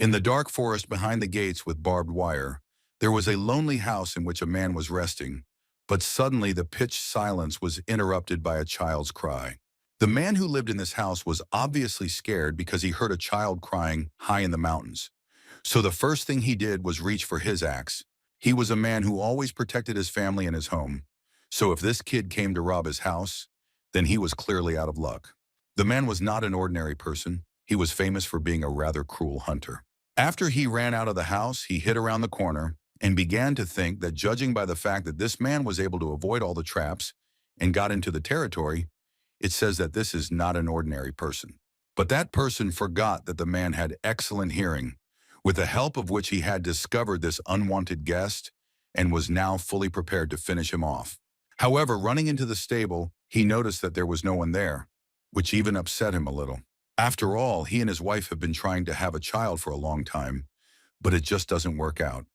In the dark forest behind the gates with barbed wire, there was a lonely house in which a man was resting, but suddenly the pitched silence was interrupted by a child's cry. The man who lived in this house was obviously scared because he heard a child crying high in the mountains. So the first thing he did was reach for his axe. He was a man who always protected his family and his home. So if this kid came to rob his house, then he was clearly out of luck. The man was not an ordinary person. He was famous for being a rather cruel hunter. After he ran out of the house, he hid around the corner and began to think that judging by the fact that this man was able to avoid all the traps and got into the territory, it says that this is not an ordinary person. But that person forgot that the man had excellent hearing, with the help of which he had discovered this unwanted guest and was now fully prepared to finish him off. However, running into the stable, he noticed that there was no one there, which even upset him a little. After all, he and his wife have been trying to have a child for a long time, but it just doesn't work out,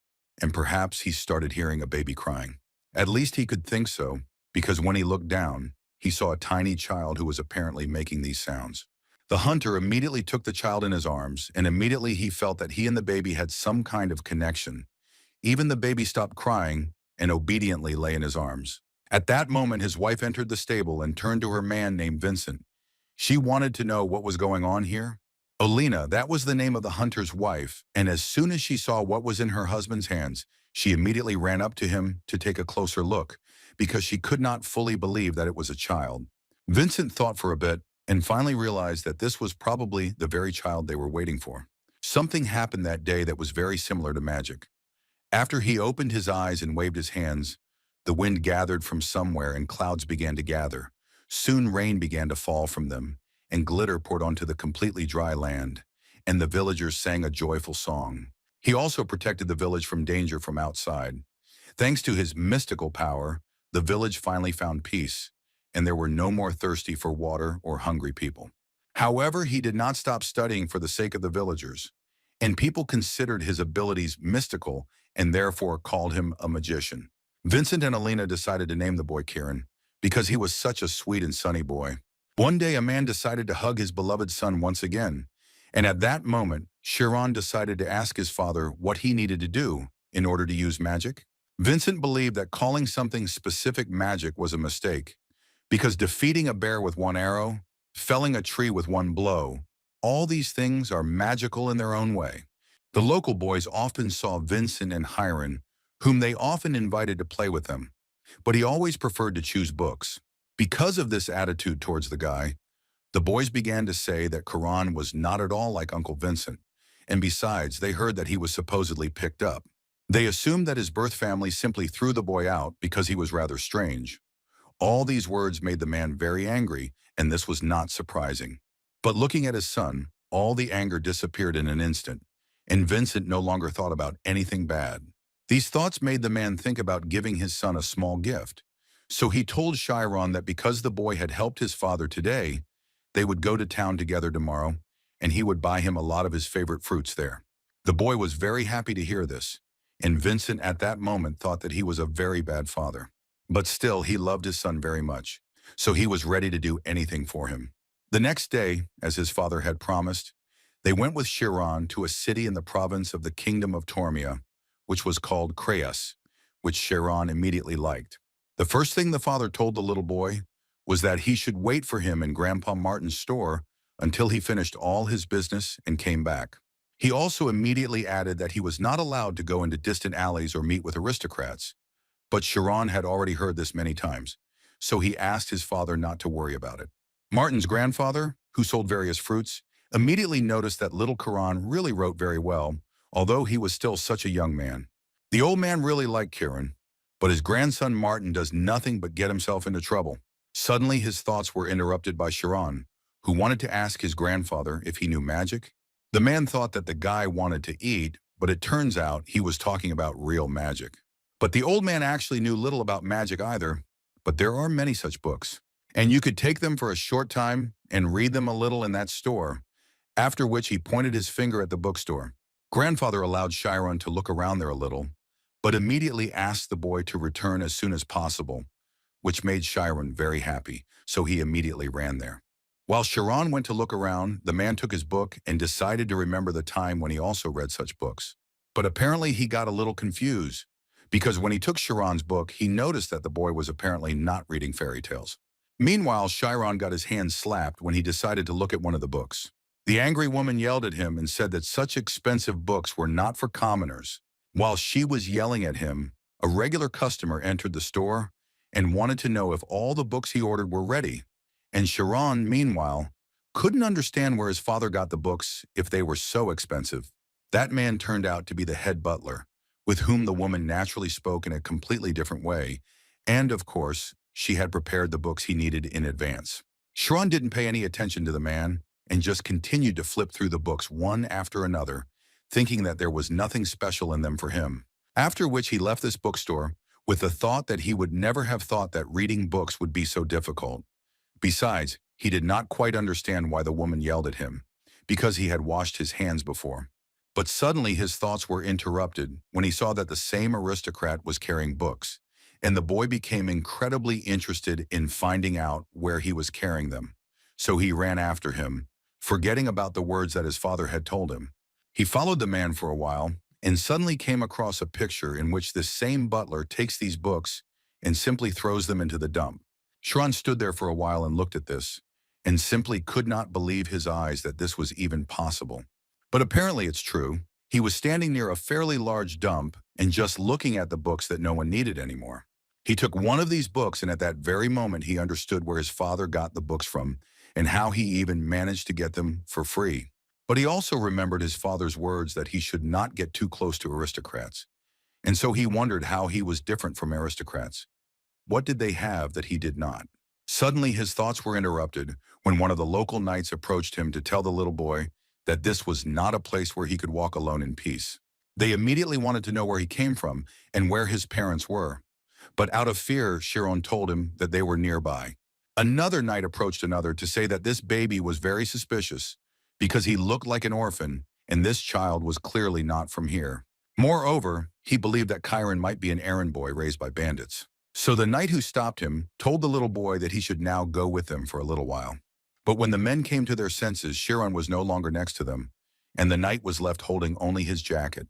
and perhaps he started hearing a baby crying. At least he could think so, because when he looked down, he saw a tiny child who was apparently making these sounds. The hunter immediately took the child in his arms, and immediately he felt that he and the baby had some kind of connection. Even the baby stopped crying and obediently lay in his arms. At that moment, his wife entered the stable and turned to her man named Vincent. She wanted to know what was going on here. Olena, that was the name of the hunter's wife, and as soon as she saw what was in her husband's hands, she immediately ran up to him to take a closer look, because she could not fully believe that it was a child. Vincent thought for a bit and finally realized that this was probably the very child they were waiting for. Something happened that day that was very similar to magic. After he opened his eyes and waved his hands, the wind gathered from somewhere and clouds began to gather. Soon rain began to fall from them, and glitter poured onto the completely dry land, and the villagers sang a joyful song. He also protected the village from danger from outside. Thanks to his mystical power, the village finally found peace, and there were no more thirsty for water or hungry people. However, he did not stop studying for the sake of the villagers, and people considered his abilities mystical and therefore called him a magician. Vincent and Alina decided to name the boy Kieran, because he was such a sweet and sunny boy. One day, a man decided to hug his beloved son once again, and at that moment, Chiron decided to ask his father what he needed to do in order to use magic. Vincent believed that calling something specific magic was a mistake, because defeating a bear with one arrow, felling a tree with one blow, all these things are magical in their own way. The local boys often saw Vincent and Hiron, whom they often invited to play with them, but he always preferred to choose books. Because of this attitude towards the guy, the boys began to say that Kieran was not at all like Uncle Vincent, and besides, they heard that he was supposedly picked up. They assumed that his birth family simply threw the boy out because he was rather strange. All these words made the man very angry, and this was not surprising. But looking at his son, all the anger disappeared in an instant, and Vincent no longer thought about anything bad. These thoughts made the man think about giving his son a small gift. So he told Chiron that because the boy had helped his father today, they would go to town together tomorrow, and he would buy him a lot of his favorite fruits there. The boy was very happy to hear this, and Vincent at that moment thought that he was a very bad father. But still, he loved his son very much, so he was ready to do anything for him. The next day, as his father had promised, they went with Chiron to a city in the province of the kingdom of Tormia, which was called Creus, which Chiron immediately liked. The first thing the father told the little boy was that he should wait for him in Grandpa Martin's store until he finished all his business and came back. He also immediately added that he was not allowed to go into distant alleys or meet with aristocrats, but Chiron had already heard this many times, so he asked his father not to worry about it. Martin's grandfather, who sold various fruits, immediately noticed that little Kieran really wrote very well, although he was still such a young man. The old man really liked Kieran, but his grandson Martin does nothing but get himself into trouble. Suddenly his thoughts were interrupted by Chiron, who wanted to ask his grandfather if he knew magic. The man thought that the guy wanted to eat, but it turns out he was talking about real magic. But the old man actually knew little about magic either, but there are many such books, and you could take them for a short time and read them a little in that store, after which he pointed his finger at the bookstore. Grandfather allowed Chiron to look around there a little, but immediately asked the boy to return as soon as possible, which made Chiron very happy, so he immediately ran there. While Sharon went to look around, the man took his book and decided to remember the time when he also read such books. But apparently he got a little confused, because when he took Sharon's book, he noticed that the boy was apparently not reading fairy tales. Meanwhile, Chiron got his hand slapped when he decided to look at one of the books. The angry woman yelled at him and said that such expensive books were not for commoners. While she was yelling at him, a regular customer entered the store and wanted to know if all the books he ordered were ready. And Sharon, meanwhile, couldn't understand where his father got the books if they were so expensive. That man turned out to be the head butler, with whom the woman naturally spoke in a completely different way, and of course, she had prepared the books he needed in advance. Sharon didn't pay any attention to the man and just continued to flip through the books one after another, thinking that there was nothing special in them for him. After which he left this bookstore with the thought that he would never have thought that reading books would be so difficult. Besides, he did not quite understand why the woman yelled at him, because he had washed his hands before. But suddenly his thoughts were interrupted when he saw that the same aristocrat was carrying books, and the boy became incredibly interested in finding out where he was carrying them. So he ran after him, forgetting about the words that his father had told him. He followed the man for a while, and suddenly came across a picture in which this same butler takes these books and simply throws them into the dump. Sharon stood there for a while and looked at this, and simply could not believe his eyes that this was even possible. But apparently it's true. He was standing near a fairly large dump and just looking at the books that no one needed anymore. He took one of these books, and at that very moment he understood where his father got the books from and how he even managed to get them for free. But he also remembered his father's words that he should not get too close to aristocrats. And so he wondered how he was different from aristocrats. What did they have that he did not? Suddenly his thoughts were interrupted when one of the local knights approached him to tell the little boy that this was not a place where he could walk alone in peace. They immediately wanted to know where he came from and where his parents were. But out of fear, Chiron told him that they were nearby. Another knight approached another to say that this baby was very suspicious because he looked like an orphan, and this child was clearly not from here. Moreover, he believed that Kieran might be an errand boy raised by bandits. So the knight who stopped him told the little boy that he should now go with them for a little while. But when the men came to their senses, Chiron was no longer next to them, and the knight was left holding only his jacket.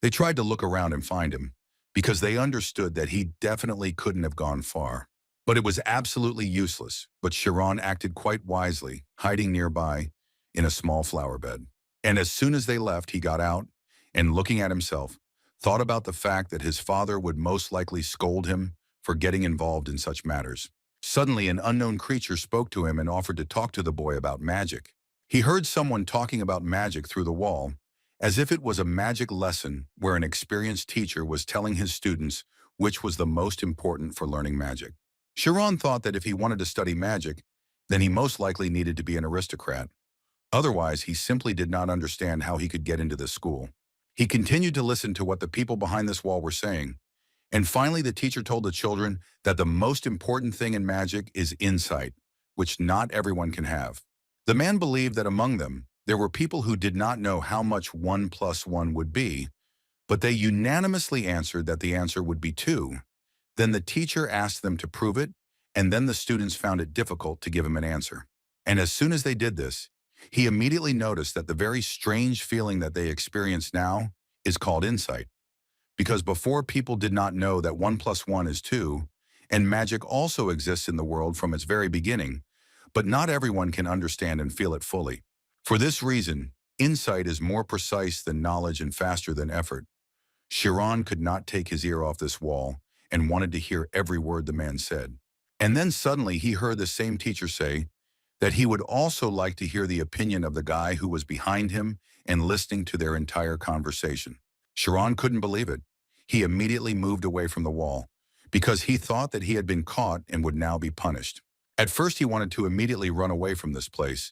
They tried to look around and find him, because they understood that he definitely couldn't have gone far. But it was absolutely useless, but Chiron acted quite wisely, hiding nearby in a small flower bed. And as soon as they left, he got out, and looking at himself, thought about the fact that his father would most likely scold him for getting involved in such matters. Suddenly, an unknown creature spoke to him and offered to talk to the boy about magic. He heard someone talking about magic through the wall, as if it was a magic lesson where an experienced teacher was telling his students which was the most important for learning magic. Chiron thought that if he wanted to study magic, then he most likely needed to be an aristocrat. Otherwise, he simply did not understand how he could get into this school. He continued to listen to what the people behind this wall were saying, and finally the teacher told the children that the most important thing in magic is insight, which not everyone can have. The man believed that among them, there were people who did not know how much 1 + 1 would be, but they unanimously answered that the answer would be 2. Then the teacher asked them to prove it, and then the students found it difficult to give him an answer. And as soon as they did this, he immediately noticed that the very strange feeling that they experience now is called insight. Because before, people did not know that 1 + 1 is 2, and magic also exists in the world from its very beginning, but not everyone can understand and feel it fully. For this reason, insight is more precise than knowledge and faster than effort. Chiron could not take his ear off this wall and wanted to hear every word the man said. And then suddenly he heard the same teacher say that he would also like to hear the opinion of the guy who was behind him and listening to their entire conversation. Chiron couldn't believe it. He immediately moved away from the wall because he thought that he had been caught and would now be punished. At first he wanted to immediately run away from this place,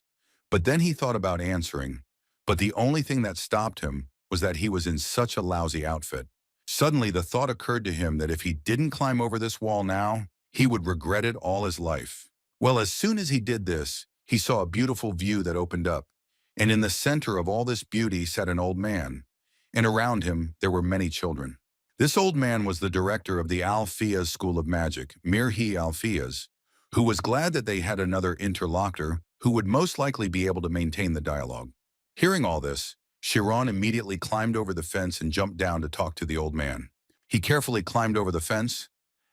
but then he thought about answering. But the only thing that stopped him was that he was in such a lousy outfit. Suddenly the thought occurred to him that if he didn't climb over this wall now, he would regret it all his life. Well, as soon as he did this, he saw a beautiful view that opened up, and in the center of all this beauty sat an old man, and around him there were many children. This old man was the director of the Alpheus School of Magic, Mirhi Alpheus, who was glad that they had another interlocutor who would most likely be able to maintain the dialogue. Hearing all this, Chiron immediately climbed over the fence and jumped down to talk to the old man. He carefully climbed over the fence,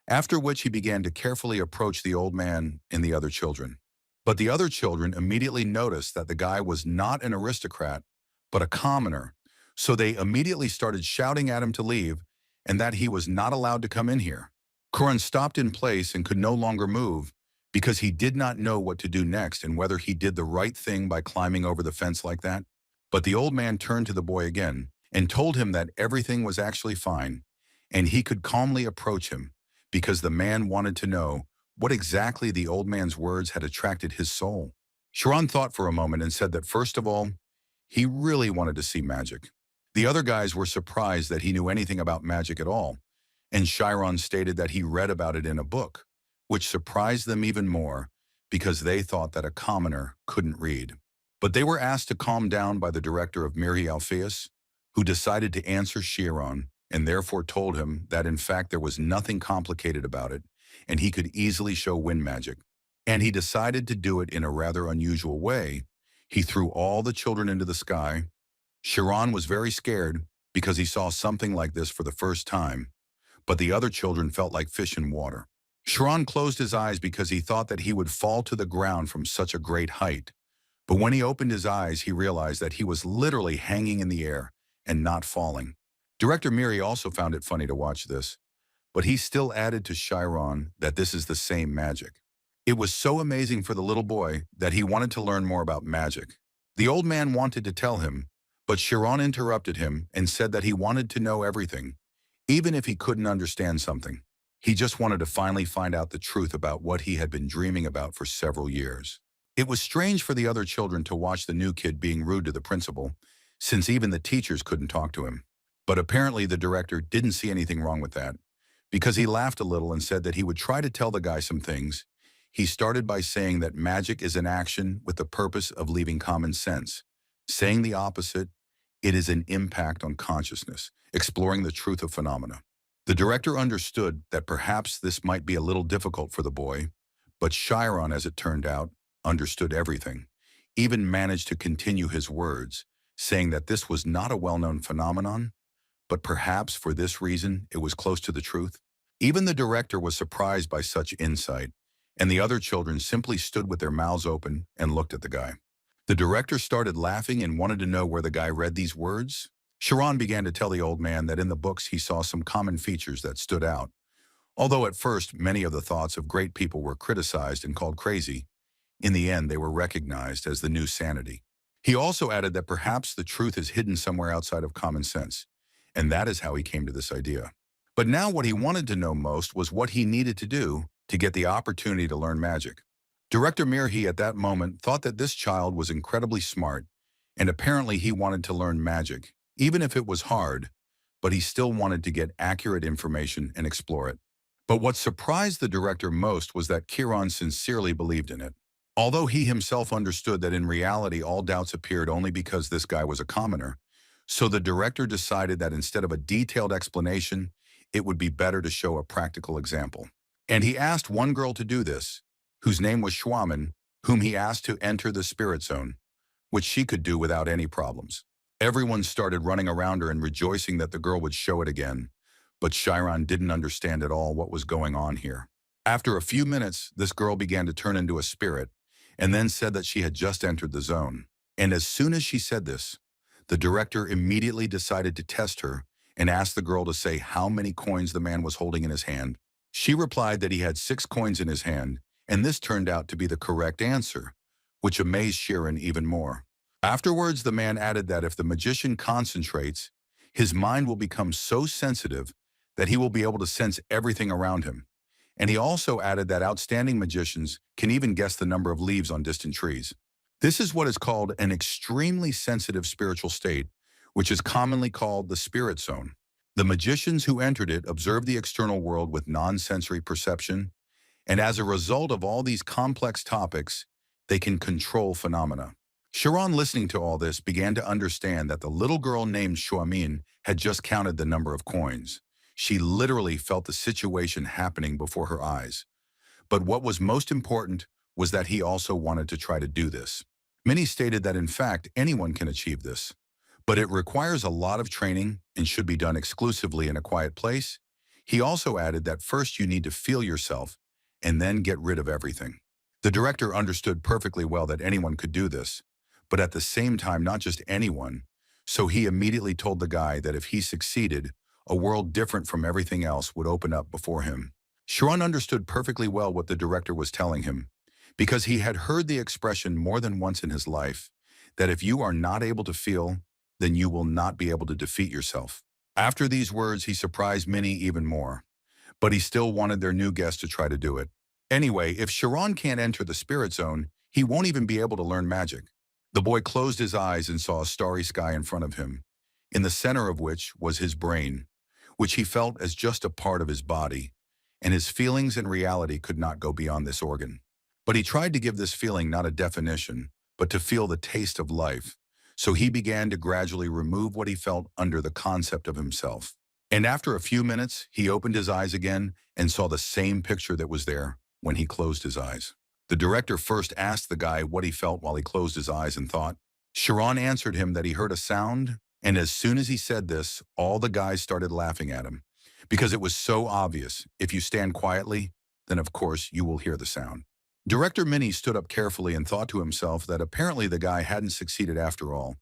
after which he began to carefully approach the old man and the other children. But the other children immediately noticed that the guy was not an aristocrat, but a commoner, so they immediately started shouting at him to leave and that he was not allowed to come in here. Kieran stopped in place and could no longer move because he did not know what to do next and whether he did the right thing by climbing over the fence like that. But the old man turned to the boy again and told him that everything was actually fine and he could calmly approach him because the man wanted to know what exactly the old man's words had attracted his soul. Chiron thought for a moment and said that first of all, he really wanted to see magic. The other guys were surprised that he knew anything about magic at all, and Chiron stated that he read about it in a book, which surprised them even more because they thought that a commoner couldn't read. But they were asked to calm down by the director of Miri Alpheus, who decided to answer Chiron and therefore told him that in fact there was nothing complicated about it and he could easily show wind magic. And he decided to do it in a rather unusual way. He threw all the children into the sky. Chiron was very scared because he saw something like this for the first time, but the other children felt like fish in water. Chiron closed his eyes because he thought that he would fall to the ground from such a great height. But when he opened his eyes, he realized that he was literally hanging in the air and not falling. Director Miri also found it funny to watch this, but he still added to Chiron that this is the same magic. It was so amazing for the little boy that he wanted to learn more about magic. The old man wanted to tell him, but Chiron interrupted him and said that he wanted to know everything, even if he couldn't understand something. He just wanted to finally find out the truth about what he had been dreaming about for several years. It was strange for the other children to watch the new kid being rude to the principal, since even the teachers couldn't talk to him. But apparently the director didn't see anything wrong with that, because he laughed a little and said that he would try to tell the guy some things. He started by saying that magic is an action with the purpose of leaving common sense. Saying the opposite, it is an impact on consciousness, exploring the truth of phenomena. The director understood that perhaps this might be a little difficult for the boy, but Chiron, as it turned out, understood everything, even managed to continue his words, saying that this was not a well-known phenomenon, but perhaps for this reason it was close to the truth. Even the director was surprised by such insight, and the other children simply stood with their mouths open and looked at the guy. The director started laughing and wanted to know where the guy read these words. Chiron began to tell the old man that in the books he saw some common features that stood out. Although at first many of the thoughts of great people were criticized and called crazy, in the end they were recognized as the new sanity. He also added that perhaps the truth is hidden somewhere outside of common sense, and that is how he came to this idea. But now what he wanted to know most was what he needed to do to get the opportunity to learn magic. Director Mirhi at that moment thought that this child was incredibly smart, and apparently he wanted to learn magic, even if it was hard, but he still wanted to get accurate information and explore it. But what surprised the director most was that Kieran sincerely believed in it. Although he himself understood that in reality all doubts appeared only because this guy was a commoner, so the director decided that instead of a detailed explanation, it would be better to show a practical example. And he asked one girl to do this, whose name was Schwaman, whom he asked to enter the spirit zone, which she could do without any problems. Everyone started running around her and rejoicing that the girl would show it again, but Chiron didn't understand at all what was going on here. After a few minutes, this girl began to turn into a spirit, and then said that she had just entered the zone. And as soon as she said this, the director immediately decided to test her and asked the girl to say how many coins the man was holding in his hand. She replied that he had 6 coins in his hand, and this turned out to be the correct answer, which amazed Chiron even more. Afterwards, the man added that if the magician concentrates, his mind will become so sensitive that he will be able to sense everything around him. And he also added that outstanding magicians can even guess the number of leaves on distant trees. This is what is called an extremely sensitive spiritual state, which is commonly called the spirit zone. The magicians who entered it observed the external world with non-sensory perception, and as a result of all these complex topics, they can control phenomena. Chiron, listening to all this, began to understand that the little girl named Shuamin had just counted the number of coins. She literally felt the situation happening before her eyes. But what was most important was that he also wanted to try to do this. Many stated that in fact anyone can achieve this, but it requires a lot of training and should be done exclusively in a quiet place. He also added that first you need to feel yourself and then get rid of everything. The director understood perfectly well that anyone could do this, but at the same time not just anyone, so he immediately told the guy that if he succeeded, a world different from everything else would open up before him. Sharon understood perfectly well what the director was telling him, because he had heard the expression more than once in his life, that if you are not able to feel, then you will not be able to defeat yourself. After these words, he surprised Minnie even more, but he still wanted their new guest to try to do it. Anyway, if Sharon can't enter the spirit zone, he won't even be able to learn magic. The boy closed his eyes and saw a starry sky in front of him, in the center of which was his brain, which he felt as just a part of his body, and his feelings and reality could not go beyond this organ. But he tried to give this feeling not a definition, but to feel the taste of life, so he began to gradually remove what he felt under the concept of himself. And after a few minutes, he opened his eyes again and saw the same picture that was there when he closed his eyes. The director first asked the guy what he felt while he closed his eyes and thought. Sharon answered him that he heard a sound, and as soon as he said this, all the guys started laughing at him, because it was so obvious. If you stand quietly, then of course you will hear the sound. Director Minnie stood up carefully and thought to himself that apparently the guy hadn't succeeded after all,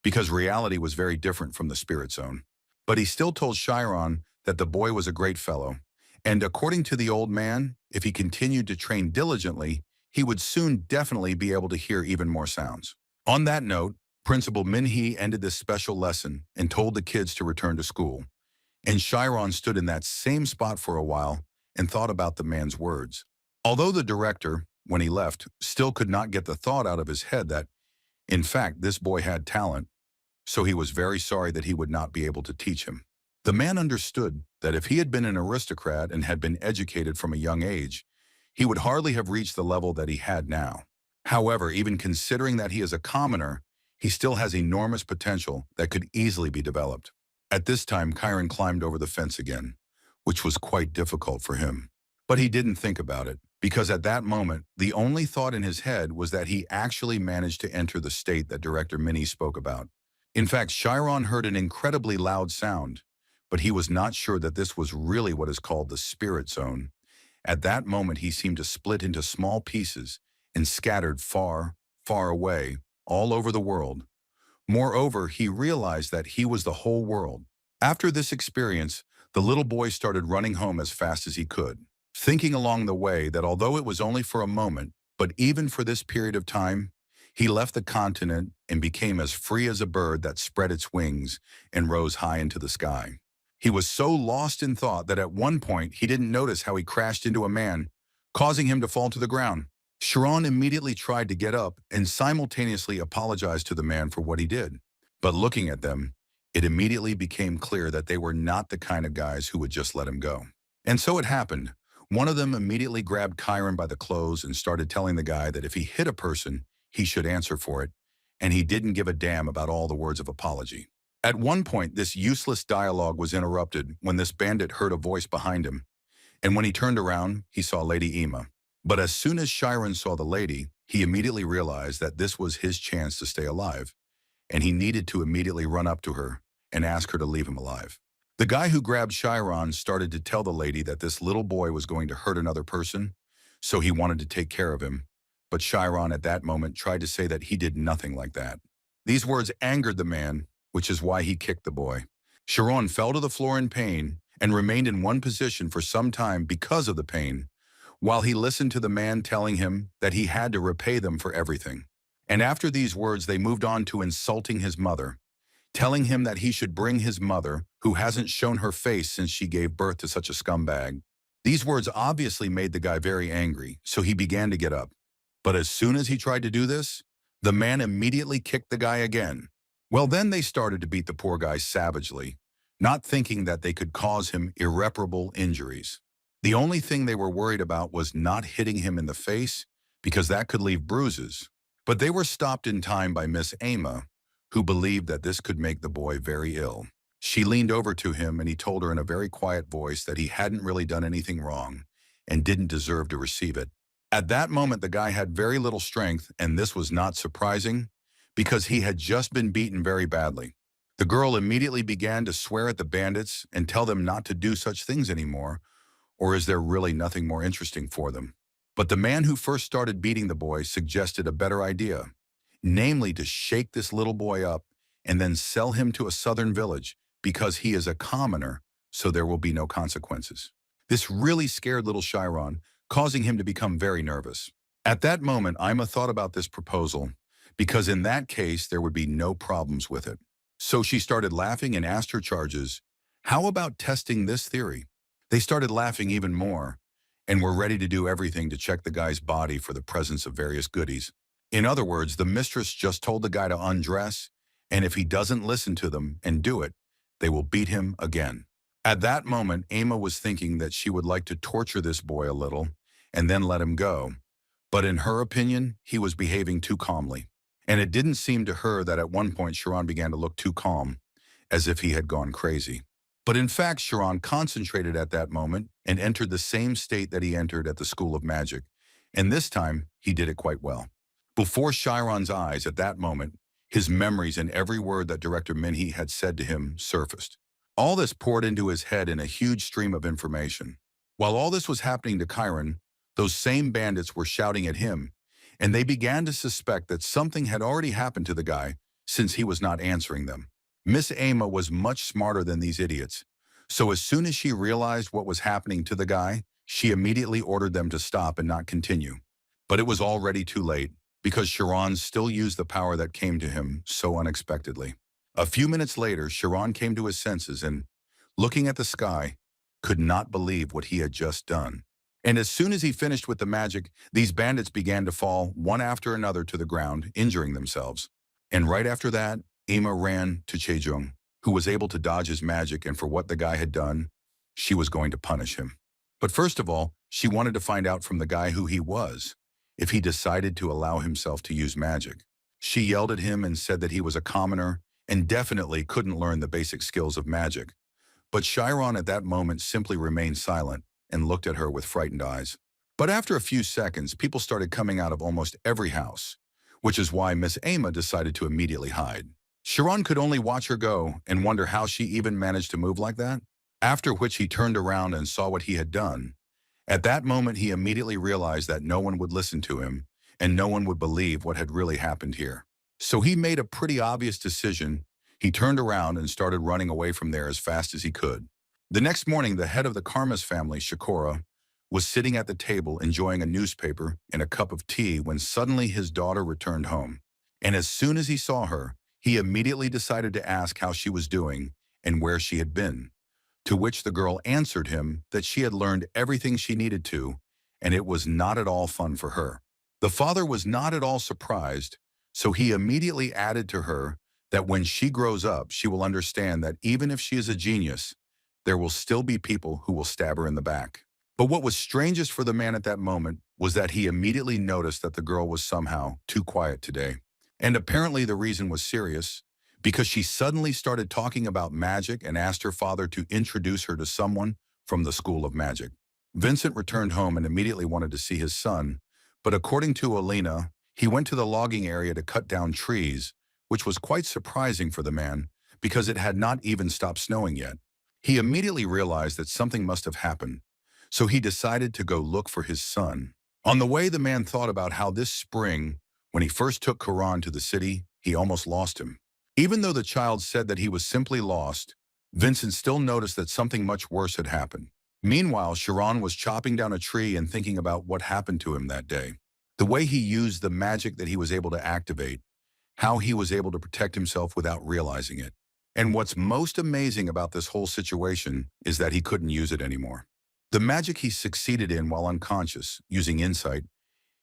because reality was very different from the spirit zone. But he still told Chiron that the boy was a great fellow, and according to the old man, if he continued to train diligently, he would soon definitely be able to hear even more sounds. On that note, Principal Minhee ended this special lesson and told the kids to return to school, and Chiron stood in that same spot for a while and thought about the man's words. Although the director, when he left, still could not get the thought out of his head that, in fact, this boy had talent, so he was very sorry that he would not be able to teach him. The man understood that if he had been an aristocrat and had been educated from a young age, he would hardly have reached the level that he had now. However, even considering that he is a commoner, he still has enormous potential that could easily be developed. At this time, Kieran climbed over the fence again, which was quite difficult for him. But he didn't think about it, because at that moment, the only thought in his head was that he actually managed to enter the state that Director Minnie spoke about. In fact, Chiron heard an incredibly loud sound, but he was not sure that this was really what is called the spirit zone. At that moment, he seemed to split into small pieces and scattered far, far away, all over the world. Moreover, he realized that he was the whole world. After this experience, the little boy started running home as fast as he could, thinking along the way that although it was only for a moment, but even for this period of time, he left the continent and became as free as a bird that spread its wings and rose high into the sky. He was so lost in thought that at one point he didn't notice how he crashed into a man, causing him to fall to the ground. Sharon immediately tried to get up and simultaneously apologized to the man for what he did. But looking at them, it immediately became clear that they were not the kind of guys who would just let him go. And so it happened. One of them immediately grabbed Kieran by the clothes and started telling the guy that if he hit a person, he should answer for it, and he didn't give a damn about all the words of apology. At one point, this useless dialogue was interrupted when this bandit heard a voice behind him, and when he turned around, he saw Lady Ema. But as soon as Chiron saw the lady, he immediately realized that this was his chance to stay alive, and he needed to immediately run up to her and ask her to leave him alive. The guy who grabbed Chiron started to tell the lady that this little boy was going to hurt another person, so he wanted to take care of him. But Chiron at that moment tried to say that he did nothing like that. These words angered the man, which is why he kicked the boy. Chiron fell to the floor in pain and remained in one position for some time because of the pain, while he listened to the man telling him that he had to repay them for everything. And after these words, they moved on to insulting his mother, telling him that he should bring his mother, who hasn't shown her face since she gave birth to such a scumbag. These words obviously made the guy very angry, so he began to get up. But as soon as he tried to do this, the man immediately kicked the guy again. Well, then they started to beat the poor guy savagely, not thinking that they could cause him irreparable injuries. The only thing they were worried about was not hitting him in the face, because that could leave bruises. But they were stopped in time by Miss Ema, who believed that this could make the boy very ill. She leaned over to him and he told her in a very quiet voice that he hadn't really done anything wrong and didn't deserve to receive it. At that moment, the guy had very little strength, and this was not surprising because he had just been beaten very badly. The girl immediately began to swear at the bandits and tell them not to do such things anymore, or is there really nothing more interesting for them? But the man who first started beating the boy suggested a better idea, namely to shake this little boy up and then sell him to a southern village because he is a commoner, so there will be no consequences. This really scared little Chiron, causing him to become very nervous. At that moment, Ima thought about this proposal because in that case, there would be no problems with it. So she started laughing and asked her charges, "How about testing this theory?" They started laughing even more and were ready to do everything to check the guy's body for the presence of various goodies. In other words, the mistress just told the guy to undress, and if he doesn't listen to them and do it, they will beat him again. At that moment, Ama was thinking that she would like to torture this boy a little and then let him go. But in her opinion, he was behaving too calmly. And it didn't seem to her that at one point Chiron began to look too calm, as if he had gone crazy. But in fact, Chiron concentrated at that moment and entered the same state that he entered at the School of Magic, and this time he did it quite well. Before Chiron's eyes at that moment, his memories and every word that Director Minhee had said to him surfaced. All this poured into his head in a huge stream of information. While all this was happening to Kieran, those same bandits were shouting at him, and they began to suspect that something had already happened to the guy since he was not answering them. Miss Ama was much smarter than these idiots, so as soon as she realized what was happening to the guy, she immediately ordered them to stop and not continue. But it was already too late, because Chiron still used the power that came to him so unexpectedly. A few minutes later, Chiron came to his senses and, looking at the sky, could not believe what he had just done. And as soon as he finished with the magic, these bandits began to fall one after another to the ground, injuring themselves. And right after that, Ima ran to Chejung, who was able to dodge his magic, and for what the guy had done, she was going to punish him. But first of all, she wanted to find out from the guy who he was, if he decided to allow himself to use magic. She yelled at him and said that he was a commoner and definitely couldn't learn the basic skills of magic. But Chiron at that moment simply remained silent and looked at her with frightened eyes. But after a few seconds, people started coming out of almost every house, which is why Miss Ama decided to immediately hide. Chiron could only watch her go and wonder how she even managed to move like that, after which he turned around and saw what he had done. At that moment, he immediately realized that no one would listen to him and no one would believe what had really happened here. So he made a pretty obvious decision. He turned around and started running away from there as fast as he could. The next morning, the head of the Karmas family, Shakura, was sitting at the table enjoying a newspaper and a cup of tea when suddenly his daughter returned home. And as soon as he saw her, he immediately decided to ask how she was doing and where she had been, to which the girl answered him that she had learned everything she needed to, and it was not at all fun for her. The father was not at all surprised, so he immediately added to her that when she grows up, she will understand that even if she is a genius, there will still be people who will stab her in the back. But what was strangest for the man at that moment was that he immediately noticed that the girl was somehow too quiet today. And apparently the reason was serious, because she suddenly started talking about magic and asked her father to introduce her to someone from the School of Magic. Vincent returned home and immediately wanted to see his son, but according to Alina, he went to the logging area to cut down trees, which was quite surprising for the man because it had not even stopped snowing yet. He immediately realized that something must have happened, so he decided to go look for his son. On the way, the man thought about how this spring, when he first took Kieran to the city, he almost lost him. Even though the child said that he was simply lost, Vincent still noticed that something much worse had happened. Meanwhile, Chiron was chopping down a tree and thinking about what happened to him that day. The way he used the magic that he was able to activate, how he was able to protect himself without realizing it. And what's most amazing about this whole situation is that he couldn't use it anymore. The magic he succeeded in while unconscious, using insight,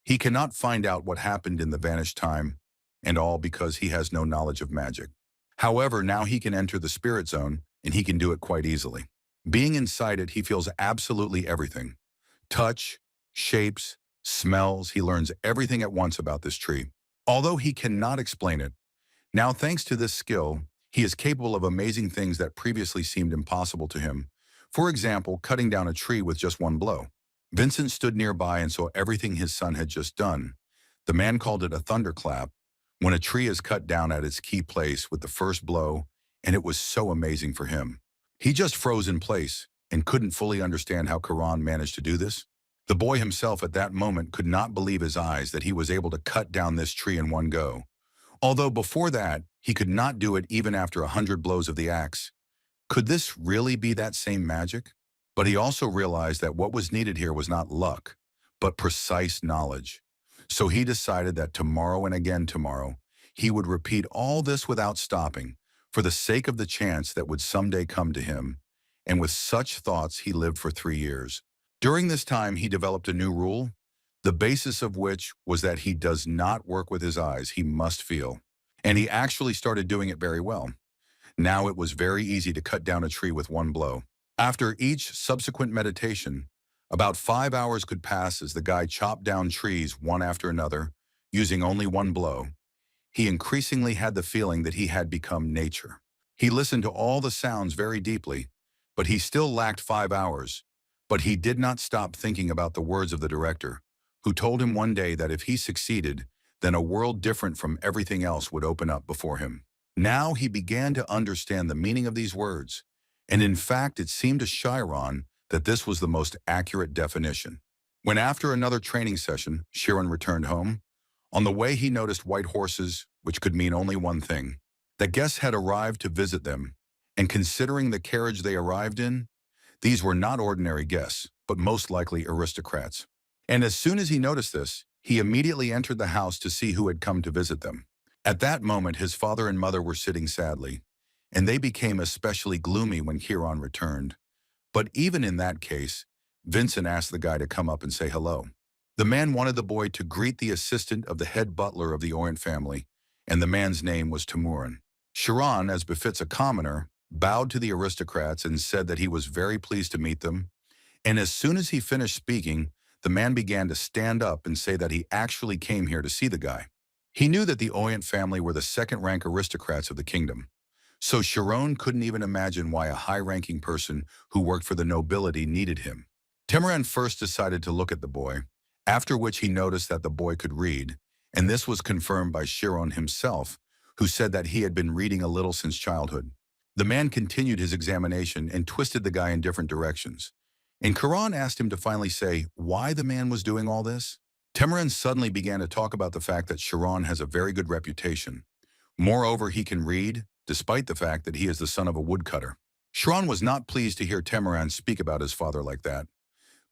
he cannot find out what happened in the vanished time, and all because he has no knowledge of magic. However, now he can enter the spirit zone, and he can do it quite easily. Being inside it, he feels absolutely everything. Touch, shapes, smells, he learns everything at once about this tree. Although he cannot explain it, now thanks to this skill, he is capable of amazing things that previously seemed impossible to him. For example, cutting down a tree with just one blow. Vincent stood nearby and saw everything his son had just done. The man called it a thunderclap, when a tree is cut down at its key place with the first blow, and it was so amazing for him. He just froze in place and couldn't fully understand how Kieran managed to do this. The boy himself at that moment could not believe his eyes that he was able to cut down this tree in one go. Although before that, he could not do it even after 100 blows of the axe. Could this really be that same magic? But he also realized that what was needed here was not luck, but precise knowledge. So he decided that tomorrow and again tomorrow, he would repeat all this without stopping, for the sake of the chance that would someday come to him. And with such thoughts, he lived for 3 years. During this time, he developed a new rule, the basis of which was that he does not work with his eyes, he must feel. And he actually started doing it very well. Now it was very easy to cut down a tree with one blow. After each subsequent meditation, about 5 hours could pass as the guy chopped down trees one after another, using only one blow. He increasingly had the feeling that he had become nature. He listened to all the sounds very deeply, but he still lacked 5 hours. But he did not stop thinking about the words of the director, who told him one day that if he succeeded, then a world different from everything else would open up before him. Now he began to understand the meaning of these words, and in fact it seemed to Chiron that this was the most accurate definition. When after another training session, Chiron returned home, on the way he noticed white horses, which could mean only one thing. The guests had arrived to visit them, and considering the carriage they arrived in, these were not ordinary guests, but most likely aristocrats. And as soon as he noticed this, he immediately entered the house to see who had come to visit them. At that moment, his father and mother were sitting sadly, and they became especially gloomy when Kieran returned. But even in that case, Vincent asked the guy to come up and say hello. The man wanted the boy to greet the assistant of the head butler of the Orient family, and the man's name was Timurin. Chiron, as befits a commoner, bowed to the aristocrats and said that he was very pleased to meet them, and as soon as he finished speaking, the man began to stand up and say that he actually came here to see the guy. He knew that the Orient family were the second-rank aristocrats of the kingdom, so Chiron couldn't even imagine why a high-ranking person who worked for the nobility needed him. Timurin first decided to look at the boy, after which he noticed that the boy could read, and this was confirmed by Chiron himself, who said that he had been reading a little since childhood. The man continued his examination and twisted the guy in different directions. And Kieran asked him to finally say why the man was doing all this. Timurin suddenly began to talk about the fact that Chiron has a very good reputation. Moreover, he can read, despite the fact that he is the son of a woodcutter. Chiron was not pleased to hear Timurin speak about his father like that.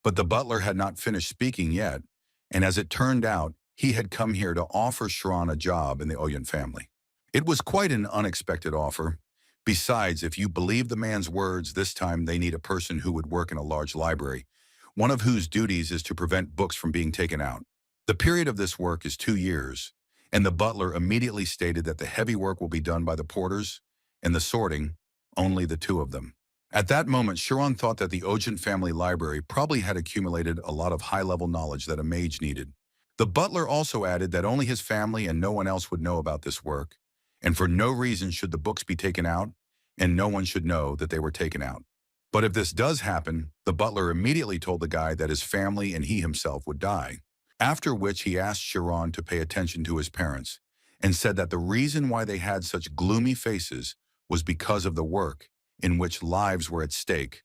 But the butler had not finished speaking yet, and as it turned out, he had come here to offer Chiron a job in the Orient family. It was quite an unexpected offer. Besides, if you believe the man's words, this time they need a person who would work in a large library, one of whose duties is to prevent books from being taken out. The period of this work is 2 years, and the butler immediately stated that the heavy work will be done by the porters, and the sorting, only the 2 of them. At that moment, Chiron thought that the Orient family library probably had accumulated a lot of high-level knowledge that a mage needed. The butler also added that only his family and no one else would know about this work, and for no reason should the books be taken out, and no one should know that they were taken out. But if this does happen, the butler immediately told the guy that his family and he himself would die, after which he asked Chiron to pay attention to his parents, and said that the reason why they had such gloomy faces was because of the work, in which lives were at stake,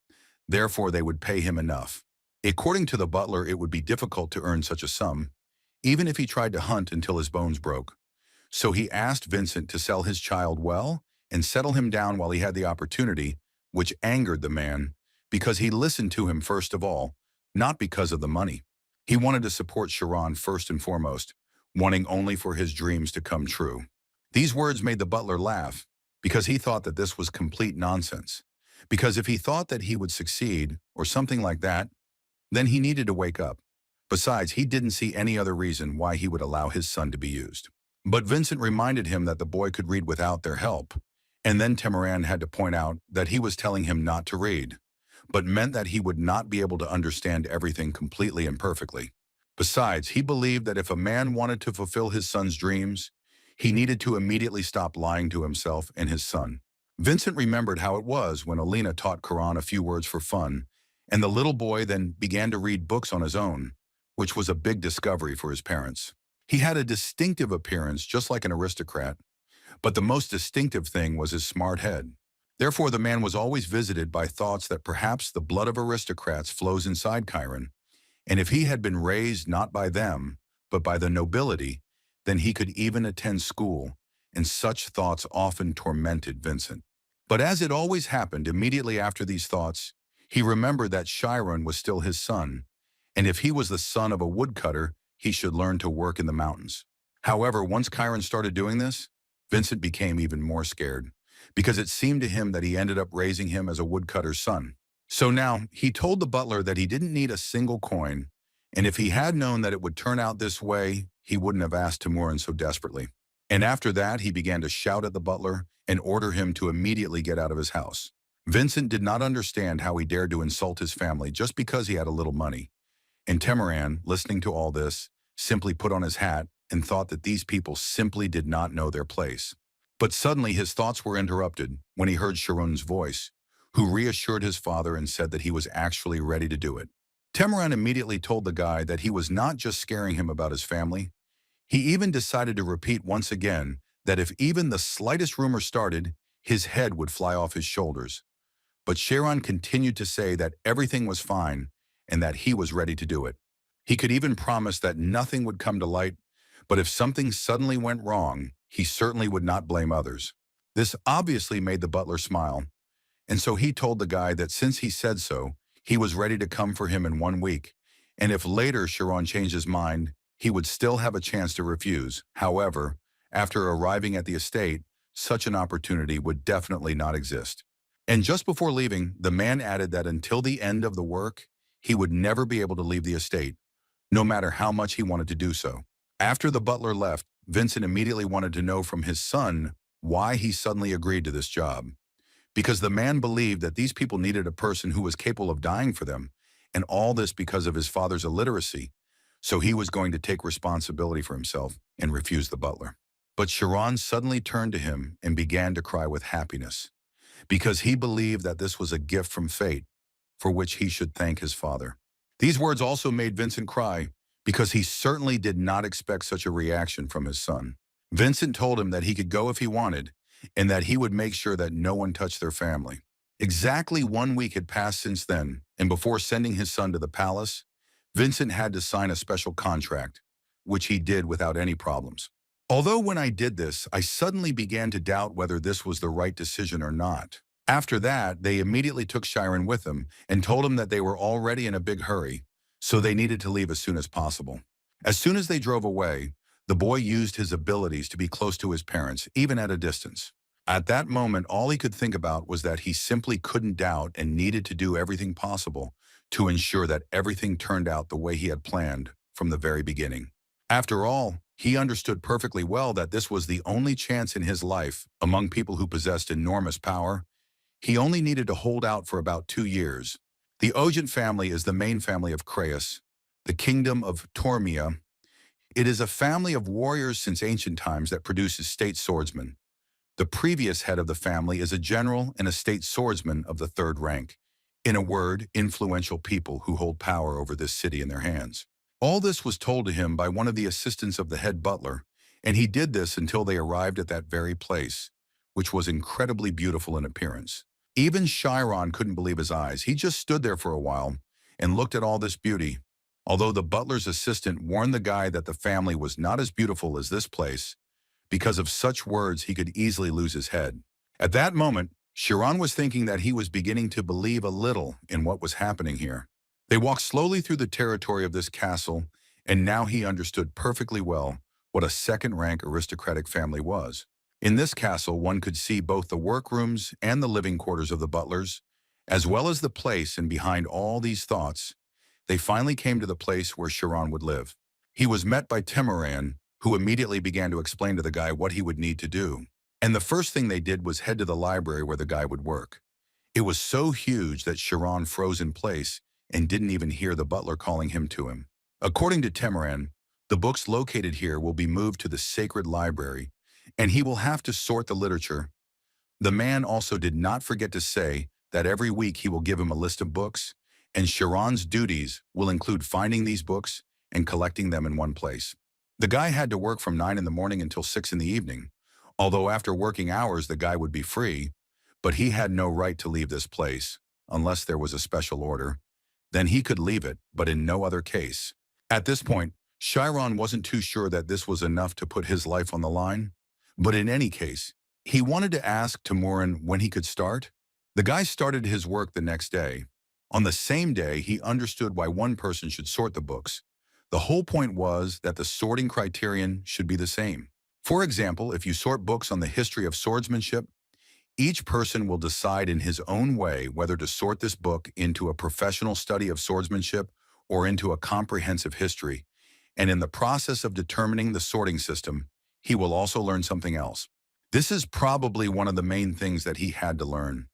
therefore they would pay him enough. According to the butler, it would be difficult to earn such a sum, even if he tried to hunt until his bones broke. So he asked Vincent to sell his child well and settle him down while he had the opportunity, which angered the man, because he listened to him first of all, not because of the money. He wanted to support Chiron first and foremost, wanting only for his dreams to come true. These words made the butler laugh, because he thought that this was complete nonsense. Because if he thought that he would succeed, or something like that, then he needed to wake up. Besides, he didn't see any other reason why he would allow his son to be used. But Vincent reminded him that the boy could read without their help, and then Timurin had to point out that he was telling him not to read, but meant that he would not be able to understand everything completely and perfectly. Besides, he believed that if a man wanted to fulfill his son's dreams, he needed to immediately stop lying to himself and his son. Vincent remembered how it was when Alina taught Kieran a few words for fun, And the little boy then began to read books on his own, which was a big discovery for his parents. He had a distinctive appearance, just like an aristocrat, but the most distinctive thing was his smart head. Therefore, the man was always visited by thoughts that perhaps the blood of aristocrats flows inside Kieran, and if he had been raised not by them, but by the nobility, then he could even attend school, and such thoughts often tormented Vincent. But as it always happened immediately after these thoughts, he remembered that Chiron was still his son, and if he was the son of a woodcutter, he should learn to work in the mountains. However, once Chiron started doing this, Vincent became even more scared, because it seemed to him that he ended up raising him as a woodcutter's son. So now, he told the butler that he didn't need a single coin, and if he had known that it would turn out this way, he wouldn't have asked Timurin so desperately. And after that, he began to shout at the butler and order him to immediately get out of his house. Vincent did not understand how he dared to insult his family just because he had a little money. And Timurin, listening to all this, simply put on his hat and thought that these people simply did not know their place. But suddenly his thoughts were interrupted when he heard Sharon's voice, who reassured his father and said that he was actually ready to do it. Timurin immediately told the guy that he was not just scaring him about his family. He even decided to repeat once again that if even the slightest rumor started, his head would fly off his shoulders. But Chiron continued to say that everything was fine and that he was ready to do it. He could even promise that nothing would come to light, but if something suddenly went wrong, he certainly would not blame others. This obviously made the butler smile, and so he told the guy that since he said so, he was ready to come for him in 1 week, and if later Chiron changed his mind, he would still have a chance to refuse. However, after arriving at the estate, such an opportunity would definitely not exist. And just before leaving, the man added that until the end of the work, he would never be able to leave the estate, no matter how much he wanted to do so. After the butler left, Vincent immediately wanted to know from his son why he suddenly agreed to this job. Because the man believed that these people needed a person who was capable of dying for them, and all this because of his father's illiteracy, so he was going to take responsibility for himself and refuse the butler. But Chiron suddenly turned to him and began to cry with happiness, because he believed that this was a gift from fate, for which he should thank his father. These words also made Vincent cry, because he certainly did not expect such a reaction from his son. Vincent told him that he could go if he wanted, and that he would make sure that no one touched their family. Exactly 1 week had passed since then, and before sending his son to the palace, Vincent had to sign a special contract, which he did without any problems. Although when I did this, I suddenly began to doubt whether this was the right decision or not. After that, they immediately took Chiron with them and told him that they were already in a big hurry, so they needed to leave as soon as possible. As soon as they drove away, the boy used his abilities to be close to his parents, even at a distance. At that moment, all he could think about was that he simply couldn't doubt and needed to do everything possible to ensure that everything turned out the way he had planned from the very beginning. After all, he understood perfectly well that this was the only chance in his life among people who possessed enormous power. He only needed to hold out for about 2 years. The Ogent family is the main family of Creus, the kingdom of Tormia. It is a family of warriors since ancient times that produces state swordsmen. The previous head of the family is a general and a state swordsman of the 3rd rank. In a word, influential people who hold power over this city in their hands. All this was told to him by one of the assistants of the head butler, and he did this until they arrived at that very place, which was incredibly beautiful in appearance. Even Chiron couldn't believe his eyes. He just stood there for a while and looked at all this beauty. Although the butler's assistant warned the guy that the family was not as beautiful as this place, because of such words he could easily lose his head. At that moment, Chiron was thinking that he was beginning to believe a little in what was happening here. They walked slowly through the territory of this castle, and now he understood perfectly well what a 2nd-rank aristocratic family was. In this castle, one could see both the workrooms and the living quarters of the butlers, as well as the place, and behind all these thoughts, they finally came to the place where Chiron would live. He was met by Timurin, who immediately began to explain to the guy what he would need to do. And the first thing they did was head to the library where the guy would work. It was so huge that Chiron froze in place and didn't even hear the butler calling him to him. According to Timurin, the books located here will be moved to the sacred library, and he will have to sort the literature. The man also did not forget to say that every week he will give him a list of books, and Sharon's duties will include finding these books and collecting them in one place. The guy had to work from 9 in the morning until 6 in the evening, although after working hours the guy would be free, but he had no right to leave this place, unless there was a special order. Then he could leave it, but in no other case. At this point, Chiron wasn't too sure that this was enough to put his life on the line, but in any case, he wanted to ask Timorin when he could start. The guy started his work the next day. On the same day, he understood why one person should sort the books. The whole point was that the sorting criterion should be the same. For example, if you sort books on the history of swordsmanship, each person will decide in his own way whether to sort this book into a professional study of swordsmanship or into a comprehensive history. And in the process of determining the sorting system, he will also learn something else. This is probably one of the main things that he had to learn,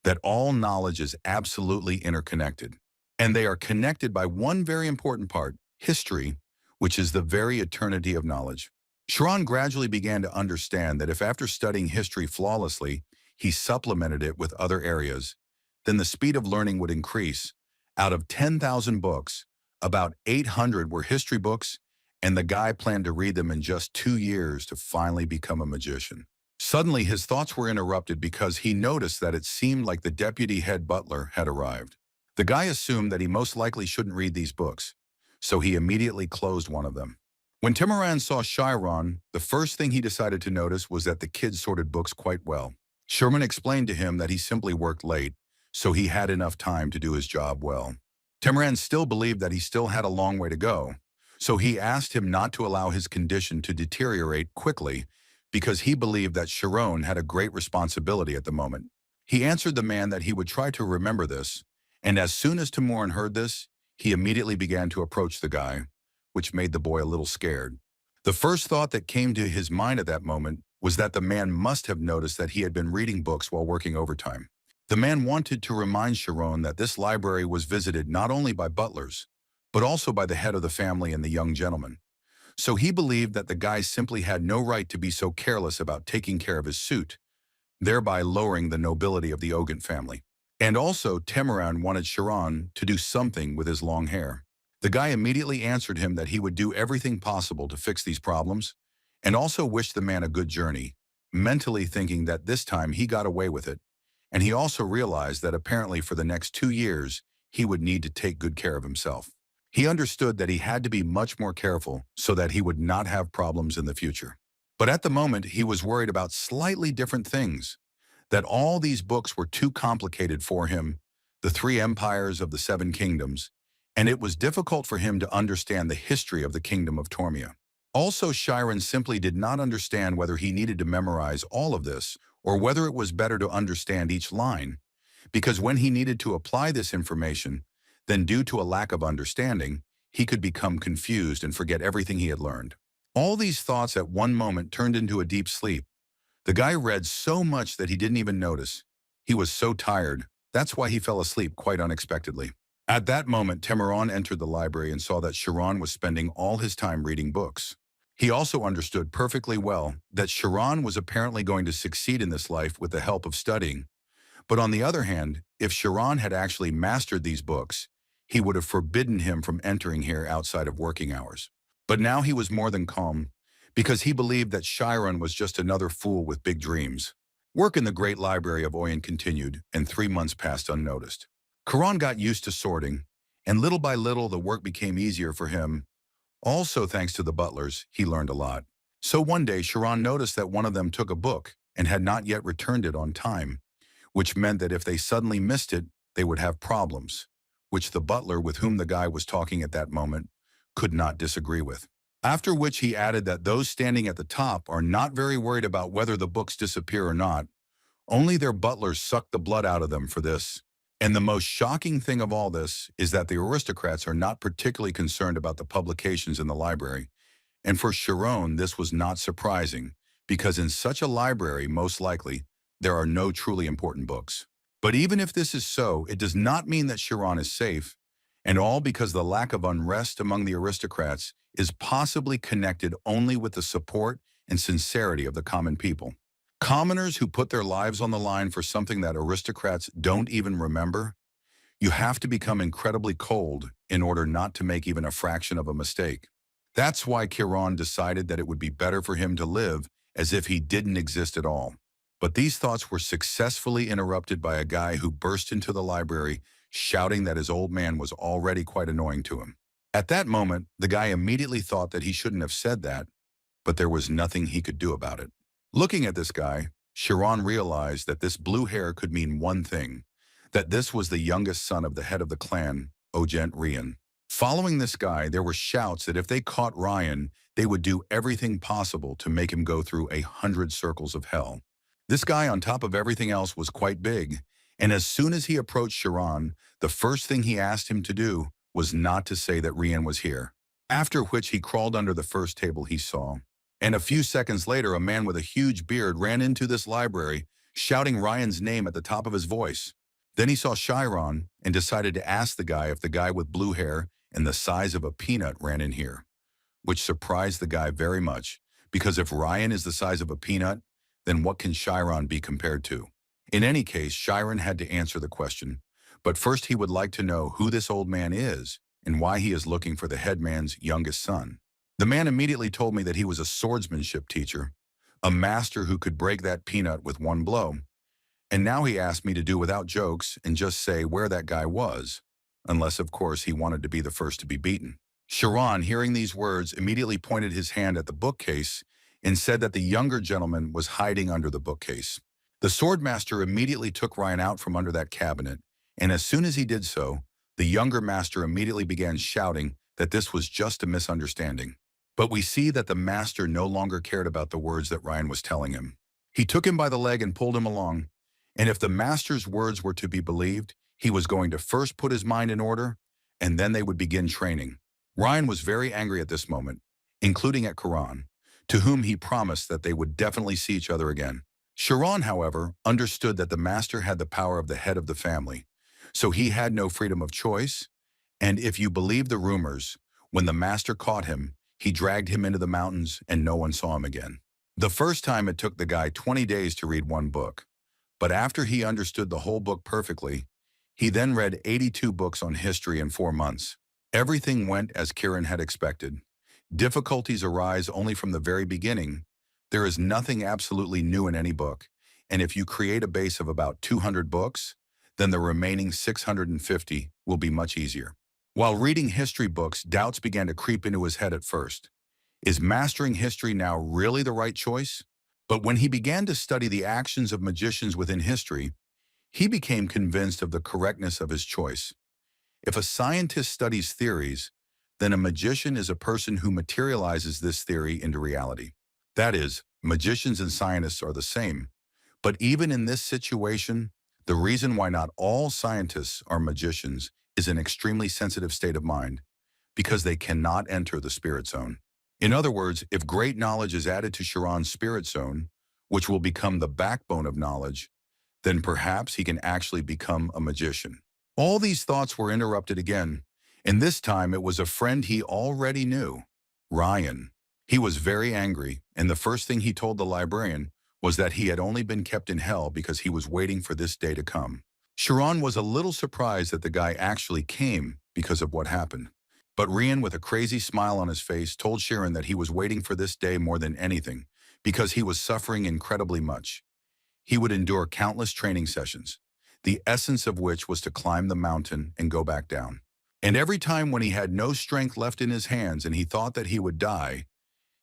that all knowledge is absolutely interconnected. And they are connected by one very important part, history, which is the very eternity of knowledge. Chiron gradually began to understand that if after studying history flawlessly, he supplemented it with other areas, then the speed of learning would increase. Out of 10,000 books, about 800 were history books, and the guy planned to read them in just 2 years to finally become a magician. Suddenly, his thoughts were interrupted because he noticed that it seemed like the deputy head butler had arrived. The guy assumed that he most likely shouldn't read these books, so he immediately closed one of them. When Timorin saw Chiron, the first thing he decided to notice was that the kid sorted books quite well. Sherman explained to him that he simply worked late, so he had enough time to do his job well. Timorin still believed that he still had a long way to go, so he asked him not to allow his condition to deteriorate quickly because he believed that Chiron had a great responsibility at the moment. He answered the man that he would try to remember this, and as soon as Timorin heard this, he immediately began to approach the guy, which made the boy a little scared. The first thought that came to his mind at that moment was that the man must have noticed that he had been reading books while working overtime. The man wanted to remind Chiron that this library was visited not only by butlers, but also by the head of the family and the young gentleman. So he believed that the guy simply had no right to be so careless about taking care of his suit, thereby lowering the nobility of the Ogant family. And also, Timorin wanted Chiron to do something with his long hair. The guy immediately answered him that he would do everything possible to fix these problems, and also wished the man a good journey, mentally thinking that this time he got away with it, and he also realized that apparently for the next 2 years, he would need to take good care of himself. He understood that he had to be much more careful so that he would not have problems in the future. But at the moment, he was worried about slightly different things, that all these books were too complicated for him, the 3 empires of the 7 kingdoms, and it was difficult for him to understand the history of the kingdom of Tormia. Also, Chiron simply did not understand whether he needed to memorize all of this or whether it was better to understand each line, because when he needed to apply this information, then due to a lack of understanding, he could become confused and forget everything he had learned. All these thoughts at one moment turned into a deep sleep. The guy read so much that he didn't even notice. He was so tired. That's why he fell asleep quite unexpectedly. At that moment, Timorin entered the library and saw that Chiron was spending all his time reading books. He also understood perfectly well that Chiron was apparently going to succeed in this life with the help of studying. But on the other hand, if Chiron had actually mastered these books, he would have forbidden him from entering here outside of working hours. But now he was more than calm, because he believed that Chiron was just another fool with big dreams. Work in the great library of Oyen continued, and 3 months passed unnoticed. Chiron got used to sorting, and little by little the work became easier for him. Also, thanks to the butlers, he learned a lot. So one day, Chiron noticed that one of them took a book and had not yet returned it on time, which meant that if they suddenly missed it, they would have problems, which the butler with whom the guy was talking at that moment could not disagree with. After which he added that those standing at the top are not very worried about whether the books disappear or not. Only their butlers suck the blood out of them for this. And the most shocking thing of all this is that the aristocrats are not particularly concerned about the publications in the library. And for Chiron, this was not surprising, because in such a library, most likely, there are no truly important books. But even if this is so, it does not mean that Chiron is safe, and all because the lack of unrest among the aristocrats is possibly connected only with the support and sincerity of the common people. Commoners who put their lives on the line for something that aristocrats don't even remember. You have to become incredibly cold in order not to make even a fraction of a mistake. That's why Kieran decided that it would be better for him to live as if he didn't exist at all. But these thoughts were successfully interrupted by a guy who burst into the library, shouting that his old man was already quite annoying to him. At that moment, the guy immediately thought that he shouldn't have said that, but there was nothing he could do about it. Looking at this guy, Chiron realized that this blue hair could mean one thing, that this was the youngest son of the head of the clan, Ogent Rian. Following this guy, there were shouts that if they caught Rian, they would do everything possible to make him go through 100 circles of hell. This guy, on top of everything else, was quite big, and as soon as he approached Chiron, the first thing he asked him to do was not to say that Rian was here, after which he crawled under the first table he saw. And a few seconds later, a man with a huge beard ran into this library, shouting Ryan's name at the top of his voice. Then he saw Chiron and decided to ask the guy if the guy with blue hair and the size of a peanut ran in here, which surprised the guy very much, because if Ryan is the size of a peanut, then what can Chiron be compared to? In any case, Chiron had to answer the question, but first he would like to know who this old man is and why he is looking for the headman's youngest son. The man immediately told me that he was a swordsmanship teacher, a master who could break that peanut with one blow. And now he asked me to do without jokes and just say where that guy was, unless of course he wanted to be the first to be beaten. Chiron, hearing these words, immediately pointed his hand at the bookcase and said that the younger gentleman was hiding under the bookcase. The swordmaster immediately took Ryan out from under that cabinet, and as soon as he did so, the younger master immediately began shouting that this was just a misunderstanding. But we see that the master no longer cared about the words that Ryan was telling him. He took him by the leg and pulled him along, and if the master's words were to be believed, he was going to first put his mind in order, and then they would begin training. Ryan was very angry at this moment, including at Kieran, to whom he promised that they would definitely see each other again. Chiron, however, understood that the master had the power of the head of the family, so he had no freedom of choice, and if you believe the rumors, when the master caught him, he dragged him into the mountains and no one saw him again. The first time it took the guy 20 days to read one book, but after he understood the whole book perfectly, he then read 82 books on history in 4 months. Everything went as Kieran had expected. Difficulties arise only from the very beginning. There is nothing absolutely new in any book, and if you create a base of about 200 books, then the remaining 650 will be much easier. While reading history books, doubts began to creep into his head at first. Is mastering history now really the right choice? But when he began to study the actions of magicians within history, he became convinced of the correctness of his choice. If a scientist studies theories, then a magician is a person who materializes this theory into reality. That is, magicians and scientists are the same. But even in this situation, the reason why not all scientists are magicians is an extremely sensitive state of mind, because they cannot enter the spirit zone. In other words, if great knowledge is added to Chiron's spirit zone, which will become the backbone of knowledge, then perhaps he can actually become a magician. All these thoughts were interrupted again, and this time it was a friend he already knew, Ryan. He was very angry, and the first thing he told the librarian was that he had only been kept in hell because he was waiting for this day to come. Chiron was a little surprised that the guy actually came because of what happened. But Rian, with a crazy smile on his face, told Chiron that he was waiting for this day more than anything because he was suffering incredibly much. He would endure countless training sessions, the essence of which was to climb the mountain and go back down. And every time when he had no strength left in his hands and he thought that he would die,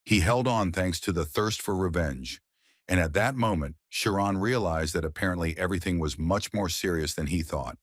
he held on thanks to the thirst for revenge. And at that moment, Chiron realized that apparently everything was much more serious than he thought,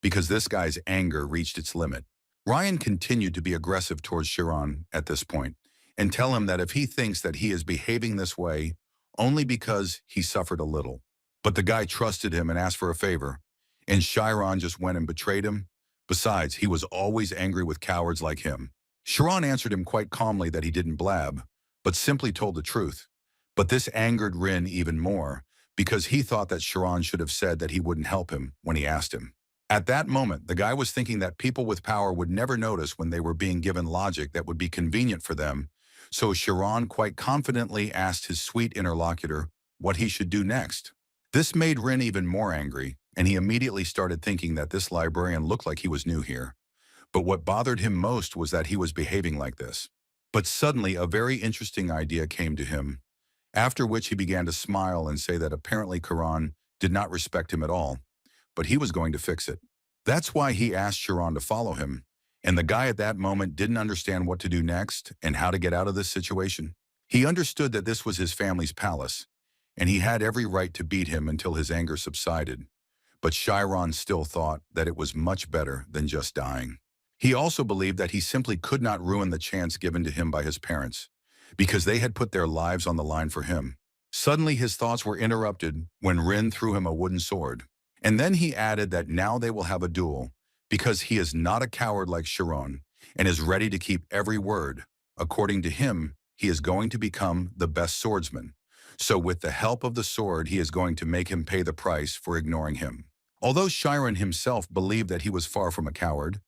because this guy's anger reached its limit. Ryan continued to be aggressive towards Chiron at this point, and tell him that if he thinks that he is behaving this way only because he suffered a little. But the guy trusted him and asked for a favor, and Chiron just went and betrayed him. Besides, he was always angry with cowards like him. Chiron answered him quite calmly that he didn't blab, but simply told the truth. But this angered Rian even more, because he thought that Chiron should have said that he wouldn't help him when he asked him. At that moment, the guy was thinking that people with power would never notice when they were being given logic that would be convenient for them, so Chiron quite confidently asked his sweet interlocutor what he should do next. This made Rian even more angry, and he immediately started thinking that this librarian looked like he was new here. But what bothered him most was that he was behaving like this. But suddenly, a very interesting idea came to him, after which he began to smile and say that apparently Kieran did not respect him at all, but he was going to fix it. That's why he asked Sharon to follow him, and the guy at that moment didn't understand what to do next and how to get out of this situation. He understood that this was his family's palace, and he had every right to beat him until his anger subsided. But Chiron still thought that it was much better than just dying. He also believed that he simply could not ruin the chance given to him by his parents, because they had put their lives on the line for him. Suddenly his thoughts were interrupted when Rian threw him a wooden sword. And then he added that now they will have a duel, because he is not a coward like Chiron and is ready to keep every word. According to him, he is going to become the best swordsman. So with the help of the sword, he is going to make him pay the price for ignoring him. Although Chiron himself believed that he was far from a coward,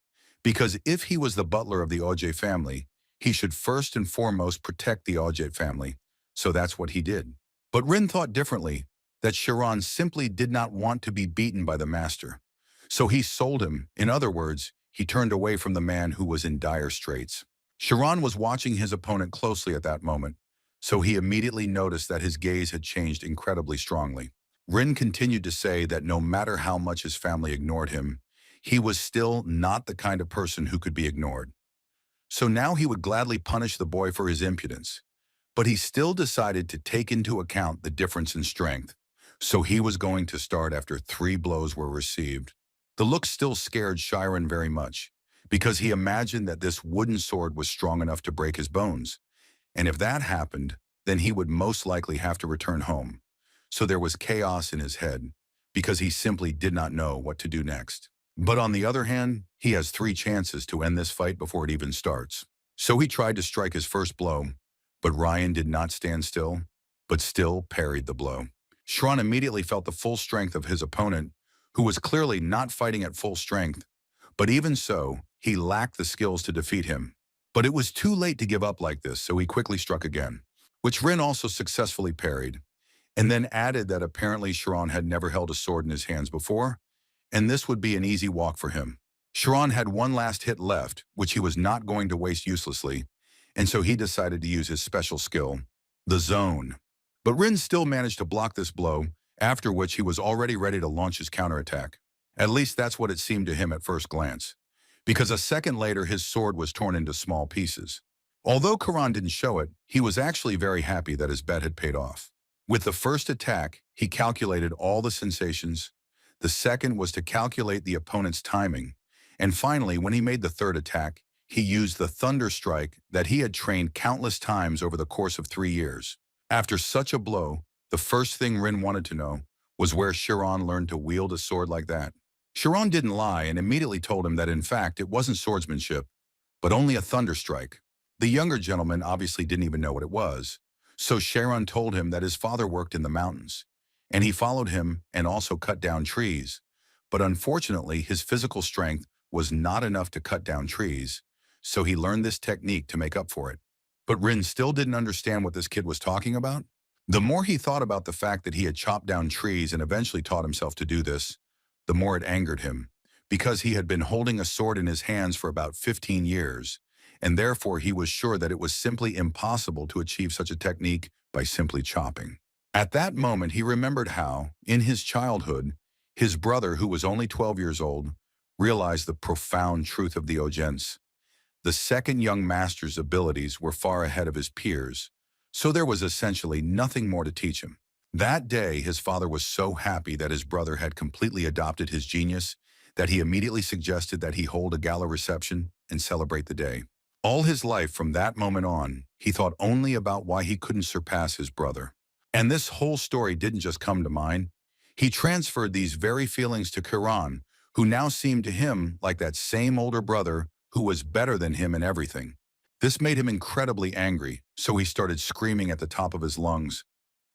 because if he was the butler of the Oj family, he should first and foremost protect the Oj family. So that's what he did. But Rian thought differently, that Chiron simply did not want to be beaten by the master. So he sold him. In other words, he turned away from the man who was in dire straits. Chiron was watching his opponent closely at that moment, so he immediately noticed that his gaze had changed incredibly strongly. Rian continued to say that no matter how much his family ignored him, he was still not the kind of person who could be ignored. So now he would gladly punish the boy for his impudence. But he still decided to take into account the difference in strength. So he was going to start after 3 blows were received. The look still scared Chiron very much, because he imagined that this wooden sword was strong enough to break his bones. And if that happened, then he would most likely have to return home. So there was chaos in his head, because he simply did not know what to do next. But on the other hand, he has 3 chances to end this fight before it even starts. So he tried to strike his first blow, but Rian did not stand still, but still parried the blow. Chiron immediately felt the full strength of his opponent, who was clearly not fighting at full strength. But even so, he lacked the skills to defeat him. But it was too late to give up like this, so he quickly struck again, which Rian also successfully parried, and then added that apparently Chiron had never held a sword in his hands before, and this would be an easy walk for him. Chiron had one last hit left, which he was not going to waste uselessly, and so he decided to use his special skill, the zone. But Rian still managed to block this blow, after which he was already ready to launch his counterattack. At least that's what it seemed to him at first glance, because a second later his sword was torn into small pieces. Although Kieran didn't show it, he was actually very happy that his bet had paid off. With the first attack, he calculated all the sensations. The second was to calculate the opponent's timing. And finally, when he made the third attack, he used the thunder strike that he had trained countless times over the course of 3 years. After such a blow, the first thing Rian wanted to know was where Chiron learned to wield a sword like that. Chiron didn't lie and immediately told him that in fact it wasn't swordsmanship, but only a thunder strike. The younger gentleman obviously didn't even know what it was, so Chiron told him that his father worked in the mountains, and he followed him and also cut down trees. But unfortunately, his physical strength was not enough to cut down trees, so he learned this technique to make up for it. But Rian still didn't understand what this kid was talking about. The more he thought about the fact that he had chopped down trees and eventually taught himself to do this, the more it angered him, because he had been holding a sword in his hands for about 15 years, and therefore he was sure that it was simply impossible to achieve such a technique by simply chopping. At that moment, he remembered how, in his childhood, his brother, who was only 12 years old, realized the profound truth of the Ojens. The second young master's abilities were far ahead of his peers, so there was essentially nothing more to teach him. That day, his father was so happy that his brother had completely adopted his genius that he immediately suggested that he hold a gala reception and celebrate the day. All his life from that moment on, he thought only about why he couldn't surpass his brother. And this whole story didn't just come to mind. He transferred these very feelings to Kieran, who now seemed to him like that same older brother who was better than him in everything. This made him incredibly angry, so he started screaming at the top of his lungs,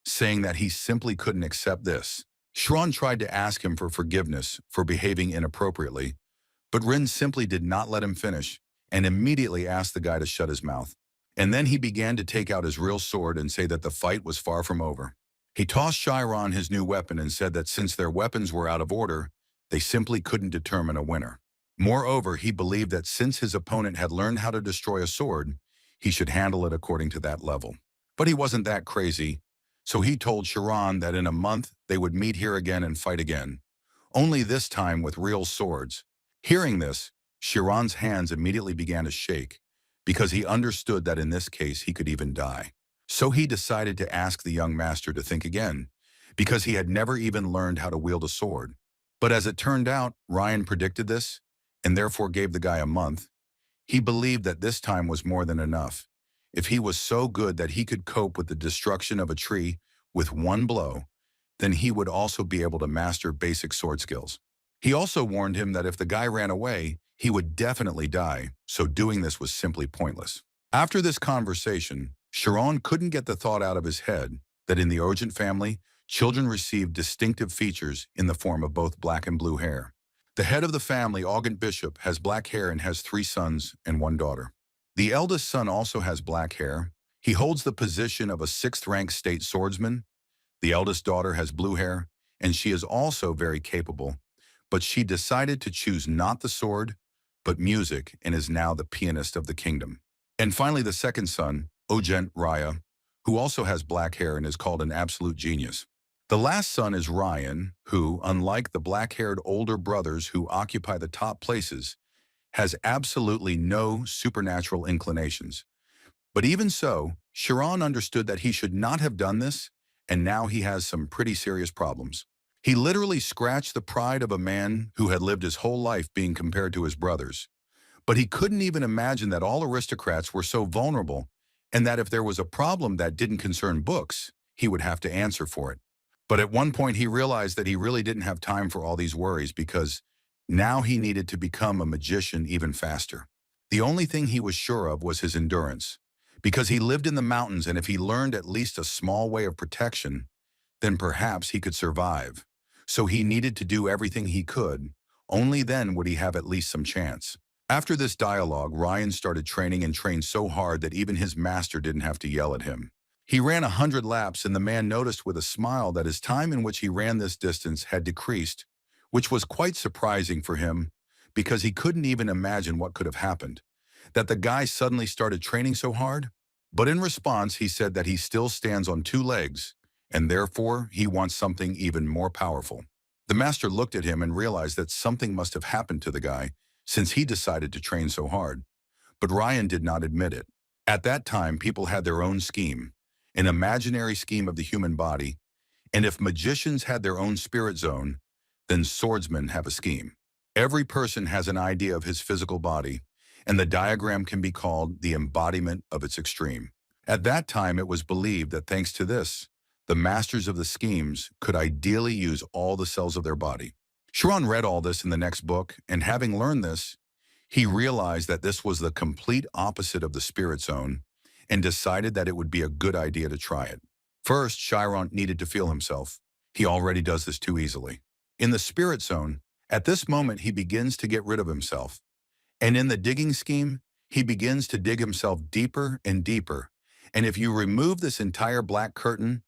saying that he simply couldn't accept this. Chiron tried to ask him for forgiveness for behaving inappropriately, but Rian simply did not let him finish and immediately asked the guy to shut his mouth. And then he began to take out his real sword and say that the fight was far from over. He tossed Chiron his new weapon and said that since their weapons were out of order, they simply couldn't determine a winner. Moreover, he believed that since his opponent had learned how to destroy a sword, he should handle it according to that level. But he wasn't that crazy, so he told Chiron that in a month they would meet here again and fight again, only this time with real swords. Hearing this, Chiron's hands immediately began to shake, because he understood that in this case he could even die. So he decided to ask the young master to think again, because he had never even learned how to wield a sword. But as it turned out, Rian predicted this, and therefore gave the guy a month. He believed that this time was more than enough. If he was so good that he could cope with the destruction of a tree with one blow, then he would also be able to master basic sword skills. He also warned him that if the guy ran away, he would definitely die, so doing this was simply pointless. After this conversation, Chiron couldn't get the thought out of his head that in the Urgent family, children received distinctive features in the form of both black and blue hair. The head of the family, August Bishop, has black hair and has 3 sons and 1 daughter. The eldest son also has black hair. He holds the position of a 6th rank state swordsman. The eldest daughter has blue hair, and she is also very capable, but she decided to choose not the sword, but music, and is now the pianist of the kingdom. And finally, the second son, Ogent Raya, who also has black hair and is called an absolute genius. The last son is Rian, who, unlike the black-haired older brothers who occupy the top places, has absolutely no supernatural inclinations. But even so, Chiron understood that he should not have done this, and now he has some pretty serious problems. He literally scratched the pride of a man who had lived his whole life being compared to his brothers. But he couldn't even imagine that all aristocrats were so vulnerable, and that if there was a problem that didn't concern books, he would have to answer for it. But at one point he realized that he really didn't have time for all these worries because now he needed to become a magician even faster. The only thing he was sure of was his endurance, because he lived in the mountains, and if he learned at least a small way of protection, then perhaps he could survive. So he needed to do everything he could. Only then would he have at least some chance. After this dialogue, Ryan started training and trained so hard that even his master didn't have to yell at him. He ran 100 laps, and the man noticed with a smile that his time in which he ran this distance had decreased, which was quite surprising for him because he couldn't even imagine what could have happened, that the guy suddenly started training so hard. But in response, he said that he still stands on 2 legs, and therefore he wants something even more powerful. The master looked at him and realized that something must have happened to the guy since he decided to train so hard. But Ryan did not admit it. At that time, people had their own scheme, an imaginary scheme of the human body, and if magicians had their own spirit zone, then swordsmen have a scheme. Every person has an idea of his physical body, and the diagram can be called the embodiment of its extreme. At that time, it was believed that thanks to this, the masters of the schemes could ideally use all the cells of their body. Chiron read all this in the next book, and having learned this, he realized that this was the complete opposite of the spirit zone, and decided that it would be a good idea to try it. First, Chiron needed to feel himself. He already does this too easily. In the spirit zone, at this moment he begins to get rid of himself. And in the digging scheme, he begins to dig himself deeper and deeper. And if you remove this entire black curtain,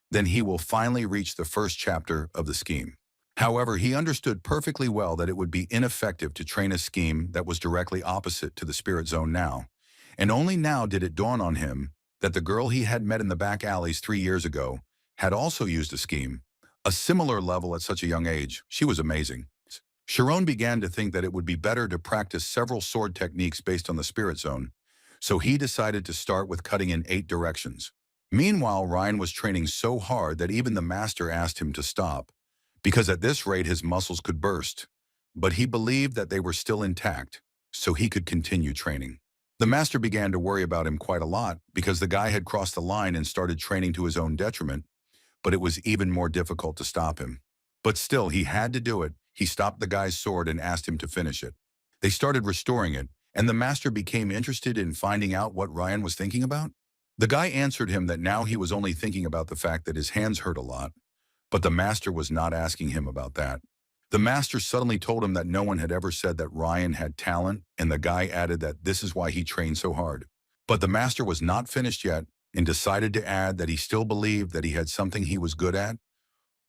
then he will finally reach the first chapter of the scheme. However, he understood perfectly well that it would be ineffective to train a scheme that was directly opposite to the spirit zone now. And only now did it dawn on him that the girl he had met in the back alleys 3 years ago had also used a scheme, a similar level at such a young age. She was amazing. Chiron began to think that it would be better to practice several sword techniques based on the spirit zone, so he decided to start with cutting in 8 directions. Meanwhile, Ryan was training so hard that even the master asked him to stop, because at this rate his muscles could burst, but he believed that they were still intact, so he could continue training. The master began to worry about him quite a lot because the guy had crossed the line and started training to his own detriment, but it was even more difficult to stop him. But still, he had to do it. He stopped the guy's sword and asked him to finish it. They started restoring it, and the master became interested in finding out what Ryan was thinking about. The guy answered him that now he was only thinking about the fact that his hands hurt a lot, but the master was not asking him about that. The master suddenly told him that no one had ever said that Ryan had talent, and the guy added that this is why he trained so hard. But the master was not finished yet, and decided to add that he still believed that he had something he was good at,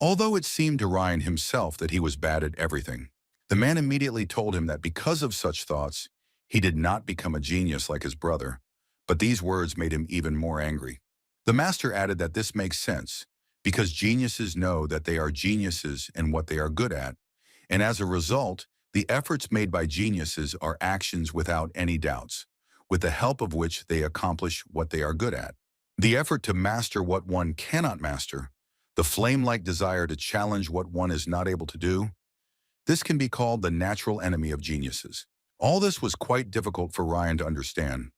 although it seemed to Rian himself that he was bad at everything. The man immediately told him that because of such thoughts, he did not become a genius like his brother, but these words made him even more angry. The master added that this makes sense, because geniuses know that they are geniuses and what they are good at, and as a result, the efforts made by geniuses are actions without any doubts, with the help of which they accomplish what they are good at. The effort to master what one cannot master, the flame-like desire to challenge what one is not able to do, this can be called the natural enemy of geniuses. All this was quite difficult for Rian to understand,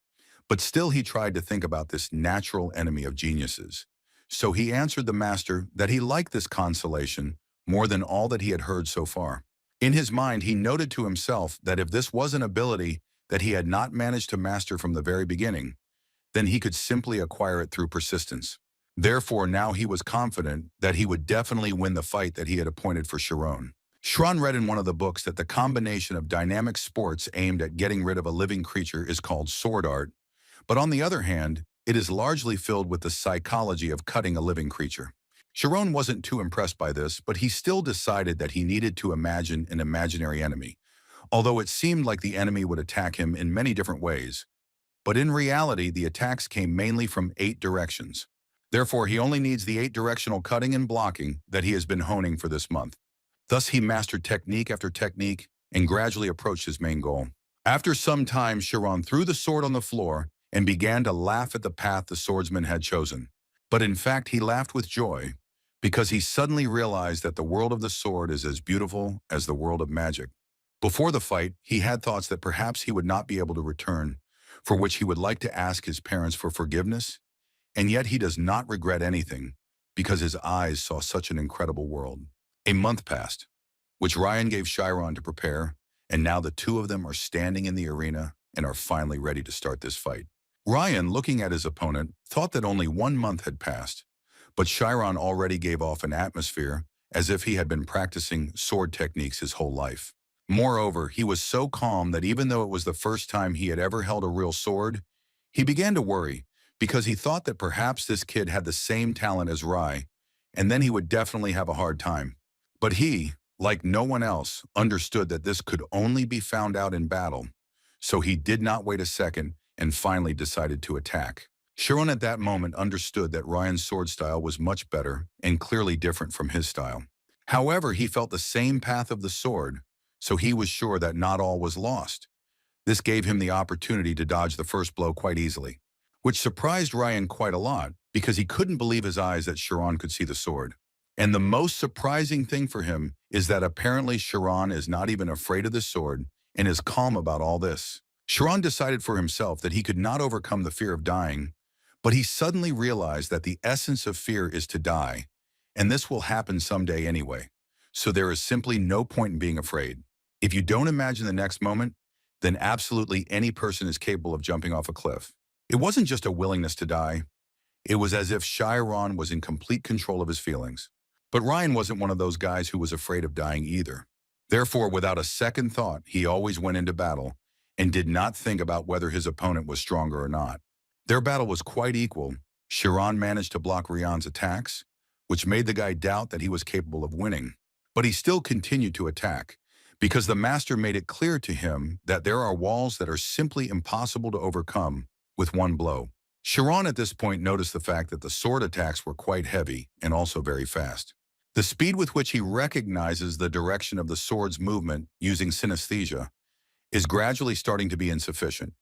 but still he tried to think about this natural enemy of geniuses. So he answered the master that he liked this consolation more than all that he had heard so far. In his mind, he noted to himself that if this was an ability that he had not managed to master from the very beginning, then he could simply acquire it through persistence. Therefore, now he was confident that he would definitely win the fight that he had appointed for Sharon. Sharon read in one of the books that the combination of dynamic sports aimed at getting rid of a living creature is called sword art, but on the other hand, it is largely filled with the psychology of cutting a living creature. Sharon wasn't too impressed by this, but he still decided that he needed to imagine an imaginary enemy, although it seemed like the enemy would attack him in many different ways. But in reality, the attacks came mainly from 8 directions. Therefore, he only needs the 8 directional cutting and blocking that he has been honing for this month. Thus, he mastered technique after technique and gradually approached his main goal. After some time, Sharon threw the sword on the floor and began to laugh at the path the swordsman had chosen. But in fact, he laughed with joy because he suddenly realized that the world of the sword is as beautiful as the world of magic. Before the fight, he had thoughts that perhaps he would not be able to return, for which he would like to ask his parents for forgiveness, and yet he does not regret anything because his eyes saw such an incredible world. A month passed, which Rian gave Chiron to prepare, and now the two of them are standing in the arena and are finally ready to start this fight. Rian, looking at his opponent, thought that only 1 month had passed, but Chiron already gave off an atmosphere as if he had been practicing sword techniques his whole life. Moreover, he was so calm that even though it was the first time he had ever held a real sword, he began to worry because he thought that perhaps this kid had the same talent as Rai, and then he would definitely have a hard time. But he, like no one else, understood that this could only be found out in battle, so he did not wait a second and finally decided to attack. Sharon at that moment understood that Ryan's sword style was much better and clearly different from his style. However, he felt the same path of the sword, so he was sure that not all was lost. This gave him the opportunity to dodge the first blow quite easily, which surprised Ryan quite a lot because he couldn't believe his eyes that Sharon could see the sword. And the most surprising thing for him is that apparently Sharon is not even afraid of the sword and is calm about all this. Sharon decided for himself that he could not overcome the fear of dying, but he suddenly realized that the essence of fear is to die, and this will happen someday anyway. So there is simply no point in being afraid. If you don't imagine the next moment, then absolutely any person is capable of jumping off a cliff. It wasn't just a willingness to die. It was as if Chiron was in complete control of his feelings. But Ryan wasn't one of those guys who was afraid of dying either. Therefore, without a second thought, he always went into battle and did not think about whether his opponent was stronger or not. Their battle was quite equal. Chiron managed to block Rian's attacks, which made the guy doubt that he was capable of winning. But he still continued to attack, because the master made it clear to him that there are walls that are simply impossible to overcome with one blow. Chiron at this point noticed the fact that the sword attacks were quite heavy and also very fast. The speed with which he recognizes the direction of the sword's movement using synesthesia is gradually starting to be insufficient.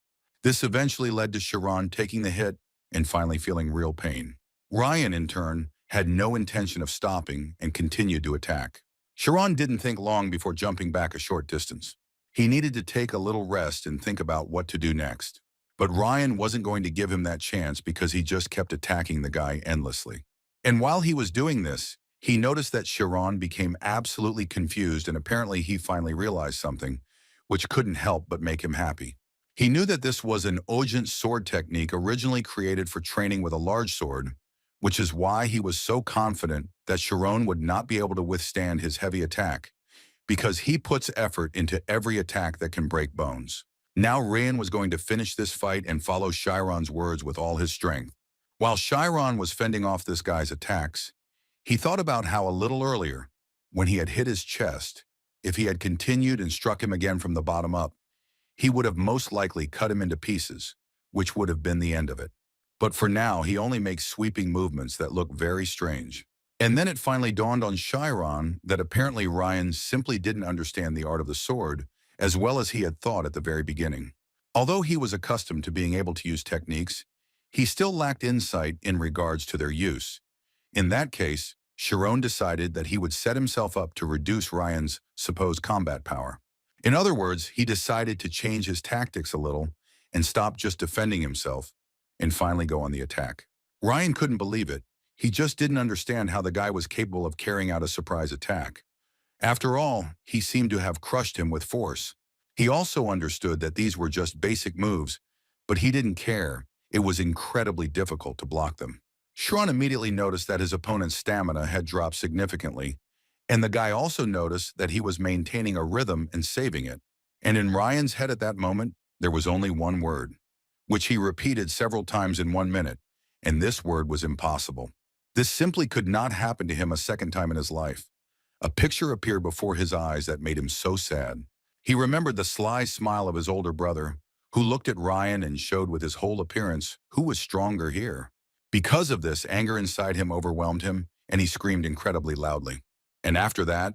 This eventually led to Chiron taking the hit and finally feeling real pain. Ryan, in turn, had no intention of stopping and continued to attack. Chiron didn't think long before jumping back a short distance. He needed to take a little rest and think about what to do next. But Ryan wasn't going to give him that chance because he just kept attacking the guy endlessly. And while he was doing this, he noticed that Chiron became absolutely confused, and apparently he finally realized something, which couldn't help but make him happy. He knew that this was an Ojent sword technique originally created for training with a large sword, which is why he was so confident that Chiron would not be able to withstand his heavy attack, because he puts effort into every attack that can break bones. Now Rian was going to finish this fight and follow Chiron's words with all his strength. While Chiron was fending off this guy's attacks, he thought about how a little earlier, when he had hit his chest, if he had continued and struck him again from the bottom up, he would have most likely cut him into pieces, which would have been the end of it. But for now, he only makes sweeping movements that look very strange. And then it finally dawned on Chiron that apparently Ryan simply didn't understand the art of the sword as well as he had thought at the very beginning. Although he was accustomed to being able to use techniques, he still lacked insight in regards to their use. In that case, Chiron decided that he would set himself up to reduce Ryan's supposed combat power. In other words, he decided to change his tactics a little and stop just defending himself and finally go on the attack. Ryan couldn't believe it. He just didn't understand how the guy was capable of carrying out a surprise attack. After all, he seemed to have crushed him with force. He also understood that these were just basic moves, but he didn't care. It was incredibly difficult to block them. Chiron immediately noticed that his opponent's stamina had dropped significantly, and the guy also noticed that he was maintaining a rhythm and saving it. And in Ryan's head at that moment, there was only one word, which he repeated several times in 1 minute, and this word was impossible. This simply could not happen to him a second time in his life. A picture appeared before his eyes that made him so sad. He remembered the sly smile of his older brother, who looked at Ryan and showed with his whole appearance who was stronger here. Because of this, anger inside him overwhelmed him, and he screamed incredibly loudly. And after that,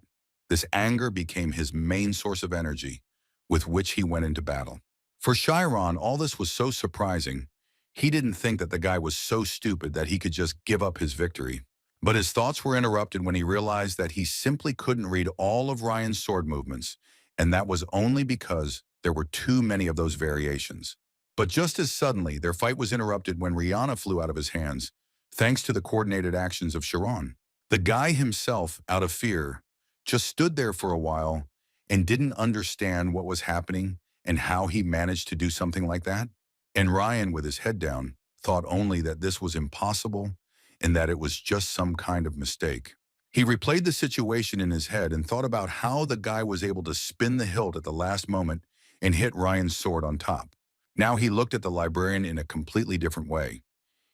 this anger became his main source of energy, with which he went into battle. For Chiron, all this was so surprising. He didn't think that the guy was so stupid that he could just give up his victory. But his thoughts were interrupted when he realized that he simply couldn't read all of Ryan's sword movements, and that was only because there were too many of those variations. But just as suddenly, their fight was interrupted when Rihanna flew out of his hands, thanks to the coordinated actions of Chiron. The guy himself, out of fear, just stood there for a while and didn't understand what was happening and how he managed to do something like that. And Ryan, with his head down, thought only that this was impossible and that it was just some kind of mistake. He replayed the situation in his head and thought about how the guy was able to spin the hilt at the last moment and hit Ryan's sword on top. Now he looked at the librarian in a completely different way.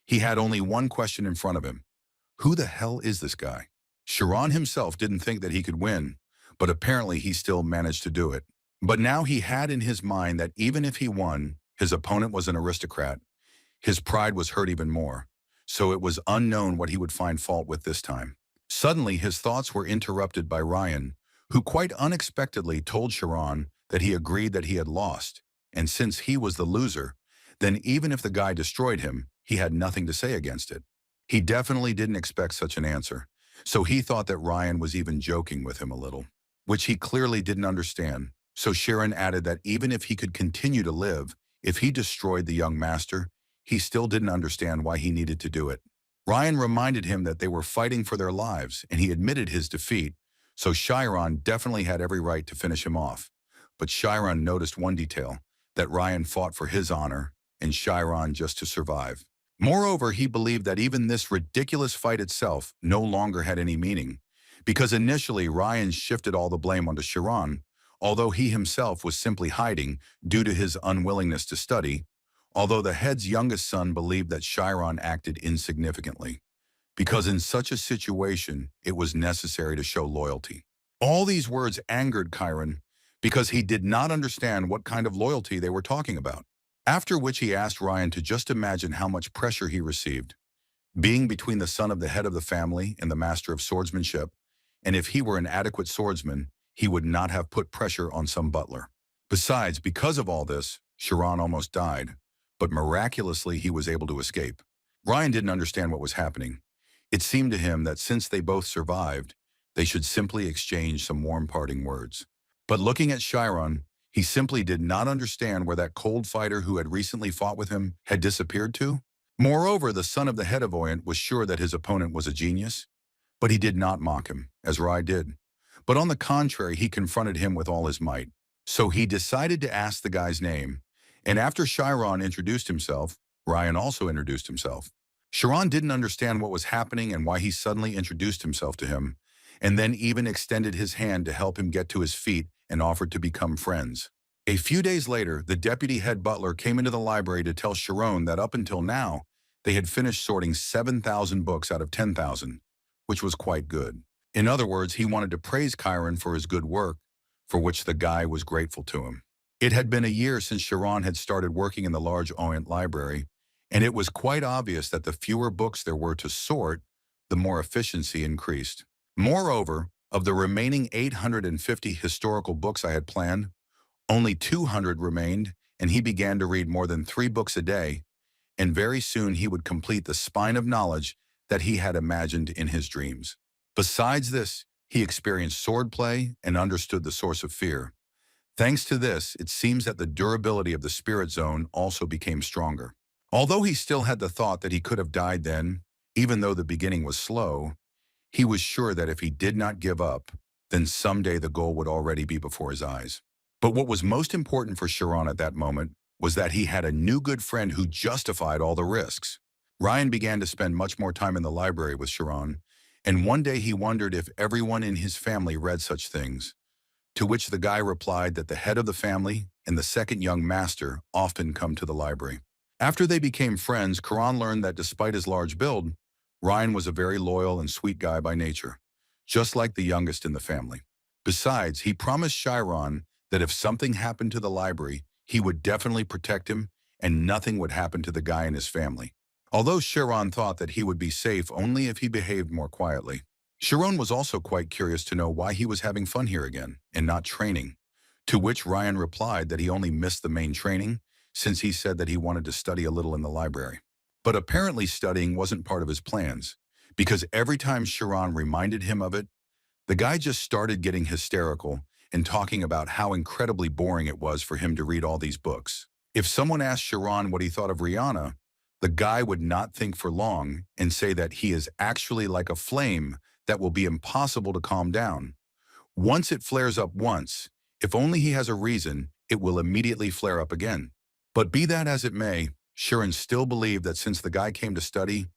He had only one question in front of him. Who the hell is this guy? Chiron himself didn't think that he could win, but apparently he still managed to do it. But now he had in his mind that even if he won, his opponent was an aristocrat. His pride was hurt even more, so it was unknown what he would find fault with this time. Suddenly, his thoughts were interrupted by Ryan, who quite unexpectedly told Chiron that he agreed that he had lost, and since he was the loser, then even if the guy destroyed him, he had nothing to say against it. He definitely didn't expect such an answer, so he thought that Ryan was even joking with him a little, which he clearly didn't understand. So Chiron added that even if he could continue to live, if he destroyed the young master, he still didn't understand why he needed to do it. Ryan reminded him that they were fighting for their lives, and he admitted his defeat, so Chiron definitely had every right to finish him off. But Chiron noticed one detail, that Ryan fought for his honor, and Chiron just to survive. Moreover, he believed that even this ridiculous fight itself no longer had any meaning, because initially Ryan shifted all the blame onto Chiron, although he himself was simply hiding due to his unwillingness to study, although the head's youngest son believed that Chiron acted insignificantly, because in such a situation, it was necessary to show loyalty. All these words angered Kieran, because he did not understand what kind of loyalty they were talking about. After which he asked Ryan to just imagine how much pressure he received, being between the son of the head of the family and the master of swordsmanship, and if he were an adequate swordsman, he would not have put pressure on some butler. Besides, because of all this, Chiron almost died, but miraculously he was able to escape. Ryan didn't understand what was happening. It seemed to him that since they both survived, they should simply exchange some warm parting words. But looking at Chiron, he simply did not understand where that cold fighter who had recently fought with him had disappeared to. Moreover, the son of the head of Oyant was sure that his opponent was a genius, but he did not mock him, as Rai did. But on the contrary, he confronted him with all his might. So he decided to ask the guy's name, and after Chiron introduced himself, Ryan also introduced himself. Chiron didn't understand what was happening and why he suddenly introduced himself to him, and then even extended his hand to help him get to his feet and offered to become friends. A few days later, the deputy head butler came into the library to tell Chiron that up until now, They had finished sorting 7,000 books out of 10,000, which was quite good. In other words, he wanted to praise Kieran for his good work, for which the guy was grateful to him. It had been a year since Sharon had started working in the large Orient library, and it was quite obvious that the fewer books there were to sort, the more efficiency increased. Moreover, of the remaining 850 historical books I had planned, only 200 remained, and he began to read more than 3 books a day, and very soon he would complete the spine of knowledge that he had imagined in his dreams. Besides this, he experienced swordplay and understood the source of fear. Thanks to this, it seems that the durability of the spirit zone also became stronger. Although he still had the thought that he could have died then, even though the beginning was slow, he was sure that if he did not give up, then someday the goal would already be before his eyes. But what was most important for Sharon at that moment was that he had a new good friend who justified all the risks. Ryan began to spend much more time in the library with Sharon, and one day he wondered if everyone in his family read such things, to which the guy replied that the head of the family and the second young master often come to the library. After they became friends, Kieran learned that despite his large build, Ryan was a very loyal and sweet guy by nature, just like the youngest in the family. Besides, he promised Chiron that if something happened to the library, he would definitely protect him and nothing would happen to the guy and his family. Although Chiron thought that he would be safe only if he behaved more quietly. Chiron was also quite curious to know why he was having fun here again and not training, to which Ryan replied that he only missed the main training since he said that he wanted to study a little in the library. But apparently studying wasn't part of his plans, because every time Chiron reminded him of it, the guy just started getting hysterical and talking about how incredibly boring it was for him to read all these books. If someone asked Chiron what he thought of Rihanna, the guy would not think for long and say that he is actually like a flame that will be impossible to calm down. Once it flares up once, if only he has a reason, it will immediately flare up again. But be that as it may, Sharon still believed that since the guy came to study,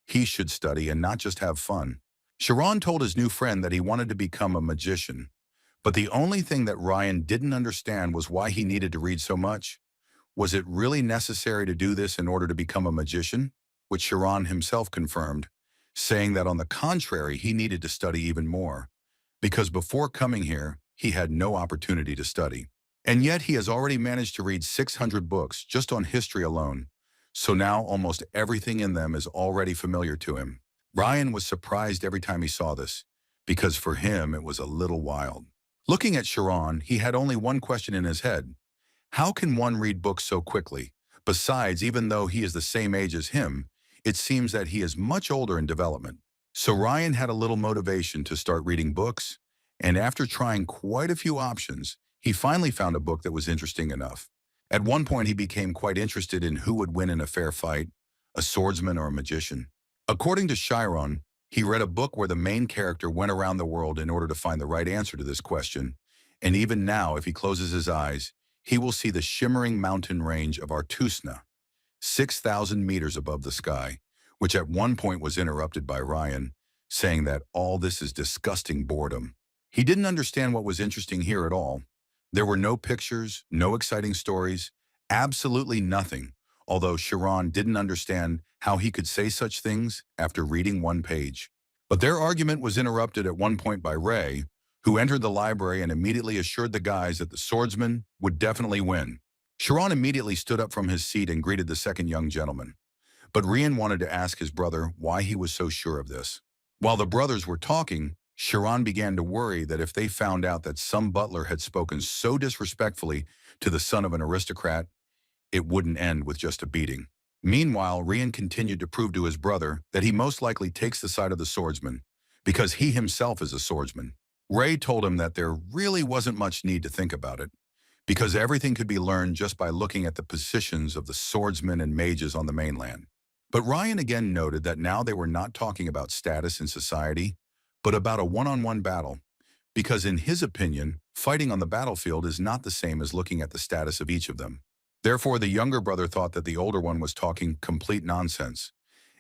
he should study and not just have fun. Sharon told his new friend that he wanted to become a magician, but the only thing that Ryan didn't understand was why he needed to read so much. Was it really necessary to do this in order to become a magician? Which Sharon himself confirmed, saying that on the contrary, he needed to study even more, because before coming here, he had no opportunity to study. And yet he has already managed to read 600 books just on history alone, so now almost everything in them is already familiar to him. Ryan was surprised every time he saw this, because for him it was a little wild. Looking at Sharon, he had only one question in his head. How can one read books so quickly? Besides, even though he is the same age as him, it seems that he is much older in development. So Ryan had a little motivation to start reading books, and after trying quite a few options, he finally found a book that was interesting enough. At one point, he became quite interested in who would win in a fair fight, a swordsman or a magician. According to Chiron, he read a book where the main character went around the world in order to find the right answer to this question, and even now, if he closes his eyes, he will see the shimmering mountain range of Artusna, 6,000 meters above the sky, which at one point was interrupted by Ryan, saying that all this is disgusting boredom. He didn't understand what was interesting here at all. There were no pictures, no exciting stories, absolutely nothing, although Chiron didn't understand how he could say such things after reading one page. But their argument was interrupted at one point by Ray, who entered the library and immediately assured the guys that the swordsman would definitely win. Chiron immediately stood up from his seat and greeted the second young gentleman. But Rian wanted to ask his brother why he was so sure of this. While the brothers were talking, Chiron began to worry that if they found out that some butler had spoken so disrespectfully to the son of an aristocrat, it wouldn't end with just a beating. Meanwhile, Rian continued to prove to his brother that he most likely takes the side of the swordsman, because he himself is a swordsman. Ray told him that there really wasn't much need to think about it, because everything could be learned just by looking at the positions of the swordsmen and mages on the mainland. But Ryan again noted that now they were not talking about status in society, but about a one-on-one battle, because in his opinion, fighting on the battlefield is not the same as looking at the status of each of them. Therefore, the younger brother thought that the older one was talking complete nonsense,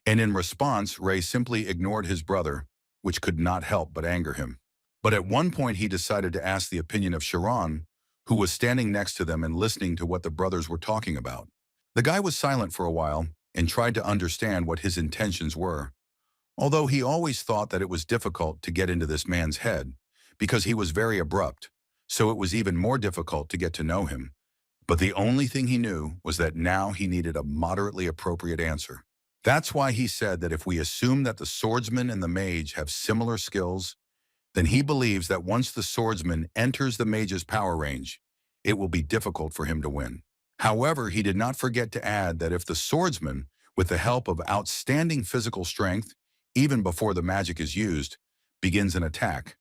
and in response, Ray simply ignored his brother, which could not help but anger him. But at one point, he decided to ask the opinion of Chiron, who was standing next to them and listening to what the brothers were talking about. The guy was silent for a while, and tried to understand what his intentions were, although he always thought that it was difficult to get into this man's head because he was very abrupt, so it was even more difficult to get to know him. But the only thing he knew was that now he needed a moderately appropriate answer. That's why he said that if we assume that the swordsman and the mage have similar skills, then he believes that once the swordsman enters the mage's power range, it will be difficult for him to win. However, he did not forget to add that if the swordsman, with the help of outstanding physical strength, even before the magic is used, begins an attack.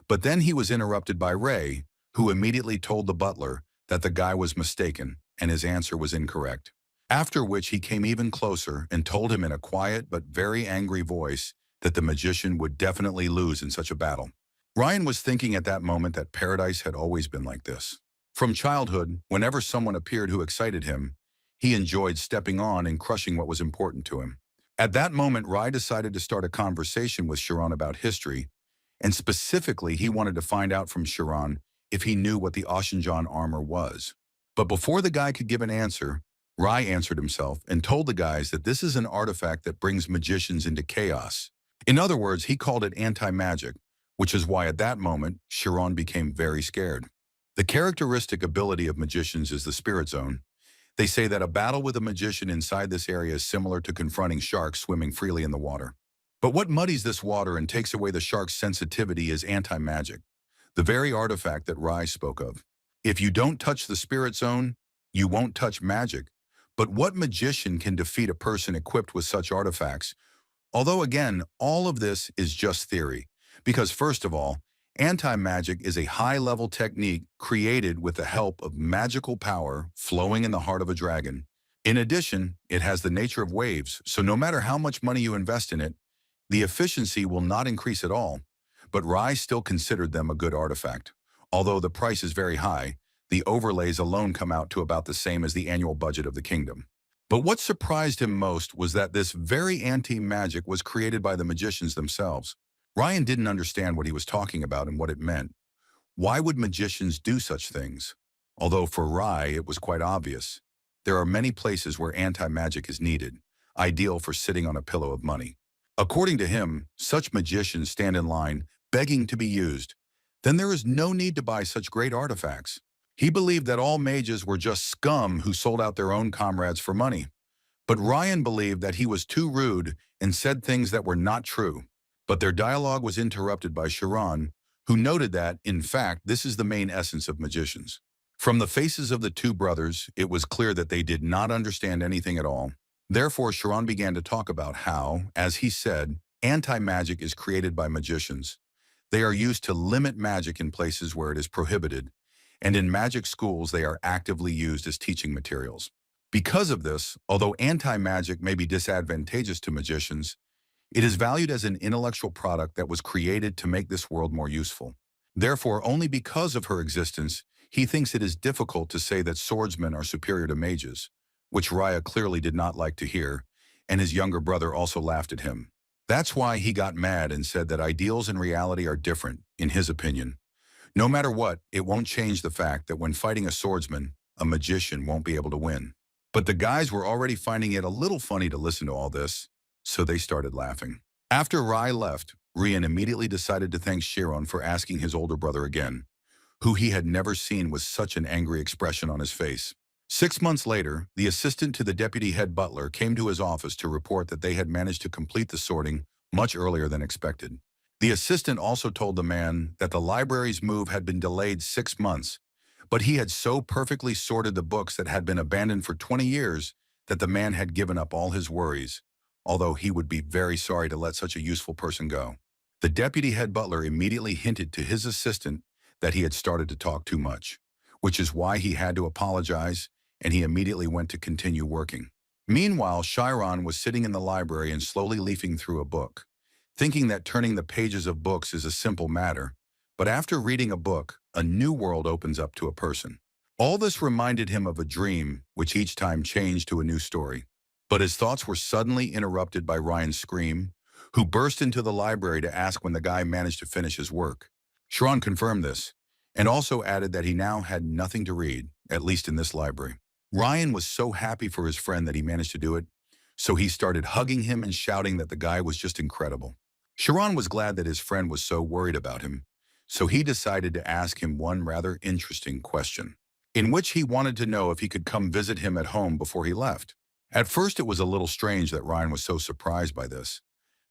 But then he was interrupted by Ray, who immediately told the butler that the guy was mistaken and his answer was incorrect. After which he came even closer and told him in a quiet but very angry voice that the magician would definitely lose in such a battle. Ryan was thinking at that moment that Paradise had always been like this. From childhood, whenever someone appeared who excited him, he enjoyed stepping on and crushing what was important to him. At that moment, Rai decided to start a conversation with Sharon about history, and specifically he wanted to find out from Sharon if he knew what the Ashenjan armor was. But before the guy could give an answer, Rai answered himself and told the guys that this is an artifact that brings magicians into chaos. In other words, he called it anti-magic, which is why at that moment, Sharon became very scared. The characteristic ability of magicians is the spirit zone. They say that a battle with a magician inside this area is similar to confronting sharks swimming freely in the water. But what muddies this water and takes away the shark's sensitivity is anti-magic, the very artifact that Rai spoke of. If you don't touch the spirit zone, you won't touch magic. But what magician can defeat a person equipped with such artifacts? Although again, all of this is just theory, because first of all, anti-magic is a high-level technique created with the help of magical power flowing in the heart of a dragon. In addition, it has the nature of waves, so no matter how much money you invest in it, the efficiency will not increase at all. But Rai still considered them a good artifact. Although the price is very high, the overlays alone come out to about the same as the annual budget of the kingdom. But what surprised him most was that this very anti-magic was created by the magicians themselves. Ryan didn't understand what he was talking about and what it meant. Why would magicians do such things? Although for Rai, it was quite obvious. There are many places where anti-magic is needed, ideal for sitting on a pillow of money. According to him, such magicians stand in line, begging to be used. Then there is no need to buy such great artifacts. He believed that all mages were just scum who sold out their own comrades for money. But Ryan believed that he was too rude and said things that were not true. But their dialogue was interrupted by Sharon, who noted that, in fact, this is the main essence of magicians. From the faces of the two brothers, it was clear that they did not understand anything at all. Therefore, Sharon began to talk about how, as he said, anti-magic is created by magicians. They are used to limit magic in places where it is prohibited, and in magic schools they are actively used as teaching materials. Because of this, although anti-magic may be disadvantageous to magicians, it is valued as an intellectual product that was created to make this world more useful. Therefore, only because of her existence, he thinks it is difficult to say that swordsmen are superior to mages, which Raya clearly did not like to hear, and his younger brother also laughed at him. That's why he got mad and said that ideals and reality are different, in his opinion. No matter what, it won't change the fact that when fighting a swordsman, a magician won't be able to win. But the guys were already finding it a little funny to listen to all this, so they started laughing. After Rai left, Rian immediately decided to thank Sharon for asking his older brother again, who he had never seen with such an angry expression on his face. 6 months later, the assistant to the deputy head butler came to his office to report that they had managed to complete the sorting much earlier than expected. The assistant also told the man that the library's move had been delayed 6 months, but he had so perfectly sorted the books that had been abandoned for 20 years that the man had given up all his worries, although he would be very sorry to let such a useful person go. The deputy head butler immediately hinted to his assistant that he had started to talk too much, which is why he had to apologize, and he immediately went to continue working. Meanwhile, Chiron was sitting in the library and slowly leafing through a book, thinking that turning the pages of books is a simple matter, but after reading a book, a new world opens up to a person. All this reminded him of a dream, which each time changed to a new story. But his thoughts were suddenly interrupted by Ryan's scream, who burst into the library to ask when the guy managed to finish his work. Sharon confirmed this, and also added that he now had nothing to read, at least in this library. Ryan was so happy for his friend that he managed to do it, So he started hugging him and shouting that the guy was just incredible. Sharon was glad that his friend was so worried about him, so he decided to ask him one rather interesting question, in which he wanted to know if he could come visit him at home before he left. At first, it was a little strange that Ryan was so surprised by this,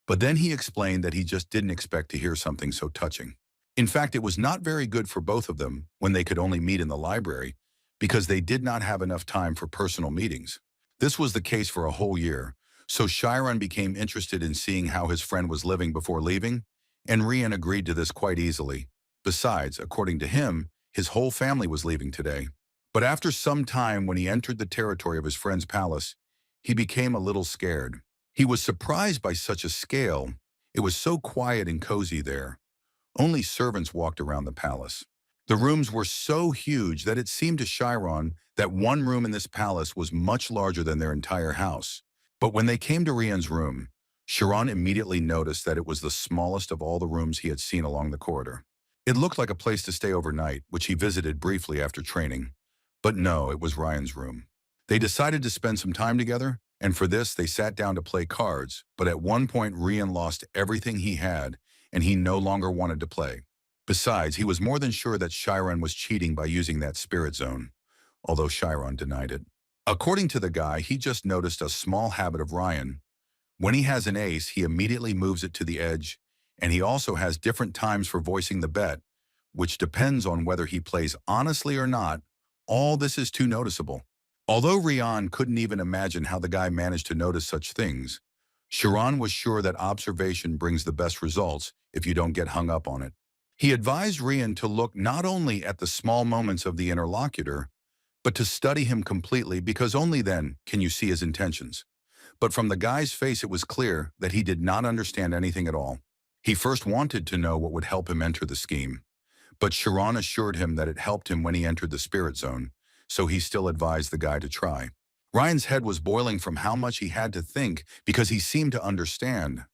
but then he explained that he just didn't expect to hear something so touching. In fact, it was not very good for both of them when they could only meet in the library because they did not have enough time for personal meetings. This was the case for a whole year, so Chiron became interested in seeing how his friend was living before leaving, and Rian agreed to this quite easily. Besides, according to him, his whole family was leaving today. But after some time, when he entered the territory of his friend's palace, he became a little scared. He was surprised by such a scale. It was so quiet and cozy there. Only servants walked around the palace. The rooms were so huge that it seemed to Chiron that one room in this palace was much larger than their entire house. But when they came to Rian's room, Chiron immediately noticed that it was the smallest of all the rooms he had seen along the corridor. It looked like a place to stay overnight, which he visited briefly after training. But no, it was Ryan's room. They decided to spend some time together, and for this they sat down to play cards, but at one point Rian lost everything he had, and he no longer wanted to play. Besides, he was more than sure that Chiron was cheating by using that spirit zone, although Chiron denied it. According to the guy, he just noticed a small habit of Ryan. When he has an ace, he immediately moves it to the edge, and he also has different times for voicing the bet, which depends on whether he plays honestly or not. All this is too noticeable. Although Rian couldn't even imagine how the guy managed to notice such things, Chiron was sure that observation brings the best results if you don't get hung up on it. He advised Rian to look not only at the small moments of the interlocutor, but to study him completely, because only then can you see his intentions. But from the guy's face, it was clear that he did not understand anything at all. He first wanted to know what would help him enter the scheme, but Chiron assured him that it helped him when he entered the spirit zone, so he still advised the guy to try. Ryan's head was boiling from how much he had to think because he seemed to understand,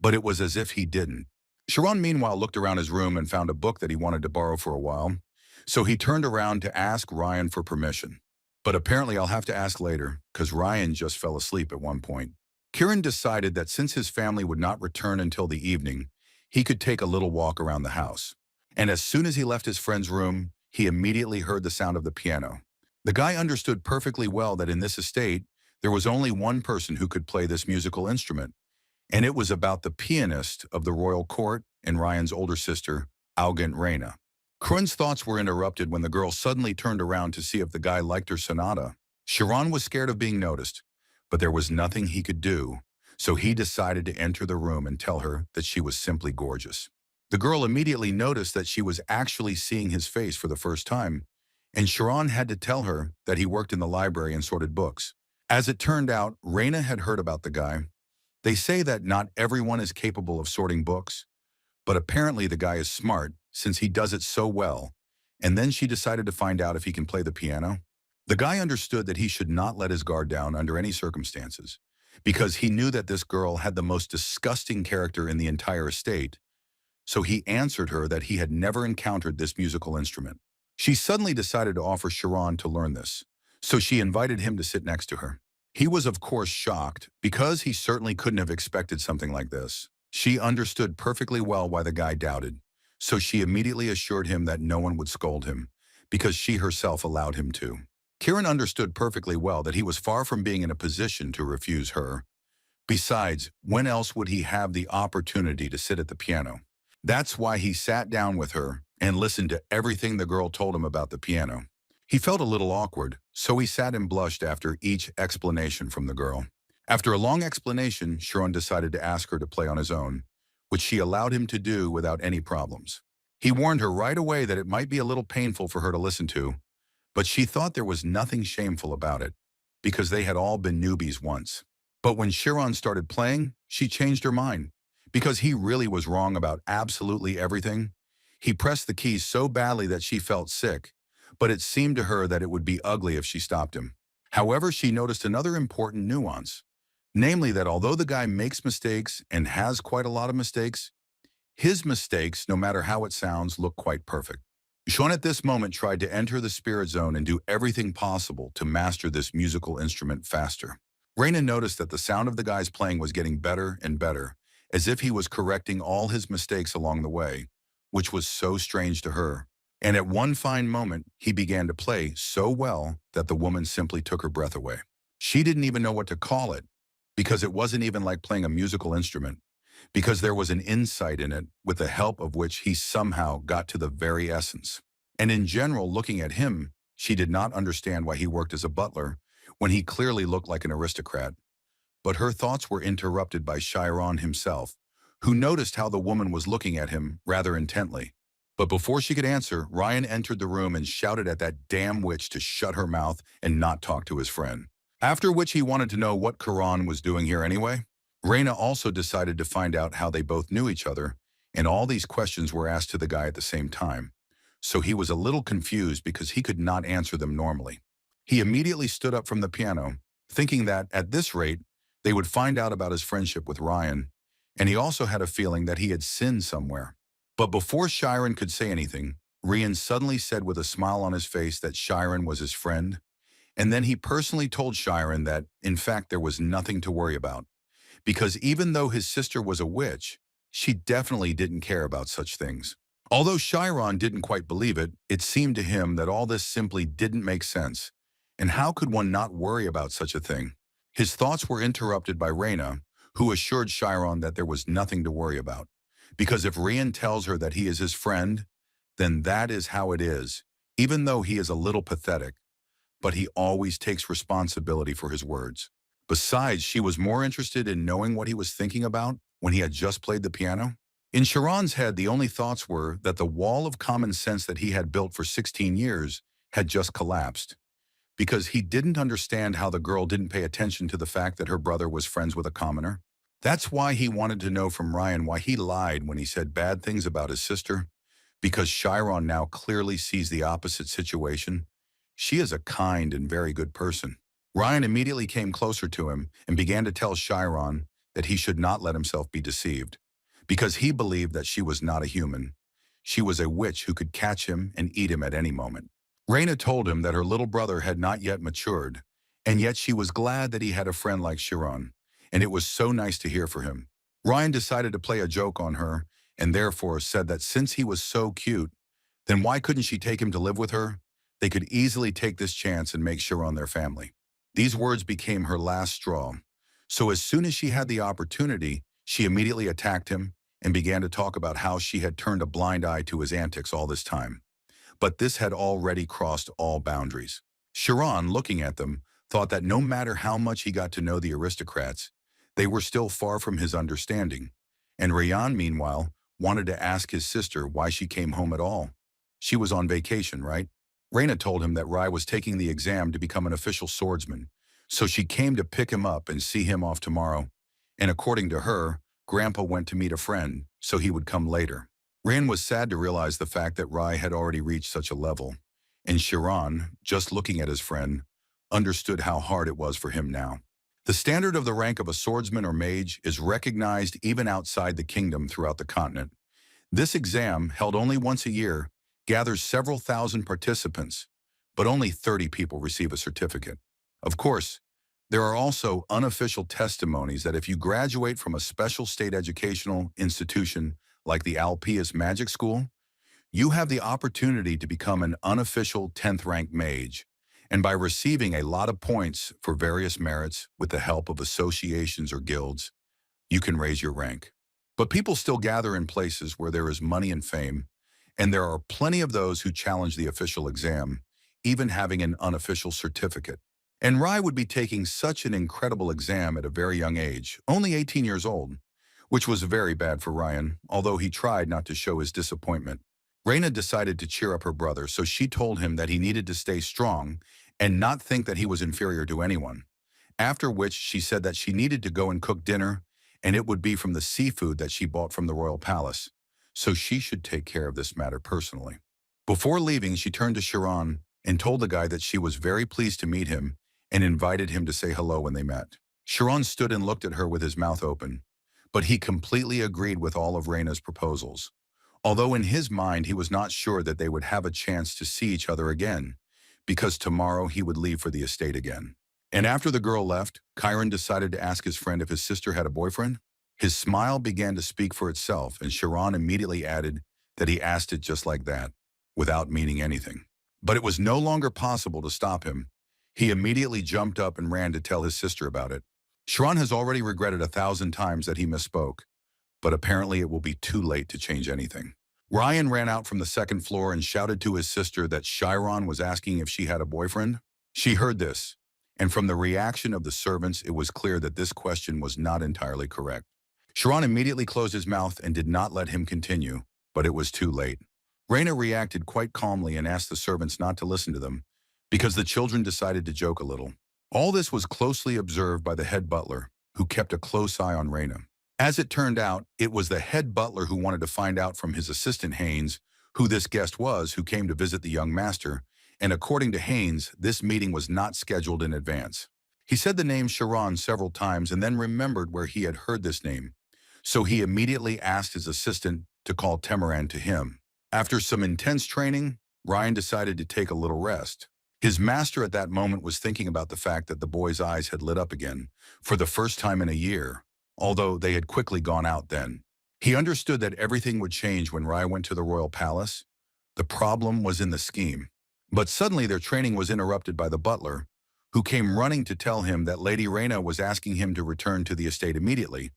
but it was as if he didn't. Chiron meanwhile looked around his room and found a book that he wanted to borrow for a while, so he turned around to ask Ryan for permission. But apparently I'll have to ask later, because Ryan just fell asleep at one point. Kieran decided that since his family would not return until the evening, he could take a little walk around the house. And as soon as he left his friend's room, he immediately heard the sound of the piano. The guy understood perfectly well that in this estate, there was only one person who could play this musical instrument, and it was about the pianist of the royal court and Ryan's older sister, Raina. Kieran's thoughts were interrupted when the girl suddenly turned around to see if the guy liked her sonata. Chiron was scared of being noticed, but there was nothing he could do, so he decided to enter the room and tell her that she was simply gorgeous. The girl immediately noticed that she was actually seeing his face for the first time, and Chiron had to tell her that he worked in the library and sorted books. As it turned out, Raina had heard about the guy. They say that not everyone is capable of sorting books, but apparently the guy is smart since he does it so well, and then she decided to find out if he can play the piano. The guy understood that he should not let his guard down under any circumstances, because he knew that this girl had the most disgusting character in the entire estate, so he answered her that he had never encountered this musical instrument. She suddenly decided to offer Chiron to learn this, so she invited him to sit next to her. He was of course shocked, because he certainly couldn't have expected something like this. She understood perfectly well why the guy doubted, so she immediately assured him that no one would scold him, because she herself allowed him to. Kieran understood perfectly well that he was far from being in a position to refuse her. Besides, when else would he have the opportunity to sit at the piano? That's why he sat down with her and listened to everything the girl told him about the piano. He felt a little awkward, so he sat and blushed after each explanation from the girl. After a long explanation, Chiron decided to ask her to play on his own, which she allowed him to do without any problems. He warned her right away that it might be a little painful for her to listen to, but she thought there was nothing shameful about it, because they had all been newbies once. But when Chiron started playing, she changed her mind, because he really was wrong about absolutely everything. He pressed the keys so badly that she felt sick, but it seemed to her that it would be ugly if she stopped him. However, she noticed another important nuance, namely that although the guy makes mistakes and has quite a lot of mistakes, his mistakes, no matter how it sounds, look quite perfect. Sean at this moment tried to enter the spirit zone and do everything possible to master this musical instrument faster. Raina noticed that the sound of the guys playing was getting better and better, as if he was correcting all his mistakes along the way, which was so strange to her. And at one fine moment, he began to play so well that the woman simply took her breath away. She didn't even know what to call it, because it wasn't even like playing a musical instrument, because there was an insight in it with the help of which he somehow got to the very essence. And in general, looking at him, she did not understand why he worked as a butler when he clearly looked like an aristocrat. But her thoughts were interrupted by Chiron himself, who noticed how the woman was looking at him rather intently. But before she could answer, Rian entered the room and shouted at that damn witch to shut her mouth and not talk to his friend. After which he wanted to know what Kieran was doing here anyway. Raina also decided to find out how they both knew each other, and all these questions were asked to the guy at the same time. So he was a little confused because he could not answer them normally. He immediately stood up from the piano, thinking that, at this rate, they would find out about his friendship with Rian, and he also had a feeling that he had sinned somewhere. But before Chiron could say anything, Rian suddenly said with a smile on his face that Chiron was his friend, and then he personally told Chiron that, in fact, there was nothing to worry about, because even though his sister was a witch, she definitely didn't care about such things. Although Chiron didn't quite believe it, it seemed to him that all this simply didn't make sense, and how could one not worry about such a thing? His thoughts were interrupted by Raina, who assured Chiron that there was nothing to worry about, because if Rian tells her that he is his friend, then that is how it is, even though he is a little pathetic, but he always takes responsibility for his words. Besides, she was more interested in knowing what he was thinking about when he had just played the piano. In Chiron's head, the only thoughts were that the wall of common sense that he had built for 16 years had just collapsed, because he didn't understand how the girl didn't pay attention to the fact that her brother was friends with a commoner. That's why he wanted to know from Rian why he lied when he said bad things about his sister, because Chiron now clearly sees the opposite situation. She is a kind and very good person. Rian immediately came closer to him and began to tell Chiron that he should not let himself be deceived, because he believed that she was not a human. She was a witch who could catch him and eat him at any moment. Raina told him that her little brother had not yet matured, and yet she was glad that he had a friend like Chiron, and it was so nice to hear for him. Rian decided to play a joke on her, and therefore said that since he was so cute, then why couldn't she take him to live with her? They could easily take this chance and make Chiron their family. These words became her last straw. So as soon as she had the opportunity, she immediately attacked him and began to talk about how she had turned a blind eye to his antics all this time. But this had already crossed all boundaries. Chiron, looking at them, thought that no matter how much he got to know the aristocrats, they were still far from his understanding. And Rian, meanwhile, wanted to ask his sister why she came home at all. She was on vacation, right? Raina told him that Rai was taking the exam to become an official swordsman, so she came to pick him up and see him off tomorrow. And according to her, Grandpa went to meet a friend, so he would come later. Rian was sad to realize the fact that Rai had already reached such a level, and Chiron, just looking at his friend, understood how hard it was for him now. The standard of the rank of a swordsman or mage is recognized even outside the kingdom throughout the continent. This exam, held only once a year, gathers several thousand participants, but only 30 people receive a certificate. Of course, there are also unofficial testimonies that if you graduate from a special state educational institution like the Alpius Magic School, you have the opportunity to become an unofficial 10th rank mage, and by receiving a lot of points for various merits with the help of associations or guilds, you can raise your rank. But people still gather in places where there is money and fame, and there are plenty of those who challenge the official exam, even having an unofficial certificate. And Rai would be taking such an incredible exam at a very young age, only 18 years old, which was very bad for Rian, although he tried not to show his disappointment. Raina decided to cheer up her brother, so she told him that he needed to stay strong and not think that he was inferior to anyone. After which she said that she needed to go and cook dinner, and it would be from the seafood that she bought from the royal palace, so she should take care of this matter personally. Before leaving, she turned to Chiron and told the guy that she was very pleased to meet him and invited him to say hello when they met. Chiron stood and looked at her with his mouth open, but he completely agreed with all of Raina's proposals, although in his mind he was not sure that they would have a chance to see each other again, because tomorrow he would leave for the estate again. And after the girl left, Kieran decided to ask his friend if his sister had a boyfriend. His smile began to speak for itself, and Sharon immediately added that he asked it just like that, without meaning anything. But it was no longer possible to stop him. He immediately jumped up and ran to tell his sister about it. Sharon has already regretted 1,000 times that he misspoke, but apparently it will be too late to change anything. Ryan ran out from the second floor and shouted to his sister that Chiron was asking if she had a boyfriend. She heard this, and from the reaction of the servants, it was clear that this question was not entirely correct. Chiron immediately closed his mouth and did not let him continue, but it was too late. Raina reacted quite calmly and asked the servants not to listen to them, because the children decided to joke a little. All this was closely observed by the head butler, who kept a close eye on Raina. As it turned out, it was the head butler who wanted to find out from his assistant Haynes who this guest was who came to visit the young master, and according to Haynes, this meeting was not scheduled in advance. He said the name Sharon several times and then remembered where he had heard this name, so he immediately asked his assistant to call Temeran to him. After some intense training, Ryan decided to take a little rest. His master at that moment was thinking about the fact that the boy's eyes had lit up again, for the first time in a year, although they had quickly gone out then. He understood that everything would change when Rai went to the royal palace. The problem was in the scheme. But suddenly their training was interrupted by the butler, who came running to tell him that Lady Raina was asking him to return to the estate immediately.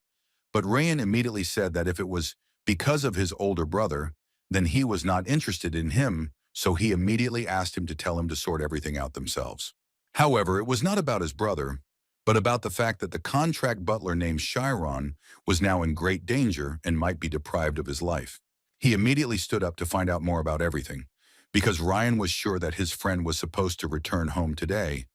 But Rian immediately said that if it was because of his older brother, then he was not interested in him, so he immediately asked him to tell him to sort everything out themselves. However, it was not about his brother, but about the fact that the contract butler named Chiron was now in great danger and might be deprived of his life. He immediately stood up to find out more about everything, because Ryan was sure that his friend was supposed to return home today,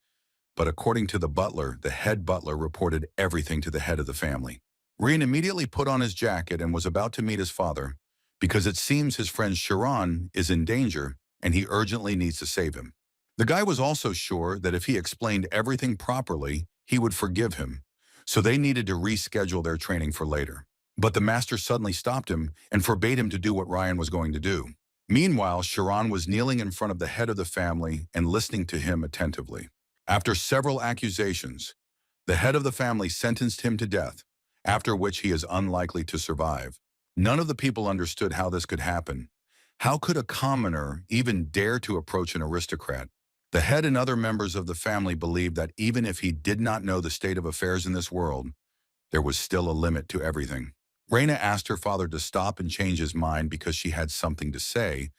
but according to the butler, the head butler reported everything to the head of the family. Rian immediately put on his jacket and was about to meet his father, because it seems his friend Chiron is in danger and he urgently needs to save him. The guy was also sure that if he explained everything properly, he would forgive him, so they needed to reschedule their training for later. But the master suddenly stopped him and forbade him to do what Ryan was going to do. Meanwhile, Chiron was kneeling in front of the head of the family and listening to him attentively. After several accusations, the head of the family sentenced him to death, after which he is unlikely to survive. None of the people understood how this could happen. How could a commoner even dare to approach an aristocrat? The head and other members of the family believed that even if he did not know the state of affairs in this world, there was still a limit to everything. Raina asked her father to stop and change his mind because she had something to say,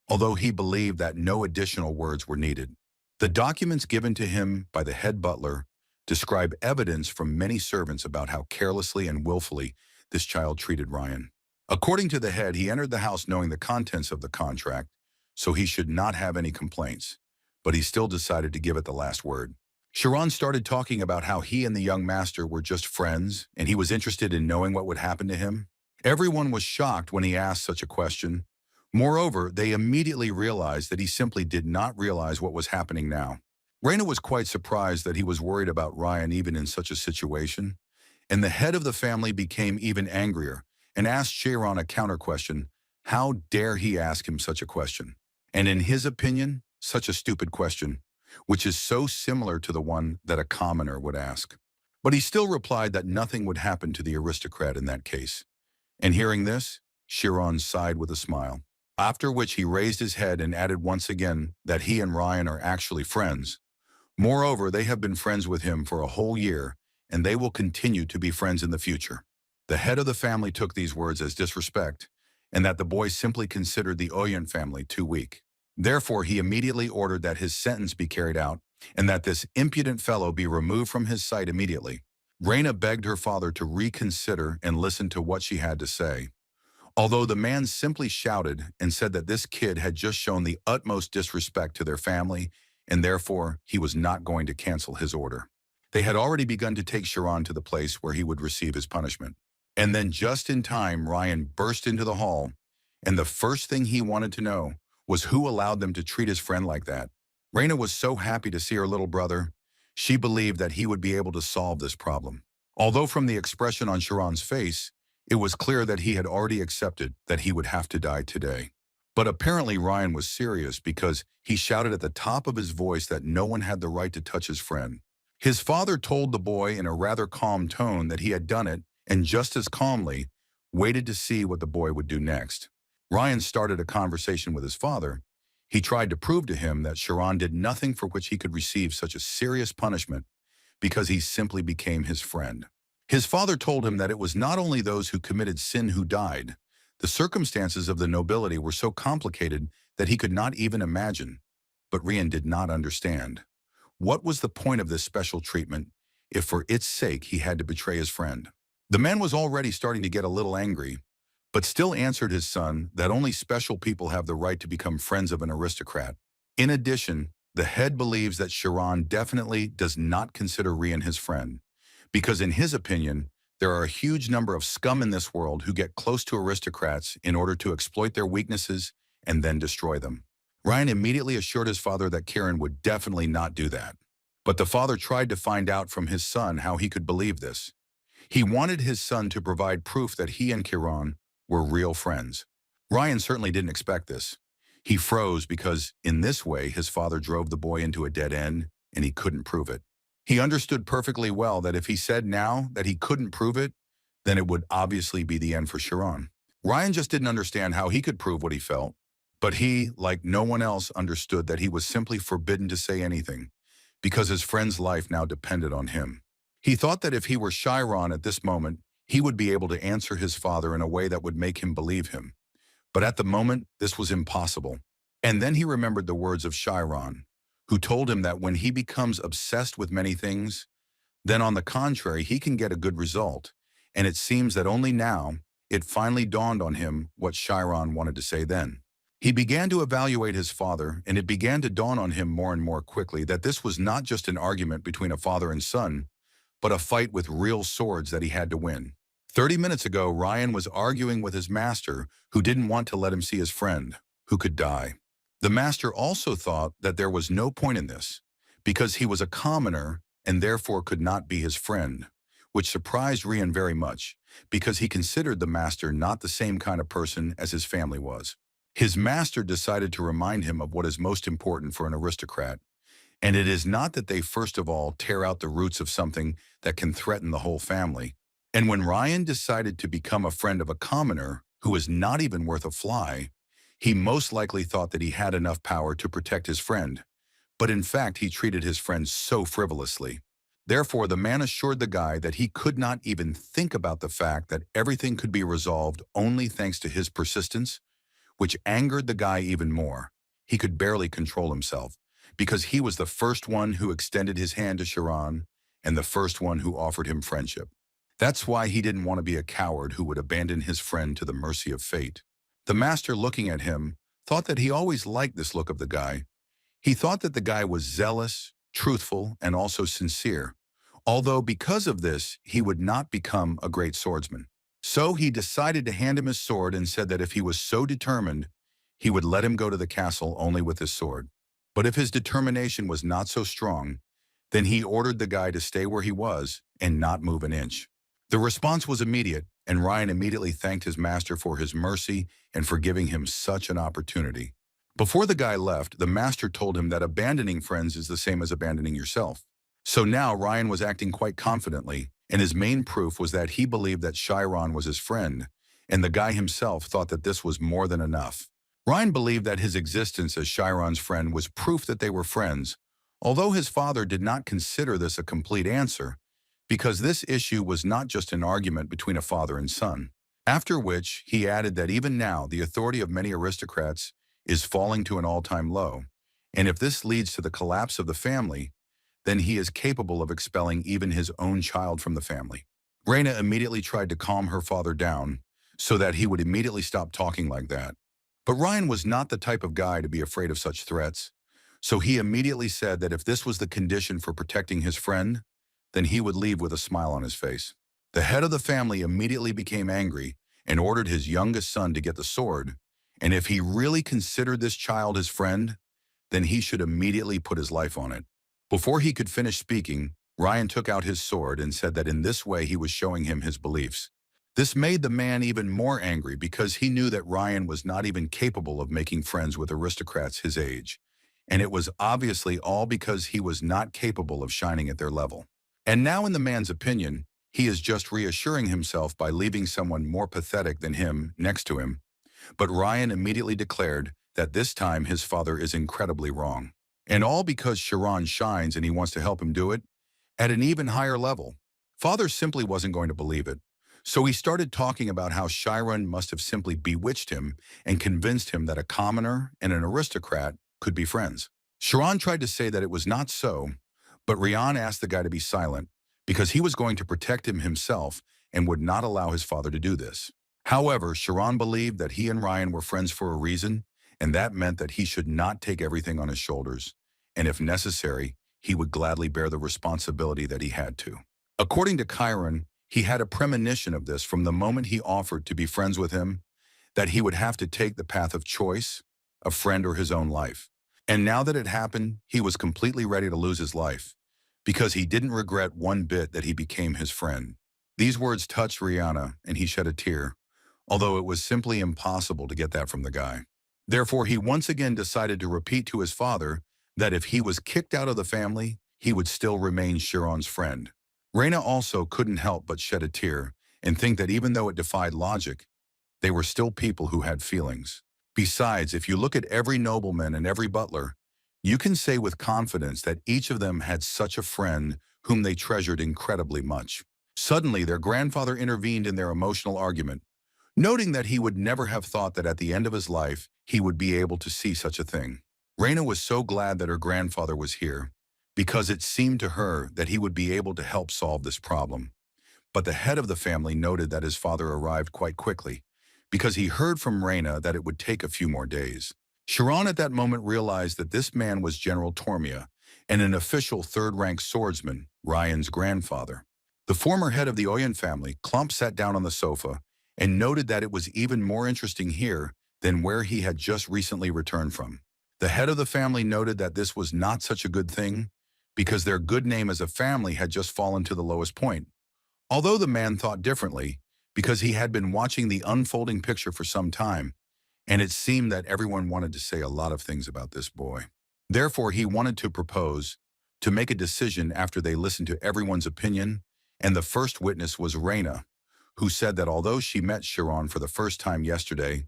although he believed that no additional words were needed. The documents given to him by the head butler describe evidence from many servants about how carelessly and willfully this child treated Ryan. According to the head, he entered the house knowing the contents of the contract, so he should not have any complaints, but he still decided to give it the last word. Chiron started talking about how he and the young master were just friends, and he was interested in knowing what would happen to him. Everyone was shocked when he asked such a question. Moreover, they immediately realized that he simply did not realize what was happening now. Raina was quite surprised that he was worried about Ryan even in such a situation, and the head of the family became even angrier and asked Chiron a counter-question. How dare he ask him such a question? And in his opinion, such a stupid question, which is so similar to the one that a commoner would ask. But he still replied that nothing would happen to the aristocrat in that case. And hearing this, Chiron sighed with a smile, after which he raised his head and added once again that he and Ryan are actually friends. Moreover, they have been friends with him for a whole year, and they will continue to be friends in the future. The head of the family took these words as disrespect, and that the boy simply considered the Oyen family too weak. Therefore, he immediately ordered that his sentence be carried out, and that this impudent fellow be removed from his sight immediately. Raina begged her father to reconsider and listen to what she had to say, although the man simply shouted and said that this kid had just shown the utmost disrespect to their family, and therefore he was not going to cancel his order. They had already begun to take Chiron to the place where he would receive his punishment. And then just in time, Ryan burst into the hall, and the first thing he wanted to know was who allowed them to treat his friend like that. Raina was so happy to see her little brother. She believed that he would be able to solve this problem. Although from the expression on Chiron's face, it was clear that he had already accepted that he would have to die today. But apparently Ryan was serious because he shouted at the top of his voice that no one had the right to touch his friend. His father told the boy in a rather calm tone that he had done it, and just as calmly, waited to see what the boy would do next. Ryan started a conversation with his father. He tried to prove to him that Sharon did nothing for which he could receive such a serious punishment because he simply became his friend. His father told him that it was not only those who committed sin who died. The circumstances of the nobility were so complicated that he could not even imagine. But Rian did not understand. What was the point of this special treatment if for its sake he had to betray his friend? The man was already starting to get a little angry, but still answered his son that only special people have the right to become friends of an aristocrat. In addition, the head believes that Sharon definitely does not consider Rian his friend, because in his opinion, there are a huge number of scum in this world who get close to aristocrats in order to exploit their weaknesses and then destroy them. Ryan immediately assured his father that Kieran would definitely not do that. But the father tried to find out from his son how he could believe this. He wanted his son to provide proof that he and Kieran were real friends. Ryan certainly didn't expect this. He froze because, in this way, his father drove the boy into a dead end, and he couldn't prove it. He understood perfectly well that if he said now that he couldn't prove it, then it would obviously be the end for Sharon. Ryan just didn't understand how he could prove what he felt, but he, like no one else, understood that he was simply forbidden to say anything, because his friend's life now depended on him. He thought that if he were Chiron at this moment, he would be able to answer his father in a way that would make him believe him. But at the moment, this was impossible. And then he remembered the words of Chiron, who told him that when he becomes obsessed with many things, then on the contrary, he can get a good result. And it seems that only now, it finally dawned on him what Chiron wanted to say then. He began to evaluate his father, and it began to dawn on him more and more quickly that this was not just an argument between a father and son, but a fight with real swords that he had to win. 30 minutes ago, Ryan was arguing with his master, who didn't want to let him see his friend, who could die. The master also thought that there was no point in this, because he was a commoner and therefore could not be his friend, which surprised Rian very much, because he considered the master not the same kind of person as his family was. His master decided to remind him of what is most important for an aristocrat, and it is not that they first of all tear out the roots of something that can threaten the whole family. And when Ryan decided to become a friend of a commoner who is not even worth a fly, he most likely thought that he had enough power to protect his friend, but in fact he treated his friend so frivolously. Therefore, the man assured the guy that he could not even think about the fact that everything could be resolved only thanks to his persistence, which angered the guy even more. He could barely control himself, because he was the first one who extended his hand to Sharon and the first one who offered him friendship. That's why he didn't want to be a coward who would abandon his friend to the mercy of fate. The master, looking at him, thought that he always liked this look of the guy. He thought that the guy was zealous, truthful, and also sincere, although because of this, he would not become a great swordsman. So he decided to hand him his sword and said that if he was so determined, he would let him go to the castle only with his sword. But if his determination was not so strong, then he ordered the guy to stay where he was and not move an inch. The response was immediate, and Ryan immediately thanked his master for his mercy and for giving him such an opportunity. Before the guy left, the master told him that abandoning friends is the same as abandoning yourself. So now Ryan was acting quite confidently, and his main proof was that he believed that Chiron was his friend, and the guy himself thought that this was more than enough. Ryan believed that his existence as Chiron's friend was proof that they were friends, although his father did not consider this a complete answer, because this issue was not just an argument between a father and son. After which, he added that even now, the authority of many aristocrats is falling to an all-time low, and if this leads to the collapse of the family, then he is capable of expelling even his own child from the family. Raina immediately tried to calm her father down so that he would immediately stop talking like that. But Ryan was not the type of guy to be afraid of such threats, so he immediately said that if this was the condition for protecting his friend, then he would leave with a smile on his face. The head of the family immediately became angry and ordered his youngest son to get the sword, and if he really considered this child his friend, then he should immediately put his life on it. Before he could finish speaking, Ryan took out his sword and said that in this way he was showing him his beliefs. This made the man even more angry because he knew that Ryan was not even capable of making friends with aristocrats his age. and it was obviously all because he was not capable of shining at their level. And now in the man's opinion, he is just reassuring himself by leaving someone more pathetic than him next to him. But Ryan immediately declared that this time his father is incredibly wrong. And all because Sharon shines and he wants to help him do it at an even higher level. Father simply wasn't going to believe it. So he started talking about how Chiron must have simply bewitched him and convinced him that a commoner and an aristocrat could be friends. Sharon tried to say that it was not so, but Rian asked the guy to be silent because he was going to protect him himself and would not allow his father to do this. However, Sharon believed that he and Ryan were friends for a reason, and that meant that he should not take everything on his shoulders, and if necessary, he would gladly bear the responsibility that he had to. According to Kieran, he had a premonition of this from the moment he offered to be friends with him, that he would have to take the path of choice, a friend or his own life. And now that it happened, he was completely ready to lose his life, because he didn't regret one bit that he became his friend. These words touched Rihanna, and he shed a tear, although it was simply impossible to get that from the guy. Therefore, he once again decided to repeat to his father that if he was kicked out of the family, he would still remain Chiron's friend. Raina also couldn't help but shed a tear and think that even though it defied logic, they were still people who had feelings. Besides, if you look at every nobleman and every butler, you can say with confidence that each of them had such a friend whom they treasured incredibly much. Suddenly, their grandfather intervened in their emotional argument, noting that he would never have thought that at the end of his life, he would be able to see such a thing. Raina was so glad that her grandfather was here, because it seemed to her that he would be able to help solve this problem. But the head of the family noted that his father arrived quite quickly, because he heard from Raina that it would take a few more days. Chiron at that moment realized that this man was General Tormia, and an official third-rank swordsman, Ryan's grandfather. The former head of the Oyen family, Clump, sat down on the sofa and noted that it was even more interesting here than where he had just recently returned from. The head of the family noted that this was not such a good thing, because their good name as a family had just fallen to the lowest point. Although the man thought differently, because he had been watching the unfolding picture for some time, and it seemed that everyone wanted to say a lot of things about this boy. Therefore, he wanted to propose, to make a decision after they listened to everyone's opinion, and the first witness was Raina, who said that although she met Chiron for the first time yesterday,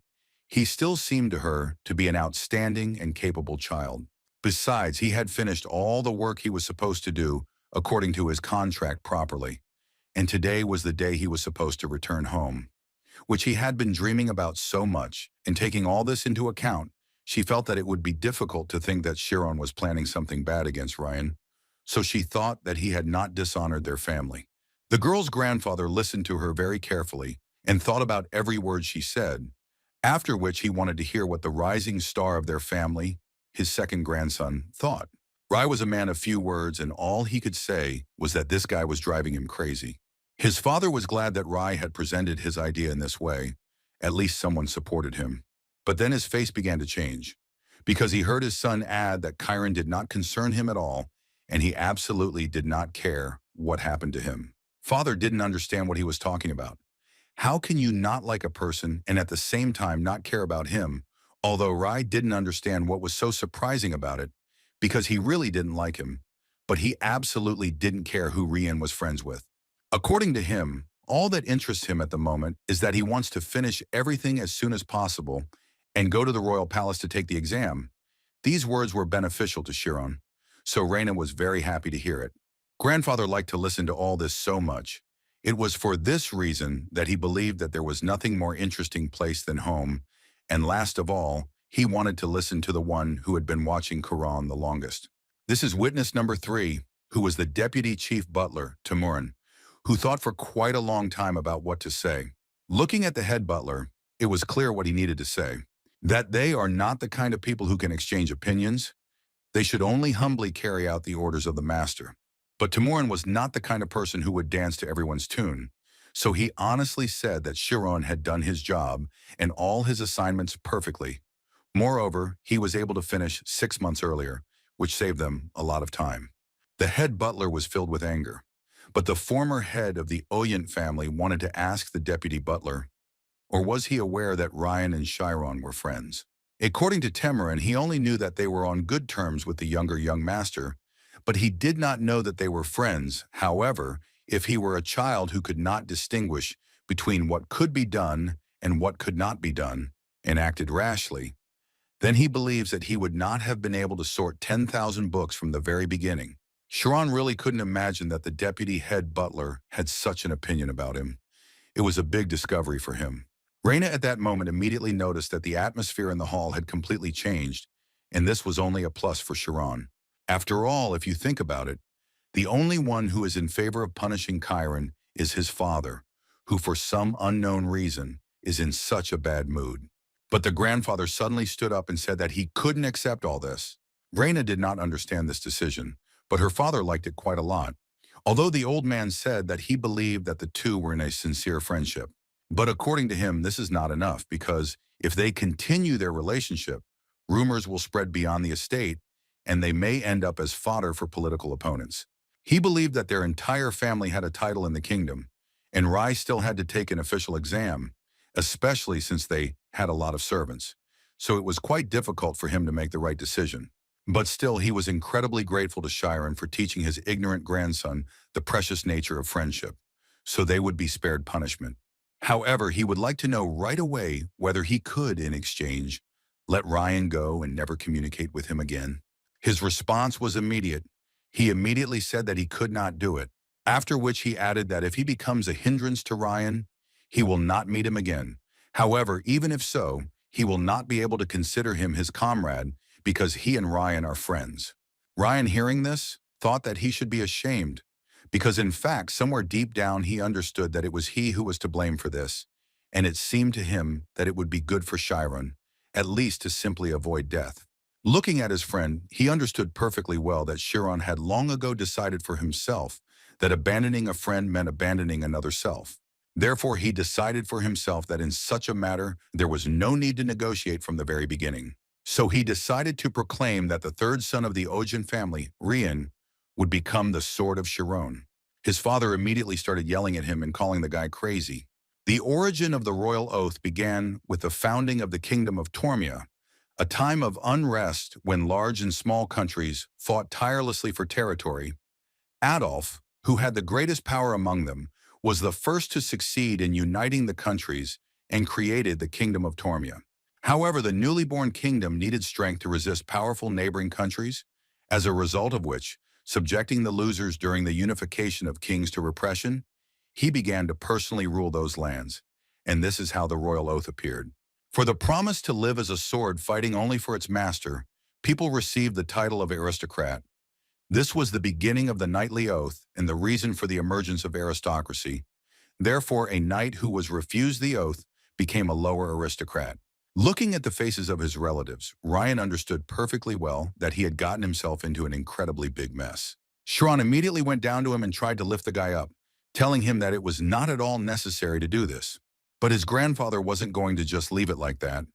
he still seemed to her to be an outstanding and capable child. Besides, he had finished all the work he was supposed to do according to his contract properly, and today was the day he was supposed to return home, which he had been dreaming about so much, and taking all this into account, she felt that it would be difficult to think that Chiron was planning something bad against Ryan, so she thought that he had not dishonored their family. The girl's grandfather listened to her very carefully and thought about every word she said, after which he wanted to hear what the rising star of their family, his second grandson, thought. Rai was a man of few words, and all he could say was that this guy was driving him crazy. His father was glad that Rai had presented his idea in this way. At least someone supported him. But then his face began to change, because he heard his son add that Kieran did not concern him at all, and he absolutely did not care what happened to him. Father didn't understand what he was talking about. How can you not like a person and at the same time not care about him? Although Rai didn't understand what was so surprising about it, because he really didn't like him, but he absolutely didn't care who Rian was friends with. According to him, all that interests him at the moment is that he wants to finish everything as soon as possible and go to the royal palace to take the exam. These words were beneficial to Chiron, so Raina was very happy to hear it. Grandfather liked to listen to all this so much. It was for this reason that he believed that there was nothing more interesting place than home, and last of all, he wanted to listen to the one who had been watching Quran the longest. This is witness number 3, who was the deputy chief butler, Timurin, who thought for quite a long time about what to say. Looking at the head butler, it was clear what he needed to say, that they are not the kind of people who can exchange opinions. They should only humbly carry out the orders of the master. But Timurin was not the kind of person who would dance to everyone's tune, so he honestly said that Chiron had done his job and all his assignments perfectly. Moreover, he was able to finish 6 months earlier, which saved them a lot of time. The head butler was filled with anger, but the former head of the Oyent family wanted to ask the deputy butler, or was he aware that Ryan and Chiron were friends? According to Temarin, he only knew that they were on good terms with the younger young master, but he did not know that they were friends. However, if he were a child who could not distinguish between what could be done and what could not be done, and acted rashly, then he believes that he would not have been able to sort 10,000 books from the very beginning. Sharon really couldn't imagine that the deputy head butler had such an opinion about him. It was a big discovery for him. Raina at that moment immediately noticed that the atmosphere in the hall had completely changed, and this was only a plus for Sharon. After all, if you think about it, the only one who is in favor of punishing Kieran is his father, who for some unknown reason is in such a bad mood. But the grandfather suddenly stood up and said that he couldn't accept all this. Raina did not understand this decision, but her father liked it quite a lot, although the old man said that he believed that the two were in a sincere friendship. But according to him, this is not enough, because if they continue their relationship, rumors will spread beyond the estate, and they may end up as fodder for political opponents. He believed that their entire family had a title in the kingdom, and Rai still had to take an official exam, especially since they had a lot of servants. So it was quite difficult for him to make the right decision. But still, he was incredibly grateful to Chiron for teaching his ignorant grandson the precious nature of friendship, so they would be spared punishment. However, he would like to know right away whether he could, in exchange, let Rian go and never communicate with him again. His response was immediate. He immediately said that he could not do it, after which he added that if he becomes a hindrance to Rian, he will not meet him again. However, even if so, he will not be able to consider him his comrade because he and Rian are friends. Rian, hearing this, thought that he should be ashamed, because in fact, somewhere deep down he understood that it was he who was to blame for this, and it seemed to him that it would be good for Chiron, at least to simply avoid death. Looking at his friend, he understood perfectly well that Chiron had long ago decided for himself that abandoning a friend meant abandoning another self. Therefore, he decided for himself that in such a matter, there was no need to negotiate from the very beginning. So he decided to proclaim that the third son of the Ojin family, Rian, would become the sword of Chiron. His father immediately started yelling at him and calling the guy crazy. The origin of the royal oath began with the founding of the kingdom of Tormia, a time of unrest when large and small countries fought tirelessly for territory. Adolf, who had the greatest power among them, was the first to succeed in uniting the countries and created the kingdom of Tormia. However, the newly born kingdom needed strength to resist powerful neighboring countries, as a result of which, subjecting the losers during the unification of kings to repression, he began to personally rule those lands, and this is how the royal oath appeared. For the promise to live as a sword fighting only for its master, people received the title of aristocrat. This was the beginning of the knightly oath and the reason for the emergence of aristocracy. Therefore, a knight who was refused the oath became a lower aristocrat. Looking at the faces of his relatives, Rian understood perfectly well that he had gotten himself into an incredibly big mess. Chiron immediately went down to him and tried to lift the guy up, telling him that it was not at all necessary to do this. But his grandfather wasn't going to just leave it like that,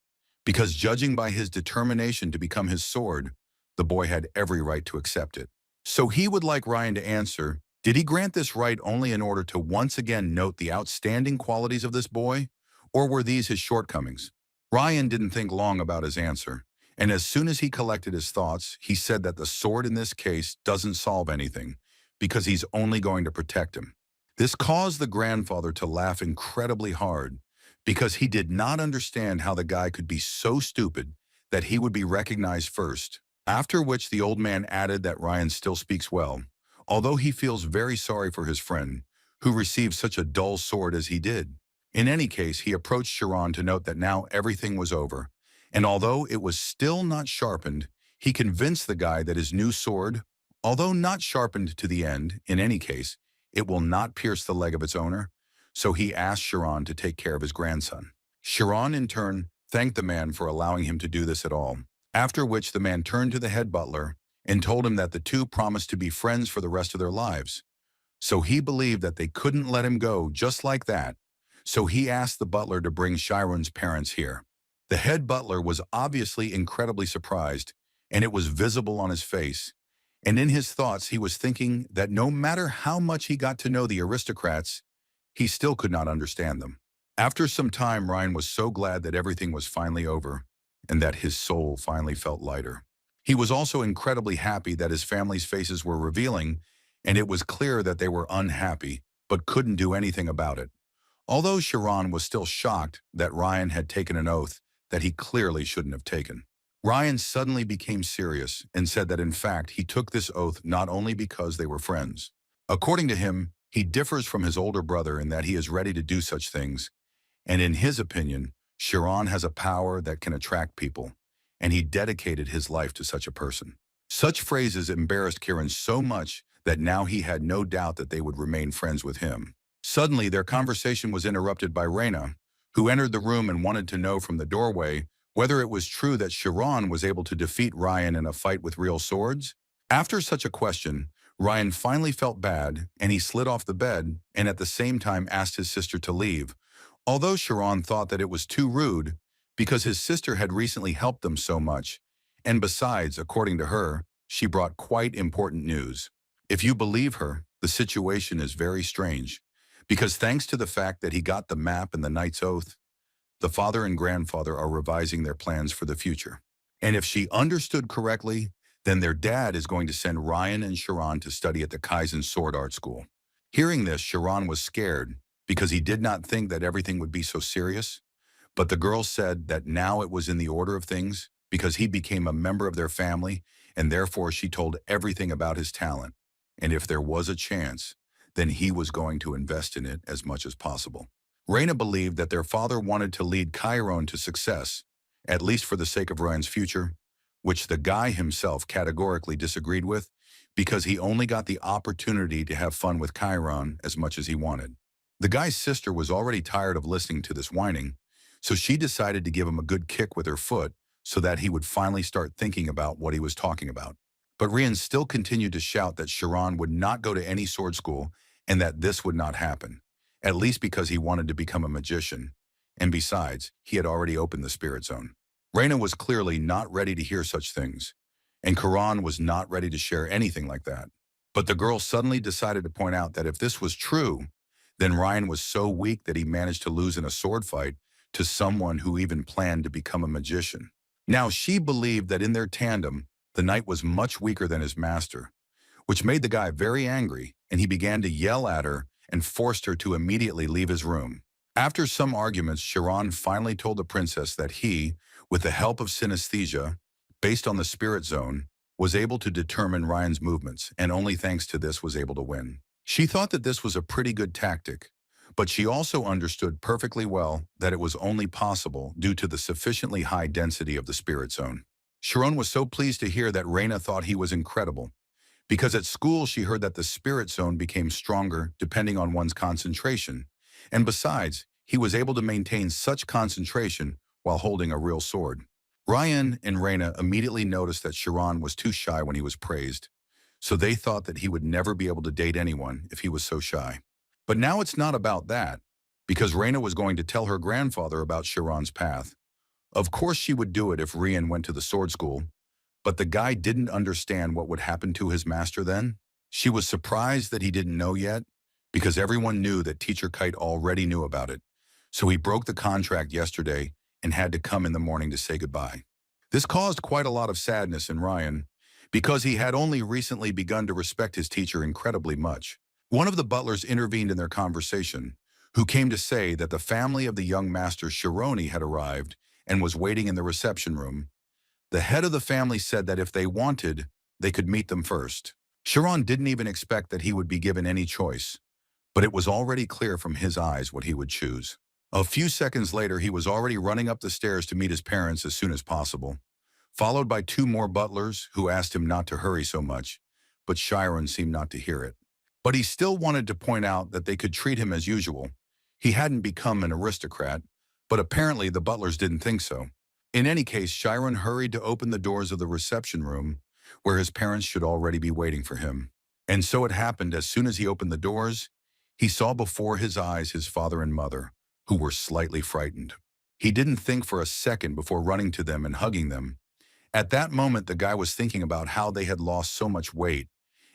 because judging by his determination to become his sword, the boy had every right to accept it. So he would like Rian to answer, did he grant this right only in order to once again note the outstanding qualities of this boy, or were these his shortcomings? Rian didn't think long about his answer, and as soon as he collected his thoughts, he said that the sword in this case doesn't solve anything, because he's only going to protect him. This caused the grandfather to laugh incredibly hard, because he did not understand how the guy could be so stupid that he would be recognized first. After which the old man added that Rian still speaks well, although he feels very sorry for his friend, who received such a dull sword as he did. In any case, he approached Chiron to note that now everything was over, and although it was still not sharpened, he convinced the guy that his new sword, although not sharpened to the end, in any case, it will not pierce the leg of its owner, so he asked Chiron to take care of his grandson. Chiron, in turn, thanked the man for allowing him to do this at all, after which the man turned to the head butler and told him that the two promised to be friends for the rest of their lives. So he believed that they couldn't let him go just like that, so he asked the butler to bring Chiron's parents here. The head butler was obviously incredibly surprised, and it was visible on his face. And in his thoughts, he was thinking that no matter how much he got to know the aristocrats, he still could not understand them. After some time, Rian was so glad that everything was finally over, and that his soul finally felt lighter. He was also incredibly happy that his family's faces were revealing, and it was clear that they were unhappy, but couldn't do anything about it. Although Sharon was still shocked that Ryan had taken an oath that he clearly shouldn't have taken. Ryan suddenly became serious and said that in fact he took this oath not only because they were friends. According to him, he differs from his older brother in that he is ready to do such things, and in his opinion, Sharon has a power that can attract people, and he dedicated his life to such a person. Such phrases embarrassed Kieran so much that now he had no doubt that they would remain friends with him. Suddenly, their conversation was interrupted by Raina, who entered the room and wanted to know from the doorway whether it was true that Sharon was able to defeat Ryan in a fight with real swords. After such a question, Ryan finally felt bad, and he slid off the bed and at the same time asked his sister to leave, although Sharon thought that it was too rude because his sister had recently helped them so much, and besides, according to her, she brought quite important news. If you believe her, the situation is very strange, because thanks to the fact that he got the map and the knight's oath, the father and grandfather are revising their plans for the future. And if she understood correctly, then their dad is going to send Ryan and Sharon to study at the Kaizen Sword Art School. Hearing this, Sharon was scared because he did not think that everything would be so serious. But the girl said that now it was in the order of things because he became a member of their family, and therefore she told everything about his talent. And if there was a chance, then he was going to invest in it as much as possible. Raina believed that their father wanted to lead Kieran to success, at least for the sake of Ryan's future, which the guy himself categorically disagreed with because he only got the opportunity to have fun with Kieran as much as he wanted. The guy's sister was already tired of listening to this whining, so she decided to give him a good kick with her foot so that he would finally start thinking about what he was talking about. But Rian still continued to shout that Sharon would not go to any sword school and that this would not happen, at least because he wanted to become a magician, and besides, he had already opened the spirit zone. Raina was clearly not ready to hear such things, and Kieran was not ready to share anything like that. But the girl suddenly decided to point out that if this was true, then Ryan was so weak that he managed to lose in a sword fight to someone who even planned to become a magician. Now she believed that in their tandem, the knight was much weaker than his master, which made the guy very angry, and he began to yell at her and forced her to immediately leave his room. After some arguments, Sharon finally told the princess that he, with the help of synesthesia, based on the spirit zone, was able to determine Ryan's movements, and only thanks to this was able to win. She thought that this was a pretty good tactic, but she also understood perfectly well that it was only possible due to the sufficiently high density of the spirit zone. Sharon was so pleased to hear that Raina thought he was incredible, because at school she heard that the spirit zone became stronger depending on one's concentration, and besides, he was able to maintain such concentration while holding a real sword. Ryan and Raina immediately noticed that Sharon was too shy when he was praised, so they thought that he would never be able to date anyone if he was so shy. But now it's not about that, because Raina was going to tell her grandfather about Sharon's path. Of course she would do it if Rian went to the sword school, but the guy didn't understand what would happen to his master then. She was surprised that he didn't know yet, because everyone knew that Teacher Kite already knew about it. So he broke the contract yesterday and had to come in the morning to say goodbye. This caused quite a lot of sadness in Ryan, because he had only recently begun to respect his teacher incredibly much. One of the butlers intervened in their conversation, who came to say that the family of the young master Shironi had arrived and was waiting in the reception room. The head of the family said that if they wanted, they could meet them first. Sharon didn't even expect that he would be given any choice, but it was already clear from his eyes what he would choose. A few seconds later, he was already running up the stairs to meet his parents as soon as possible, followed by two more butlers who asked him not to hurry so much, but Sharon seemed not to hear it. But he still wanted to point out that they could treat him as usual. He hadn't become an aristocrat, but apparently the butlers didn't think so. In any case, Sharon hurried to open the doors of the reception room, where his parents should already be waiting for him. And so it happened, as soon as he opened the doors, he saw before his eyes his father and mother, who were slightly frightened. He didn't think for a second before running to them and hugging them. At that moment, the guy was thinking about how they had lost so much weight,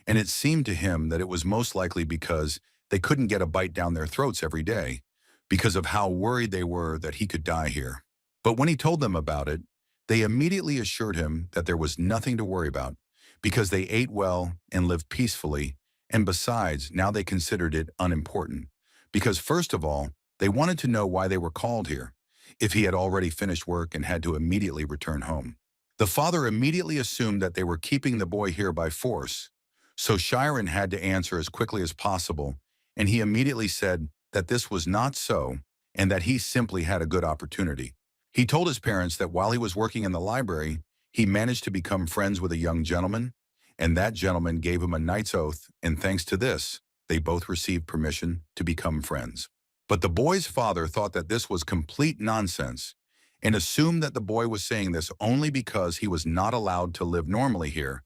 and it seemed to him that it was most likely because they couldn't get a bite down their throats every day, because of how worried they were that he could die here. But when he told them about it, They immediately assured him that there was nothing to worry about because they ate well and lived peacefully, and besides, now they considered it unimportant. Because first of all, they wanted to know why they were called here, if he had already finished work and had to immediately return home. The father immediately assumed that they were keeping the boy here by force, so Chiron had to answer as quickly as possible, and he immediately said that this was not so and that he simply had a good opportunity. He told his parents that while he was working in the library, he managed to become friends with a young gentleman, and that gentleman gave him a knight's oath, and thanks to this, they both received permission to become friends. But the boy's father thought that this was complete nonsense and assumed that the boy was saying this only because he was not allowed to live normally here,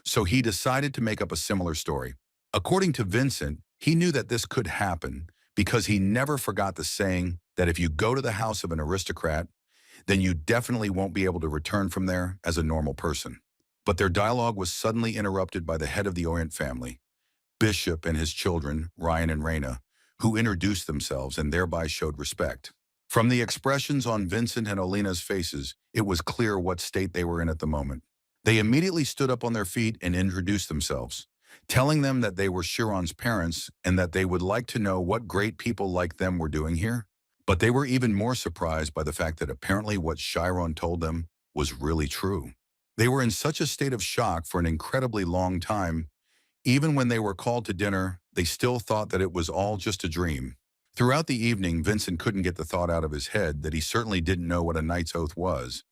so he decided to make up a similar story. According to Vincent, he knew that this could happen because he never forgot the saying that if you go to the house of an aristocrat, then you definitely won't be able to return from there as a normal person. But their dialogue was suddenly interrupted by the head of the Orient family, Bishop, and his children, Rian and Raina, who introduced themselves and thereby showed respect. From the expressions on Vincent and Olena's faces, it was clear what state they were in at the moment. They immediately stood up on their feet and introduced themselves, telling them that they were Chiron's parents and that they would like to know what great people like them were doing here. But they were even more surprised by the fact that apparently what Chiron told them was really true. They were in such a state of shock for an incredibly long time. Even when they were called to dinner, they still thought that it was all just a dream. Throughout the evening, Vincent couldn't get the thought out of his head that he certainly didn't know what a knight's oath was,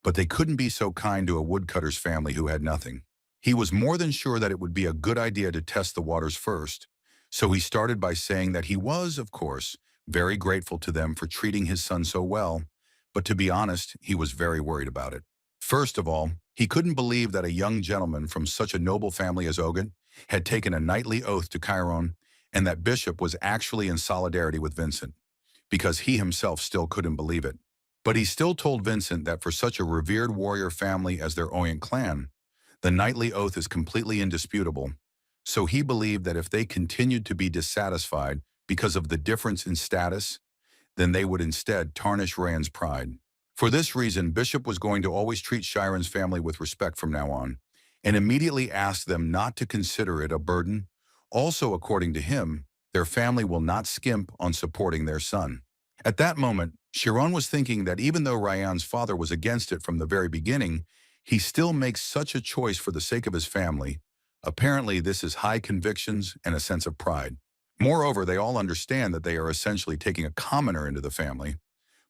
but they couldn't be so kind to a woodcutter's family who had nothing. He was more than sure that it would be a good idea to test the waters first, so he started by saying that he was, of course, very grateful to them for treating his son so well, but to be honest, he was very worried about it. First of all, he couldn't believe that a young gentleman from such a noble family as Ogun had taken a knightly oath to Chiron, and that Bishop was actually in solidarity with Vincent, because he himself still couldn't believe it. But he still told Vincent that for such a revered warrior family as their Orient clan, the knightly oath is completely indisputable, so he believed that if they continued to be dissatisfied because of the difference in status, then they would instead tarnish Rian's pride. For this reason, Bishop was going to always treat Chiron's family with respect from now on, and immediately asked them not to consider it a burden. Also, according to him, their family will not skimp on supporting their son. At that moment, Chiron was thinking that even though Rian's father was against it from the very beginning, he still makes such a choice for the sake of his family. Apparently, this is high convictions and a sense of pride. Moreover, they all understand that they are essentially taking a commoner into the family,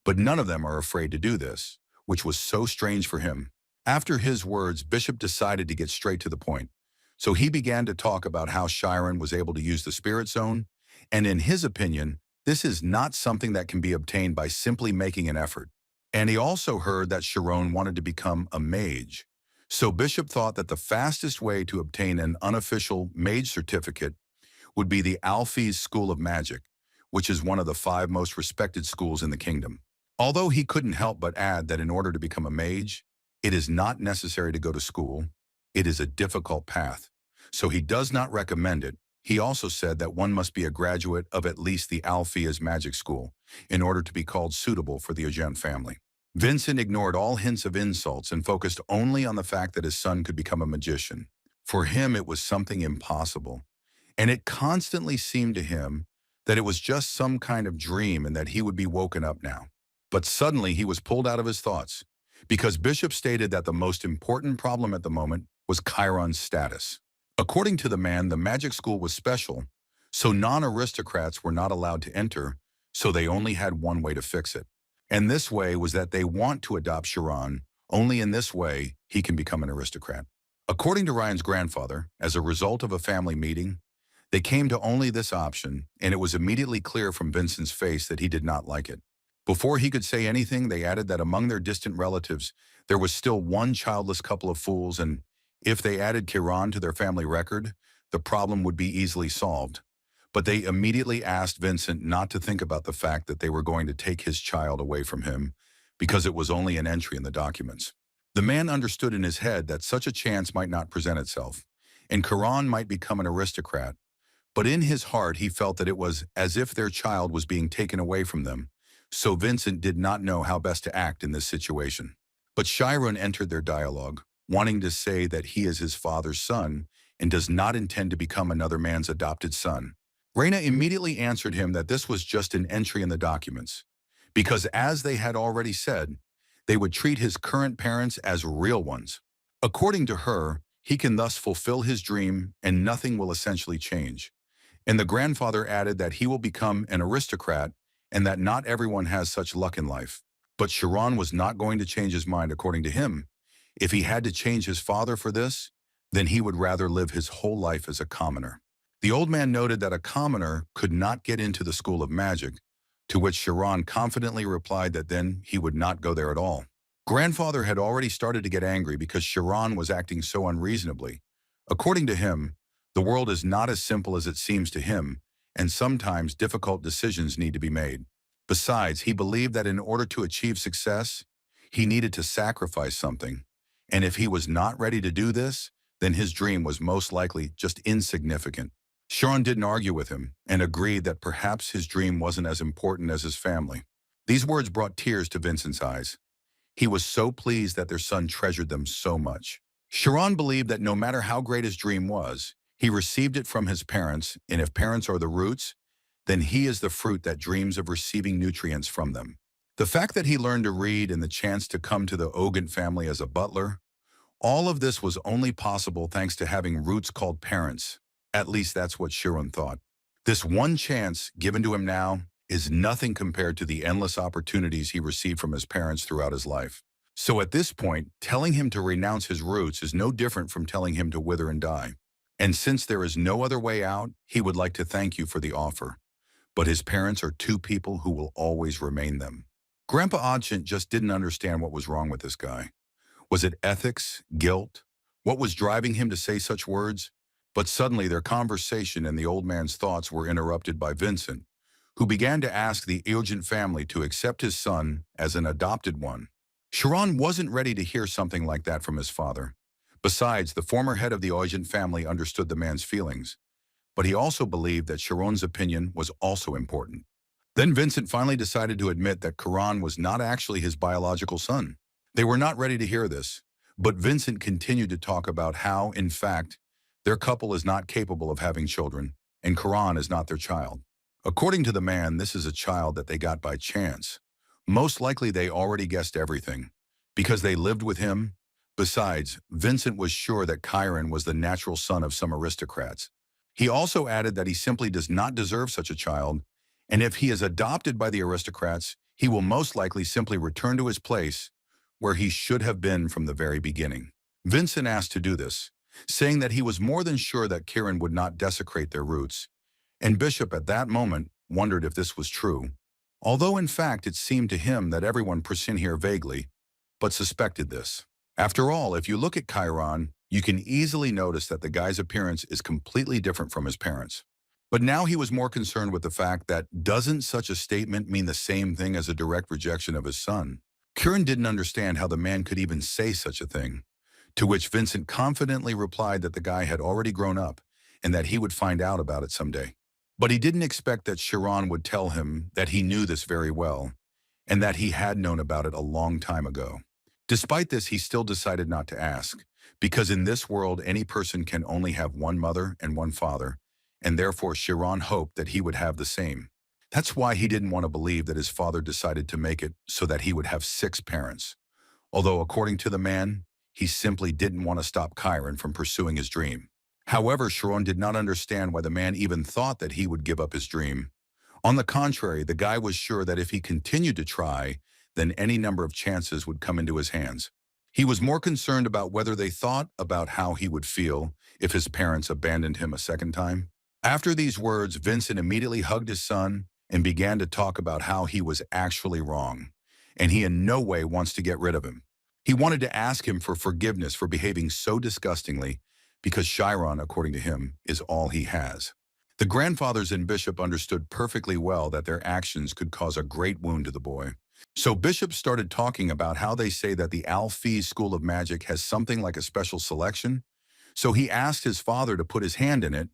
but none of them are afraid to do this, which was so strange for him. After his words, Bishop decided to get straight to the point. So he began to talk about how Chiron was able to use the Spirit Zone, and in his opinion, this is not something that can be obtained by simply making an effort. And he also heard that Chiron wanted to become a mage. So Bishop thought that the fastest way to obtain an unofficial mage certificate would be the Alphys School of Magic, which is one of the 5 most respected schools in the kingdom. Although he couldn't help but add that in order to become a mage, it is not necessary to go to school. It is a difficult path, so he does not recommend it. He also said that one must be a graduate of at least the Alphys Magic School in order to be called suitable for the Arcane family. Vincent ignored all hints of insults and focused only on the fact that his son could become a magician. For him, it was something impossible, and it constantly seemed to him that it was just some kind of dream and that he would be woken up now. But suddenly he was pulled out of his thoughts, because Bishop stated that the most important problem at the moment was Chiron's status. According to the man, the magic school was special, so non-aristocrats were not allowed to enter, so they only had one way to fix it. And this way was that they want to adopt Chiron. Only in this way he can become an aristocrat. According to Ryan's grandfather, as a result of a family meeting, they came to only this option, and it was immediately clear from Vincent's face that he did not like it. Before he could say anything, they added that among their distant relatives, there was still one childless couple of fools, and if they added Kieran to their family record, the problem would be easily solved. But they immediately asked Vincent not to think about the fact that they were going to take his child away from him, because it was only an entry in the documents. The man understood in his head that such a chance might not present itself, and Kieran might become an aristocrat, but in his heart he felt that it was as if their child was being taken away from them, so Vincent did not know how best to act in this situation. But Chiron entered their dialogue, wanting to say that he is his father's son and does not intend to become another man's adopted son. Raina immediately answered him that this was just an entry in the documents, because as they had already said, they would treat his current parents as real ones. According to her, he can thus fulfill his dream and nothing will essentially change. And the grandfather added that he will become an aristocrat and that not everyone has such luck in life. But Chiron was not going to change his mind according to him. If he had to change his father for this, then he would rather live his whole life as a commoner. The old man noted that a commoner could not get into the school of magic, to which Chiron confidently replied that then he would not go there at all. Grandfather had already started to get angry because Chiron was acting so unreasonably. According to him, the world is not as simple as it seems to him, and sometimes difficult decisions need to be made. Besides, he believed that in order to achieve success, he needed to sacrifice something. And if he was not ready to do this, then his dream was most likely just insignificant. Chiron didn't argue with him and agreed that perhaps his dream wasn't as important as his family. These words brought tears to Vincent's eyes. He was so pleased that their son treasured them so much. Chiron believed that no matter how great his dream was, he received it from his parents, and if parents are the roots, then he is the fruit that dreams of receiving nutrients from them. The fact that he learned to read and the chance to come to the Ogden family as a butler, all of this was only possible thanks to having roots called parents. At least that's what Chiron thought. This one chance given to him now is nothing compared to the endless opportunities he received from his parents throughout his life. So at this point, telling him to renounce his roots is no different from telling him to wither and die. And since there is no other way out, he would like to thank you for the offer. But his parents are two people who will always remain them. Grandpa Odshant just didn't understand what was wrong with this guy. Was it ethics, guilt? What was driving him to say such words? But suddenly their conversation and the old man's thoughts were interrupted by Vincent, who began to ask the Ogden family to accept his son as an adopted one. Chiron wasn't ready to hear something like that from his father. Besides, the former head of the Ogden family understood the man's feelings, but he also believed that Chiron's opinion was also important. Then Vincent finally decided to admit that Kieran was not actually his biological son. They were not ready to hear this, but Vincent continued to talk about how, in fact, their couple is not capable of having children, and Kieran is not their child. According to the man, this is a child that they got by chance. Most likely they already guessed everything, because they lived with him. Besides, Vincent was sure that Kieran was the natural son of some aristocrats. He also added that he simply does not deserve such a child, and if he is adopted by the aristocrats, he will most likely simply return to his place where he should have been from the very beginning. Vincent asked to do this, saying that he was more than sure that Kieran would not desecrate their roots, and Bishop at that moment wondered if this was true, although in fact it seemed to him that everyone present here vaguely, but suspected this. After all, if you look at Kieran, you can easily notice that the guy's appearance is completely different from his parents. But now he was more concerned with the fact that doesn't such a statement mean the same thing as a direct rejection of his son? Kieran didn't understand how the man could even say such a thing, to which Vincent confidently replied that the guy had already grown up and that he would find out about it someday. But he didn't expect that Chiron would tell him that he knew this very well and that he had known about it a long time ago. Despite this, he still decided not to ask, because in this world any person can only have one mother and one father, and therefore Chiron hoped that he would have the same. That's why he didn't want to believe that his father decided to make it so that he would have 6 parents. Although according to the man, he simply didn't want to stop Kieran from pursuing his dream. However, Chiron did not understand why the man even thought that he would give up his dream. On the contrary, the guy was sure that if he continued to try, then any number of chances would come into his hands. He was more concerned about whether they thought about how he would feel if his parents abandoned him a second time. After these words, Vincent immediately hugged his son and began to talk about how he was actually wrong, and he in no way wants to get rid of him. He wanted to ask him for forgiveness for behaving so disgustingly, because Chiron, according to him, is all he has. The grandfathers and Bishop understood perfectly well that their actions could cause a great wound to the boy. So Bishop started talking about how they say that the Alfie School of Magic has something like a special selection. So he asked his father to put his hand in it,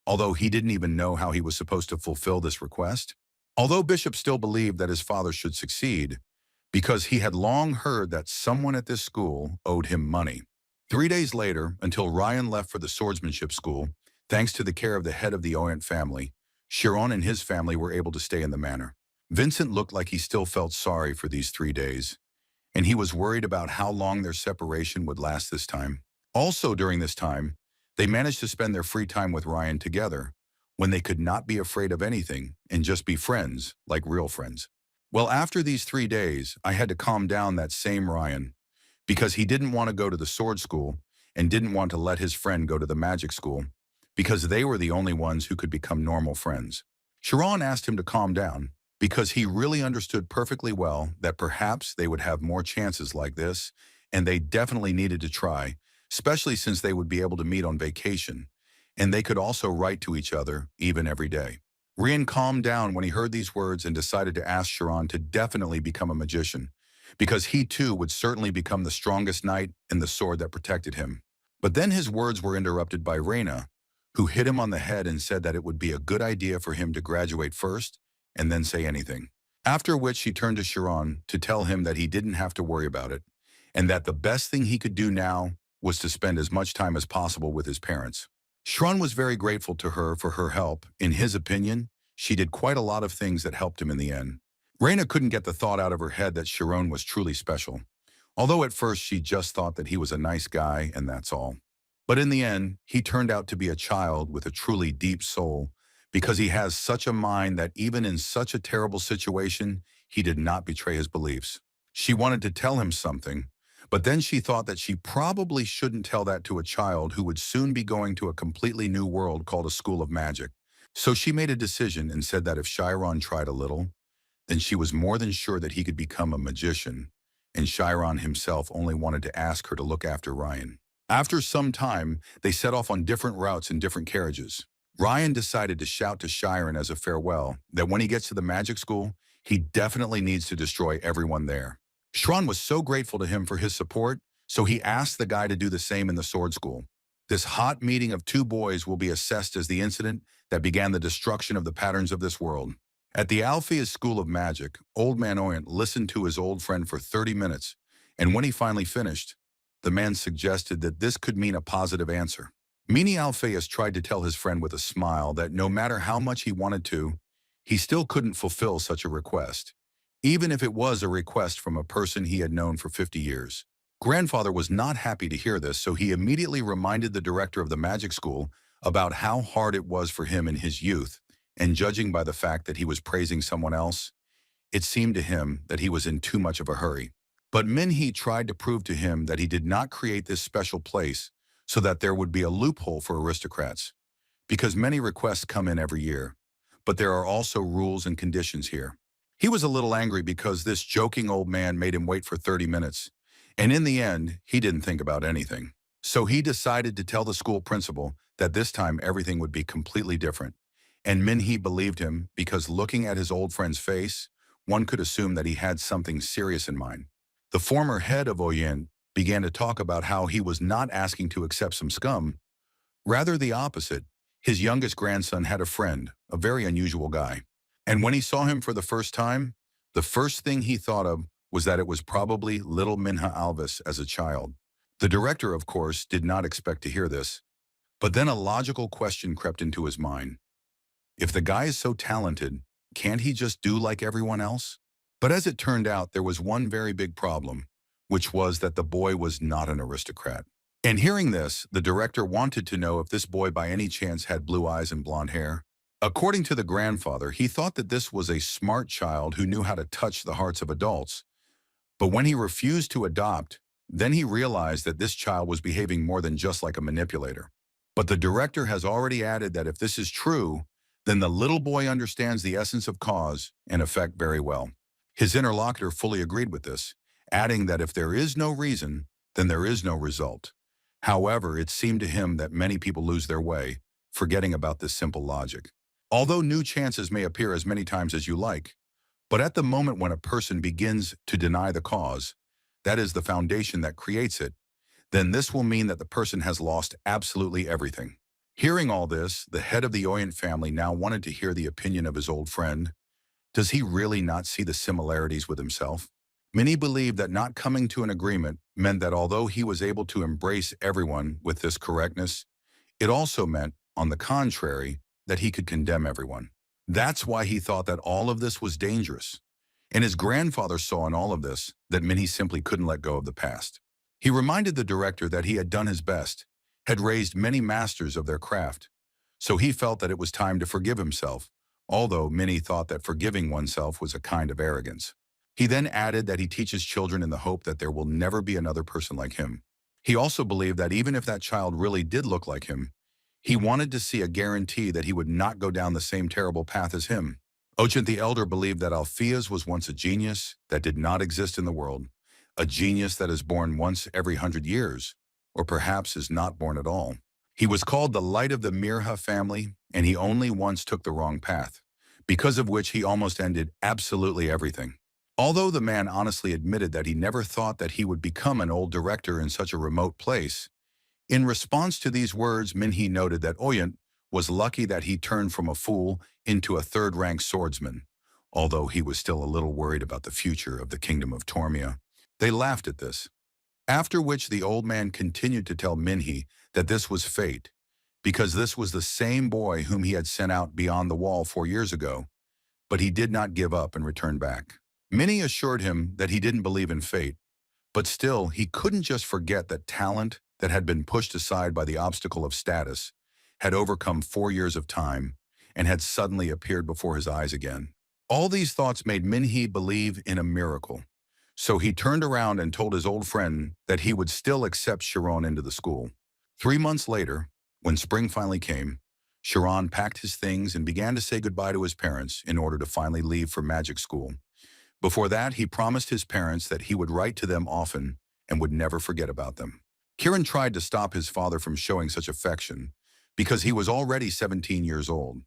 although he didn't even know how he was supposed to fulfill this request. Although Bishop still believed that his father should succeed, because he had long heard that someone at this school owed him money. 3 days later, until Ryan left for the swordsmanship school, thanks to the care of the head of the Oyent family, Chiron and his family were able to stay in the manor. Vincent looked like he still felt sorry for these 3 days, and he was worried about how long their separation would last this time. Also during this time, they managed to spend their free time with Ryan together, when they could not be afraid of anything and just be friends, like real friends. Well, after these 3 days, I had to calm down that same Ryan, because he didn't want to go to the sword school and didn't want to let his friend go to the magic school, because they were the only ones who could become normal friends. Chiron asked him to calm down, because he really understood perfectly well that perhaps they would have more chances like this, and they definitely needed to try, especially since they would be able to meet on vacation, and they could also write to each other, even every day. Rian calmed down when he heard these words and decided to ask Chiron to definitely become a magician, because he too would certainly become the strongest knight and the sword that protected him. But then his words were interrupted by Raina, who hit him on the head and said that it would be a good idea for him to graduate first and then say anything. After which she turned to Chiron to tell him that he didn't have to worry about it, and that the best thing he could do now was to spend as much time as possible with his parents. Chiron was very grateful to her for her help. In his opinion, she did quite a lot of things that helped him in the end. Raina couldn't get the thought out of her head that Chiron was truly special, although at first she just thought that he was a nice guy and that's all. But in the end, he turned out to be a child with a truly deep soul, because he has such a mind that even in such a terrible situation, he did not betray his beliefs. She wanted to tell him something, but then she thought that she probably shouldn't tell that to a child who would soon be going to a completely new world called a school of magic. So she made a decision and said that if Chiron tried a little, then she was more than sure that he could become a magician, and Chiron himself only wanted to ask her to look after Ryan. After some time, they set off on different routes in different carriages. Ryan decided to shout to Chiron as a farewell that when he gets to the magic school, he definitely needs to destroy everyone there. Chiron was so grateful to him for his support, so he asked the guy to do the same in the sword school. This hot meeting of two boys will be assessed as the incident that began the destruction of the patterns of this world. At the Alpheus School of Magic, Old Man Oyent listened to his old friend for 30 minutes, and when he finally finished, the man suggested that this could mean a positive answer. Meanie Alpheus tried to tell his friend with a smile that no matter how much he wanted to, he still couldn't fulfill such a request, even if it was a request from a person he had known for 50 years. Grandfather was not happy to hear this, so he immediately reminded the director of the magic school about how hard it was for him in his youth, and judging by the fact that he was praising someone else, it seemed to him that he was in too much of a hurry. But Minhee tried to prove to him that he did not create this special place so that there would be a loophole for aristocrats, because many requests come in every year, but there are also rules and conditions here. He was a little angry because this joking old man made him wait for 30 minutes, and in the end, he didn't think about anything. So he decided to tell the school principal that this time everything would be completely different. And Minhee believed him because looking at his old friend's face, one could assume that he had something serious in mind. The former head of Oyent began to talk about how he was not asking to accept some scum. Rather the opposite. His youngest grandson had a friend, a very unusual guy. And when he saw him for the first time, the first thing he thought of was that it was probably little Minha Alvis as a child. The director, of course, did not expect to hear this. But then a logical question crept into his mind. If the guy is so talented, can't he just do like everyone else? But as it turned out, there was one very big problem, which was that the boy was not an aristocrat. And hearing this, the director wanted to know if this boy by any chance had blue eyes and blonde hair. According to the grandfather, he thought that this was a smart child who knew how to touch the hearts of adults. But when he refused to adopt, then he realized that this child was behaving more than just like a manipulator. But the director has already added that if this is true, then the little boy understands the essence of cause and effect very well. His interlocutor fully agreed with this, adding that if there is no reason, then there is no result. However, it seemed to him that many people lose their way, forgetting about this simple logic. Although new chances may appear as many times as you like, but at the moment when a person begins to deny the cause, that is the foundation that creates it, then this will mean that the person has lost absolutely everything. Hearing all this, the head of the Oyent family now wanted to hear the opinion of his old friend. Does he really not see the similarities with himself? Many believed that not coming to an agreement meant that although he was able to embrace everyone with this correctness, it also meant, on the contrary, that he could condemn everyone. That's why he thought that all of this was dangerous. And his grandfather saw in all of this that Minnie simply couldn't let go of the past. He reminded the director that he had done his best, had raised many masters of their craft. So he felt that it was time to forgive himself, although Minnie thought that forgiving oneself was a kind of arrogance. He then added that he teaches children in the hope that there will never be another person like him. He also believed that even if that child really did look like him, he wanted to see a guarantee that he would not go down the same terrible path as him. Ochent the Elder believed that Alpheus was once a genius that did not exist in the world, a genius that is born once every 100 years, or perhaps is not born at all. He was called the light of the Mirha family, and he only once took the wrong path, because of which he almost ended absolutely everything. Although the man honestly admitted that he never thought that he would become an old director in such a remote place, in response to these words, Minhee noted that Oyent was lucky that he turned from a fool into a third-rank swordsman, although he was still a little worried about the future of the kingdom of Tormia. They laughed at this, after which the old man continued to tell Minhee that this was fate, because this was the same boy whom he had sent out beyond the wall 4 years ago, but he did not give up and return back. Minhee assured him that he didn't believe in fate, but still he couldn't just forget that talent that had been pushed aside by the obstacle of status had overcome 4 years of time and had suddenly appeared before his eyes again. All these thoughts made Minhee believe in a miracle. So he turned around and told his old friend that he would still accept Chiron into the school. 3 months later, when spring finally came, Chiron packed his things and began to say goodbye to his parents in order to finally leave for magic school. Before that, he promised his parents that he would write to them often and would never forget about them. Kieran tried to stop his father from showing such affection because he was already 17 years old,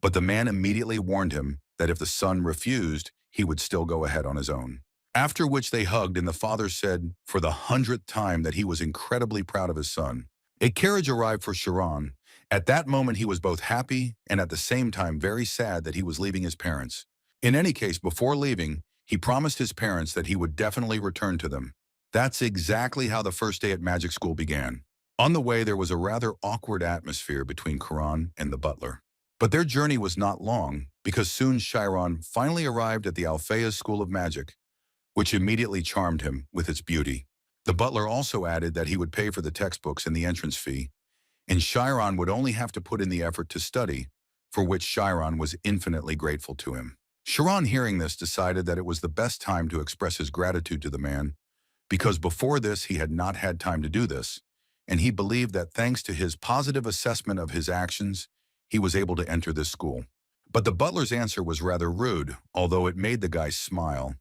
but the man immediately warned him that if the son refused, he would still go ahead on his own. After which they hugged, and the father said for the 100th time that he was incredibly proud of his son. A carriage arrived for Chiron. At that moment, he was both happy and at the same time very sad that he was leaving his parents. In any case, before leaving, he promised his parents that he would definitely return to them. That's exactly how the first day at magic school began. On the way, there was a rather awkward atmosphere between Chiron and the butler. But their journey was not long, because soon Chiron finally arrived at the Alpheus School of Magic, which immediately charmed him with its beauty. The butler also added that he would pay for the textbooks and the entrance fee, and Chiron would only have to put in the effort to study, for which Chiron was infinitely grateful to him. Chiron, hearing this, decided that it was the best time to express his gratitude to the man, because before this he had not had time to do this, and he believed that thanks to his positive assessment of his actions, he was able to enter this school. But the butler's answer was rather rude, although it made the guy smile.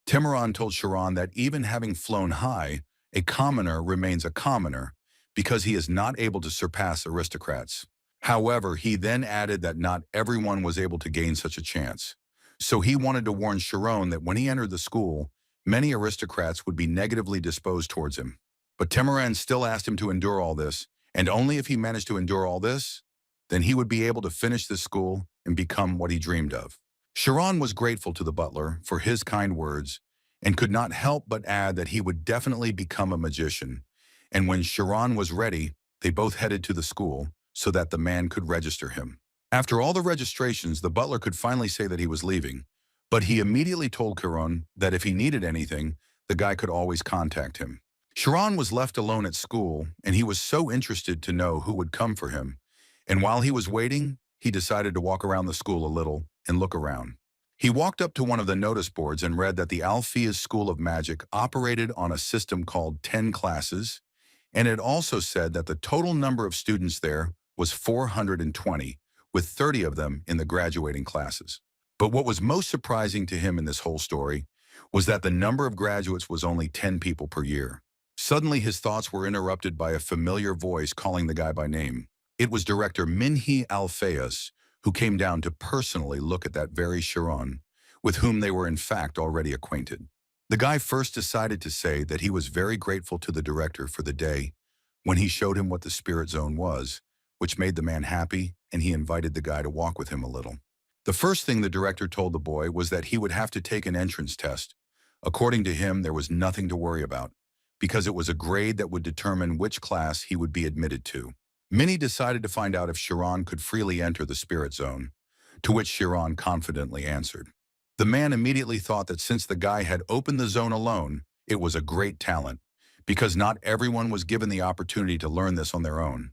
Timuron told Chiron that even having flown high, a commoner remains a commoner because he is not able to surpass aristocrats. However, he then added that not everyone was able to gain such a chance. So he wanted to warn Chiron that when he entered the school, many aristocrats would be negatively disposed towards him. But Timuron still asked him to endure all this, and only if he managed to endure all this, then he would be able to finish this school and become what he dreamed of. Chiron was grateful to the butler for his kind words and could not help but add that he would definitely become a magician. And when Chiron was ready, they both headed to the school so that the man could register him. After all the registrations, the butler could finally say that he was leaving, but he immediately told Chiron that if he needed anything, the guy could always contact him. Chiron was left alone at school, and he was so interested to know who would come for him. And while he was waiting, he decided to walk around the school a little and look around. He walked up to one of the notice boards and read that the Alpheus School of Magic operated on a system called 10 classes, and it also said that the total number of students there was 420, with 30 of them in the graduating classes. But what was most surprising to him in this whole story was that the number of graduates was only 10 people per year. Suddenly, his thoughts were interrupted by a familiar voice calling the guy by name. It was director Minhee Alpheus, who came down to personally look at that very Chiron, with whom they were in fact already acquainted. The guy first decided to say that he was very grateful to the director for the day when he showed him what the spirit zone was, which made the man happy, and he invited the guy to walk with him a little. The first thing the director told the boy was that he would have to take an entrance test, According to him, there was nothing to worry about, because it was a grade that would determine which class he would be admitted to. Minnie decided to find out if Chiron could freely enter the spirit zone, to which Chiron confidently answered. The man immediately thought that since the guy had opened the zone alone, it was a great talent, because not everyone was given the opportunity to learn this on their own.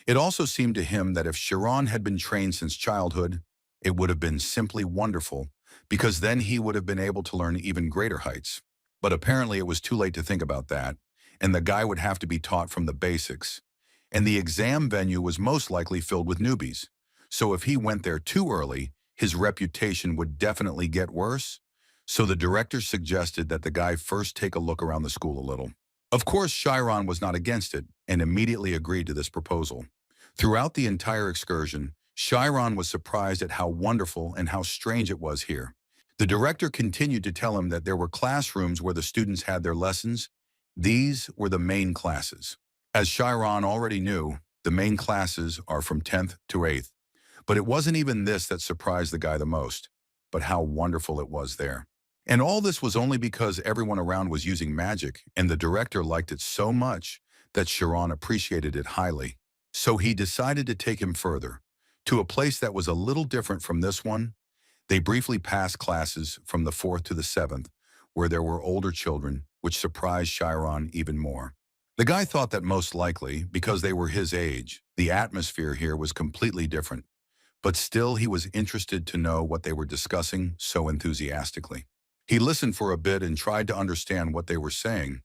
It also seemed to him that if Chiron had been trained since childhood, it would have been simply wonderful, because then he would have been able to learn even greater heights. But apparently it was too late to think about that, and the guy would have to be taught from the basics. And the exam venue was most likely filled with newbies. So if he went there too early, his reputation would definitely get worse. So the director suggested that the guy first take a look around the school a little. Of course, Chiron was not against it and immediately agreed to this proposal. Throughout the entire excursion, Chiron was surprised at how wonderful and how strange it was here. The director continued to tell him that there were classrooms where the students had their lessons. These were the main classes. As Chiron already knew, the main classes are from 10th to 8th. But it wasn't even this that surprised the guy the most, but how wonderful it was there. And all this was only because everyone around was using magic, and the director liked it so much that Chiron appreciated it highly. So he decided to take him further, to a place that was a little different from this one. They briefly passed classes from the 4th to the 7th, where there were older children, which surprised Chiron even more. The guy thought that most likely, because they were his age, the atmosphere here was completely different. But still he was interested to know what they were discussing so enthusiastically. He listened for a bit and tried to understand what they were saying,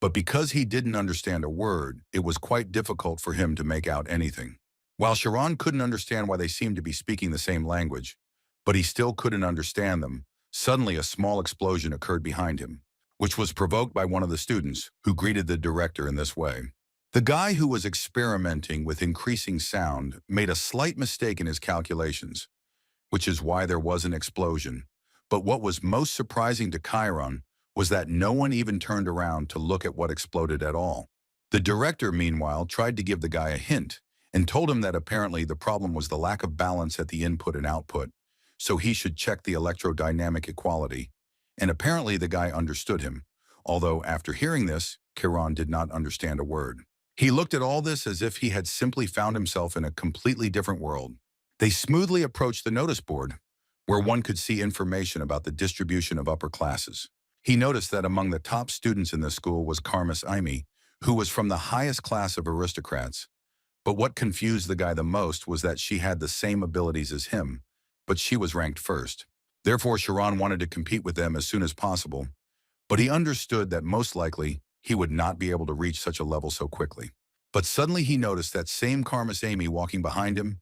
but because he didn't understand a word, it was quite difficult for him to make out anything. While Chiron couldn't understand why they seemed to be speaking the same language, but he still couldn't understand them, suddenly a small explosion occurred behind him, which was provoked by one of the students, who greeted the director in this way. The guy who was experimenting with increasing sound made a slight mistake in his calculations, which is why there was an explosion. But what was most surprising to Chiron was that no one even turned around to look at what exploded at all. The director, meanwhile, tried to give the guy a hint and told him that apparently the problem was the lack of balance at the input and output, so he should check the electrodynamic equality. And apparently the guy understood him, although after hearing this, Kieran did not understand a word. He looked at all this as if he had simply found himself in a completely different world. They smoothly approached the notice board, where one could see information about the distribution of upper classes. He noticed that among the top students in the school was Karmas Aimi, who was from the highest class of aristocrats. But what confused the guy the most was that she had the same abilities as him, but she was ranked first. Therefore, Chiron wanted to compete with them as soon as possible, but he understood that most likely he would not be able to reach such a level so quickly. But suddenly he noticed that same Karmas Amy walking behind him.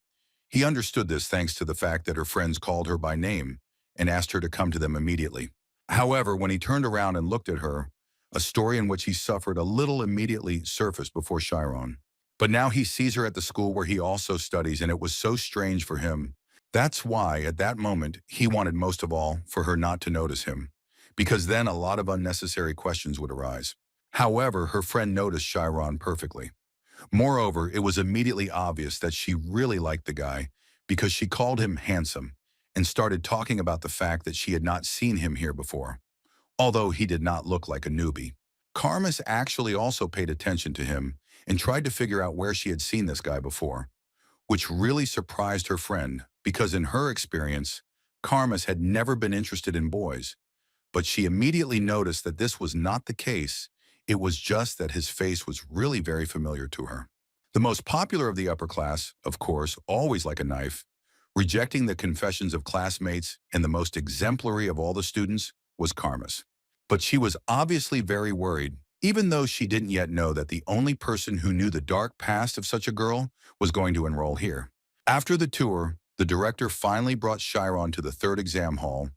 He understood this thanks to the fact that her friends called her by name and asked her to come to them immediately. However, when he turned around and looked at her, a story in which he suffered a little immediately surfaced before Chiron. But now he sees her at the school where he also studies, and it was so strange for him. That's why, at that moment, he wanted most of all for her not to notice him, because then a lot of unnecessary questions would arise. However, her friend noticed Chiron perfectly. Moreover, it was immediately obvious that she really liked the guy because she called him handsome and started talking about the fact that she had not seen him here before, although he did not look like a newbie. Karmas actually also paid attention to him and tried to figure out where she had seen this guy before, which really surprised her friend because in her experience, Karmas had never been interested in boys, but she immediately noticed that this was not the case. It was just that his face was really very familiar to her. The most popular of the upper class, of course, always like a knife, rejecting the confessions of classmates and the most exemplary of all the students, was Karmas. But she was obviously very worried, even though she didn't yet know that the only person who knew the dark past of such a girl was going to enroll here. After the tour, the director finally brought Chiron to the third exam hall,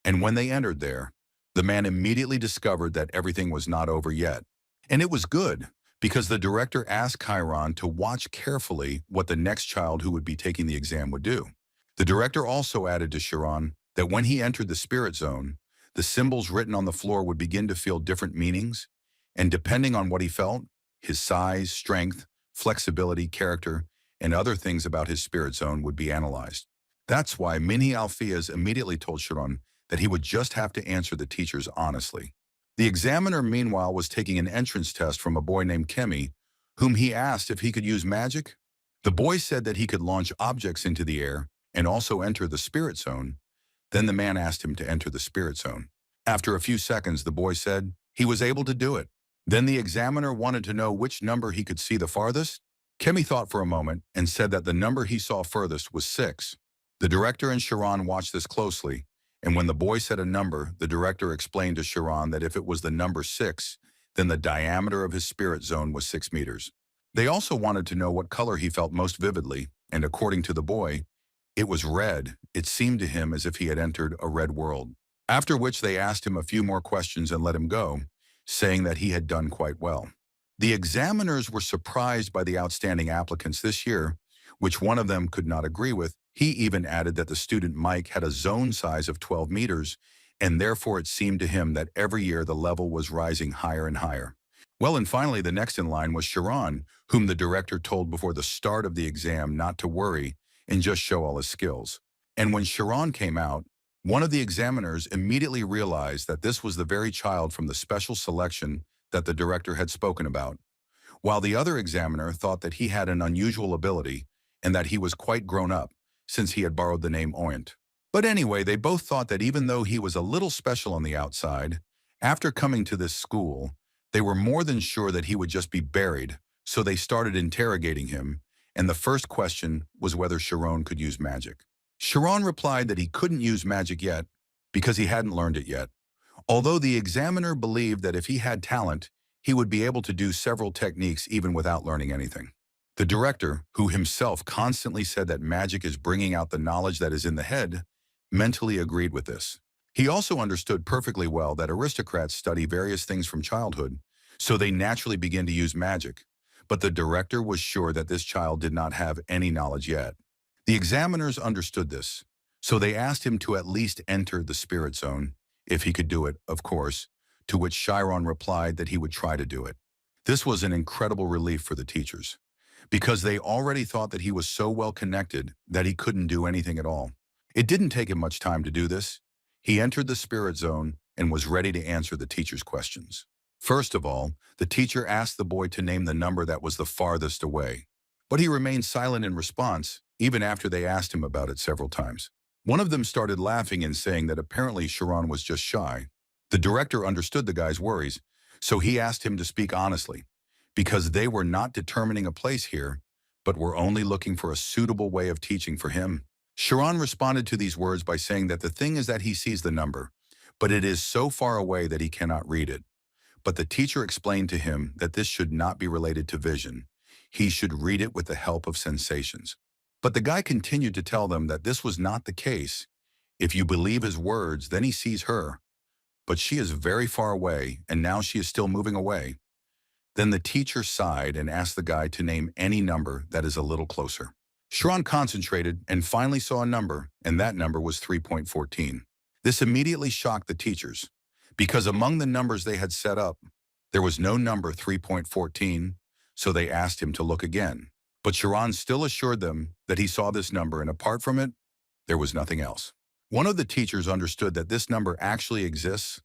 and when they entered there, the man immediately discovered that everything was not over yet. And it was good, because the director asked Chiron to watch carefully what the next child who would be taking the exam would do. The director also added to Chiron that when he entered the spirit zone, the symbols written on the floor would begin to feel different meanings, and depending on what he felt, his size, strength, flexibility, character, and other things about his spirit zone would be analyzed. That's why Mini Alpheus immediately told Chiron that he would just have to answer the teachers honestly. The examiner, meanwhile, was taking an entrance test from a boy named Kemi, whom he asked if he could use magic. The boy said that he could launch objects into the air and also enter the spirit zone. Then the man asked him to enter the spirit zone. After a few seconds, the boy said he was able to do it. Then the examiner wanted to know which number he could see the farthest. Kemi thought for a moment and said that the number he saw furthest was 6. The director and Sharon watched this closely, and when the boy said a number, the director explained to Sharon that if it was the number 6, then the diameter of his spirit zone was 6 meters. They also wanted to know what color he felt most vividly, and according to the boy, it was red. It seemed to him as if he had entered a red world. After which they asked him a few more questions and let him go, saying that he had done quite well. The examiners were surprised by the outstanding applicants this year, which one of them could not agree with. He even added that the student Mike had a zone size of 12 meters, and therefore it seemed to him that every year the level was rising higher and higher. Well, and finally the next in line was Sharon, whom the director told before the start of the exam not to worry and just show all his skills. And when Sharon came out, one of the examiners immediately realized that this was the very child from the special selection that the director had spoken about, while the other examiner thought that he had an unusual ability and that he was quite grown up, since he had borrowed the name Oyent. But anyway, they both thought that even though he was a little special on the outside, after coming to this school, they were more than sure that he would just be buried, so they started interrogating him, and the first question was whether Sharon could use magic. Sharon replied that he couldn't use magic yet because he hadn't learned it yet, although the examiner believed that if he had talent, he would be able to do several techniques even without learning anything. The director, who himself constantly said that magic is bringing out the knowledge that is in the head, mentally agreed with this. He also understood perfectly well that aristocrats study various things from childhood, so they naturally begin to use magic, but the director was sure that this child did not have any knowledge yet. The examiners understood this, so they asked him to at least enter the spirit zone, if he could do it, of course, to which Chiron replied that he would try to do it. This was an incredible relief for the teachers, because they already thought that he was so well connected that he couldn't do anything at all. It didn't take him much time to do this. He entered the spirit zone and was ready to answer the teacher's questions. First of all, the teacher asked the boy to name the number that was the farthest away, but he remained silent in response, even after they asked him about it several times. One of them started laughing and saying that apparently Sharon was just shy. The director understood the guy's worries, so he asked him to speak honestly, because they were not determining a place here, but were only looking for a suitable way of teaching for him. Sharon responded to these words by saying that the thing is that he sees the number, but it is so far away that he cannot read it. But the teacher explained to him that this should not be related to vision. He should read it with the help of sensations. But the guy continued to tell them that this was not the case. If you believe his words, then he sees her. But she is very far away, and now she is still moving away. Then the teacher sighed and asked the guy to name any number that is a little closer. Sharon concentrated and finally saw a number, and that number was 3.14. This immediately shocked the teachers, because among the numbers they had set up, there was no number 3.14, so they asked him to look again. But Sharon still assured them that he saw this number, and apart from it, there was nothing else. One of the teachers understood that this number actually exists,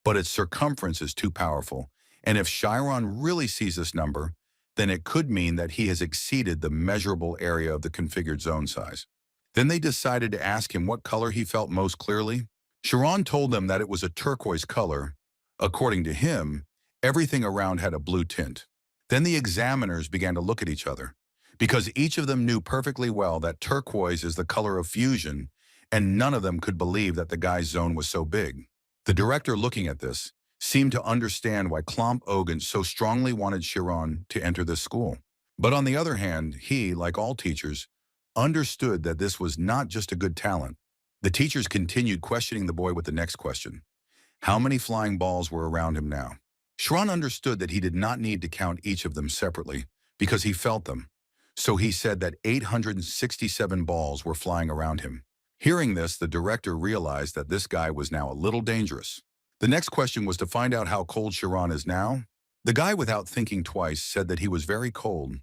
but its circumference is too powerful, and if Chiron really sees this number, then it could mean that he has exceeded the measurable area of the configured zone size. Then they decided to ask him what color he felt most clearly. Chiron told them that it was a turquoise color. According to him, everything around had a blue tint. Then the examiners began to look at each other, because each of them knew perfectly well that turquoise is the color of fusion, and none of them could believe that the guy's zone was so big. The director, looking at this, seemed to understand why Klomp Ogun so strongly wanted Chiron to enter this school. But on the other hand, he, like all teachers, understood that this was not just a good talent. The teachers continued questioning the boy with the next question. How many flying balls were around him now? Chiron understood that he did not need to count each of them separately, because he felt them. So he said that 867 balls were flying around him. Hearing this, the director realized that this guy was now a little dangerous. The next question was to find out how cold Chiron is now. The guy, without thinking twice, said that he was very cold,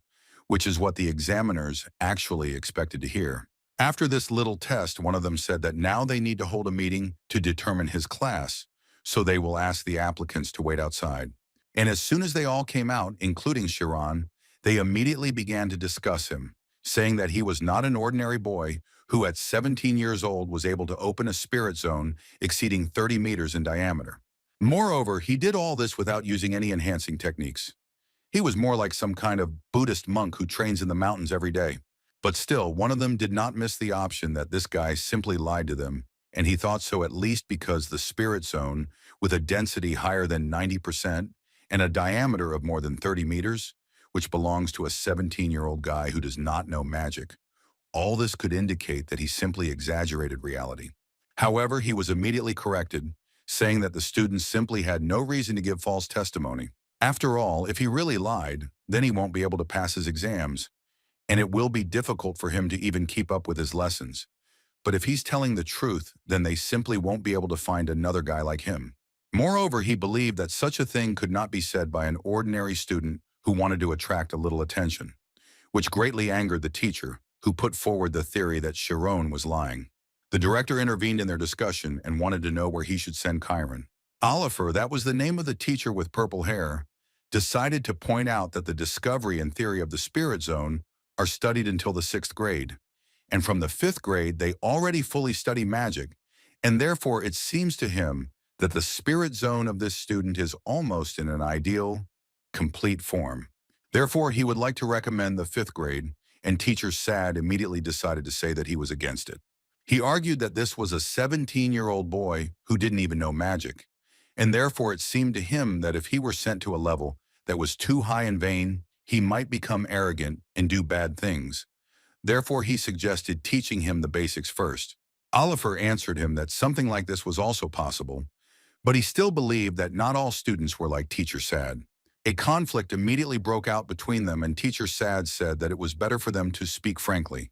which is what the examiners actually expected to hear. After this little test, one of them said that now they need to hold a meeting to determine his class, so they will ask the applicants to wait outside. And as soon as they all came out, including Chiron, they immediately began to discuss him, saying that he was not an ordinary boy who at 17 years old was able to open a spirit zone exceeding 30 meters in diameter. Moreover, he did all this without using any enhancing techniques. He was more like some kind of Buddhist monk who trains in the mountains every day. But still, one of them did not miss the option that this guy simply lied to them, and he thought so at least because the spirit zone, with a density higher than 90% and a diameter of more than 30 meters, which belongs to a 17-year-old guy who does not know magic, all this could indicate that he simply exaggerated reality. However, he was immediately corrected, saying that the students simply had no reason to give false testimony. After all, if he really lied, then he won't be able to pass his exams, and it will be difficult for him to even keep up with his lessons. But if he's telling the truth, then they simply won't be able to find another guy like him. Moreover, he believed that such a thing could not be said by an ordinary student who wanted to attract a little attention, which greatly angered the teacher, who put forward the theory that Chiron was lying. The director intervened in their discussion and wanted to know where he should send Kieran. Oliver, that was the name of the teacher with purple hair, decided to point out that the discovery and theory of the spirit zone are studied until the 6th grade. And from the 5th grade, they already fully study magic, and therefore it seems to him that the spirit zone of this student is almost in an ideal, complete form. Therefore, he would like to recommend the 5th grade, and teacher Sad immediately decided to say that he was against it. He argued that this was a 17-year-old boy who didn't even know magic, and therefore it seemed to him that if he were sent to a level that was too high and vain, he might become arrogant and do bad things. Therefore, he suggested teaching him the basics first. Oliver answered him that something like this was also possible, but he still believed that not all students were like Teacher Sad. A conflict immediately broke out between them, and Teacher Sad said that it was better for them to speak frankly.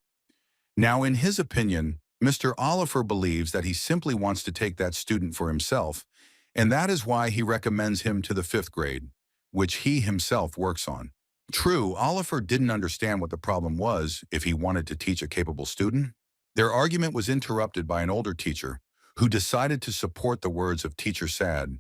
Now, in his opinion, Mr. Oliver believes that he simply wants to take that student for himself, and that is why he recommends him to the 5th grade, which he himself works on. True, Oliver didn't understand what the problem was if he wanted to teach a capable student. Their argument was interrupted by an older teacher who decided to support the words of Teacher Sad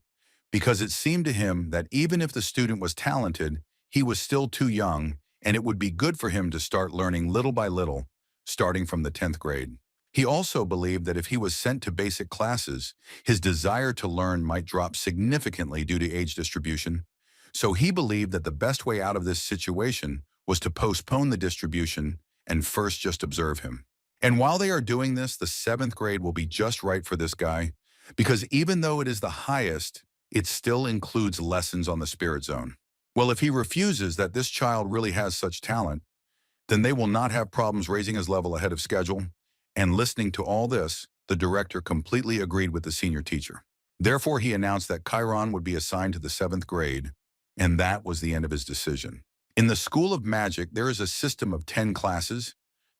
because it seemed to him that even if the student was talented, he was still too young, and it would be good for him to start learning little by little, starting from the 10th grade. He also believed that if he was sent to basic classes, his desire to learn might drop significantly due to age distribution. So he believed that the best way out of this situation was to postpone the distribution and first just observe him. And while they are doing this, the 7th grade will be just right for this guy, because even though it is the highest, it still includes lessons on the spirit zone. Well, if he refuses that this child really has such talent, then they will not have problems raising his level ahead of schedule. And listening to all this, the director completely agreed with the senior teacher. Therefore, he announced that Kieran would be assigned to the 7th grade, and that was the end of his decision. In the School of Magic, there is a system of 10 classes.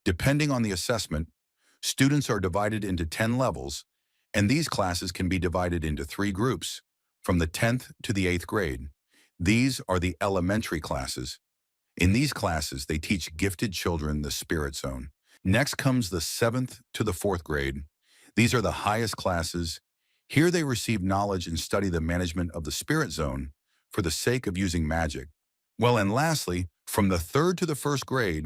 Depending on the assessment, students are divided into 10 levels, and these classes can be divided into 3 groups, from the 10th to the 8th grade. These are the elementary classes. In these classes, they teach gifted children the spirit zone. Next comes the 7th to the 4th grade. These are the highest classes. Here they receive knowledge and study the management of the spirit zone for the sake of using magic. Well, and lastly, from the 3rd to the 1st grade,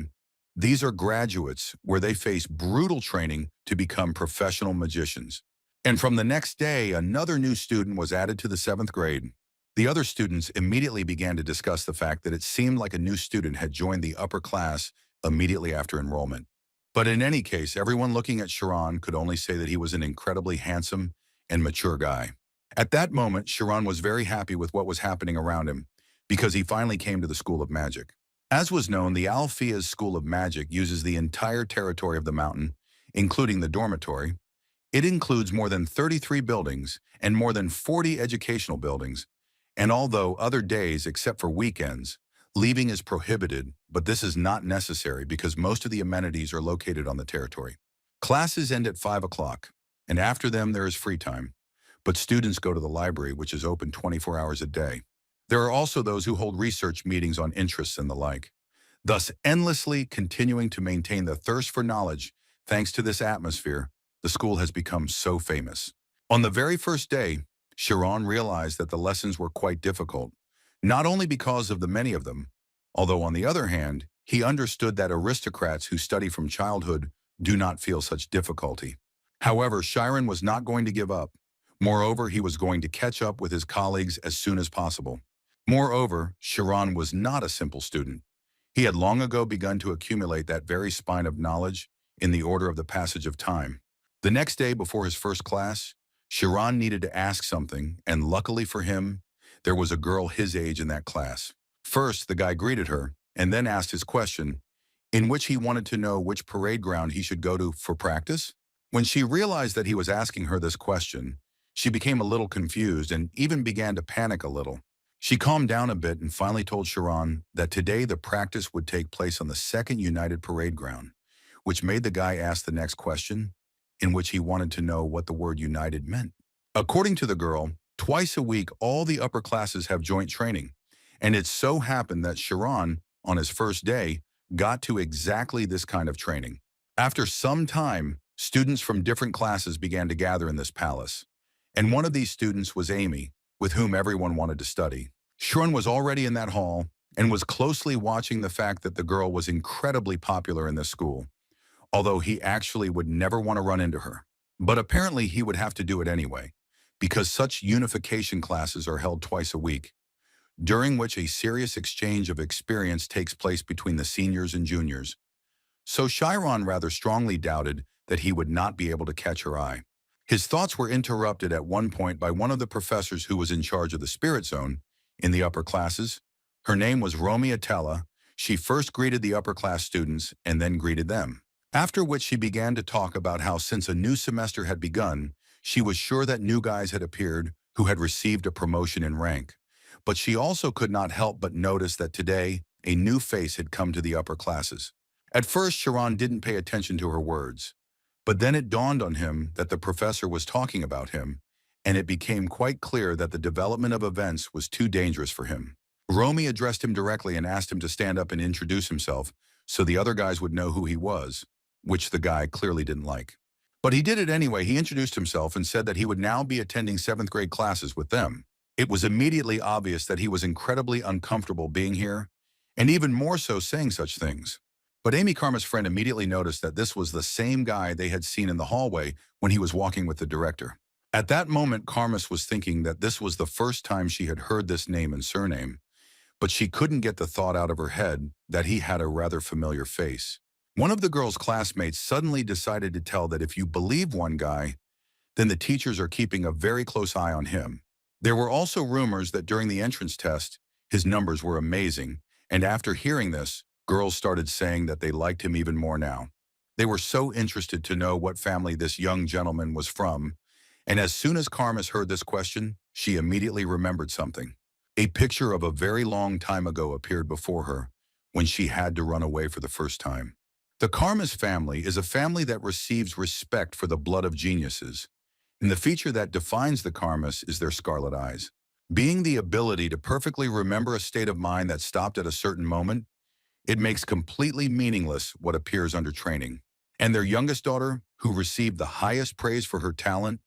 these are graduates where they face brutal training to become professional magicians. And from the next day, another new student was added to the 7th grade. The other students immediately began to discuss the fact that it seemed like a new student had joined the upper class immediately after enrollment. But in any case, everyone looking at Chiron could only say that he was an incredibly handsome and mature guy. At that moment, Chiron was very happy with what was happening around him because he finally came to the School of Magic. As was known, the Alphea's School of Magic uses the entire territory of the mountain, including the dormitory. It includes more than 33 buildings and more than 40 educational buildings. And although other days, except for weekends, leaving is prohibited, but this is not necessary because most of the amenities are located on the territory. Classes end at 5 o'clock, and after them there is free time. But students go to the library, which is open 24 hours a day. There are also those who hold research meetings on interests and the like, thus endlessly continuing to maintain the thirst for knowledge. Thanks to this atmosphere, the school has become so famous. On the very first day, Chiron realized that the lessons were quite difficult, not only because of the many of them, although on the other hand, he understood that aristocrats who study from childhood do not feel such difficulty. However, Chiron was not going to give up. Moreover, he was going to catch up with his colleagues as soon as possible. Moreover, Chiron was not a simple student. He had long ago begun to accumulate that very spine of knowledge in the order of the passage of time. The next day before his first class, Chiron needed to ask something, and luckily for him, there was a girl his age in that class. First, the guy greeted her, and then asked his question, in which he wanted to know which parade ground he should go to for practice. When she realized that he was asking her this question, she became a little confused and even began to panic a little. She calmed down a bit and finally told Chiron that today the practice would take place on the second United Parade Ground, which made the guy ask the next question, in which he wanted to know what the word united meant. According to the girl, twice a week all the upper classes have joint training, and it so happened that Chiron, on his first day, got to exactly this kind of training. After some time, students from different classes began to gather in this palace, and one of these students was Amy, with whom everyone wanted to study. Chiron was already in that hall and was closely watching the fact that the girl was incredibly popular in this school, although he actually would never want to run into her. But apparently he would have to do it anyway, because such unification classes are held twice a week, during which a serious exchange of experience takes place between the seniors and juniors. So Chiron rather strongly doubted that he would not be able to catch her eye. His thoughts were interrupted at one point by one of the professors who was in charge of the spirit zone in the upper classes. Her name was Romiatella. She first greeted the upper class students and then greeted them. After which she began to talk about how since a new semester had begun, she was sure that new guys had appeared who had received a promotion in rank. But she also could not help but notice that today a new face had come to the upper classes. At first, Chiron didn't pay attention to her words, but then it dawned on him that the professor was talking about him, and it became quite clear that the development of events was too dangerous for him. Romy addressed him directly and asked him to stand up and introduce himself so the other guys would know who he was, which the guy clearly didn't like. But he did it anyway. He introduced himself and said that he would now be attending 7th grade classes with them. It was immediately obvious that he was incredibly uncomfortable being here, and even more so saying such things. But Amy Karma's friend immediately noticed that this was the same guy they had seen in the hallway when he was walking with the director. At that moment, Karmas was thinking that this was the first time she had heard this name and surname, but she couldn't get the thought out of her head that he had a rather familiar face. One of the girl's classmates suddenly decided to tell that if you believe one guy, then the teachers are keeping a very close eye on him. There were also rumors that during the entrance test, his numbers were amazing, and after hearing this, girls started saying that they liked him even more now. They were so interested to know what family this young gentleman was from, and as soon as Karmas heard this question, she immediately remembered something. A picture of a very long time ago appeared before her when she had to run away for the first time. The Karmas family is a family that receives respect for the blood of geniuses, and the feature that defines the Karmas is their scarlet eyes. Being the ability to perfectly remember a state of mind that stopped at a certain moment, it makes completely meaningless what appears under training. And their youngest daughter, who received the highest praise for her talent,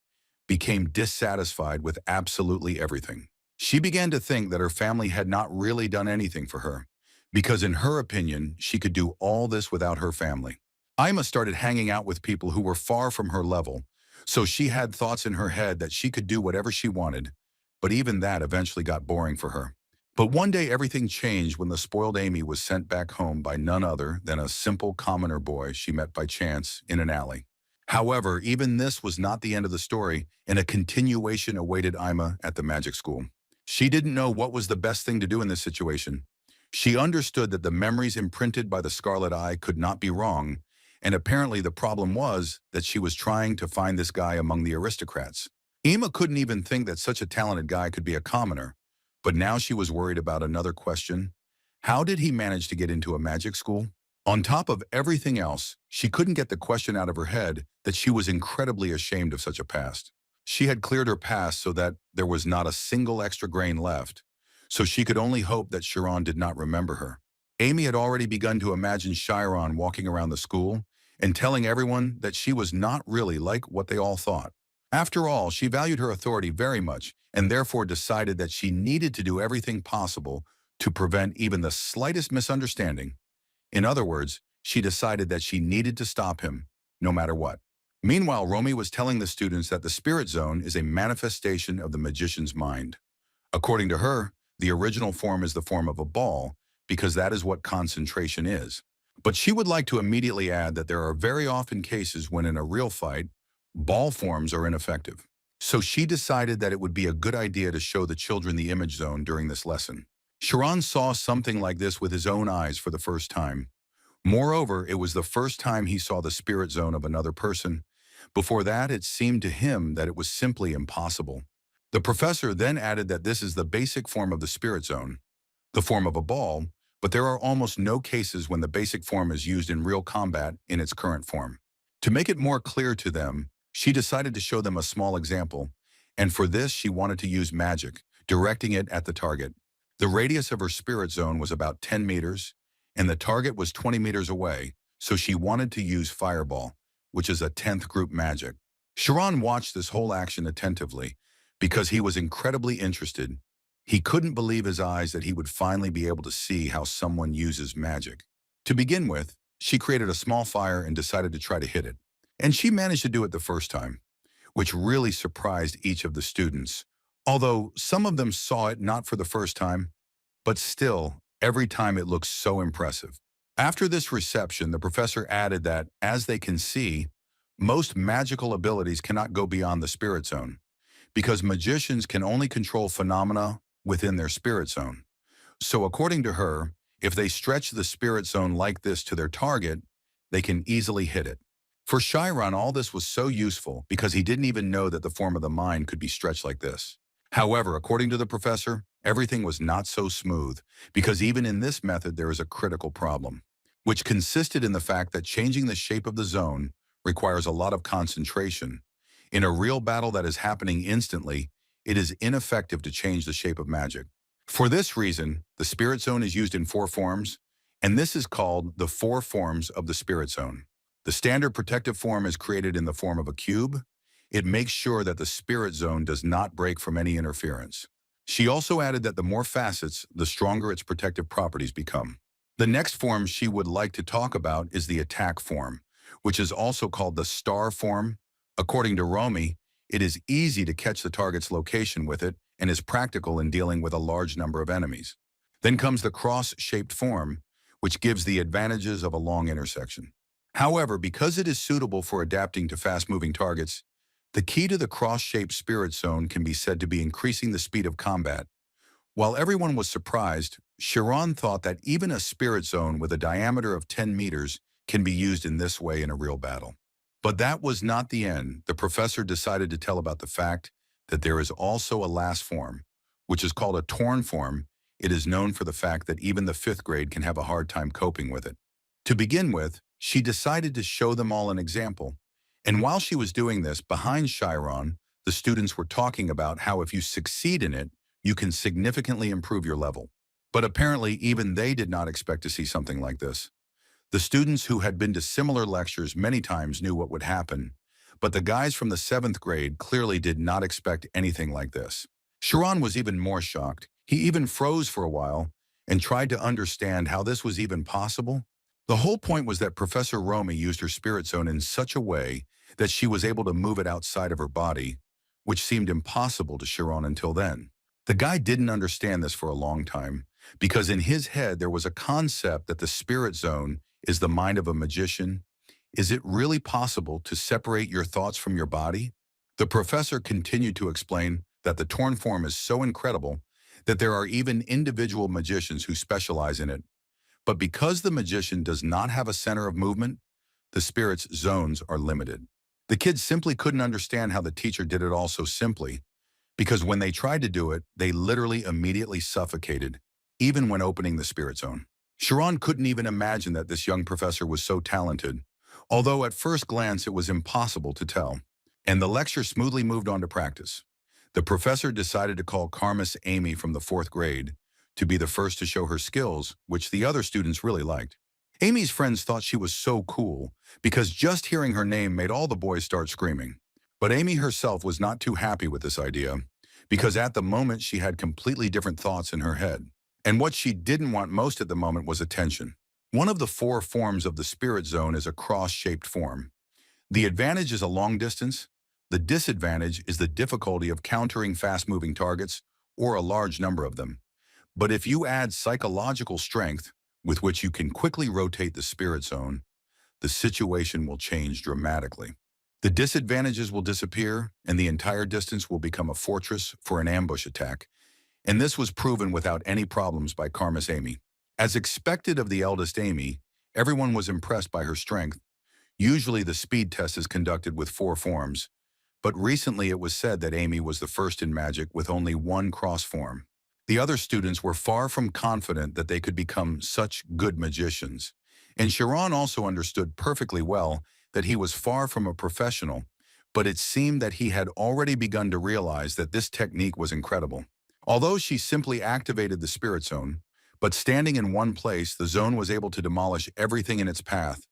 became dissatisfied with absolutely everything. She began to think that her family had not really done anything for her, because in her opinion, she could do all this without her family. Ima started hanging out with people who were far from her level, so she had thoughts in her head that she could do whatever she wanted, but even that eventually got boring for her. But one day everything changed when the spoiled Amy was sent back home by none other than a simple commoner boy she met by chance in an alley. However, even this was not the end of the story, and a continuation awaited Ima at the magic school. She didn't know what was the best thing to do in this situation. She understood that the memories imprinted by the Scarlet Eye could not be wrong, and apparently the problem was that she was trying to find this guy among the aristocrats. Ima couldn't even think that such a talented guy could be a commoner, but now she was worried about another question. How did he manage to get into a magic school? On top of everything else, she couldn't get the question out of her head that she was incredibly ashamed of such a past. She had cleared her past so that there was not a single extra grain left, so she could only hope that Chiron did not remember her. Amy had already begun to imagine Chiron walking around the school and telling everyone that she was not really like what they all thought. After all, she valued her authority very much and therefore decided that she needed to do everything possible to prevent even the slightest misunderstanding. In other words, she decided that she needed to stop him, no matter what. Meanwhile, Romy was telling the students that the spirit zone is a manifestation of the magician's mind. According to her, the original form is the form of a ball, because that is what concentration is. But she would like to immediately add that there are very often cases when in a real fight, ball forms are ineffective. So she decided that it would be a good idea to show the children the image zone during this lesson. Sharon saw something like this with his own eyes for the first time. Moreover, it was the first time he saw the spirit zone of another person. Before that, it seemed to him that it was simply impossible. The professor then added that this is the basic form of the spirit zone, the form of a ball, but there are almost no cases when the basic form is used in real combat in its current form. To make it more clear to them, she decided to show them a small example, and for this she wanted to use magic, directing it at the target. The radius of her spirit zone was about 10 meters, and the target was 20 meters away, so she wanted to use Fireball, which is a 10th group magic. Sharon watched this whole action attentively because he was incredibly interested. He couldn't believe his eyes that he would finally be able to see how someone uses magic. To begin with, she created a small fire and decided to try to hit it. And she managed to do it the first time, which really surprised each of the students. Although some of them saw it not for the first time, but still, every time it looked so impressive. After this reception, the professor added that, as they can see, most magical abilities cannot go beyond the spirit zone, because magicians can only control phenomena within their spirit zone. So according to her, if they stretch the spirit zone like this to their target, they can easily hit it. For Chiron, all this was so useful because he didn't even know that the form of the mind could be stretched like this. However, according to the professor, everything was not so smooth, because even in this method there is a critical problem, which consisted in the fact that changing the shape of the zone requires a lot of concentration. In a real battle that is happening instantly, it is ineffective to change the shape of magic. For this reason, the spirit zone is used in 4 forms, and this is called the 4 forms of the spirit zone. The standard protective form is created in the form of a cube. It makes sure that the spirit zone does not break from any interference. She also added that the more facets, the stronger its protective properties become. The next form she would like to talk about is the attack form, which is also called the star form. According to Romy, it is easy to catch the target's location with it and is practical in dealing with a large number of enemies. Then comes the cross-shaped form, which gives the advantages of a long intersection. However, because it is suitable for adapting to fast-moving targets, the key to the cross-shaped spirit zone can be said to be increasing the speed of combat. While everyone was surprised, Chiron thought that even a spirit zone with a diameter of 10 meters can be used in this way in a real battle. But that was not the end. The professor decided to tell about the fact that there is also a last form, which is called a torn form. It is known for the fact that even the 5th grade can have a hard time coping with it. To begin with, she decided to show them all an example. And while she was doing this, behind Chiron, the students were talking about how if you succeed in it, you can significantly improve your level. But apparently, even they did not expect to see something like this. The students who had been to similar lectures many times knew what would happen, but the guys from the 7th grade clearly did not expect anything like this. Chiron was even more shocked. He even froze for a while and tried to understand how this was even possible. The whole point was that Professor Romy used her spirit zone in such a way that she was able to move it outside of her body, which seemed impossible to Chiron until then. The guy didn't understand this for a long time, because in his head there was a concept that the spirit zone is the mind of a magician. Is it really possible to separate your thoughts from your body? The professor continued to explain that the torn form is so incredible that there are even individual magicians who specialize in it. But because the magician does not have a center of movement, the spirit's zones are limited. The kids simply couldn't understand how the teacher did it all so simply, because when they tried to do it, they literally immediately suffocated, even when opening the spirit zone. Chiron couldn't even imagine that this young professor was so talented, although at first glance it was impossible to tell. And the lecture smoothly moved on to practice. The professor decided to call Carmiss Amy from the 4th grade to be the first to show her skills, which the other students really liked. Amy's friends thought she was so cool because just hearing her name made all the boys start screaming. But Amy herself was not too happy with this idea, because at the moment she had completely different thoughts in her head. And what she didn't want most at the moment was attention. One of the four forms of the spirit zone is a cross-shaped form. The advantage is a long distance. The disadvantage is the difficulty of countering fast-moving targets or a large number of them. But if you add psychological strength, with which you can quickly rotate the spirit zone, the situation will change dramatically. The disadvantages will disappear, and the entire distance will become a fortress for an ambush attack. And this was proven without any problems by Karma's Amy. As expected of the eldest Amy, everyone was impressed by her strength. Usually the speed test is conducted with four forms, but recently it was said that Amy was the first in magic with only one cross form. The other students were far from confident that they could become such good magicians. And Chiron also understood perfectly well that he was far from a professional, but it seemed that he had already begun to realize that this technique was incredible. Although she simply activated the spirit zone, but standing in one place, the zone was able to demolish everything in its path,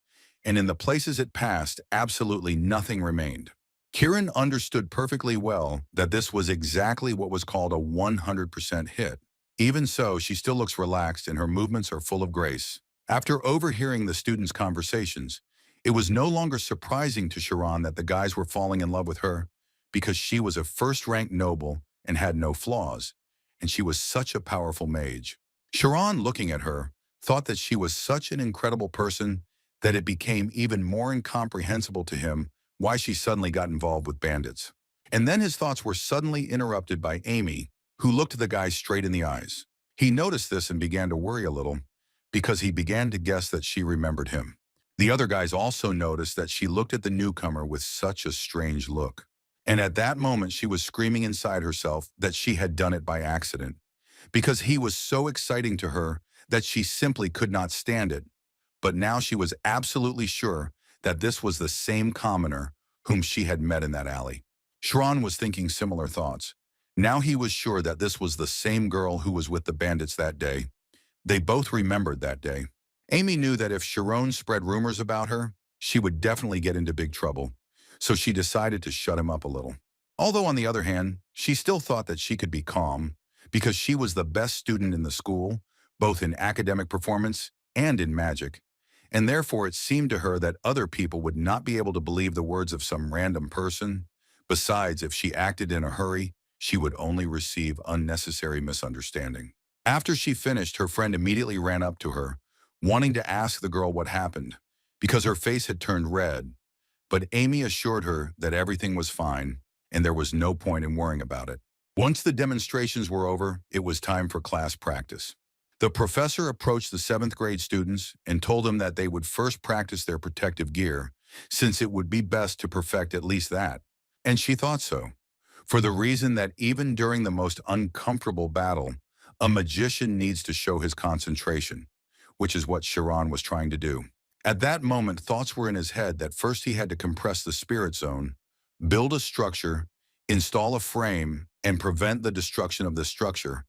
and in the places it passed, absolutely nothing remained. Kieran understood perfectly well that this was exactly what was called a 100% hit. Even so, she still looks relaxed and her movements are full of grace. After overhearing the students' conversations, it was no longer surprising to Chiron that the guys were falling in love with her, because she was a first-rank noble and had no flaws, and she was such a powerful mage. Chiron, looking at her, thought that she was such an incredible person that it became even more incomprehensible to him why she suddenly got involved with bandits. And then his thoughts were suddenly interrupted by Amy, who looked the guy straight in the eyes. He noticed this and began to worry a little, because he began to guess that she remembered him. The other guys also noticed that she looked at the newcomer with such a strange look. And at that moment, she was screaming inside herself that she had done it by accident, because he was so exciting to her that she simply could not stand it. But now she was absolutely sure that this was the same commoner whom she had met in that alley. Chiron was thinking similar thoughts. Now he was sure that this was the same girl who was with the bandits that day. They both remembered that day. Amy knew that if Chiron spread rumors about her, she would definitely get into big trouble, so she decided to shut him up a little. Although on the other hand, she still thought that she could be calm, because she was the best student in the school, both in academic performance and in magic, and therefore it seemed to her that other people would not be able to believe the words of some random person. Besides, if she acted in a hurry, she would only receive unnecessary misunderstanding. After she finished, her friend immediately ran up to her, wanting to ask the girl what happened, because her face had turned red. But Amy assured her that everything was fine, and there was no point in worrying about it. Once the demonstrations were over, it was time for class practice. The professor approached the 7th grade students and told them that they would first practice their protective gear, since it would be best to perfect at least that. And she thought so, for the reason that even during the most uncomfortable battle, a magician needs to show his concentration, which is what Chiron was trying to do. At that moment, thoughts were in his head that first he had to compress the spirit zone, build a structure, install a frame, and prevent the destruction of the structure.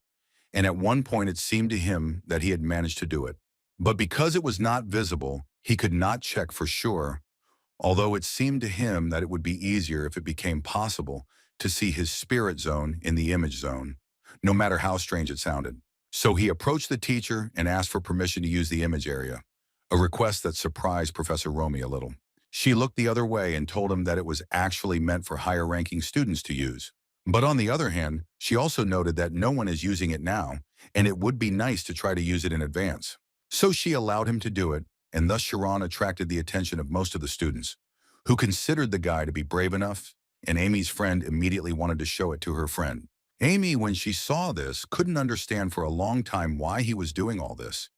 And at one point it seemed to him that he had managed to do it. But because it was not visible, he could not check for sure, although it seemed to him that it would be easier if it became possible to see his spirit zone in the image zone, no matter how strange it sounded. So he approached the teacher and asked for permission to use the image area, a request that surprised Professor Romy a little. She looked the other way and told him that it was actually meant for higher-ranking students to use. But on the other hand, she also noted that no one is using it now, and it would be nice to try to use it in advance. So she allowed him to do it, and thus Chiron attracted the attention of most of the students, who considered the guy to be brave enough, and Amy's friend immediately wanted to show it to her friend. Amy, when she saw this, couldn't understand for a long time why he was doing all this,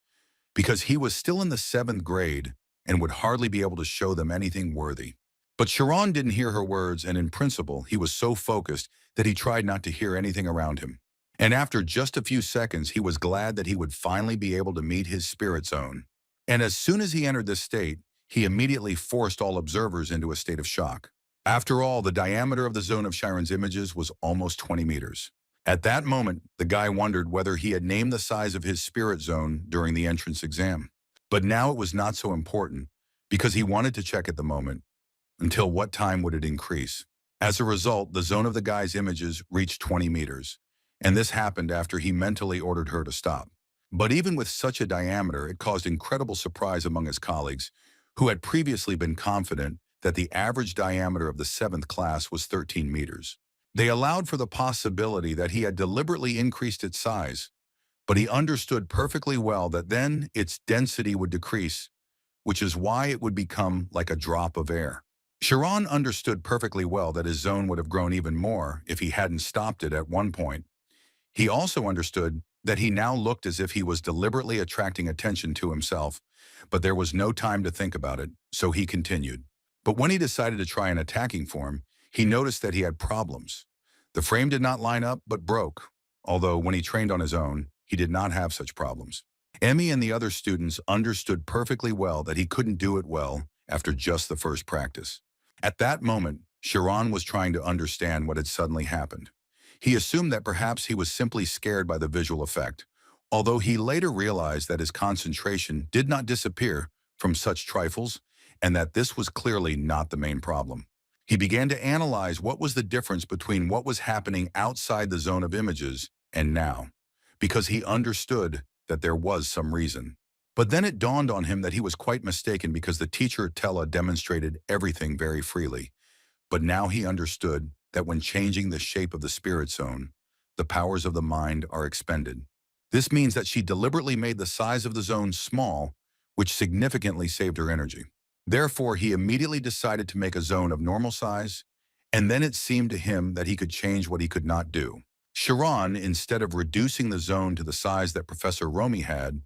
because he was still in the 7th grade and would hardly be able to show them anything worthy. But Chiron didn't hear her words, and in principle, he was so focused that he tried not to hear anything around him. And after just a few seconds, he was glad that he would finally be able to meet his spirit zone. And as soon as he entered this state, he immediately forced all observers into a state of shock. After all, the diameter of the zone of Chiron's images was almost 20 meters. At that moment, the guy wondered whether he had named the size of his spirit zone during the entrance exam. But now it was not so important, because he wanted to check at the moment. Until what time would it increase? As a result, the zone of the guy's images reached 20 meters, and this happened after he mentally ordered her to stop. But even with such a diameter, it caused incredible surprise among his colleagues, who had previously been confident that the average diameter of the 7th class was 13 meters. They allowed for the possibility that he had deliberately increased its size, but he understood perfectly well that then its density would decrease, which is why it would become like a drop of air. Chiron understood perfectly well that his zone would have grown even more if he hadn't stopped it at one point. He also understood that he now looked as if he was deliberately attracting attention to himself, but there was no time to think about it, so he continued. But when he decided to try an attacking form, he noticed that he had problems. The frame did not line up, but broke, although when he trained on his own, he did not have such problems. Emmy and the other students understood perfectly well that he couldn't do it well after just the first practice. At that moment, Chiron was trying to understand what had suddenly happened. He assumed that perhaps he was simply scared by the visual effect, although he later realized that his concentration did not disappear from such trifles and that this was clearly not the main problem. He began to analyze what was the difference between what was happening outside the zone of images and now, because he understood that there was some reason. But then it dawned on him that he was quite mistaken because the teacher Tella demonstrated everything very freely. But now he understood that when changing the shape of the spirit zone, the powers of the mind are expended. This means that she deliberately made the size of the zone small, which significantly saved her energy. Therefore, he immediately decided to make a zone of normal size, and then it seemed to him that he could change what he could not do. Chiron, instead of reducing the zone to the size that Professor Romy had,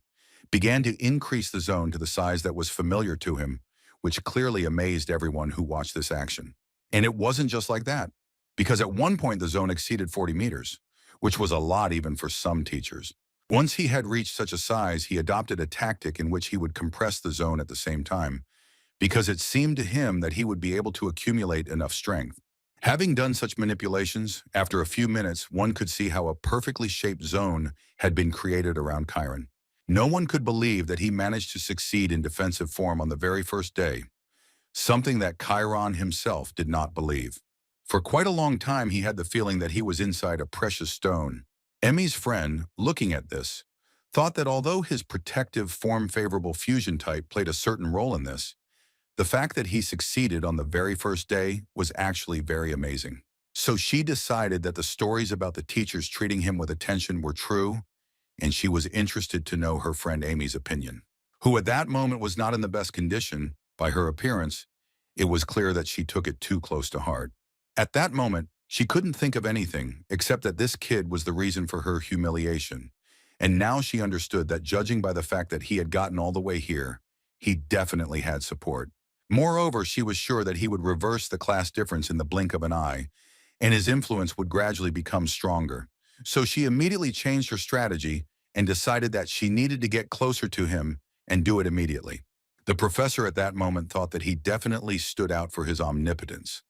began to increase the zone to the size that was familiar to him, which clearly amazed everyone who watched this action. And it wasn't just like that, because at one point the zone exceeded 40 meters, which was a lot even for some teachers. Once he had reached such a size, he adopted a tactic in which he would compress the zone at the same time, because it seemed to him that he would be able to accumulate enough strength. Having done such manipulations, after a few minutes, one could see how a perfectly shaped zone had been created around Kieran. No one could believe that he managed to succeed in defensive form on the very first day, something that Kieran himself did not believe. For quite a long time, he had the feeling that he was inside a precious stone. Emmy's friend, looking at this, thought that although his protective form-favorable fusion type played a certain role in this, the fact that he succeeded on the very first day was actually very amazing. So she decided that the stories about the teachers treating him with attention were true, and she was interested to know her friend Amy's opinion, who at that moment was not in the best condition. By her appearance, it was clear that she took it too close to heart. At that moment, she couldn't think of anything except that this kid was the reason for her humiliation, and now she understood that judging by the fact that he had gotten all the way here, he definitely had support. Moreover, she was sure that he would reverse the class difference in the blink of an eye, and his influence would gradually become stronger. So she immediately changed her strategy and decided that she needed to get closer to him and do it immediately. The professor at that moment thought that he definitely stood out for his omnipotence,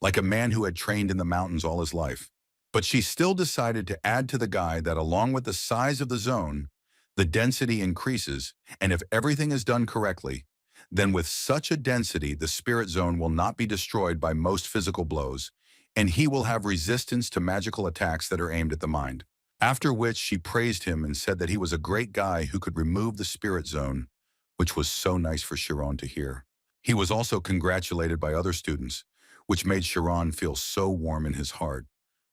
like a man who had trained in the mountains all his life. But she still decided to add to the guy that along with the size of the zone, the density increases, and if everything is done correctly, then with such a density, the spirit zone will not be destroyed by most physical blows, and he will have resistance to magical attacks that are aimed at the mind. After which she praised him and said that he was a great guy who could remove the spirit zone, which was so nice for Chiron to hear. He was also congratulated by other students, which made Chiron feel so warm in his heart,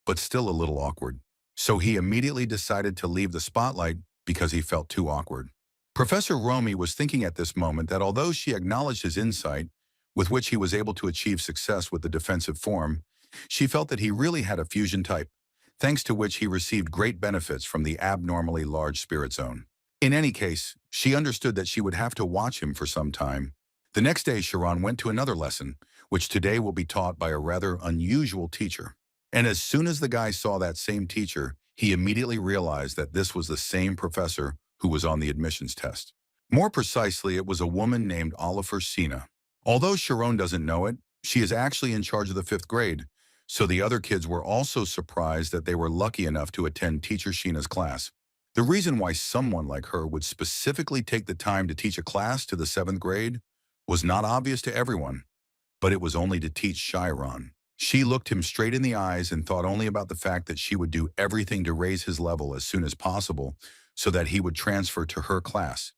but still a little awkward. So he immediately decided to leave the spotlight because he felt too awkward. Professor Romy was thinking at this moment that although she acknowledged his insight, with which he was able to achieve success with the defensive form, she felt that he really had a fusion type, thanks to which he received great benefits from the abnormally large spirit zone. In any case, she understood that she would have to watch him for some time. The next day, Chiron went to another lesson, which today will be taught by a rather unusual teacher. And as soon as the guy saw that same teacher, he immediately realized that this was the same professor who was on the admissions test. More precisely, it was a woman named Oliver Sina. Although Chiron doesn't know it, she is actually in charge of the 5th grade, so the other kids were also surprised that they were lucky enough to attend teacher Sheena's class. The reason why someone like her would specifically take the time to teach a class to the 7th grade was not obvious to everyone, but it was only to teach Chiron. She looked him straight in the eyes and thought only about the fact that she would do everything to raise his level as soon as possible so that he would transfer to her class.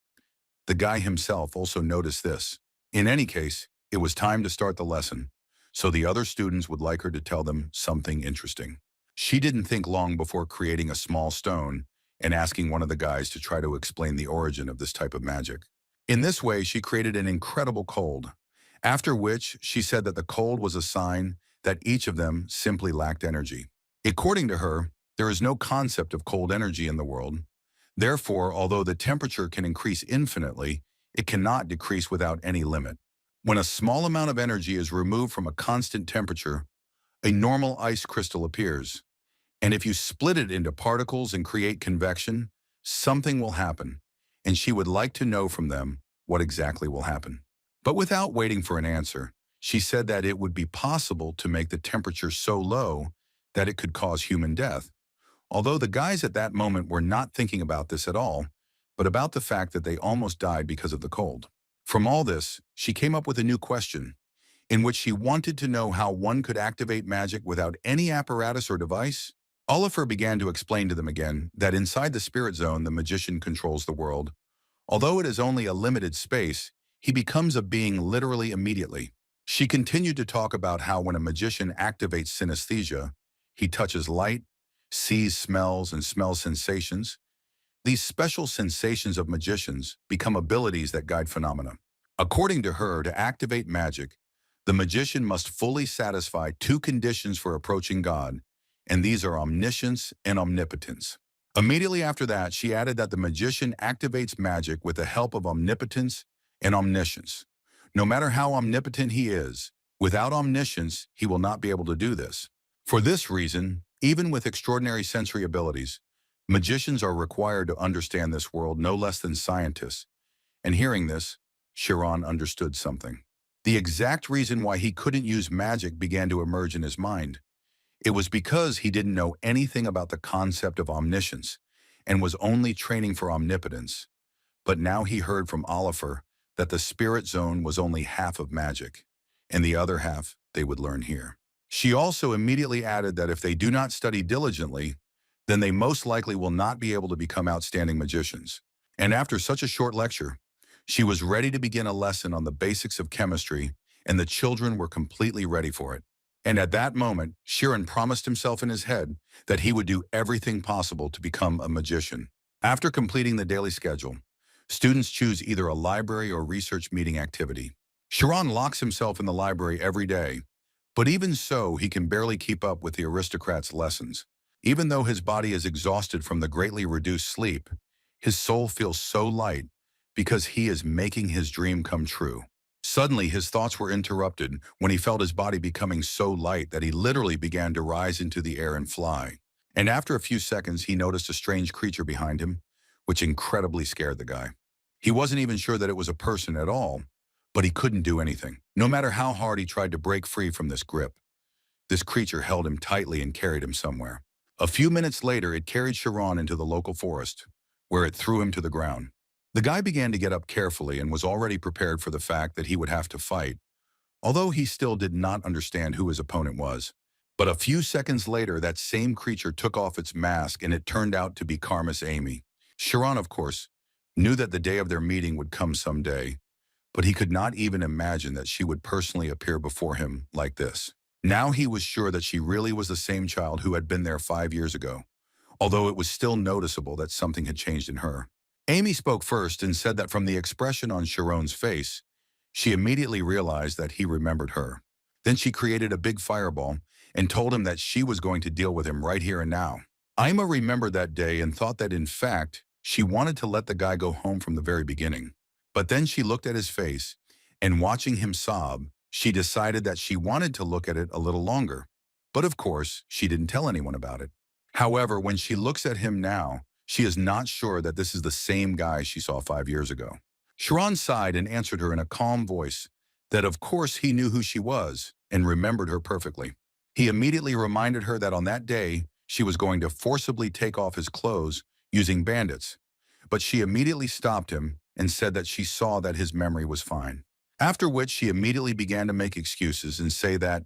The guy himself also noticed this. In any case, it was time to start the lesson, so the other students would like her to tell them something interesting. She didn't think long before creating a small stone and asking one of the guys to try to explain the origin of this type of magic. In this way, she created an incredible cold, after which she said that the cold was a sign that each of them simply lacked energy. According to her, there is no concept of cold energy in the world. Therefore, although the temperature can increase infinitely, it cannot decrease without any limit. When a small amount of energy is removed from a constant temperature, a normal ice crystal appears. And if you split it into particles and create convection, something will happen. And she would like to know from them what exactly will happen. But without waiting for an answer, she said that it would be possible to make the temperature so low that it could cause human death. Although the guys at that moment were not thinking about this at all, but about the fact that they almost died because of the cold. From all this, she came up with a new question, in which she wanted to know how one could activate magic without any apparatus or device. Oliver began to explain to them again that inside the spirit zone the magician controls the world. Although it is only a limited space, he becomes a being literally immediately. She continued to talk about how when a magician activates synesthesia, he touches light, sees smells, and smells sensations. These special sensations of magicians become abilities that guide phenomena. According to her, to activate magic, the magician must fully satisfy two conditions for approaching God, and these are omniscience and omnipotence. Immediately after that, she added that the magician activates magic with the help of omnipotence and omniscience. No matter how omnipotent he is, without omniscience, he will not be able to do this. For this reason, even with extraordinary sensory abilities, magicians are required to understand this world no less than scientists. And hearing this, Kieran understood something. The exact reason why he couldn't use magic began to emerge in his mind. It was because he didn't know anything about the concept of omniscience and was only training for omnipotence. But now he heard from Oliver that the spirit zone was only half of magic, and the other half they would learn here. She also immediately added that if they do not study diligently, then they most likely will not be able to become outstanding magicians. And after such a short lecture, she was ready to begin a lesson on the basics of chemistry, and the children were completely ready for it. And at that moment, Kieran promised himself in his head that he would do everything possible to become a magician. After completing the daily schedule, students choose either a library or research meeting activity. Kieran locks himself in the library every day, but even so, he can barely keep up with the aristocrat's lessons. Even though his body is exhausted from the greatly reduced sleep, his soul feels so light because he is making his dream come true. Suddenly, his thoughts were interrupted when he felt his body becoming so light that he literally began to rise into the air and fly. And after a few seconds, he noticed a strange creature behind him, which incredibly scared the guy. He wasn't even sure that it was a person at all, but he couldn't do anything. No matter how hard he tried to break free from this grip, this creature held him tightly and carried him somewhere. A few minutes later, it carried Kieran into the local forest, where it threw him to the ground. The guy began to get up carefully and was already prepared for the fact that he would have to fight, although he still did not understand who his opponent was. But a few seconds later, that same creature took off its mask and it turned out to be Karma's Amy. Kieran, of course, knew that the day of their meeting would come someday, but he could not even imagine that she would personally appear before him like this. Now he was sure that she really was the same child who had been there 5 years ago, although it was still noticeable that something had changed in her. Amy spoke first and said that from the expression on Kieran's face, she immediately realized that he remembered her. Then she created a big fireball and told him that she was going to deal with him right here and now. Ima remembered that day and thought that in fact, she wanted to let the guy go home from the very beginning. But then she looked at his face, and watching him sob, she decided that she wanted to look at it a little longer. But of course, she didn't tell anyone about it. However, when she looks at him now, she is not sure that this is the same guy she saw 5 years ago. Kieran sighed and answered her in a calm voice that of course he knew who she was and remembered her perfectly. He immediately reminded her that on that day, she was going to forcibly take off his clothes using bandits. But she immediately stopped him and said that she saw that his memory was fine. After which she immediately began to make excuses and say that,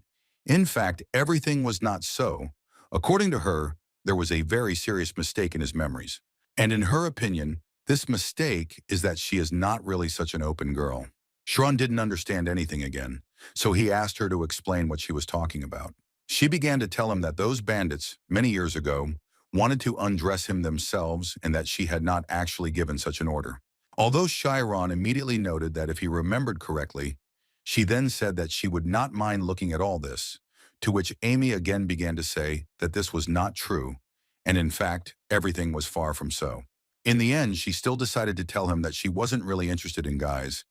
In fact, everything was not so. According to her, there was a very serious mistake in his memories. And in her opinion, this mistake is that she is not really such an open girl. Sharon didn't understand anything again, so he asked her to explain what she was talking about. She began to tell him that those bandits, many years ago, wanted to undress him themselves and that she had not actually given such an order. Although Chiron immediately noted that if he remembered correctly, she then said that she would not mind looking at all this, to which Amy again began to say that this was not true, and in fact, everything was far from so. In the end, she still decided to tell him that she wasn't really interested in guys,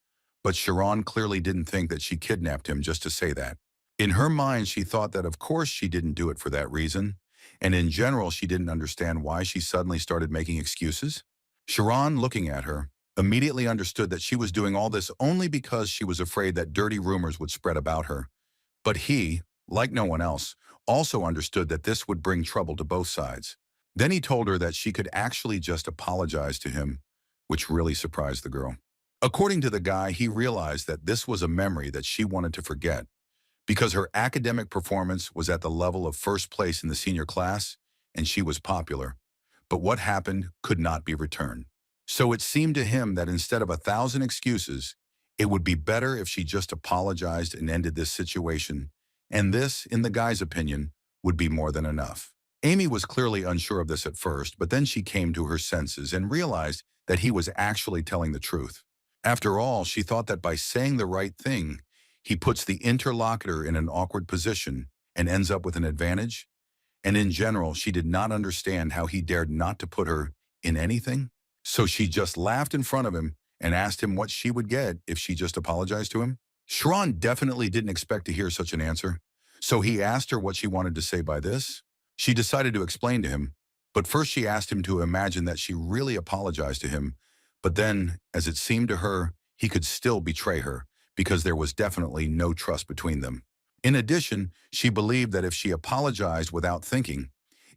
but Sharon clearly didn't think that she kidnapped him just to say that. In her mind, she thought that of course she didn't do it for that reason, and in general, she didn't understand why she suddenly started making excuses. Sharon, looking at her, immediately understood that she was doing all this only because she was afraid that dirty rumors would spread about her. But he, like no one else, also understood that this would bring trouble to both sides. Then he told her that she could actually just apologize to him, which really surprised the girl. According to the guy, he realized that this was a memory that she wanted to forget, because her academic performance was at the level of first place in the senior class, and she was popular. But what happened could not be returned. So it seemed to him that instead of 1,000 excuses, it would be better if she just apologized and ended this situation, and this, in the guy's opinion, would be more than enough. Amy was clearly unsure of this at first, but then she came to her senses and realized that he was actually telling the truth. After all, she thought that by saying the right thing, he puts the interlocutor in an awkward position and ends up with an advantage. And in general, she did not understand how he dared not to put her in anything. So she just laughed in front of him and asked him what she would get if she just apologized to him. Sharon definitely didn't expect to hear such an answer. So he asked her what she wanted to say by this. She decided to explain to him, but first she asked him to imagine that she really apologized to him. But then, as it seemed to her, he could still betray her because there was definitely no trust between them. In addition, she believed that if she apologized without thinking,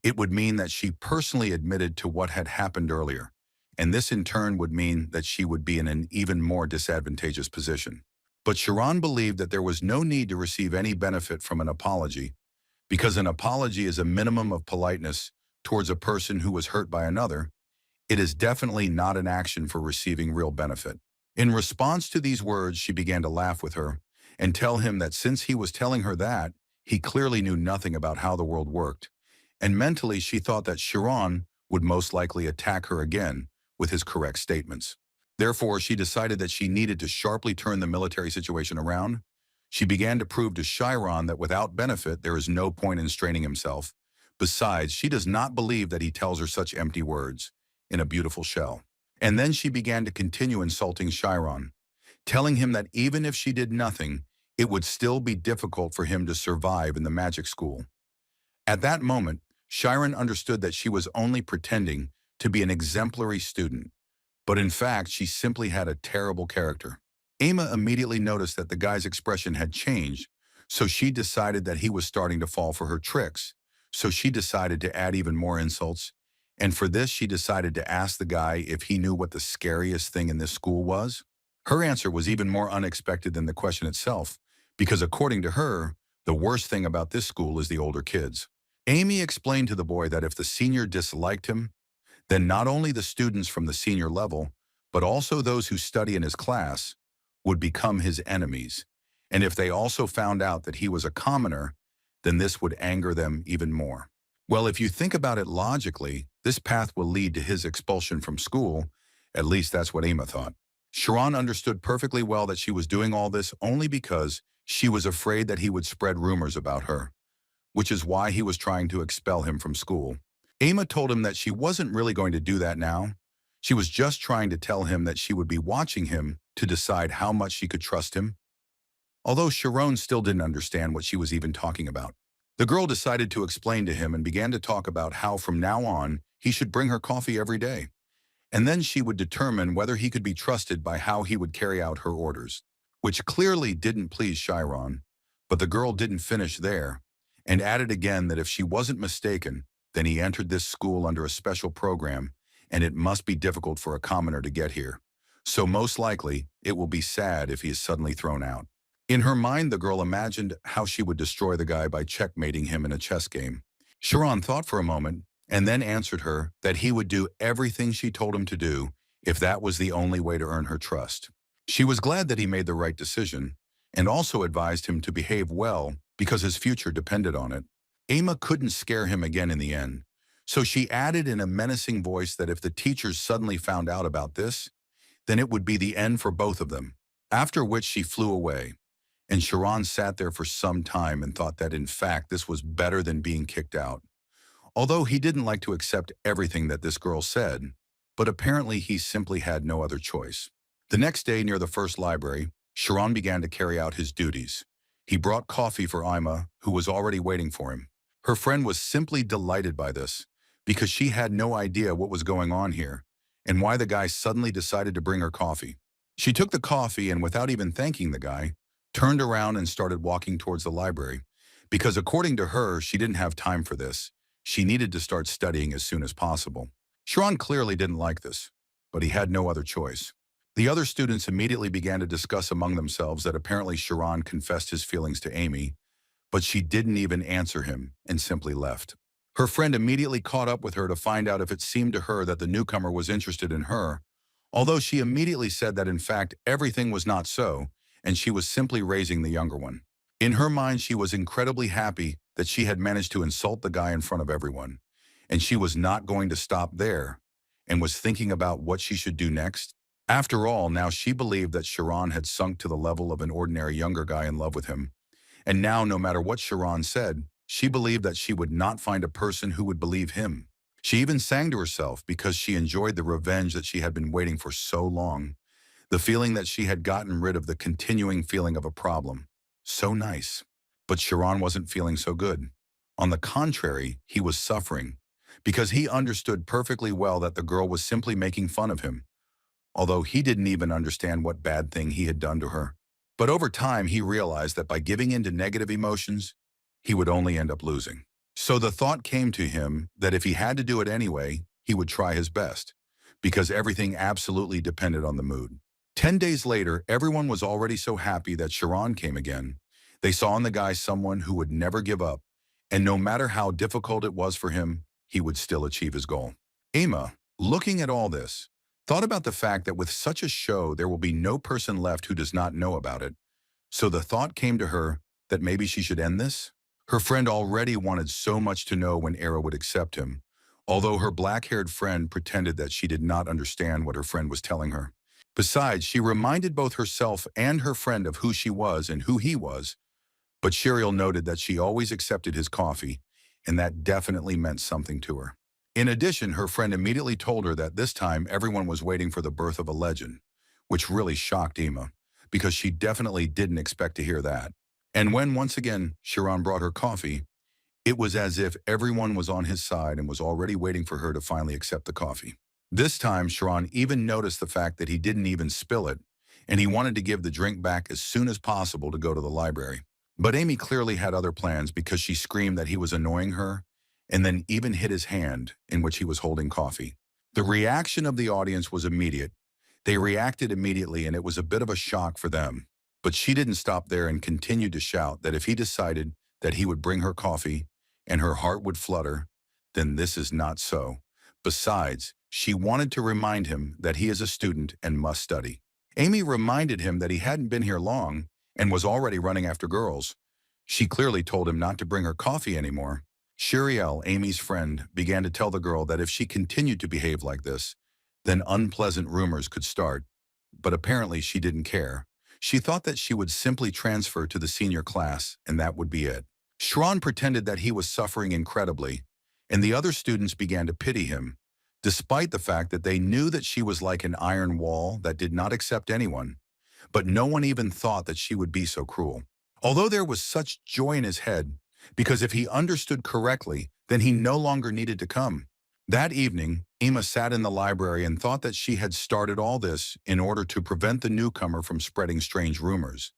it would mean that she personally admitted to what had happened earlier, and this in turn would mean that she would be in an even more disadvantageous position. But Sharon believed that there was no need to receive any benefit from an apology, because an apology is a minimum of politeness towards a person who was hurt by another. It is definitely not an action for receiving real benefit. In response to these words, she began to laugh with her and tell him that since he was telling her that, he clearly knew nothing about how the world worked. And mentally, she thought that Sharon would most likely attack her again with his correct statements. Therefore, she decided that she needed to sharply turn the military situation around. She began to prove to Chiron that without benefit, there is no point in straining himself. Besides, she does not believe that he tells her such empty words in a beautiful shell. And then she began to continue insulting Chiron, telling him that even if she did nothing, it would still be difficult for him to survive in the magic school. At that moment, Chiron understood that she was only pretending to be an exemplary student, but in fact, she simply had a terrible character. Emma immediately noticed that the guy's expression had changed, so she decided that he was starting to fall for her tricks. So she decided to add even more insults, and for this she decided to ask the guy if he knew what the scariest thing in this school was. Her answer was even more unexpected than the question itself, because according to her, the worst thing about this school is the older kids. Amy explained to the boy that if the senior disliked him, then not only the students from the senior level, but also those who study in his class, would become his enemies. And if they also found out that he was a commoner, then this would anger them even more. Well, if you think about it logically, this path will lead to his expulsion from school. At least that's what Emma thought. Sharon understood perfectly well that she was doing all this only because she was afraid that he would spread rumors about her, which is why he was trying to expel him from school. Emma told him that she wasn't really going to do that now. She was just trying to tell him that she would be watching him to decide how much she could trust him. Although Sharon still didn't understand what she was even talking about. The girl decided to explain to him and began to talk about how from now on he should bring her coffee every day. And then she would determine whether he could be trusted by how he would carry out her orders, which clearly didn't please Chiron. But the girl didn't finish there, and added again that if she wasn't mistaken, then he entered this school under a special program, and it must be difficult for a commoner to get here. So most likely, it will be sad if he is suddenly thrown out. In her mind, the girl imagined how she would destroy the guy by checkmating him in a chess game. Sharon thought for a moment and then answered her that he would do everything she told him to do if that was the only way to earn her trust. She was glad that he made the right decision and also advised him to behave well because his future depended on it. Emma couldn't scare him again in the end, so she added in a menacing voice that if the teachers suddenly found out about this, then it would be the end for both of them. After which she flew away, and Sharon sat there for some time and thought that in fact this was better than being kicked out. Although he didn't like to accept everything that this girl said, but apparently he simply had no other choice. The next day near the first library, Sharon began to carry out his duties. He brought coffee for Emma, who was already waiting for him. Her friend was simply delighted by this, because she had no idea what was going on here, and why the guy suddenly decided to bring her coffee. She took the coffee and without even thanking the guy, turned around and started walking towards the library, because according to her, she didn't have time for this. She needed to start studying as soon as possible. Sharon clearly didn't like this, but he had no other choice. The other students immediately began to discuss among themselves that apparently Sharon confessed his feelings to Amy, but she didn't even answer him and simply left. Her friend immediately caught up with her to find out if it seemed to her that the newcomer was interested in her, although she immediately said that in fact everything was not so, and she was simply raising the younger one. In her mind, she was incredibly happy that she had managed to insult the guy in front of everyone, and she was not going to stop there, and was thinking about what she should do next. After all, now she believed that Sharon had sunk to the level of an ordinary younger guy in love with him, and now no matter what Sharon said, she believed that she would not find a person who would believe him. She even sang to herself because she enjoyed the revenge that she had been waiting for so long, the feeling that she had gotten rid of the continuing feeling of a problem. So nice. But Sharon wasn't feeling so good. On the contrary, he was suffering, because he understood perfectly well that the girl was simply making fun of him, although he didn't even understand what bad thing he had done to her. But over time, he realized that by giving in to negative emotions, he would only end up losing. So the thought came to him that if he had to do it anyway, he would try his best, because everything absolutely depended on the mood. 10 days later, everyone was already so happy that Sharon came again. They saw in the guy someone who would never give up, and no matter how difficult it was for him, he would still achieve his goal. Emma, looking at all this, thought about the fact that with such a show, there will be no person left who does not know about it. So the thought came to her that maybe she should end this. Her friend already wanted so much to know when Era would accept him, although her black-haired friend pretended that she did not understand what her friend was telling her. Besides, she reminded both herself and her friend of who she was and who he was, but Shiriel noted that she always accepted his coffee, and that definitely meant something to her. In addition, her friend immediately told her that this time everyone was waiting for the birth of a legend, which really shocked Emma, because she definitely didn't expect to hear that. And when once again Sharon brought her coffee, it was as if everyone was on his side and was already waiting for her to finally accept the coffee. This time, Sharon even noticed the fact that he didn't even spill it, and he wanted to give the drink back as soon as possible to go to the library. But Amy clearly had other plans because she screamed that he was annoying her, and then even hit his hand in which he was holding coffee. The reaction of the audience was immediate. They reacted immediately, and it was a bit of a shock for them. But she didn't stop there and continued to shout that if he decided that he would bring her coffee and her heart would flutter, then this is not so. Besides, she wanted to remind him that he is a student and must study. Amy reminded him that he hadn't been here long and was already running after girls. She clearly told him not to bring her coffee anymore. Shiriel, Amy's friend, began to tell the girl that if she continued to behave like this, then unpleasant rumors could start. But apparently she didn't care. She thought that she would simply transfer to the senior class, and that would be it. Sharon pretended that he was suffering incredibly, and the other students began to pity him, despite the fact that they knew that she was like an iron wall that did not accept anyone. But no one even thought that she would be so cruel. Although there was such joy in his head, because if he understood correctly, then he no longer needed to come. That evening, Emma sat in the library and thought that she had started all this in order to prevent the newcomer from spreading strange rumors.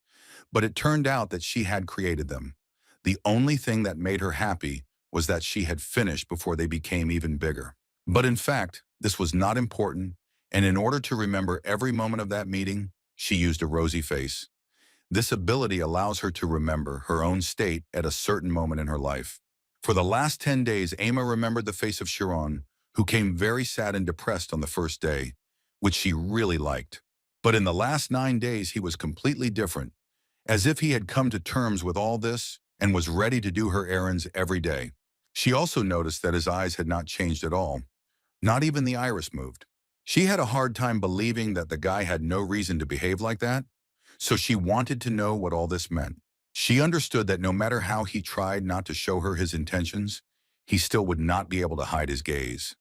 But it turned out that she had created them. The only thing that made her happy was that she had finished before they became even bigger. But in fact, this was not important, and in order to remember every moment of that meeting, she used a rosy face. This ability allows her to remember her own state at a certain moment in her life. For the last 10 days, Ama remembered the face of Chiron, who came very sad and depressed on the first day, which she really liked. But in the last 9 days, he was completely different, as if he had come to terms with all this and was ready to do her errands every day. She also noticed that his eyes had not changed at all. Not even the iris moved. She had a hard time believing that the guy had no reason to behave like that, so she wanted to know what all this meant. She understood that no matter how he tried not to show her his intentions, he still would not be able to hide his gaze,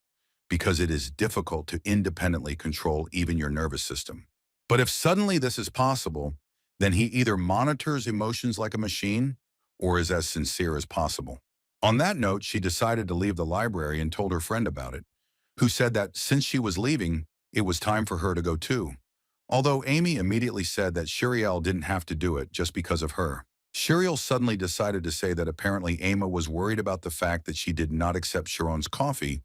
because it is difficult to independently control even your nervous system. But if suddenly this is possible, then he either monitors emotions like a machine or is as sincere as possible. On that note, she decided to leave the library and told her friend about it, who said that since she was leaving, it was time for her to go too. Although Amy immediately said that Shuriel didn't have to do it just because of her. Shuriel suddenly decided to say that apparently Ama was worried about the fact that she did not accept Sharon's coffee,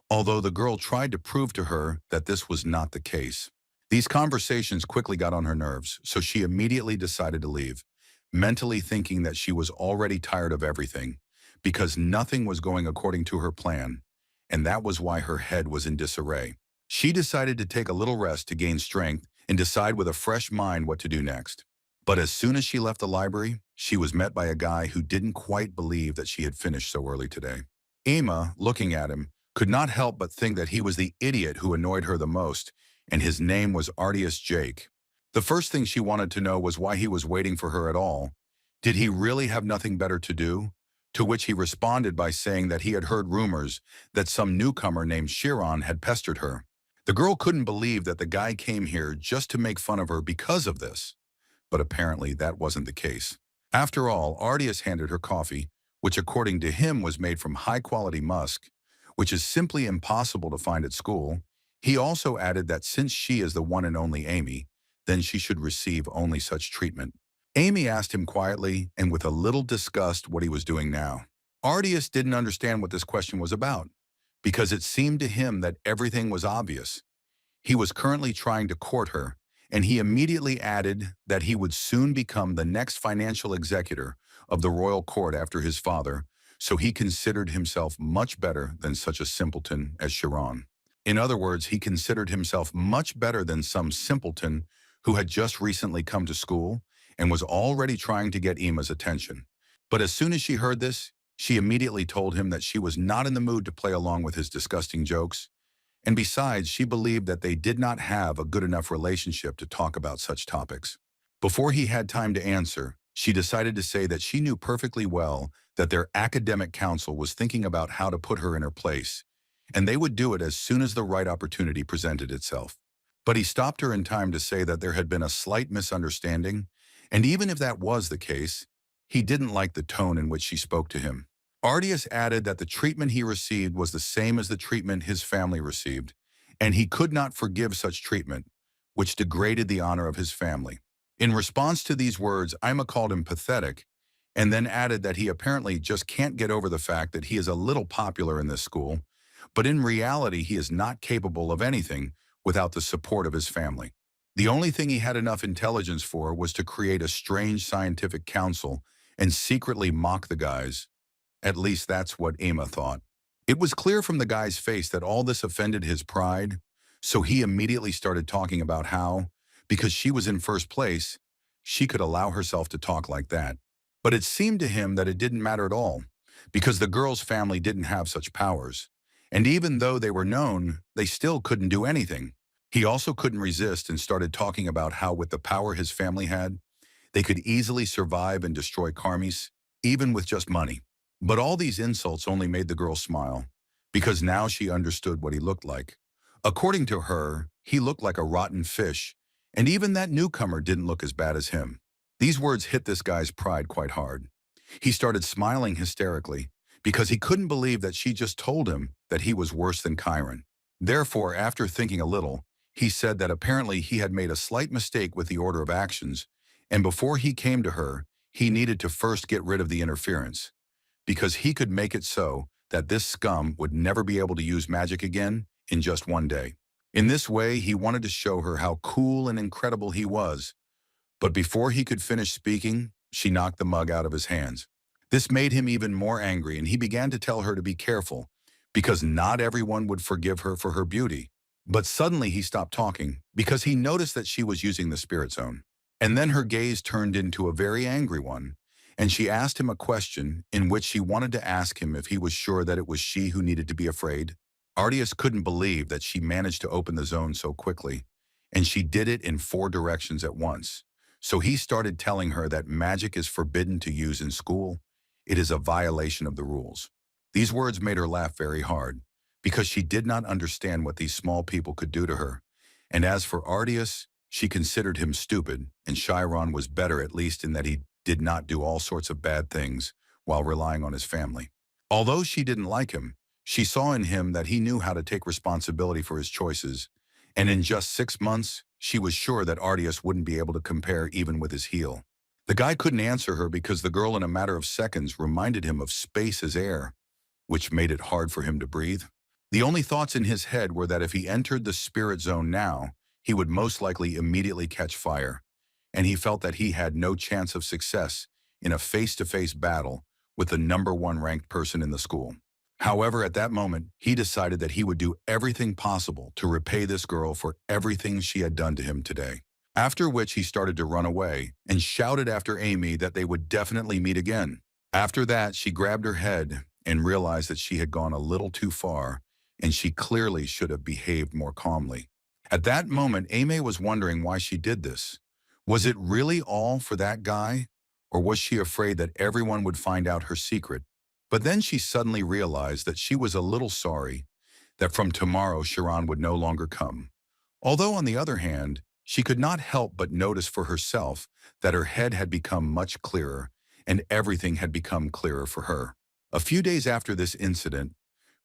although the girl tried to prove to her that this was not the case. These conversations quickly got on her nerves, so she immediately decided to leave, mentally thinking that she was already tired of everything, because nothing was going according to her plan, and that was why her head was in disarray. She decided to take a little rest to gain strength and decide with a fresh mind what to do next. But as soon as she left the library, she was met by a guy who didn't quite believe that she had finished so early today. Emma, looking at him, could not help but think that he was the idiot who annoyed her the most, and his name was Artius Jake. The first thing she wanted to know was why he was waiting for her at all. Did he really have nothing better to do? To which he responded by saying that he had heard rumors that some newcomer named Chiron had pestered her. The girl couldn't believe that the guy came here just to make fun of her because of this. But apparently that wasn't the case. After all, Artius handed her coffee, which according to him was made from high-quality musk, which is simply impossible to find at school. He also added that since she is the one and only Amy, then she should receive only such treatment. Amy asked him quietly and with a little disgust what he was doing now. Artius didn't understand what this question was about, because it seemed to him that everything was obvious. He was currently trying to court her, and he immediately added that he would soon become the next financial executor of the royal court after his father, so he considered himself much better than such a simpleton as Chiron. In other words, he considered himself much better than some simpleton who had just recently come to school and was already trying to get Emma's attention. But as soon as she heard this, she immediately told him that she was not in the mood to play along with his disgusting jokes, and besides, she believed that they did not have a good enough relationship to talk about such topics. Before he had time to answer, she decided to say that she knew perfectly well that their academic council was thinking about how to put her in her place, and they would do it as soon as the right opportunity presented itself. But he stopped her in time to say that there had been a slight misunderstanding, and even if that was the case, he didn't like the tone in which she spoke to him. Artius added that the treatment he received was the same as the treatment his family received, and he could not forgive such treatment, which degraded the honor of his family. In response to these words, Ima called him pathetic, and then added that he apparently just can't get over the fact that he is a little popular in this school, but in reality he is not capable of anything without the support of his family. The only thing he had enough intelligence for was to create a strange scientific council and secretly mock the guys. At least that's what Emma thought. It was clear from the guy's face that all this offended his pride, so he immediately started talking about how, because she was in first place, she could allow herself to talk like that. But it seemed to him that it didn't matter at all, because the girl's family didn't have such powers. And even though they were known, they still couldn't do anything. He also couldn't resist and started talking about how with the power his family had, they could easily survive and destroy Karmis, even with just money. But all these insults only made the girl smile, because now she understood what he looked like. According to her, he looked like a rotten fish, and even that newcomer didn't look as bad as him. These words hit this guy's pride quite hard. He started smiling hysterically, because he couldn't believe that she just told him that he was worse than Kieran. Therefore, after thinking a little, he said that apparently he had made a slight mistake with the order of actions, and before he came to her, he needed to first get rid of the interference, because he could make it so that this scum would never be able to use magic again in just one day. In this way, he wanted to show her how cool and incredible he was, But before he could finish speaking, she knocked the mug out of his hands. This made him even more angry, and he began to tell her to be careful, because not everyone would forgive her for her beauty. But suddenly he stopped talking, because he noticed that she was using the spirit zone. And then her gaze turned into a very angry one, and she asked him a question in which she wanted to ask him if he was sure that it was she who needed to be afraid. Ardias couldn't believe that she managed to open the zone so quickly, and she did it in 4 directions at once. So he started telling her that magic is forbidden to use in school. It is a violation of the rules. These words made her laugh very hard, because she did not understand what these small people could do to her. And as for Ardias, she considered him stupid, and Chiron was better at least in that he did not do all sorts of bad things while relying on his family. Although she didn't like him, she saw in him that he knew how to take responsibility for his choices, and in just 6 months, she was sure that Ardias wouldn't be able to compare even with his heel. The guy couldn't answer her because the girl in a matter of seconds reminded him of space as air, which made it hard for him to breathe. The only thoughts in his head were that if he entered the spirit zone now, he would most likely immediately catch fire, and he felt that he had no chance of success in a face-to-face battle with the #1 ranked person in the school. However, at that moment, he decided that he would do everything possible to repay this girl for everything she had done to him today. After which he started to run away and shouted after Amy that they would definitely meet again. After that, she grabbed her head and realized that she had gone a little too far, and she clearly should have behaved more calmly. At that moment, Amy was wondering why she did this. Was it really all for that guy, or was she afraid that everyone would find out her secret? But then she suddenly realized that she was a little sorry that from tomorrow Chiron would no longer come. Although on the other hand, she could not help but notice for herself that her head had become much clearer and everything had become clearer for her. A few days after this incident,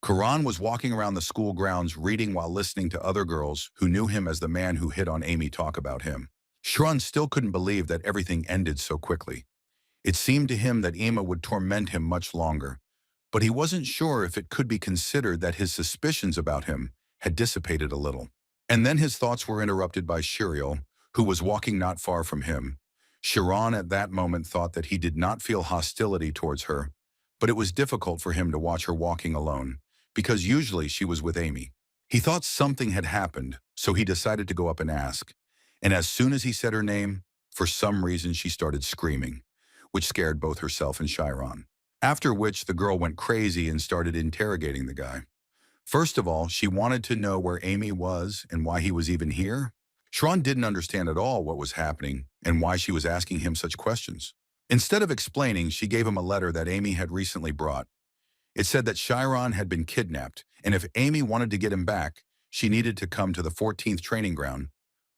Kieran was walking around the school grounds reading while listening to other girls who knew him as the man who hit on Amy talk about him. Chiron still couldn't believe that everything ended so quickly. It seemed to him that Emma would torment him much longer, but he wasn't sure if it could be considered that his suspicions about him had dissipated a little. And then his thoughts were interrupted by Shiriel, who was walking not far from him. Chiron at that moment thought that he did not feel hostility towards her, but it was difficult for him to watch her walking alone, because usually she was with Amy. He thought something had happened, so he decided to go up and ask. And as soon as he said her name, for some reason she started screaming, which scared both herself and Chiron. After which the girl went crazy and started interrogating the guy. First of all, she wanted to know where Amy was and why he was even here. Chiron didn't understand at all what was happening and why she was asking him such questions. Instead of explaining, she gave him a letter that Amy had recently brought. It said that Chiron had been kidnapped, and if Amy wanted to get him back, she needed to come to the 14th training ground.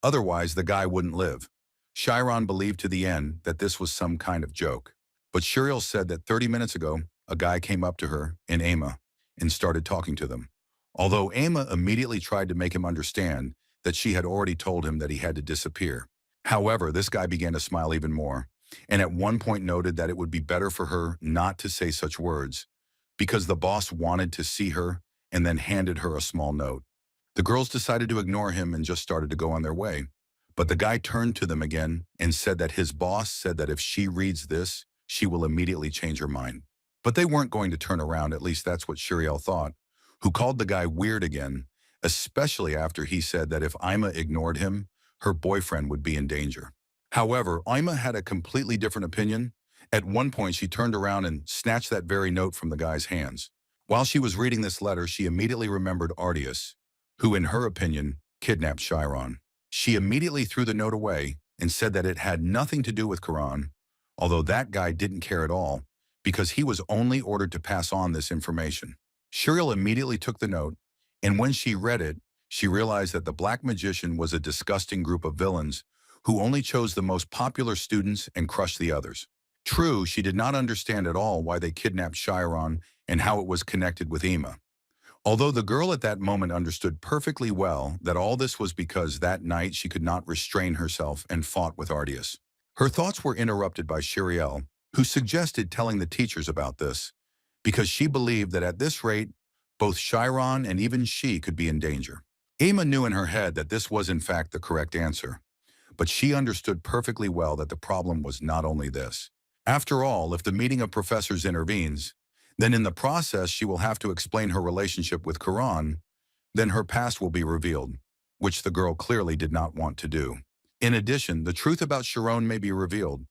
Otherwise, the guy wouldn't live. Chiron believed to the end that this was some kind of joke. But Shiriel said that 30 minutes ago, a guy came up to her and Amy and started talking to them. Although Amy immediately tried to make him understand that she had already told him that he had to disappear. However, this guy began to smile even more, and at one point noted that it would be better for her not to say such words, because the boss wanted to see her and then handed her a small note. The girls decided to ignore him and just started to go on their way. But the guy turned to them again and said that his boss said that if she reads this, she will immediately change her mind. But they weren't going to turn around, at least that's what Shiriel thought, who called the guy weird again, especially after he said that if Ima ignored him, her boyfriend would be in danger. However, Ima had a completely different opinion. At one point, she turned around and snatched that very note from the guy's hands. While she was reading this letter, she immediately remembered Ardias, who, in her opinion, kidnapped Chiron. She immediately threw the note away and said that it had nothing to do with Kieran, although that guy didn't care at all, because he was only ordered to pass on this information. Shiriel immediately took the note, and when she read it, she realized that the Black Magician was a disgusting group of villains who only chose the most popular students and crushed the others. True, she did not understand at all why they kidnapped Chiron and how it was connected with Ema. Although the girl at that moment understood perfectly well that all this was because that night she could not restrain herself and fought with Ardias. Her thoughts were interrupted by Shiriel, who suggested telling the teachers about this, because she believed that at this rate, both Chiron and even she could be in danger. Ema knew in her head that this was in fact the correct answer, but she understood perfectly well that the problem was not only this. After all, if the meeting of professors intervenes, then in the process she will have to explain her relationship with Kieran, then her past will be revealed, which the girl clearly did not want to do. In addition, the truth about Sharon may be revealed,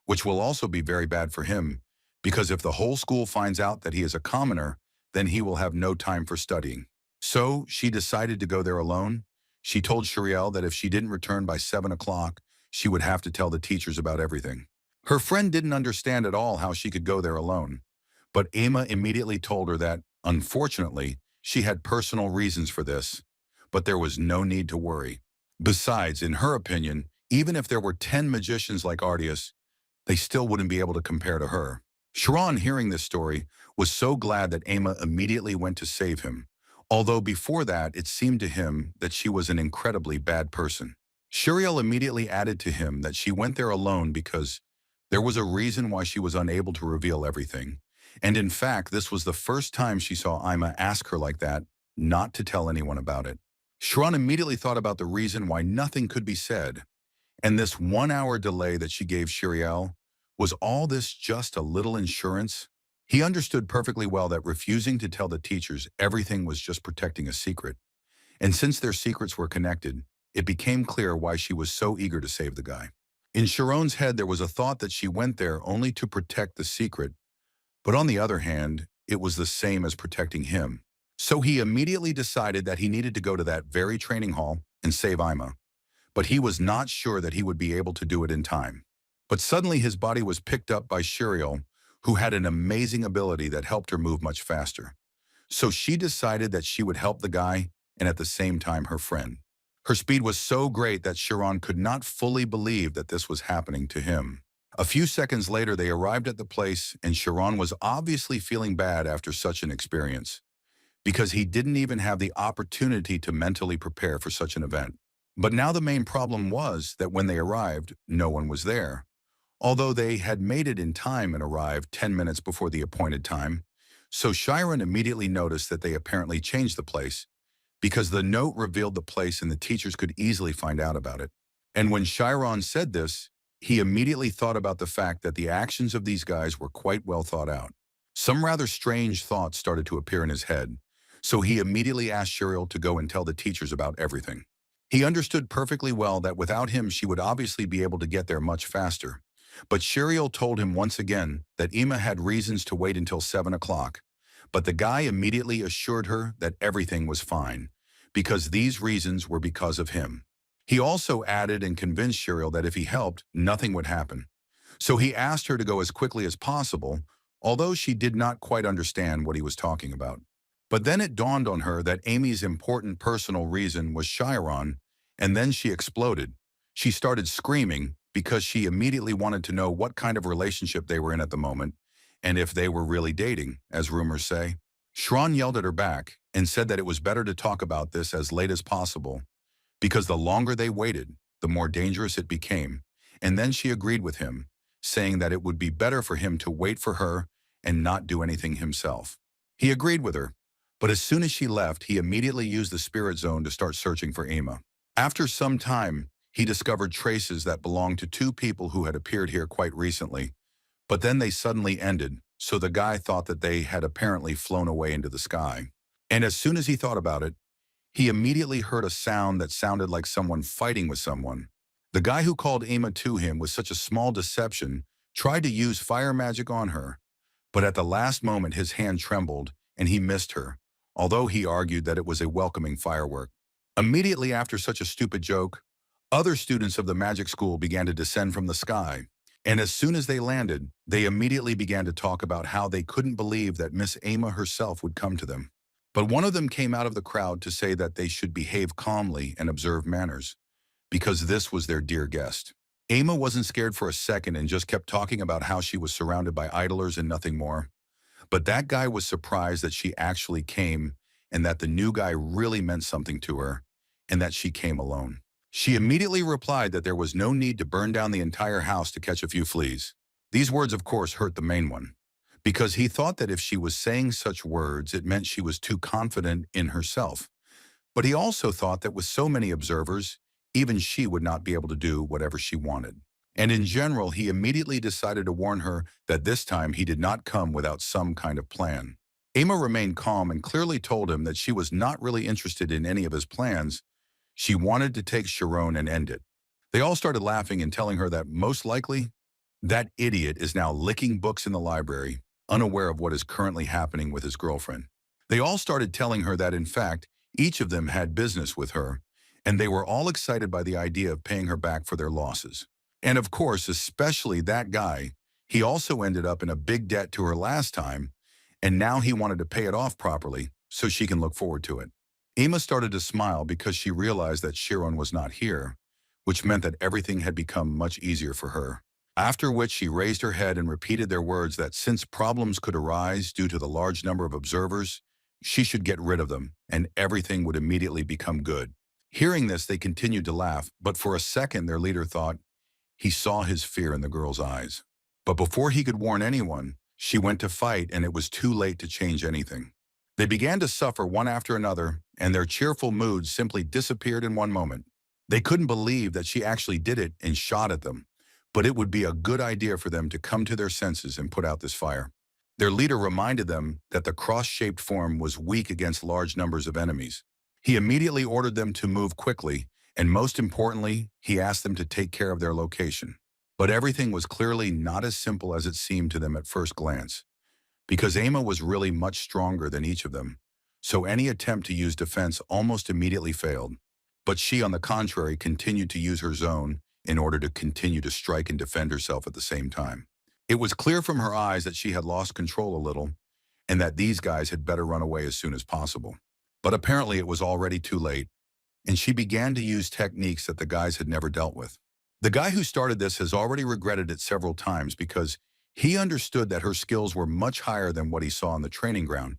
which will also be very bad for him, because if the whole school finds out that he is a commoner, then he will have no time for studying. So she decided to go there alone. She told Shariel that if she didn't return by 7 o'clock, she would have to tell the teachers about everything. Her friend didn't understand at all how she could go there alone, but Emma immediately told her that, unfortunately, she had personal reasons for this, but there was no need to worry. Besides, in her opinion, even if there were 10 magicians like Artius, they still wouldn't be able to compare to her. Sharon, hearing this story, was so glad that Emma immediately went to save him, although before that it seemed to him that she was an incredibly bad person. Shuriel immediately added to him that she went there alone because there was a reason why she was unable to reveal everything, and in fact this was the first time she saw Emma ask her like that, not to tell anyone about it. Sharon immediately thought about the reason why nothing could be said, and this 1 hour delay that she gave Shuriel, was all this just a little insurance? He understood perfectly well that refusing to tell the teachers everything was just protecting a secret. And since their secrets were connected, it became clear why she was so eager to save the guy. In Sharon's head, there was a thought that she went there only to protect the secret, but on the other hand, it was the same as protecting him. So he immediately decided that he needed to go to that very training hall and save Ima, but he was not sure that he would be able to do it in time. But suddenly his body was picked up by Shuriel, who had an amazing ability that helped her move much faster. So she decided that she would help the guy and at the same time her friend. Her speed was so great that Sharon could not fully believe that this was happening to him. A few seconds later, they arrived at the place, and Sharon was obviously feeling bad after such an experience, because he didn't even have the opportunity to mentally prepare for such an event. But now the main problem was that when they arrived, no one was there. Although they had made it in time and arrived 10 minutes before the appointed time, so Sharon immediately noticed that they apparently changed the place, because the note revealed the place and the teachers could easily find out about it. And when Chiron said this, he immediately thought about the fact that the actions of these guys were quite well thought out. Some rather strange thoughts started to appear in his head, so he immediately asked Shuriel to go and tell the teachers about everything. He understood perfectly well that without him she would obviously be able to get there much faster. But Shuriel told him once again that Ima had reasons to wait until 7 o'clock, but the guy immediately assured her that everything was fine, because these reasons were because of him. He also added and convinced Shuriel that if he helped, nothing would happen. So he asked her to go as quickly as possible, although she did not quite understand what he was talking about. But then it dawned on her that Amy's important personal reason was Chiron, and then she exploded. She started screaming because she immediately wanted to know what kind of relationship they were in at the moment, and if they were really dating, as rumors say. Shran yelled at her back and said that it was better to talk about this as late as possible, because the longer they waited, the more dangerous it became, and then she agreed with him, saying that it would be better for him to wait for her and not do anything himself. He agreed with her, but as soon as she left, he immediately used the spirit zone to start searching for Ima. After some time, he discovered traces that belonged to two people who had appeared here quite recently, but then they suddenly ended, so the guy thought that they had apparently flown away into the sky. And as soon as he thought about it, he immediately heard a sound that sounded like someone fighting with someone. The guy who called Ima to him with such a small deception tried to use fire magic on her, but at the last moment his hand trembled and he missed her, although he argued that it was a welcoming firework. Immediately after such a stupid joke, other students of the magic school began to descend from the sky, and as soon as they landed, they immediately began to talk about how they couldn't believe that Miss Ama herself would come to them. But one of them came out of the crowd to say that they should behave calmly and observe manners, because this was their dear guest. Ama wasn't scared for a second and just kept talking about how she was surrounded by idlers and nothing more. But that guy was surprised that she actually came and that the new guy really meant something to her and that she came alone. She immediately replied that there was no need to burn down the entire house to catch a few fleas. These words, of course, hurt the main one, because he thought that if she was saying such words, it meant she was too confident in herself. But he also thought that with so many observers, even she would not be able to do whatever she wanted. And in general, he immediately decided to warn her that this time he did not come without some kind of plan. Emma remained calm and clearly told him that she was not really interested in any of his plans. She wanted to take Sharon and end it. They all started laughing and telling her that most likely, that idiot is now licking books in the library, unaware of what is currently happening with his girlfriend. They all started telling her that, in fact, each of them had business with her, and they were all excited by the idea of paying her back for their losses. And of course, especially that guy, he also ended up in a big debt to her last time, and now he wanted to pay it off properly so she can look forward to it. Emma started to smile because she realized that Sharon was not here, which meant that everything had become much easier for her. After which she raised her head and repeated their words that since problems could arise due to the large number of observers, she should get rid of them, and everything would immediately become good. Hearing this, they continued to laugh, but for a second their leader thought he saw his fear in the girl's eyes. But before he could warn anyone, she went to fight, and it was too late to change anything. They began to suffer one after another, and their cheerful moods simply disappeared in one moment. They couldn't believe that she actually did it and shot at them, but it would be a good idea for them to come to their senses and put out this fire. Their leader reminded them that the cross-shaped form was weak against large numbers of enemies. He immediately ordered them to move quickly, and most importantly, he asked them to take care of their location. But everything was clearly not as simple as it seemed to them at first glance, because Emma was really much stronger than each of them, so any attempt to use defense almost immediately failed. But she, on the contrary, continued to use her zone in order to continue to strike and defend herself at the same time. It was clear from her eyes that she had lost control a little, and that these guys had better run away as soon as possible. But apparently it was already too late, and she began to use techniques that the guys had never dealt with. The guy who started this has already regretted it several times because he understood that her skills were much higher than what he saw on the training ground,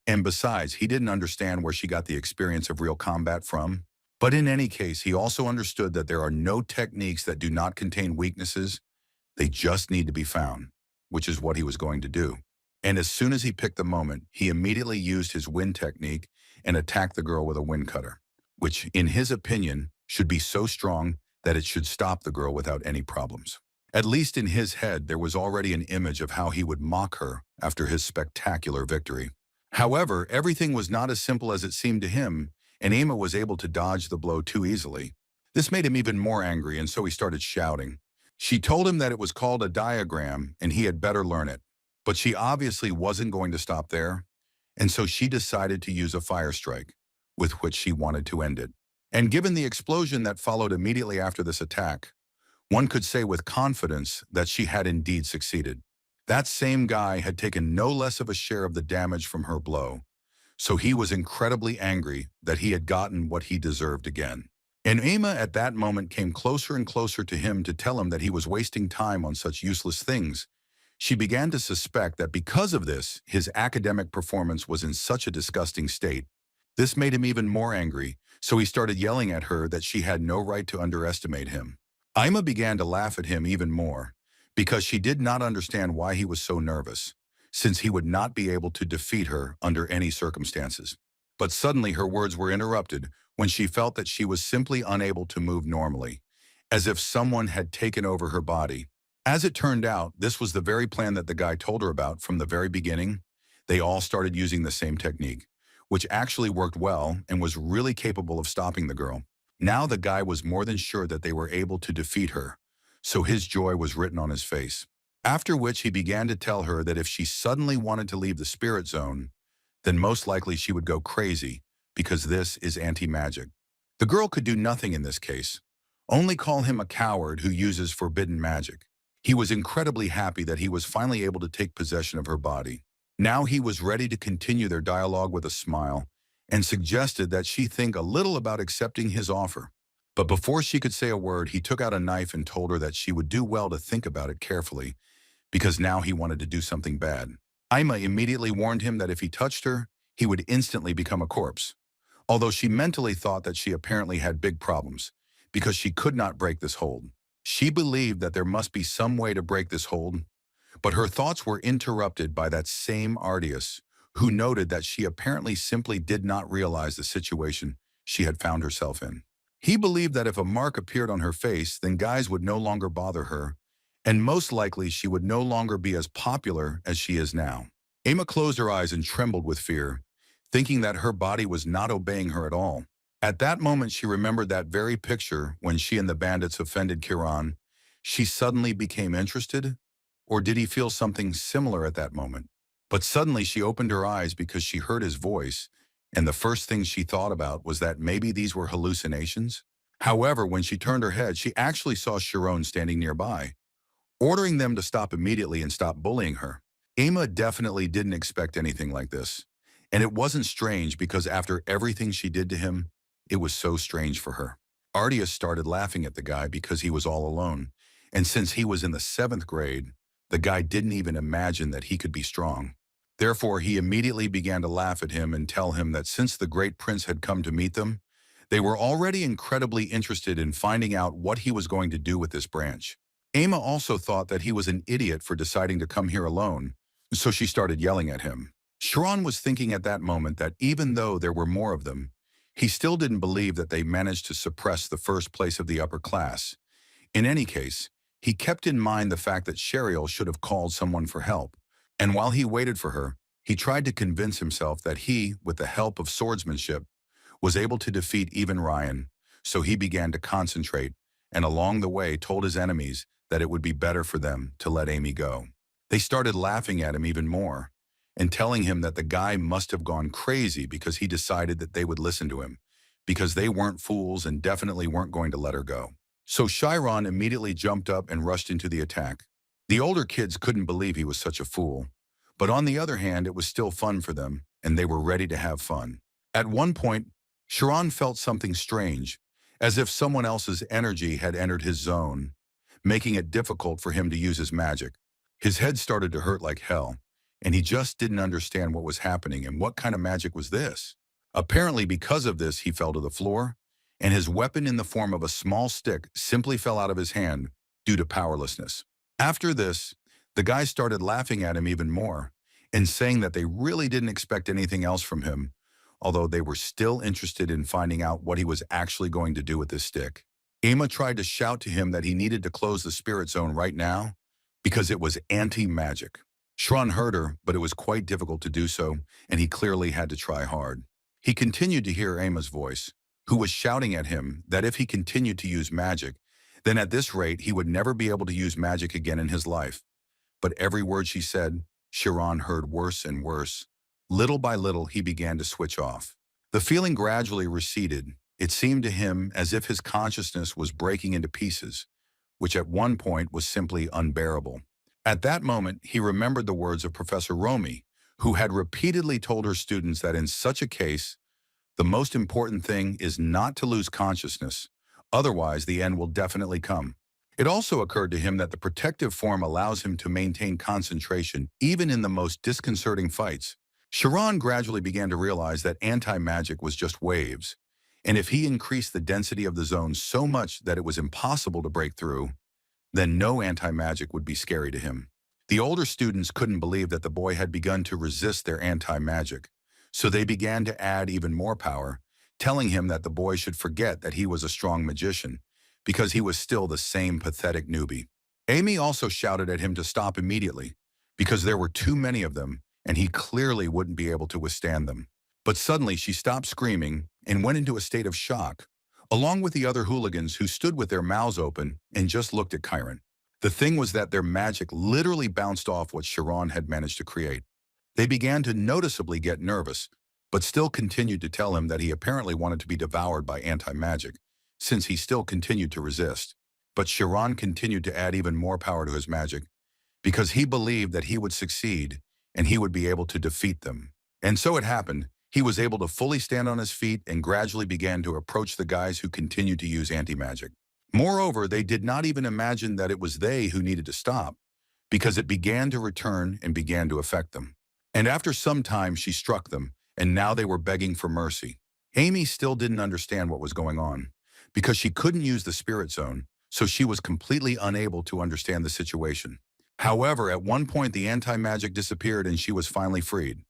and besides, he didn't understand where she got the experience of real combat from. But in any case, he also understood that there are no techniques that do not contain weaknesses. They just need to be found, which is what he was going to do. And as soon as he picked the moment, he immediately used his wind technique and attacked the girl with a wind cutter, which, in his opinion, should be so strong that it should stop the girl without any problems. At least in his head, there was already an image of how he would mock her after his spectacular victory. However, everything was not as simple as it seemed to him, and Emma was able to dodge the blow too easily. This made him even more angry, and so he started shouting. She told him that it was called a diagram and he had better learn it. But she obviously wasn't going to stop there, and so she decided to use a fire strike, with which she wanted to end it. And given the explosion that followed immediately after this attack, one could say with confidence that she had indeed succeeded. That same guy had taken no less of a share of the damage from her blow, so he was incredibly angry that he had gotten what he deserved again. And Emma at that moment came closer and closer to him to tell him that he was wasting time on such useless things. She began to suspect that because of this, his academic performance was in such a disgusting state. This made him even more angry, so he started yelling at her that she had no right to underestimate him. Emma began to laugh at him even more, because she did not understand why he was so nervous, since he would not be able to defeat her under any circumstances. But suddenly her words were interrupted when she felt that she was simply unable to move normally, as if someone had taken over her body. As it turned out, this was the very plan that the guy told her about from the very beginning. They all started using the same technique, which actually worked well and was really capable of stopping the girl. Now the guy was more than sure that they were able to defeat her, so his joy was written on his face. After which he began to tell her that if she suddenly wanted to leave the spirit zone, then most likely she would go crazy, because this is anti-magic. The girl could do nothing in this case, only call him a coward who uses forbidden magic. He was incredibly happy that he was finally able to take possession of her body. Now he was ready to continue their dialogue with a smile, and suggested that she think a little about accepting his offer. But before she could say a word, he took out a knife and told her that she would do well to think about it carefully, because now he wanted to do something bad. Emma immediately warned him that if he touched her, he would instantly become a corpse, although she mentally thought that she apparently had big problems, because she could not break this hold. She believed that there must be some way to break this hold, but her thoughts were interrupted by that same Arcane, who noted that she apparently simply did not realize the situation she had found herself in. He believed that if a mark appeared on her face, then guys would no longer bother her, and most likely she would no longer be as popular as she is now. Emma closed her eyes and trembled with fear, thinking that her body was not obeying her at all. At that moment, she remembered that very picture when she and the bandits offended Kieran. She suddenly became interested, or did he feel something similar at that moment? But suddenly she opened her eyes because she heard his voice, and the first thing she thought about was that maybe these were hallucinations. However, when she turned her head, she actually saw Sharon standing nearby, ordering them to stop immediately and stop bullying her. Emma definitely didn't expect anything like this. And it wasn't strange because after everything she did to him, it was so strange for her. Artius started laughing at the guy because he was all alone. And since he was in the 7th grade, the guy didn't even imagine that he could be strong. Therefore, he immediately began to laugh at him and tell him that since the great prince had come to meet them, they were already incredibly interested in finding out what he was going to do with this branch. Emma also thought that he was an idiot for deciding to come here alone, so she started yelling at him. Sharon was thinking at that moment that even though there were more of them, he still didn't believe that they managed to suppress the first place of the upper class. In any case, he kept in mind the fact that Cheryl should have called someone for help. And while he waited for her, he tried to convince himself that he, with the help of swordsmanship, was able to defeat even Rian. So he began to concentrate, and along the way told his enemies that it would be better for them to let Amy go. They started laughing at him even more, and telling him that the guy must have gone crazy because he decided that they would listen to him, because they weren't fools and definitely weren't going to let her go. So Chiron immediately jumped up and rushed into the attack. The older kids couldn't believe he was such a fool, but on the other hand, it was still fun for them, and they were ready to have fun. At one point, Chiron felt something strange, as if someone else's energy had entered his zone, making it difficult for him to use his magic. His head started to hurt like hell, and he just didn't understand what was happening and what kind of magic was this. Apparently, because of this, he fell to the floor, and his weapon in the form of a small stick simply fell out of his hand due to powerlessness. After this, the guys started laughing at him even more and saying that they really didn't expect anything else from him, although they were still interested in finding out what he was actually going to do with this stick. Emma tried to shout to him that he needed to close the spirit zone right now because it was anti-magic. Shran heard her, but it was quite difficult to do so, and he clearly had to try hard. He continued to hear Emma's voice, who was shouting at him that if he continued to use magic, then at this rate he would never be able to use magic again in his life. But every word she said, Chiron heard worse and worse. Little by little, he began to switch off. The feeling gradually receded. It seemed to him as if his consciousness was breaking into pieces, which at one point was simply unbearable. At that moment, he remembered the words of Professor Romy, who had repeatedly told her students that in such a case, the most important thing is not to lose consciousness, otherwise the end will definitely come. It also occurred to him that the protective form allows him to maintain concentration even in the most disconcerting fights. Chiron gradually began to realize that anti-magic was just waves, and if he increased the density of the zone so much that it was impossible to break through, then no anti-magic would be scary to him. The older students couldn't believe that the boy had begun to resist their anti-magic, so they began to add even more power, telling him that the boy should forget that he was a strong magician, because he was still the same pathetic newbie. Amy also shouted at him to stop immediately, because there were too many of them, and he clearly wouldn't be able to withstand them. But suddenly she stopped screaming and went into a state of shock, along with the other hooligans who stood with their mouths open and just looked at Kieran. The thing was that their magic literally bounced off what Chiron had managed to create. They began to noticeably get nervous, but still continued to tell him that he apparently wanted to be devoured by anti-magic, since he still continued to resist. But Chiron continued to add even more power to his magic, because he believed that he would succeed and he would be able to defeat them. And so it happened. He was able to fully stand on his feet and gradually began to approach the guys who continued to use anti-magic. Moreover, they did not even imagine that it was they who needed to stop, because it began to return and began to affect them. And after some time, she struck them, and now they were begging for mercy. Amy still didn't understand what was going on, because she couldn't use the spirit zone, so she was completely unable to understand the situation. However, at one point the anti-magic disappeared and she was finally freed,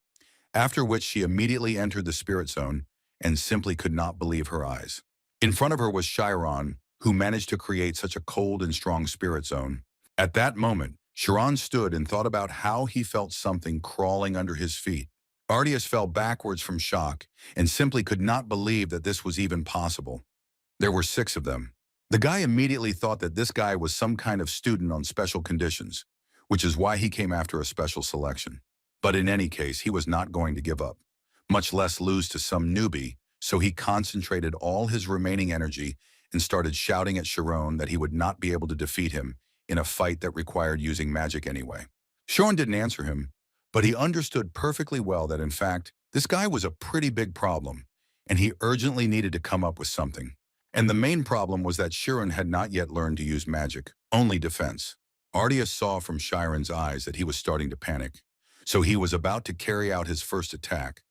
after which she immediately entered the spirit zone and simply could not believe her eyes. In front of her was Chiron, who managed to create such a cold and strong spirit zone. At that moment, Chiron stood and thought about how he felt something crawling under his feet. Ardias fell backwards from shock and simply could not believe that this was even possible. There were 6 of them. The guy immediately thought that this guy was some kind of student on special conditions, which is why he came after a special selection. But in any case, he was not going to give up, much less lose to some newbie, so he concentrated all his remaining energy and started shouting at Chiron that he would not be able to defeat him in a fight that required using magic anyway. Chiron didn't answer him, but he understood perfectly well that in fact, this guy was a pretty big problem, and he urgently needed to come up with something. And the main problem was that Chiron had not yet learned to use magic, only defense. Ardias saw from Chiron's eyes that he was starting to panic, so he was about to carry out his first attack,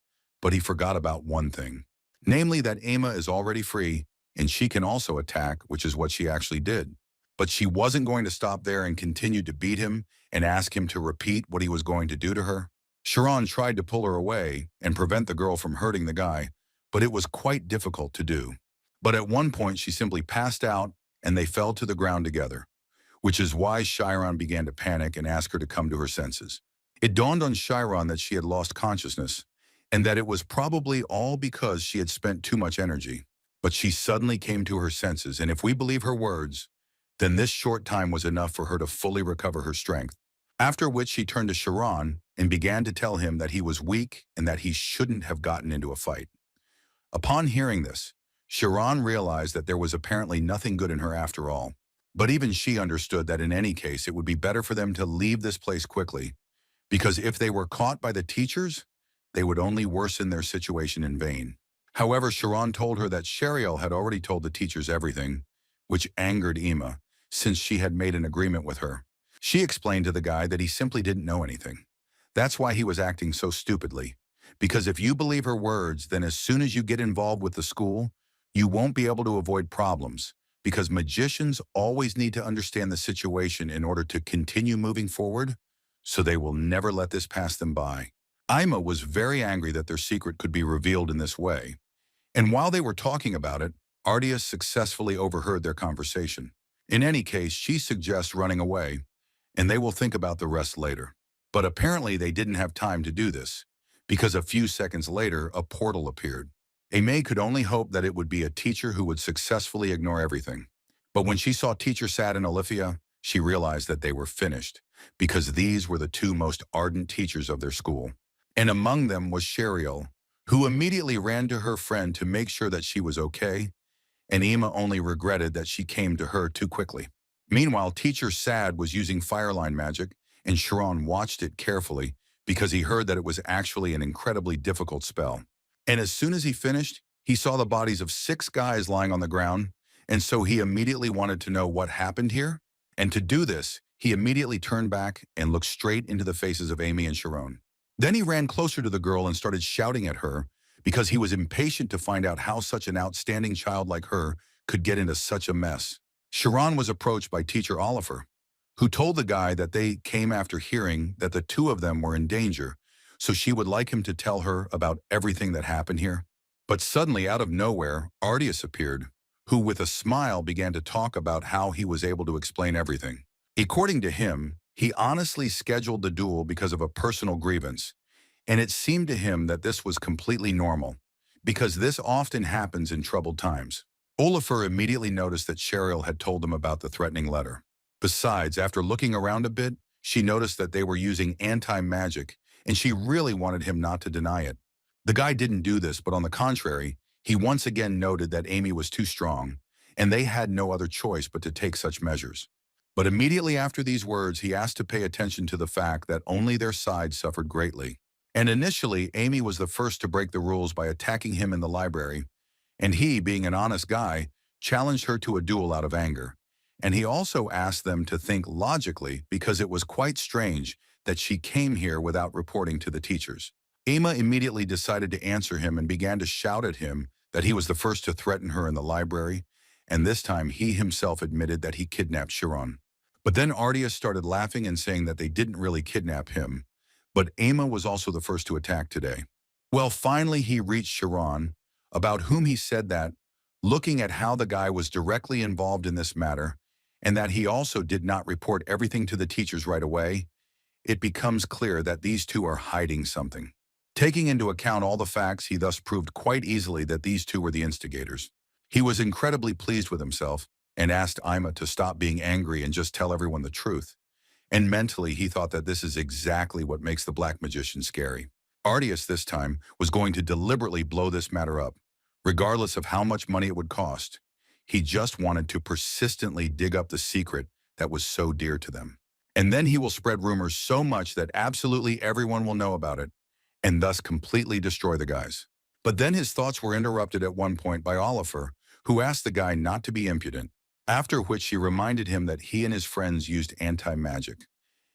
but he forgot about one thing, namely that Emma is already free, and she can also attack, which is what she actually did. But she wasn't going to stop there and continue to beat him and ask him to repeat what he was going to do to her. Chiron tried to pull her away and prevent the girl from hurting the guy, but it was quite difficult to do. But at one point she simply passed out and they fell to the ground together, which is why Chiron began to panic and ask her to come to her senses. It dawned on Chiron that she had lost consciousness and that it was probably all because she had spent too much energy. But she suddenly came to her senses, and if we believe her words, then this short time was enough for her to fully recover her strength. After which she turned to Chiron and began to tell him that he was weak and that he shouldn't have gotten into a fight. Upon hearing this, Chiron realized that there was apparently nothing good in her after all. But even she understood that in any case it would be better for them to leave this place quickly, because if they were caught by the teachers, they would only worsen their situation in vain. However, Chiron told her that Sheriel had already told the teachers everything, which angered Emma, since she had made an agreement with her. She explained to the guy that he simply didn't know anything. That's why he was acting so stupidly. Because if you believe her words, then as soon as you get involved with the school, you won't be able to avoid problems, because magicians always need to understand the situation in order to continue moving forward, so they will never let this pass them by. Ima was very angry that their secret could be revealed in this way. And while they were talking about it, Ardias successfully overheard their conversation. In any case, she suggests running away, and they will think about the rest later. But apparently they didn't have time to do this, because a few seconds later, a portal appeared. Aimee could only hope that it would be a teacher who would successfully ignore everything. But when she saw Teacher Sad and Olivia, she realized that they were finished, because these were the 2 most ardent teachers of their school. And among them was Sheriel, who immediately ran to her friend to make sure that she was okay, and Emma only regretted that she came to her too quickly. Meanwhile, Teacher Sad was using fireline magic, and Chiron watched it carefully because he heard that it was actually an incredibly difficult spell. And as soon as he finished, he saw the bodies of 6 guys lying on the ground, and so he immediately wanted to know what happened here. And to do this, he immediately turned back and looked straight into the faces of Amy and Chiron. Then he ran closer to the girl and started shouting at her because he was impatient to find out how such an outstanding child like her could get into such a mess. Chiron was approached by Teacher Oliver, who told the guy that they came after hearing that the 2 of them were in danger, so she would like him to tell her about everything that happened here. But suddenly, out of nowhere, Ardias appeared, who with a smile began to talk about how he was able to explain everything. According to him, he honestly scheduled the duel because of a personal grievance, and it seemed to him that this was completely normal, because this often happens in troubled times. Olafur immediately noticed that Sheriel had told them about the threatening letter. Besides, after looking around a bit, she noticed that they were using anti-magic, and she really wanted him not to deny it. The guy didn't do this, but on the contrary, he once again noted that Amy was too strong, and they had no other choice but to take such measures. But immediately after these words, he asked to pay attention to the fact that only their side suffered greatly. And initially, Amy was the first to break the rules by attacking him in the library, and he, being an honest guy, challenged her to a duel out of anger. And he also asked them to think logically because it was quite strange that she came here without reporting to the teachers. Emma immediately decided to answer him and began to shout at him that he was the first to threaten her in the library, and this time he himself admitted that he kidnapped Chiron. But then Ardias started laughing and saying that they didn't really kidnap him, but Emma was also the first to attack today. Well, finally he reached Chiron, about whom he said that, Looking at how the guy was directly involved in this matter, and that he also did not report everything to the teachers right away, it becomes clear that these two are hiding something. Taking into account all the facts, he thus proved quite easily that these two were the instigators. He was incredibly pleased with himself and asked Ima to stop being angry and just tell everyone the truth. And mentally, he thought that this is exactly what makes the black magician scary. Artius this time was going to deliberately blow this matter up, regardless of how much money it would cost. He just wanted to persistently dig up the secret that was so dear to them. And then he will spread rumors so much that absolutely everyone will know about it, and thus completely destroy the guys. But then his thoughts were interrupted at one point by Oliver, who asked the guy not to be impudent, after which she reminded him that he and his friends used anti-magic,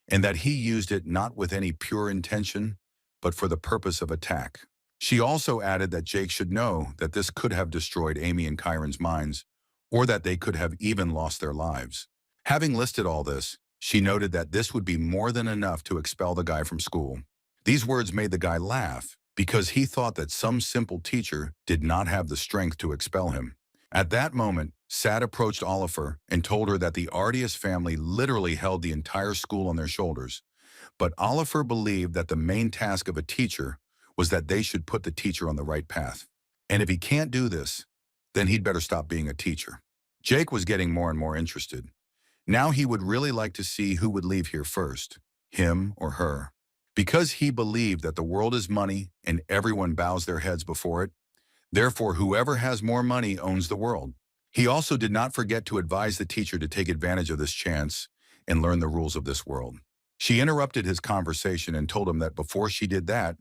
and that he used it not with any pure intention, but for the purpose of attack. She also added that Jake should know that this could have destroyed Amy and Kieran's minds, or that they could have even lost their lives. Having listed all this, she noted that this would be more than enough to expel the guy from school. These words made the guy laugh, because he thought that some simple teacher did not have the strength to expel him. At that moment, Sad approached Oliver and told her that the Artius family literally held the entire school on their shoulders. But Oliver believed that the main task of a teacher was that they should put the teacher on the right path. And if he can't do this, then he'd better stop being a teacher. Jake was getting more and more interested. Now he would really like to see who would leave here first, him or her. Because he believed that the world is money and everyone bows their heads before it, therefore whoever has more money owns the world. He also did not forget to advise the teacher to take advantage of this chance and learn the rules of this world. She interrupted his conversation and told him that before she did that,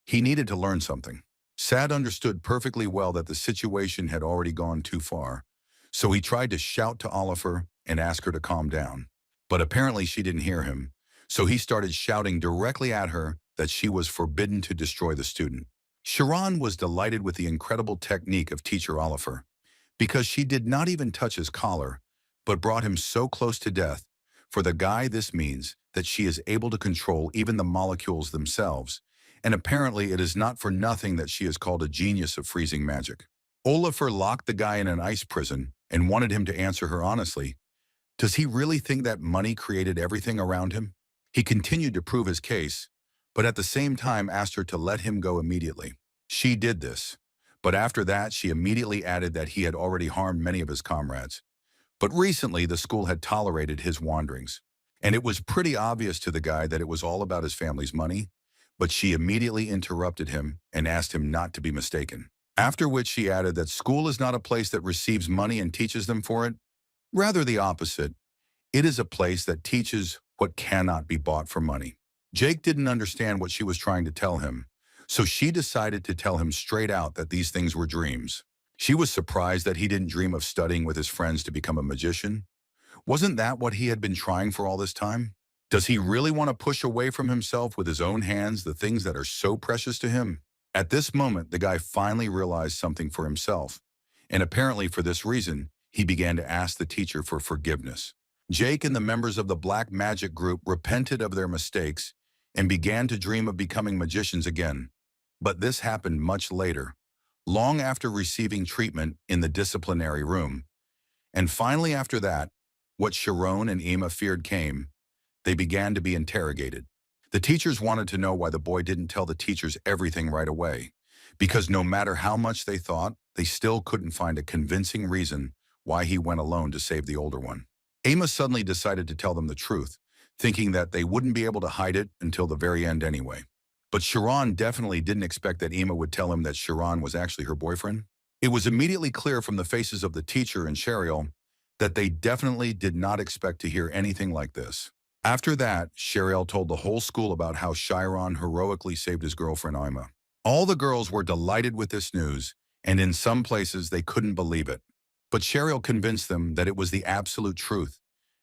he needed to learn something. Sad understood perfectly well that the situation had already gone too far, so he tried to shout to Oliver and ask her to calm down. But apparently she didn't hear him, so he started shouting directly at her that she was forbidden to destroy the student. Sharon was delighted with the incredible technique of teacher Oliver, because she did not even touch his collar, but brought him so close to death. For the guy, this means that she is able to control even the molecules themselves, and apparently it is not for nothing that she is called a genius of freezing magic. Oliver locked the guy in an ice prison and wanted him to answer her honestly. Does he really think that money created everything around him? He continued to prove his case, but at the same time asked her to let him go immediately. She did this, but after that she immediately added that he had already harmed many of his comrades. But recently the school had tolerated his wanderings, and it was pretty obvious to the guy that it was all about his family's money, but she immediately interrupted him and asked him not to be mistaken. After which she added that school is not a place that receives money and teaches them for it. Rather the opposite. It is a place that teaches what cannot be bought for money. Jake didn't understand what she was trying to tell him, so she decided to tell him straight out that these things were dreams. She was surprised that he didn't dream of studying with his friends to become a magician. Wasn't that what he had been trying for all this time? Does he really want to push away from himself with his own hands the things that are so precious to him? At this moment, the guy finally realized something for himself, and apparently for this reason, he began to ask the teacher for forgiveness. Jake and the members of the Black Magic group repented of their mistakes and began to dream of becoming magicians again. But this happened much later, long after receiving treatment in the disciplinary room. And finally after that, what Sharon and Ima feared came. They began to be interrogated. The teachers wanted to know why the boy didn't tell the teachers everything right away, because no matter how much they thought, they still couldn't find a convincing reason why he went alone to save the older one. Ima suddenly decided to tell them the truth, thinking that they wouldn't be able to hide it until the very end anyway. But Sharon definitely didn't expect that Ima would tell him that Sharon was actually her boyfriend. It was immediately clear from the faces of the teacher and Cheryl that they definitely did not expect to hear anything like this. After that, Cheryl told the whole school about how Chiron heroically saved his girlfriend Ima. All the girls were delighted with this news, and in some places they couldn't believe it. But Cheryl convinced them that it was the absolute truth,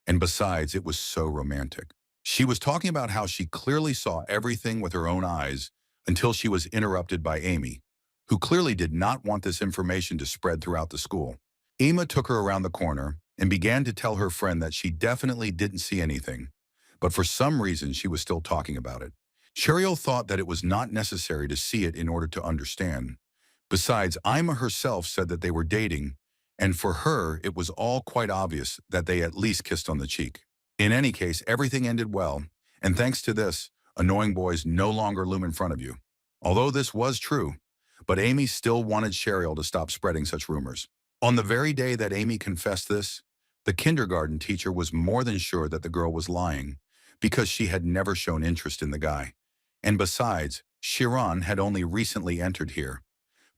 and besides, it was so romantic. She was talking about how she clearly saw everything with her own eyes until she was interrupted by Amy, who clearly did not want this information to spread throughout the school. Ima took her around the corner and began to tell her friend that she definitely didn't see anything, but for some reason she was still talking about it. Cheryl thought that it was not necessary to see it in order to understand. Besides, Ima herself said that they were dating, And for her, it was all quite obvious that they at least kissed on the cheek. In any case, everything ended well, and thanks to this, annoying boys no longer loom in front of you. Although this was true, but Amy still wanted Cheryl to stop spreading such rumors. On the very day that Amy confessed this, the kindergarten teacher was more than sure that the girl was lying because she had never shown interest in the guy. And besides, Chiron had only recently entered here.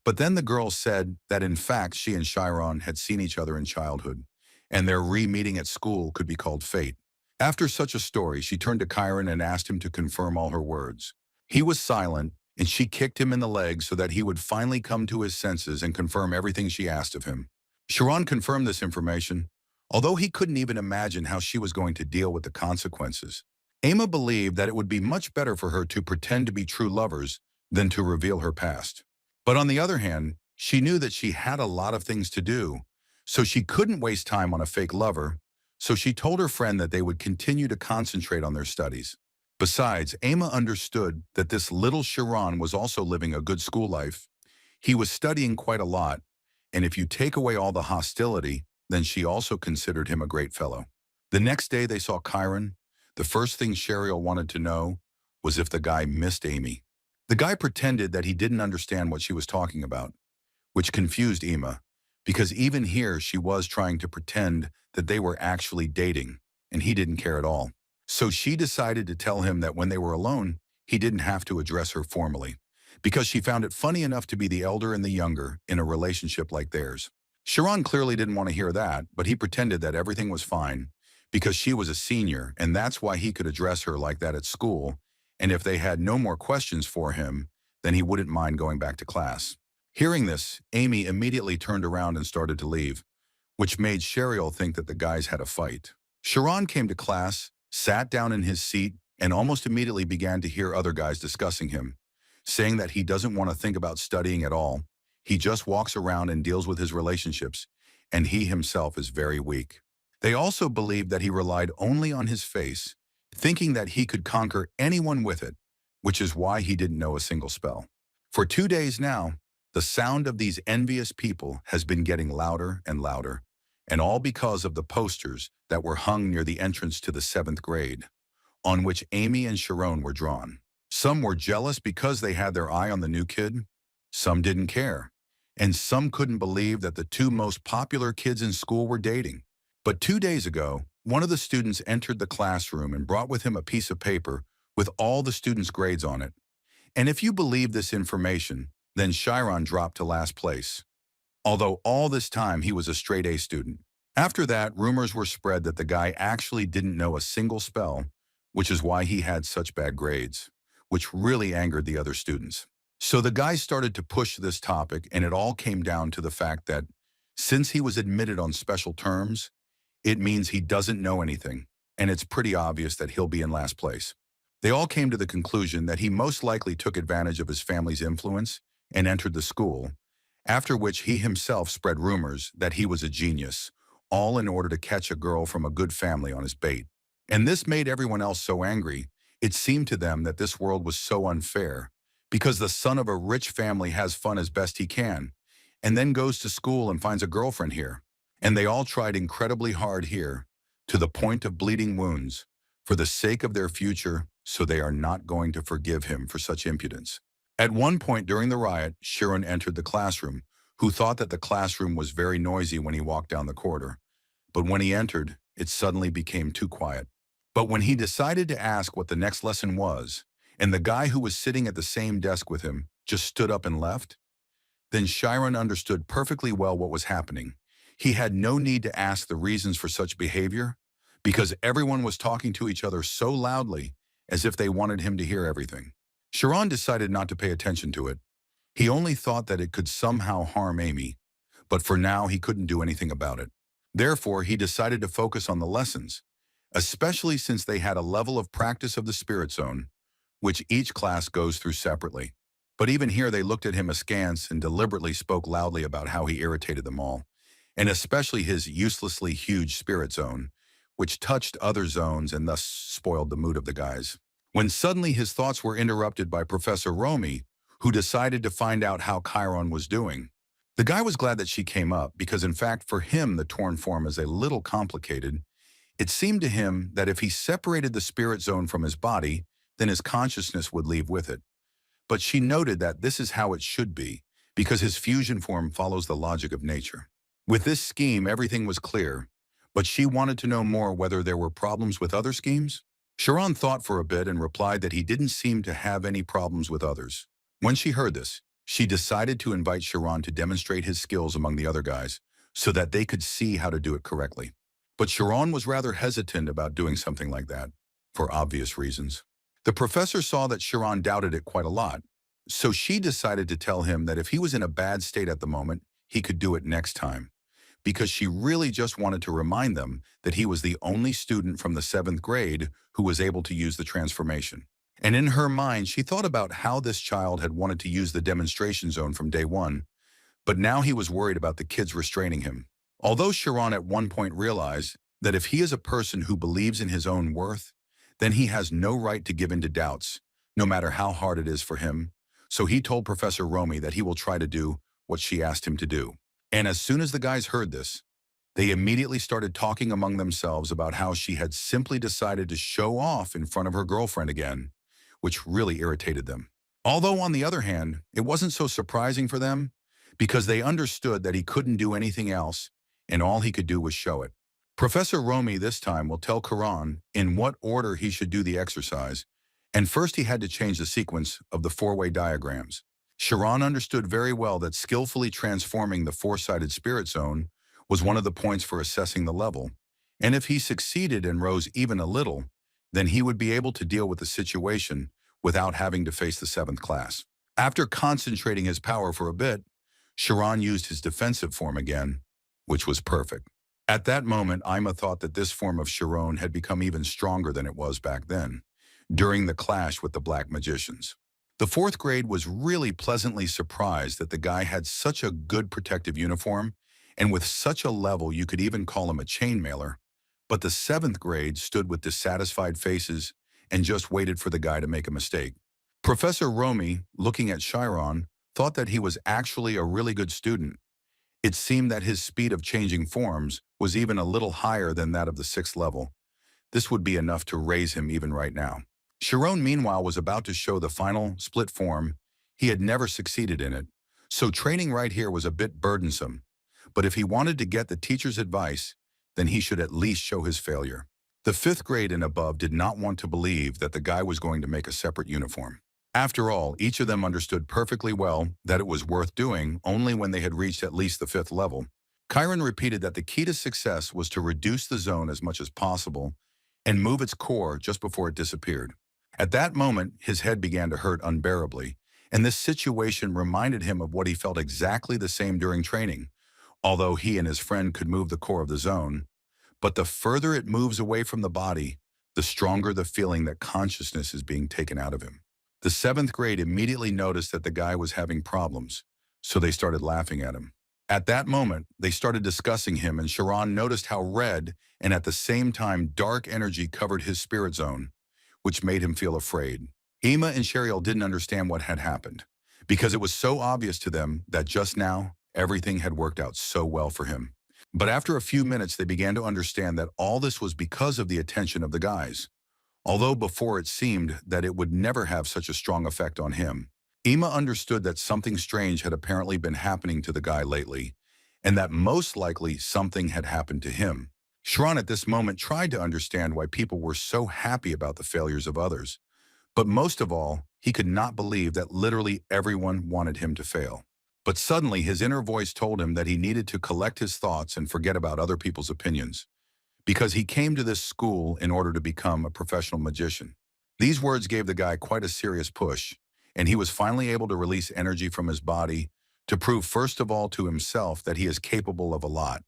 But then the girl said that in fact she and Chiron had seen each other in childhood, and their re-meeting at school could be called fate. After such a story, she turned to Kieran and asked him to confirm all her words. He was silent, and she kicked him in the leg so that he would finally come to his senses and confirm everything she asked of him. Chiron confirmed this information, although he couldn't even imagine how she was going to deal with the consequences. Emma believed that it would be much better for her to pretend to be true lovers than to reveal her past. But on the other hand, she knew that she had a lot of things to do, so she couldn't waste time on a fake lover, so she told her friend that they would continue to concentrate on their studies. Besides, Emma understood that this little Chiron was also living a good school life. He was studying quite a lot, and if you take away all the hostility, then she also considered him a great fellow. The next day they saw Kieran. The first thing Cheryl wanted to know was if the guy missed Amy. The guy pretended that he didn't understand what she was talking about, which confused Emma, because even here she was trying to pretend that they were actually dating, and he didn't care at all. So she decided to tell him that when they were alone, he didn't have to address her formally, because she found it funny enough to be the elder and the younger in a relationship like theirs. Chiron clearly didn't want to hear that, but he pretended that everything was fine, because she was a senior, and that's why he could address her like that at school, and if they had no more questions for him, then he wouldn't mind going back to class. Hearing this, Amy immediately turned around and started to leave, which made Cheryl think that the guys had a fight. Chiron came to class, sat down in his seat, and almost immediately began to hear other guys discussing him, saying that he doesn't want to think about studying at all. He just walks around and deals with his relationships, and he himself is very weak. They also believed that he relied only on his face, thinking that he could conquer anyone with it, which is why he didn't know a single spell. For 2 days now, the sound of these envious people has been getting louder and louder, and all because of the posters that were hung near the entrance to the 7th grade, on which Amy and Sharon were drawn. Some were jealous because they had their eye on the new kid, some didn't care, and some couldn't believe that the two most popular kids in school were dating. But 2 days ago, one of the students entered the classroom and brought with him a piece of paper with all the students' grades on it. And if you believe this information, then Chiron dropped to last place, although all this time he was a straight A student. After that, rumors were spread that the guy actually didn't know a single spell, which is why he had such bad grades, which really angered the other students. So the guy started to push this topic, and it all came down to the fact that since he was admitted on special terms, it means he doesn't know anything, and it's pretty obvious that he'll be in last place. They all came to the conclusion that he most likely took advantage of his family's influence and entered the school, after which he himself spread rumors that he was a genius, all in order to catch a girl from a good family on his bait. And this made everyone else so angry, it seemed to them that this world was so unfair, because the son of a rich family has fun as best he can, and then goes to school and finds a girlfriend here. And they all tried incredibly hard here, to the point of bleeding wounds, for the sake of their future, so they are not going to forgive him for such impudence. At one point during the riot, Chiron entered the classroom, who thought that the classroom was very noisy when he walked down the corridor. But when he entered, it suddenly became too quiet. But when he decided to ask what the next lesson was, and the guy who was sitting at the same desk with him just stood up and left, then Chiron understood perfectly well what was happening. He had no need to ask the reasons for such behavior, because everyone was talking to each other so loudly as if they wanted him to hear everything. Chiron decided not to pay attention to it. He only thought that it could somehow harm Amy, but for now he couldn't do anything about it. Therefore, he decided to focus on the lessons, especially since they had a level of practice of the spirit zone, which each class goes through separately. But even here they looked at him askance and deliberately spoke loudly about how he irritated them all, and especially his uselessly huge spirit zone, which touched other zones and thus spoiled the mood of the guys. When suddenly his thoughts were interrupted by Professor Romy, who decided to find out how Chiron was doing. The guy was glad that she came up because, in fact, for him, the torn form is a little complicated. It seemed to him that if he separated the spirit zone from his body, then his consciousness would leave with it. But she noted that this is how it should be, because his fusion form follows the logic of nature. With this scheme, everything was clear, but she wanted to know more whether there were problems with other schemes. Sharon thought for a bit and replied that he didn't seem to have any problems with others. When she heard this, she decided to invite Sharon to demonstrate his skills among the other guys so that they could see how to do it correctly. But Sharon was rather hesitant about doing something like that, for obvious reasons. The professor saw that Sharon doubted it quite a lot, so she decided to tell him that if he was in a bad state at the moment, he could do it next time, because she really just wanted to remind them that he was the only student from the 7th grade who was able to use the transformation. And in her mind, she thought about how this child had wanted to use the demonstration zone from day one, but now he was worried about the kids restraining him. Although Sharon at one point realized that if he is a person who believes in his own worth, then he has no right to give in to doubts, no matter how hard it is for him. So he told Professor Romy that he will try to do what she asked him to do. And as soon as the guys heard this, they immediately started talking among themselves about how she had simply decided to show off in front of her girlfriend again, which really irritated them. Although on the other hand, it wasn't so surprising for them because they understood that he couldn't do anything else and all he could do was show it. Professor Romy this time will tell Kieran in what order he should do the exercise, and first he had to change the sequence of the 4-way diagrams. Kieran understood very well that skillfully transforming the 4-sided spirit zone was one of the points for assessing the level, and if he succeeded and rose even a little, then he would be able to deal with the situation without having to face the 7th class. After concentrating his power for a bit, Kieran used his defensive form again, which was perfect. At that moment, Ima thought that this form of Sharon had become even stronger than it was back then, during the clash with the black magicians. The 4th grade was really pleasantly surprised that the guy had such a good protective uniform, and with such a level you could even call him a chainmailer, but the 7th grade stood with dissatisfied faces and just waited for the guy to make a mistake. Professor Romy, looking at Chiron, thought that he was actually a really good student. It seemed that his speed of changing forms was even a little higher than that of the 6th level. This would be enough to raise him even right now. Chiron, meanwhile, was about to show the final split form. He had never succeeded in it, so training right here was a bit burdensome. But if he wanted to get the teacher's advice, then he should at least show his failure. The 5th grade and above did not want to believe that the guy was going to make a separate uniform. After all, each of them understood perfectly well that it was worth doing only when they had reached at least the 5th level. Kieran repeated that the key to success was to reduce the zone as much as possible and move its core just before it disappeared. At that moment, his head began to hurt unbearably, and this situation reminded him of what he felt exactly the same during training, although he and his friend could move the core of the zone. But the further it moves away from the body, the stronger the feeling that consciousness is being taken out of him. The 7th grade immediately noticed that the guy was having problems, so they started laughing at him. At that moment, they started discussing him, and Sharon noticed how red and at the same time dark energy covered his spirit zone, which made him feel afraid. Ima and Cheryl didn't understand what had happened, because it was so obvious to them that just now, everything had worked out so well for him. But after a few minutes, they began to understand that all this was because of the attention of the guys. Although before it seemed that it would never have such a strong effect on him, Ima understood that something strange had apparently been happening to the guy lately, and that most likely something had happened to him. Sharon at this moment tried to understand why people were so happy about the failures of others, but most of all, he could not believe that literally everyone wanted him to fail. But suddenly his inner voice told him that he needed to collect his thoughts and forget about other people's opinions, because he came to this school in order to become a professional magician. These words gave the guy quite a serious push, and he was finally able to release energy from his body to prove first of all to himself that he is capable of a lot,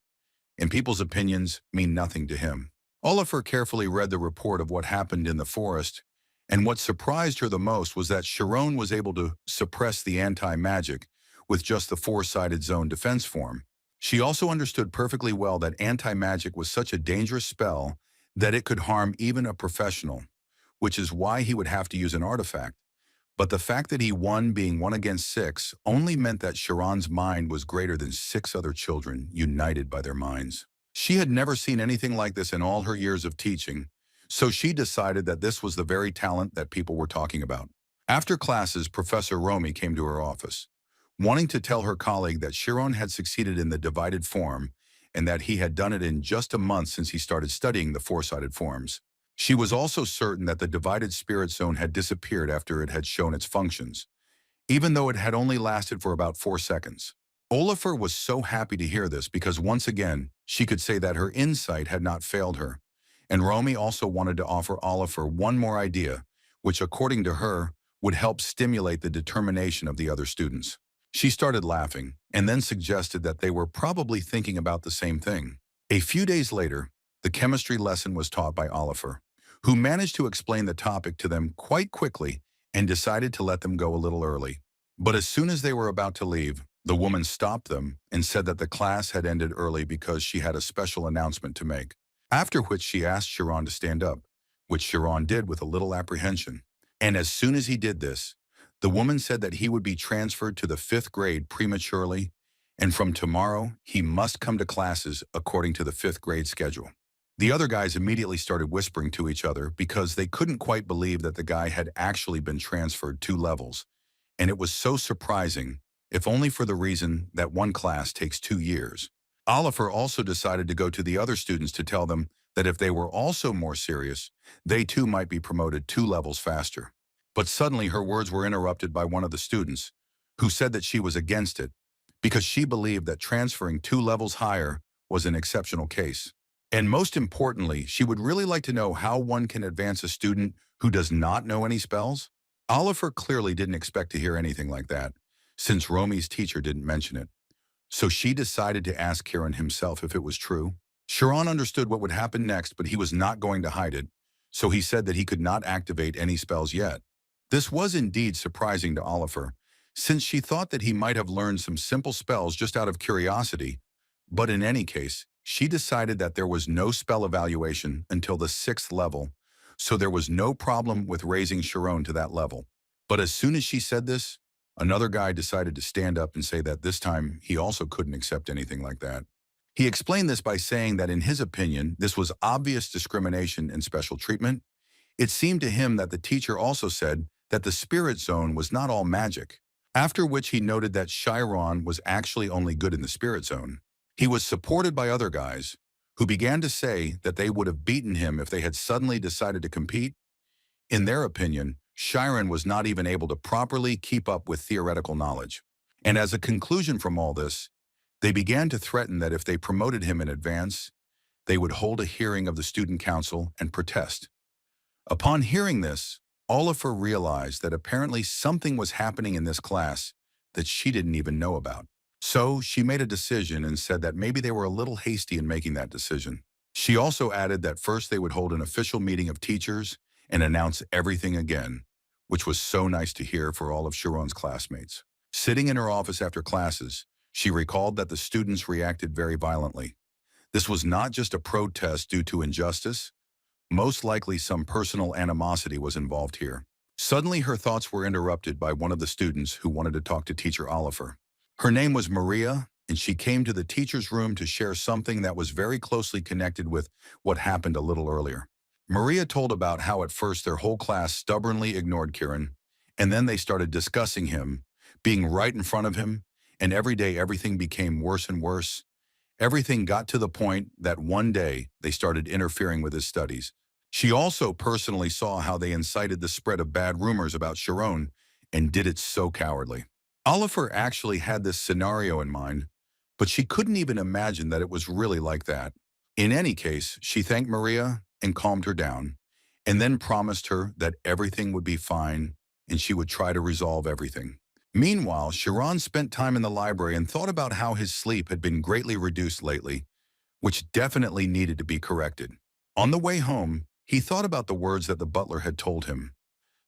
and people's opinions mean nothing to him. Oliver carefully read the report of what happened in the forest, and what surprised her the most was that Sharon was able to suppress the anti-magic with just the 4-sided zone defense form. She also understood perfectly well that anti-magic was such a dangerous spell that it could harm even a professional, which is why he would have to use an artifact. But the fact that he won being 1 against 6 only meant that Sharon's mind was greater than 6 other children united by their minds. She had never seen anything like this in all her years of teaching, so she decided that this was the very talent that people were talking about. After classes, Professor Romy came to her office, wanting to tell her colleague that Chiron had succeeded in the divided form and that he had done it in just a month since he started studying the four-sided forms. She was also certain that the divided spirit zone had disappeared after it had shown its functions, even though it had only lasted for about 4 seconds. Oliver was so happy to hear this because once again, she could say that her insight had not failed her. And Romy also wanted to offer Oliver one more idea, which according to her, would help stimulate the determination of the other students. She started laughing and then suggested that they were probably thinking about the same thing. A few days later, the chemistry lesson was taught by Oliver, who managed to explain the topic to them quite quickly and decided to let them go a little early. But as soon as they were about to leave, the woman stopped them and said that the class had ended early because she had a special announcement to make. After which she asked Chiron to stand up, which Chiron did with a little apprehension. And as soon as he did this, the woman said that he would be transferred to the 5th grade prematurely, and from tomorrow he must come to classes according to the 5th grade schedule. The other guys immediately started whispering to each other because they couldn't quite believe that the guy had actually been transferred 2 levels, and it was so surprising, if only for the reason that one class takes 2 years. Oliver also decided to go to the other students to tell them that if they were also more serious, they too might be promoted 2 levels faster. But suddenly her words were interrupted by one of the students, who said that she was against it, because she believed that transferring 2 levels higher was an exceptional case. And most importantly, she would really like to know how one can advance a student who does not know any spells. Oliver clearly didn't expect to hear anything like that, since Romy's teacher didn't mention it. So she decided to ask Kieran himself if it was true. Chiron understood what would happen next, but he was not going to hide it, so he said that he could not activate any spells yet. This was indeed surprising to Oliver, since she thought that he might have learned some simple spells just out of curiosity, but in any case, she decided that there was no spell evaluation until the 6th level, so there was no problem with raising Chiron to that level. But as soon as she said this, another guy decided to stand up and say that this time he also couldn't accept anything like that. He explained this by saying that in his opinion, this was obvious discrimination and special treatment. It seemed to him that the teacher also said that the spirit zone was not all magic, after which he noted that Chiron was actually only good in the spirit zone. He was supported by other guys, who began to say that they would have beaten him if they had suddenly decided to compete. In their opinion, Chiron was not even able to properly keep up with theoretical knowledge. And as a conclusion from all this, they began to threaten that if they promoted him in advance, they would hold a hearing of the student council and protest. Upon hearing this, Oliver realized that apparently something was happening in this class that she didn't even know about. So she made a decision and said that maybe they were a little hasty in making that decision. She also added that first they would hold an official meeting of teachers and announce everything again, which was so nice to hear for all of Chiron's classmates. Sitting in her office after classes, she recalled that the students reacted very violently. This was not just a protest due to injustice. Most likely some personal animosity was involved here. Suddenly her thoughts were interrupted by one of the students who wanted to talk to teacher Oliver. Her name was Maria, and she came to the teacher's room to share something that was very closely connected with what happened a little earlier. Maria told about how at first their whole class stubbornly ignored Kieran, and then they started discussing him, being right in front of him, and every day everything became worse and worse. Everything got to the point that one day they started interfering with his studies. She also personally saw how they incited the spread of bad rumors about Chiron and did it so cowardly. Oliver actually had this scenario in mind, but she couldn't even imagine that it was really like that. In any case, she thanked Maria and calmed her down, and then promised her that everything would be fine and she would try to resolve everything. Meanwhile, Chiron spent time in the library and thought about how his sleep had been greatly reduced lately, which definitely needed to be corrected. On the way home, he thought about the words that the butler had told him,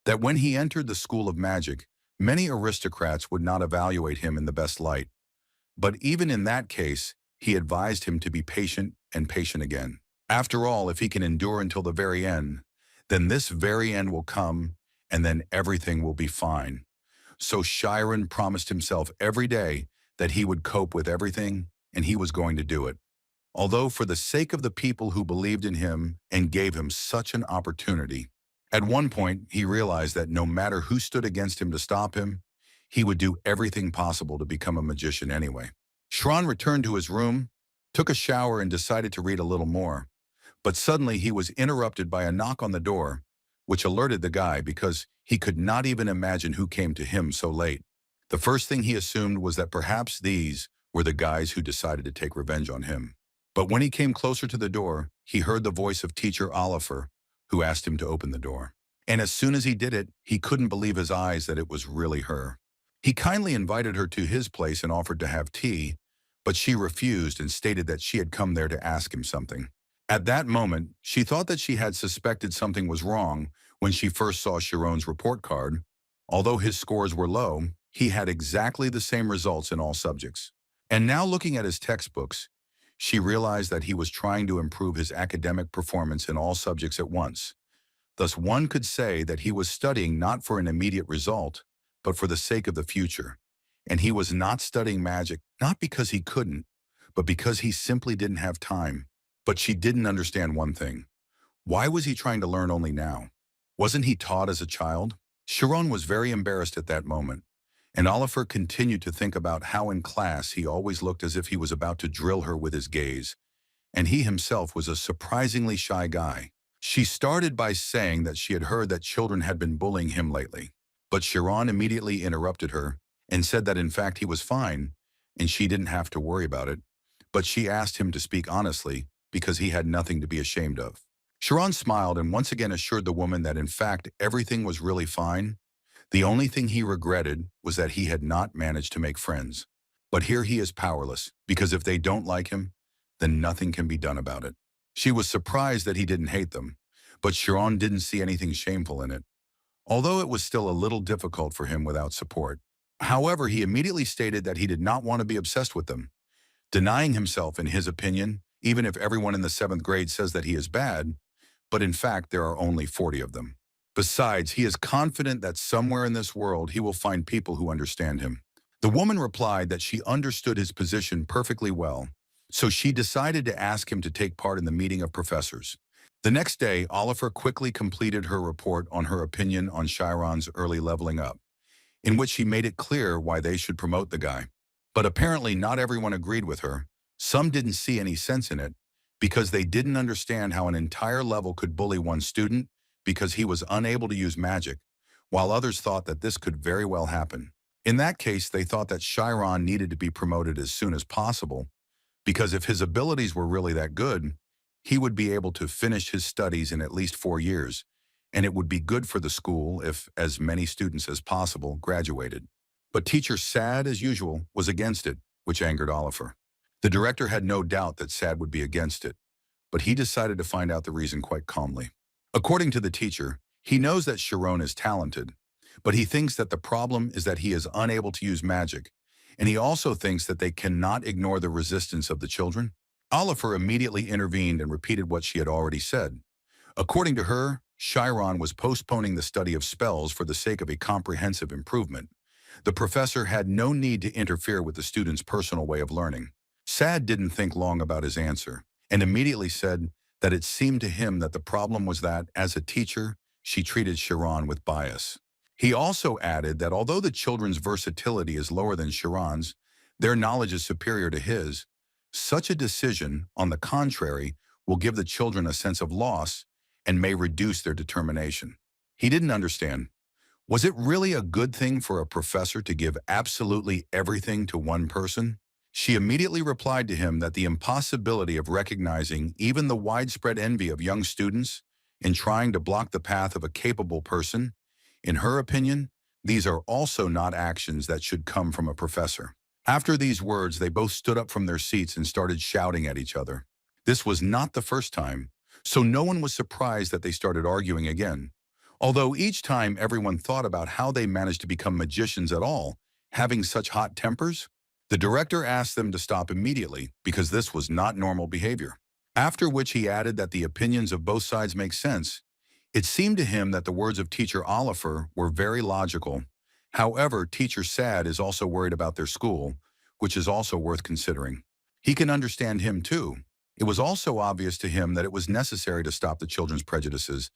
that when he entered the School of Magic, many aristocrats would not evaluate him in the best light. But even in that case, he advised him to be patient and patient again. After all, if he can endure until the very end, then this very end will come, and then everything will be fine. So Chiron promised himself every day that he would cope with everything, and he was going to do it. Although for the sake of the people who believed in him and gave him such an opportunity. At one point, he realized that no matter who stood against him to stop him, he would do everything possible to become a magician anyway. Chiron returned to his room, took a shower and decided to read a little more. But suddenly he was interrupted by a knock on the door, which alerted the guy because he could not even imagine who came to him so late. The first thing he assumed was that perhaps these were the guys who decided to take revenge on him. But when he came closer to the door, he heard the voice of teacher Oliver, who asked him to open the door. And as soon as he did it, he couldn't believe his eyes that it was really her. He kindly invited her to his place and offered to have tea, but she refused and stated that she had come there to ask him something. At that moment, she thought that she had suspected something was wrong when she first saw Chiron's report card. Although his scores were low, he had exactly the same results in all subjects. And now looking at his textbooks, she realized that he was trying to improve his academic performance in all subjects at once. Thus, one could say that he was studying not for an immediate result, but for the sake of the future. And he was not studying magic, not because he couldn't, but because he simply didn't have time. But she didn't understand one thing. Why was he trying to learn only now? Wasn't he taught as a child? Chiron was very embarrassed at that moment, and Oliver continued to think about how in class he always looked as if he was about to drill her with his gaze, and he himself was a surprisingly shy guy. She started by saying that she had heard that children had been bullying him lately, but Chiron immediately interrupted her and said that in fact he was fine, and she didn't have to worry about it, but she asked him to speak honestly, because he had nothing to be ashamed of. Chiron smiled and once again assured the woman that in fact everything was really fine. The only thing he regretted was that he had not managed to make friends. But here he is powerless, because if they don't like him, then nothing can be done about it. She was surprised that he didn't hate them, but Chiron didn't see anything shameful in it, although it was still a little difficult for him without support. However, he immediately stated that he did not want to be obsessed with them, denying himself in his opinion, even if everyone in the 7th grade says that he is bad, but in fact there are only 40 of them. Besides, he is confident that somewhere in this world he will find people who understand him. The woman replied that she understood his position perfectly well, so she decided to ask him to take part in the meeting of professors. The next day, Oliver quickly completed her report on her opinion on Chiron's early leveling up, in which she made it clear why they should promote the guy. But apparently not everyone agreed with her. Some didn't see any sense in it because they didn't understand how an entire level could bully one student because he was unable to use magic, while others thought that this could very well happen. In that case, they thought that Chiron needed to be promoted as soon as possible, because if his abilities were really that good, he would be able to finish his studies in at least 4 years, and it would be good for the school if as many students as possible graduated. But teacher Sad, as usual, was against it, which angered Oliver. The director had no doubt that Sad would be against it, but he decided to find out the reason quite calmly. According to the teacher, he knows that Chiron is talented, but he thinks that the problem is that he is unable to use magic, and he also thinks that they cannot ignore the resistance of the children. Oliver immediately intervened and repeated what she had already said. According to her, Chiron was postponing the study of spells for the sake of a comprehensive improvement. The professor had no need to interfere with the student's personal way of learning. Sad didn't think long about his answer, and immediately said that it seemed to him that the problem was that, as a teacher, she treated Chiron with bias. He also added that although the children's versatility is lower than Chiron's, their knowledge is superior to his. Such a decision, on the contrary, will give the children a sense of loss and may reduce their determination. He didn't understand. Was it really a good thing for a professor to give absolutely everything to one person? She immediately replied to him that the impossibility of recognizing even the widespread envy of young students in trying to block the path of a capable person, in her opinion, these are also not actions that should come from a professor. After these words, they both stood up from their seats and started shouting at each other. This was not the first time, so no one was surprised that they started arguing again. Although each time everyone thought about how they managed to become magicians at all, having such hot tempers, the director asked them to stop immediately because this was not normal behavior. After which he added that the opinions of both sides make sense. It seemed to him that the words of teacher Oliver were very logical. However, teacher Sad is also worried about their school, which is also worth considering. He can understand him too. It was also obvious to him that it was necessary to stop the children's prejudices,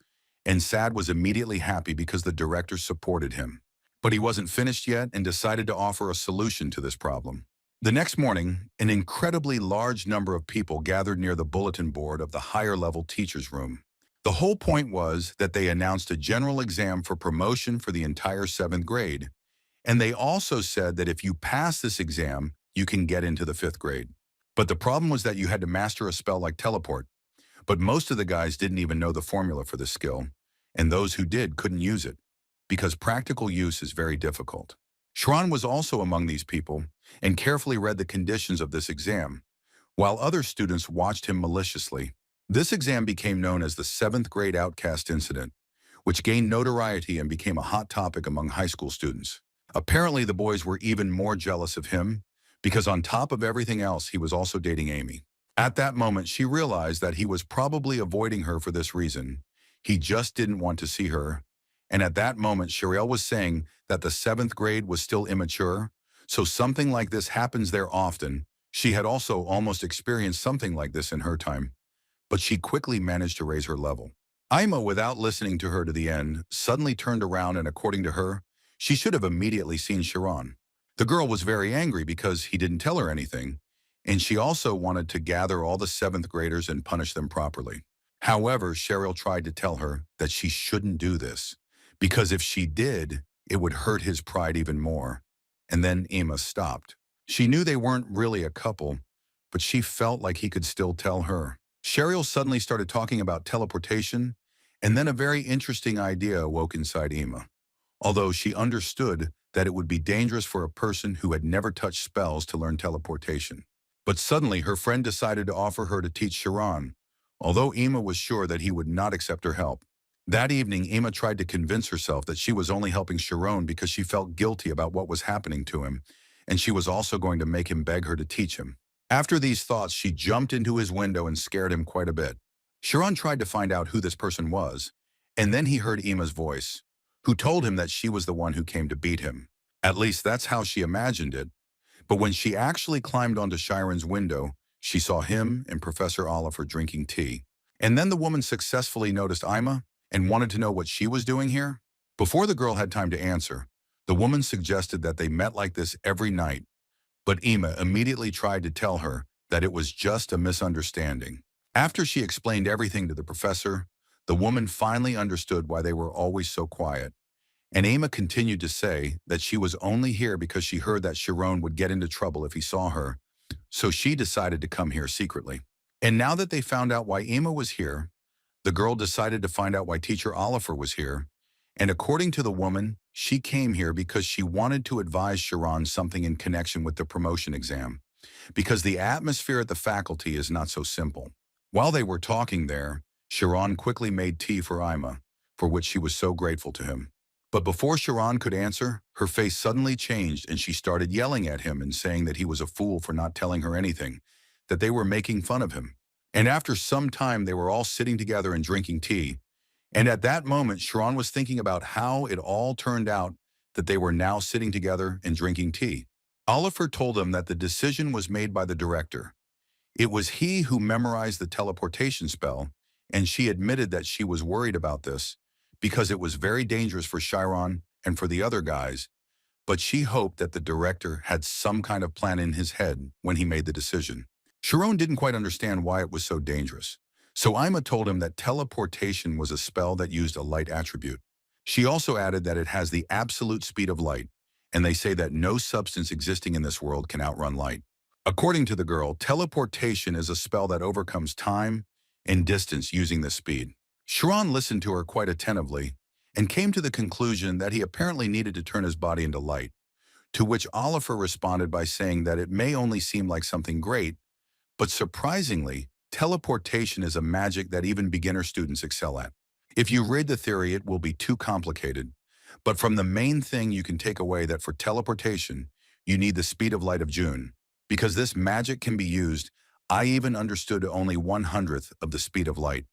and Sad was immediately happy because the director supported him. But he wasn't finished yet and decided to offer a solution to this problem. The next morning, an incredibly large number of people gathered near the bulletin board of the higher-level teacher's room. The whole point was that they announced a general exam for promotion for the entire 7th grade, and they also said that if you pass this exam, you can get into the 5th grade. But the problem was that you had to master a spell like teleport, but most of the guys didn't even know the formula for this skill, and those who did couldn't use it, because practical use is very difficult. Shran was also among these people and carefully read the conditions of this exam, while other students watched him maliciously. This exam became known as the 7th grade outcast incident, which gained notoriety and became a hot topic among high school students. Apparently, the boys were even more jealous of him because on top of everything else, he was also dating Amy. At that moment, she realized that he was probably avoiding her for this reason. He just didn't want to see her. And at that moment, Shariel was saying that the 7th grade was still immature, so something like this happens there often. She had also almost experienced something like this in her time, but she quickly managed to raise her level. Ima, without listening to her to the end, suddenly turned around and according to her, she should have immediately seen Sharon. The girl was very angry because he didn't tell her anything, and she also wanted to gather all the 7th graders and punish them properly. However, Cheryl tried to tell her that she shouldn't do this, because if she did, it would hurt his pride even more. And then Ima stopped. She knew they weren't really a couple, but she felt like he could still tell her. Cheryl suddenly started talking about teleportation, and then a very interesting idea awoke inside Ima. Although she understood that it would be dangerous for a person who had never touched spells to learn teleportation. But suddenly her friend decided to offer her to teach Sharon, although Ima was sure that he would not accept her help. That evening, Ima tried to convince herself that she was only helping Sharon because she felt guilty about what was happening to him, and she was also going to make him beg her to teach him. After these thoughts, she jumped into his window and scared him quite a bit. Sharon tried to find out who this person was, and then he heard Ima's voice, who told him that she was the one who came to beat him. At least that's how she imagined it. But when she actually climbed onto Sharon's window, she saw him and Professor Oliver drinking tea. And then the woman successfully noticed Ima and wanted to know what she was doing here. Before the girl had time to answer, the woman suggested that they met like this every night, but Ima immediately tried to tell her that it was just a misunderstanding. After she explained everything to the professor, the woman finally understood why they were always so quiet. And Ima continued to say that she was only here because she heard that Sharon would get into trouble if he saw her, so she decided to come here secretly. And now that they found out why Ima was here, the girl decided to find out why Teacher Oliver was here, and according to the woman, she came here because she wanted to advise Sharon something in connection with the promotion exam, because the atmosphere at the faculty is not so simple. While they were talking there, Sharon quickly made tea for Ima, for which she was so grateful to him. But before Sharon could answer, her face suddenly changed and she started yelling at him and saying that he was a fool for not telling her anything, that they were making fun of him. And after some time, they were all sitting together and drinking tea. And at that moment, Sharon was thinking about how it all turned out that they were now sitting together and drinking tea. Oliver told them that the decision was made by the director. It was he who memorized the teleportation spell, and she admitted that she was worried about this because it was very dangerous for Chiron and for the other guys, but she hoped that the director had some kind of plan in his head when he made the decision. Chiron didn't quite understand why it was so dangerous, so Ima told him that teleportation was a spell that used a light attribute. She also added that it has the absolute speed of light, and they say that no substance existing in this world can outrun light. According to the girl, teleportation is a spell that overcomes time and distance using this speed. Chiron listened to her quite attentively and came to the conclusion that he apparently needed to turn his body into light, to which Oliver responded by saying that it may only seem like something great, but surprisingly, teleportation is a magic that even beginner students excel at. If you read the theory, it will be too complicated, but from the main thing you can take away that for teleportation, you need the speed of light of June. Because this magic can be used, I even understood only 1/100th of the speed of light.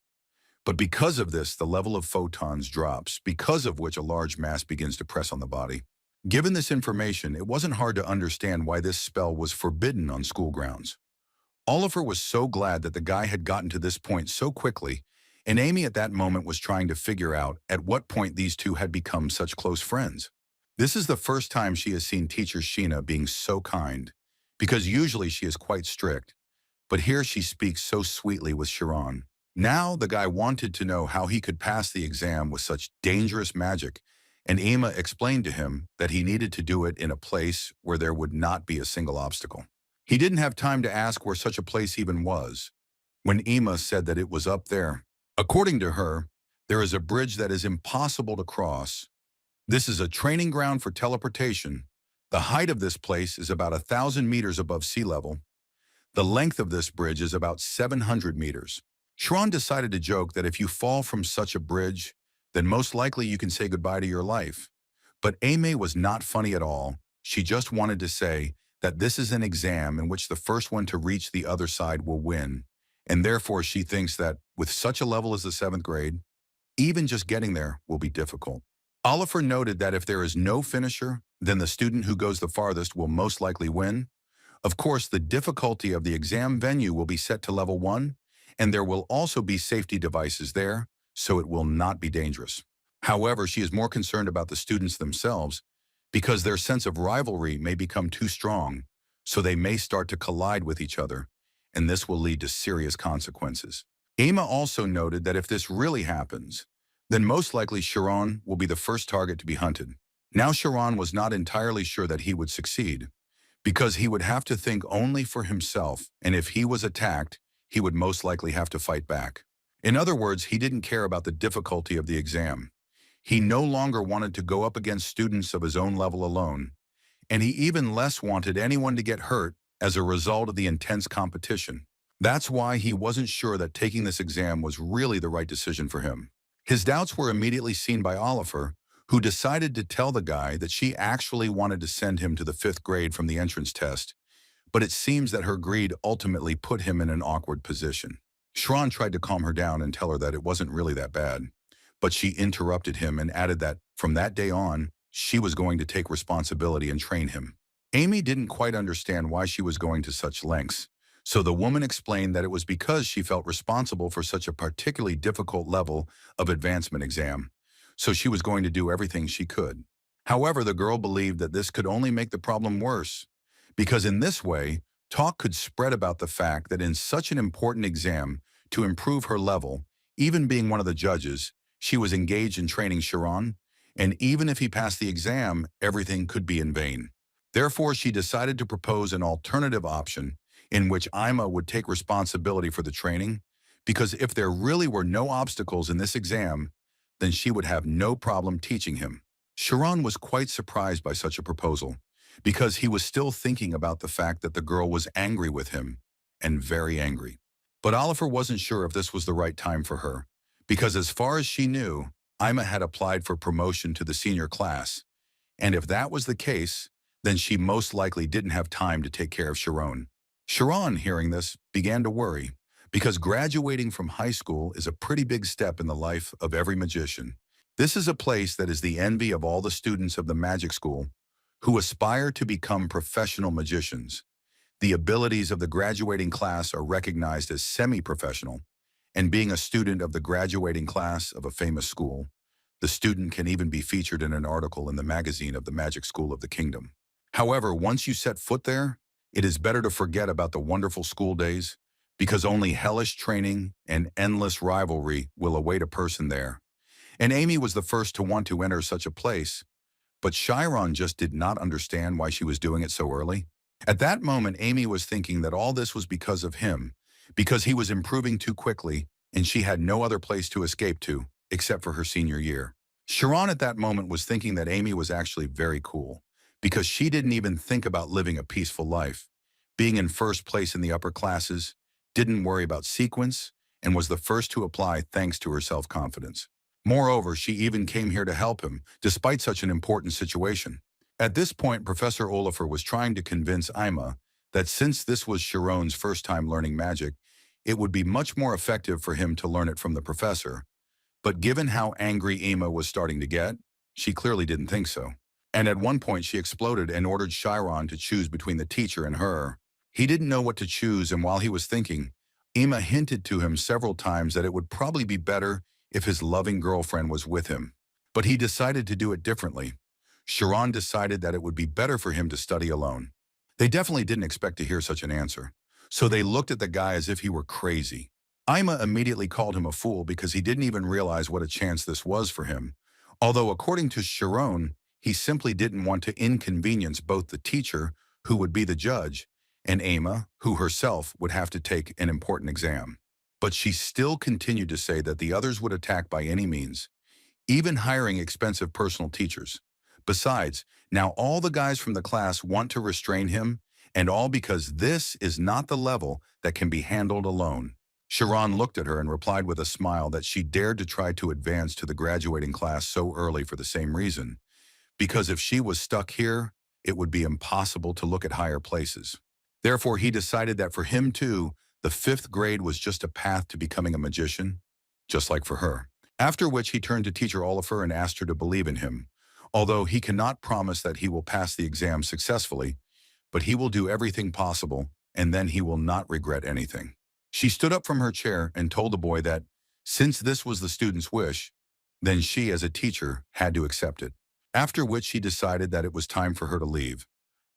But because of this, the level of photons drops, because of which a large mass begins to press on the body. Given this information, it wasn't hard to understand why this spell was forbidden on school grounds. Oliver was so glad that the guy had gotten to this point so quickly, and Amy at that moment was trying to figure out at what point these two had become such close friends. This is the first time she has seen teacher Sheena being so kind, because usually she is quite strict, but here she speaks so sweetly with Sharon. Now the guy wanted to know how he could pass the exam with such dangerous magic, and Emma explained to him that he needed to do it in a place where there would not be a single obstacle. He didn't have time to ask where such a place even was, when Emma said that it was up there. According to her, there is a bridge that is impossible to cross. This is a training ground for teleportation. The height of this place is about 1,000 meters above sea level. The length of this bridge is about 700 meters. Sharon decided to joke that if you fall from such a bridge, then most likely you can say goodbye to your life. But Amy was not funny at all. She just wanted to say that this is an exam in which the first one to reach the other side will win, and therefore she thinks that with such a level as the 7th grade, even just getting there will be difficult. Oliver noted that if there is no finisher, then the student who goes the farthest will most likely win. Of course, the difficulty of the exam venue will be set to level 1, and there will also be safety devices there, so it will not be dangerous. However, she is more concerned about the students themselves because their sense of rivalry may become too strong, so they may start to collide with each other, and this will lead to serious consequences. Emma also noted that if this really happens, then most likely Sharon will be the first target to be hunted. Now Sharon was not entirely sure that he would succeed, because he would have to think only for himself, and if he was attacked, he would most likely have to fight back. In other words, he didn't care about the difficulty of the exam. He no longer wanted to go up against students of his own level alone, and he even less wanted anyone to get hurt as a result of the intense competition. That's why he wasn't sure that taking this exam was really the right decision for him. His doubts were immediately seen by Oliver, who decided to tell the guy that she actually wanted to send him to the 5th grade from the entrance test, but it seems that her greed ultimately put him in an awkward position. Sharon tried to calm her down and tell her that it wasn't really that bad, but she interrupted him and added that from that day on, she was going to take responsibility and train him. Amy didn't quite understand why she was going to such lengths, so the woman explained that it was because she felt responsible for such a particularly difficult level of advancement exam, so she was going to do everything she could. However, the girl believed that this could only make the problem worse, because in this way, talk could spread about the fact that in such an important exam, to improve her level, even being one of the judges, she was engaged in training Sharon, and even if he passed the exam, everything could be in vain. Therefore, she decided to propose an alternative option in which Ima would take responsibility for the training, because if there really were no obstacles in this exam, then she would have no problem teaching him. Sharon was quite surprised by such a proposal, because he was still thinking about the fact that the girl was angry with him, and very angry. But Oliver wasn't sure if this was the right time for her, because as far as she knew, Ima had applied for promotion to the senior class, and if that was the case, then she most likely didn't have time to take care of Sharon. Sharon, hearing this, began to worry, because graduating from high school is a pretty big step in the life of every magician. This is a place that is the envy of all the students of the magic school who aspire to become professional magicians. The abilities of the graduating class are recognized as semi-professional, and being a student of the graduating class of a famous school, the student can even be featured in an article in the magazine of the Magic School of the Kingdom. However, once you set foot there, it is better to forget about the wonderful school days, because only hellish training and endless rivalry will await a person there. And Amy was the first to want to enter such a place, but Chiron just did not understand why she was doing it so early. At that moment, Amy was thinking that all this was because of him, because he was improving too quickly, and she had no other place to escape to, except for her senior year. Chiron at that moment was thinking that Amy was actually very cool, because she didn't even think about living a peaceful life, being in first place in the upper classes, didn't worry about sequence, and was the first to apply thanks to her self-confidence. Moreover, she even came here to help him, despite such an important situation. At this point, Professor Oliver was trying to convince Ima that since this was Sharon's first time learning magic, it would be much more effective for him to learn it from the professor. But given how angry Emma was starting to get, she clearly didn't think so. And at one point she exploded and ordered Chiron to choose between the teacher and her. He didn't know what to choose, and while he was thinking, Emma hinted to him several times that it would probably be better if his loving girlfriend was with him. But he decided to do it differently. Chiron decided that it would be better for him to study alone. They definitely didn't expect to hear such an answer, so they looked at the guy as if he were crazy. Ima immediately called him a fool because he didn't even realize what a chance this was for him. Although according to Chiron, he simply didn't want to inconvenience both the teacher, who would be the judge, and Emma, who herself would have to take an important exam. But she still continued to say that the others would attack by any means, even hiring expensive personal teachers. Besides, now all the guys from the class want to restrain him, and all because this is not the level that can be handled alone. Chiron looked at her and replied with a smile that she dared to try to advance to the graduating class so early for the same reason. Because if she was stuck here, it would be impossible to look at higher places. Therefore, he decided that for him too, the 5th grade was just a path to becoming a magician, just like for her. After which he turned to teacher Oliver and asked her to believe in him. Although he cannot promise that he will pass the exam successfully, but he will do everything possible, and then he will not regret anything. She stood up from her chair and told the boy that, since this was the student's wish, then she as a teacher had to accept it. After which she decided that it was time for her to leave.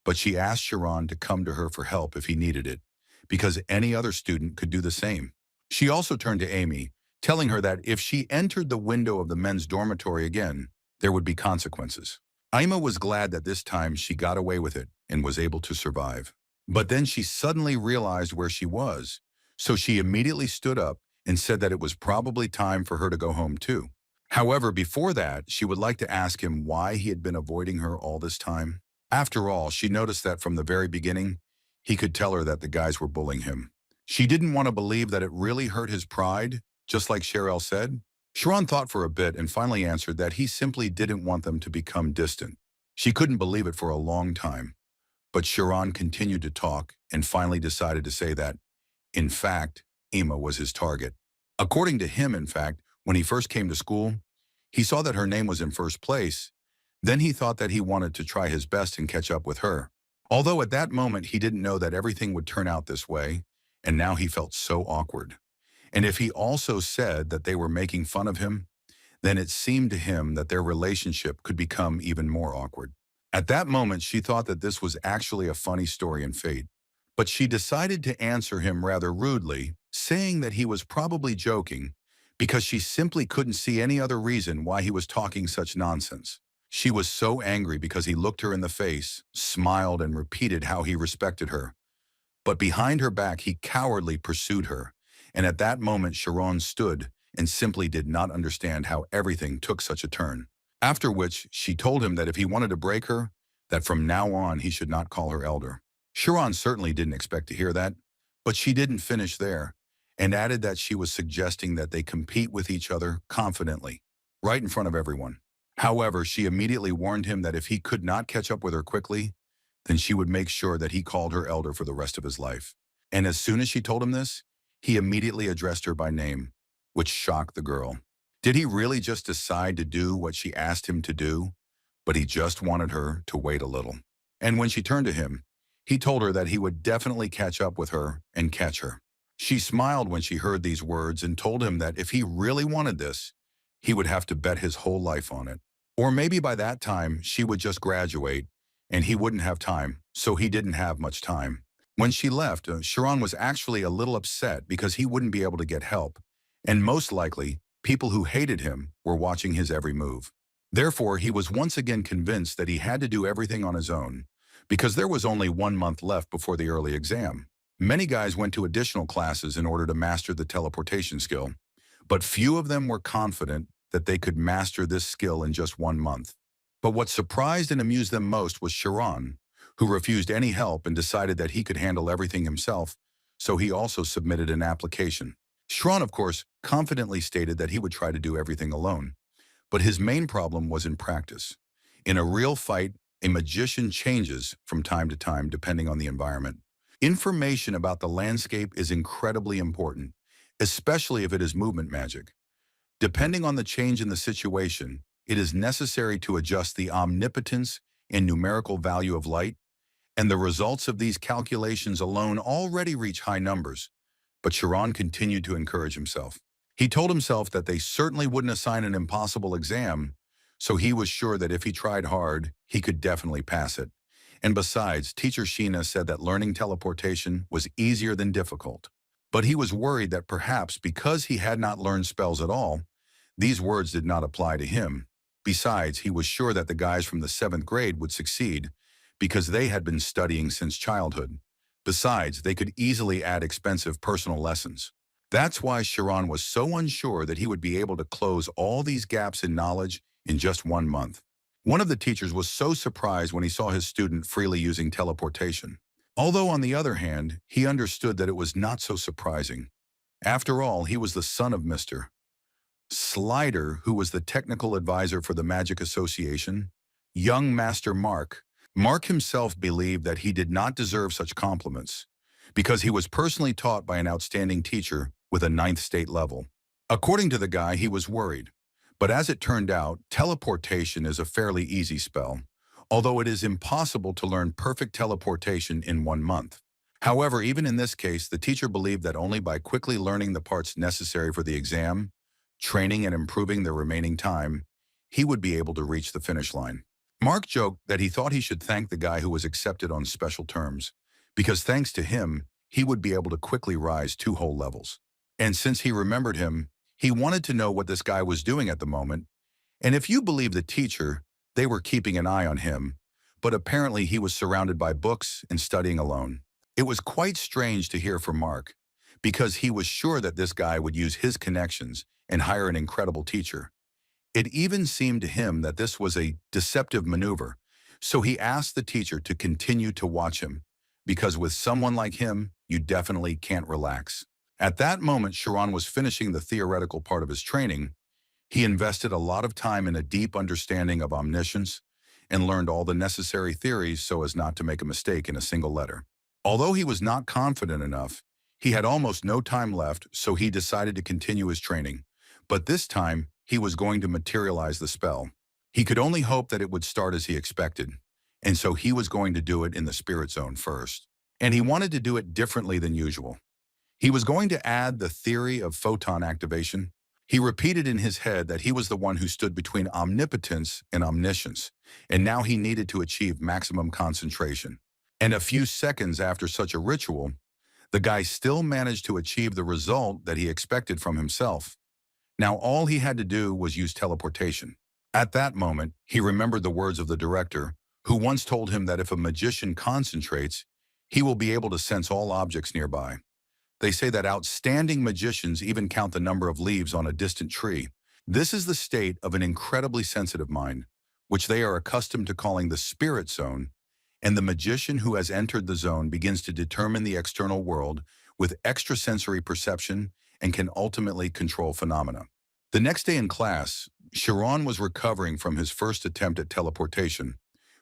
But she asked Chiron to come to her for help if he needed it, because any other student could do the same. She also turned to Amy, telling her that if she entered the window of the men's dormitory again, there would be consequences. Ima was glad that this time she got away with it and was able to survive. But then she suddenly realized where she was, so she immediately stood up and said that it was probably time for her to go home too. However, before that, she would like to ask him why he had been avoiding her all this time. After all, she noticed that from the very beginning, he could tell her that the guys were bullying him. She didn't want to believe that it really hurt his pride, just like Cheryl said. Chiron thought for a bit and finally answered that he simply didn't want them to become distant. She couldn't believe it for a long time. But Chiron continued to talk and finally decided to say that, in fact, Emma was his target. According to him, in fact, when he first came to school, he saw that her name was in first place. Then he thought that he wanted to try his best and catch up with her. Although at that moment he didn't know that everything would turn out this way, and now he felt so awkward. And if he also said that they were making fun of him, then it seemed to him that their relationship could become even more awkward. At that moment, she thought that this was actually a funny story in fate. But she decided to answer him rather rudely, saying that he was probably joking because she simply couldn't see any other reason why he was talking such nonsense. She was so angry because he looked her in the face, smiled, and repeated how he respected her. But behind her back, he cowardly pursued her. And at that moment, Chiron stood and simply did not understand how everything took such a turn. After which, she told him that if he wanted to break her, that from now on he should not call her elder. Chiron certainly didn't expect to hear that, but she didn't finish there, and added that she was suggesting that they compete with each other confidently, right in front of everyone. However, she immediately warned him that if he could not catch up with her quickly, then she would make sure that he called her elder for the rest of his life. And as soon as she told him this, he immediately addressed her by name, which shocked the girl. Did he really just decide to do what she asked him to do? But he just wanted her to wait a little. And when she turned to him, he told her that he would definitely catch up with her and catch her. She smiled when she heard these words and told him that if he really wanted this, he would have to bet his whole life on it. Or maybe by that time, she would just graduate, and he wouldn't have time, so he didn't have much time. When she left, Chiron was actually a little upset because he wouldn't be able to get help, and most likely, people who hated him were watching his every move. Therefore, he was once again convinced that he had to do everything on his own, because there was only 1 month left before the early exam. Many guys went to additional classes in order to master the teleportation skill, but few of them were confident that they could master this skill in just 1 month. But what surprised and amused them most was Chiron, who refused any help and decided that he could handle everything himself, so he also submitted an application. Chiron, of course, confidently stated that he would try to do everything alone, but his main problem was in practice. In a real fight, a magician changes from time to time depending on the environment. Information about the landscape is incredibly important, especially if it is movement magic. Depending on the change in the situation, it is necessary to adjust the omnipotence and numerical value of light, and the results of these calculations alone already reach high numbers. But Chiron continued to encourage himself. He told himself that they certainly wouldn't assign an impossible exam, so he was sure that if he tried hard, he could definitely pass it. And besides, teacher Sheena said that learning teleportation was easier than difficult. But he was worried that perhaps because he had not learned spells at all, these words did not apply to him. Besides, he was sure that the guys from the 7th grade would succeed because they had been studying since childhood. Besides, they could easily add expensive personal lessons. That's why Chiron was so unsure that he would be able to close all these gaps in knowledge in just 1 month. One of the teachers was so surprised when he saw his student freely using teleportation. Although on the other hand, he understood that it was not so surprising. After all, he was the son of Mr. Slider, who was the technical advisor for the Magic Association, young Master Mark. Mark himself believed that he did not deserve such compliments because he was personally taught by an outstanding teacher with a 9th state level. According to the guy, he was worried. But as it turned out, teleportation is a fairly easy spell, although it is impossible to learn perfect teleportation in 1 month. However, even in this case, the teacher believed that only by quickly learning the parts necessary for the exam, training and improving the remaining time, he would be able to reach the finish line. Mark joked that he thought he should thank the guy who was accepted on special terms, because thanks to him, he would be able to quickly rise 2 whole levels. And since he remembered him, he wanted to know what this guy was doing at the moment, and if you believe the teacher, they were keeping an eye on him, but apparently he was surrounded by books and studying alone. It was quite strange to hear from Mark, because he was sure that this guy would use his connections and hire an incredible teacher. It even seemed to him that this was a deceptive maneuver, so he asked the teacher to continue to watch him, because with someone like him, you definitely can't relax. At that moment, Chiron was finishing the theoretical part of his training. He invested a lot of time in a deep understanding of omniscience and learned all the necessary theories so as not to make a mistake in a single letter. Although he was not confident enough, he had almost no time left, so he decided to continue his training. But this time, he was going to materialize the spell. He could only hope that it would start as he expected, and so he was going to do it in the spirit zone first. And he wanted to do it differently than usual. He was going to add the theory of photon activation. He repeated in his head that he was the one who stood between omnipotence and omniscience, and now he needed to achieve maximum concentration. And a few seconds after such a ritual, the guy still managed to achieve the result that he expected from himself. Now all he had to do was use teleportation. At that moment, he remembered the words of the director, who once told him that if a magician concentrates, he will be able to sense all objects nearby. They say that outstanding magicians even count the number of leaves on a distant tree. This is the state of an incredibly sensitive mind, which they are accustomed to calling the spirit zone, and the magician who has entered the zone begins to determine the external world with extrasensory perception and can ultimately control phenomena. The next day in class, Chiron was recovering from his first attempt at teleportation,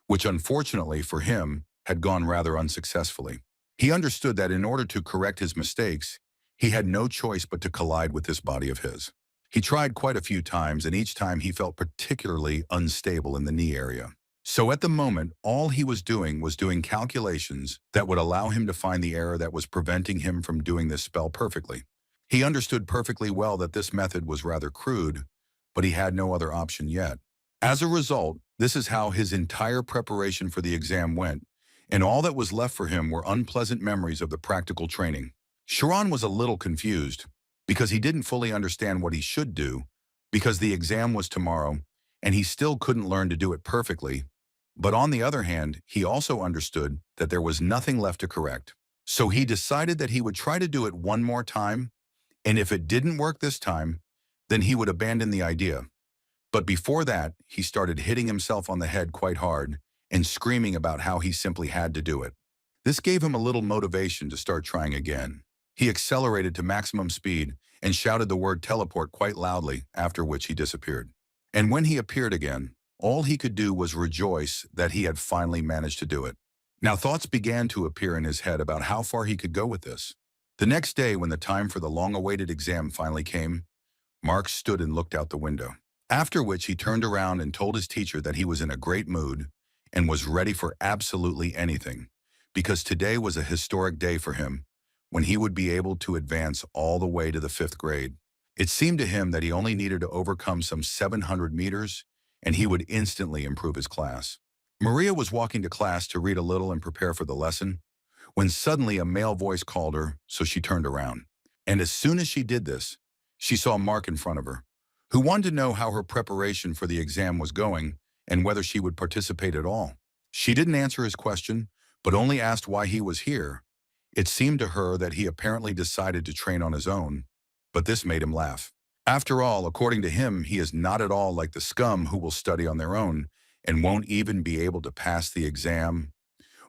which unfortunately for him had gone rather unsuccessfully. He understood that in order to correct his mistakes, he had no choice but to collide with this body of his. He tried quite a few times, and each time he felt particularly unstable in the knee area. So at the moment, all he was doing calculations that would allow him to find the error that was preventing him from doing this spell perfectly. He understood perfectly well that this method was rather crude, but he had no other option yet. As a result, this is how his entire preparation for the exam went, and all that was left for him were unpleasant memories of the practical training. Chiron was a little confused, because he didn't fully understand what he should do, because the exam was tomorrow, and he still couldn't learn to do it perfectly. But on the other hand, he also understood that there was nothing left to correct. So he decided that he would try to do it one more time, and if it didn't work this time, then he would abandon the idea. But before that, he started hitting himself on the head quite hard and screaming about how he simply had to do it. This gave him a little motivation to start trying again. He accelerated to maximum speed and shouted the word teleport quite loudly, after which he disappeared. And when he appeared again, all he could do was rejoice that he had finally managed to do it. Now thoughts began to appear in his head about how far he could go with this. The next day, when the time for the long-awaited exam finally came, Mark stood and looked out the window. After which he turned around and told his teacher that he was in a great mood and was ready for absolutely anything, because today was a historic day for him when he would be able to advance all the way to the 5th grade. It seemed to him that he only needed to overcome some 700 meters and he would instantly improve his class. Maria was walking to class to read a little and prepare for the lesson when suddenly a male voice called her, so she turned around. And as soon as she did this, she saw Mark in front of her, who wanted to know how her preparation for the exam was going and whether she would participate at all. She didn't answer his question, but only asked why he was here. It seemed to her that he apparently decided to train on his own, but this made him laugh. After all, according to him, he is not at all like the scum who will study on their own and won't even be able to pass the exam.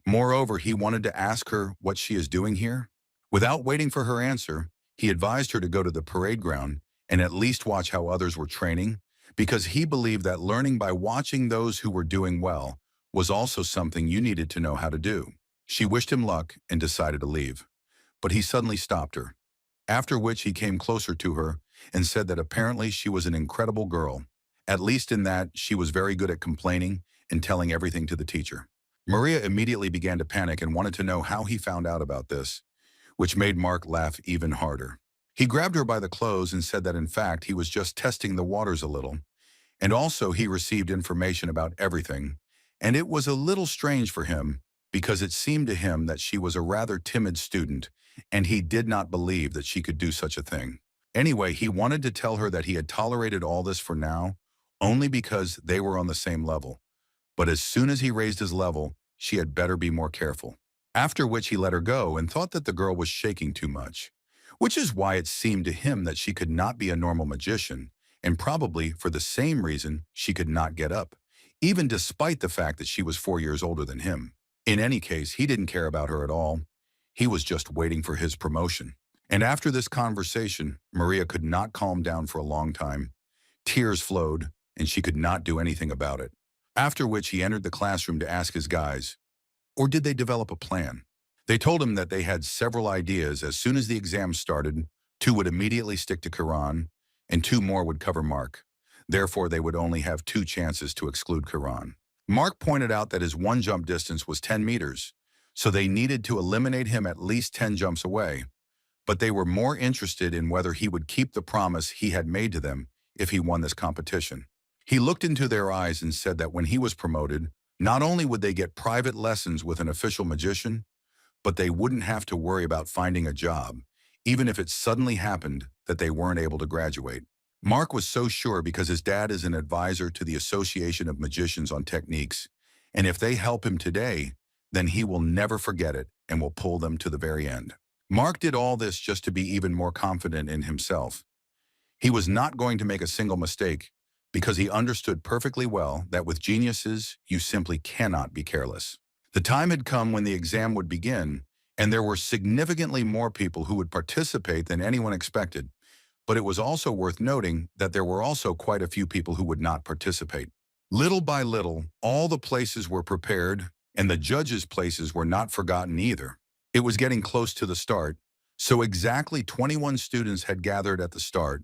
Moreover, he wanted to ask her what she is doing here. Without waiting for her answer, he advised her to go to the parade ground and at least watch how others were training, because he believed that learning by watching those who were doing well was also something you needed to know how to do. She wished him luck and decided to leave, but he suddenly stopped her, after which he came closer to her and said that apparently she was an incredible girl, at least in that she was very good at complaining and telling everything to the teacher. Maria immediately began to panic and wanted to know how he found out about this, which made Mark laugh even harder. He grabbed her by the clothes and said that in fact he was just testing the waters a little, and also he received information about everything, and it was a little strange for him because it seemed to him that she was a rather timid student and he did not believe that she could do such a thing. Anyway, he wanted to tell her that he had tolerated all this for now only because they were on the same level, but as soon as he raised his level, she had better be more careful. After which he let her go and thought that the girl was shaking too much, which is why it seemed to him that she could not be a normal magician, and probably for the same reason she could not get up, even despite the fact that she was 4 years older than him. In any case, he didn't care about her at all. He was just waiting for his promotion. And after this conversation, Maria could not calm down for a long time. Tears flowed, and she could not do anything about it. After which he entered the classroom to ask his guys, or did they develop a plan? They told him that they had several ideas. As soon as the exam started, 2 would immediately stick to Kieran, and 2 more would cover Mark. Therefore, they would only have 2 chances to exclude Kieran. Mark pointed out that his one jump distance was 10 meters, so they needed to eliminate him at least 10 jumps away. But they were more interested in whether he would keep the promise he had made to them if he won this competition. He looked into their eyes and said that when he was promoted, not only would they get private lessons with an official magician, but they wouldn't have to worry about finding a job, even if it suddenly happened that they weren't able to graduate. Mark was so sure because his dad is an advisor to the Association of Magicians on techniques, and if they help him today, then he will never forget it and will pull them to the very end. Mark did all this just to be even more confident in himself. He was not going to make a single mistake because he understood perfectly well that with geniuses, you simply cannot be careless. The time had come when the exam would begin, and there were significantly more people who would participate than anyone expected. But it was also worth noting that there were also quite a few people who would not participate. Little by little, all the places were prepared, and the judges' places were not forgotten either. It was getting close to the start, so exactly 21 students had gathered at the start,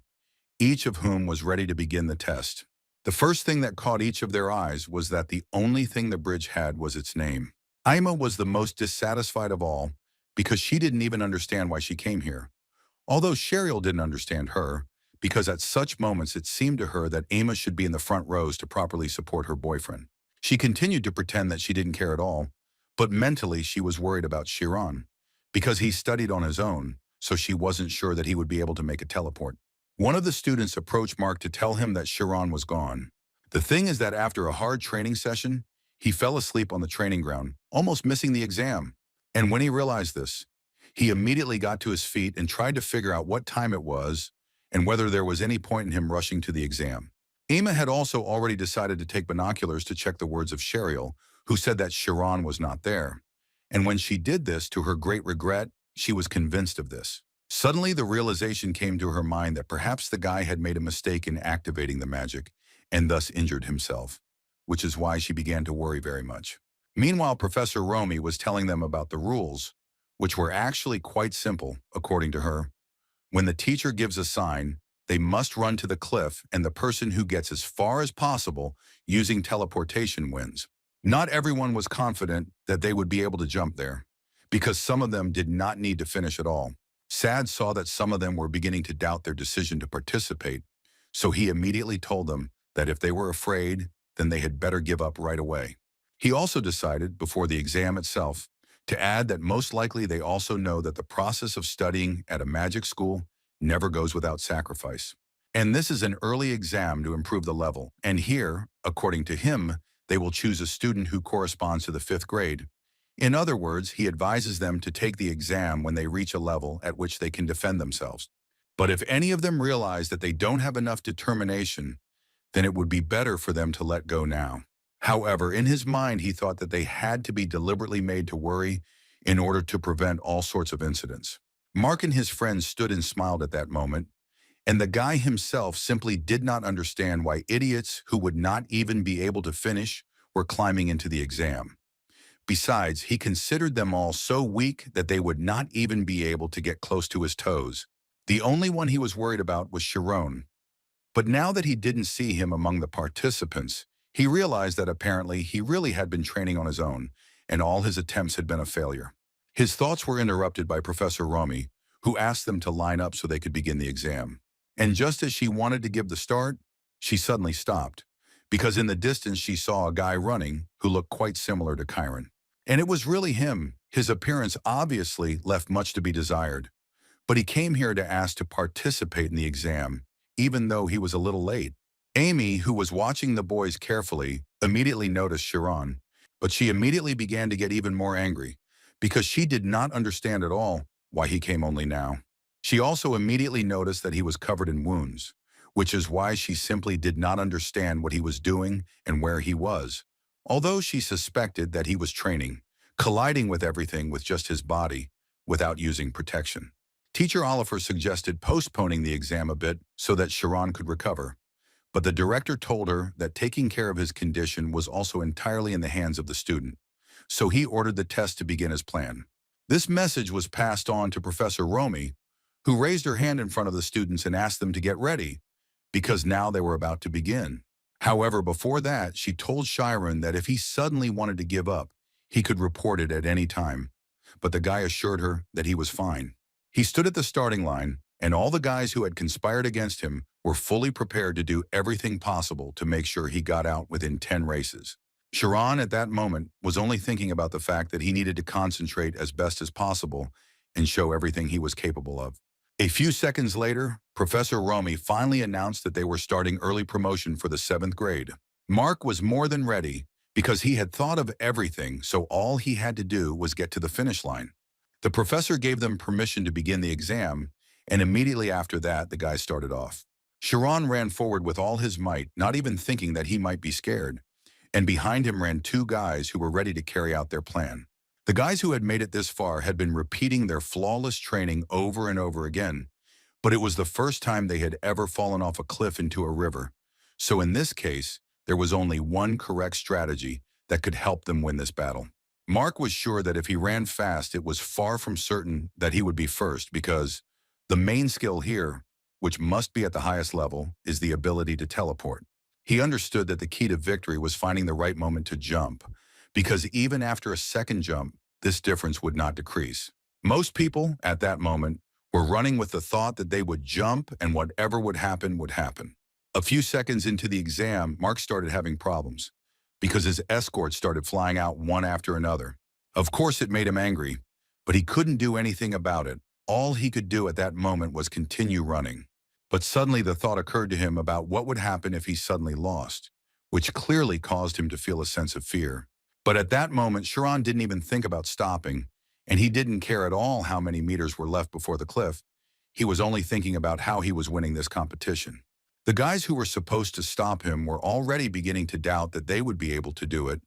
each of whom was ready to begin the test. The first thing that caught each of their eyes was that the only thing the bridge had was its name. Ima was the most dissatisfied of all because she didn't even understand why she came here. Although Cheryl didn't understand her, because at such moments it seemed to her that Ima should be in the front rows to properly support her boyfriend. She continued to pretend that she didn't care at all, but mentally she was worried about Kieran, because he studied on his own, so she wasn't sure that he would be able to make a teleport. One of the students approached Mark to tell him that Kieran was gone. The thing is that after a hard training session, he fell asleep on the training ground, almost missing the exam. And when he realized this, he immediately got to his feet and tried to figure out what time it was and whether there was any point in him rushing to the exam. Ima had also already decided to take binoculars to check the words of Cheryl, who said that Kieran was not there. And when she did this, to her great regret, she was convinced of this. Suddenly, the realization came to her mind that perhaps the guy had made a mistake in activating the magic and thus injured himself, which is why she began to worry very much. Meanwhile, Professor Romy was telling them about the rules, which were actually quite simple, according to her. When the teacher gives a sign, they must run to the cliff, and the person who gets as far as possible using teleportation wins. Not everyone was confident that they would be able to jump there, because some of them did not need to finish at all. Sad saw that some of them were beginning to doubt their decision to participate, so he immediately told them that if they were afraid, then they had better give up right away. He also decided, before the exam itself, to add that most likely they also know that the process of studying at a magic school never goes without sacrifice. And this is an early exam to improve the level, and here, according to him, they will choose a student who corresponds to the 5th grade. In other words, he advises them to take the exam when they reach a level at which they can defend themselves. But if any of them realize that they don't have enough determination, then it would be better for them to let go now. However, in his mind, he thought that they had to be deliberately made to worry in order to prevent all sorts of incidents. Mark and his friends stood and smiled at that moment, and the guy himself simply did not understand why idiots who would not even be able to finish were climbing into the exam. Besides, he considered them all so weak that they would not even be able to get close to his toes. The only one he was worried about was Sharon. But now that he didn't see him among the participants, he realized that apparently he really had been training on his own, and all his attempts had been a failure. His thoughts were interrupted by Professor Romy, who asked them to line up so they could begin the exam. And just as she wanted to give the start, she suddenly stopped, because in the distance she saw a guy running who looked quite similar to Kieran. And it was really him. His appearance obviously left much to be desired. But he came here to ask to participate in the exam, even though he was a little late. Amy, who was watching the boys carefully, immediately noticed Sharon, but she immediately began to get even more angry, because she did not understand at all why he came only now. She also immediately noticed that he was covered in wounds, which is why she simply did not understand what he was doing and where he was, although she suspected that he was training, colliding with everything with just his body, without using protection. Teacher Oliver suggested postponing the exam a bit so that Sharon could recover, but the director told her that taking care of his condition was also entirely in the hands of the student, so he ordered the test to begin as planned. This message was passed on to Professor Romy, who raised her hand in front of the students and asked them to get ready, because now they were about to begin. However, before that, she told Sharon that if he suddenly wanted to give up, he could report it at any time, but the guy assured her that he was fine. He stood at the starting line, and all the guys who had conspired against him were fully prepared to do everything possible to make sure he got out within 10 races. Sharon, at that moment, was only thinking about the fact that he needed to concentrate as best as possible and show everything he was capable of. A few seconds later, Professor Romy finally announced that they were starting early promotion for the 7th grade. Mark was more than ready because he had thought of everything, so all he had to do was get to the finish line. The professor gave them permission to begin the exam, and immediately after that, the guys started off. Sharon ran forward with all his might, not even thinking that he might be scared, and behind him ran 2 guys who were ready to carry out their plan. The guys who had made it this far had been repeating their flawless training over and over again, but it was the first time they had ever fallen off a cliff into a river. So in this case, there was only one correct strategy that could help them win this battle. Mark was sure that if he ran fast, it was far from certain that he would be first, because the main skill here, which must be at the highest level, is the ability to teleport. He understood that the key to victory was finding the right moment to jump, because even after a second jump, this difference would not decrease. Most people, at that moment, were running with the thought that they would jump and whatever would happen would happen. A few seconds into the exam, Mark started having problems, because his escorts started flying out one after another. Of course, it made him angry, but he couldn't do anything about it. All he could do at that moment was continue running. But suddenly the thought occurred to him about what would happen if he suddenly lost, which clearly caused him to feel a sense of fear. But at that moment, Sharon didn't even think about stopping, and he didn't care at all how many meters were left before the cliff. He was only thinking about how he was winning this competition. The guys who were supposed to stop him were already beginning to doubt that they would be able to do it,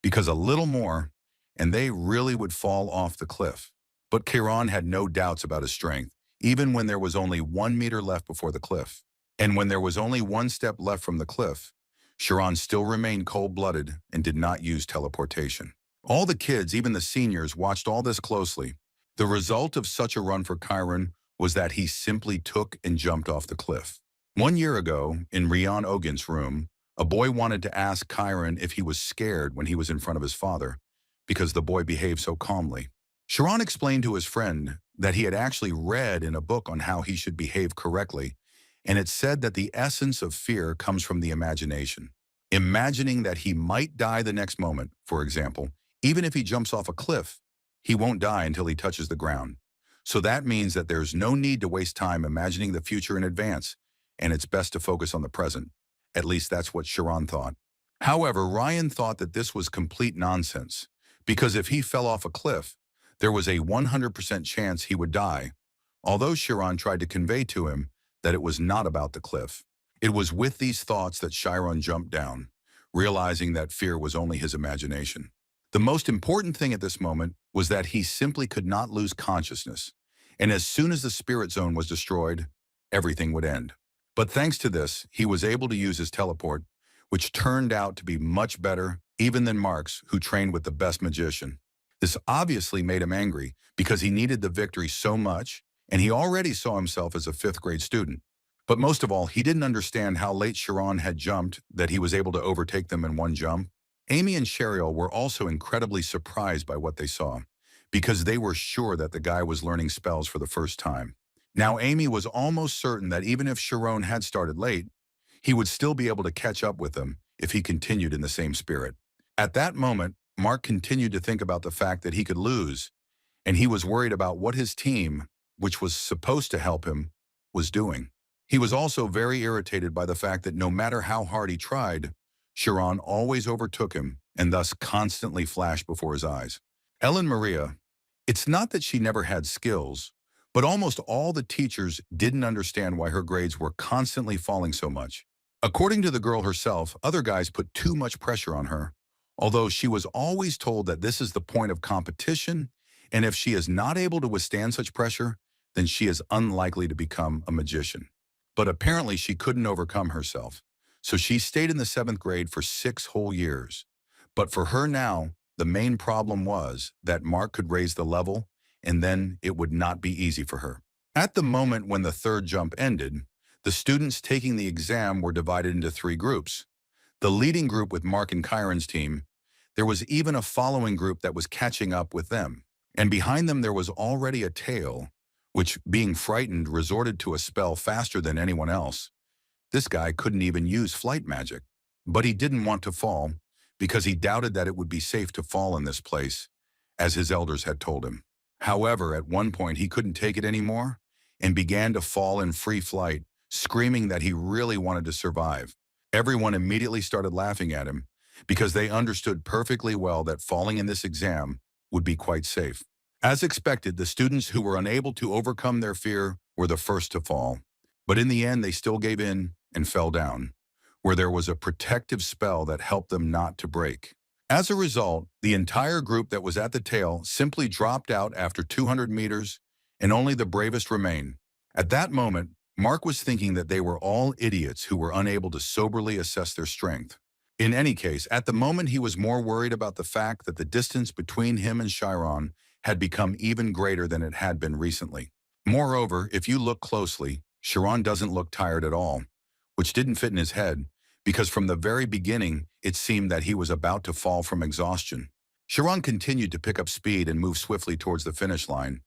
because a little more, and they really would fall off the cliff. But Kieran had no doubts about his strength, even when there was only 1 meter left before the cliff. And when there was only 1 step left from the cliff, Sharon still remained cold-blooded and did not use teleportation. All the kids, even the seniors, watched all this closely. The result of such a run for Kieran was that he simply took and jumped off the cliff. 1 year ago, in Rian Ogin's room, a boy wanted to ask Kieran if he was scared when he was in front of his father, because the boy behaved so calmly. Sharon explained to his friend that he had actually read in a book on how he should behave correctly, and it said that the essence of fear comes from the imagination. Imagining that he might die the next moment, for example, even if he jumps off a cliff, he won't die until he touches the ground. So that means that there's no need to waste time imagining the future in advance, and it's best to focus on the present. At least that's what Sharon thought. However, Ryan thought that this was complete nonsense, because if he fell off a cliff, there was a 100% chance he would die, although Sharon tried to convey to him that it was not about the cliff. It was with these thoughts that Chiron jumped down, realizing that fear was only his imagination. The most important thing at this moment was that he simply could not lose consciousness, and as soon as the spirit zone was destroyed, everything would end. But thanks to this, he was able to use his teleport, which turned out to be much better even than Mark's, who trained with the best magician. This obviously made him angry because he needed the victory so much, and he already saw himself as a fifth-grade student. But most of all, he didn't understand how late Sharon had jumped that he was able to overtake them in one jump. Amy and Cheryl were also incredibly surprised by what they saw, because they were sure that the guy was learning spells for the first time. Now Amy was almost certain that even if Sharon had started late, he would still be able to catch up with them if he continued in the same spirit. At that moment, Mark continued to think about the fact that he could lose, and he was worried about what his team, which was supposed to help him, was doing. He was also very irritated by the fact that no matter how hard he tried, Sharon always overtook him and thus constantly flashed before his eyes. Ellen Maria, it's not that she never had skills, but almost all the teachers didn't understand why her grades were constantly falling so much. According to the girl herself, other guys put too much pressure on her, although she was always told that this is the point of competition, and if she is not able to withstand such pressure, then she is unlikely to become a magician. But apparently she couldn't overcome herself, so she stayed in the 7th grade for 6 whole years. But for her now, the main problem was that Mark could raise the level, and then it would not be easy for her. At the moment when the 3rd jump ended, the students taking the exam were divided into 3 groups. The leading group with Mark and Kieran's team, there was even a following group that was catching up with them. And behind them there was already a tail, which, being frightened, resorted to a spell faster than anyone else. This guy couldn't even use flight magic. But he didn't want to fall, because he doubted that it would be safe to fall in this place, as his elders had told him. However, at one point he couldn't take it anymore, and began to fall in free flight, screaming that he really wanted to survive. Everyone immediately started laughing at him, because they understood perfectly well that falling in this exam would be quite safe. As expected, the students who were unable to overcome their fear were the first to fall. But in the end, they still gave in and fell down, where there was a protective spell that helped them not to break. As a result, the entire group that was at the tail simply dropped out after 200 meters, and only the bravest remained. At that moment, Mark was thinking that they were all idiots who were unable to soberly assess their strength. In any case, at the moment he was more worried about the fact that the distance between him and Chiron had become even greater than it had been recently. Moreover, if you look closely, Chiron doesn't look tired at all, which didn't fit in his head, because from the very beginning, it seemed that he was about to fall from exhaustion. Chiron continued to pick up speed and move swiftly towards the finish line,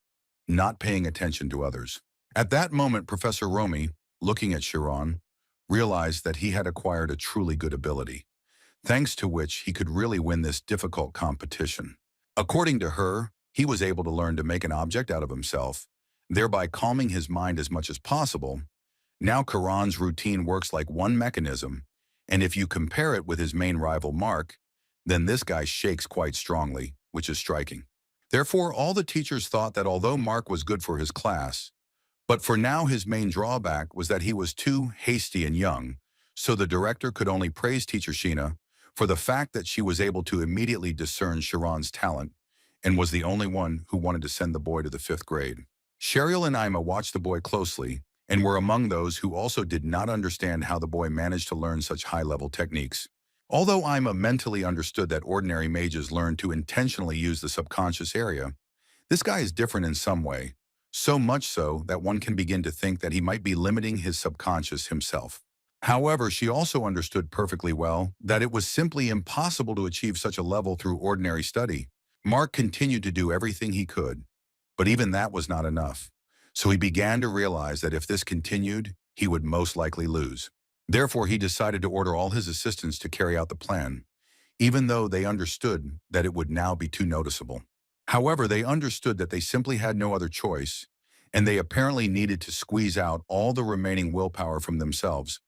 not paying attention to others. At that moment, Professor Romy, looking at Chiron, realized that he had acquired a truly good ability, thanks to which he could really win this difficult competition. According to her, he was able to learn to make an object out of himself, thereby calming his mind as much as possible. Now Chiron's routine works like one mechanism, and if you compare it with his main rival Mark, then this guy shakes quite strongly, which is striking. Therefore, all the teachers thought that although Mark was good for his class, but for now his main drawback was that he was too hasty and young, so the director could only praise teacher Sheena for the fact that she was able to immediately discern Chiron's talent and was the only one who wanted to send the boy to the 5th grade. Cheryl and Ima watched the boy closely and were among those who also did not understand how the boy managed to learn such high-level techniques. Although Ima mentally understood that ordinary mages learn to intentionally use the subconscious area, this guy is different in some way, so much so that one can begin to think that he might be limiting his subconscious himself. However, she also understood perfectly well that it was simply impossible to achieve such a level through ordinary study. Mark continued to do everything he could, but even that was not enough. So he began to realize that if this continued, he would most likely lose. Therefore, he decided to order all his assistants to carry out the plan, even though they understood that it would now be too noticeable. However, they understood that they simply had no other choice, and they apparently needed to squeeze out all the remaining willpower from themselves.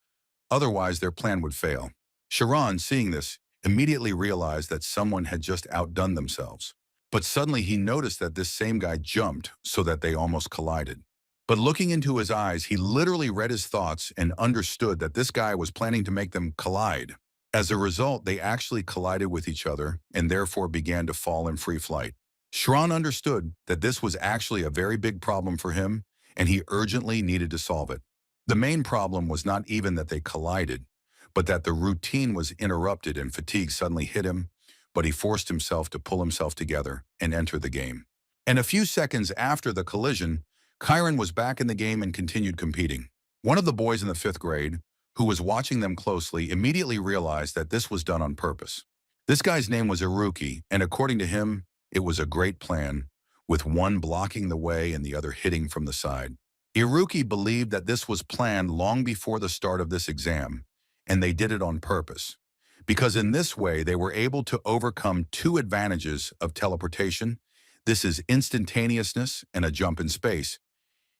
Otherwise, their plan would fail. Sharon, seeing this, immediately realized that someone had just outdone themselves. But suddenly he noticed that this same guy jumped so that they almost collided. But looking into his eyes, he literally read his thoughts and understood that this guy was planning to make them collide. As a result, they actually collided with each other and therefore began to fall in free flight. Sharon understood that this was actually a very big problem for him, and he urgently needed to solve it. The main problem was not even that they collided, but that the routine was interrupted and fatigue suddenly hit him, but he forced himself to pull himself together and enter the game. And a few seconds after the collision, Kieran was back in the game and continued competing. One of the boys in the 5th grade, who was watching them closely, immediately realized that this was done on purpose. This guy's name was Iruki, and according to him, it was a great plan, with one blocking the way and the other hitting from the side. Iruki believed that this was planned long before the start of this exam, and they did it on purpose, because in this way they were able to overcome two advantages of teleportation. This is instantaneousness and a jump in space.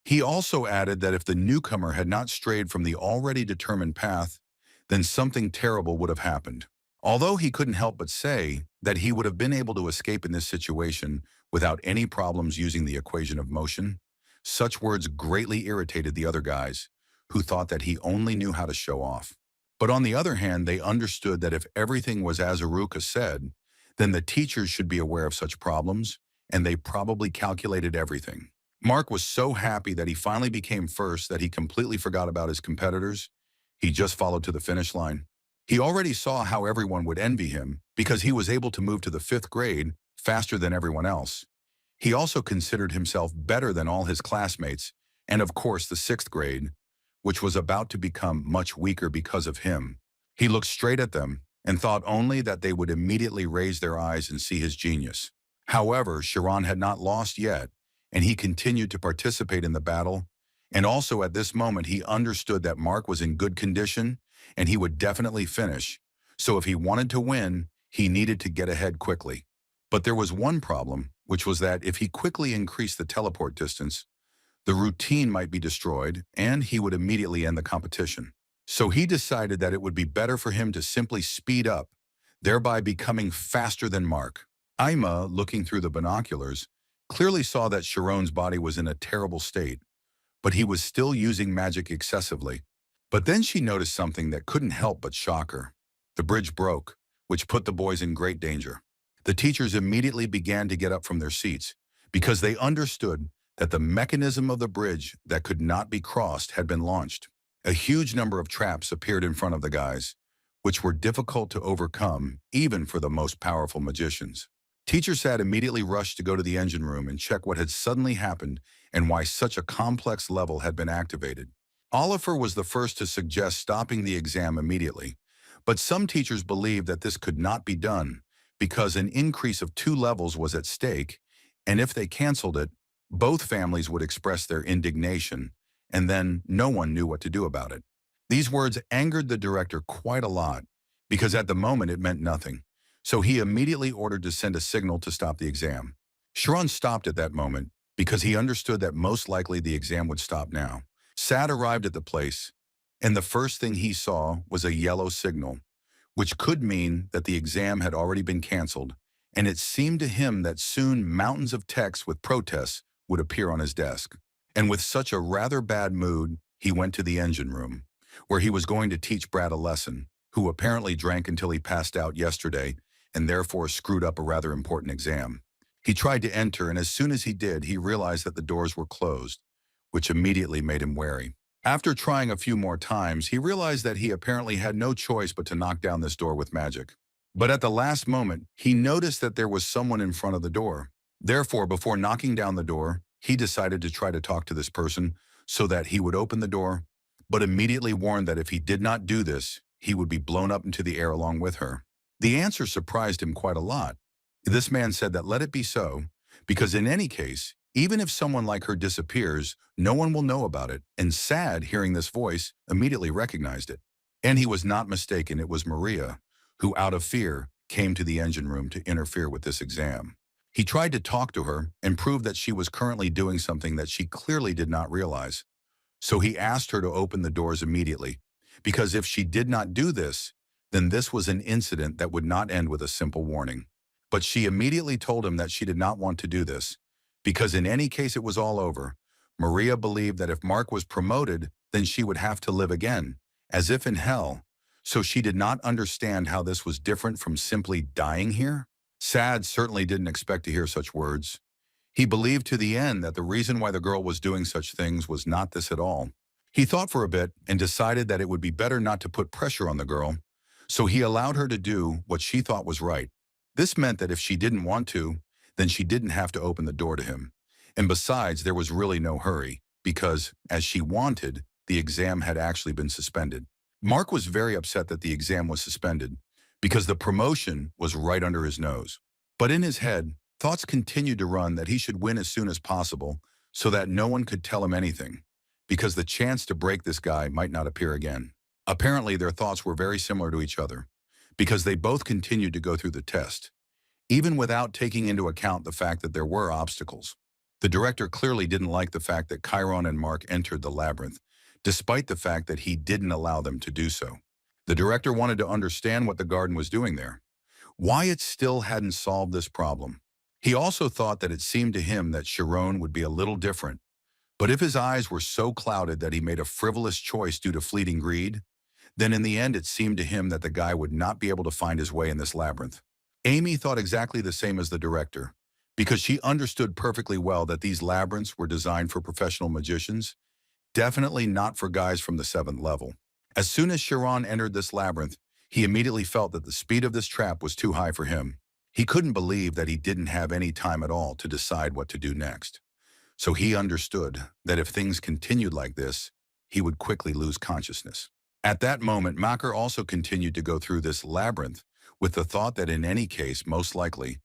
He also added that if the newcomer had not strayed from the already determined path, then something terrible would have happened. Although he couldn't help but say that he would have been able to escape in this situation without any problems using the equation of motion, such words greatly irritated the other guys, who thought that he only knew how to show off. But on the other hand, they understood that if everything was as Aruka said, then the teachers should be aware of such problems, and they probably calculated everything. Mark was so happy that he finally became first that he completely forgot about his competitors. He just followed to the finish line. He already saw how everyone would envy him because he was able to move to the 5th grade faster than everyone else. He also considered himself better than all his classmates, and of course the 6th grade, which was about to become much weaker because of him. He looked straight at them and thought only that they would immediately raise their eyes and see his genius. However, Sharon had not lost yet, and he continued to participate in the battle, and also at this moment he understood that Mark was in good condition and he would definitely finish, so if he wanted to win, he needed to get ahead quickly. But there was one problem, which was that if he quickly increased the teleport distance, the routine might be destroyed and he would immediately end the competition. So he decided that it would be better for him to simply speed up, thereby becoming faster than Mark. Ima, looking through the binoculars, clearly saw that Sharon's body was in a terrible state, but he was still using magic excessively. But then she noticed something that couldn't help but shock her. The bridge broke, which put the boys in great danger. The teachers immediately began to get up from their seats because they understood that the mechanism of the bridge that could not be crossed had been launched. A huge number of traps appeared in front of the guys, which were difficult to overcome even for the most powerful magicians. Teacher Sad immediately rushed to go to the engine room and check what had suddenly happened and why such a complex level had been activated. Oliver was the first to suggest stopping the exam immediately, but some teachers believed that this could not be done because an increase of 2 levels was at stake, and if they canceled it, both families would express their indignation, and then no one knew what to do about it. These words angered the director quite a lot because at the moment it meant nothing, so he immediately ordered to send a signal to stop the exam. Sharon stopped at that moment because he understood that most likely the exam would stop now. Sad arrived at the place, and the first thing he saw was a yellow signal, which could mean that the exam had already been canceled, and it seemed to him that soon mountains of text with protests would appear on his desk. And with such a rather bad mood, he went to the engine room, where he was going to teach Brad a lesson, who apparently drank until he passed out yesterday and therefore screwed up a rather important exam. He tried to enter, and as soon as he did, he realized that the doors were closed, which immediately made him wary. After trying a few more times, he realized that he apparently had no choice but to knock down this door with magic. But at the last moment, he noticed that there was someone in front of the door. Therefore, before knocking down the door, he decided to try to talk to this person so that he would open the door, but immediately warned that if he did not do this, he would be blown up into the air along with her. The answer surprised him quite a lot. This man said that let it be so, because in any case, even if someone like her disappears, no one will know about it, and Sad, hearing this voice, immediately recognized it. And he was not mistaken, it was Maria, who out of fear came to the engine room to interfere with this exam. He tried to talk to her and prove that she was currently doing something that she clearly did not realize. So he asked her to open the doors immediately, because if she did not do this, then this was an incident that would not end with a simple warning. But she immediately told him that she did not want to do this, because in any case it was all over. Maria believed that if Mark was promoted, then she would have to live again, as if in hell. So she did not understand how this was different from simply dying here. Sad certainly didn't expect to hear such words. He believed to the end that the reason why the girl was doing such things was not this at all. He thought for a bit and decided that it would be better not to put pressure on the girl, so he allowed her to do what she thought was right. This meant that if she didn't want to, then she didn't have to open the door to him. And besides, there was really no hurry, because, as she wanted, the exam had actually been suspended. Mark was very upset that the exam was suspended, because the promotion was right under his nose. But in his head, thoughts continued to run that he should win as soon as possible so that no one could tell him anything, because the chance to break this guy might not appear again. Apparently, their thoughts were very similar to each other, because they both continued to go through the test, even without taking into account the fact that there were obstacles. The director clearly didn't like the fact that Kieran and Mark entered the labyrinth, despite the fact that he didn't allow them to do so. The director wanted to understand what the garden was doing there, why it still hadn't solved this problem. He also thought that it seemed to him that Sharon would be a little different, but if his eyes were so clouded that he made a frivolous choice due to fleeting greed, then in the end it seemed to him that the guy would not be able to find his way in this labyrinth. Amy thought exactly the same as the director, because she understood perfectly well that these labyrinths were designed for professional magicians, definitely not for guys from the 7th level. As soon as Sharon entered this labyrinth, he immediately felt that the speed of this trap was too high for him. He couldn't believe that he didn't have any time at all to decide what to do next. So he understood that if things continued like this, he would quickly lose consciousness. At that moment, Makar also continued to go through this labyrinth with the thought that in any case, most likely,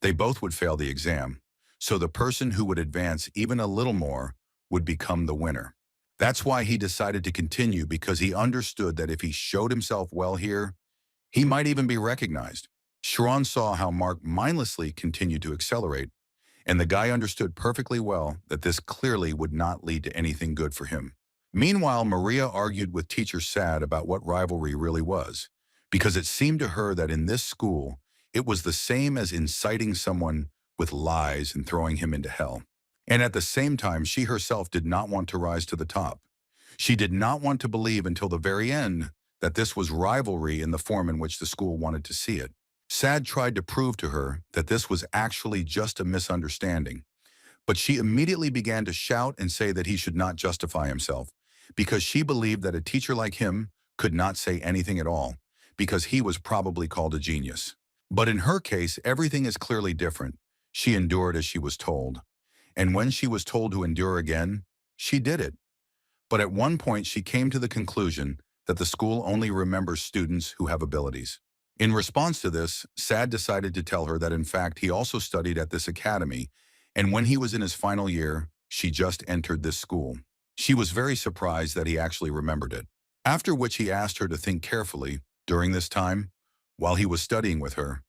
they both would fail the exam, so the person who would advance even a little more would become the winner. That's why he decided to continue, because he understood that if he showed himself well here, he might even be recognized. Sharon saw how Mark mindlessly continued to accelerate, and the guy understood perfectly well that this clearly would not lead to anything good for him. Meanwhile, Maria argued with teacher Sad about what rivalry really was, because it seemed to her that in this school, it was the same as inciting someone with lies and throwing him into hell. And at the same time, she herself did not want to rise to the top. She did not want to believe until the very end that this was rivalry in the form in which the school wanted to see it. Sad tried to prove to her that this was actually just a misunderstanding, but she immediately began to shout and say that he should not justify himself, because she believed that a teacher like him could not say anything at all, because he was probably called a genius. But in her case, everything is clearly different. She endured as she was told. And when she was told to endure again, she did it. But at one point, she came to the conclusion that the school only remembers students who have abilities. In response to this, Sad decided to tell her that in fact he also studied at this academy, and when he was in his final year, she just entered this school. She was very surprised that he actually remembered it. After which he asked her to think carefully, during this time, while he was studying with her,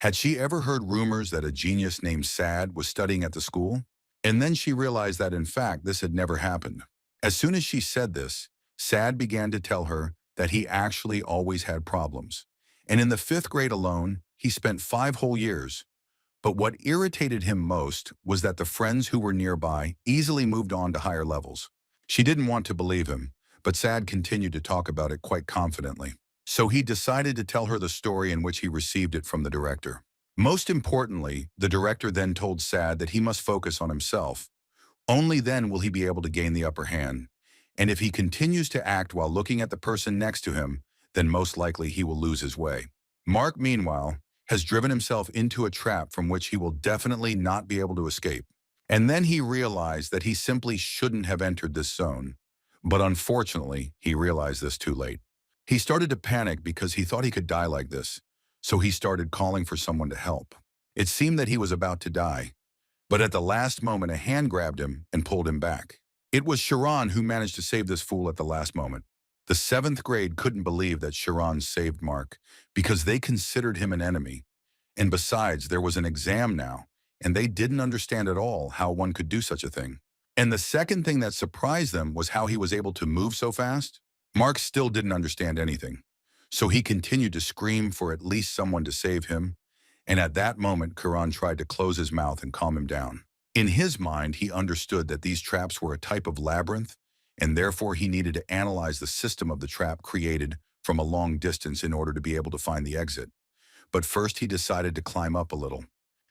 had she ever heard rumors that a genius named Sad was studying at the school? And then she realized that in fact this had never happened. As soon as she said this, Sad began to tell her that he actually always had problems. And in the 5th grade alone, he spent 5 whole years. But what irritated him most was that the friends who were nearby easily moved on to higher levels. She didn't want to believe him, but Sad continued to talk about it quite confidently. So he decided to tell her the story in which he received it from the director. Most importantly, the director then told Sad that he must focus on himself. Only then will he be able to gain the upper hand. And if he continues to act while looking at the person next to him, then most likely he will lose his way. Mark, meanwhile, has driven himself into a trap from which he will definitely not be able to escape. And then he realized that he simply shouldn't have entered this zone. But unfortunately, he realized this too late. He started to panic because he thought he could die like this, so he started calling for someone to help. It seemed that he was about to die, but at the last moment a hand grabbed him and pulled him back. It was Sharon who managed to save this fool at the last moment. The 7th grade couldn't believe that Sharon saved Mark because they considered him an enemy. And besides, there was an exam now, and they didn't understand at all how one could do such a thing. And the second thing that surprised them was how he was able to move so fast. Mark still didn't understand anything, so he continued to scream for at least someone to save him, and at that moment Kieran tried to close his mouth and calm him down. In his mind, he understood that these traps were a type of labyrinth, and therefore he needed to analyze the system of the trap created from a long distance in order to be able to find the exit. But first he decided to climb up a little.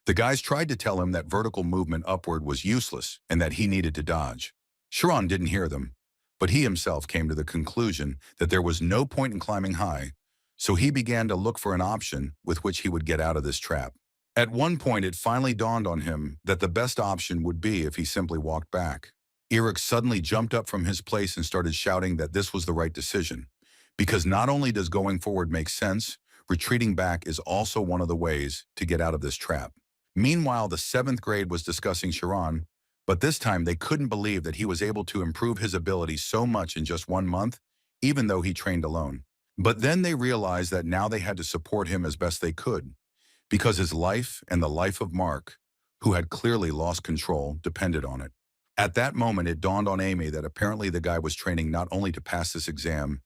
The guys tried to tell him that vertical movement upward was useless and that he needed to dodge. Sharon didn't hear them, but he himself came to the conclusion that there was no point in climbing high, so he began to look for an option with which he would get out of this trap. At one point, it finally dawned on him that the best option would be if he simply walked back. Eric suddenly jumped up from his place and started shouting that this was the right decision, because not only does going forward make sense, retreating back is also one of the ways to get out of this trap. Meanwhile, the 7th grade was discussing Sharon, but this time they couldn't believe that he was able to improve his ability so much in just 1 month, even though he trained alone. But then they realized that now they had to support him as best they could, because his life and the life of Mark, who had clearly lost control, depended on it. At that moment, it dawned on Amy that apparently the guy was training not only to pass this exam,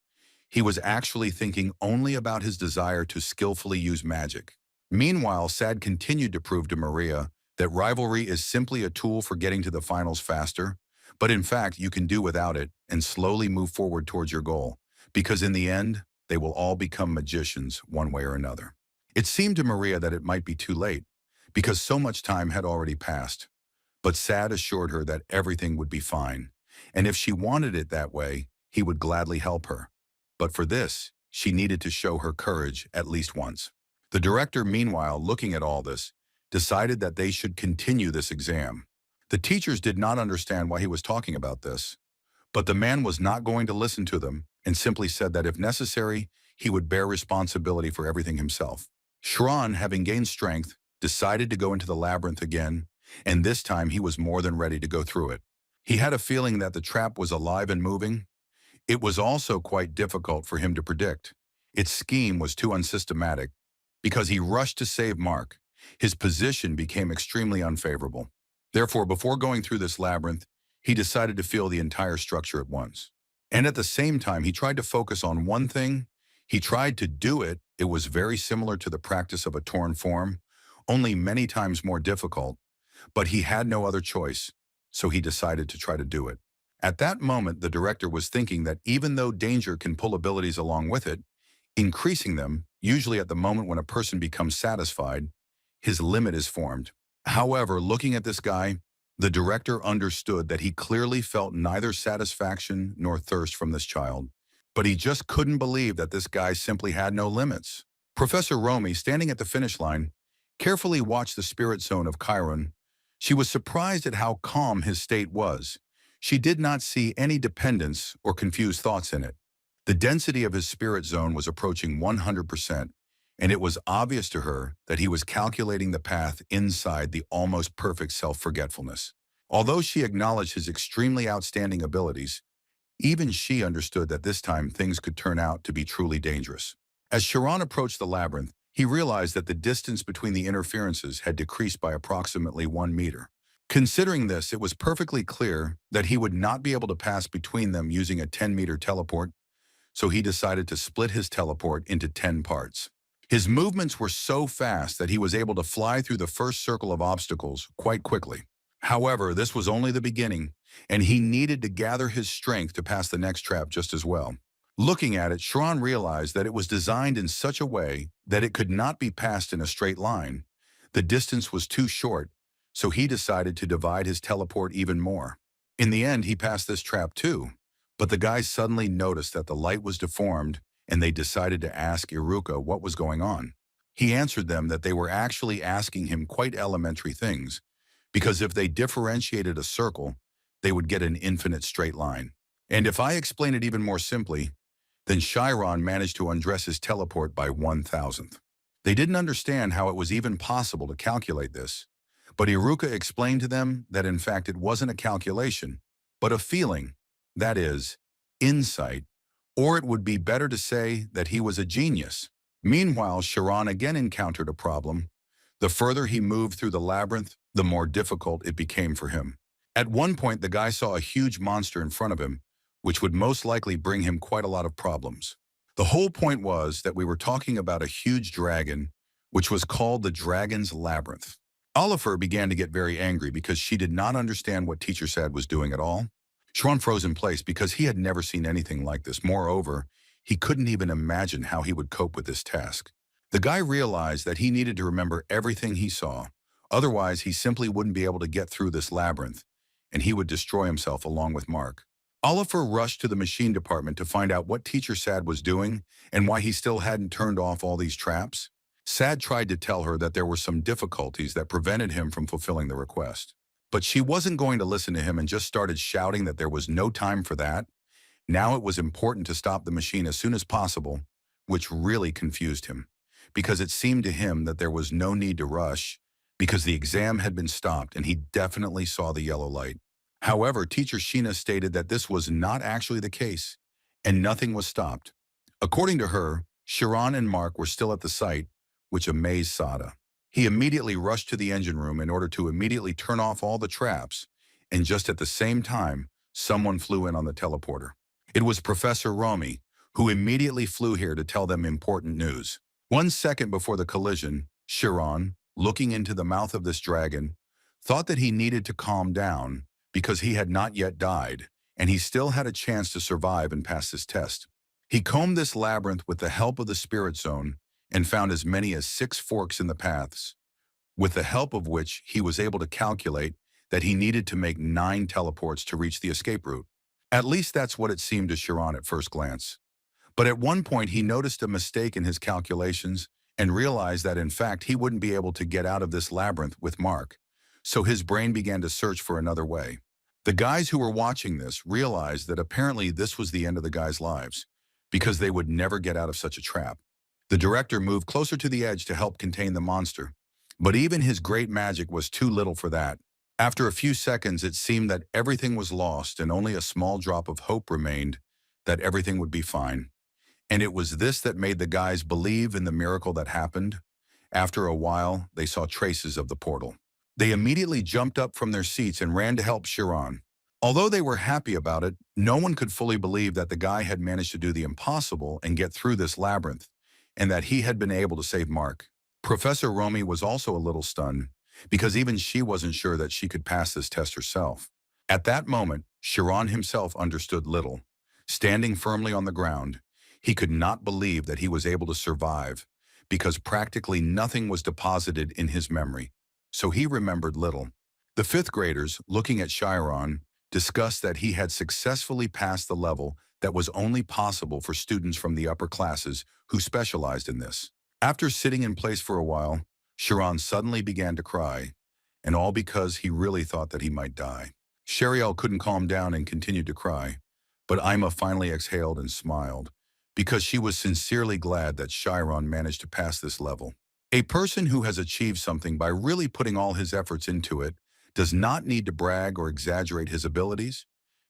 he was actually thinking only about his desire to skillfully use magic. Meanwhile, Sad continued to prove to Maria that rivalry is simply a tool for getting to the finals faster, but in fact, you can do without it and slowly move forward towards your goal, because in the end, they will all become magicians one way or another. It seemed to Maria that it might be too late, because so much time had already passed. But Sad assured her that everything would be fine, and if she wanted it that way, he would gladly help her. But for this, she needed to show her courage at least once. The director, meanwhile, looking at all this, decided that they should continue this exam. The teachers did not understand why he was talking about this, but the man was not going to listen to them and simply said that if necessary, he would bear responsibility for everything himself. Sharon, having gained strength, decided to go into the labyrinth again, and this time he was more than ready to go through it. He had a feeling that the trap was alive and moving. It was also quite difficult for him to predict. Its scheme was too unsystematic. Because he rushed to save Mark, his position became extremely unfavorable. Therefore, before going through this labyrinth, he decided to feel the entire structure at once. And at the same time, he tried to focus on one thing. He tried to do it. It was very similar to the practice of a torn form, only many times more difficult. But he had no other choice, so he decided to try to do it. At that moment, the director was thinking that even though danger can pull abilities along with it, increasing them, usually at the moment when a person becomes satisfied, his limit is formed. However, looking at this guy, the director understood that he clearly felt neither satisfaction nor thirst from this child, but he just couldn't believe that this guy simply had no limits. Professor Romy, standing at the finish line, carefully watched the spirit zone of Kieran. She was surprised at how calm his state was. She did not see any dependence or confused thoughts in it. The density of his spirit zone was approaching 100%, and it was obvious to her that he was calculating the path inside the almost perfect self-forgetfulness. Although she acknowledged his extremely outstanding abilities, even she understood that this time things could turn out to be truly dangerous. As Sharon approached the labyrinth, he realized that the distance between the interferences had decreased by approximately 1 meter. Considering this, it was perfectly clear that he would not be able to pass between them using a 10-meter teleport, so he decided to split his teleport into 10 parts. His movements were so fast that he was able to fly through the first circle of obstacles quite quickly. However, this was only the beginning, and he needed to gather his strength to pass the next trap just as well. Looking at it, Sharon realized that it was designed in such a way that it could not be passed in a straight line. The distance was too short, so he decided to divide his teleport even more. In the end, he passed this trap too, But the guys suddenly noticed that the light was deformed, and they decided to ask Iruka what was going on. He answered them that they were actually asking him quite elementary things, because if they differentiated a circle, they would get an infinite straight line. And if I explain it even more simply, then Chiron managed to undress his teleport by 1,000th. They didn't understand how it was even possible to calculate this, but Iruka explained to them that in fact it wasn't a calculation, but a feeling, that is, insight, or it would be better to say that he was a genius. Meanwhile, Chiron again encountered a problem. The further he moved through the labyrinth, the more difficult it became for him. At one point, the guy saw a huge monster in front of him, which would most likely bring him quite a lot of problems. The whole point was that we were talking about a huge dragon, which was called the Dragon's Labyrinth. Oliver began to get very angry because she did not understand what Teacher Sad was doing at all. Chiron froze in place because he had never seen anything like this. Moreover, he couldn't even imagine how he would cope with this task. The guy realized that he needed to remember everything he saw. Otherwise, he simply wouldn't be able to get through this labyrinth, and he would destroy himself along with Mark. Oliver rushed to the machine department to find out what Teacher Sad was doing and why he still hadn't turned off all these traps. Sad tried to tell her that there were some difficulties that prevented him from fulfilling the request. But she wasn't going to listen to him and just started shouting that there was no time for that. Now it was important to stop the machine as soon as possible, which really confused him, because it seemed to him that there was no need to rush, because the exam had been stopped and he definitely saw the yellow light. However, Teacher Sheena stated that this was not actually the case, and nothing was stopped. According to her, Chiron and Mark were still at the site, which amazed Sada. He immediately rushed to the engine room in order to immediately turn off all the traps, and just at the same time, someone flew in on the teleporter. It was Professor Romy, who immediately flew here to tell them important news. 1 second before the collision, Chiron, looking into the mouth of this dragon, thought that he needed to calm down because he had not yet died, and he still had a chance to survive and pass this test. He combed this labyrinth with the help of the Spirit Zone and found as many as 6 forks in the paths, with the help of which he was able to calculate that he needed to make 9 teleports to reach the escape route. At least that's what it seemed to Chiron at first glance. But at one point he noticed a mistake in his calculations and realized that in fact he wouldn't be able to get out of this labyrinth with Mark, so his brain began to search for another way. The guys who were watching this realized that apparently this was the end of the guys' lives, because they would never get out of such a trap. The director moved closer to the edge to help contain the monster, but even his great magic was too little for that. After a few seconds, it seemed that everything was lost and only a small drop of hope remained that everything would be fine. And it was this that made the guys believe in the miracle that happened. After a while, they saw traces of the portal. They immediately jumped up from their seats and ran to help Chiron. Although they were happy about it, no one could fully believe that the guy had managed to do the impossible and get through this labyrinth, and that he had been able to save Mark. Professor Romy was also a little stunned, because even she wasn't sure that she could pass this test herself. At that moment, Chiron himself understood little. Standing firmly on the ground, he could not believe that he was able to survive, because practically nothing was deposited in his memory, so he remembered little. The 5th graders, looking at Chiron, discussed that he had successfully passed the level that was only possible for students from the upper classes who specialized in this. After sitting in place for a while, Chiron suddenly began to cry, and all because he really thought that he might die. Sheriel couldn't calm down and continued to cry, but Ima finally exhaled and smiled, because she was sincerely glad that Chiron managed to pass this level. A person who has achieved something by really putting all his efforts into it does not need to brag or exaggerate his abilities,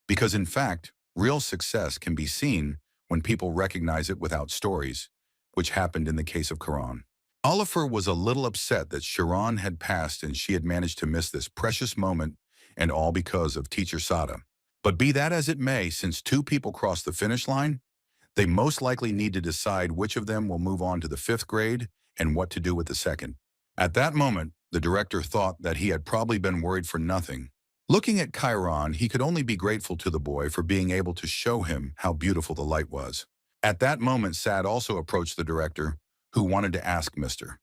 because in fact, real success can be seen when people recognize it without stories, which happened in the case of Kieran. Oliver was a little upset that Chiron had passed and she had managed to miss this precious moment, and all because of Teacher Sada. But be that as it may, since 2 people crossed the finish line, they most likely need to decide which of them will move on to the 5th grade and what to do with the 2nd. At that moment, the director thought that he had probably been worried for nothing. Looking at Kieran, he could only be grateful to the boy for being able to show him how beautiful the light was. At that moment, Sad also approached the director, who wanted to ask Mr.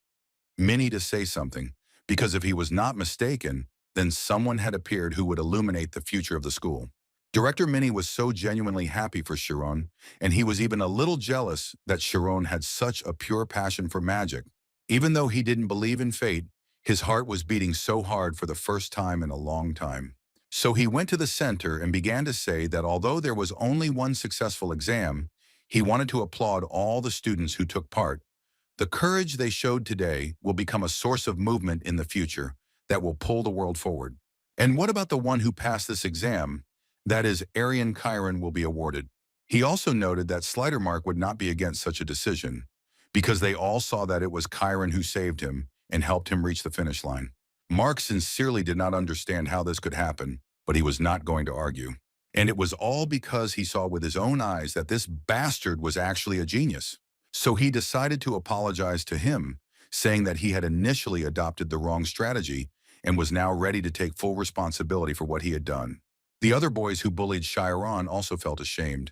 Minnie to say something, because if he was not mistaken, then someone had appeared who would illuminate the future of the school. Director Minnie was so genuinely happy for Chiron, and he was even a little jealous that Chiron had such a pure passion for magic. Even though he didn't believe in fate, his heart was beating so hard for the first time in a long time. So he went to the center and began to say that although there was only one successful exam, he wanted to applaud all the students who took part. The courage they showed today will become a source of movement in the future that will pull the world forward. And what about the one who passed this exam? That is, Aryan Kieran will be awarded. He also noted that Slidermark would not be against such a decision, because they all saw that it was Kieran who saved him and helped him reach the finish line. Mark sincerely did not understand how this could happen, but he was not going to argue. And it was all because he saw with his own eyes that this bastard was actually a genius. So he decided to apologize to him, saying that he had initially adopted the wrong strategy and was now ready to take full responsibility for what he had done. The other boys who bullied Chiron also felt ashamed,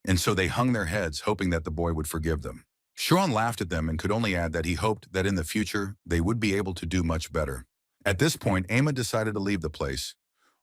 and so they hung their heads, hoping that the boy would forgive them. Chiron laughed at them and could only add that he hoped that in the future they would be able to do much better. At this point, Emma decided to leave the place,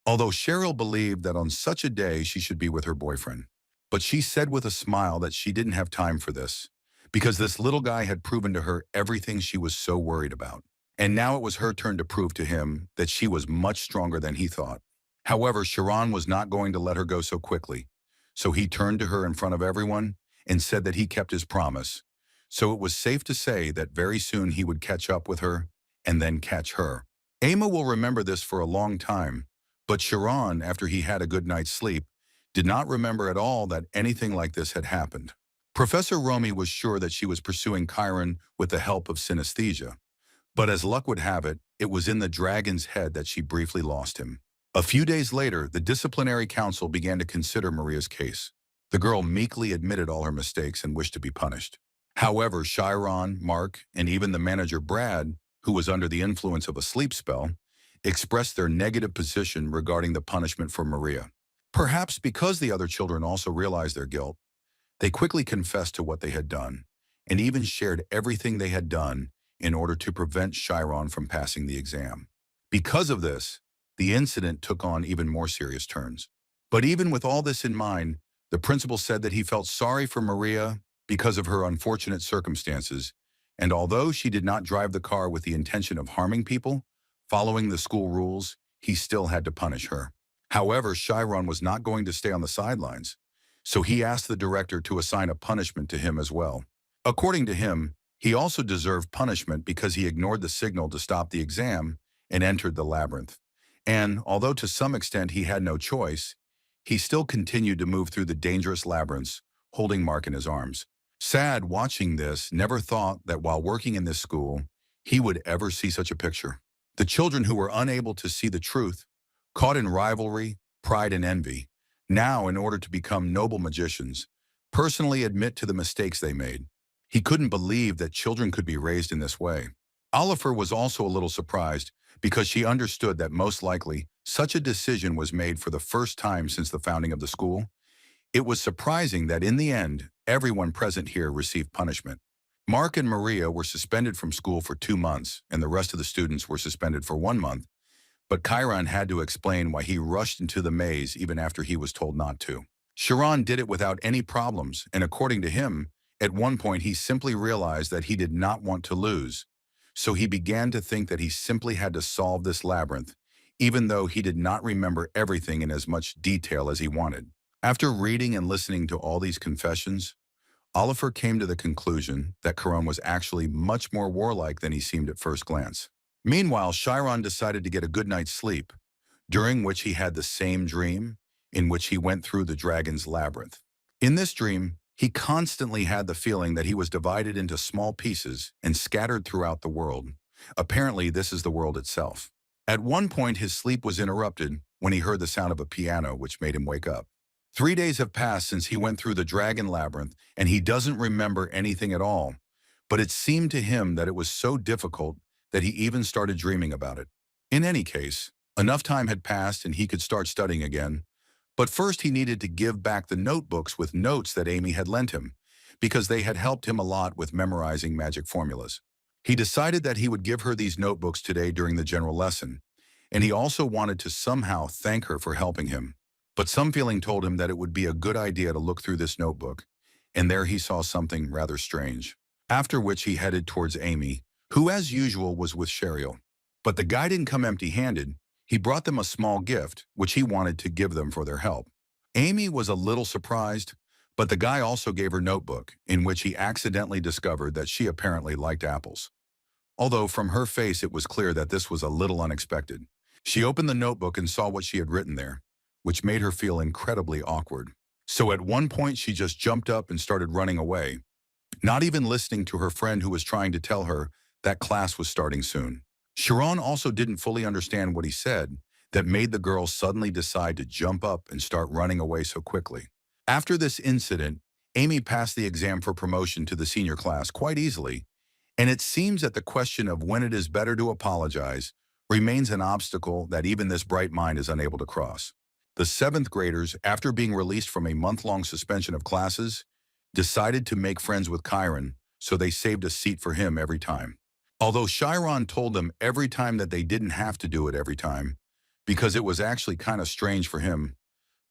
although Cheryl believed that on such a day she should be with her boyfriend. But she said with a smile that she didn't have time for this, because this little guy had proven to her everything she was so worried about. And now it was her turn to prove to him that she was much stronger than he thought. However, Chiron was not going to let her go so quickly, so he turned to her in front of everyone and said that he kept his promise. So it was safe to say that very soon he would catch up with her and then catch her. Emma will remember this for a long time, but Chiron, after he had a good night's sleep, did not remember at all that anything like this had happened. Professor Romy was sure that she was pursuing Kieran with the help of synesthesia, but as luck would have it, it was in the dragon's head that she briefly lost him. A few days later, the disciplinary council began to consider Maria's case. The girl meekly admitted all her mistakes and wished to be punished. However, Chiron, Mark, and even the manager Brad, who was under the influence of a sleep spell, expressed their negative position regarding the punishment for Maria. Perhaps because the other children also realized their guilt, they quickly confessed to what they had done, and even shared everything they had done in order to prevent Chiron from passing the exam. Because of this, the incident took on even more serious turns. But even with all this in mind, the principal said that he felt sorry for Maria because of her unfortunate circumstances, and although she did not drive the car with the intention of harming people, following the school rules, he still had to punish her. However, Chiron was not going to stay on the sidelines, so he asked the director to assign a punishment to him as well. According to him, he also deserved punishment because he ignored the signal to stop the exam and entered the labyrinth. And although to some extent he had no choice, he still continued to move through the dangerous labyrinths, holding Mark in his arms. Sad watching this, never thought that while working in this school, he would ever see such a picture. The children who were unable to see the truth, caught in rivalry, pride, and envy, now in order to become noble magicians, personally admit to the mistakes they made. He couldn't believe that children could be raised in this way. Oliver was also a little surprised because she understood that most likely such a decision was made for the first time since the founding of the school. It was surprising that in the end, everyone present here received punishment. Mark and Maria were suspended from school for 2 months, and the rest of the students were suspended for 1 month, but Kieran had to explain why he rushed into the maze even after he was told not to. Chiron did it without any problems, and according to him, at one point he simply realized that he did not want to lose. So he began to think that he simply had to solve this labyrinth, even though he did not remember everything in as much detail as he wanted. After reading and listening to all these confessions, Oliver came to the conclusion that Chiron was actually much more warlike than he seemed at first glance. Meanwhile, Chiron decided to get a good night's sleep, during which he had the same dream in which he went through the dragon's labyrinth. In this dream, he constantly had the feeling that he was divided into small pieces and scattered throughout the world. Apparently, this is the world itself. At one point, his sleep was interrupted when he heard the sound of a piano, which made him wake up. 3 days have passed since he went through the dragon labyrinth, and he doesn't remember anything at all. But it seemed to him that it was so difficult that he even started dreaming about it. In any case, enough time had passed and he could start studying again. But first he needed to give back the notebooks with notes that Amy had lent him, because they had helped him a lot with memorizing magic formulas. He decided that he would give her these notebooks today during the general lesson, and he also wanted to somehow thank her for helping him. But some feeling told him that it would be a good idea to look through this notebook, and there he saw something rather strange. After which he headed towards Amy, who as usual was with Cheryl. But the guy didn't come empty-handed. He brought them a small gift, which he wanted to give them for their help. Amy was a little surprised, but the guy also gave her notebook, in which he accidentally discovered that she apparently liked apples. Although from her face it was clear that this was a little unexpected. She opened the notebook and saw what she had written there, which made her feel incredibly awkward. So at one point she just jumped up and started running away, not even listening to her friend who was trying to tell her that class was starting soon. Sharon also didn't fully understand what he said that made the girl suddenly decide to jump up and start running away so quickly. After this incident, Amy passed the exam for promotion to the senior class quite easily, and it seems that the question of when it is better to apologize remains an obstacle that even this bright mind is unable to cross. The 7th graders, after being released from a month-long suspension of classes, decided to make friends with Kieran, so they saved a seat for him every time. Although Chiron told them every time that they didn't have to do it every time, because it was actually kind of strange for him,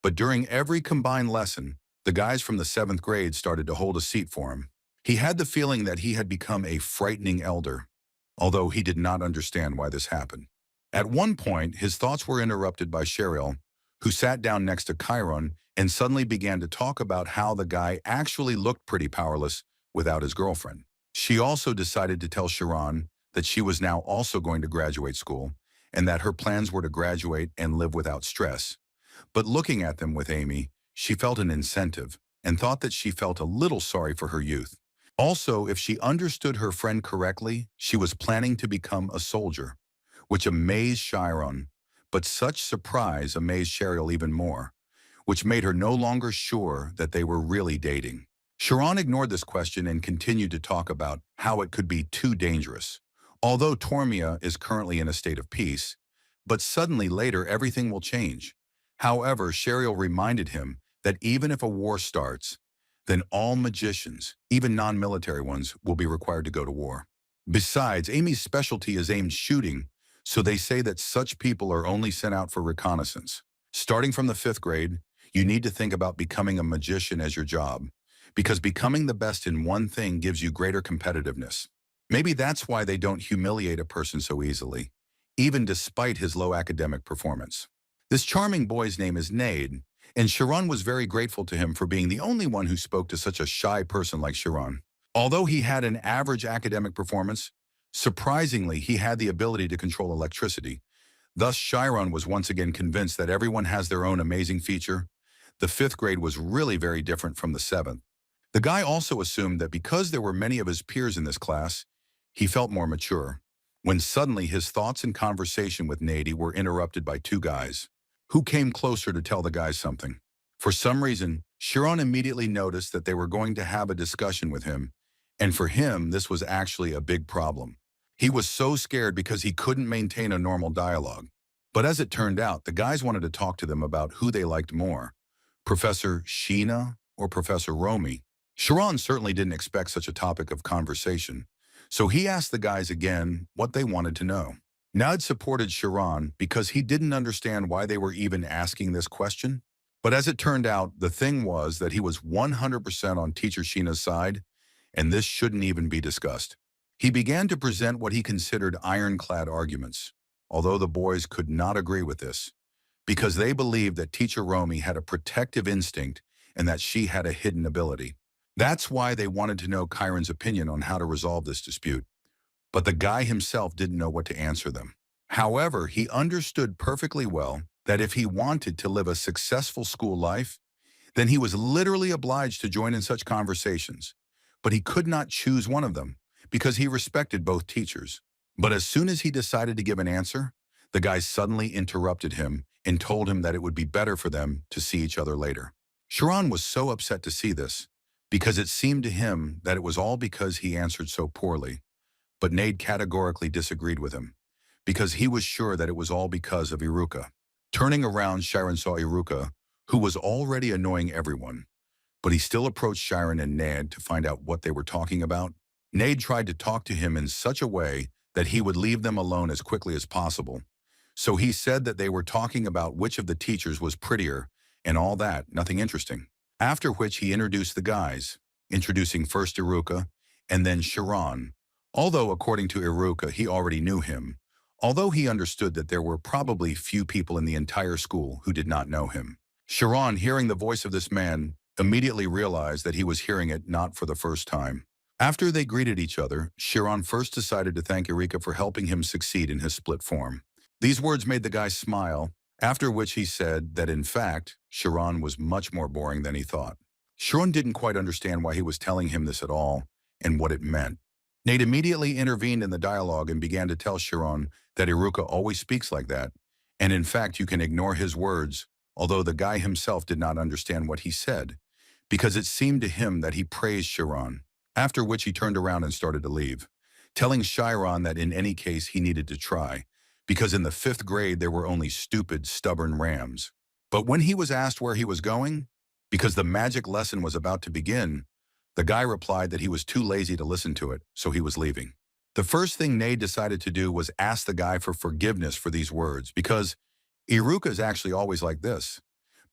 but during every combined lesson, the guys from the 7th grade started to hold a seat for him. He had the feeling that he had become a frightening elder, although he did not understand why this happened. At one point, his thoughts were interrupted by Cheryl, who sat down next to Chiron and suddenly began to talk about how the guy actually looked pretty powerless without his girlfriend. She also decided to tell Sharon that she was now also going to graduate school and that her plans were to graduate and live without stress. But looking at them with Amy, she felt an incentive and thought that she felt a little sorry for her youth. Also, if she understood her friend correctly, she was planning to become a soldier, which amazed Chiron, but such surprise amazed Cheryl even more, which made her no longer sure that they were really dating. Sharon ignored this question and continued to talk about how it could be too dangerous. Although Tormia is currently in a state of peace, but suddenly later everything will change. However, Cheryl reminded him that even if a war starts, then all magicians, even non-military ones, will be required to go to war. Besides, Amy's specialty is aimed shooting, so they say that such people are only sent out for reconnaissance. Starting from the 5th grade, you need to think about becoming a magician as your job, because becoming the best in one thing gives you greater competitiveness. Maybe that's why they don't humiliate a person so easily, even despite his low academic performance. This charming boy's name is Nade, and Sharon was very grateful to him for being the only one who spoke to such a shy person like Sharon. Although he had an average academic performance, surprisingly he had the ability to control electricity. Thus, Chiron was once again convinced that everyone has their own amazing feature. The 5th grade was really very different from the 7th. The guy also assumed that because there were many of his peers in this class, he felt more mature, when suddenly his thoughts and conversation with Nady were interrupted by 2 guys, who came closer to tell the guys something. For some reason, Chiron immediately noticed that they were going to have a discussion with him, and for him, this was actually a big problem. He was so scared because he couldn't maintain a normal dialogue. But as it turned out, the guys wanted to talk to them about who they liked more, Professor Sheena or Professor Romy. Chiron certainly didn't expect such a topic of conversation, so he asked the guys again what they wanted to know. Nod supported Chiron because he didn't understand why they were even asking this question. But as it turned out, the thing was that he was 100% on Teacher Sheena's side, and this shouldn't even be discussed. He began to present what he considered ironclad arguments, although the boys could not agree with this, because they believed that Teacher Romy had a protective instinct and that she had a hidden ability. That's why they wanted to know Kieran's opinion on how to resolve this dispute. But the guy himself didn't know what to answer them. However, he understood perfectly well that if he wanted to live a successful school life, then he was literally obliged to join in such conversations. But he could not choose one of them because he respected both teachers. But as soon as he decided to give an answer, the guy suddenly interrupted him and told him that it would be better for them to see each other later. Sharon was so upset to see this because it seemed to him that it was all because he answered so poorly. But Nade categorically disagreed with him, because he was sure that it was all because of Iruka. Turning around, Chiron saw Iruka, who was already annoying everyone, but he still approached Chiron and Nade to find out what they were talking about. Nade tried to talk to him in such a way that he would leave them alone as quickly as possible. So he said that they were talking about which of the teachers was prettier, and all that, nothing interesting. After which he introduced the guys, introducing first Iruka and then Sharon. Although, according to Iruka, he already knew him, although he understood that there were probably few people in the entire school who did not know him. Sharon, hearing the voice of this man, immediately realized that he was hearing it not for the first time. After they greeted each other, Sharon first decided to thank Eureka for helping him succeed in his split form. These words made the guy smile, after which he said that in fact, Sharon was much more boring than he thought. Sharon didn't quite understand why he was telling him this at all and what it meant. Nate immediately intervened in the dialogue and began to tell Sharon that Iruka always speaks like that, and in fact you can ignore his words, although the guy himself did not understand what he said, because it seemed to him that he praised Sharon, after which he turned around and started to leave, telling Chiron that in any case he needed to try, because in the 5th grade there were only stupid, stubborn rams. But when he was asked where he was going, because the magic lesson was about to begin, the guy replied that he was too lazy to listen to it, so he was leaving. The first thing Nate decided to do was ask the guy for forgiveness for these words, because Iruka is actually always like this.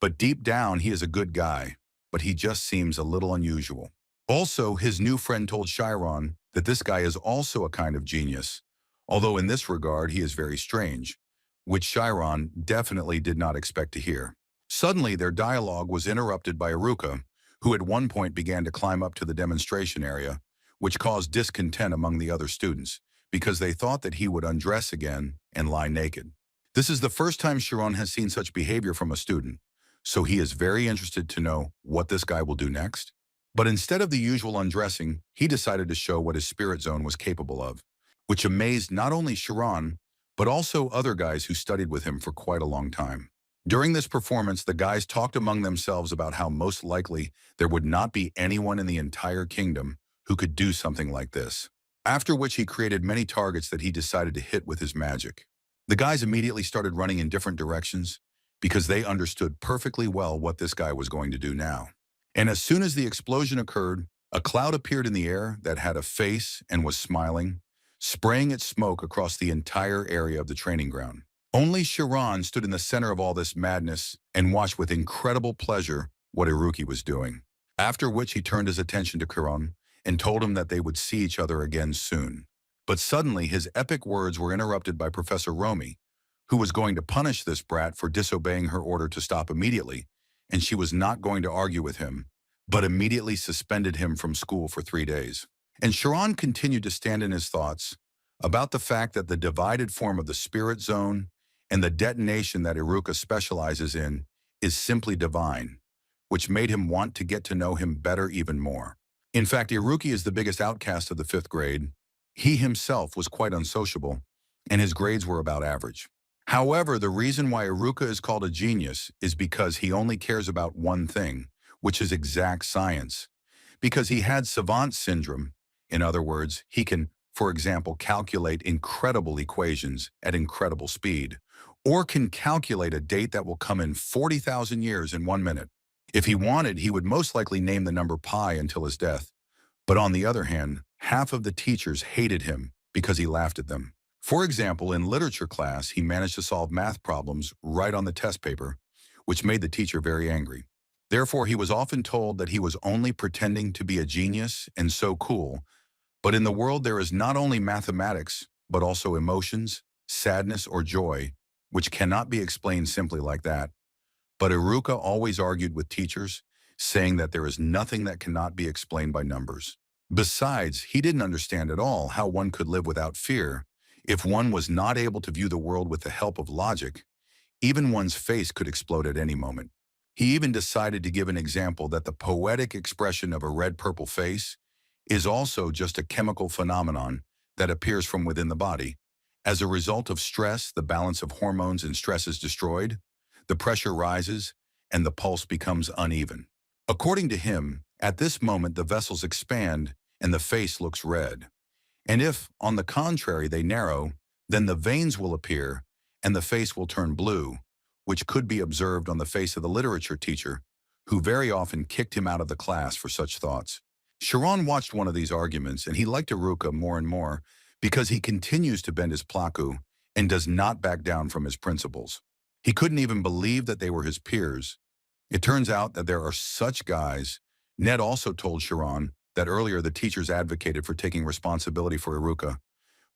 But deep down, he is a good guy, but he just seems a little unusual. Also, his new friend told Chiron that this guy is also a kind of genius, although in this regard he is very strange, which Chiron definitely did not expect to hear. Suddenly, their dialogue was interrupted by Iruka, who at one point began to climb up to the demonstration area, which caused discontent among the other students, because they thought that he would undress again and lie naked. This is the first time Chiron has seen such behavior from a student, so he is very interested to know what this guy will do next. But instead of the usual undressing, he decided to show what his spirit zone was capable of, which amazed not only Chiron, but also other guys who studied with him for quite a long time. During this performance, the guys talked among themselves about how most likely there would not be anyone in the entire kingdom who could do something like this, after which he created many targets that he decided to hit with his magic. The guys immediately started running in different directions because they understood perfectly well what this guy was going to do now. And as soon as the explosion occurred, a cloud appeared in the air that had a face and was smiling, spraying its smoke across the entire area of the training ground. Only Chiron stood in the center of all this madness and watched with incredible pleasure what Iruki was doing, after which he turned his attention to Kieran and told him that they would see each other again soon. But suddenly his epic words were interrupted by Professor Romy, who was going to punish this brat for disobeying her order to stop immediately, and she was not going to argue with him, but immediately suspended him from school for 3 days. And Chiron continued to stand in his thoughts about the fact that the divided form of the spirit zone and the detonation that Iruka specializes in is simply divine, which made him want to get to know him better even more. In fact, Iruki is the biggest outcast of the 5th grade. He himself was quite unsociable, and his grades were about average. However, the reason why Iruka is called a genius is because he only cares about one thing, which is exact science. Because he had savant syndrome, in other words, he can, for example, calculate incredible equations at incredible speed, or can calculate a date that will come in 40,000 years in 1 minute. If he wanted, he would most likely name the number pi until his death. But on the other hand, half of the teachers hated him because he laughed at them. For example, in literature class, he managed to solve math problems right on the test paper, which made the teacher very angry. Therefore, he was often told that he was only pretending to be a genius and so cool. But in the world, there is not only mathematics, but also emotions, sadness, or joy, which cannot be explained simply like that. But Iruka always argued with teachers, saying that there is nothing that cannot be explained by numbers. Besides, he didn't understand at all how one could live without fear if one was not able to view the world with the help of logic. Even one's face could explode at any moment. He even decided to give an example that the poetic expression of a red-purple face is also just a chemical phenomenon that appears from within the body. As a result of stress, the balance of hormones and stress is destroyed, the pressure rises, and the pulse becomes uneven. According to him, at this moment the vessels expand and the face looks red. And if, on the contrary, they narrow, then the veins will appear and the face will turn blue, which could be observed on the face of the literature teacher, who very often kicked him out of the class for such thoughts. Chiron watched one of these arguments, and he liked Iruka more and more because he continues to bend his plaku and does not back down from his principles. He couldn't even believe that they were his peers, It turns out that there are such guys. Ned also told Sharon that earlier the teachers advocated for taking responsibility for Iruka,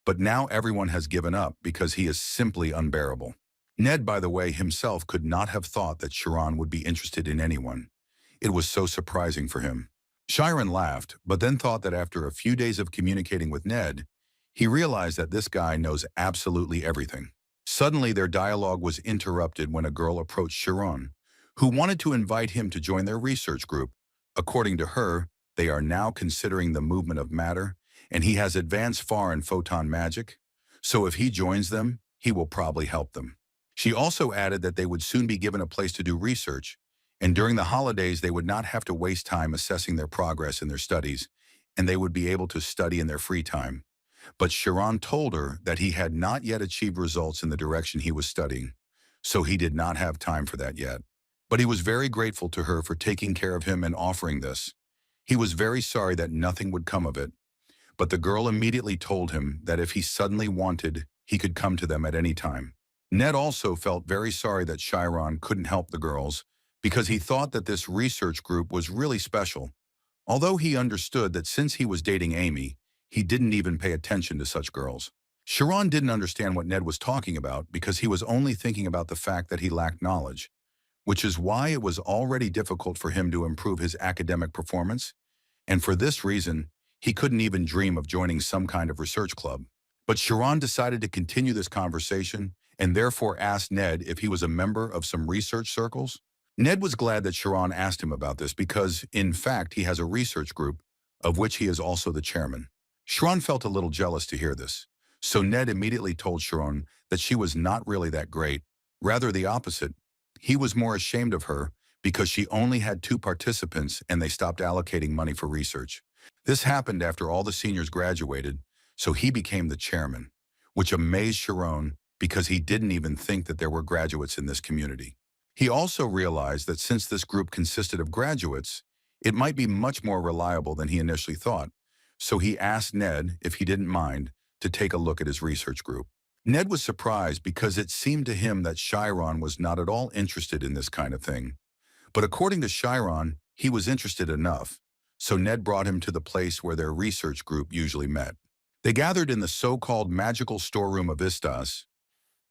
but now everyone has given up because he is simply unbearable. Ned, by the way, himself could not have thought that Sharon would be interested in anyone. It was so surprising for him. Sharon laughed, but then thought that after a few days of communicating with Ned, he realized that this guy knows absolutely everything. Suddenly, their dialogue was interrupted when a girl approached Sharon, who wanted to invite him to join their research group. According to her, they are now considering the movement of matter, and he has advanced far in photon magic, so if he joins them, he will probably help them. She also added that they would soon be given a place to do research, and during the holidays they would not have to waste time assessing their progress in their studies, and they would be able to study in their free time. But Sharon told her that he had not yet achieved results in the direction he was studying, so he did not have time for that yet. But he was very grateful to her for taking care of him and offering this. He was very sorry that nothing would come of it, but the girl immediately told him that if he suddenly wanted, he could come to them at any time. Ned also felt very sorry that Chiron couldn't help the girls because he thought that this research group was really special, although he understood that since he was dating Amy, he didn't even pay attention to such girls. Chiron didn't understand what Ned was talking about because he was only thinking about the fact that he lacked knowledge, which is why it was already difficult for him to improve his academic performance, and for this reason, he couldn't even dream of joining some kind of research club. But Chiron decided to continue this conversation and therefore asked Ned if he was a member of some research circles. Ned was glad that Chiron asked him about this because, in fact, he has a research group, of which he is also the chairman. Chiron felt a little jealous to hear this, so Ned immediately told Chiron that she was not really that great, rather the opposite. He was more ashamed of her because she only had 2 participants and they stopped allocating money for research. This happened after all the seniors graduated, so he became the chairman, which amazed Chiron because he didn't even think that there were graduates in this community. He also realized that since this group consisted of graduates, it might be much more reliable than he initially thought, so he asked Ned if he didn't mind to take a look at his research group. Ned was surprised because it seemed to him that Chiron was not at all interested in this kind of thing. But according to Chiron, he was interested enough, so Ned brought him to the place where their research group usually met. They gathered in the so-called magical storeroom of Istas.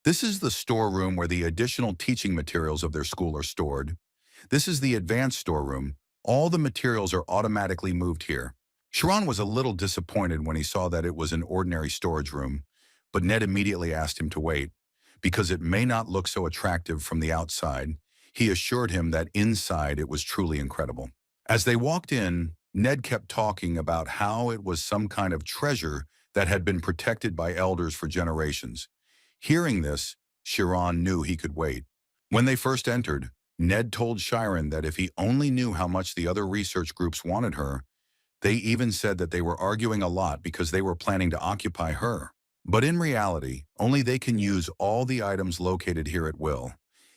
This is the storeroom where the additional teaching materials of their school are stored. This is the advanced storeroom. All the materials are automatically moved here. Chiron was a little disappointed when he saw that it was an ordinary storage room, but Ned immediately asked him to wait, because it may not look so attractive from the outside. He assured him that inside it was truly incredible. As they walked in, Ned kept talking about how it was some kind of treasure that had been protected by elders for generations. Hearing this, Chiron knew he could wait. When they first entered, Ned told Chiron that if he only knew how much the other research groups wanted her. They even said that they were arguing a lot because they were planning to occupy her. But in reality, only they can use all the items located here at will.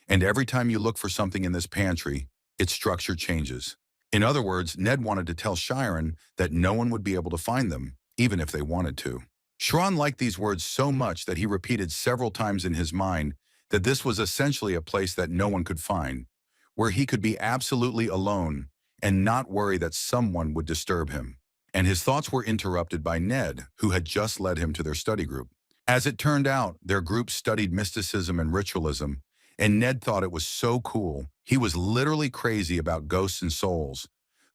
And every time you look for something in this pantry, its structure changes. In other words, Ned wanted to tell Chiron that no one would be able to find them, even if they wanted to. Chiron liked these words so much that he repeated several times in his mind that this was essentially a place that no one could find, where he could be absolutely alone and not worry that someone would disturb him. And his thoughts were interrupted by Ned, who had just led him to their study group. As it turned out, their group studied mysticism and ritualism, and Ned thought it was so cool. He was literally crazy about ghosts and souls,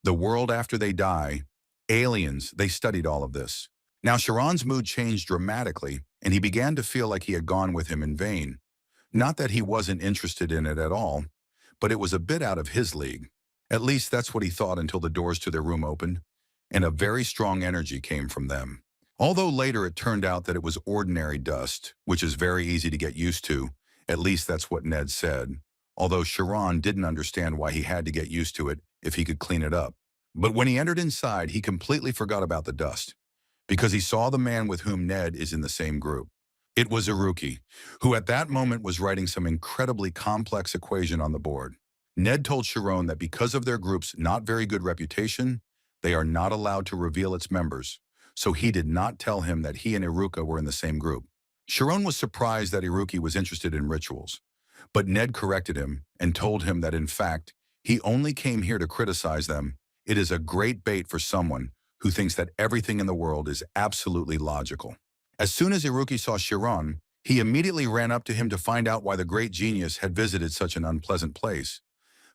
the world after they die, aliens. They studied all of this. Now Chiron's mood changed dramatically, and he began to feel like he had gone with him in vain. Not that he wasn't interested in it at all, but it was a bit out of his league. At least that's what he thought until the doors to their room opened, and a very strong energy came from them. Although later it turned out that it was ordinary dust, which is very easy to get used to, at least that's what Ned said, although Chiron didn't understand why he had to get used to it if he could clean it up. But when he entered inside, he completely forgot about the dust, because he saw the man with whom Ned is in the same group. It was Iruki, who at that moment was writing some incredibly complex equation on the board. Ned told Chiron that because of their group's not very good reputation, they are not allowed to reveal its members, so he did not tell him that he and Iruka were in the same group. Chiron was surprised that Iruki was interested in rituals, but Ned corrected him and told him that in fact, He only came here to criticize them. It is a great bait for someone who thinks that everything in the world is absolutely logical. As soon as Iruki saw Chiron, he immediately ran up to him to find out why the great genius had visited such an unpleasant place.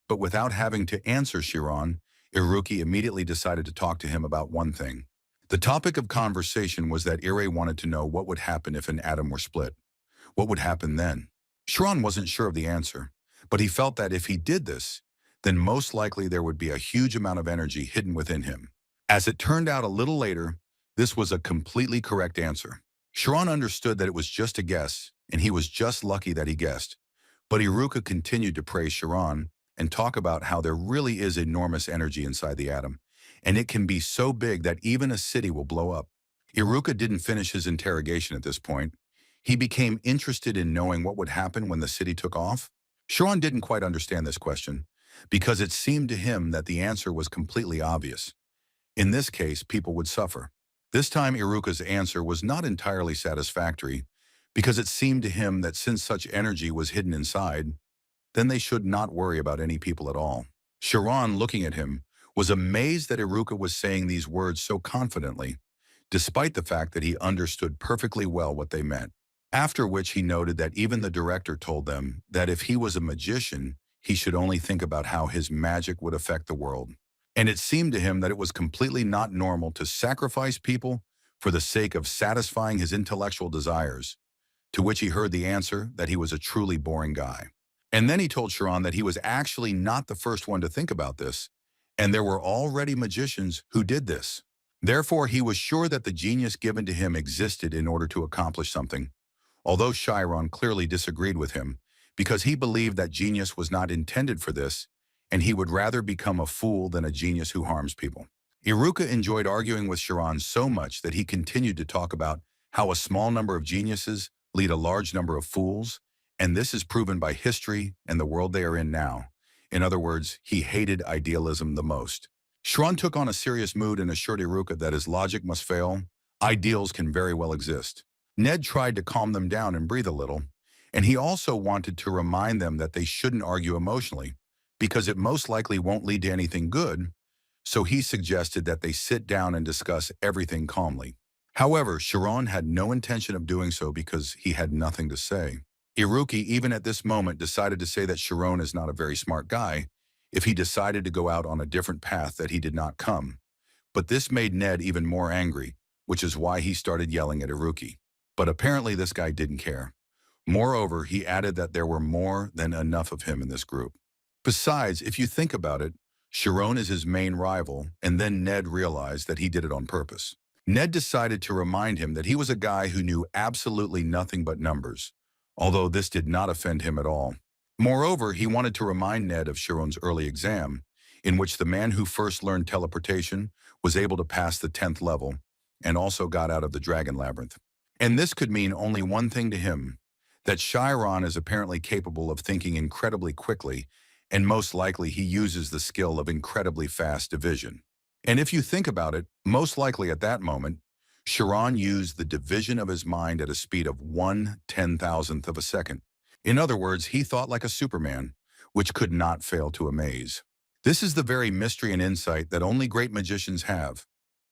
But without having to answer Chiron, Iruki immediately decided to talk to him about one thing. The topic of conversation was that Ire wanted to know what would happen if an atom were split. What would happen then? Chiron wasn't sure of the answer, but he felt that if he did this, then most likely there would be a huge amount of energy hidden within him. As it turned out a little later, this was a completely correct answer. Chiron understood that it was just a guess, and he was just lucky that he guessed. But Iruka continued to praise Chiron and talk about how there really is enormous energy inside the atom, and it can be so big that even a city will blow up. Iruka didn't finish his interrogation at this point. He became interested in knowing what would happen when the city took off. Chiron didn't quite understand this question, because it seemed to him that the answer was completely obvious. In this case, people would suffer. This time, Iruka's answer was not entirely satisfactory, because it seemed to him that since such energy was hidden inside, then they should not worry about any people at all. Chiron, looking at him, was amazed that Iruka was saying these words so confidently, despite the fact that he understood perfectly well what they meant. After which he noted that even the director told them that if he was a magician, he should only think about how his magic would affect the world. And it seemed to him that it was completely not normal to sacrifice people for the sake of satisfying his intellectual desires, to which he heard the answer that he was a truly boring guy. And then he told Chiron that he was actually not the first one to think about this, and there were already magicians who did this. Therefore, he was sure that the genius given to him existed in order to accomplish something, although Chiron clearly disagreed with him, because he believed that genius was not intended for this, and he would rather become a fool than a genius who harms people. Iruka enjoyed arguing with Chiron so much that he continued to talk about how a small number of geniuses lead a large number of fools, and this is proven by history and the world they are in now. In other words, he hated idealism the most. Chiron took on a serious mood and assured Iruka that his logic must fail. Ideals can very well exist. Ned tried to calm them down and breathe a little, and he also wanted to remind them that they shouldn't argue emotionally, because it most likely won't lead to anything good, so he suggested that they sit down and discuss everything calmly. However, Chiron had no intention of doing so because he had nothing to say. Iruki, even at this moment, decided to say that Chiron is not a very smart guy if he decided to go out on a different path that he did not come. But this made Ned even more angry, which is why he started yelling at Iruki. But apparently this guy didn't care. Moreover, he added that there were more than enough of him in this group. Besides, if you think about it, Chiron is his main rival, and then Ned realized that he did it on purpose. Ned decided to remind him that he was a guy who knew absolutely nothing but numbers, although this did not offend him at all. Moreover, he wanted to remind Ned of Chiron's early exam, in which the man who first learned teleportation was able to pass the 10th level and also got out of the dragon labyrinth. And this could mean only one thing to him, that Chiron is apparently capable of thinking incredibly quickly, and most likely he uses the skill of incredibly fast division. And if you think about it, most likely at that moment, Chiron used the division of his mind at a speed of 1/10,000th of a second. In other words, he thought like a Superman, which could not fail to amaze. This is the very mystery and insight that only great magicians have.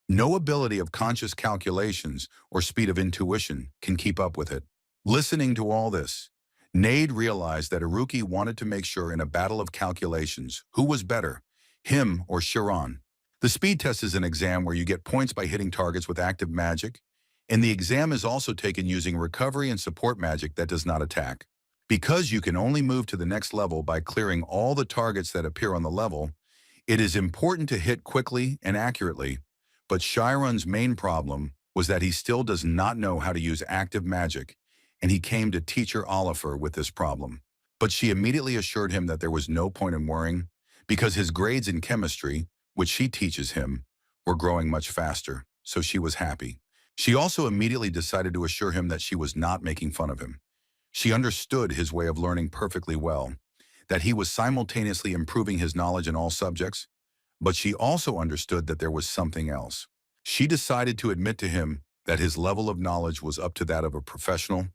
No ability of conscious calculations or speed of intuition can keep up with it. Listening to all this, Nade realized that Iruki wanted to make sure in a battle of calculations who was better, him or Chiron. The speed test is an exam where you get points by hitting targets with active magic, and the exam is also taken using recovery and support magic that does not attack. Because you can only move to the next level by clearing all the targets that appear on the level, it is important to hit quickly and accurately, but Chiron's main problem was that he still does not know how to use active magic, and he came to teacher Oliver with this problem. But she immediately assured him that there was no point in worrying, because his grades in chemistry, which she teaches him, were growing much faster, so she was happy. She also immediately decided to assure him that she was not making fun of him. She understood his way of learning perfectly well, that he was simultaneously improving his knowledge in all subjects, but she also understood that there was something else. She decided to admit to him that his level of knowledge was up to that of a professional,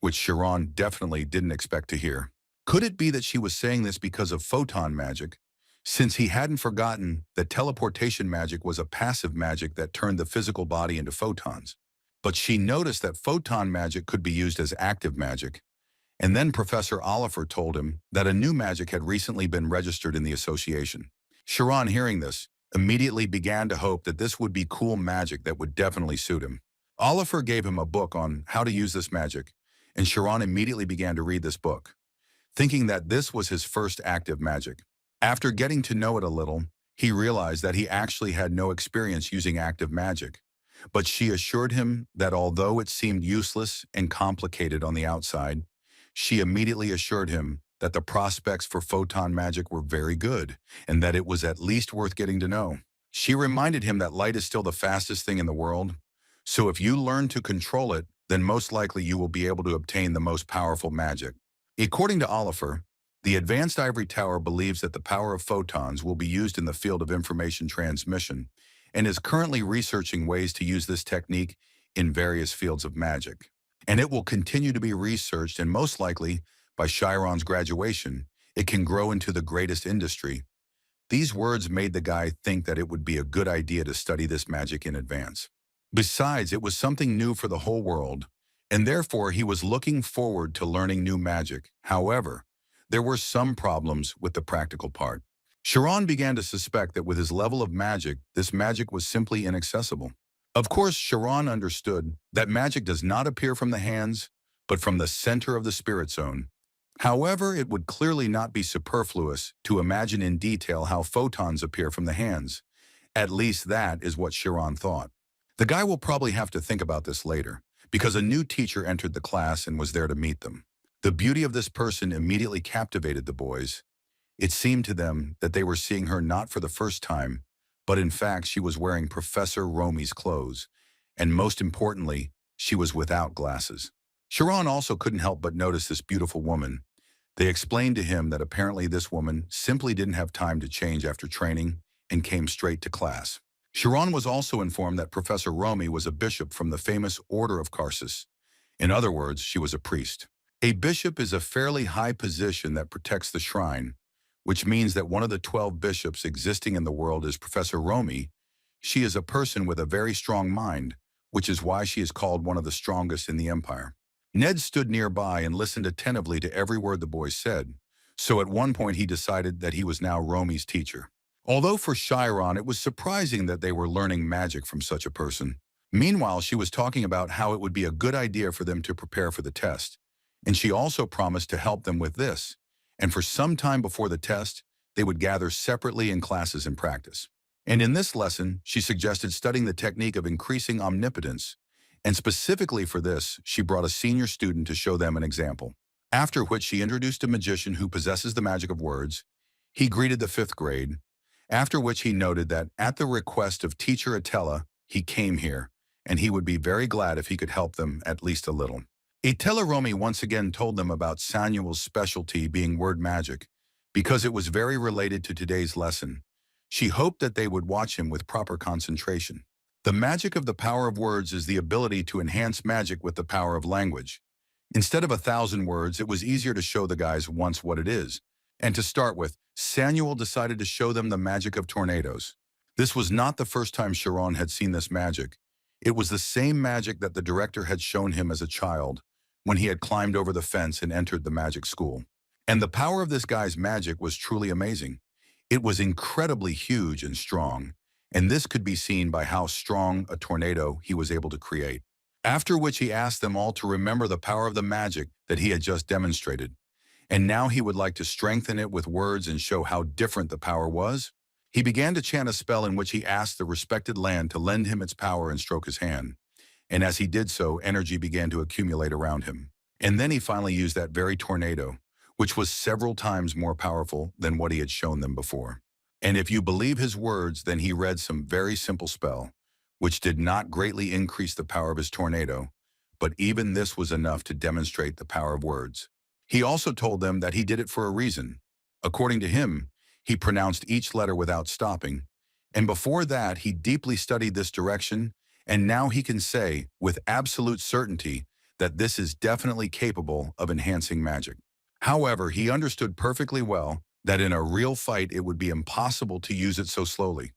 which Chiron definitely didn't expect to hear. Could it be that she was saying this because of photon magic, since he hadn't forgotten that teleportation magic was a passive magic that turned the physical body into photons. But she noticed that photon magic could be used as active magic, and then Professor Oliver told him that a new magic had recently been registered in the association. Chiron, hearing this, immediately began to hope that this would be cool magic that would definitely suit him. Oliver gave him a book on how to use this magic, and Chiron immediately began to read this book, thinking that this was his first active magic. After getting to know it a little, he realized that he actually had no experience using active magic, but she assured him that although it seemed useless and complicated on the outside, she immediately assured him that the prospects for photon magic were very good and that it was at least worth getting to know. She reminded him that light is still the fastest thing in the world, so if you learn to control it, then most likely you will be able to obtain the most powerful magic. According to Oliver, the Advanced Ivory Tower believes that the power of photons will be used in the field of information transmission and is currently researching ways to use this technique in various fields of magic. And it will continue to be researched, and most likely, by Chiron's graduation, it can grow into the greatest industry. These words made the guy think that it would be a good idea to study this magic in advance. Besides, it was something new for the whole world, and therefore he was looking forward to learning new magic. However, there were some problems with the practical part. Chiron began to suspect that with his level of magic, this magic was simply inaccessible. Of course, Chiron understood that magic does not appear from the hands, but from the center of the spirit zone. However, it would clearly not be superfluous to imagine in detail how photons appear from the hands. At least that is what Chiron thought. The guy will probably have to think about this later, because a new teacher entered the class and was there to meet them. The beauty of this person immediately captivated the boys. It seemed to them that they were seeing her not for the first time, but in fact she was wearing Professor Romy's clothes, and most importantly, she was without glasses. Chiron also couldn't help but notice this beautiful woman. They explained to him that apparently this woman simply didn't have time to change after training and came straight to class. Chiron was also informed that Professor Romy was a bishop from the famous Order of Karsus. In other words, she was a priest. A bishop is a fairly high position that protects the shrine, which means that one of the 12 bishops existing in the world is Professor Romy. She is a person with a very strong mind, which is why she is called one of the strongest in the empire. Ned stood nearby and listened attentively to every word the boy said, so at one point he decided that he was now Romy's teacher. Although for Chiron it was surprising that they were learning magic from such a person. Meanwhile, she was talking about how it would be a good idea for them to prepare for the test, and she also promised to help them with this, and for some time before the test, they would gather separately in classes and practice. And in this lesson, she suggested studying the technique of increasing omnipotence, and specifically for this, she brought a senior student to show them an example. After which she introduced a magician who possesses the magic of words. He greeted the 5th grade, after which he noted that at the request of teacher Atella, he came here, and he would be very glad if he could help them at least a little. Atella Romy once again told them about Samuel's specialty being word magic, because it was very related to today's lesson. She hoped that they would watch him with proper concentration. The magic of the power of words is the ability to enhance magic with the power of language. Instead of 1,000 words, it was easier to show the guys once what it is. And to start with, Samuel decided to show them the magic of tornadoes. This was not the first time Chiron had seen this magic. It was the same magic that the director had shown him as a child, when he had climbed over the fence and entered the magic school. And the power of this guy's magic was truly amazing. It was incredibly huge and strong, and this could be seen by how strong a tornado he was able to create. After which he asked them all to remember the power of the magic that he had just demonstrated, and now he would like to strengthen it with words and show how different the power was. He began to chant a spell in which he asked the respected land to lend him its power and stroke his hand. And as he did so, energy began to accumulate around him. And then he finally used that very tornado, which was several times more powerful than what he had shown them before. And if you believe his words, then he read some very simple spell, which did not greatly increase the power of his tornado, but even this was enough to demonstrate the power of words. He also told them that he did it for a reason. According to him, he pronounced each letter without stopping, and before that he deeply studied this direction, and now he can say, with absolute certainty, that this is definitely capable of enhancing magic. However, he understood perfectly well that in a real fight it would be impossible to use it so slowly.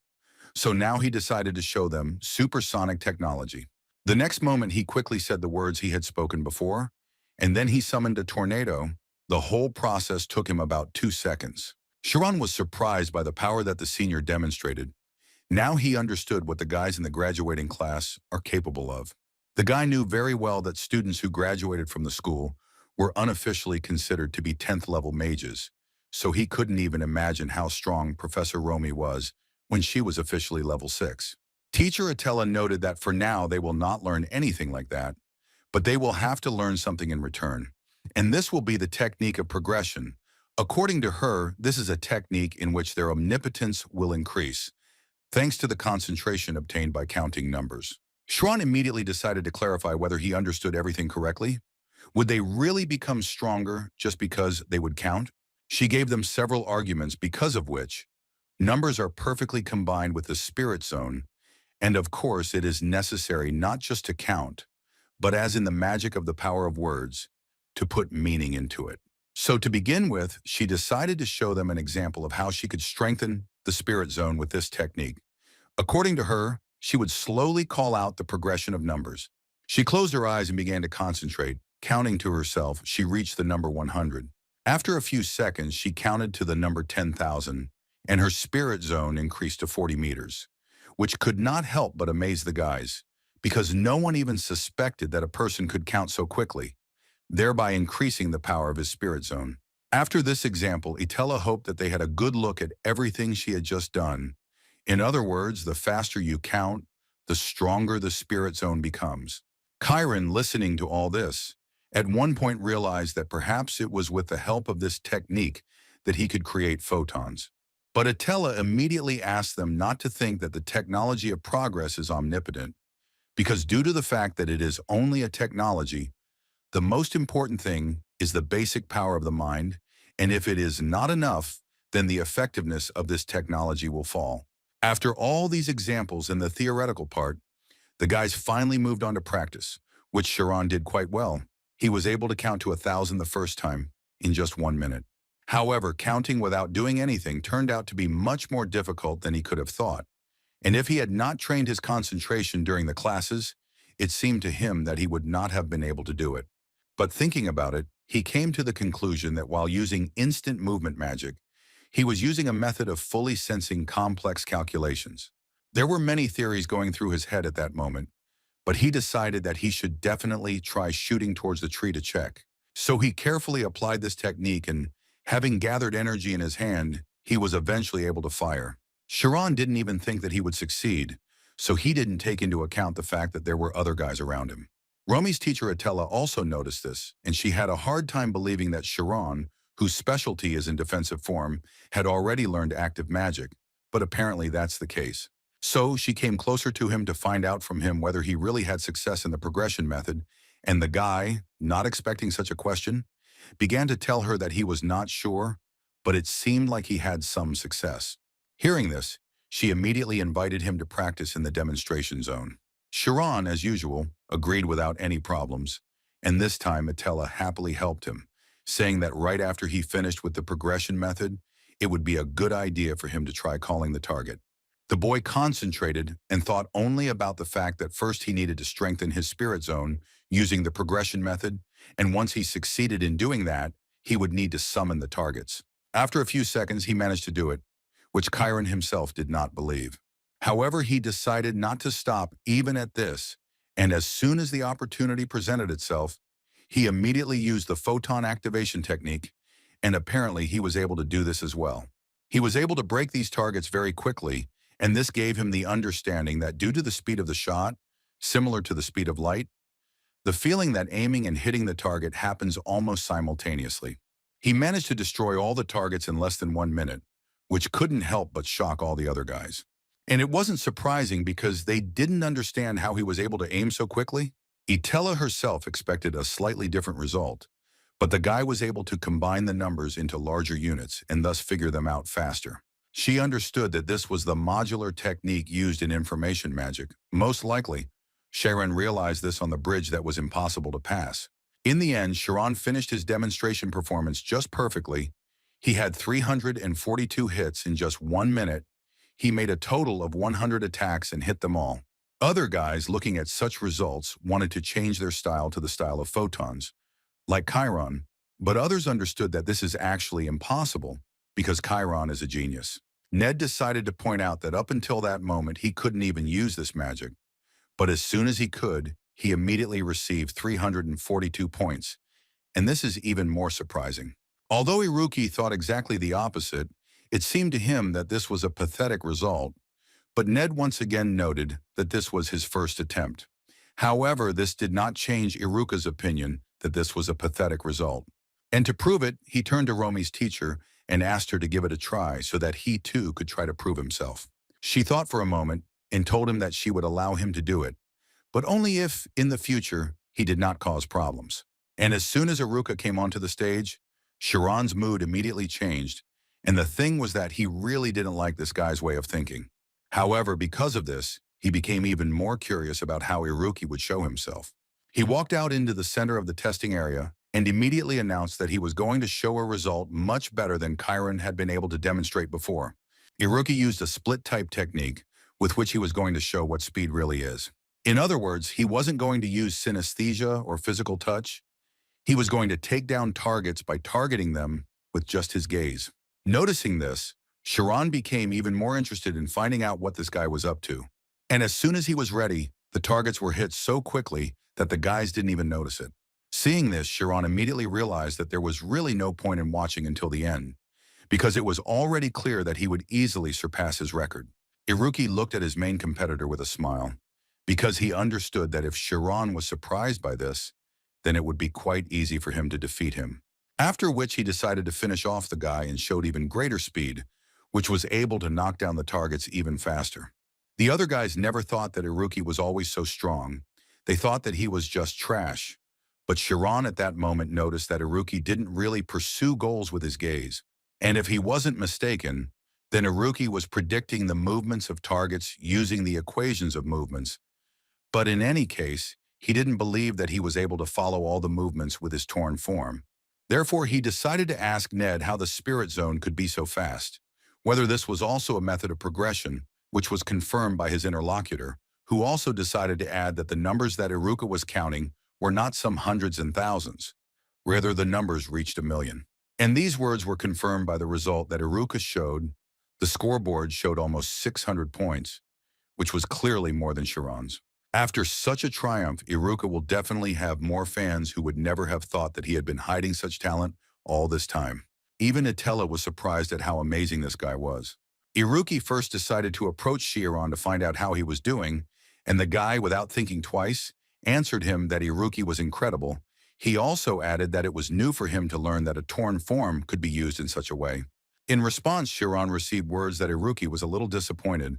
So now he decided to show them supersonic technology. The next moment he quickly said the words he had spoken before, and then he summoned a tornado. The whole process took him about 2 seconds. Sharon was surprised by the power that the senior demonstrated. Now he understood what the guys in the graduating class are capable of. The guy knew very well that students who graduated from the school were unofficially considered to be 10th level mages, so he couldn't even imagine how strong Professor Romy was when she was officially level 6. Teacher Atella noted that for now they will not learn anything like that, but they will have to learn something in return. And this will be the technique of progression. According to her, this is a technique in which their omnipotence will increase, thanks to the concentration obtained by counting numbers. Shran immediately decided to clarify whether he understood everything correctly. Would they really become stronger just because they would count? She gave them several arguments because of which numbers are perfectly combined with the spirit zone, and of course it is necessary not just to count, but as in the magic of the power of words, to put meaning into it. So to begin with, she decided to show them an example of how she could strengthen the spirit zone with this technique. According to her, she would slowly call out the progression of numbers. She closed her eyes and began to concentrate. Counting to herself, she reached the number 100. After a few seconds, she counted to the number 10,000, and her spirit zone increased to 40 meters, which could not help but amaze the guys, because no one even suspected that a person could count so quickly, thereby increasing the power of his spirit zone. After this example, Itella hoped that they had a good look at everything she had just done. In other words, the faster you count, the stronger the spirit zone becomes. Kieran, listening to all this, at one point realized that perhaps it was with the help of this technique that he could create photons. But Itella immediately asked them not to think that the technology of progress is omnipotent, because due to the fact that it is only a technology, the most important thing is the basic power of the mind, and if it is not enough, then the effectiveness of this technology will fall. After all these examples in the theoretical part, the guys finally moved on to practice, which Sharon did quite well. He was able to count to 1,000 the first time in just 1 minute. However, counting without doing anything turned out to be much more difficult than he could have thought. And if he had not trained his concentration during the classes, it seemed to him that he would not have been able to do it. But thinking about it, he came to the conclusion that while using instant movement magic, he was using a method of fully sensing complex calculations. There were many theories going through his head at that moment, but he decided that he should definitely try shooting towards the tree to check. So he carefully applied this technique, and having gathered energy in his hand, he was eventually able to fire. Sharon didn't even think that he would succeed, so he didn't take into account the fact that there were other guys around him. Romy's teacher Atella also noticed this, and she had a hard time believing that Sharon, whose specialty is in defensive form, had already learned active magic, but apparently that's the case. So she came closer to him to find out from him whether he really had success in the progression method, and the guy, not expecting such a question, began to tell her that he was not sure, but it seemed like he had some success. Hearing this, she immediately invited him to practice in the demonstration zone. Sharon, as usual, agreed without any problems, and this time Atella happily helped him, saying that right after he finished with the progression method, it would be a good idea for him to try calling the target. The boy concentrated and thought only about the fact that first he needed to strengthen his spirit zone using the progression method, and once he succeeded in doing that, he would need to summon the targets. After a few seconds, he managed to do it, which Kieran himself did not believe. However, he decided not to stop even at this, and as soon as the opportunity presented itself, he immediately used the photon activation technique, and apparently he was able to do this as well. He was able to break these targets very quickly, and this gave him the understanding that due to the speed of the shot, similar to the speed of light, the feeling that aiming and hitting the target happens almost simultaneously. He managed to destroy all the targets in less than 1 minute, which couldn't help but shock all the other guys. And it wasn't surprising because they didn't understand how he was able to aim so quickly. Itella herself expected a slightly different result, but the guy was able to combine the numbers into larger units and thus figure them out faster. She understood that this was the modular technique used in information magic. Most likely, Sharon realized this on the bridge that was impossible to pass. In the end, Sharon finished his demonstration performance just perfectly. He had 342 hits in just 1 minute. He made a total of 100 attacks and hit them all. Other guys looking at such results wanted to change their style to the style of photons, like Kieran, but others understood that this is actually impossible because Kieran is a genius. Ned decided to point out that up until that moment he couldn't even use this magic, but as soon as he could, he immediately received 342 points, and this is even more surprising. Although Iruki thought exactly the opposite, it seemed to him that this was a pathetic result, but Ned once again noted that this was his first attempt. However, this did not change Iruka's opinion that this was a pathetic result. And to prove it, he turned to Romi's teacher and asked her to give it a try so that he too could try to prove himself. She thought for a moment and told him that she would allow him to do it, but only if, in the future, he did not cause problems. And as soon as Iruka came onto the stage, Sharon's mood immediately changed, and the thing was that he really didn't like this guy's way of thinking. However, because of this, he became even more curious about how Iruki would show himself. He walked out into the center of the testing area and immediately announced that he was going to show a result much better than Kieran had been able to demonstrate before. Iruki used a split-type technique with which he was going to show what speed really is. In other words, he wasn't going to use synesthesia or physical touch. He was going to take down targets by targeting them with just his gaze. Noticing this, Sharon became even more interested in finding out what this guy was up to. And as soon as he was ready, the targets were hit so quickly that the guys didn't even notice it. Seeing this, Sharon immediately realized that there was really no point in watching until the end, because it was already clear that he would easily surpass his record. Iruki looked at his main competitor with a smile, because he understood that if Sharon was surprised by this, then it would be quite easy for him to defeat him. After which he decided to finish off the guy and showed even greater speed, which was able to knock down the targets even faster. The other guys never thought that Iruki was always so strong. They thought that he was just trash. But Sharon at that moment noticed that Iruki didn't really pursue goals with his gaze. And if he wasn't mistaken, then Iruki was predicting the movements of targets using the equations of movements. But in any case, he didn't believe that he was able to follow all the movements with his torn form. Therefore, he decided to ask Ned how the spirit zone could be so fast, whether this was also a method of progression, which was confirmed by his interlocutor, who also decided to add that the numbers that Iruka was counting were not some hundreds and thousands. Rather, the numbers reached 1,000,000. And these words were confirmed by the result that Iruka showed. The scoreboard showed almost 600 points, which was clearly more than Sharon's. After such a triumph, Iruka will definitely have more fans who would never have thought that he had been hiding such talent all this time. Even Itella was surprised at how amazing this guy was. Iruki first decided to approach Chiron to find out how he was doing, and the guy, without thinking twice, answered him that Iruki was incredible. He also added that it was new for him to learn that a torn form could be used in such a way. In response, Chiron received words that Iruki was a little disappointed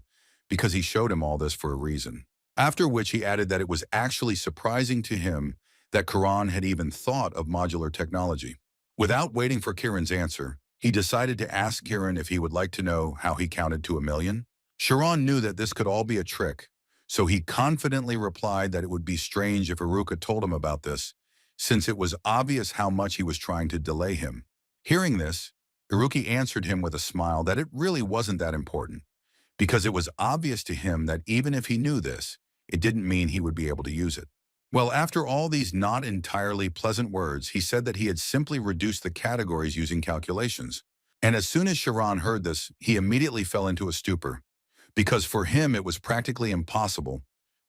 because he showed him all this for a reason. After which he added that it was actually surprising to him that Kieran had even thought of modular technology. Without waiting for Kieran's answer, he decided to ask Kieran if he would like to know how he counted to 1,000,000. Chiron knew that this could all be a trick, so he confidently replied that it would be strange if Iruka told him about this, since it was obvious how much he was trying to delay him. Hearing this, Iruki answered him with a smile that it really wasn't that important, because it was obvious to him that even if he knew this, it didn't mean he would be able to use it. Well, after all these not entirely pleasant words, he said that he had simply reduced the categories using calculations. And as soon as Chiron heard this, he immediately fell into a stupor, because for him it was practically impossible,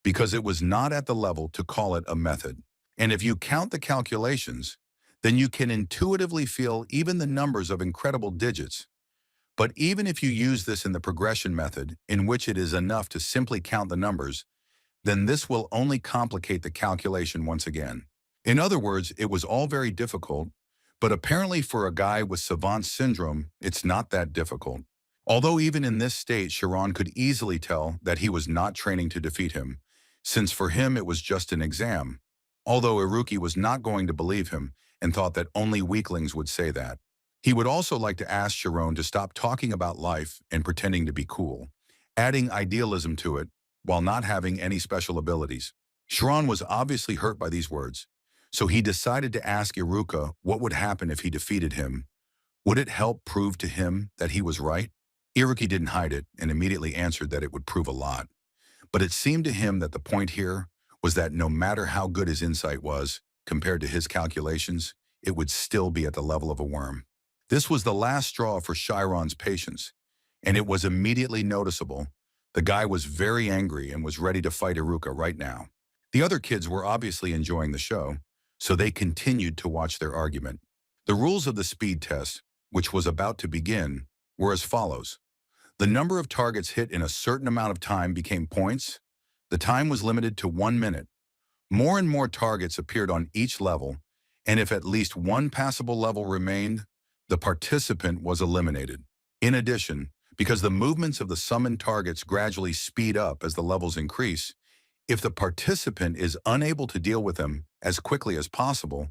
because it was not at the level to call it a method. And if you count the calculations, then you can intuitively feel even the numbers of incredible digits. But even if you use this in the progression method, in which it is enough to simply count the numbers, then this will only complicate the calculation once again. In other words, it was all very difficult, but apparently for a guy with savant syndrome, it's not that difficult. Although even in this state, Chiron could easily tell that he was not training to defeat him, since for him it was just an exam. Although Iruki was not going to believe him and thought that only weaklings would say that. He would also like to ask Chiron to stop talking about life and pretending to be cool, adding idealism to it, while not having any special abilities. Chiron was obviously hurt by these words, so he decided to ask Iruka what would happen if he defeated him, Would it help prove to him that he was right? Iruki didn't hide it and immediately answered that it would prove a lot. But it seemed to him that the point here was that no matter how good his insight was, compared to his calculations, it would still be at the level of a worm. This was the last straw for Chiron's patience, and it was immediately noticeable. The guy was very angry and was ready to fight Iruka right now. The other kids were obviously enjoying the show, so they continued to watch their argument. The rules of the speed test, which was about to begin, were as follows. The number of targets hit in a certain amount of time became points. The time was limited to 1 minute. More and more targets appeared on each level, and if at least one passable level remained, the participant was eliminated. In addition, because the movements of the summoned targets gradually speed up as the levels increase, if the participant is unable to deal with them as quickly as possible,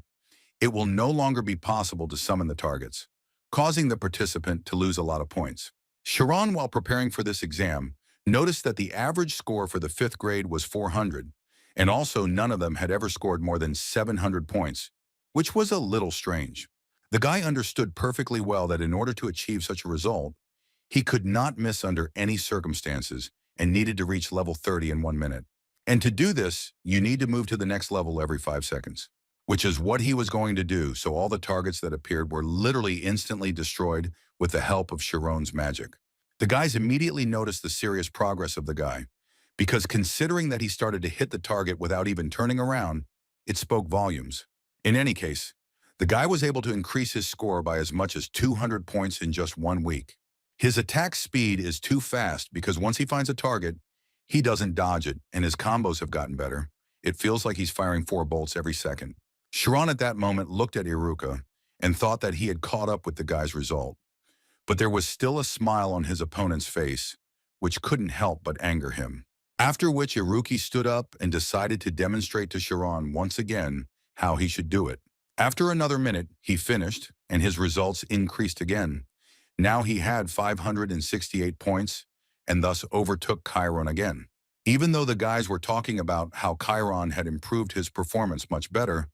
it will no longer be possible to summon the targets, causing the participant to lose a lot of points. Chiron, while preparing for this exam, noticed that the average score for the 5th grade was 400, and also none of them had ever scored more than 700 points, which was a little strange. The guy understood perfectly well that in order to achieve such a result, he could not miss under any circumstances and needed to reach level 30 in 1 minute. And to do this, you need to move to the next level every 5 seconds, which is what he was going to do, so all the targets that appeared were literally instantly destroyed with the help of Chiron's magic. The guys immediately noticed the serious progress of the guy, because considering that he started to hit the target without even turning around, it spoke volumes. In any case, the guy was able to increase his score by as much as 200 points in just 1 week. His attack speed is too fast because once he finds a target, he doesn't dodge it, and his combos have gotten better. It feels like he's firing 4 bolts every second. Chiron at that moment looked at Iruka and thought that he had caught up with the guy's result. But there was still a smile on his opponent's face, which couldn't help but anger him. After which Iruki stood up and decided to demonstrate to Chiron once again how he should do it. After another minute, he finished, and his results increased again. Now he had 568 points, and thus overtook Kieran again. Even though the guys were talking about how Kieran had improved his performance much better,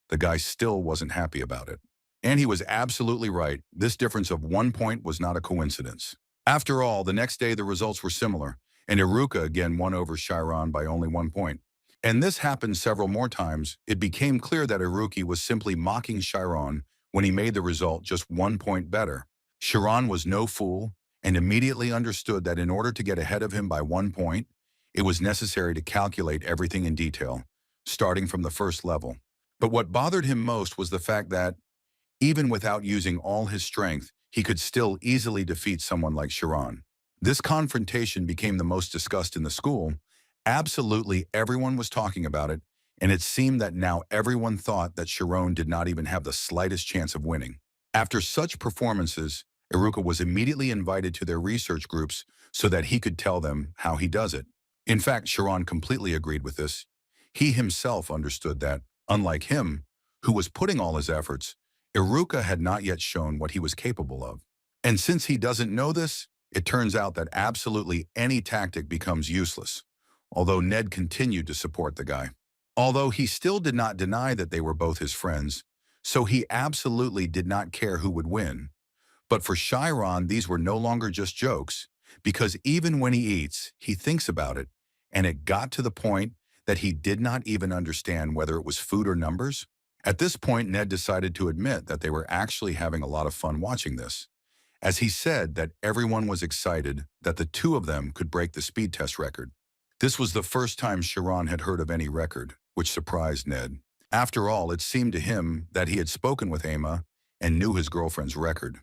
the guy still wasn't happy about it. And he was absolutely right. This difference of 1 point was not a coincidence. After all, the next day the results were similar, and Iruka again won over Chiron by only 1 point. And this happened several more times. It became clear that Iruki was simply mocking Chiron when he made the result just 1 point better. Chiron was no fool and immediately understood that in order to get ahead of him by 1 point, it was necessary to calculate everything in detail, starting from the first level. But what bothered him most was the fact that, even without using all his strength, he could still easily defeat someone like Chiron. This confrontation became the most discussed in the school. Absolutely everyone was talking about it, and it seemed that now everyone thought that Chiron did not even have the slightest chance of winning. After such performances, Iruka was immediately invited to their research groups so that he could tell them how he does it. In fact, Chiron completely agreed with this. He himself understood that, unlike him, who was putting all his efforts, Iruka had not yet shown what he was capable of. And since he doesn't know this, it turns out that absolutely any tactic becomes useless, although Ned continued to support the guy. Although he still did not deny that they were both his friends, so he absolutely did not care who would win. But for Chiron, these were no longer just jokes, because even when he eats, he thinks about it, and it got to the point that he did not even understand whether it was food or numbers. At this point, Ned decided to admit that they were actually having a lot of fun watching this, as he said that everyone was excited that the two of them could break the speed test record. This was the first time Chiron had heard of any record, which surprised Ned. After all, it seemed to him that he had spoken with Emma and knew his girlfriend's record.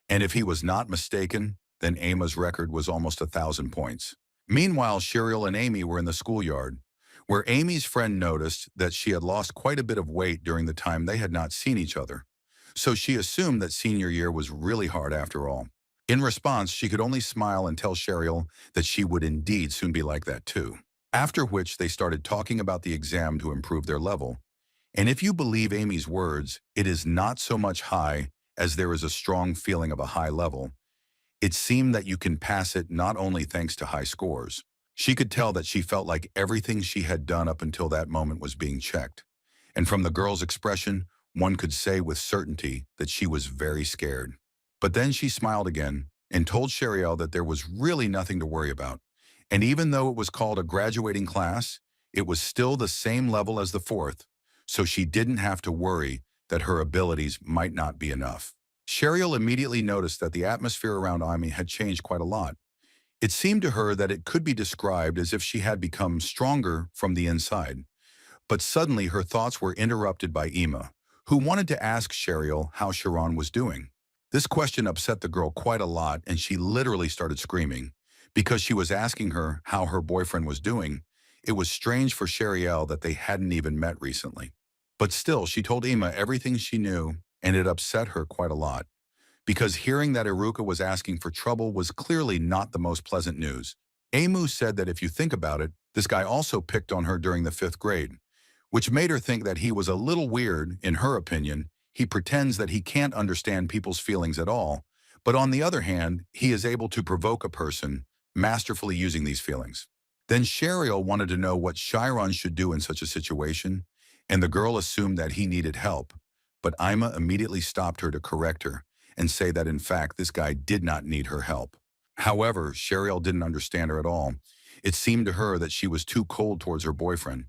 And if he was not mistaken, then Emma's record was almost 1,000 points. Meanwhile, Cheryl and Amy were in the schoolyard, where Amy's friend noticed that she had lost quite a bit of weight during the time they had not seen each other. So she assumed that senior year was really hard after all. In response, she could only smile and tell Cheryl that she would indeed soon be like that too. After which they started talking about the exam to improve their level. And if you believe Amy's words, it is not so much high as there is a strong feeling of a high level. It seemed that you can pass it not only thanks to high scores. She could tell that she felt like everything she had done up until that moment was being checked. And from the girl's expression, one could say with certainty that she was very scared. But then she smiled again and told Sheriel that there was really nothing to worry about. And even though it was called a graduating class, it was still the same level as the fourth, so she didn't have to worry that her abilities might not be enough. Sheriel immediately noticed that the atmosphere around Amy had changed quite a lot. It seemed to her that it could be described as if she had become stronger from the inside. But suddenly her thoughts were interrupted by Ima, who wanted to ask Sheriel how Sharon was doing. This question upset the girl quite a lot, and she literally started screaming. Because she was asking her how her boyfriend was doing, it was strange for Sheriel that they hadn't even met recently. But still, she told Ima everything she knew, and it upset her quite a lot. Because hearing that Iruka was asking for trouble was clearly not the most pleasant news. Amu said that if you think about it, this guy also picked on her during the 5th grade, which made her think that he was a little weird. In her opinion, he pretends that he can't understand people's feelings at all, but on the other hand, he is able to provoke a person, masterfully using these feelings. Then Sheriel wanted to know what Chiron should do in such a situation, and the girl assumed that he needed help, but Ima immediately stopped her to correct her and say that in fact this guy did not need her help. However, Sheriel didn't understand her at all. It seemed to her that she was too cold towards her boyfriend.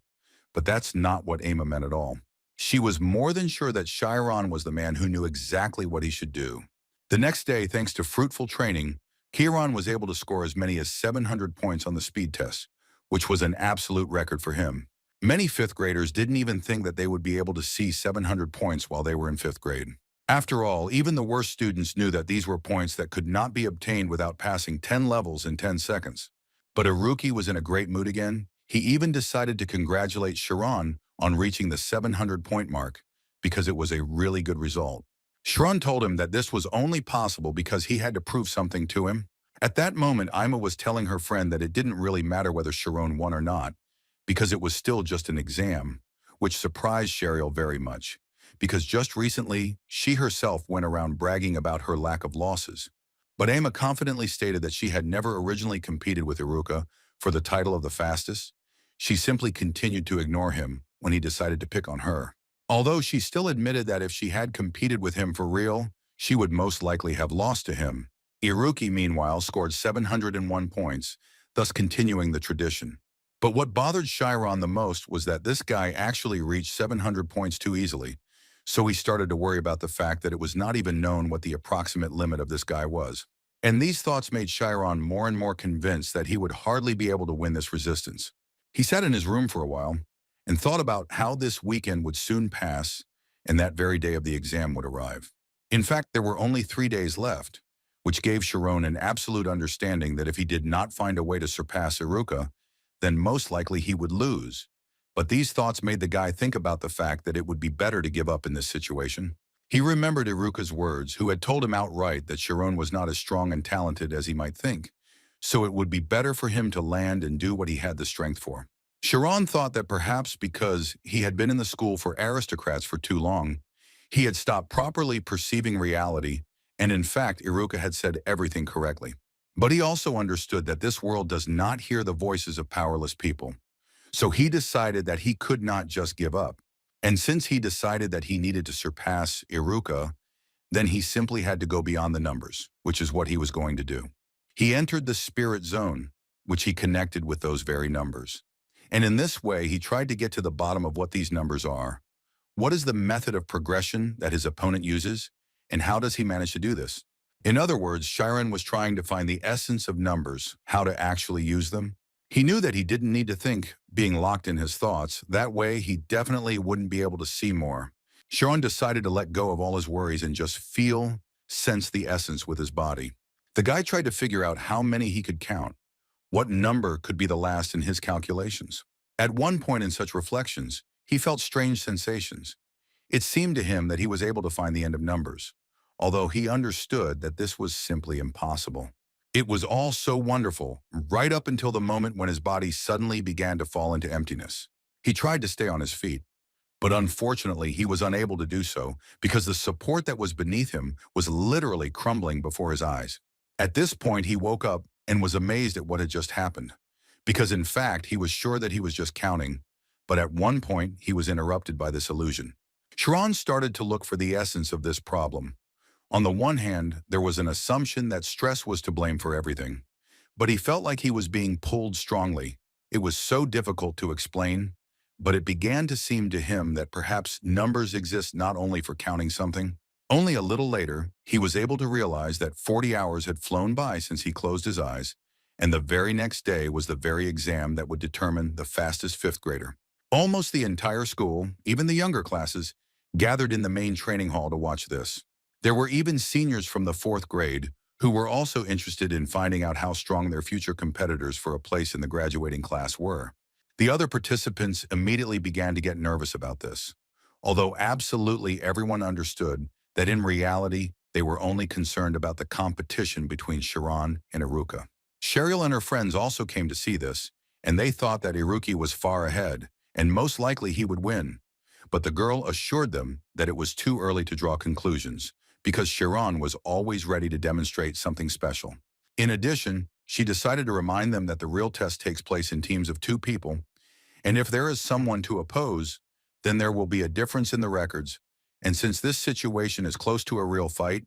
But that's not what Ama meant at all. She was more than sure that Chiron was the man who knew exactly what he should do. The next day, thanks to fruitful training, Kieran was able to score as many as 700 points on the speed test, which was an absolute record for him. Many 5th graders didn't even think that they would be able to see 700 points while they were in 5th grade. After all, even the worst students knew that these were points that could not be obtained without passing 10 levels in 10 seconds. But Iruki was in a great mood again. He even decided to congratulate Sharon on reaching the 700-point mark because it was a really good result. Sharon told him that this was only possible because he had to prove something to him. At that moment, Ima was telling her friend that it didn't really matter whether Sharon won or not, because it was still just an exam, which surprised Sheriel very much, because just recently, she herself went around bragging about her lack of losses. But Ima confidently stated that she had never originally competed with Iruka for the title of the fastest. She simply continued to ignore him when he decided to pick on her. Although she still admitted that if she had competed with him for real, she would most likely have lost to him. Iruki, meanwhile, scored 701 points, thus continuing the tradition. But what bothered Chiron the most was that this guy actually reached 700 points too easily, so he started to worry about the fact that it was not even known what the approximate limit of this guy was. And these thoughts made Chiron more and more convinced that he would hardly be able to win this resistance. He sat in his room for a while and thought about how this weekend would soon pass and that very day of the exam would arrive. In fact, there were only 3 days left, which gave Sharon an absolute understanding that if he did not find a way to surpass Iruka, then most likely he would lose. But these thoughts made the guy think about the fact that it would be better to give up in this situation. He remembered Iruka's words, who had told him outright that Sharon was not as strong and talented as he might think, so it would be better for him to land and do what he had the strength for. Sharon thought that perhaps because he had been in the school for aristocrats for too long, he had stopped properly perceiving reality, and in fact, Iruka had said everything correctly. But he also understood that this world does not hear the voices of powerless people. So he decided that he could not just give up. And since he decided that he needed to surpass Iruka, then he simply had to go beyond the numbers, which is what he was going to do. He entered the spirit zone, which he connected with those very numbers. And in this way, he tried to get to the bottom of what these numbers are. What is the method of progression that his opponent uses, and how does he manage to do this? In other words, Chiron was trying to find the essence of numbers, how to actually use them. He knew that he didn't need to think, being locked in his thoughts. That way, he definitely wouldn't be able to see more. Chiron decided to let go of all his worries and just feel, sense the essence with his body. The guy tried to figure out how many he could count. What number could be the last in his calculations? At one point in such reflections, he felt strange sensations. It seemed to him that he was able to find the end of numbers, although he understood that this was simply impossible. It was all so wonderful, right up until the moment when his body suddenly began to fall into emptiness. He tried to stay on his feet, but unfortunately he was unable to do so because the support that was beneath him was literally crumbling before his eyes. At this point, he woke up and was amazed at what had just happened, because in fact he was sure that he was just counting, but at one point he was interrupted by this illusion. Sharon started to look for the essence of this problem. On the one hand, there was an assumption that stress was to blame for everything, but he felt like he was being pulled strongly. It was so difficult to explain, but it began to seem to him that perhaps numbers exist not only for counting something. Only a little later, he was able to realize that 40 hours had flown by since he closed his eyes, and the very next day was the very exam that would determine the fastest fifth grader. Almost the entire school, even the younger classes, gathered in the main training hall to watch this. There were even seniors from the fourth grade who were also interested in finding out how strong their future competitors for a place in the graduating class were. The other participants immediately began to get nervous about this, although absolutely everyone understood that in reality, they were only concerned about the competition between Sharon and Iruka. Cheryl and her friends also came to see this, and they thought that Iruki was far ahead, and most likely he would win. But the girl assured them that it was too early to draw conclusions, because Sharon was always ready to demonstrate something special. In addition, she decided to remind them that the real test takes place in teams of 2 people, and if there is someone to oppose, then there will be a difference in the records, and since this situation is close to a real fight,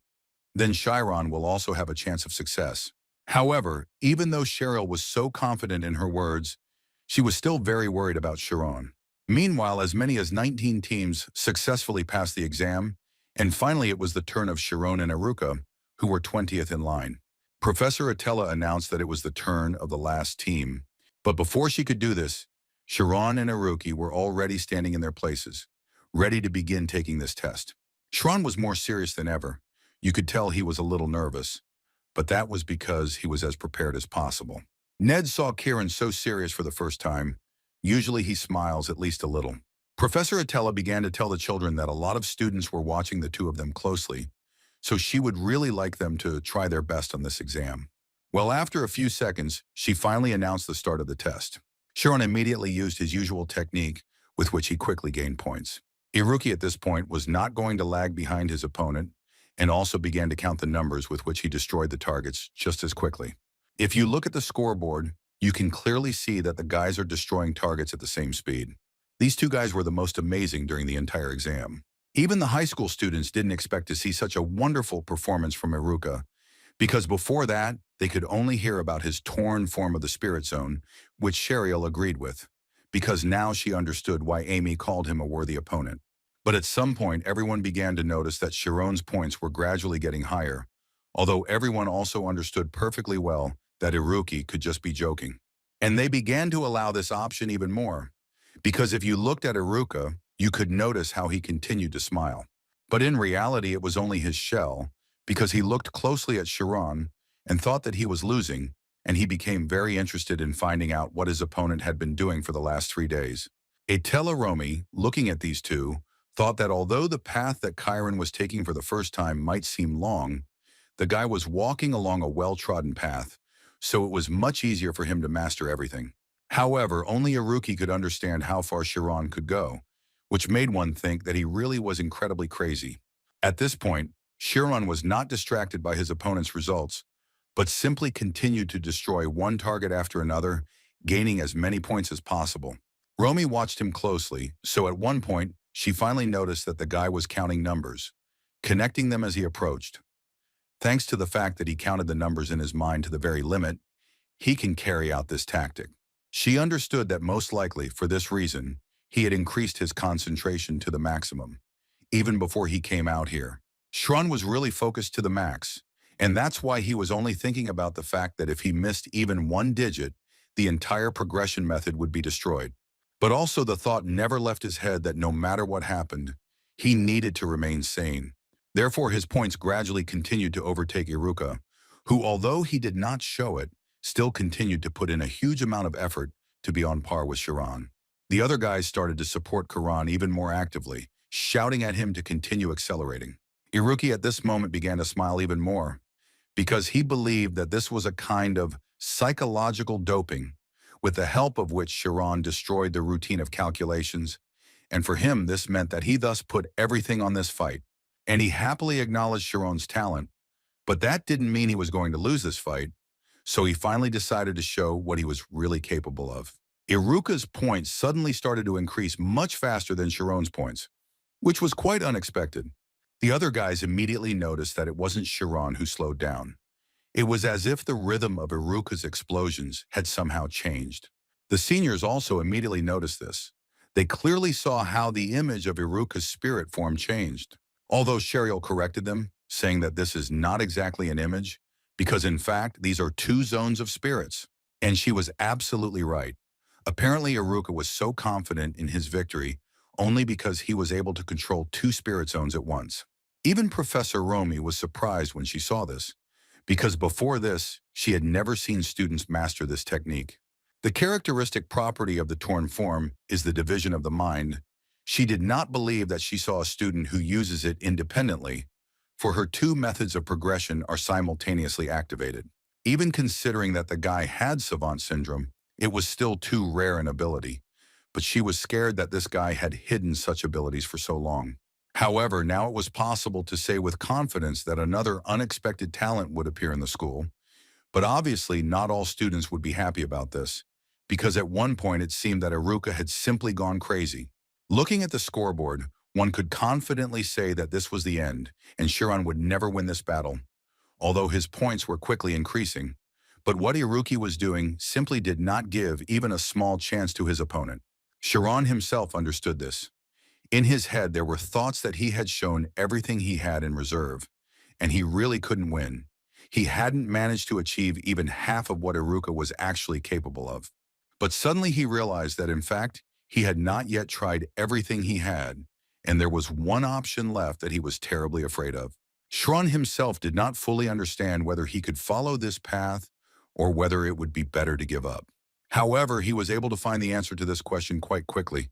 then Chiron will also have a chance of success. However, even though Cheryl was so confident in her words, she was still very worried about Sharon. Meanwhile, as many as 19 teams successfully passed the exam, and finally it was the turn of Sharon and Iruka, who were 20th in line. Professor Attila announced that it was the turn of the last team. But before she could do this, Sharon and Iruki were already standing in their places, ready to begin taking this test. Sharon was more serious than ever. You could tell he was a little nervous, but that was because he was as prepared as possible. Ned saw Kieran so serious for the first time. Usually he smiles at least a little. Professor Attila began to tell the children that a lot of students were watching the two of them closely, so she would really like them to try their best on this exam. Well, after a few seconds, she finally announced the start of the test. Sharon immediately used his usual technique, with which he quickly gained points. Iruki at this point was not going to lag behind his opponent, and also began to count the numbers with which he destroyed the targets just as quickly. If you look at the scoreboard, you can clearly see that the guys are destroying targets at the same speed. These 2 guys were the most amazing during the entire exam. Even the high school students didn't expect to see such a wonderful performance from Iruka, because before that, they could only hear about his torn form of the spirit zone, which Cheryl agreed with, because now she understood why Amy called him a worthy opponent. But at some point, everyone began to notice that Sharon's points were gradually getting higher, although everyone also understood perfectly well that Iruki could just be joking. And they began to allow this option even more, because if you looked at Iruka, you could notice how he continued to smile. But in reality, it was only his shell, because he looked closely at Sharon and thought that he was losing, and he became very interested in finding out what his opponent had been doing for the last 3 days. Atela Romi, looking at these two, thought that although the path that Kieran was taking for the first time might seem long, the guy was walking along a well-trodden path, so it was much easier for him to master everything. However, only Iruki could understand how far Sharon could go, which made one think that he really was incredibly crazy. At this point, Sharon was not distracted by his opponent's results, but simply continued to destroy one target after another, gaining as many points as possible. Romy watched him closely, so at one point, she finally noticed that the guy was counting numbers, connecting them as he approached. Thanks to the fact that he counted the numbers in his mind to the very limit, he can carry out this tactic. She understood that most likely, for this reason, he had increased his concentration to the maximum, even before he came out here. Sharon was really focused to the max, and that's why he was only thinking about the fact that if he missed even 1 digit, the entire progression method would be destroyed. But also the thought never left his head that no matter what happened, he needed to remain sane. Therefore, his points gradually continued to overtake Iruka, who, although he did not show it, still continued to put in a huge amount of effort to be on par with Sharon. The other guys started to support Kieran even more actively, shouting at him to continue accelerating. Iruki at this moment began to smile even more, because he believed that this was a kind of psychological doping, with the help of which Sharon destroyed the routine of calculations, and for him this meant that he thus put everything on this fight. And he happily acknowledged Sharon's talent, but that didn't mean he was going to lose this fight, so he finally decided to show what he was really capable of. Iruka's points suddenly started to increase much faster than Sharon's points, which was quite unexpected. The other guys immediately noticed that it wasn't Chiron who slowed down. It was as if the rhythm of Iruka's explosions had somehow changed. The seniors also immediately noticed this. They clearly saw how the image of Iruka's spirit form changed. Although Cheryl corrected them, saying that this is not exactly an image, because in fact these are two zones of spirits. And she was absolutely right. Apparently Iruka was so confident in his victory only because he was able to control two spirit zones at once. Even Professor Romy was surprised when she saw this, because before this, she had never seen students master this technique. The characteristic property of the torn form is the division of the mind. She did not believe that she saw a student who uses it independently, for her two methods of progression are simultaneously activated. Even considering that the guy had savant syndrome, it was still too rare an ability, but she was scared that this guy had hidden such abilities for so long. However, now it was possible to say with confidence that another unexpected talent would appear in the school, but obviously not all students would be happy about this, because at one point it seemed that Iruka had simply gone crazy. Looking at the scoreboard, one could confidently say that this was the end, and Chiron would never win this battle, although his points were quickly increasing. But what Iruki was doing simply did not give even a small chance to his opponent. Chiron himself understood this. In his head, there were thoughts that he had shown everything he had in reserve, and he really couldn't win. He hadn't managed to achieve even half of what Iruka was actually capable of. But suddenly he realized that in fact, he had not yet tried everything he had, and there was one option left that he was terribly afraid of. Chiron himself did not fully understand whether he could follow this path or whether it would be better to give up. However, he was able to find the answer to this question quite quickly.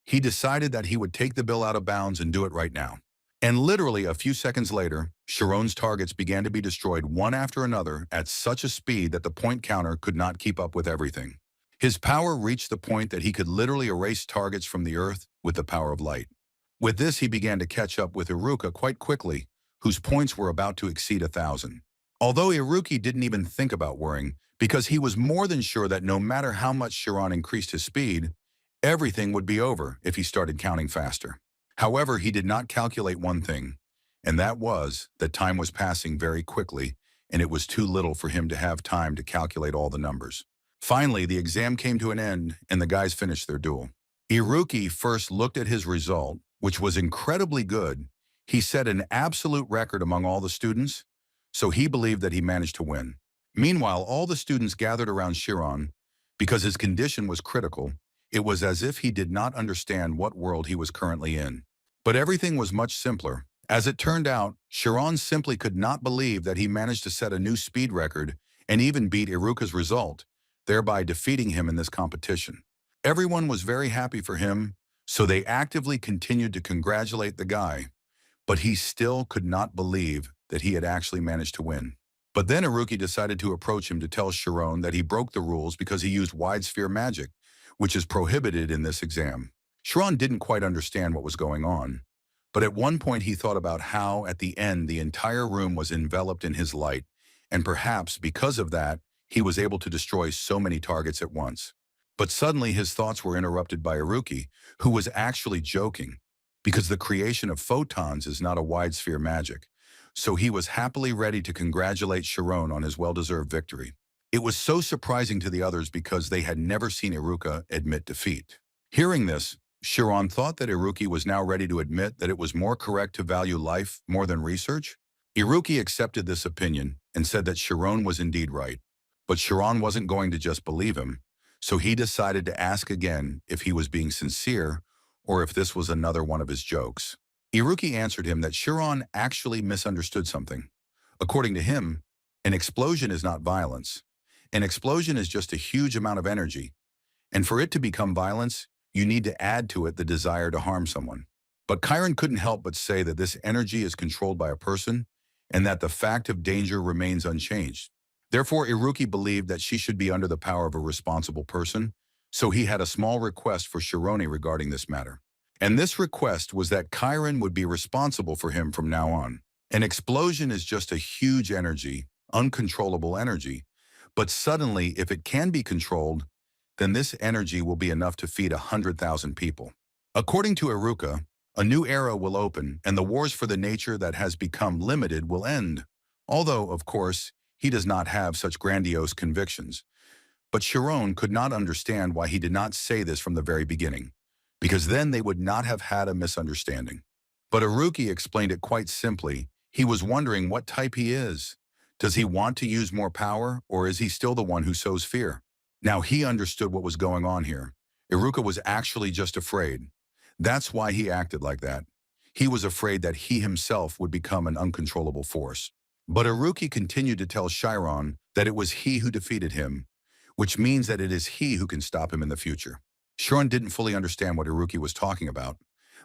He decided that he would take the bill out of bounds and do it right now. And literally a few seconds later, Chiron's targets began to be destroyed one after another at such a speed that the point counter could not keep up with everything. His power reached the point that he could literally erase targets from the earth with the power of light. With this, he began to catch up with Iruka quite quickly, whose points were about to exceed 1,000. Although Iruki didn't even think about worrying, because he was more than sure that no matter how much Chiron increased his speed, everything would be over if he started counting faster. However, he did not calculate one thing, and that was that time was passing very quickly, and it was too little for him to have time to calculate all the numbers. Finally, the exam came to an end, and the guys finished their duel. Iruki first looked at his result, which was incredibly good. He set an absolute record among all the students, so he believed that he managed to win. Meanwhile, all the students gathered around Chiron. Because his condition was critical, it was as if he did not understand what world he was currently in. But everything was much simpler. As it turned out, Chiron simply could not believe that he managed to set a new speed record and even beat Iruka's result, thereby defeating him in this competition. Everyone was very happy for him, so they actively continued to congratulate the guy, but he still could not believe that he had actually managed to win. But then Iruki decided to approach him to tell Chiron that he broke the rules because he used wide sphere magic, which is prohibited in this exam. Chiron didn't quite understand what was going on, but at one point he thought about how, at the end, the entire room was enveloped in his light, and perhaps because of that, he was able to destroy so many targets at once. But suddenly his thoughts were interrupted by Iruki, who was actually joking, because the creation of photons is not a wide sphere magic, so he was happily ready to congratulate Chiron on his well-deserved victory. It was so surprising to the others because they had never seen Iruka admit defeat. Hearing this, Chiron thought that Iruki was now ready to admit that it was more correct to value life more than research. Iruki accepted this opinion and said that Chiron was indeed right. But Chiron wasn't going to just believe him, so he decided to ask again if he was being sincere or if this was another one of his jokes. Iruki answered him that Chiron actually misunderstood something. According to him, an explosion is not violence. An explosion is just a huge amount of energy, and for it to become violence, you need to add to it the desire to harm someone. But Kieran couldn't help but say that this energy is controlled by a person and that the fact of danger remains unchanged. Therefore, Iruki believed that she should be under the power of a responsible person, so he had a small request for Chironi regarding this matter. And this request was that Kieran would be responsible for him from now on. An explosion is just a huge energy, uncontrollable energy, but suddenly, if it can be controlled, then this energy will be enough to feed 100,000 people. According to Iruka, A new era will open, and the wars for the nature that has become limited will end. Although, of course, he does not have such grandiose convictions. But Chiron could not understand why he did not say this from the very beginning, because then they would not have had a misunderstanding. But Iruki explained it quite simply. He was wondering what type he is. Does he want to use more power, or is he still the one who sows fear? Now he understood what was going on here. Iruka was actually just afraid. That's why he acted like that. He was afraid that he himself would become an uncontrollable force. But Iruki continued to tell Chiron that it was he who defeated him, which means that it is he who can stop him in the future. Chiron didn't fully understand what Iruki was talking about,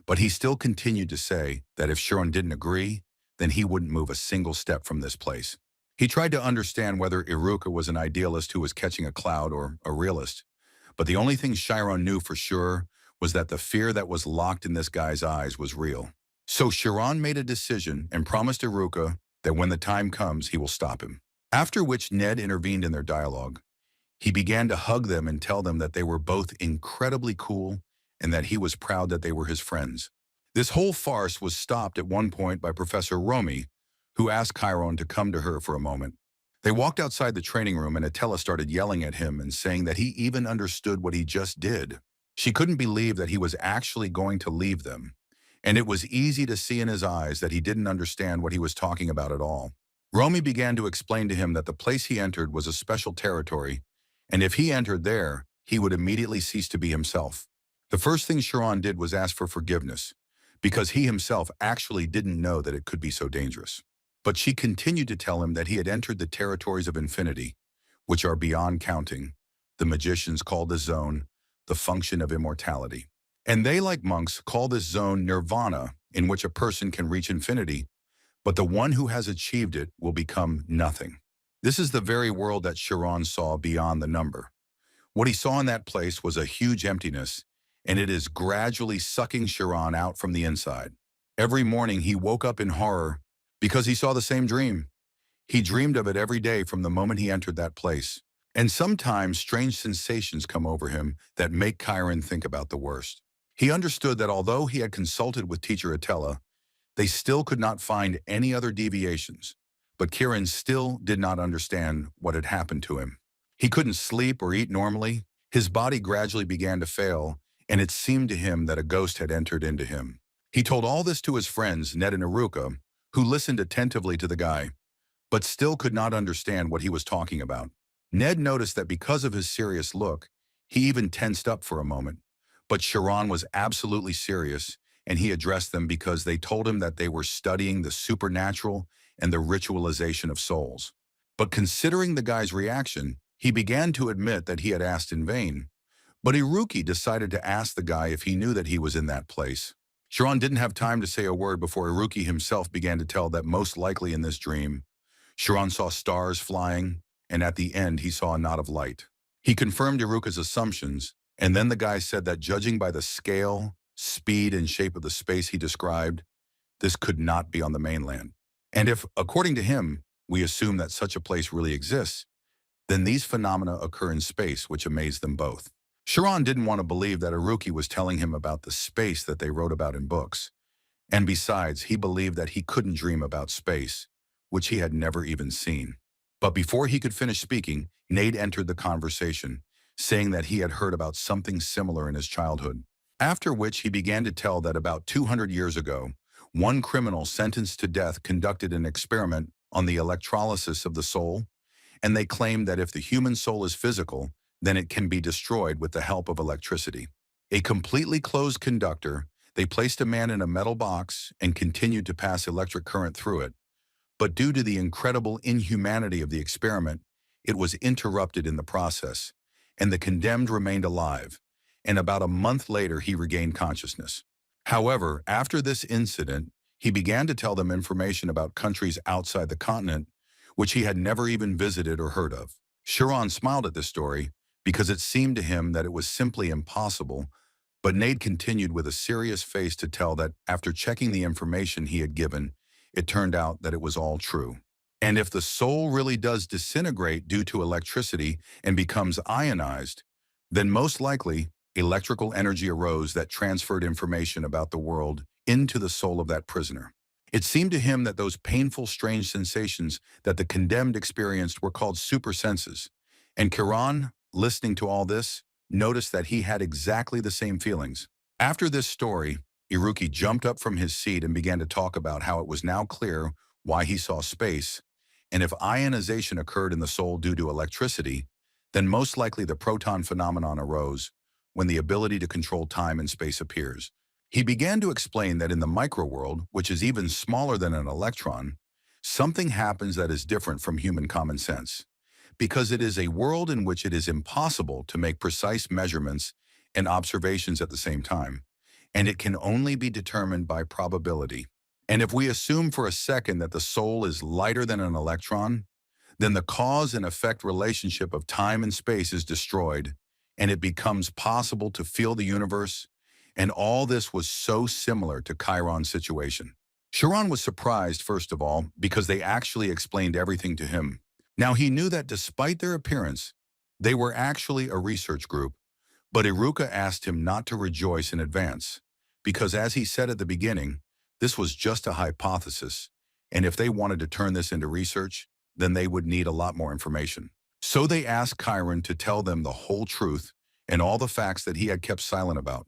but he still continued to say that if Chiron didn't agree, then he wouldn't move a single step from this place. He tried to understand whether Iruka was an idealist who was catching a cloud or a realist, but the only thing Chiron knew for sure was that the fear that was locked in this guy's eyes was real. So Chiron made a decision and promised Iruka that when the time comes, he will stop him. After which Ned intervened in their dialogue. He began to hug them and tell them that they were both incredibly cool and that he was proud that they were his friends. This whole farce was stopped at one point by Professor Romy, who asked Chiron to come to her for a moment. They walked outside the training room and Atella started yelling at him and saying that he even understood what he just did. She couldn't believe that he was actually going to leave them, and it was easy to see in his eyes that he didn't understand what he was talking about at all. Romy began to explain to him that the place he entered was a special territory, and if he entered there, he would immediately cease to be himself. The first thing Chiron did was ask for forgiveness, because he himself actually didn't know that it could be so dangerous. But she continued to tell him that he had entered the territories of infinity, which are beyond counting. The magicians call this zone the function of immortality. And they, like monks, call this zone nirvana, in which a person can reach infinity, but the one who has achieved it will become nothing. This is the very world that Chiron saw beyond the number. What he saw in that place was a huge emptiness, and it is gradually sucking Chiron out from the inside. Every morning he woke up in horror because he saw the same dream. He dreamed of it every day from the moment he entered that place. And sometimes strange sensations come over him that make Kieran think about the worst. He understood that although he had consulted with teacher Atella, they still could not find any other deviations. But Kieran still did not understand what had happened to him. He couldn't sleep or eat normally. His body gradually began to fail, and it seemed to him that a ghost had entered into him. He told all this to his friends, Ned and Iruka, who listened attentively to the guy, but still could not understand what he was talking about. Ned noticed that because of his serious look, he even tensed up for a moment. But Chiron was absolutely serious, and he addressed them because they told him that they were studying the supernatural and the ritualization of souls. But considering the guy's reaction, he began to admit that he had asked in vain. But Iruki decided to ask the guy if he knew that he was in that place. Chiron didn't have time to say a word before Iruki himself began to tell that most likely in this dream, Chiron saw stars flying, and at the end he saw a knot of light. He confirmed Iruka's assumptions, and then the guy said that judging by the scale, speed, and shape of the space he described, this could not be on the mainland. And if, according to him, we assume that such a place really exists, then these phenomena occur in space, which amazed them both. Chiron didn't want to believe that Iruki was telling him about the space that they wrote about in books. And besides, he believed that he couldn't dream about space, which he had never even seen. But before he could finish speaking, Nate entered the conversation, saying that he had heard about something similar in his childhood. After which he began to tell that about 200 years ago, one criminal sentenced to death conducted an experiment on the electrolysis of the soul, and they claimed that if the human soul is physical, then it can be destroyed with the help of electricity. A completely closed conductor, they placed a man in a metal box and continued to pass electric current through it. But due to the incredible inhumanity of the experiment, it was interrupted in the process, and the condemned remained alive, and about a month later he regained consciousness. However, after this incident, he began to tell them information about countries outside the continent, which he had never even visited or heard of. Chiron smiled at this story because it seemed to him that it was simply impossible, but Nate continued with a serious face to tell that after checking the information he had given, it turned out that it was all true. And if the soul really does disintegrate due to electricity and becomes ionized, then most likely electrical energy arose that transferred information about the world into the soul of that prisoner. It seemed to him that those painful, strange sensations that the condemned experienced were called super senses. And Kieran, listening to all this, noticed that he had exactly the same feelings. After this story, Iruki jumped up from his seat and began to talk about how it was now clear why he saw space, and if ionization occurred in the soul due to electricity, then most likely the proton phenomenon arose when the ability to control time and space appears. He began to explain that in the microworld, which is even smaller than an electron, something happens that is different from human common sense, because it is a world in which it is impossible to make precise measurements and observations at the same time, and it can only be determined by probability. And if we assume for a second that the soul is lighter than an electron, then the cause and effect relationship of time and space is destroyed, and it becomes possible to feel the universe. And all this was so similar to Chiron's situation. Chiron was surprised, first of all, because they actually explained everything to him. Now he knew that despite their appearance, they were actually a research group, but Iruka asked him not to rejoice in advance, because as he said at the beginning, this was just a hypothesis, and if they wanted to turn this into research, then they would need a lot more information. So they asked Kieran to tell them the whole truth and all the facts that he had kept silent about,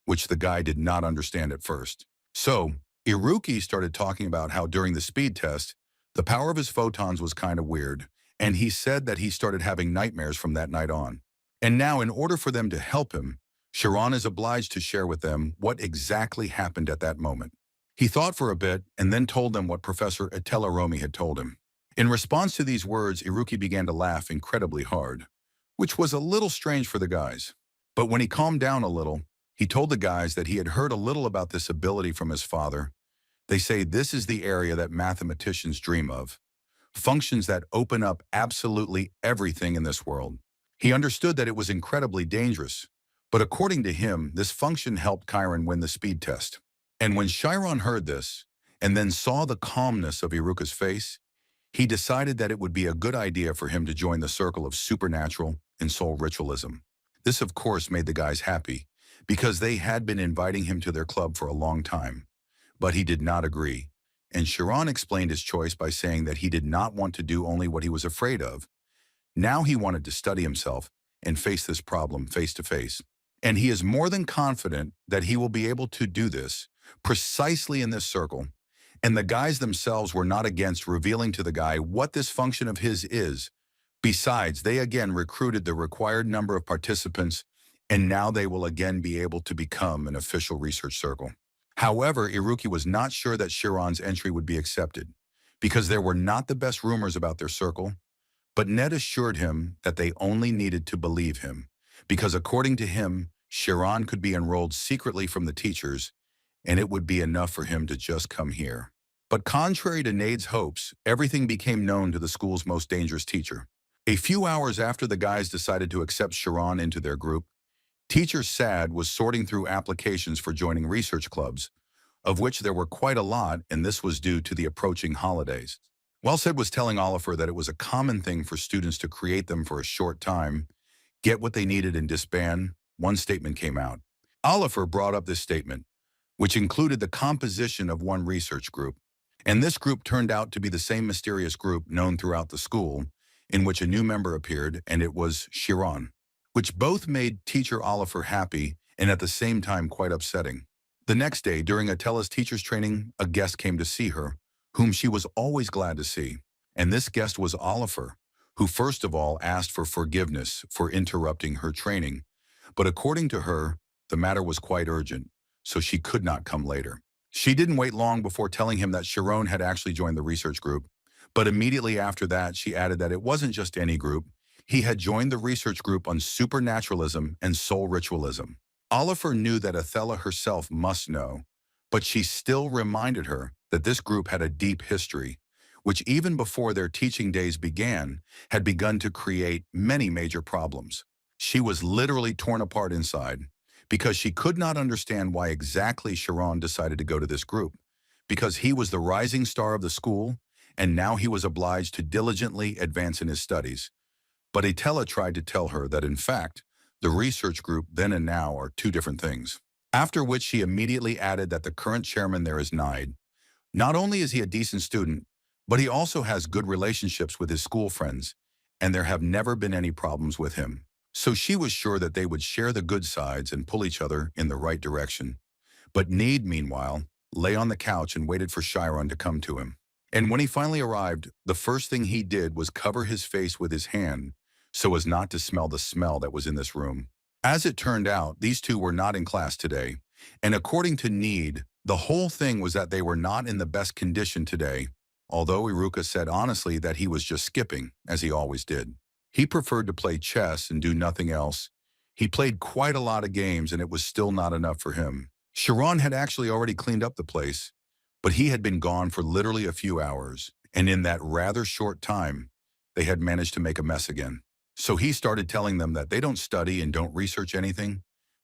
which the guy did not understand at first. So, Iruki started talking about how during the speed test, the power of his photons was kind of weird, and he said that he started having nightmares from that night on. And now, in order for them to help him, Chiron is obliged to share with them what exactly happened at that moment. He thought for a bit and then told them what Professor Etellaromi had told him. In response to these words, Iruki began to laugh incredibly hard, which was a little strange for the guys. But when he calmed down a little, he told the guys that he had heard a little about this ability from his father. They say this is the area that mathematicians dream of, functions that open up absolutely everything in this world. He understood that it was incredibly dangerous, but according to him, this function helped Kieran win the speed test. And when Chiron heard this, and then saw the calmness of Iruka's face, he decided that it would be a good idea for him to join the circle of supernatural and soul ritualism. This, of course, made the guys happy, because they had been inviting him to their club for a long time. But he did not agree, and Chiron explained his choice by saying that he did not want to do only what he was afraid of. Now he wanted to study himself and face this problem face to face. And he is more than confident that he will be able to do this precisely in this circle. And the guys themselves were not against revealing to the guy what this function of his is. Besides, they again recruited the required number of participants, and now they will again be able to become an official research circle. However, Iruki was not sure that Chiron's entry would be accepted, because there were not the best rumors about their circle, but Ned assured him that they only needed to believe him, because according to him, Chiron could be enrolled secretly from the teachers, and it would be enough for him to just come here. But contrary to Nade's hopes, everything became known to the school's most dangerous teacher. A few hours after the guys decided to accept Chiron into their group, Teacher Sad was sorting through applications for joining research clubs, of which there were quite a lot, and this was due to the approaching holidays. While Sad was telling Oliver that it was a common thing for students to create them for a short time, get what they needed and disband, one statement came out. Oliver brought up this statement, which included the composition of one research group. And this group turned out to be the same mysterious group known throughout the school, in which a new member appeared, and it was Chiron, which both made Teacher Oliver happy and at the same time quite upsetting. The next day, during Atella's teacher's training, a guest came to see her, whom she was always glad to see. And this guest was Oliver, who first of all asked for forgiveness for interrupting her training. But according to her, the matter was quite urgent, so she could not come later. She didn't wait long before telling him that Chiron had actually joined the research group, but immediately after that, she added that it wasn't just any group. He had joined the research group on supernaturalism and soul ritualism. Oliver knew that Athela herself must know, but she still reminded her that this group had a deep history, which even before their teaching days began, had begun to create many major problems. She was literally torn apart inside, because she could not understand why exactly Chiron decided to go to this group, because he was the rising star of the school, and now he was obliged to diligently advance in his studies. But Atella tried to tell her that in fact, the research group then and now are two different things. After which she immediately added that the current chairman there is Nide. Not only is he a decent student, but he also has good relationships with his school friends, and there have never been any problems with him. So she was sure that they would share the good sides and pull each other in the right direction. But Need, meanwhile, lay on the couch and waited for Chiron to come to him. And when he finally arrived, the first thing he did was cover his face with his hand so as not to smell the smell that was in this room. As it turned out, these two were not in class today, and according to Need, the whole thing was that they were not in the best condition today, although Iruka said honestly that he was just skipping, as he always did. He preferred to play chess and do nothing else. He played quite a lot of games and it was still not enough for him. Sharon had actually already cleaned up the place, but he had been gone for literally a few hours, and in that rather short time, they had managed to make a mess again. So he started telling them that they don't study and don't research anything.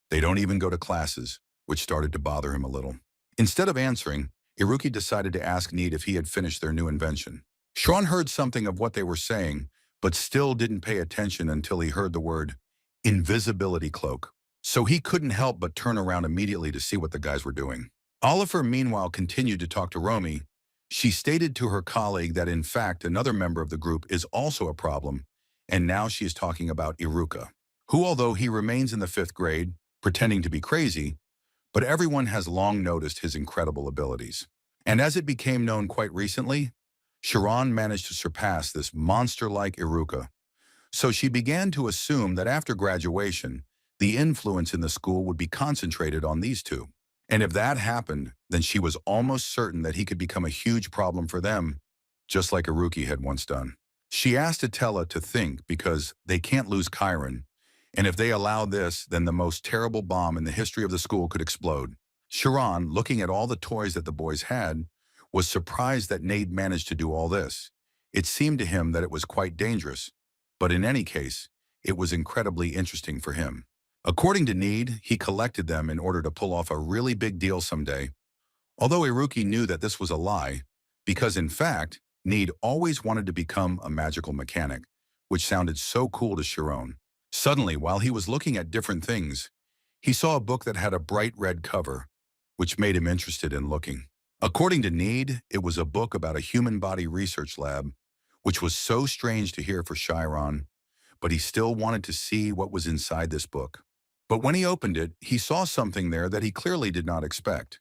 They don't even go to classes, which started to bother him a little. Instead of answering, Iruki decided to ask Need if he had finished their new invention. Sharon heard something of what they were saying, but still didn't pay attention until he heard the word invisibility cloak. So he couldn't help but turn around immediately to see what the guys were doing. Oliver, meanwhile, continued to talk to Romy. She stated to her colleague that in fact another member of the group is also a problem, and now she is talking about Iruka, who, although he remains in the 5th grade, pretending to be crazy, but everyone has long noticed his incredible abilities. And as it became known quite recently, Sharon managed to surpass this monster-like Iruka. So she began to assume that after graduation, the influence in the school would be concentrated on these two. And if that happened, then she was almost certain that he could become a huge problem for them, just like Iruki had once done. She asked Atella to think because they can't lose Kieran, and if they allow this, then the most terrible bomb in the history of the school could explode. Sharon, looking at all the toys that the boys had, was surprised that Nade managed to do all this. It seemed to him that it was quite dangerous, but in any case, it was incredibly interesting for him. According to Need, he collected them in order to pull off a really big deal someday, although Iruki knew that this was a lie, because in fact, Need always wanted to become a magical mechanic, which sounded so cool to Sharon. Suddenly, while he was looking at different things, he saw a book that had a bright red cover, which made him interested in looking. According to Need, it was a book about a human body research lab, which was so strange to hear for Chiron, but he still wanted to see what was inside this book. But when he opened it, he saw something there that he clearly did not expect.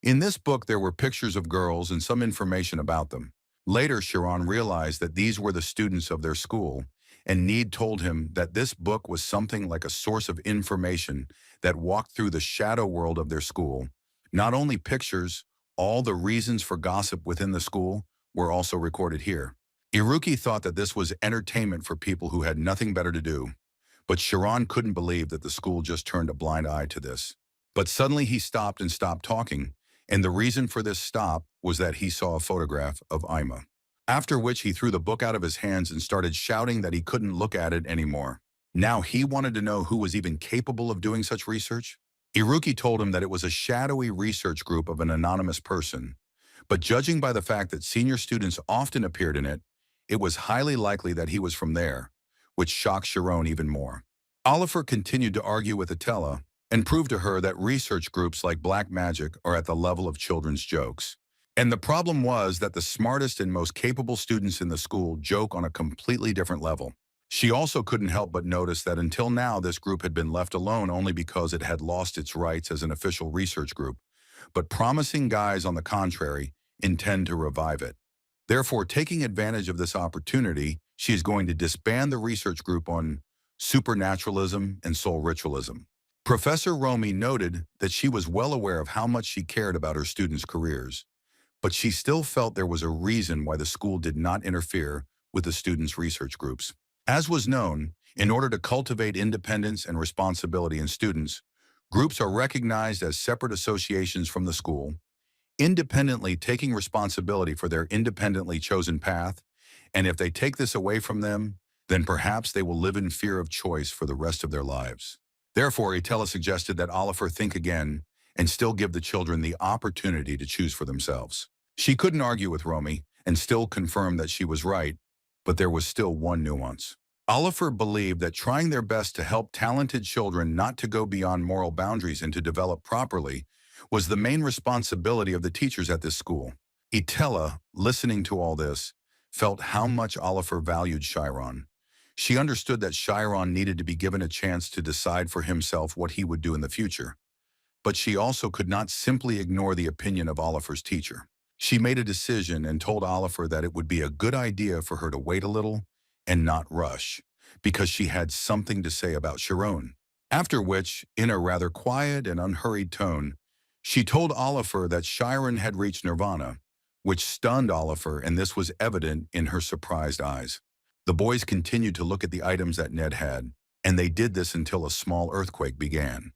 In this book, there were pictures of girls and some information about them. Later, Chiron realized that these were the students of their school, and Need told him that this book was something like a source of information that walked through the shadow world of their school. Not only pictures, all the reasons for gossip within the school were also recorded here. Iruki thought that this was entertainment for people who had nothing better to do, but Chiron couldn't believe that the school just turned a blind eye to this. But suddenly he stopped and stopped talking, and the reason for this stop was that he saw a photograph of Ima. After which he threw the book out of his hands and started shouting that he couldn't look at it anymore. Now he wanted to know who was even capable of doing such research. Iruki told him that it was a shadowy research group of an anonymous person, but judging by the fact that senior students often appeared in it, it was highly likely that he was from there, which shocked Sharon even more. Oliver continued to argue with Atella and prove to her that research groups like Black Magic are at the level of children's jokes. And the problem was that the smartest and most capable students in the school joke on a completely different level. She also couldn't help but notice that until now this group had been left alone only because it had lost its rights as an official research group, but promising guys, on the contrary, intend to revive it. Therefore, taking advantage of this opportunity, she is going to disband the research group on supernaturalism and soul ritualism. Professor Romy noted that she was well aware of how much she cared about her students' careers, but she still felt there was a reason why the school did not interfere with the students' research groups. As was known, in order to cultivate independence and responsibility in students, groups are recognized as separate associations from the school, independently taking responsibility for their independently chosen path, and if they take this away from them, then perhaps they will live in fear of choice for the rest of their lives. Therefore, Itella suggested that Oliver think again and still give the children the opportunity to choose for themselves. She couldn't argue with Romy and still confirm that she was right, but there was still one nuance. Oliver believed that trying their best to help talented children not to go beyond moral boundaries and to develop properly was the main responsibility of the teachers at this school. Itella, listening to all this, felt how much Oliver valued Chiron. She understood that Chiron needed to be given a chance to decide for himself what he would do in the future. But she also could not simply ignore the opinion of Oliver's teacher. She made a decision and told Oliver that it would be a good idea for her to wait a little and not rush, because she had something to say about Chiron. After which, in a rather quiet and unhurried tone, she told Oliver that Chiron had reached nirvana, which stunned Oliver, and this was evident in her surprised eyes. The boys continued to look at the items that Ned had, and they did this until a small earthquake began,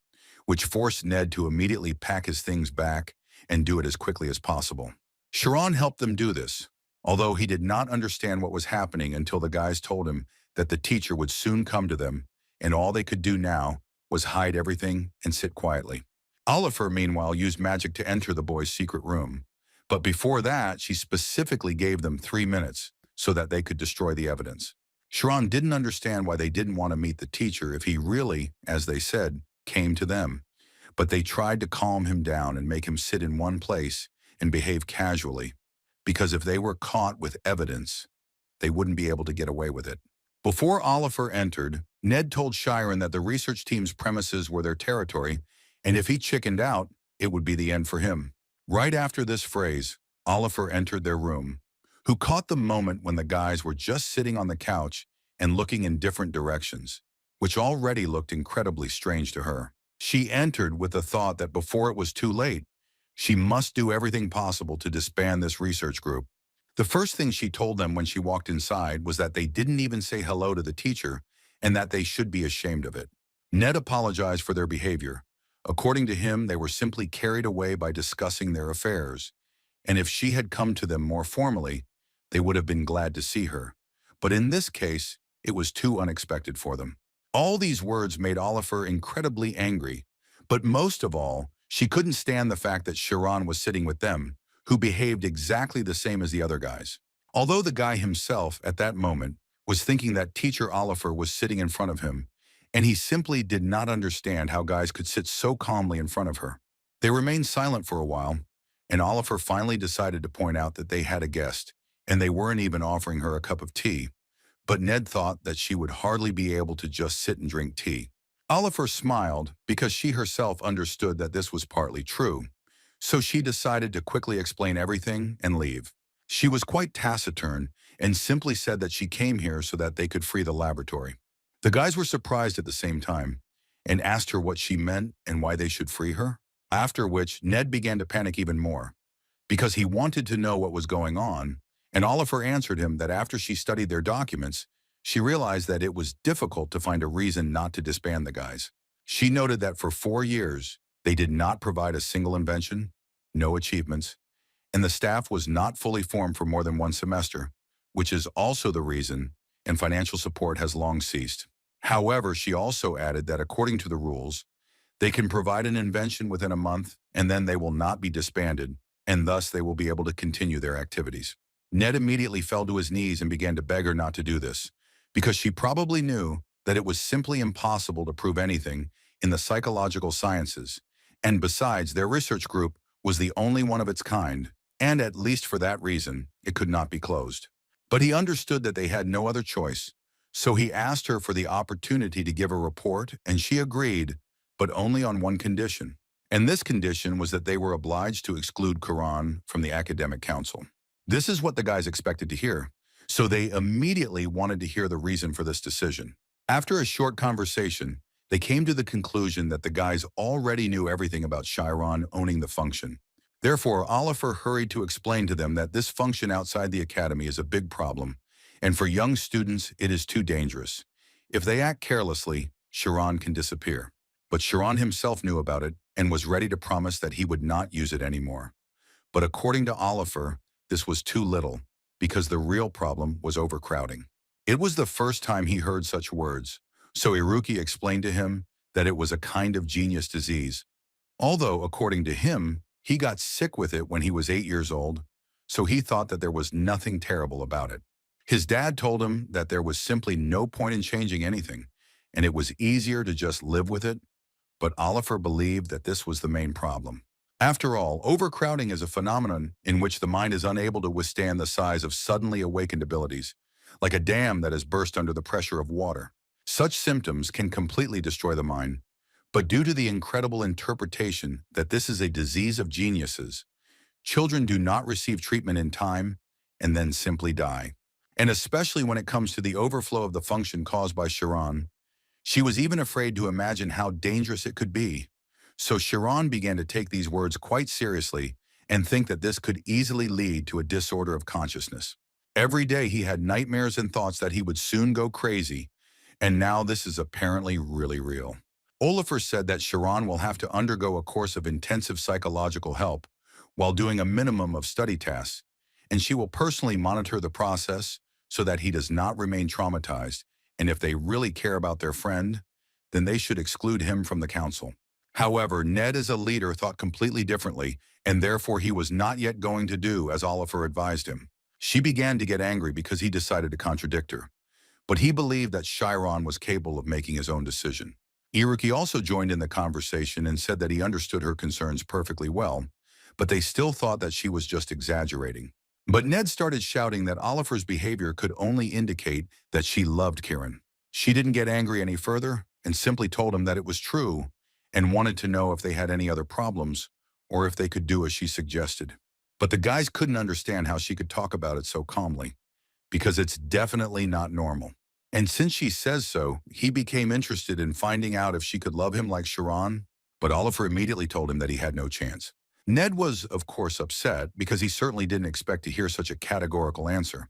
which forced Ned to immediately pack his things back and do it as quickly as possible. Chiron helped them do this, although he did not understand what was happening until the guys told him that the teacher would soon come to them, and all they could do now was hide everything and sit quietly. Oliver, meanwhile, used magic to enter the boys' secret room, but before that, she specifically gave them 3 minutes so that they could destroy the evidence. Chiron didn't understand why they didn't want to meet the teacher if he really, as they said, came to them, but they tried to calm him down and make him sit in one place and behave casually, because if they were caught with evidence, they wouldn't be able to get away with it. Before Oliver entered, Ned told Chiron that the research team's premises were their territory, and if he chickened out, it would be the end for him. Right after this phrase, Oliver entered their room, who caught the moment when the guys were just sitting on the couch and looking in different directions, which already looked incredibly strange to her. She entered with the thought that before it was too late, she must do everything possible to disband this research group. The first thing she told them when she walked inside was that they didn't even say hello to the teacher and that they should be ashamed of it. Ned apologized for their behavior. According to him, they were simply carried away by discussing their affairs, and if she had come to them more formally, they would have been glad to see her. But in this case, it was too unexpected for them. All these words made Oliver incredibly angry, but most of all, she couldn't stand the fact that Chiron was sitting with them, who behaved exactly the same as the other guys. Although the guy himself, at that moment, was thinking that teacher Oliver was sitting in front of him, and he simply did not understand how guys could sit so calmly in front of her. They remained silent for a while, and Oliver finally decided to point out that they had a guest, and they weren't even offering her a cup of tea. But Ned thought that she would hardly be able to just sit and drink tea. Oliver smiled because she herself understood that this was partly true, so she decided to quickly explain everything and leave. She was quite taciturn and simply said that she came here so that they could free the laboratory. The guys were surprised at the same time and asked her what she meant and why they should free her, after which Ned began to panic even more because he wanted to know what was going on, and Oliver answered him that after she studied their documents, she realized that it was difficult to find a reason not to disband the guys. She noted that for 4 years, they did not provide a single invention, no achievements, and the staff was not fully formed for more than 1 semester, which is also the reason, and financial support has long ceased. However, she also added that according to the rules, they can provide an invention within a month and then they will not be disbanded, and thus they will be able to continue their activities. Ned immediately fell to his knees and began to beg her not to do this, because she probably knew that it was simply impossible to prove anything in the psychological sciences, and besides, their research group was the only one of its kind, and at least for that reason, it could not be closed. But he understood that they had no other choice, so he asked her for the opportunity to give a report, and she agreed, but only on one condition. And this condition was that they were obliged to exclude Kieran from the academic council. This is what the guys expected to hear, so they immediately wanted to hear the reason for this decision. After a short conversation, they came to the conclusion that the guys already knew everything about Chiron owning the function. Therefore, Oliver hurried to explain to them that this function outside the academy is a big problem, and for young students, it is too dangerous. If they act carelessly, Chiron can disappear. But Chiron himself knew about it and was ready to promise that he would not use it anymore. But according to Oliver, this was too little, because the real problem was overcrowding. It was the first time he heard such words, so Iruki explained to him that it was a kind of genius disease. Although, according to him, he got sick with it when he was 8 years old, so he thought that there was nothing terrible about it. His dad told him that there was simply no point in changing anything, and it was easier to just live with it, but Oliver believed that this was the main problem. After all, overcrowding is a phenomenon in which the mind is unable to withstand the size of suddenly awakened abilities, like a dam that has burst under the pressure of water. Such symptoms can completely destroy the mind, but due to the incredible interpretation that this is a disease of geniuses, children do not receive treatment in time and then simply die. And especially when it comes to the overflow of the function caused by Chiron, she was even afraid to imagine how dangerous it could be. So Chiron began to take these words quite seriously and think that this could easily lead to a disorder of consciousness. Every day he had nightmares and thoughts that he would soon go crazy, and now this is apparently really real. Olafur said that Chiron will have to undergo a course of intensive psychological help while doing a minimum of study tasks, and she will personally monitor the process so that he does not remain traumatized, and if they really care about their friend, then they should exclude him from the council. However, Ned as a leader thought completely differently, and therefore he was not yet going to do as Oliver advised him. She began to get angry because he decided to contradict her, but he believed that Chiron was capable of making his own decision. Iruki also joined in the conversation and said that he understood her concerns perfectly well, but they still thought that she was just exaggerating. But Ned started shouting that Oliver's behavior could only indicate that she loved Kieran. She didn't get angry any further and simply told him that it was true and wanted to know if they had any other problems or if they could do as she suggested. But the guys couldn't understand how she could talk about it so calmly, because it's definitely not normal. And since she says so, he became interested in finding out if she could love him like Chiron, but Oliver immediately told him that he had no chance. Ned was, of course, upset because he certainly didn't expect to hear such a categorical answer.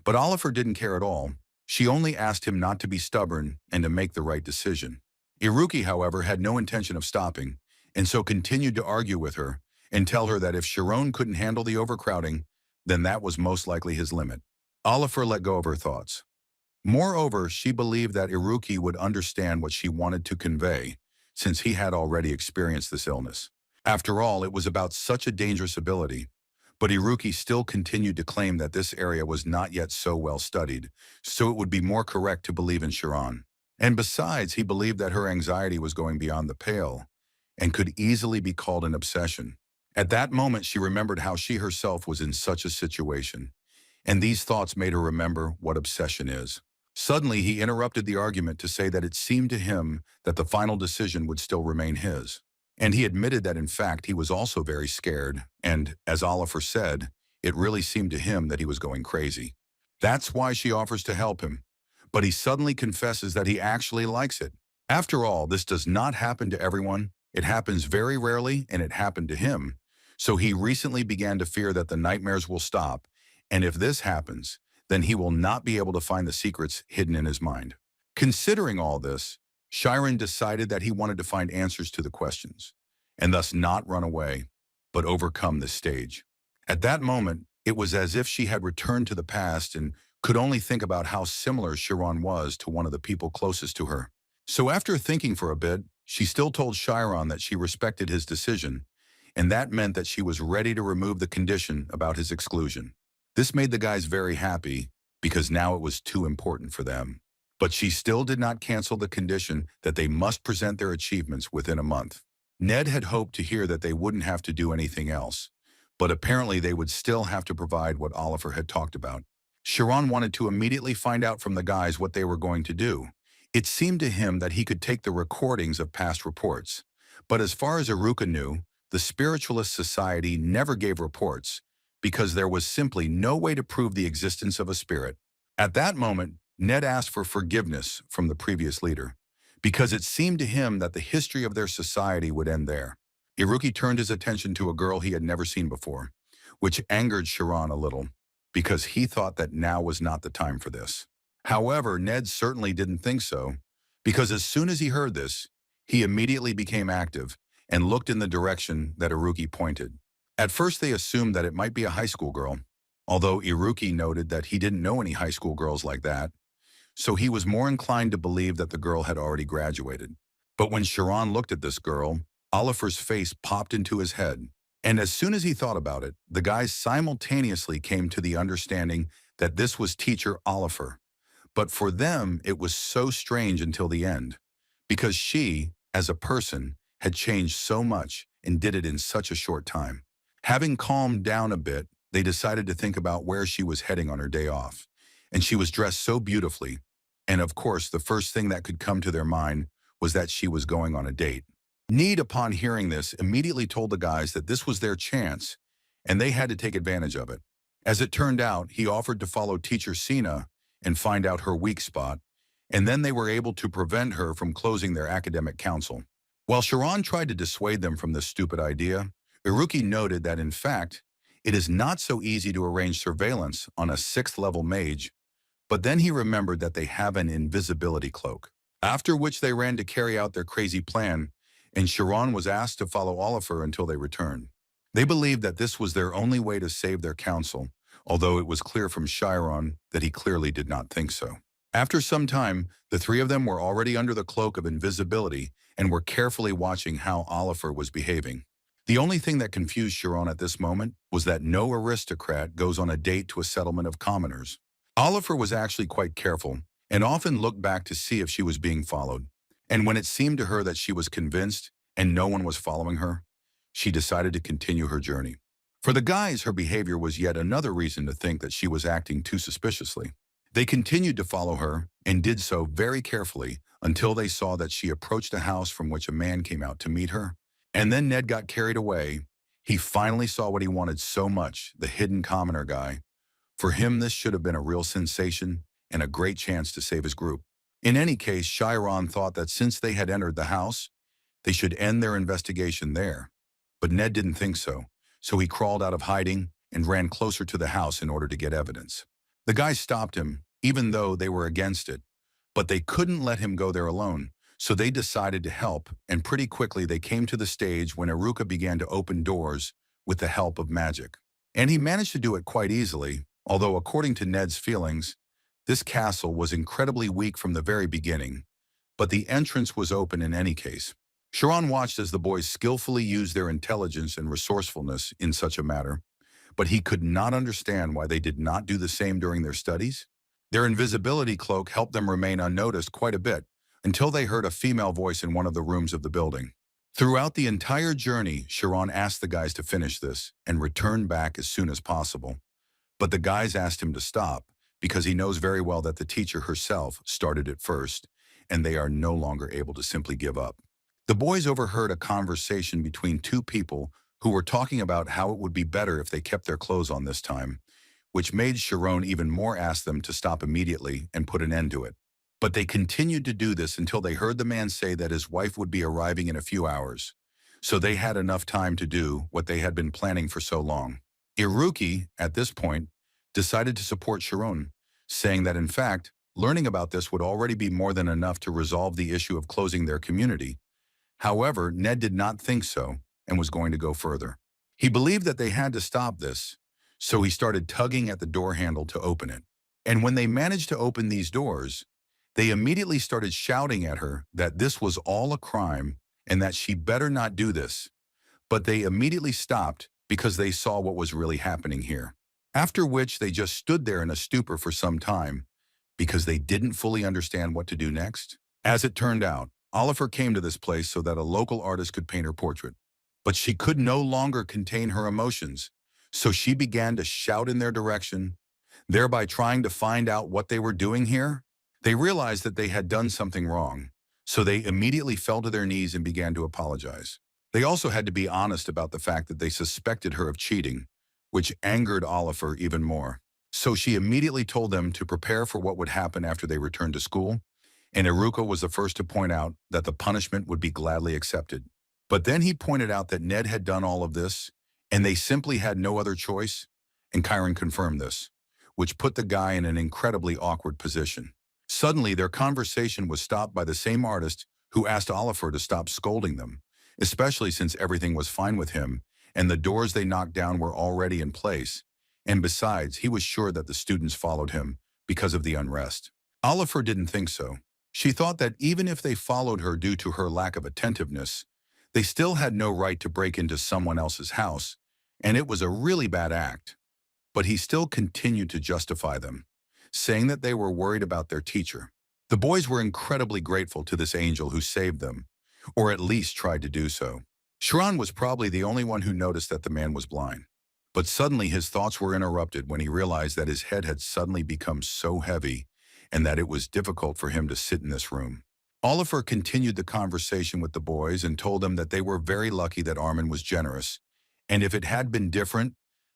But Oliver didn't care at all. She only asked him not to be stubborn and to make the right decision. Iruki, however, had no intention of stopping, and so continued to argue with her and tell her that if Chiron couldn't handle the overcrowding, then that was most likely his limit. Oliver let go of her thoughts. Moreover, she believed that Iruki would understand what she wanted to convey, since he had already experienced this illness. After all, it was about such a dangerous ability, but Iruki still continued to claim that this area was not yet so well studied, so it would be more correct to believe in Chiron. And besides, he believed that her anxiety was going beyond the pale and could easily be called an obsession. At that moment, she remembered how she herself was in such a situation, and these thoughts made her remember what obsession is. Suddenly, he interrupted the argument to say that it seemed to him that the final decision would still remain his. And he admitted that in fact he was also very scared, and, as Oliver said, it really seemed to him that he was going crazy. That's why she offers to help him, but he suddenly confesses that he actually likes it. After all, this does not happen to everyone. It happens very rarely, and it happened to him. So he recently began to fear that the nightmares will stop, and if this happens, then he will not be able to find the secrets hidden in his mind. Considering all this, Chiron decided that he wanted to find answers to the questions, and thus not run away, but overcome this stage. At that moment, it was as if she had returned to the past and could only think about how similar Chiron was to one of the people closest to her. So after thinking for a bit, she still told Chiron that she respected his decision, and that meant that she was ready to remove the condition about his exclusion. This made the guys very happy, because now it was too important for them. But she still did not cancel the condition that they must present their achievements within a month. Ned had hoped to hear that they wouldn't have to do anything else, but apparently they would still have to provide what Oliver had talked about. Chiron wanted to immediately find out from the guys what they were going to do. It seemed to him that he could take the recordings of past reports, but as far as Iruka knew, the Spiritualist Society never gave reports because there was simply no way to prove the existence of a spirit. At that moment, Ned asked for forgiveness from the previous leader, because it seemed to him that the history of their society would end there. Iruki turned his attention to a girl he had never seen before, which angered Chiron a little, because he thought that now was not the time for this. However, Ned certainly didn't think so, because as soon as he heard this, he immediately became active and looked in the direction that Iruki pointed. At first they assumed that it might be a high school girl, although Iruki noted that he didn't know any high school girls like that, so he was more inclined to believe that the girl had already graduated. But when Chiron looked at this girl, Oliver's face popped into his head, and as soon as he thought about it, the guys simultaneously came to the understanding that this was teacher Oliver. But for them, it was so strange until the end, because she, as a person, had changed so much and did it in such a short time. Having calmed down a bit, they decided to think about where she was heading on her day off. And she was dressed so beautifully. And of course, the first thing that could come to their mind was that she was going on a date. Need, upon hearing this, immediately told the guys that this was their chance, and they had to take advantage of it. As it turned out, he offered to follow teacher Sina and find out her weak spot, and then they were able to prevent her from closing their academic council. While Sharon tried to dissuade them from this stupid idea, Iruki noted that in fact, it is not so easy to arrange surveillance on a 6th-level mage, but then he remembered that they have an invisibility cloak. After which they ran to carry out their crazy plan, and Sharon was asked to follow Oliver until they returned. They believed that this was their only way to save their council, although it was clear from Chiron that he clearly did not think so. After some time, the three of them were already under the cloak of invisibility and were carefully watching how Oliver was behaving. The only thing that confused Chiron at this moment was that no aristocrat goes on a date to a settlement of commoners. Oliver was actually quite careful and often looked back to see if she was being followed. And when it seemed to her that she was convinced and no one was following her, she decided to continue her journey. For the guys, her behavior was yet another reason to think that she was acting too suspiciously. They continued to follow her and did so very carefully until they saw that she approached a house from which a man came out to meet her. And then Ned got carried away. He finally saw what he wanted so much, the hidden commoner guy. For him, this should have been a real sensation and a great chance to save his group. In any case, Chiron thought that since they had entered the house, they should end their investigation there. But Ned didn't think so, so he crawled out of hiding and ran closer to the house in order to get evidence. The guys stopped him, even though they were against it, but they couldn't let him go there alone, so they decided to help, and pretty quickly they came to the stage when Iruka began to open doors with the help of magic. And he managed to do it quite easily, although according to Ned's feelings, this castle was incredibly weak from the very beginning, but the entrance was open in any case. Chiron watched as the boys skillfully used their intelligence and resourcefulness in such a matter, but he could not understand why they did not do the same during their studies. Their invisibility cloak helped them remain unnoticed quite a bit until they heard a female voice in one of the rooms of the building. Throughout the entire journey, Chiron asked the guys to finish this and return back as soon as possible. But the guys asked him to stop because he knows very well that the teacher herself started it first, and they are no longer able to simply give up. The boys overheard a conversation between two people who were talking about how it would be better if they kept their clothes on this time, which made Chiron even more ask them to stop immediately and put an end to it. But they continued to do this until they heard the man say that his wife would be arriving in a few hours, so they had enough time to do what they had been planning for so long. Iruki, at this point, decided to support Chiron, saying that in fact, learning about this would already be more than enough to resolve the issue of closing their community. However, Ned did not think so and was going to go further. He believed that they had to stop this, so he started tugging at the door handle to open it. And when they managed to open these doors, they immediately started shouting at her that this was all a crime and that she better not do this. But they immediately stopped because they saw what was really happening here. After which they just stood there in a stupor for some time because they didn't fully understand what to do next. As it turned out, Oliver came to this place so that a local artist could paint her portrait. But she could no longer contain her emotions, so she began to shout in their direction, thereby trying to find out what they were doing here. They realized that they had done something wrong, so they immediately fell to their knees and began to apologize. They also had to be honest about the fact that they suspected her of cheating, which angered Oliver even more. So she immediately told them to prepare for what would happen after they returned to school, and Iruka was the first to point out that the punishment would be gladly accepted. But then he pointed out that Ned had done all of this, and they simply had no other choice, and Kieran confirmed this, which put the guy in an incredibly awkward position. Suddenly, their conversation was stopped by the same artist who asked Oliver to stop scolding them, especially since everything was fine with him, and the doors they knocked down were already in place, and besides, he was sure that the students followed him because of the unrest. Oliver didn't think so. She thought that even if they followed her due to her lack of attentiveness, they still had no right to break into someone else's house, and it was a really bad act. but he still continued to justify them, saying that they were worried about their teacher. The boys were incredibly grateful to this angel who saved them, or at least tried to do so. Sharon was probably the only one who noticed that the man was blind. But suddenly his thoughts were interrupted when he realized that his head had suddenly become so heavy and that it was difficult for him to sit in this room. Oliver continued the conversation with the boys and told them that they were very lucky that Armin was generous, and if it had been different,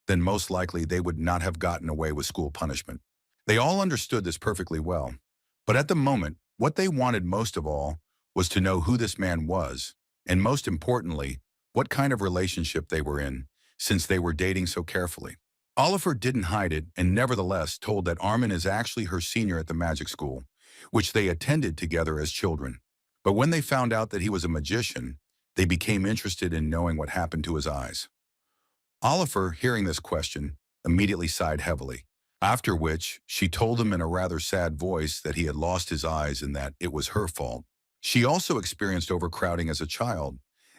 then most likely they would not have gotten away with school punishment. They all understood this perfectly well, but at the moment, what they wanted most of all was to know who this man was, and most importantly, what kind of relationship they were in, since they were dating so carefully. Oliver didn't hide it and nevertheless told that Armin is actually her senior at the magic school, which they attended together as children. But when they found out that he was a magician, they became interested in knowing what happened to his eyes. Oliver, hearing this question, immediately sighed heavily, after which she told him in a rather sad voice that he had lost his eyes and that it was her fault. She also experienced overcrowding as a child,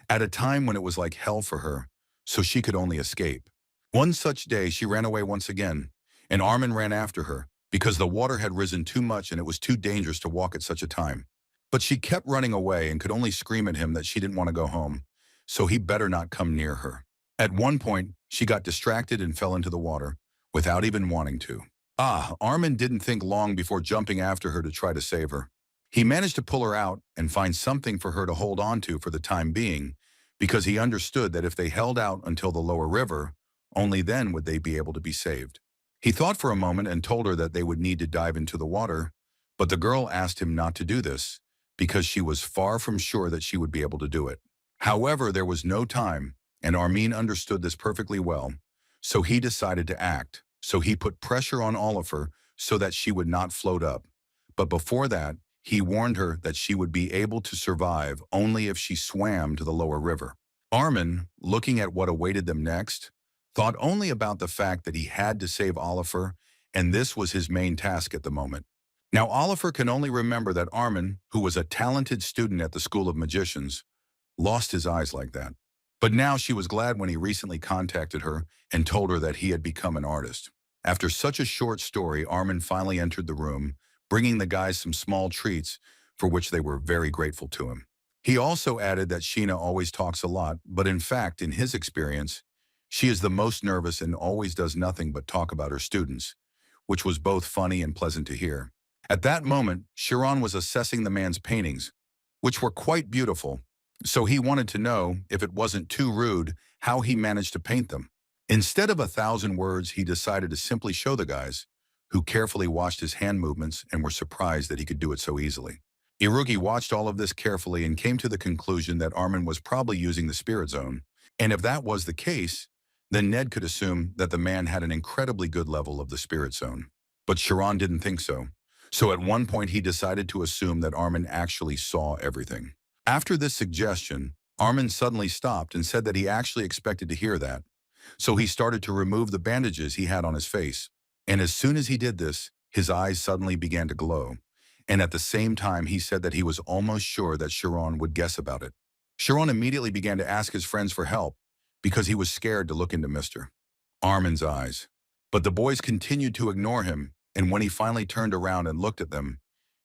at a time when it was like hell for her, so she could only escape. One such day she ran away once again, and Armin ran after her, because the water had risen too much and it was too dangerous to walk at such a time. But she kept running away and could only scream at him that she didn't want to go home, so he better not come near her. At one point, she got distracted and fell into the water, without even wanting to. Armin didn't think long before jumping after her to try to save her. He managed to pull her out and find something for her to hold on to for the time being, because he understood that if they held out until the lower river, only then would they be able to be saved. He thought for a moment and told her that they would need to dive into the water, but the girl asked him not to do this, because she was far from sure that she would be able to do it. However, there was no time, and Armin understood this perfectly well, so he decided to act. So he put pressure on Oliver so that she would not float up. But before that, he warned her that she would be able to survive only if she swam to the lower river. Armin, looking at what awaited them next, thought only about the fact that he had to save Oliver, and this was his main task at the moment. Now Oliver can only remember that Armin, who was a talented student at the School of Magicians, lost his eyes like that. But now she was glad when he recently contacted her and told her that he had become an artist. After such a short story, Armin finally entered the room, bringing the guys some small treats, for which they were very grateful to him. He also added that Sheena always talks a lot, but in fact, in his experience, she is the most nervous and always does nothing but talk about her students, which was both funny and pleasant to hear. At that moment, Chiron was assessing the man's paintings, which were quite beautiful, so he wanted to know, if it wasn't too rude, how he managed to paint them. Instead of 1,000 words, he decided to simply show the guys, who carefully watched his hand movements and were surprised that he could do it so easily. Irugi watched all of this carefully and came to the conclusion that Armin was probably using the spirit zone, and if that was the case, then Ned could assume that the man had an incredibly good level of the spirit zone. But Chiron didn't think so. So at one point he decided to assume that Armin actually saw everything. After this suggestion, Armin suddenly stopped and said that he actually expected to hear that. So he started to remove the bandages he had on his face. And as soon as he did this, his eyes suddenly began to glow. And at the same time, he said that he was almost sure that Chiron would guess about it. Chiron immediately began to ask his friends for help because he was scared to look into Mr. Armin's eyes. But the boys continued to ignore him, and when he finally turned around and looked at them,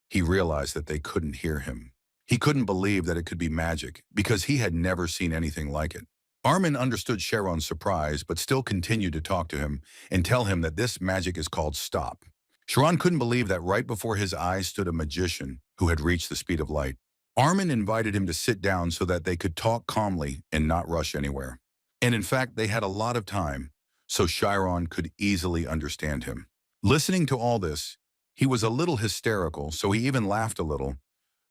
he realized that they couldn't hear him. He couldn't believe that it could be magic because he had never seen anything like it. Armin understood Chiron's surprise but still continued to talk to him and tell him that this magic is called stop. Chiron couldn't believe that right before his eyes stood a magician who had reached the speed of light. Armin invited him to sit down so that they could talk calmly and not rush anywhere. And in fact, they had a lot of time, so Chiron could easily understand him. Listening to all this, he was a little hysterical, so he even laughed a little,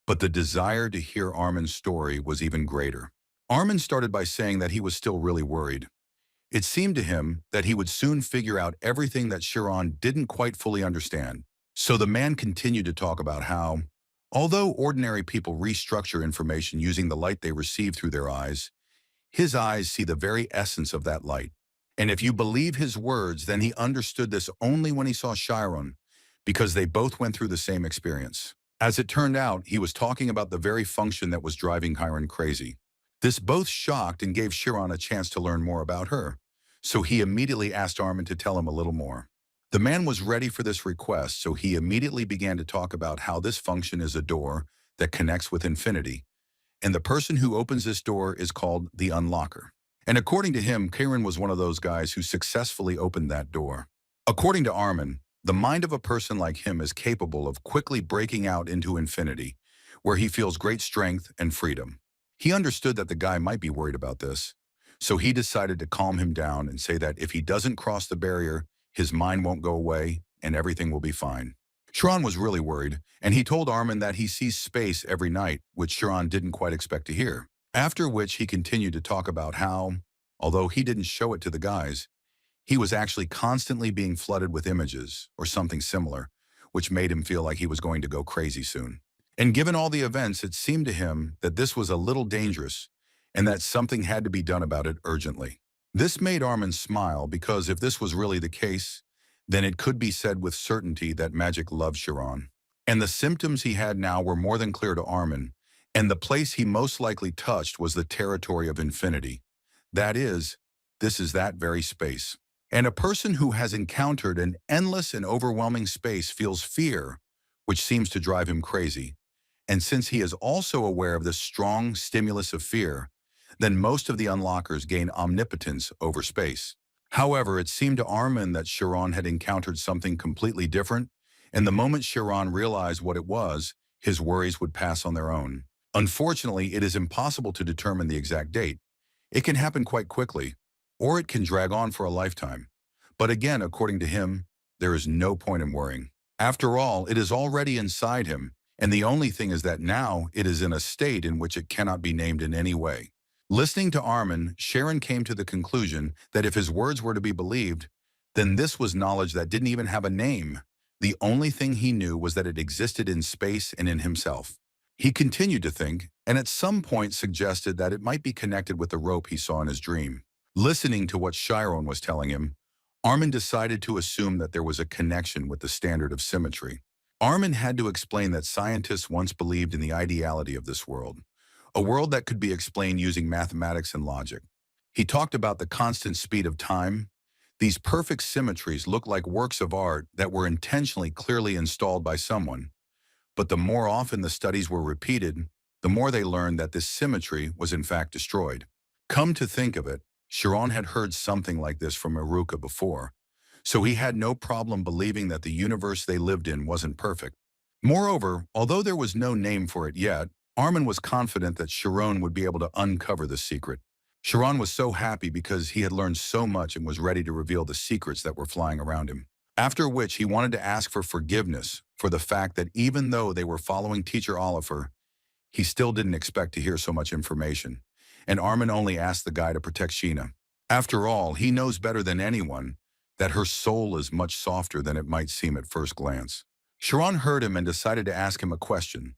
but the desire to hear Armin's story was even greater. Armin started by saying that he was still really worried. It seemed to him that he would soon figure out everything that Chiron didn't quite fully understand. So the man continued to talk about how, although ordinary people restructure information using the light they receive through their eyes, his eyes see the very essence of that light. And if you believe his words, then he understood this only when he saw Chiron, because they both went through the same experience. As it turned out, he was talking about the very function that was driving Chiron crazy. This both shocked and gave Chiron a chance to learn more about her, so he immediately asked Armin to tell him a little more. The man was ready for this request, so he immediately began to talk about how this function is a door that connects with infinity, and the person who opens this door is called the unlocker. And according to him, Kieran was one of those guys who successfully opened that door. According to Armin, the mind of a person like him is capable of quickly breaking out into infinity, where he feels great strength and freedom. He understood that the guy might be worried about this, so he decided to calm him down and say that if he doesn't cross the barrier, his mind won't go away and everything will be fine. Sharon was really worried, and he told Armin that he sees space every night, which Sharon didn't quite expect to hear. After which he continued to talk about how, although he didn't show it to the guys, he was actually constantly being flooded with images, or something similar, which made him feel like he was going to go crazy soon. And given all the events, it seemed to him that this was a little dangerous, and that something had to be done about it urgently. This made Armin smile because if this was really the case, then it could be said with certainty that magic loved Sharon. And the symptoms he had now were more than clear to Armin, and the place he most likely touched was the territory of infinity. That is, this is that very space. And a person who has encountered an endless and overwhelming space feels fear, which seems to drive him crazy. And since he is also aware of this strong stimulus of fear, then most of the unlockers gain omnipotence over space. However, it seemed to Armin that Sharon had encountered something completely different, and the moment Sharon realized what it was, his worries would pass on their own. Unfortunately, it is impossible to determine the exact date. It can happen quite quickly, or it can drag on for a lifetime. But again, according to him, there is no point in worrying. After all, it is already inside him, and the only thing is that now it is in a state in which it cannot be named in any way. Listening to Armin, Sharon came to the conclusion that if his words were to be believed, then this was knowledge that didn't even have a name. The only thing he knew was that it existed in space and in himself. He continued to think, and at some point suggested that it might be connected with the rope he saw in his dream. Listening to what Chiron was telling him, Armin decided to assume that there was a connection with the standard of symmetry. Armin had to explain that scientists once believed in the ideality of this world, a world that could be explained using mathematics and logic. He talked about the constant speed of time. These perfect symmetries look like works of art that were intentionally clearly installed by someone. But the more often the studies were repeated, the more they learned that this symmetry was in fact destroyed. Come to think of it, Sharon had heard something like this from Iruka before, so he had no problem believing that the universe they lived in wasn't perfect. Moreover, although there was no name for it yet, Armin was confident that Sharon would be able to uncover the secret. Sharon was so happy because he had learned so much and was ready to reveal the secrets that were flying around him. After which he wanted to ask for forgiveness for the fact that even though they were following Teacher Oliver, he still didn't expect to hear so much information, and Armin only asked the guy to protect Sheena. After all, he knows better than anyone that her soul is much softer than it might seem at first glance. Sharon heard him and decided to ask him a question,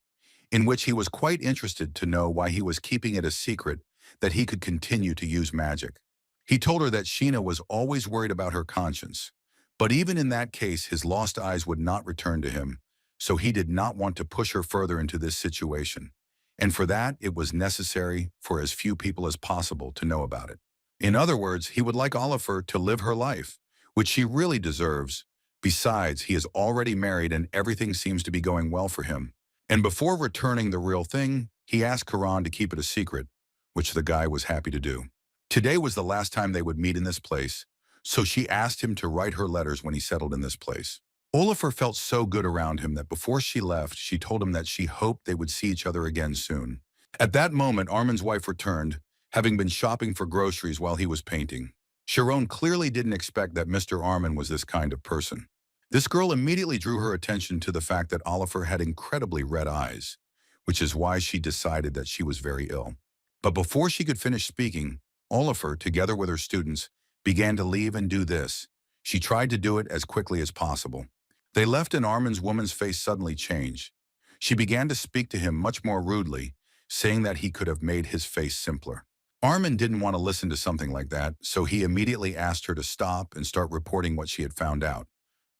in which he was quite interested to know why he was keeping it a secret that he could continue to use magic. He told her that Sheena was always worried about her conscience, but even in that case his lost eyes would not return to him, so he did not want to push her further into this situation, and for that it was necessary for as few people as possible to know about it. In other words, he would like Oliver to live her life, which she really deserves. Besides, he is already married and everything seems to be going well for him. And before returning the real thing, he asked Kieran to keep it a secret, which the guy was happy to do. Today was the last time they would meet in this place, so she asked him to write her letters when he settled in this place. Oliver felt so good around him that before she left, she told him that she hoped they would see each other again soon. At that moment, Armin's wife returned, having been shopping for groceries while he was painting. Sharon clearly didn't expect that Mr. Armin was this kind of person. This girl immediately drew her attention to the fact that Oliver had incredibly red eyes, which is why she decided that she was very ill. But before she could finish speaking, Oliver, together with her students, began to leave and do this. She tried to do it as quickly as possible. They left and Armin's woman's face suddenly changed. She began to speak to him much more rudely, saying that he could have made his face simpler. Armin didn't want to listen to something like that, so he immediately asked her to stop and start reporting what she had found out,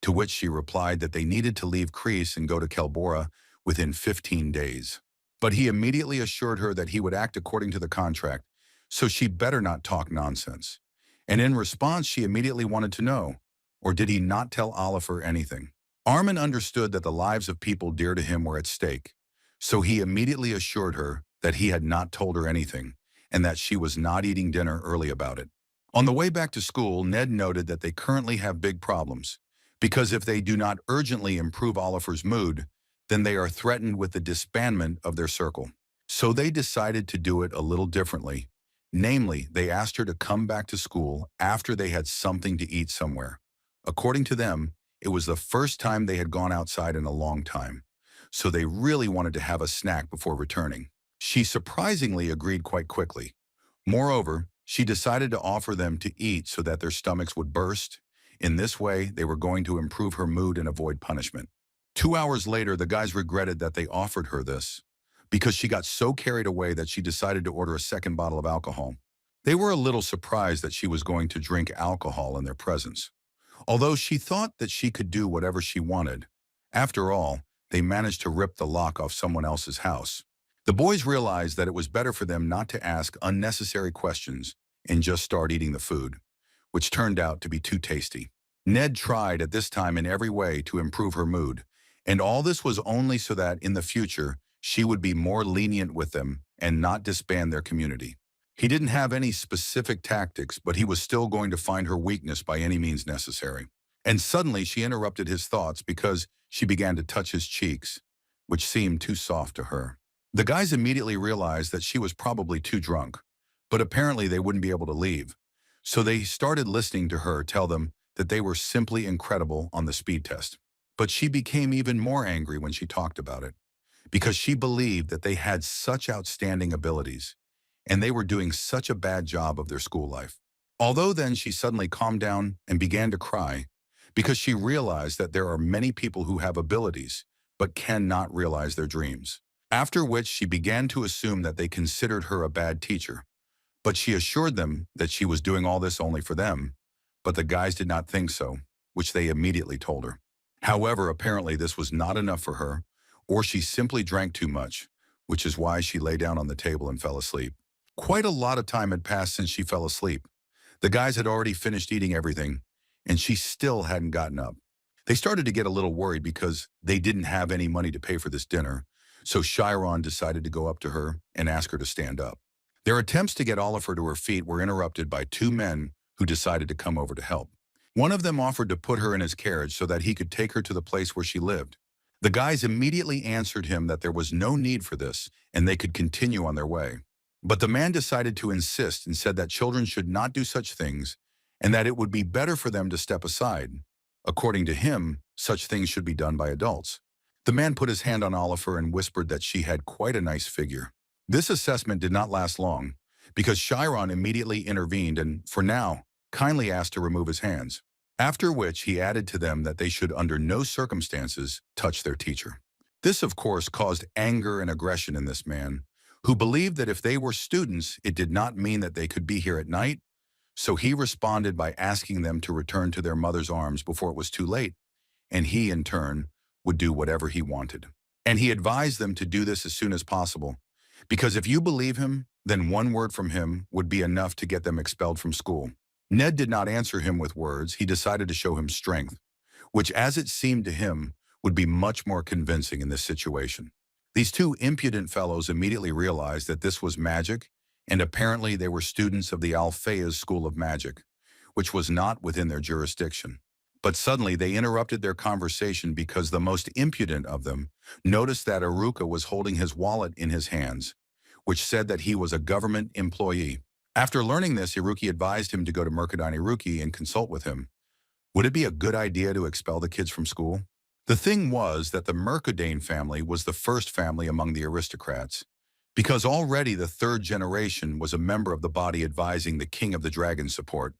to which she replied that they needed to leave Kreese and go to Kelbora within 15 days. But he immediately assured her that he would act according to the contract, so she better not talk nonsense. And in response, she immediately wanted to know, or did he not tell Oliver anything? Armin understood that the lives of people dear to him were at stake, so he immediately assured her that he had not told her anything and that she was not eating dinner early about it. On the way back to school, Ned noted that they currently have big problems, because if they do not urgently improve Oliver's mood, then they are threatened with the disbandment of their circle. So they decided to do it a little differently. Namely, they asked her to come back to school after they had something to eat somewhere. According to them, it was the first time they had gone outside in a long time, so they really wanted to have a snack before returning. She surprisingly agreed quite quickly. Moreover, she decided to offer them to eat so that their stomachs would burst. In this way, they were going to improve her mood and avoid punishment. 2 hours later, the guys regretted that they offered her this, because she got so carried away that she decided to order a second bottle of alcohol. They were a little surprised that she was going to drink alcohol in their presence, although she thought that she could do whatever she wanted. After all, they managed to rip the lock off someone else's house. The boys realized that it was better for them not to ask unnecessary questions and just start eating the food, which turned out to be too tasty. Ned tried at this time in every way to improve her mood, and all this was only so that in the future she would be more lenient with them and not disband their community. He didn't have any specific tactics, but he was still going to find her weakness by any means necessary. And suddenly she interrupted his thoughts because she began to touch his cheeks, which seemed too soft to her. The guys immediately realized that she was probably too drunk, but apparently they wouldn't be able to leave. So they started listening to her tell them that they were simply incredible on the speed test. But she became even more angry when she talked about it, because she believed that they had such outstanding abilities, and they were doing such a bad job of their school life. Although then she suddenly calmed down and began to cry, because she realized that there are many people who have abilities, but cannot realize their dreams. After which she began to assume that they considered her a bad teacher, but she assured them that she was doing all this only for them, but the guys did not think so, which they immediately told her. However, apparently this was not enough for her, or she simply drank too much, which is why she lay down on the table and fell asleep. Quite a lot of time had passed since she fell asleep. The guys had already finished eating everything, and she still hadn't gotten up. They started to get a little worried because they didn't have any money to pay for this dinner, so Chiron decided to go up to her and ask her to stand up. Their attempts to get Oliver to her feet were interrupted by two men who decided to come over to help. One of them offered to put her in his carriage so that he could take her to the place where she lived. The guys immediately answered him that there was no need for this and they could continue on their way. But the man decided to insist and said that children should not do such things and that it would be better for them to step aside. According to him, such things should be done by adults. The man put his hand on Oliver and whispered that she had quite a nice figure. This assessment did not last long, because Chiron immediately intervened and, for now, kindly asked to remove his hands. After which he added to them that they should under no circumstances touch their teacher. This, of course, caused anger and aggression in this man, who believed that if they were students, it did not mean that they could be here at night, so he responded by asking them to return to their mother's arms before it was too late, and he, in turn, would do whatever he wanted. And he advised them to do this as soon as possible, because if you believe him, then one word from him would be enough to get them expelled from school. Ned did not answer him with words. He decided to show him strength, which, as it seemed to him, would be much more convincing in this situation. These two impudent fellows immediately realized that this was magic, and apparently they were students of the Alphea's School of Magic, which was not within their jurisdiction. But suddenly they interrupted their conversation because the most impudent of them noticed that Iruka was holding his wallet in his hands, which said that he was a government employee. After learning this, Iruki advised him to go to Mercadine Iruki and consult with him. Would it be a good idea to expel the kids from school? The thing was that the Mercadine family was the first family among the aristocrats, because already the third generation was a member of the body advising the King of the Dragons support,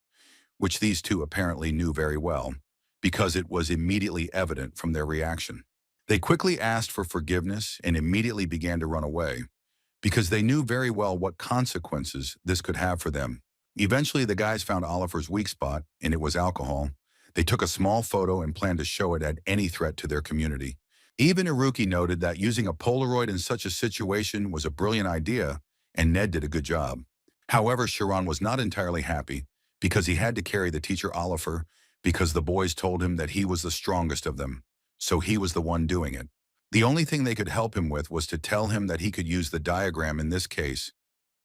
which these two apparently knew very well, because it was immediately evident from their reaction. They quickly asked for forgiveness and immediately began to run away, because they knew very well what consequences this could have for them. Eventually, the guys found Oliver's weak spot, and it was alcohol. They took a small photo and planned to show it at any threat to their community. Even Iruki noted that using a Polaroid in such a situation was a brilliant idea, and Ned did a good job. However, Chiron was not entirely happy, because he had to carry the teacher Oliver because the boys told him that he was the strongest of them, so he was the one doing it. The only thing they could help him with was to tell him that he could use the diagram in this case,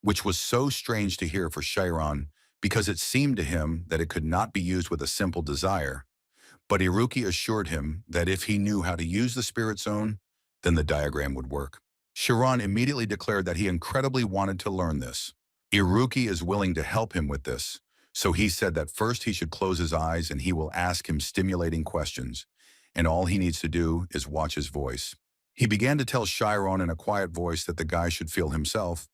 which was so strange to hear for Chiron because it seemed to him that it could not be used with a simple desire. But Iruki assured him that if he knew how to use the spirit zone, then the diagram would work. Chiron immediately declared that he incredibly wanted to learn this. Iruki is willing to help him with this, so he said that first he should close his eyes and he will ask him stimulating questions, and all he needs to do is watch his voice. He began to tell Chiron in a quiet voice that the guy should feel himself.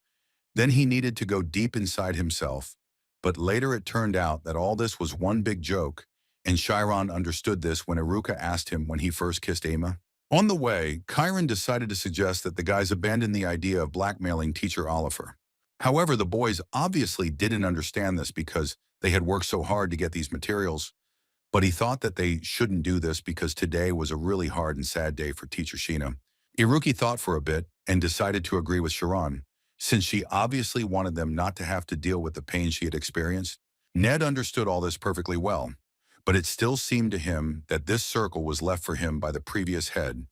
Then he needed to go deep inside himself, but later it turned out that all this was one big joke, and Chiron understood this when Iruka asked him when he first kissed Ama. On the way, Kieran decided to suggest that the guys abandon the idea of blackmailing teacher Oliver. However, the boys obviously didn't understand this because they had worked so hard to get these materials, but he thought that they shouldn't do this because today was a really hard and sad day for teacher Sheena. Iruki thought for a bit and decided to agree with Chiron, since she obviously wanted them not to have to deal with the pain she had experienced. Ned understood all this perfectly well, but it still seemed to him that this circle was left for him by the previous head,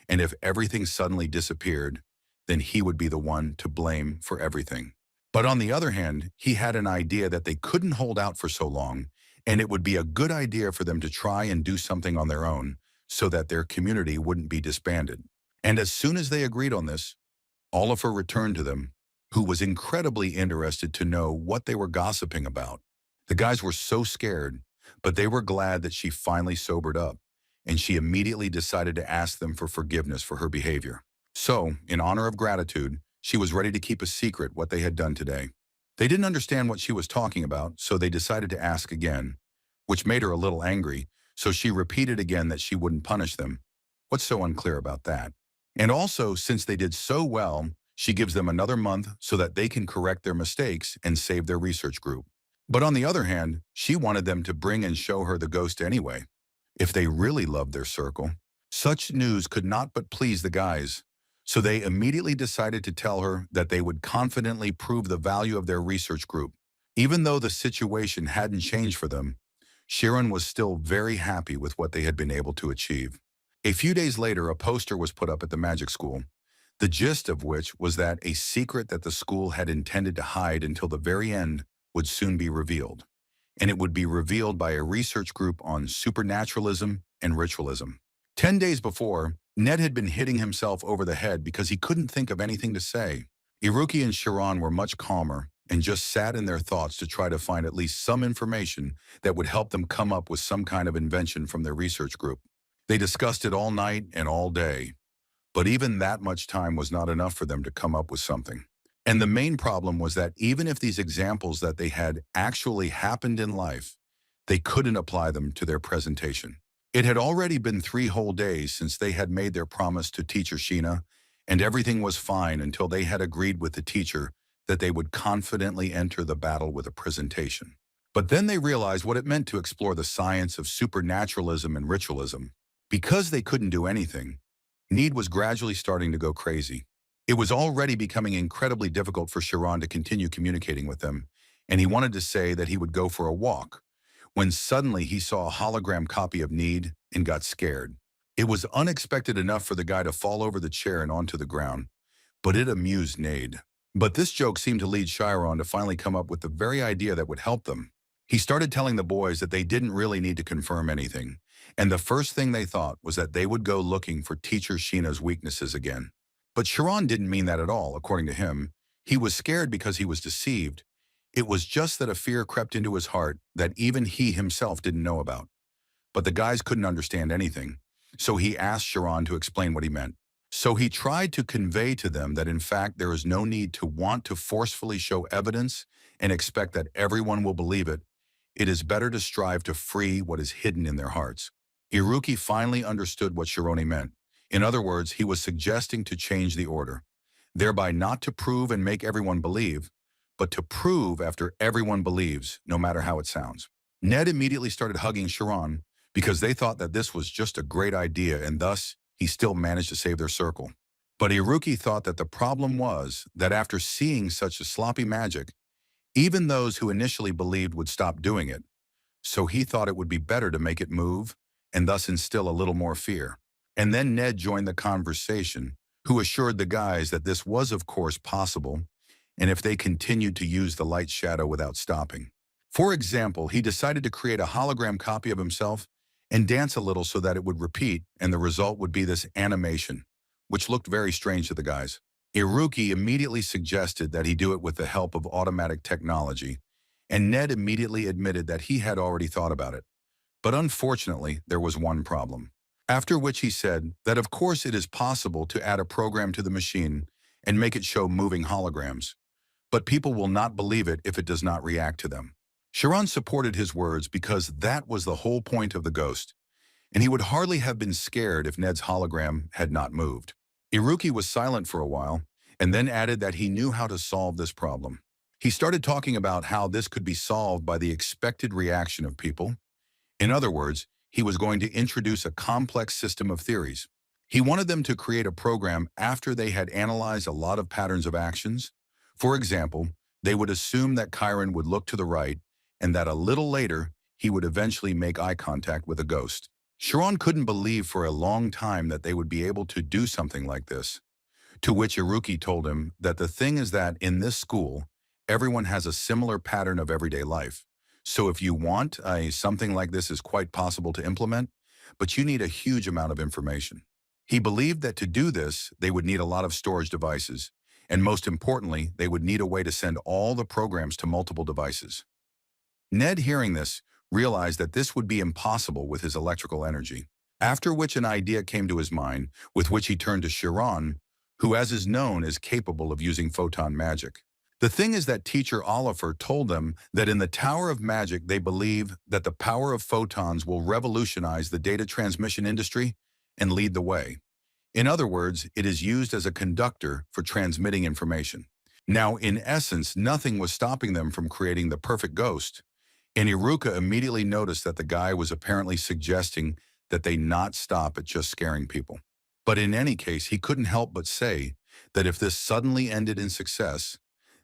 and if everything suddenly disappeared, then he would be the one to blame for everything. But on the other hand, he had an idea that they couldn't hold out for so long, and it would be a good idea for them to try and do something on their own so that their community wouldn't be disbanded. And as soon as they agreed on this, Oliver returned to them, who was incredibly interested to know what they were gossiping about. The guys were so scared, but they were glad that she finally sobered up, and she immediately decided to ask them for forgiveness for her behavior. So, in honor of gratitude, she was ready to keep a secret what they had done today. They didn't understand what she was talking about, so they decided to ask again, which made her a little angry, so she repeated again that she wouldn't punish them. What's so unclear about that? And also, since they did so well, she gives them another month so that they can correct their mistakes and save their research group. But on the other hand, she wanted them to bring and show her the ghost anyway, if they really loved their circle. Such news could not but please the guys, so they immediately decided to tell her that they would confidently prove the value of their research group. Even though the situation hadn't changed for them, Chiron was still very happy with what they had been able to achieve. A few days later, a poster was put up at the magic school, the gist of which was that a secret that the school had intended to hide until the very end would soon be revealed, and it would be revealed by a research group on supernaturalism and ritualism. 10 days before, Ned had been hitting himself over the head because he couldn't think of anything to say. Iruki and Chiron were much calmer and just sat in their thoughts to try to find at least some information that would help them come up with some kind of invention from their research group. They discussed it all night and all day, but even that much time was not enough for them to come up with something. And the main problem was that even if these examples that they had actually happened in life, they couldn't apply them to their presentation. It had already been 3 whole days since they had made their promise to teacher Sheena, and everything was fine until they had agreed with the teacher that they would confidently enter the battle with a presentation. But then they realized what it meant to explore the science of supernaturalism and ritualism. Because they couldn't do anything, Need was gradually starting to go crazy. It was already becoming incredibly difficult for Chiron to continue communicating with them, and he wanted to say that he would go for a walk, when suddenly he saw a hologram copy of Need and got scared. It was unexpected enough for the guy to fall over the chair and onto the ground, but it amused Nade. But this joke seemed to lead Chiron to finally come up with the very idea that would help them. He started telling the boys that they didn't really need to confirm anything, and the first thing they thought was that they would go looking for teacher Sheena's weaknesses again. But Chiron didn't mean that at all, according to him. He was scared because he was deceived. It was just that a fear crept into his heart that even he himself didn't know about. But the guys couldn't understand anything, so he asked Chiron to explain what he meant. So he tried to convey to them that in fact there is no need to want to forcefully show evidence and expect that everyone will believe it. It is better to strive to free what is hidden in their hearts. Iruki finally understood what Chironi meant. In other words, he was suggesting to change the order, thereby not to prove and make everyone believe, but to prove after everyone believes, no matter how it sounds. Ned immediately started hugging Chiron because they thought that this was just a great idea and thus he still managed to save their circle. But Iruki thought that the problem was that after seeing such a sloppy magic, Even those who initially believed would stop doing it, so he thought it would be better to make it move and thus instill a little more fear. And then Ned joined the conversation, who assured the guys that this was of course possible, and if they continued to use the light shadow without stopping. For example, he decided to create a hologram copy of himself and dance a little so that it would repeat, and the result would be this animation, which looked very strange to the guys. Iruki immediately suggested that he do it with the help of automatic technology, and Ned immediately admitted that he had already thought about it. But unfortunately, there was one problem. After which he said that of course it is possible to add a program to the machine and make it show moving holograms, but people will not believe it if it does not react to them. Chiron supported his words because that was the whole point of the ghost, and he would hardly have been scared if Ned's hologram had not moved. Iruki was silent for a while, and then added that he knew how to solve this problem. He started talking about how this could be solved by the expected reaction of people. In other words, he was going to introduce a complex system of theories. He wanted them to create a program after they had analyzed a lot of patterns of actions. For example, they would assume that Kieran would look to the right and that a little later, he would eventually make eye contact with a ghost. Chiron couldn't believe for a long time that they would be able to do something like this, to which Iruki told him that the thing is that in this school, everyone has a similar pattern of everyday life. So if you want, something like this is quite possible to implement, but you need a huge amount of information. He believed that to do this, they would need a lot of storage devices, and most importantly, they would need a way to send all the programs to multiple devices. Ned, hearing this, realized that this would be impossible with his electrical energy, after which an idea came to his mind, with which he turned to Chiron, who as is known is capable of using photon magic. The thing is that teacher Oliver told them that in the Tower of Magic they believe that the power of photons will revolutionize the data transmission industry and lead the way. In other words, it is used as a conductor for transmitting information. Now, in essence, nothing was stopping them from creating the perfect ghost, and Iruka immediately noticed that the guy was apparently suggesting that they not stop at just scaring people. But in any case, he couldn't help but say that if this suddenly ended in success,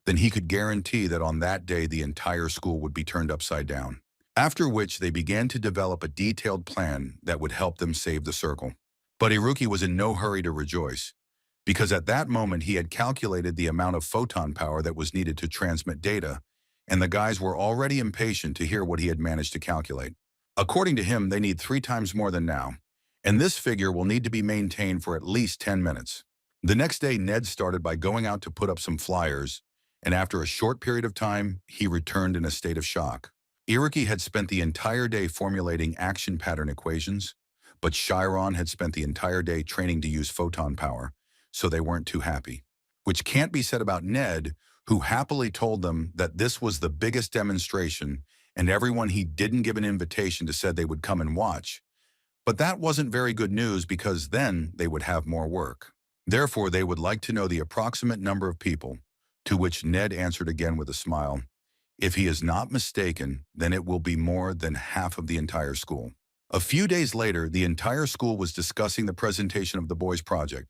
then he could guarantee that on that day the entire school would be turned upside down. After which they began to develop a detailed plan that would help them save the circle. But Iruki was in no hurry to rejoice, because at that moment he had calculated the amount of photon power that was needed to transmit data, and the guys were already impatient to hear what he had managed to calculate. According to him, they need 3 times more than now, and this figure will need to be maintained for at least 10 minutes. The next day, Ned started by going out to put up some flyers, and after a short period of time, he returned in a state of shock. Iruki had spent the entire day formulating action pattern equations, but Chiron had spent the entire day training to use photon power, so they weren't too happy. Which can't be said about Ned, who happily told them that this was the biggest demonstration, and everyone he didn't give an invitation to said they would come and watch. But that wasn't very good news because then they would have more work. Therefore, they would like to know the approximate number of people, to which Ned answered again with a smile. If he is not mistaken, then it will be more than half of the entire school. A few days later, the entire school was discussing the presentation of the boys' project.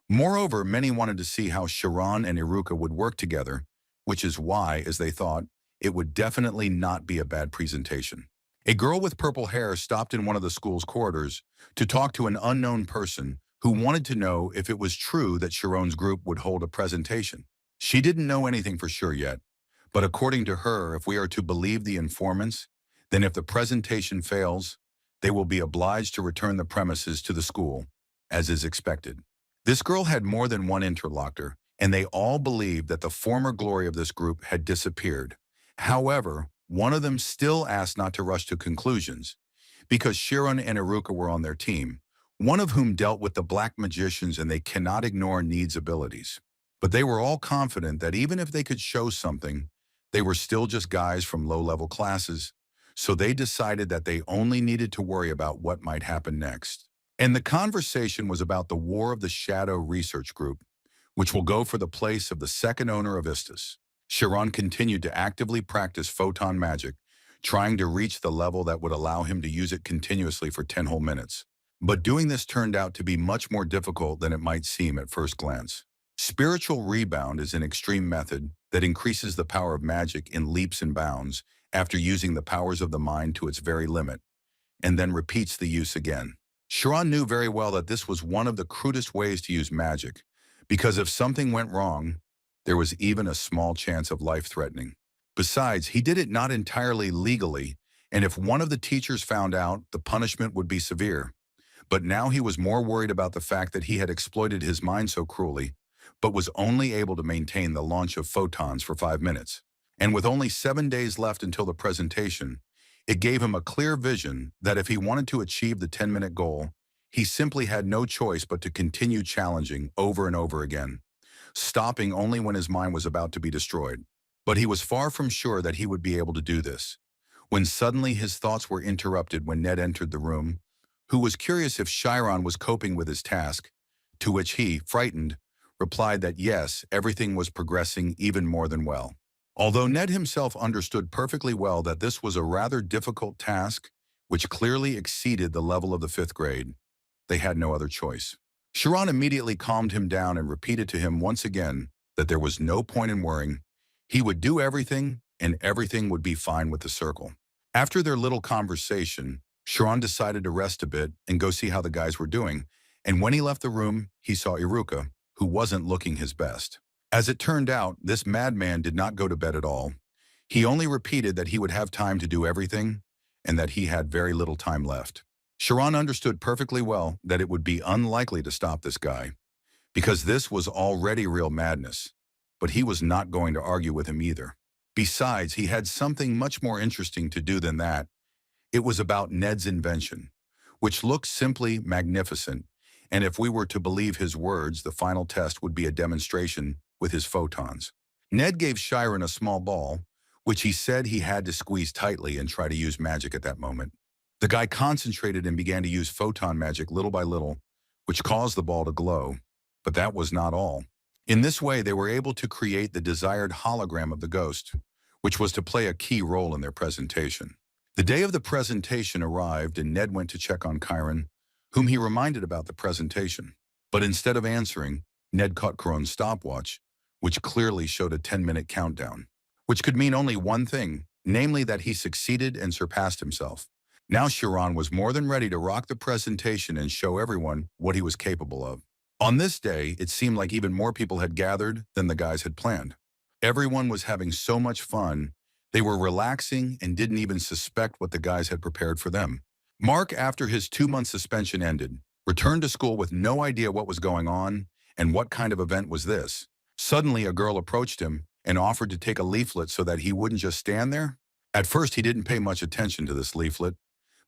Moreover, many wanted to see how Chiron and Iruka would work together, which is why, as they thought, it would definitely not be a bad presentation. A girl with purple hair stopped in one of the school's corridors to talk to an unknown person who wanted to know if it was true that Chiron's group would hold a presentation. She didn't know anything for sure yet, but according to her, if we are to believe the informants, then if the presentation fails, they will be obliged to return the premises to the school, as is expected. This girl had more than one interlocutor, and they all believed that the former glory of this group had disappeared. However, one of them still asked not to rush to conclusions, because Chiron and Iruka were on their team, one of whom dealt with the black magicians and they cannot ignore Need's abilities. But they were all confident that even if they could show something, they were still just guys from low-level classes, so they decided that they only needed to worry about what might happen next. And the conversation was about the War of the Shadow Research Group, which will go for the place of the second owner of Istus. Chiron continued to actively practice photon magic, trying to reach the level that would allow him to use it continuously for 10 whole minutes. But doing this turned out to be much more difficult than it might seem at first glance. Spiritual rebound is an extreme method that increases the power of magic in leaps and bounds after using the powers of the mind to its very limit, and then repeats the use again. Sharon knew very well that this was one of the crudest ways to use magic, because if something went wrong, there was even a small chance of life-threatening. Besides, he did it not entirely legally, and if one of the teachers found out, the punishment would be severe. But now he was more worried about the fact that he had exploited his mind so cruelly, but was only able to maintain the launch of photons for 5 minutes. And with only 7 days left until the presentation, it gave him a clear vision that if he wanted to achieve the 10-minute goal, he simply had no choice but to continue challenging over and over again, stopping only when his mind was about to be destroyed. But he was far from sure that he would be able to do this, when suddenly his thoughts were interrupted when Ned entered the room, who was curious if Chiron was coping with his task, to which he, frightened, replied that yes, everything was progressing even more than well. Although Ned himself understood perfectly well that this was a rather difficult task, which clearly exceeded the level of the 5th grade, they had no other choice. Chiron immediately calmed him down and repeated to him once again that there was no point in worrying. He would do everything, and everything would be fine with the circle. After their little conversation, Chiron decided to rest a bit and go see how the guys were doing, and when he left the room, he saw Iruka, who wasn't looking his best. As it turned out, this madman did not go to bed at all. He only repeated that he would have time to do everything, and that he had very little time left. Chiron understood perfectly well that it would be unlikely to stop this guy, because this was already real madness, but he was not going to argue with him either. Besides, he had something much more interesting to do than that. It was about Ned's invention, which looked simply magnificent, and if we were to believe his words, the final test would be a demonstration with his photons. Ned gave Chiron a small ball, which he said he had to squeeze tightly and try to use magic at that moment. The guy concentrated and began to use photon magic little by little, which caused the ball to glow. But that was not all. In this way, they were able to create the desired hologram of the ghost, which was to play a key role in their presentation. The day of the presentation arrived and Ned went to check on Kieran, whom he reminded about the presentation. But instead of answering, Ned caught Kieran's stopwatch, which clearly showed a 10-minute countdown, which could mean only one thing, namely that he succeeded and surpassed himself. Now Chiron was more than ready to rock the presentation and show everyone what he was capable of. On this day, it seemed like even more people had gathered than the guys had planned. Everyone was having so much fun, they were relaxing and didn't even suspect what the guys had prepared for them. Mark, after his 2-month suspension ended, returned to school with no idea what was going on and what kind of event was this. Suddenly, a girl approached him and offered to take a leaflet so that he wouldn't just stand there. At first, he didn't pay much attention to this leaflet,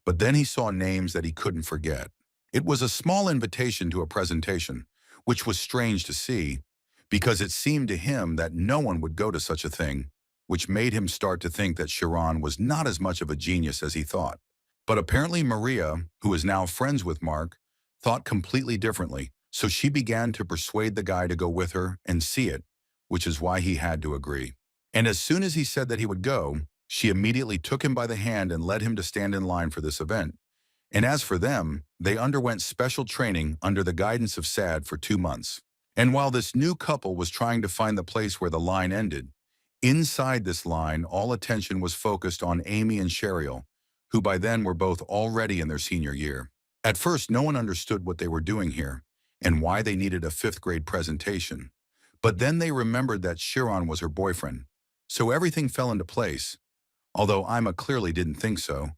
but then he saw names that he couldn't forget. It was a small invitation to a presentation, which was strange to see, because it seemed to him that no one would go to such a thing, which made him start to think that Chiron was not as much of a genius as he thought. But apparently Maria, who is now friends with Mark, thought completely differently, so she began to persuade the guy to go with her and see it, which is why he had to agree. And as soon as he said that he would go, she immediately took him by the hand and led him to stand in line for this event. And as for them, they underwent special training under the guidance of Sad for 2 months. And while this new couple was trying to find the place where the line ended, inside this line, all attention was focused on Amy and Cheryl, who by then were both already in their senior year. At first, no one understood what they were doing here and why they needed a 5th grade presentation. But then they remembered that Chiron was her boyfriend, so everything fell into place, although Ima clearly didn't think so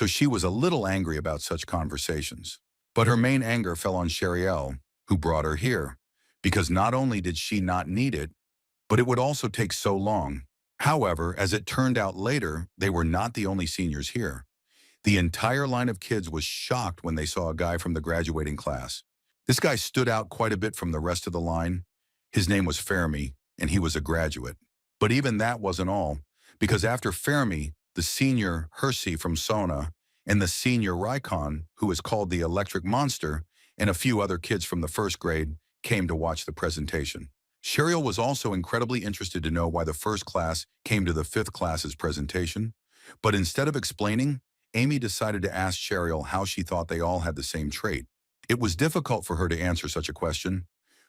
she was a little angry about such conversations. But her main anger fell on Cheryl, who brought her here, because not only did she not need it, but it would also take so long. However, as it turned out later, they were not the only seniors here. The entire line of kids was shocked when they saw a guy from the graduating class. This guy stood out quite a bit from the rest of the line. His name was Fermi, and he was a graduate. But even that wasn't all, because after Fermi, the senior Hersey from Sona, and the senior Rykon, who is called the Electric Monster, and a few other kids from the 1st grade came to watch the presentation. Cheryl was also incredibly interested to know why the 1st class came to the 5th class's presentation, but instead of explaining, Amy decided to ask Cheryl how she thought they all had the same trait. It was difficult for her to answer such a question,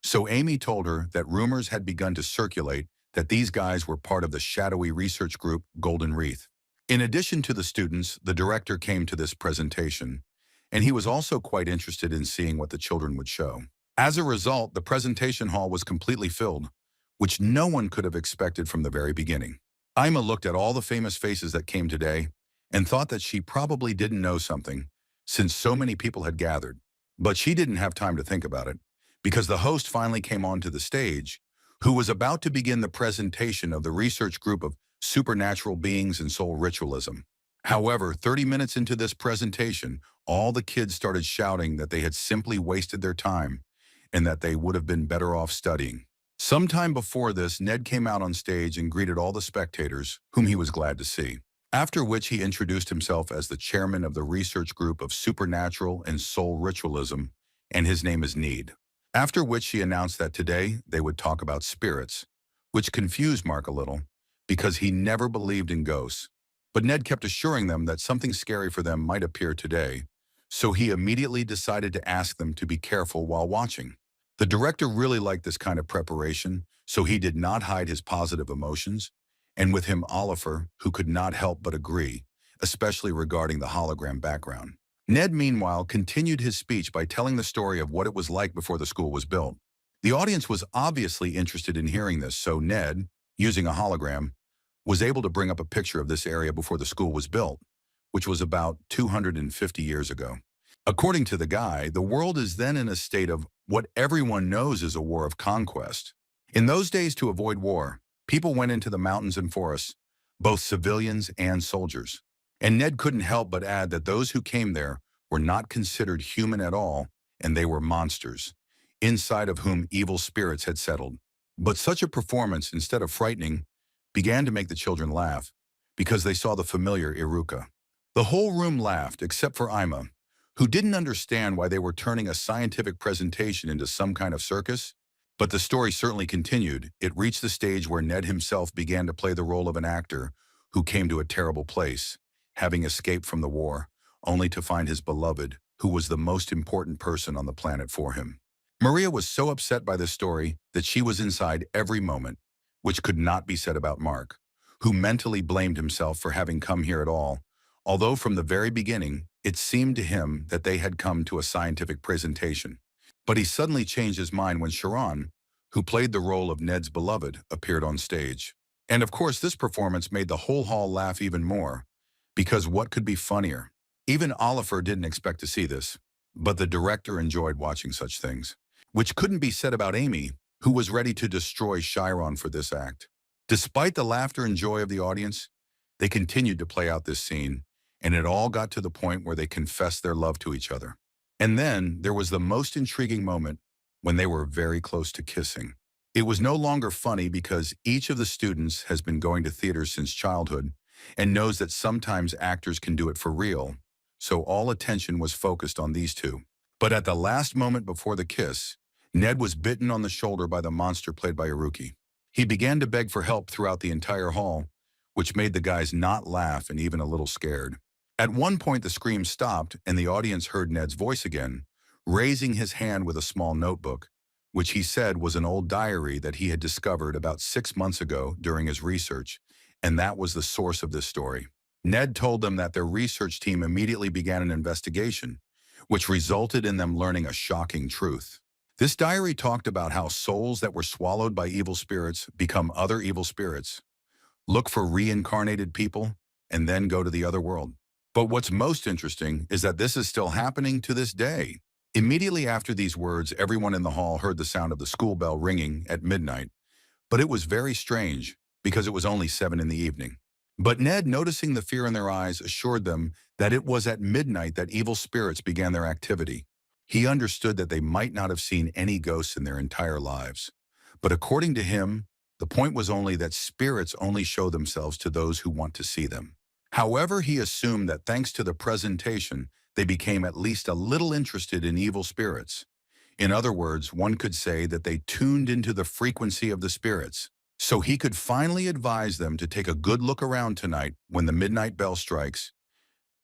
So Amy told her that rumors had begun to circulate that these guys were part of the shadowy research group Golden Wreath. In addition to the students, the director came to this presentation, and he was also quite interested in seeing what the children would show. As a result, the presentation hall was completely filled, which no one could have expected from the very beginning. Ima looked at all the famous faces that came today and thought that she probably didn't know something, since so many people had gathered. But she didn't have time to think about it, because the host finally came onto the stage, who was about to begin the presentation of the research group of supernatural beings and soul ritualism. However, 30 minutes into this presentation, all the kids started shouting that they had simply wasted their time and that they would have been better off studying. Sometime before this, Ned came out on stage and greeted all the spectators, whom he was glad to see. After which he introduced himself as the chairman of the research group of supernatural and soul ritualism, and his name is Need. After which he announced that today they would talk about spirits, which confused Mark a little, because he never believed in ghosts. But Ned kept assuring them that something scary for them might appear today, so he immediately decided to ask them to be careful while watching. The director really liked this kind of preparation, so he did not hide his positive emotions, and with him Oliver, who could not help but agree, especially regarding the hologram background. Ned, meanwhile, continued his speech by telling the story of what it was like before the school was built. The audience was obviously interested in hearing this, so Ned, using a hologram, was able to bring up a picture of this area before the school was built, which was about 250 years ago. According to the guy, the world is then in a state of what everyone knows is a war of conquest. In those days, to avoid war, people went into the mountains and forests, both civilians and soldiers. And Ned couldn't help but add that those who came there were not considered human at all, and they were monsters, inside of whom evil spirits had settled. But such a performance, instead of frightening, began to make the children laugh, because they saw the familiar Iruka. The whole room laughed, except for Ima, who didn't understand why they were turning a scientific presentation into some kind of circus. But the story certainly continued. It reached the stage where Ned himself began to play the role of an actor who came to a terrible place, having escaped from the war, only to find his beloved, who was the most important person on the planet for him. Maria was so upset by this story that she was inside every moment, which could not be said about Mark, who mentally blamed himself for having come here at all, although from the very beginning, it seemed to him that they had come to a scientific presentation. But he suddenly changed his mind when Sharon, who played the role of Ned's beloved, appeared on stage. And of course, this performance made the whole hall laugh even more, because what could be funnier? Even Oliver didn't expect to see this, but the director enjoyed watching such things, which couldn't be said about Amy, who was ready to destroy Chiron for this act. Despite the laughter and joy of the audience, they continued to play out this scene, and it all got to the point where they confessed their love to each other. And then there was the most intriguing moment when they were very close to kissing. It was no longer funny because each of the students has been going to theaters since childhood and knows that sometimes actors can do it for real, so all attention was focused on these two. But at the last moment before the kiss, Ned was bitten on the shoulder by the monster played by Iruki. He began to beg for help throughout the entire hall, which made the guys not laugh and even a little scared. At one point, the scream stopped and the audience heard Ned's voice again, raising his hand with a small notebook, which he said was an old diary that he had discovered about 6 months ago during his research, and that was the source of this story. Ned told them that their research team immediately began an investigation, which resulted in them learning a shocking truth. This diary talked about how souls that were swallowed by evil spirits become other evil spirits, look for reincarnated people, and then go to the other world. But what's most interesting is that this is still happening to this day. Immediately after these words, everyone in the hall heard the sound of the school bell ringing at midnight, but it was very strange because it was only 7 in the evening. But Ned, noticing the fear in their eyes, assured them that it was at midnight that evil spirits began their activity. He understood that they might not have seen any ghosts in their entire lives. But according to him, the point was only that spirits only show themselves to those who want to see them. However, he assumed that thanks to the presentation, they became at least a little interested in evil spirits. In other words, one could say that they tuned into the frequency of the spirits. So he could finally advise them to take a good look around tonight when the midnight bell strikes.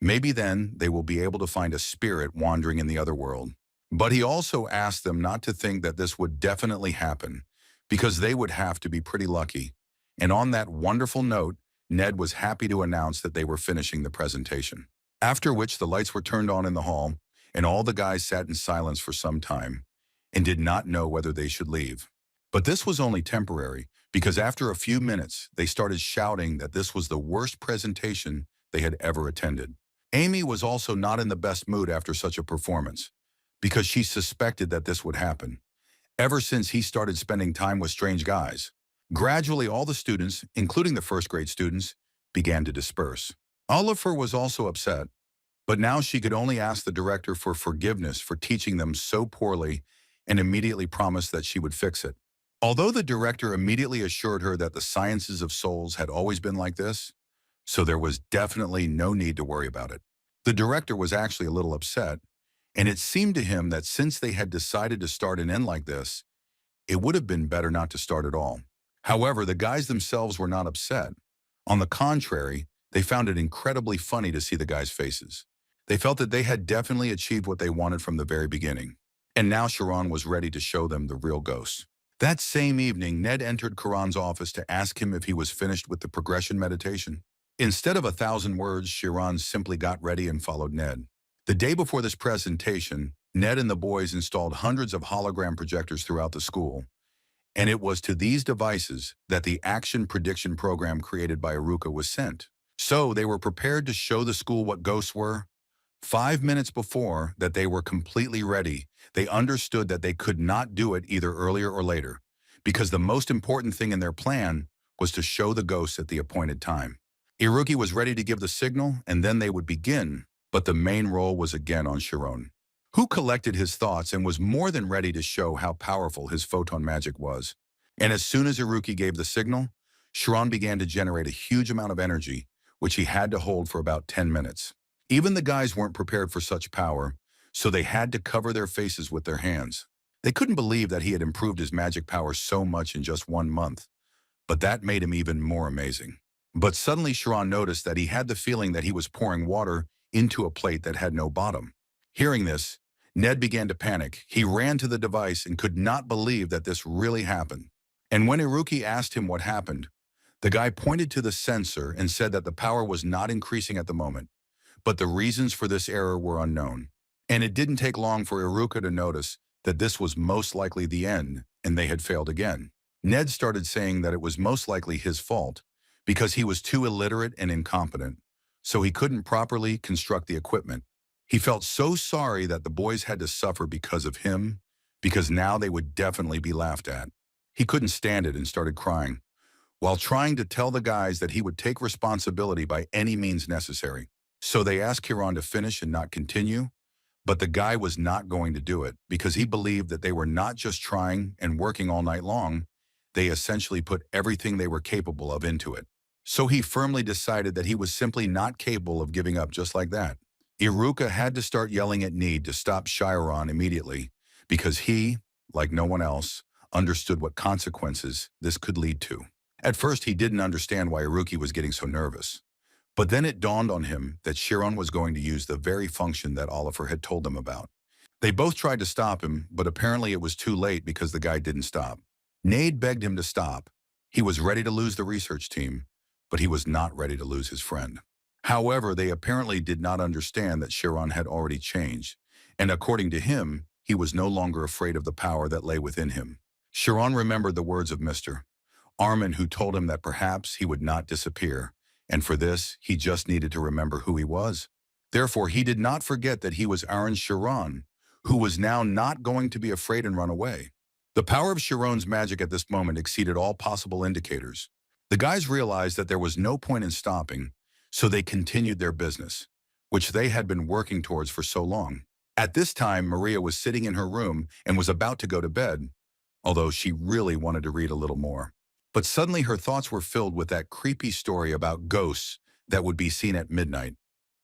Maybe then they will be able to find a spirit wandering in the other world. But he also asked them not to think that this would definitely happen, because they would have to be pretty lucky. And on that wonderful note, Ned was happy to announce that they were finishing the presentation. After which the lights were turned on in the hall, and all the guys sat in silence for some time, and did not know whether they should leave. But this was only temporary, because after a few minutes, they started shouting that this was the worst presentation they had ever attended. Amy was also not in the best mood after such a performance, because she suspected that this would happen, ever since he started spending time with strange guys. Gradually, all the students, including the first-grade students, began to disperse. Oliver was also upset, but now she could only ask the director for forgiveness for teaching them so poorly and immediately promised that she would fix it. Although the director immediately assured her that the sciences of souls had always been like this, so there was definitely no need to worry about it. The director was actually a little upset, and it seemed to him that since they had decided to start and end like this, it would have been better not to start at all. However, the guys themselves were not upset. On the contrary, they found it incredibly funny to see the guys' faces. They felt that they had definitely achieved what they wanted from the very beginning. And now Sharon was ready to show them the real ghosts. That same evening, Ned entered Karan's office to ask him if he was finished with the progression meditation. Instead of 1,000 words, Sharon simply got ready and followed Ned. The day before this presentation, Ned and the boys installed hundreds of hologram projectors throughout the school, and it was to these devices that the action prediction program created by Iruka was sent. So they were prepared to show the school what ghosts were. 5 minutes before that they were completely ready, they understood that they could not do it either earlier or later, because the most important thing in their plan was to show the ghosts at the appointed time. Iruki was ready to give the signal, and then they would begin, but the main role was again on Sharon, who collected his thoughts and was more than ready to show how powerful his photon magic was. And as soon as Iruki gave the signal, Sharon began to generate a huge amount of energy, which he had to hold for about 10 minutes. Even the guys weren't prepared for such power, so they had to cover their faces with their hands. They couldn't believe that he had improved his magic power so much in just 1 month, but that made him even more amazing. But suddenly Sharon noticed that he had the feeling that he was pouring water into a plate that had no bottom. Hearing this, Ned began to panic. He ran to the device and could not believe that this really happened. And when Iruki asked him what happened, the guy pointed to the sensor and said that the power was not increasing at the moment, but the reasons for this error were unknown. And it didn't take long for Iruka to notice that this was most likely the end, and they had failed again. Ned started saying that it was most likely his fault, because he was too illiterate and incompetent, so he couldn't properly construct the equipment. He felt so sorry that the boys had to suffer because of him, because now they would definitely be laughed at. He couldn't stand it and started crying, while trying to tell the guys that he would take responsibility by any means necessary. So they asked Kieran to finish and not continue, but the guy was not going to do it because he believed that they were not just trying and working all night long, they essentially put everything they were capable of into it. So he firmly decided that he was simply not capable of giving up just like that. Iruka had to start yelling at Need to stop Chiron immediately because he, like no one else, understood what consequences this could lead to. At first, he didn't understand why Iruki was getting so nervous. But then it dawned on him that Chiron was going to use the very function that Oliver had told them about. They both tried to stop him, but apparently it was too late because the guy didn't stop. Nade begged him to stop. He was ready to lose the research team, but he was not ready to lose his friend. However, they apparently did not understand that Chiron had already changed, and according to him, he was no longer afraid of the power that lay within him. Chiron remembered the words of Mr. Armin, who told him that perhaps he would not disappear, and for this, he just needed to remember who he was. Therefore, he did not forget that he was Aaron Chiron, who was now not going to be afraid and run away. The power of Chiron's magic at this moment exceeded all possible indicators. The guys realized that there was no point in stopping, so they continued their business, which they had been working towards for so long. At this time, Maria was sitting in her room and was about to go to bed, although she really wanted to read a little more. But suddenly her thoughts were filled with that creepy story about ghosts that would be seen at midnight,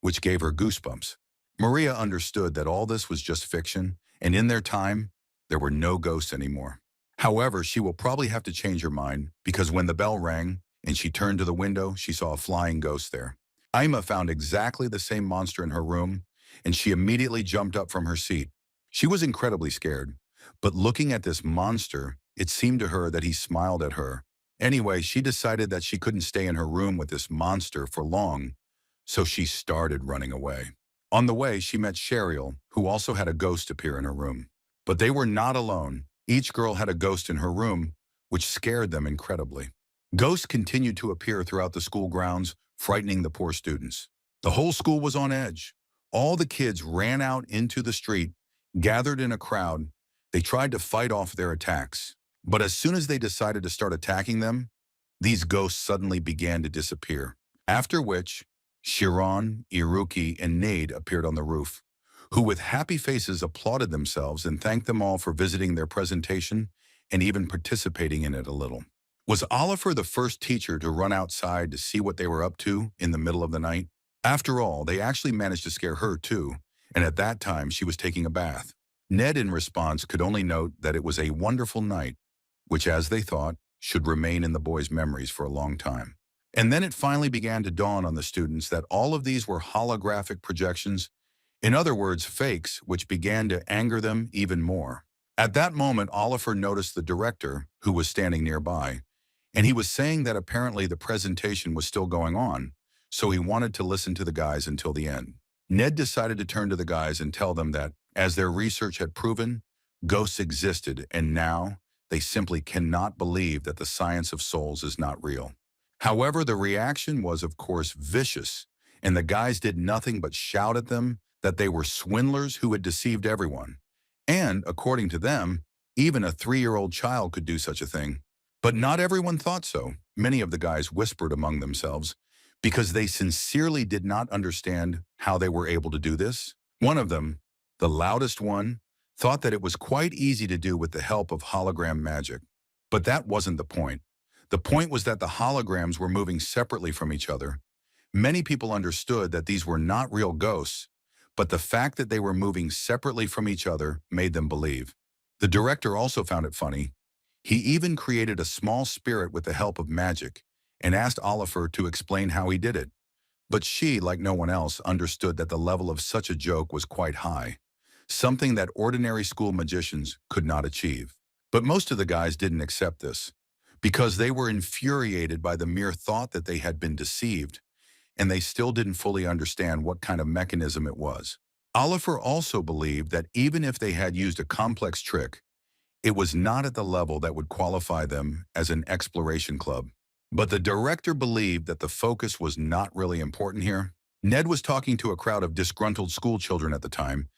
which gave her goosebumps. Maria understood that all this was just fiction, and in their time, there were no ghosts anymore. However, she will probably have to change her mind, because when the bell rang and she turned to the window, she saw a flying ghost there. Ima found exactly the same monster in her room, and she immediately jumped up from her seat. She was incredibly scared, but looking at this monster, it seemed to her that he smiled at her. Anyway, she decided that she couldn't stay in her room with this monster for long, so she started running away. On the way, she met Cheryl, who also had a ghost appear in her room. But they were not alone. Each girl had a ghost in her room, which scared them incredibly. Ghosts continued to appear throughout the school grounds, frightening the poor students. The whole school was on edge. All the kids ran out into the street, gathered in a crowd. They tried to fight off their attacks. But as soon as they decided to start attacking them, these ghosts suddenly began to disappear. After which, Shiran, Iruki, and Nade appeared on the roof, who with happy faces applauded themselves and thanked them all for visiting their presentation and even participating in it a little. Was Oliver the first teacher to run outside to see what they were up to in the middle of the night? After all, they actually managed to scare her too, and at that time she was taking a bath. Ned in response could only note that it was a wonderful night, which as they thought, should remain in the boys' memories for a long time. And then it finally began to dawn on the students that all of these were holographic projections, in other words, fakes, which began to anger them even more. At that moment, Oliver noticed the director, who was standing nearby, and he was saying that apparently the presentation was still going on, so he wanted to listen to the guys until the end. Ned decided to turn to the guys and tell them that, as their research had proven, ghosts existed, and now they simply cannot believe that the science of souls is not real. However, the reaction was, of course, vicious, and the guys did nothing but shout at them that they were swindlers who had deceived everyone. And, according to them, even a 3-year-old child could do such a thing. But not everyone thought so. Many of the guys whispered among themselves because they sincerely did not understand how they were able to do this. One of them, the loudest one, thought that it was quite easy to do with the help of hologram magic. But that wasn't the point. The point was that the holograms were moving separately from each other. Many people understood that these were not real ghosts, but the fact that they were moving separately from each other made them believe. The director also found it funny. He even created a small spirit with the help of magic and asked Oliver to explain how he did it. But she, like no one else, understood that the level of such a joke was quite high, something that ordinary school magicians could not achieve. But most of the guys didn't accept this, because they were infuriated by the mere thought that they had been deceived, and they still didn't fully understand what kind of mechanism it was. Oliver also believed that even if they had used a complex trick, it was not at the level that would qualify them as an exploration club. But the director believed that the focus was not really important here. Ned was talking to a crowd of disgruntled school children at the time,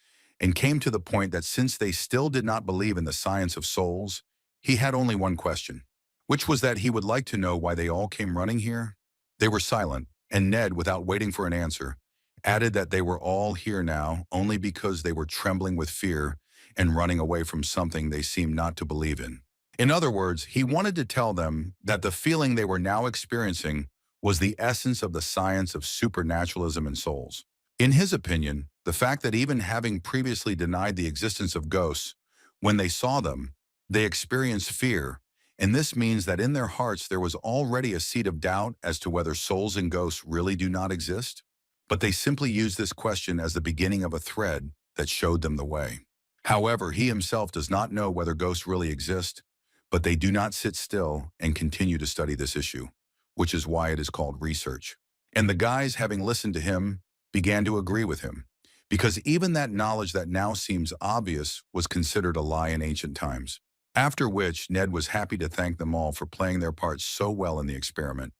and came to the point that since they still did not believe in the science of souls, he had only one question, which was that he would like to know why they all came running here. They were silent, and Ned, without waiting for an answer, added that they were all here now only because they were trembling with fear and running away from something they seemed not to believe in. In other words, he wanted to tell them that the feeling they were now experiencing was the essence of the science of supernaturalism and souls. In his opinion, the fact that even having previously denied the existence of ghosts, when they saw them, they experienced fear, and this means that in their hearts there was already a seed of doubt as to whether souls and ghosts really do not exist. But they simply used this question as the beginning of a thread that showed them the way. However, he himself does not know whether ghosts really exist, but they do not sit still and continue to study this issue, which is why it is called research. And the guys, having listened to him, began to agree with him, because even that knowledge that now seems obvious was considered a lie in ancient times. After which, Ned was happy to thank them all for playing their part so well in the experiment,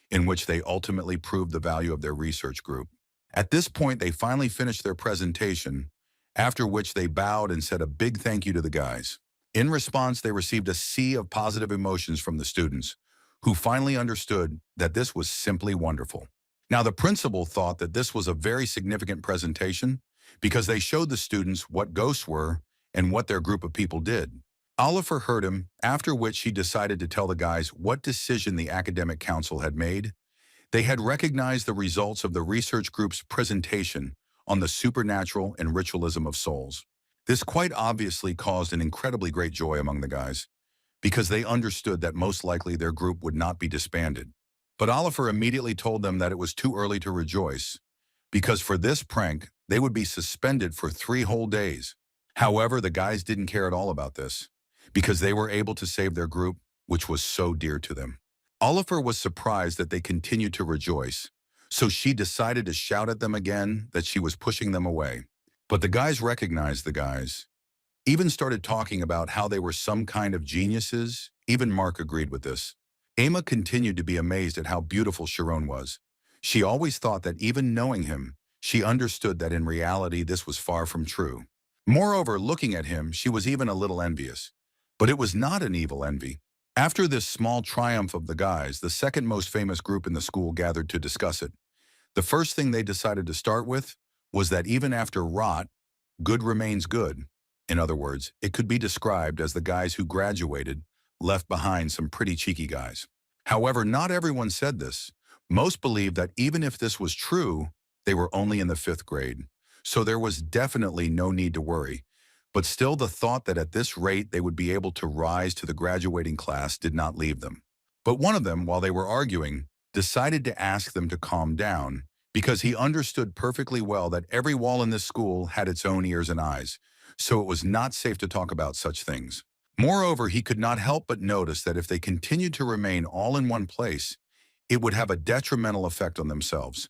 in which they ultimately proved the value of their research group. At this point, they finally finished their presentation, after which they bowed and said a big thank you to the guys. In response, they received a sea of positive emotions from the students, who finally understood that this was simply wonderful. Now, the principal thought that this was a very significant presentation because they showed the students what ghosts were and what their group of people did. Oliver heard him, after which he decided to tell the guys what decision the academic council had made. They had recognized the results of the research group's presentation on the supernatural and ritualism of souls. This quite obviously caused an incredibly great joy among the guys, because they understood that most likely their group would not be disbanded. But Oliver immediately told them that it was too early to rejoice, because for this prank, they would be suspended for 3 whole days. However, the guys didn't care at all about this, because they were able to save their group, which was so dear to them. Oliver was surprised that they continued to rejoice, so she decided to shout at them again that she was pushing them away. But the guys recognized the guys, even started talking about how they were some kind of geniuses. Even Mark agreed with this. Emma continued to be amazed at how beautiful Sharon was. She always thought that even knowing him, she understood that in reality this was far from true. Moreover, looking at him, she was even a little envious. But it was not an evil envy. After this small triumph of the guys, the second most famous group in the school gathered to discuss it. The first thing they decided to start with was that even after rot, good remains good. In other words, it could be described as the guys who graduated left behind some pretty cheeky guys. However, not everyone said this. Most believed that even if this was true, they were only in the 5th grade. So there was definitely no need to worry. But still, the thought that at this rate they would be able to rise to the graduating class did not leave them. But one of them, while they were arguing, decided to ask them to calm down, because he understood perfectly well that every wall in this school had its own ears and eyes, so it was not safe to talk about such things. Moreover, he could not help but notice that if they continued to remain all in one place, it would have a detrimental effect on themselves.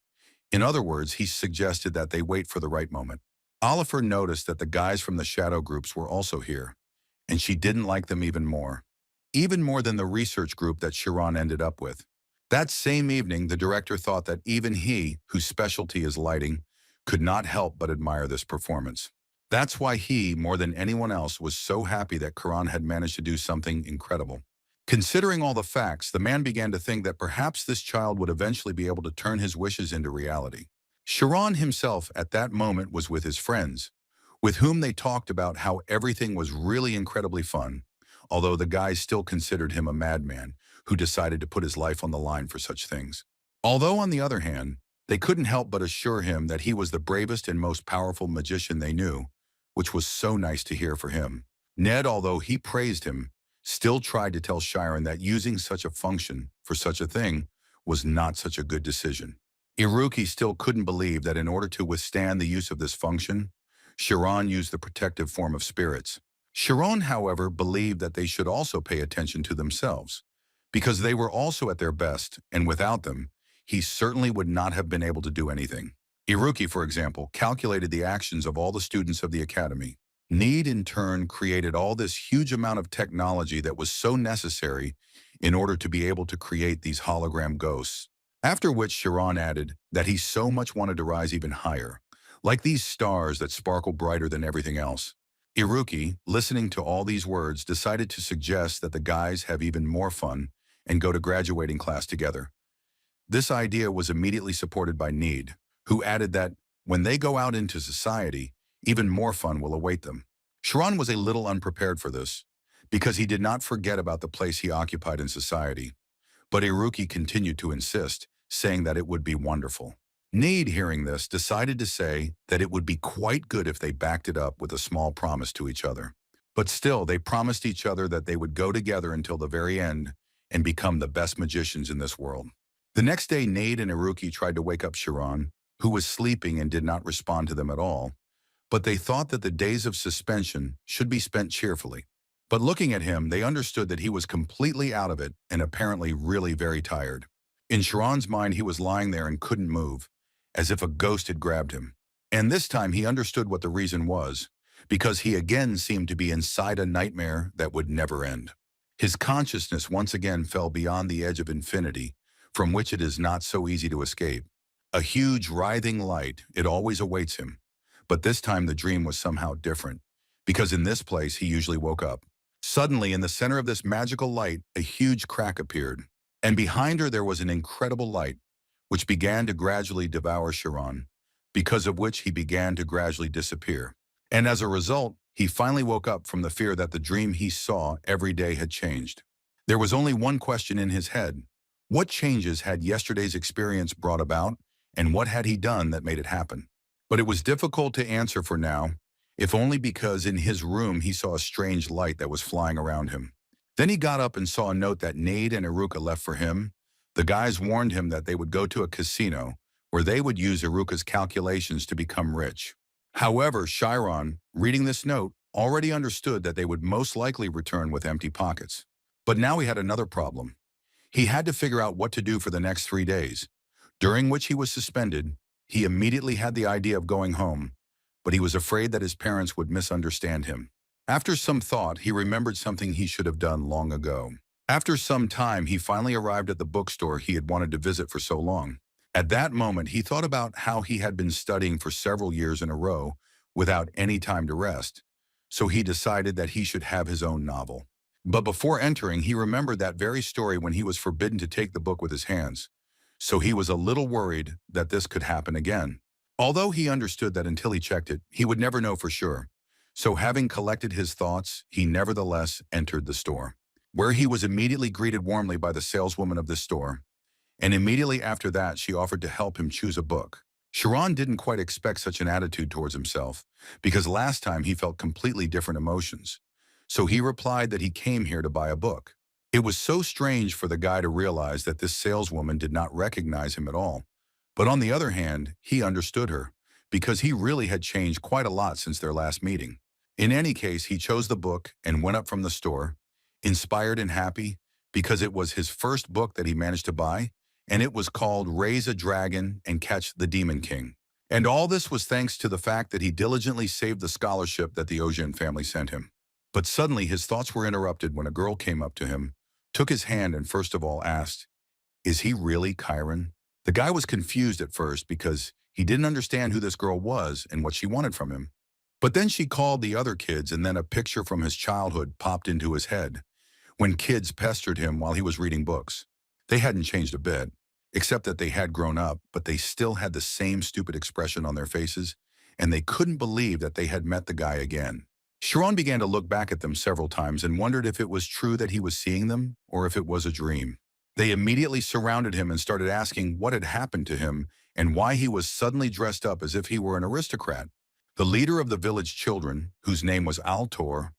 In other words, he suggested that they wait for the right moment. Oliver noticed that the guys from the shadow groups were also here, and she didn't like them even more than the research group that Sharon ended up with. That same evening, the director thought that even he, whose specialty is lighting, could not help but admire this performance. That's why he, more than anyone else, was so happy that Kieran had managed to do something incredible. Considering all the facts, the man began to think that perhaps this child would eventually be able to turn his wishes into reality. Sharon himself at that moment was with his friends, with whom they talked about how everything was really incredibly fun, although the guys still considered him a madman who decided to put his life on the line for such things. Although, on the other hand, they couldn't help but assure him that he was the bravest and most powerful magician they knew, which was so nice to hear for him. Ned, although he praised him, still tried to tell Sharon that using such a function for such a thing was not such a good decision. Iruki still couldn't believe that in order to withstand the use of this function, Sharon used the protective form of spirits. Sharon, however, believed that they should also pay attention to themselves, because they were also at their best, and without them, he certainly would not have been able to do anything. Iruki, for example, calculated the actions of all the students of the academy. Need, in turn, created all this huge amount of technology that was so necessary in order to be able to create these hologram ghosts. After which Sharon added that he so much wanted to rise even higher, like these stars that sparkle brighter than everything else. Iruki, listening to all these words, decided to suggest that the guys have even more fun and go to graduating class together. This idea was immediately supported by Need, who added that when they go out into society, even more fun will await them. Sharon was a little unprepared for this, because he did not forget about the place he occupied in society. But Iruki continued to insist, saying that it would be wonderful. Need, hearing this, decided to say that it would be quite good if they backed it up with a small promise to each other. But still, they promised each other that they would go together until the very end and become the best magicians in this world. The next day, Nade and Iruki tried to wake up Sharon, who was sleeping and did not respond to them at all, but they thought that the days of suspension should be spent cheerfully. But looking at him, they understood that he was completely out of it and apparently really very tired. In Sharon's mind, he was lying there and couldn't move, as if a ghost had grabbed him. And this time he understood what the reason was, because he again seemed to be inside a nightmare that would never end. His consciousness once again fell beyond the edge of infinity, from which it is not so easy to escape. A huge, writhing light, it always awaits him. But this time the dream was somehow different, because in this place he usually woke up. Suddenly, in the center of this magical light, a huge crack appeared, and behind her there was an incredible light, which began to gradually devour Sharon, because of which he began to gradually disappear. And as a result, he finally woke up from the fear that the dream he saw every day had changed. There was only one question in his head. What changes had yesterday's experience brought about, and what had he done that made it happen? But it was difficult to answer for now, if only because in his room he saw a strange light that was flying around him. Then he got up and saw a note that Nade and Iruka left for him. The guys warned him that they would go to a casino where they would use Iruka's calculations to become rich. However, Chiron, reading this note, already understood that they would most likely return with empty pockets. But now he had another problem. He had to figure out what to do for the next 3 days, during which he was suspended. He immediately had the idea of going home, but he was afraid that his parents would misunderstand him. After some thought, he remembered something he should have done long ago. After some time, he finally arrived at the bookstore he had wanted to visit for so long. At that moment, he thought about how he had been studying for several years in a row without any time to rest, so he decided that he should have his own novel. But before entering, he remembered that very story when he was forbidden to take the book with his hands, so he was a little worried that this could happen again. Although he understood that until he checked it, he would never know for sure. So having collected his thoughts, he nevertheless entered the store, where he was immediately greeted warmly by the saleswoman of this store. And immediately after that, she offered to help him choose a book. Sharon didn't quite expect such an attitude towards himself, because last time he felt completely different emotions. So he replied that he came here to buy a book. It was so strange for the guy to realize that this saleswoman did not recognize him at all. But on the other hand, he understood her, because he really had changed quite a lot since their last meeting. In any case, he chose the book and went up from the store, inspired and happy, because it was his first book that he managed to buy, and it was called Raise a Dragon and Catch the Demon King. And all this was thanks to the fact that he diligently saved the scholarship that the Ojian family sent him. But suddenly his thoughts were interrupted when a girl came up to him, took his hand, and first of all asked, "Is he really Kieran?" The guy was confused at first because he didn't understand who this girl was and what she wanted from him. But then she called the other kids, and then a picture from his childhood popped into his head, when kids pestered him while he was reading books. They hadn't changed a bit, except that they had grown up, but they still had the same stupid expression on their faces, and they couldn't believe that they had met the guy again. Sharon began to look back at them several times and wondered if it was true that he was seeing them or if it was a dream. They immediately surrounded him and started asking what had happened to him and why he was suddenly dressed up as if he were an aristocrat. The leader of the village children, whose name was Altor,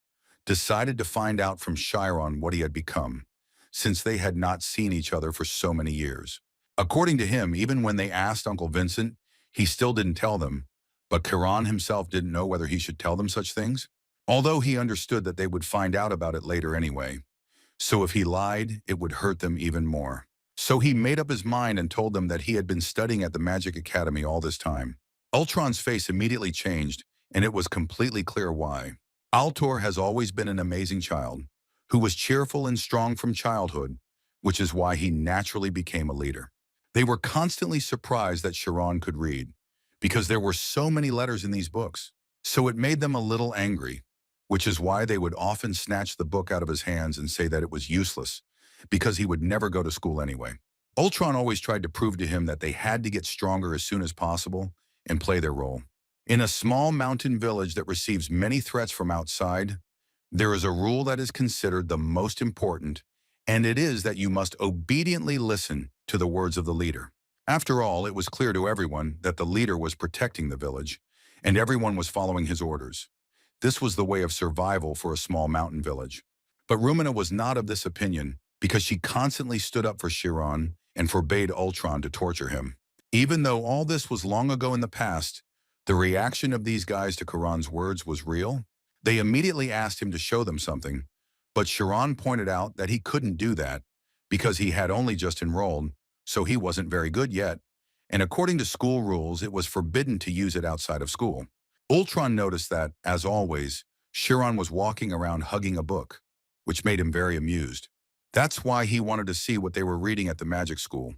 decided to find out from Chiron what he had become, since they had not seen each other for so many years. According to him, even when they asked Uncle Vincent, he still didn't tell them, but Kieran himself didn't know whether he should tell them such things, although he understood that they would find out about it later anyway. So if he lied, it would hurt them even more. So he made up his mind and told them that he had been studying at the Magic Academy all this time. Ultron's face immediately changed, and it was completely clear why. Altor has always been an amazing child, who was cheerful and strong from childhood, which is why he naturally became a leader. They were constantly surprised that Chiron could read, because there were so many letters in these books. So it made them a little angry, which is why they would often snatch the book out of his hands and say that it was useless, because he would never go to school anyway. Ultron always tried to prove to him that they had to get stronger as soon as possible and play their role. In a small mountain village that receives many threats from outside, there is a rule that is considered the most important, and it is that you must obediently listen to the words of the leader. After all, it was clear to everyone that the leader was protecting the village, and everyone was following his orders. This was the way of survival for a small mountain village. But Rumina was not of this opinion, because she constantly stood up for Chiron and forbade Ultron to torture him. Even though all this was long ago in the past, the reaction of these guys to Chiron's words was real. They immediately asked him to show them something, but Chiron pointed out that he couldn't do that because he had only just enrolled, so he wasn't very good yet, and according to school rules, it was forbidden to use it outside of school. Ultron noticed that, as always, Chiron was walking around hugging a book, which made him very amused. That's why he wanted to see what they were reading at the magic school,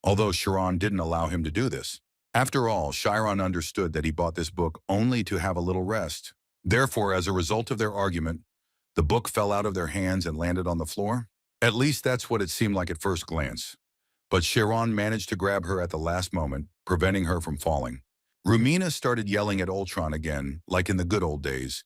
although Chiron didn't allow him to do this. After all, Chiron understood that he bought this book only to have a little rest. Therefore, as a result of their argument, the book fell out of their hands and landed on the floor. At least that's what it seemed like at first glance. But Chiron managed to grab her at the last moment, preventing her from falling. Rumina started yelling at Ultron again, like in the good old days,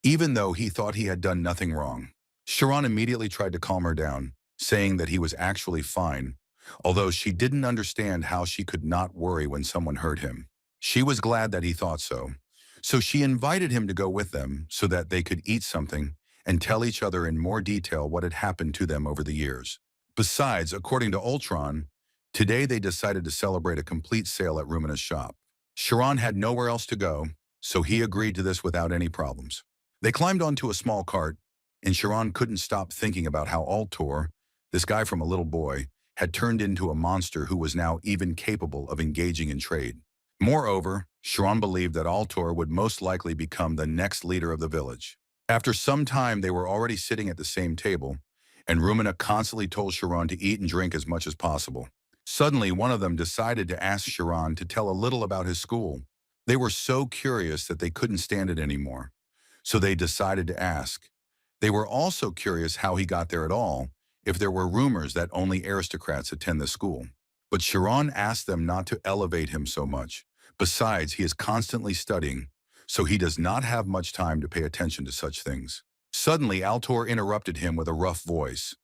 even though he thought he had done nothing wrong. Chiron immediately tried to calm her down, saying that he was actually fine, although she didn't understand how she could not worry when someone hurt him. She was glad that he thought so. So she invited him to go with them so that they could eat something and tell each other in more detail what had happened to them over the years. Besides, according to Ultron, today they decided to celebrate a complete sale at Rumina's shop. Chiron had nowhere else to go, so he agreed to this without any problems. They climbed onto a small cart, and Chiron couldn't stop thinking about how Altor, this guy from a little boy, had turned into a monster who was now even capable of engaging in trade. Moreover, Chiron believed that Altor would most likely become the next leader of the village. After some time, they were already sitting at the same table, and Rumina constantly told Chiron to eat and drink as much as possible. Suddenly, one of them decided to ask Chiron to tell a little about his school. They were so curious that they couldn't stand it anymore, so they decided to ask. They were also curious how he got there at all, if there were rumors that only aristocrats attend the school. But Chiron asked them not to elevate him so much. Besides, he is constantly studying, so he does not have much time to pay attention to such things. Suddenly, Altor interrupted him with a rough voice.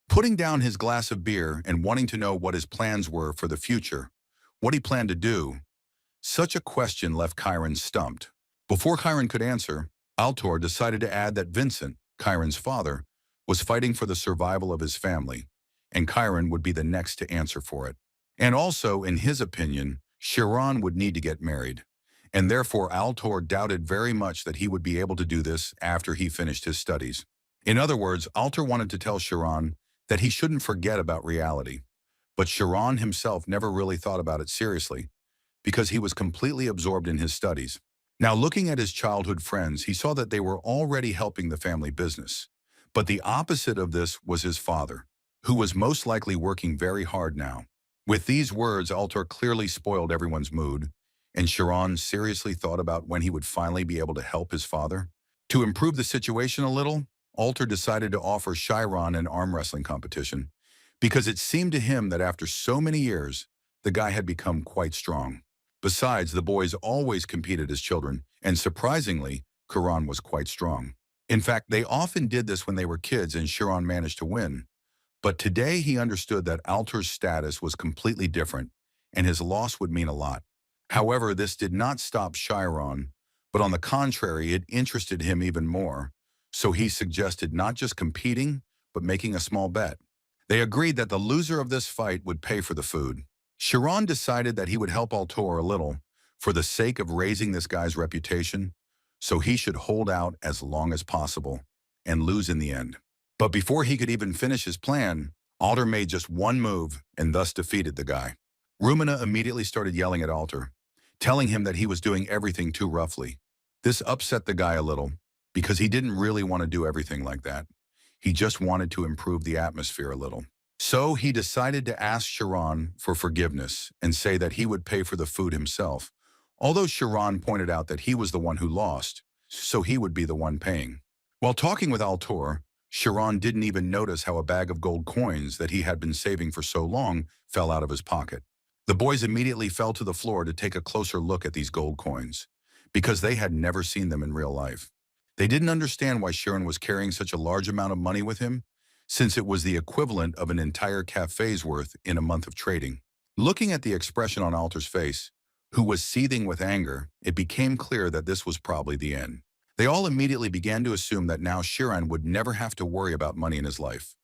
Putting down his glass of beer and wanting to know what his plans were for the future, what he planned to do, such a question left Kieran stumped. Before Kieran could answer, Altor decided to add that Vincent, Kieran's father, was fighting for the survival of his family, and Kieran would be the next to answer for it. And also, in his opinion, Chiron would need to get married, and therefore Altor doubted very much that he would be able to do this after he finished his studies. In other words, Altor wanted to tell Chiron that he shouldn't forget about reality, but Chiron himself never really thought about it seriously, because he was completely absorbed in his studies. Now, looking at his childhood friends, he saw that they were already helping the family business. But the opposite of this was his father, who was most likely working very hard now. With these words, Altor clearly spoiled everyone's mood, and Chiron seriously thought about when he would finally be able to help his father. To improve the situation a little, Altor decided to offer Chiron an arm wrestling competition, because it seemed to him that after so many years, the guy had become quite strong. Besides, the boys always competed as children, and surprisingly, Chiron was quite strong. In fact, they often did this when they were kids and Chiron managed to win. But today he understood that Altor's status was completely different, and his loss would mean a lot. However, this did not stop Chiron, but on the contrary, it interested him even more. So he suggested not just competing, but making a small bet. They agreed that the loser of this fight would pay for the food. Chiron decided that he would help Altor a little, for the sake of raising this guy's reputation, so he should hold out as long as possible and lose in the end. But before he could even finish his plan, Altor made just one move and thus defeated the guy. Rumina immediately started yelling at Altor, telling him that he was doing everything too roughly. This upset the guy a little, because he didn't really want to do everything like that. He just wanted to improve the atmosphere a little. So he decided to ask Chiron for forgiveness and say that he would pay for the food himself, although Chiron pointed out that he was the one who lost, so he would be the one paying. While talking with Altor, Chiron didn't even notice how a bag of gold coins that he had been saving for so long fell out of his pocket. The boys immediately fell to the floor to take a closer look at these gold coins, because they had never seen them in real life. They didn't understand why Chiron was carrying such a large amount of money with him, since it was the equivalent of an entire cafe's worth in a month of trading. Looking at the expression on Altor's face, who was seething with anger, it became clear that this was probably the end. They all immediately began to assume that now Chiron would never have to worry about money in his life,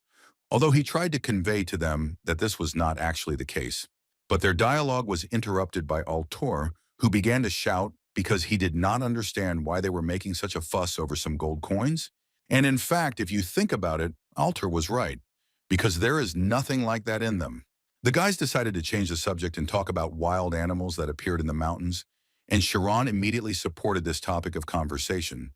although he tried to convey to them that this was not actually the case. But their dialogue was interrupted by Altor, who began to shout because he did not understand why they were making such a fuss over some gold coins. And in fact, if you think about it, Altor was right, because there is nothing like that in them. The guys decided to change the subject and talk about wild animals that appeared in the mountains, and Chiron immediately supported this topic of conversation,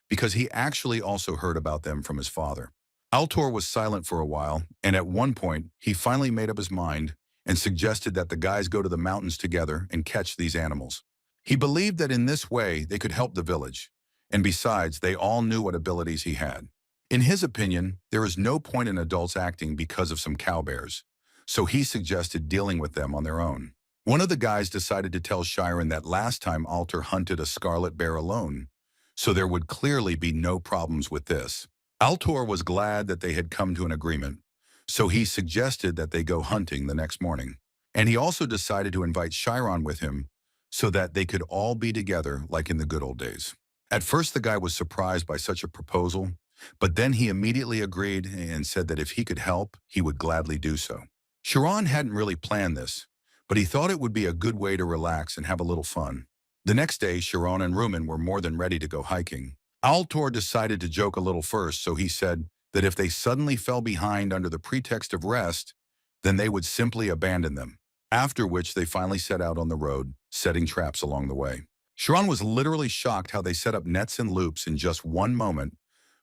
because he actually also heard about them from his father. Altor was silent for a while, and at one point, he finally made up his mind and suggested that the guys go to the mountains together and catch these animals. He believed that in this way, they could help the village, and besides, they all knew what abilities he had. In his opinion, there is no point in adults acting because of some cowbears, so he suggested dealing with them on their own. One of the guys decided to tell Chiron that last time Altor hunted a scarlet bear alone, so there would clearly be no problems with this. Altor was glad that they had come to an agreement, so he suggested that they go hunting the next morning. And he also decided to invite Chiron with him so that they could all be together like in the good old days. At first, the guy was surprised by such a proposal, but then he immediately agreed and said that if he could help, he would gladly do so. Chiron hadn't really planned this, but he thought it would be a good way to relax and have a little fun. The next day, Sharon and Rumen were more than ready to go hiking. Altor decided to joke a little first, so he said that if they suddenly fell behind under the pretext of rest, then they would simply abandon them, after which they finally set out on the road, setting traps along the way. Sharon was literally shocked how they set up nets and loops in just one moment,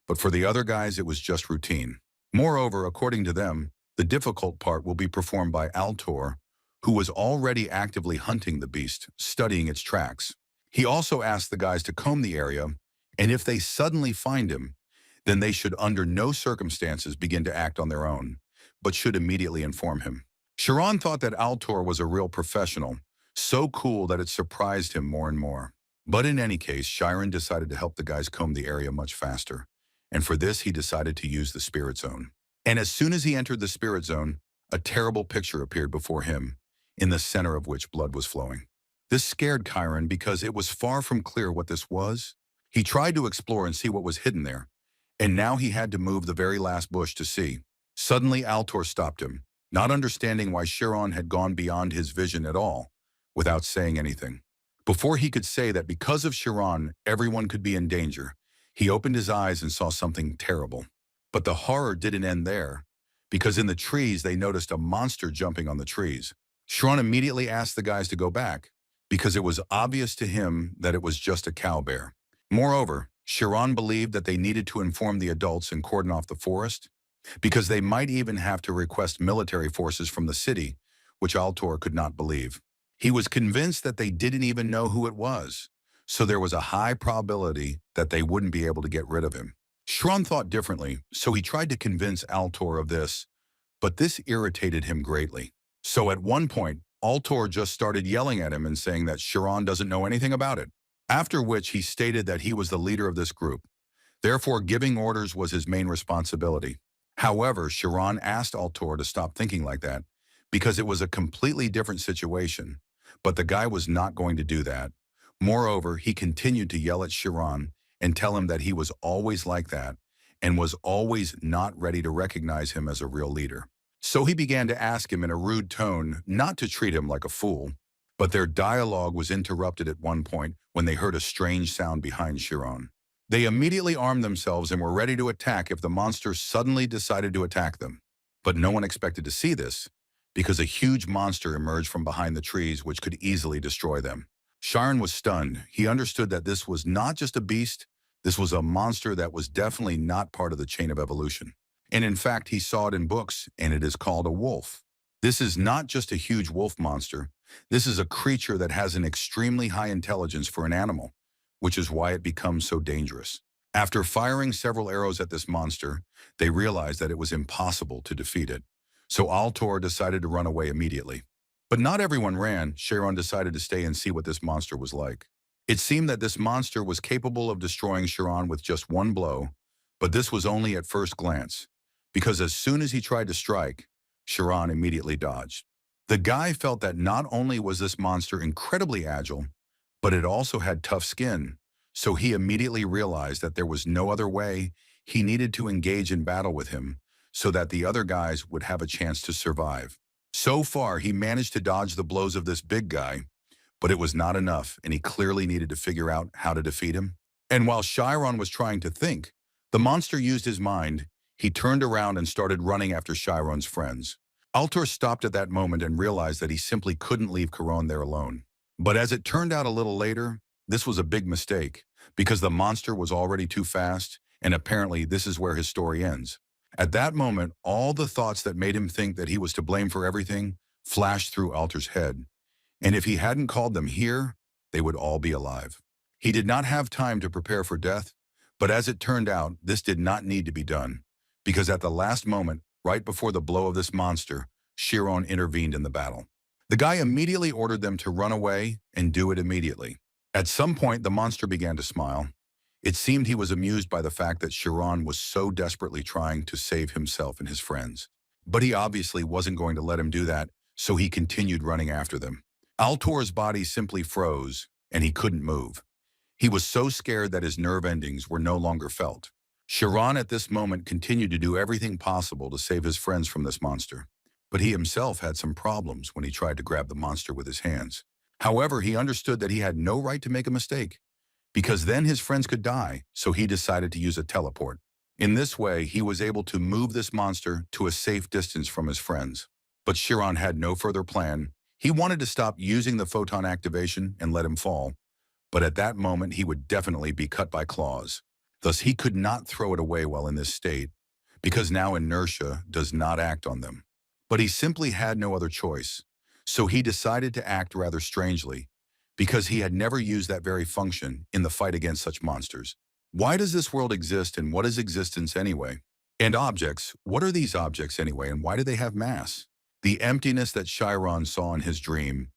but for the other guys it was just routine. Moreover, according to them, the difficult part will be performed by Altor, who was already actively hunting the beast, studying its tracks. He also asked the guys to comb the area, and if they suddenly find him, then they should under no circumstances begin to act on their own, but should immediately inform him. Sharon thought that Altor was a real professional, so cool that it surprised him more and more. But in any case, Chiron decided to help the guys comb the area much faster, and for this he decided to use the spirit zone. And as soon as he entered the spirit zone, a terrible picture appeared before him, in the center of which blood was flowing. This scared Kieran because it was far from clear what this was. He tried to explore and see what was hidden there, and now he had to move the very last bush to see. Suddenly Altor stopped him, not understanding why Chiron had gone beyond his vision at all, without saying anything. Before he could say that because of Chiron everyone could be in danger, he opened his eyes and saw something terrible. But the horror didn't end there, because in the trees they noticed a monster jumping on the trees. Chiron immediately asked the guys to go back, because it was obvious to him that it was just a cow bear. Moreover, Chiron believed that they needed to inform the adults and cordon off the forest, because they might even have to request military forces from the city, which Altor could not believe. He was convinced that they didn't even know who it was, so there was a high probability that they wouldn't be able to get rid of him. Chiron thought differently, so he tried to convince Altor of this, but this irritated him greatly. So at one point, Altor just started yelling at him and saying that Chiron doesn't know anything about it, after which he stated that he was the leader of this group. Therefore, giving orders was his main responsibility. However, Chiron asked Altor to stop thinking like that, because it was a completely different situation, but the guy was not going to do that. Moreover, he continued to yell at Chiron and tell him that he was always like that and was always not ready to recognize him as a real leader. So he began to ask him in a rude tone not to treat him like a fool, but their dialogue was interrupted at one point when they heard a strange sound behind Chiron. They immediately armed themselves and were ready to attack if the monster suddenly decided to attack them. But no one expected to see this, because a huge monster emerged from behind the trees which could easily destroy them. Chiron was stunned. He understood that this was not just a beast, this was a monster that was definitely not part of the chain of evolution. And in fact, he saw it in books, and it is called a wolf. This is not just a huge wolf monster. This is a creature that has an extremely high intelligence for an animal, which is why it becomes so dangerous. After firing several arrows at this monster, they realized that it was impossible to defeat it. So Altor decided to run away immediately. But not everyone ran. Chiron decided to stay and see what this monster was like. It seemed that this monster was capable of destroying Chiron with just one blow, but this was only at first glance, because as soon as he tried to strike, Chiron immediately dodged. The guy felt that not only was this monster incredibly agile, but it also had tough skin, so he immediately realized that there was no other way. He needed to engage in battle with him so that the other guys would have a chance to survive. So far, he managed to dodge the blows of this big guy, but it was not enough, and he clearly needed to figure out how to defeat him. And while Chiron was trying to think, the monster used his mind. He turned around and started running after Chiron's friends. Altor stopped at that moment and realized that he simply couldn't leave Chiron there alone. But as it turned out a little later, this was a big mistake, because the monster was already too fast, and apparently this is where his story ends. At that moment, all the thoughts that made him think that he was to blame for everything flashed through Altor's head. And if he hadn't called them here, they would all be alive. He did not have time to prepare for death, but as it turned out, this did not need to be done, because at the last moment, right before the blow of this monster, Chiron intervened in the battle. The guy immediately ordered them to run away and do it immediately. At some point, the monster began to smile. It seemed he was amused by the fact that Chiron was so desperately trying to save himself and his friends. But he obviously wasn't going to let him do that, so he continued running after them. Altor's body simply froze, and he couldn't move. He was so scared that his nerve endings were no longer felt. Chiron at this moment continued to do everything possible to save his friends from this monster. But he himself had some problems when he tried to grab the monster with his hands. However, he understood that he had no right to make a mistake, because then his friends could die, so he decided to use a teleport. In this way, he was able to move this monster to a safe distance from his friends. But Chiron had no further plan. He wanted to stop using the photon activation and let him fall, but at that moment he would definitely be cut by claws. Thus, he could not throw it away while in this state, because now inertia does not act on them. But he simply had no other choice, so he decided to act rather strangely, because he had never used that very function in the fight against such monsters. Why does this world exist, and what is existence anyway? And objects, what are these objects anyway, and why do they have mass? The emptiness that Chiron saw in his dream,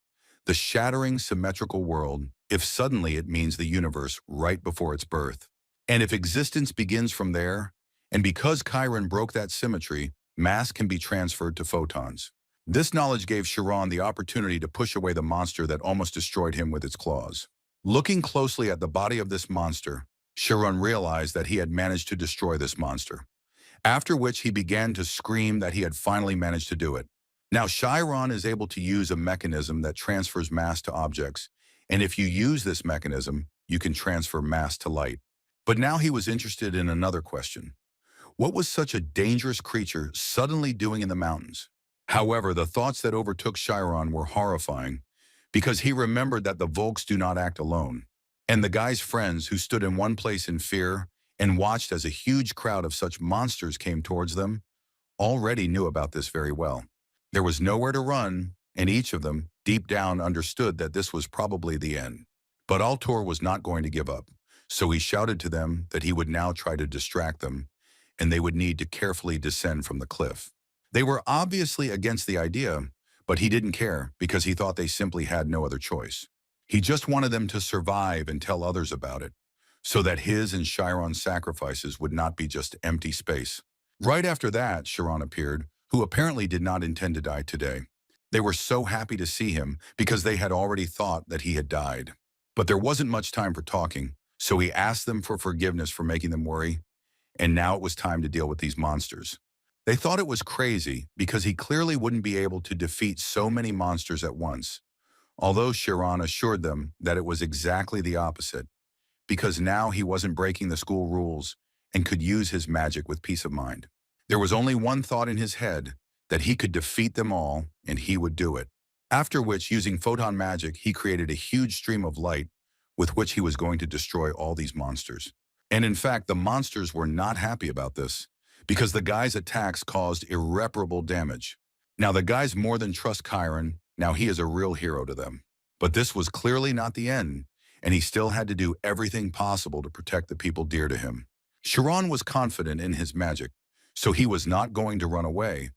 the shattering symmetrical world, if suddenly it means the universe right before its birth. And if existence begins from there, and because Chiron broke that symmetry, mass can be transferred to photons. This knowledge gave Chiron the opportunity to push away the monster that almost destroyed him with its claws. Looking closely at the body of this monster, Chiron realized that he had managed to destroy this monster, after which he began to scream that he had finally managed to do it. Now, Chiron is able to use a mechanism that transfers mass to objects, and if you use this mechanism, you can transfer mass to light. But now he was interested in another question. What was such a dangerous creature suddenly doing in the mountains? However, the thoughts that overtook Chiron were horrifying, because he remembered that the Volks do not act alone. And the guy's friends, who stood in one place in fear and watched as a huge crowd of such monsters came towards them, already knew about this very well. There was nowhere to run, and each of them, deep down, understood that this was probably the end. But Altor was not going to give up, so he shouted to them that he would now try to distract them, and they would need to carefully descend from the cliff. They were obviously against the idea, but he didn't care because he thought they simply had no other choice. He just wanted them to survive and tell others about it, so that his and Chiron's sacrifices would not be just empty space. Right after that, Chiron appeared, who apparently did not intend to die today. They were so happy to see him because they had already thought that he had died. But there wasn't much time for talking, so he asked them for forgiveness for making them worry, and now it was time to deal with these monsters. They thought it was crazy because he clearly wouldn't be able to defeat so many monsters at once, although Chiron assured them that it was exactly the opposite, because now he wasn't breaking the school rules and could use his magic with peace of mind. There was only one thought in his head, that he could defeat them all, and he would do it. After which, using photon magic, he created a huge stream of light with which he was going to destroy all these monsters. And in fact, the monsters were not happy about this, because the guy's attacks caused irreparable damage. Now the guys more than trust Kieran, now he is a real hero to them. But this was clearly not the end, and he still had to do everything possible to protect the people dear to him. Chiron was confident in his magic, so he was not going to run away,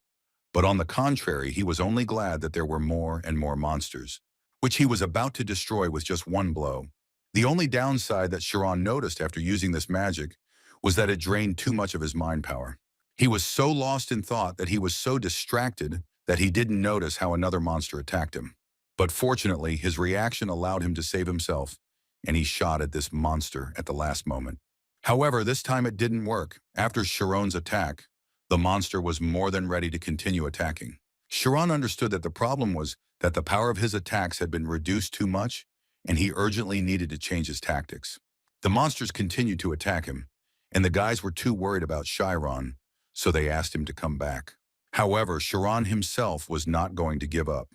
but on the contrary, he was only glad that there were more and more monsters, which he was about to destroy with just one blow. The only downside that Chiron noticed after using this magic was that it drained too much of his mind power. He was so lost in thought that he was so distracted that he didn't notice how another monster attacked him. But fortunately, his reaction allowed him to save himself, and he shot at this monster at the last moment. However, this time it didn't work. After Chiron's attack, the monster was more than ready to continue attacking. Chiron understood that the problem was that the power of his attacks had been reduced too much, and he urgently needed to change his tactics. The monsters continued to attack him, and the guys were too worried about Chiron, so they asked him to come back. However, Chiron himself was not going to give up.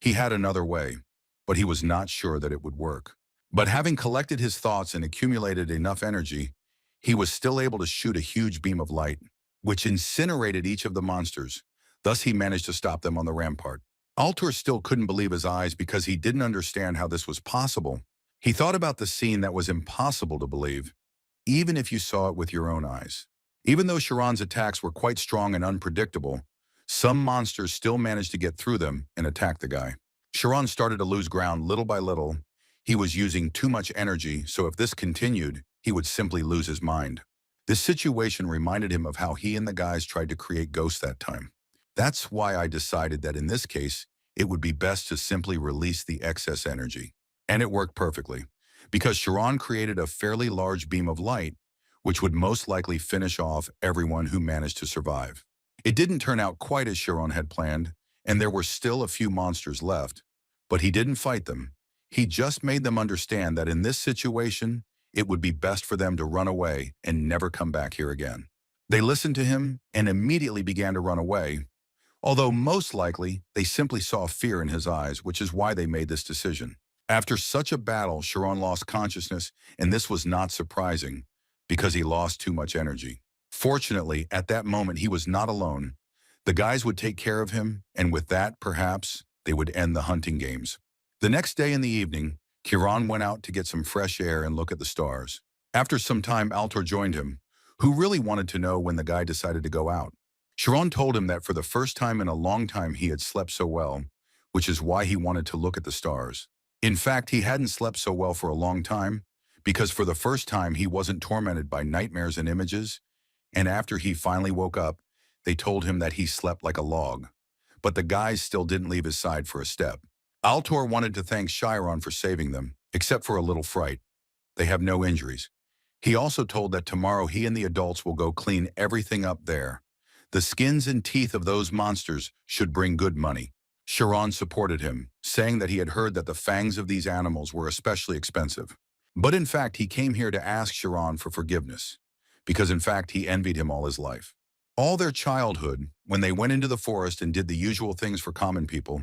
He had another way, but he was not sure that it would work. But having collected his thoughts and accumulated enough energy, he was still able to shoot a huge beam of light, which incinerated each of the monsters. Thus he managed to stop them on the rampart. Altor still couldn't believe his eyes because he didn't understand how this was possible. He thought about the scene that was impossible to believe, even if you saw it with your own eyes. Even though Chiron's attacks were quite strong and unpredictable, some monsters still managed to get through them and attack the guy. Chiron started to lose ground little by little. He was using too much energy, so if this continued, he would simply lose his mind. This situation reminded him of how he and the guys tried to create ghosts that time. That's why I decided that in this case, it would be best to simply release the excess energy. And it worked perfectly, because Chiron created a fairly large beam of light, which would most likely finish off everyone who managed to survive. It didn't turn out quite as Chiron had planned, and there were still a few monsters left, but he didn't fight them. He just made them understand that in this situation, it would be best for them to run away and never come back here again. They listened to him and immediately began to run away, although most likely they simply saw fear in his eyes, which is why they made this decision. After such a battle, Sharon lost consciousness, and this was not surprising because he lost too much energy. Fortunately, at that moment, he was not alone. The guys would take care of him, and with that, perhaps, they would end the hunting games. The next day in the evening, Kieran went out to get some fresh air and look at the stars. After some time, Altor joined him, who really wanted to know when the guy decided to go out. Sharon told him that for the first time in a long time he had slept so well, which is why he wanted to look at the stars. In fact, he hadn't slept so well for a long time, because for the first time he wasn't tormented by nightmares and images, and after he finally woke up, they told him that he slept like a log. But the guys still didn't leave his side for a step. Altor wanted to thank Chiron for saving them, except for a little fright. They have no injuries. He also told that tomorrow he and the adults will go clean everything up there. The skins and teeth of those monsters should bring good money. Chiron supported him, saying that he had heard that the fangs of these animals were especially expensive. But in fact, he came here to ask Chiron for forgiveness, because in fact he envied him all his life. All their childhood, when they went into the forest and did the usual things for common people,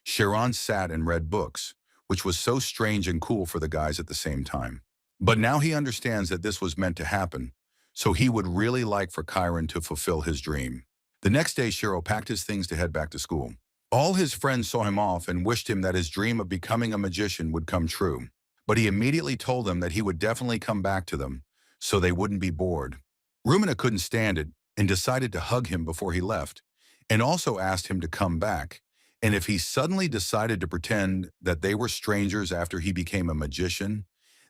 Chiron sat and read books, which was so strange and cool for the guys at the same time. But now he understands that this was meant to happen, so he would really like for Kieran to fulfill his dream. The next day, Shiro packed his things to head back to school. All his friends saw him off and wished him that his dream of becoming a magician would come true. But he immediately told them that he would definitely come back to them, so they wouldn't be bored. Rumina couldn't stand it and decided to hug him before he left, and also asked him to come back. And if he suddenly decided to pretend that they were strangers after he became a magician,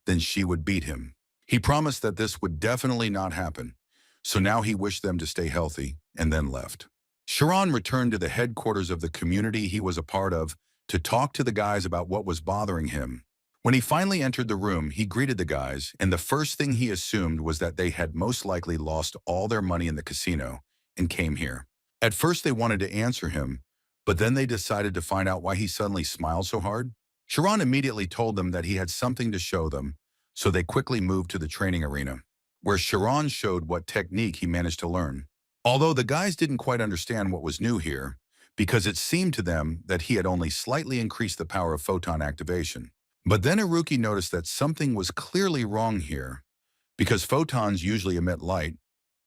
then she would beat him. He promised that this would definitely not happen, so now he wished them to stay healthy and then left. Chiron returned to the headquarters of the community he was a part of to talk to the guys about what was bothering him. When he finally entered the room, he greeted the guys, and the first thing he assumed was that they had most likely lost all their money in the casino and came here. At first they wanted to answer him, but then they decided to find out why he suddenly smiled so hard. Chiron immediately told them that he had something to show them, so they quickly moved to the training arena, where Chiron showed what technique he managed to learn. Although the guys didn't quite understand what was new here, because it seemed to them that he had only slightly increased the power of photon activation. But then Iruki noticed that something was clearly wrong here, because photons usually emit light,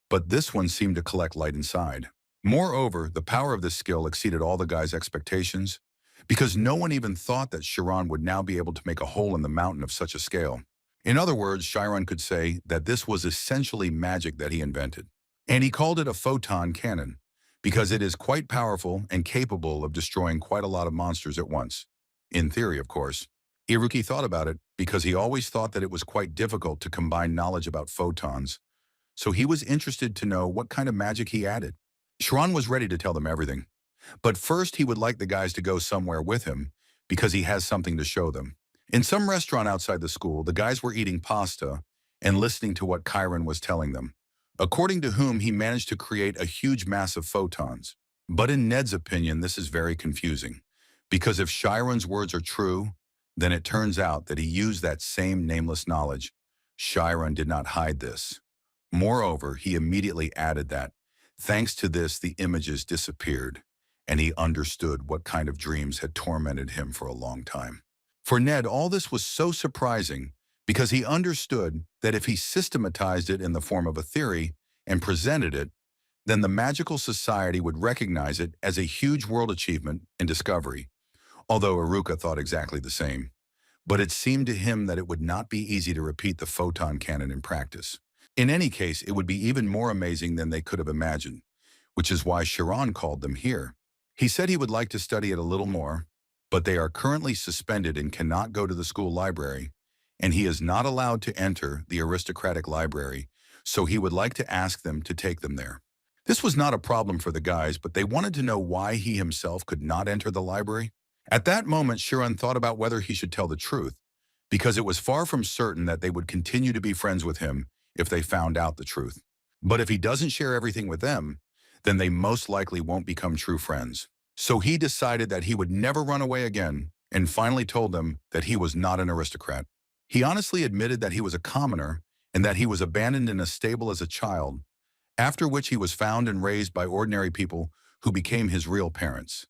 but this one seemed to collect light inside. Moreover, the power of this skill exceeded all the guys' expectations, because no one even thought that Chiron would now be able to make a hole in the mountain of such a scale. In other words, Chiron could say that this was essentially magic that he invented. And he called it a photon cannon, because it is quite powerful and capable of destroying quite a lot of monsters at once. In theory, of course. Iruki thought about it because he always thought that it was quite difficult to combine knowledge about photons, so he was interested to know what kind of magic he added. Chiron was ready to tell them everything, but first he would like the guys to go somewhere with him because he has something to show them. In some restaurant outside the school, the guys were eating pasta and listening to what Kieran was telling them, according to whom he managed to create a huge mass of photons. But in Ned's opinion, this is very confusing, because if Chiron's words are true, then it turns out that he used that same nameless knowledge. Chiron did not hide this. Moreover, he immediately added that, thanks to this, the images disappeared, and he understood what kind of dreams had tormented him for a long time. For Ned, all this was so surprising because he understood that if he systematized it in the form of a theory and presented it, then the magical society would recognize it as a huge world achievement and discovery, although Iruka thought exactly the same. But it seemed to him that it would not be easy to repeat the photon cannon in practice. In any case, it would be even more amazing than they could have imagined, which is why Chiron called them here. He said he would like to study it a little more, but they are currently suspended and cannot go to the school library, and he is not allowed to enter the aristocratic library, so he would like to ask them to take them there. This was not a problem for the guys, but they wanted to know why he himself could not enter the library. At that moment, Chiron thought about whether he should tell the truth, because it was far from certain that they would continue to be friends with him if they found out the truth. But if he doesn't share everything with them, then they most likely won't become true friends. So he decided that he would never run away again and finally told them that he was not an aristocrat. He honestly admitted that he was a commoner and that he was abandoned in a stable as a child, after which he was found and raised by ordinary people who became his real parents.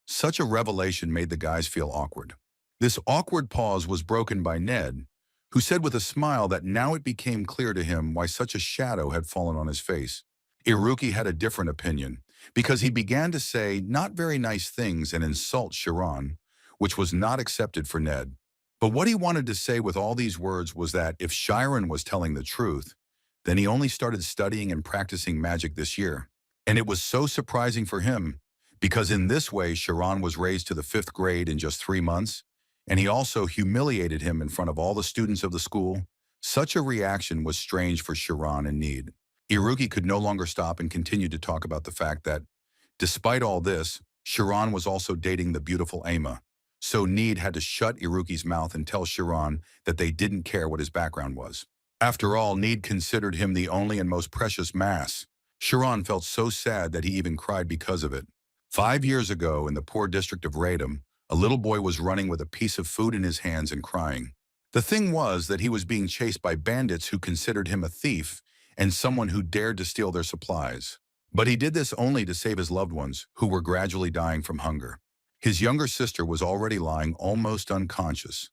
Such a revelation made the guys feel awkward. This awkward pause was broken by Ned, who said with a smile that now it became clear to him why such a shadow had fallen on his face. Iruki had a different opinion, because he began to say not very nice things and insult Chiron, which was not accepted for Ned. But what he wanted to say with all these words was that if Chiron was telling the truth, then he only started studying and practicing magic this year. And it was so surprising for him, because in this way Chiron was raised to the 5th grade in just 3 months, and he also humiliated him in front of all the students of the school. Such a reaction was strange for Chiron and Need. Iruki could no longer stop and continued to talk about the fact that, despite all this, Chiron was also dating the beautiful Ama. So Need had to shut Iruki's mouth and tell Chiron that they didn't care what his background was. After all, Need considered him the only and most precious mass. Chiron felt so sad that he even cried because of it. 5 years ago, in the poor district of Radom, a little boy was running with a piece of food in his hands and crying. The thing was that he was being chased by bandits who considered him a thief and someone who dared to steal their supplies. But he did this only to save his loved ones, who were gradually dying from hunger. His younger sister was already lying almost unconscious,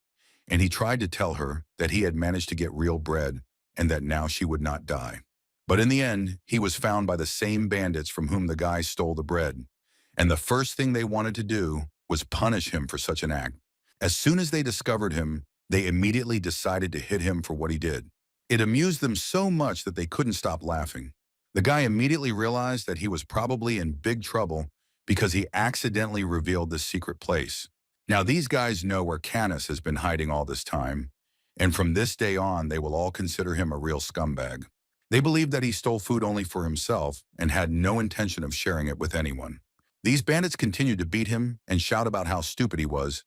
and he tried to tell her that he had managed to get real bread and that now she would not die. But in the end, he was found by the same bandits from whom the guy stole the bread, and the first thing they wanted to do was punish him for such an act. As soon as they discovered him, they immediately decided to hit him for what he did. It amused them so much that they couldn't stop laughing. The guy immediately realized that he was probably in big trouble because he accidentally revealed this secret place. Now these guys know where Canis has been hiding all this time, and from this day on they will all consider him a real scumbag. They believed that he stole food only for himself and had no intention of sharing it with anyone. These bandits continued to beat him and shout about how stupid he was,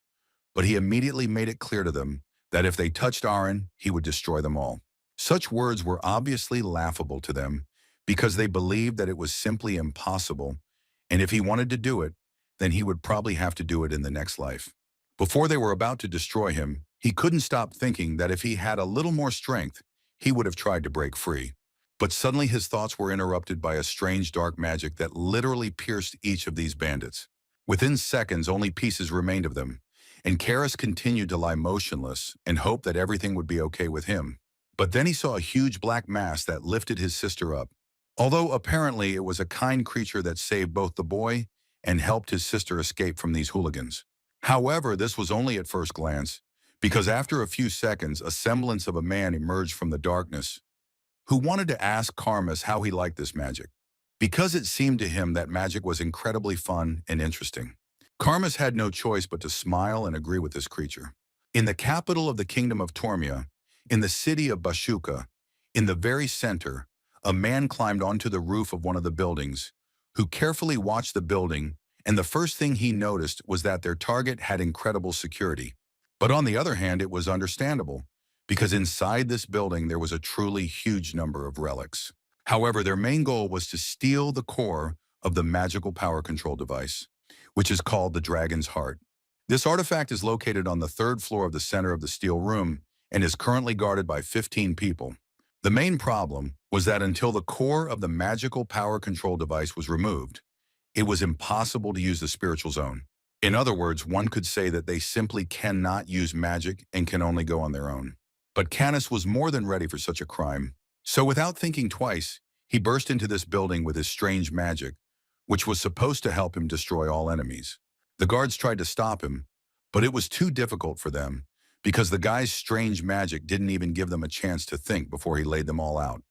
but he immediately made it clear to them that if they touched Aaron, he would destroy them all. Such words were obviously laughable to them because they believed that it was simply impossible, and if he wanted to do it, then he would probably have to do it in the next life. Before they were about to destroy him, he couldn't stop thinking that if he had a little more strength, he would have tried to break free. But suddenly his thoughts were interrupted by a strange dark magic that literally pierced each of these bandits. Within seconds, only pieces remained of them, and Karis continued to lie motionless and hope that everything would be okay with him. But then he saw a huge black mass that lifted his sister up. Although apparently it was a kind creature that saved both the boy and helped his sister escape from these hooligans. However, this was only at first glance, because after a few seconds, a semblance of a man emerged from the darkness, who wanted to ask Karmas how he liked this magic, because it seemed to him that magic was incredibly fun and interesting. Karmas had no choice but to smile and agree with this creature. In the capital of the kingdom of Tormia, in the city of Bashuka, in the very center, a man climbed onto the roof of one of the buildings, who carefully watched the building, and the first thing he noticed was that their target had incredible security. But on the other hand, it was understandable, because inside this building there was a truly huge number of relics. However, their main goal was to steal the core of the magical power control device, which is called the Dragon's Heart. This artifact is located on the 3rd floor of the center of the steel room and is currently guarded by 15 people. The main problem was that until the core of the magical power control device was removed, it was impossible to use the spiritual zone. In other words, one could say that they simply cannot use magic and can only go on their own. But Canis was more than ready for such a crime. So without thinking twice, he burst into this building with his strange magic, which was supposed to help him destroy all enemies. The guards tried to stop him, but it was too difficult for them, because the guy's strange magic didn't even give them a chance to think before he laid them all out.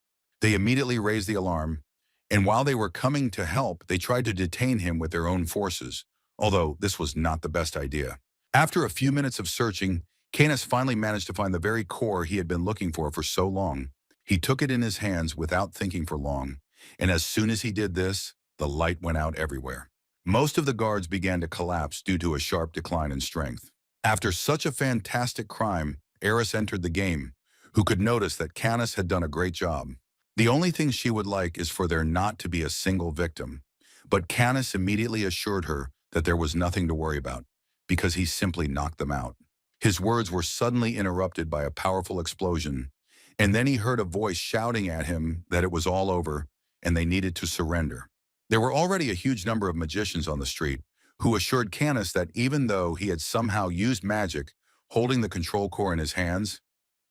They immediately raised the alarm, and while they were coming to help, they tried to detain him with their own forces, although this was not the best idea. After a few minutes of searching, Canis finally managed to find the very core he had been looking for so long. He took it in his hands without thinking for long, and as soon as he did this, the light went out everywhere. Most of the guards began to collapse due to a sharp decline in strength. After such a fantastic crime, Eris entered the game, who could notice that Canis had done a great job. The only thing she would like is for there not to be a single victim, but Canis immediately assured her that there was nothing to worry about, because he simply knocked them out. His words were suddenly interrupted by a powerful explosion, and then he heard a voice shouting at him that it was all over and they needed to surrender. There were already a huge number of magicians on the street who assured Canis that even though he had somehow used magic, holding the control core in his hands,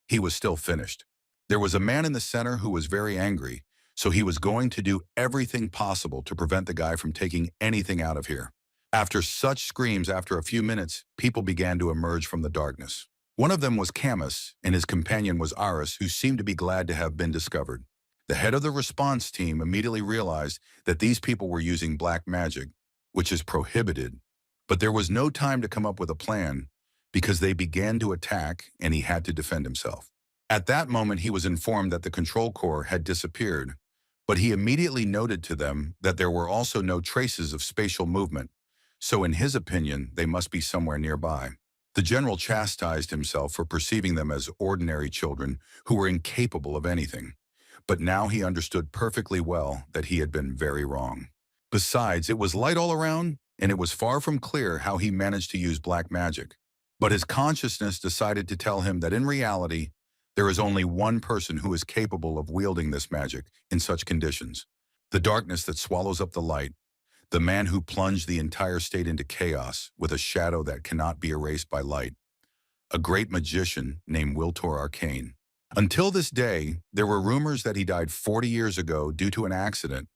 he was still finished. There was a man in the center who was very angry, so he was going to do everything possible to prevent the guy from taking anything out of here. After such screams, after a few minutes, people began to emerge from the darkness. One of them was Camus, and his companion was Aris, who seemed to be glad to have been discovered. The head of the response team immediately realized that these people were using black magic, which is prohibited. But there was no time to come up with a plan because they began to attack and he had to defend himself. At that moment, he was informed that the control core had disappeared, but he immediately noted to them that there were also no traces of spatial movement, so in his opinion, they must be somewhere nearby. The general chastised himself for perceiving them as ordinary children who were incapable of anything. But now he understood perfectly well that he had been very wrong. Besides, it was light all around, and it was far from clear how he managed to use black magic. But his consciousness decided to tell him that in reality, there is only one person who is capable of wielding this magic in such conditions. The darkness that swallows up the light, the man who plunged the entire state into chaos with a shadow that cannot be erased by light. A great magician named Wiltor Arcane. Until this day, there were rumors that he died 40 years ago due to an accident,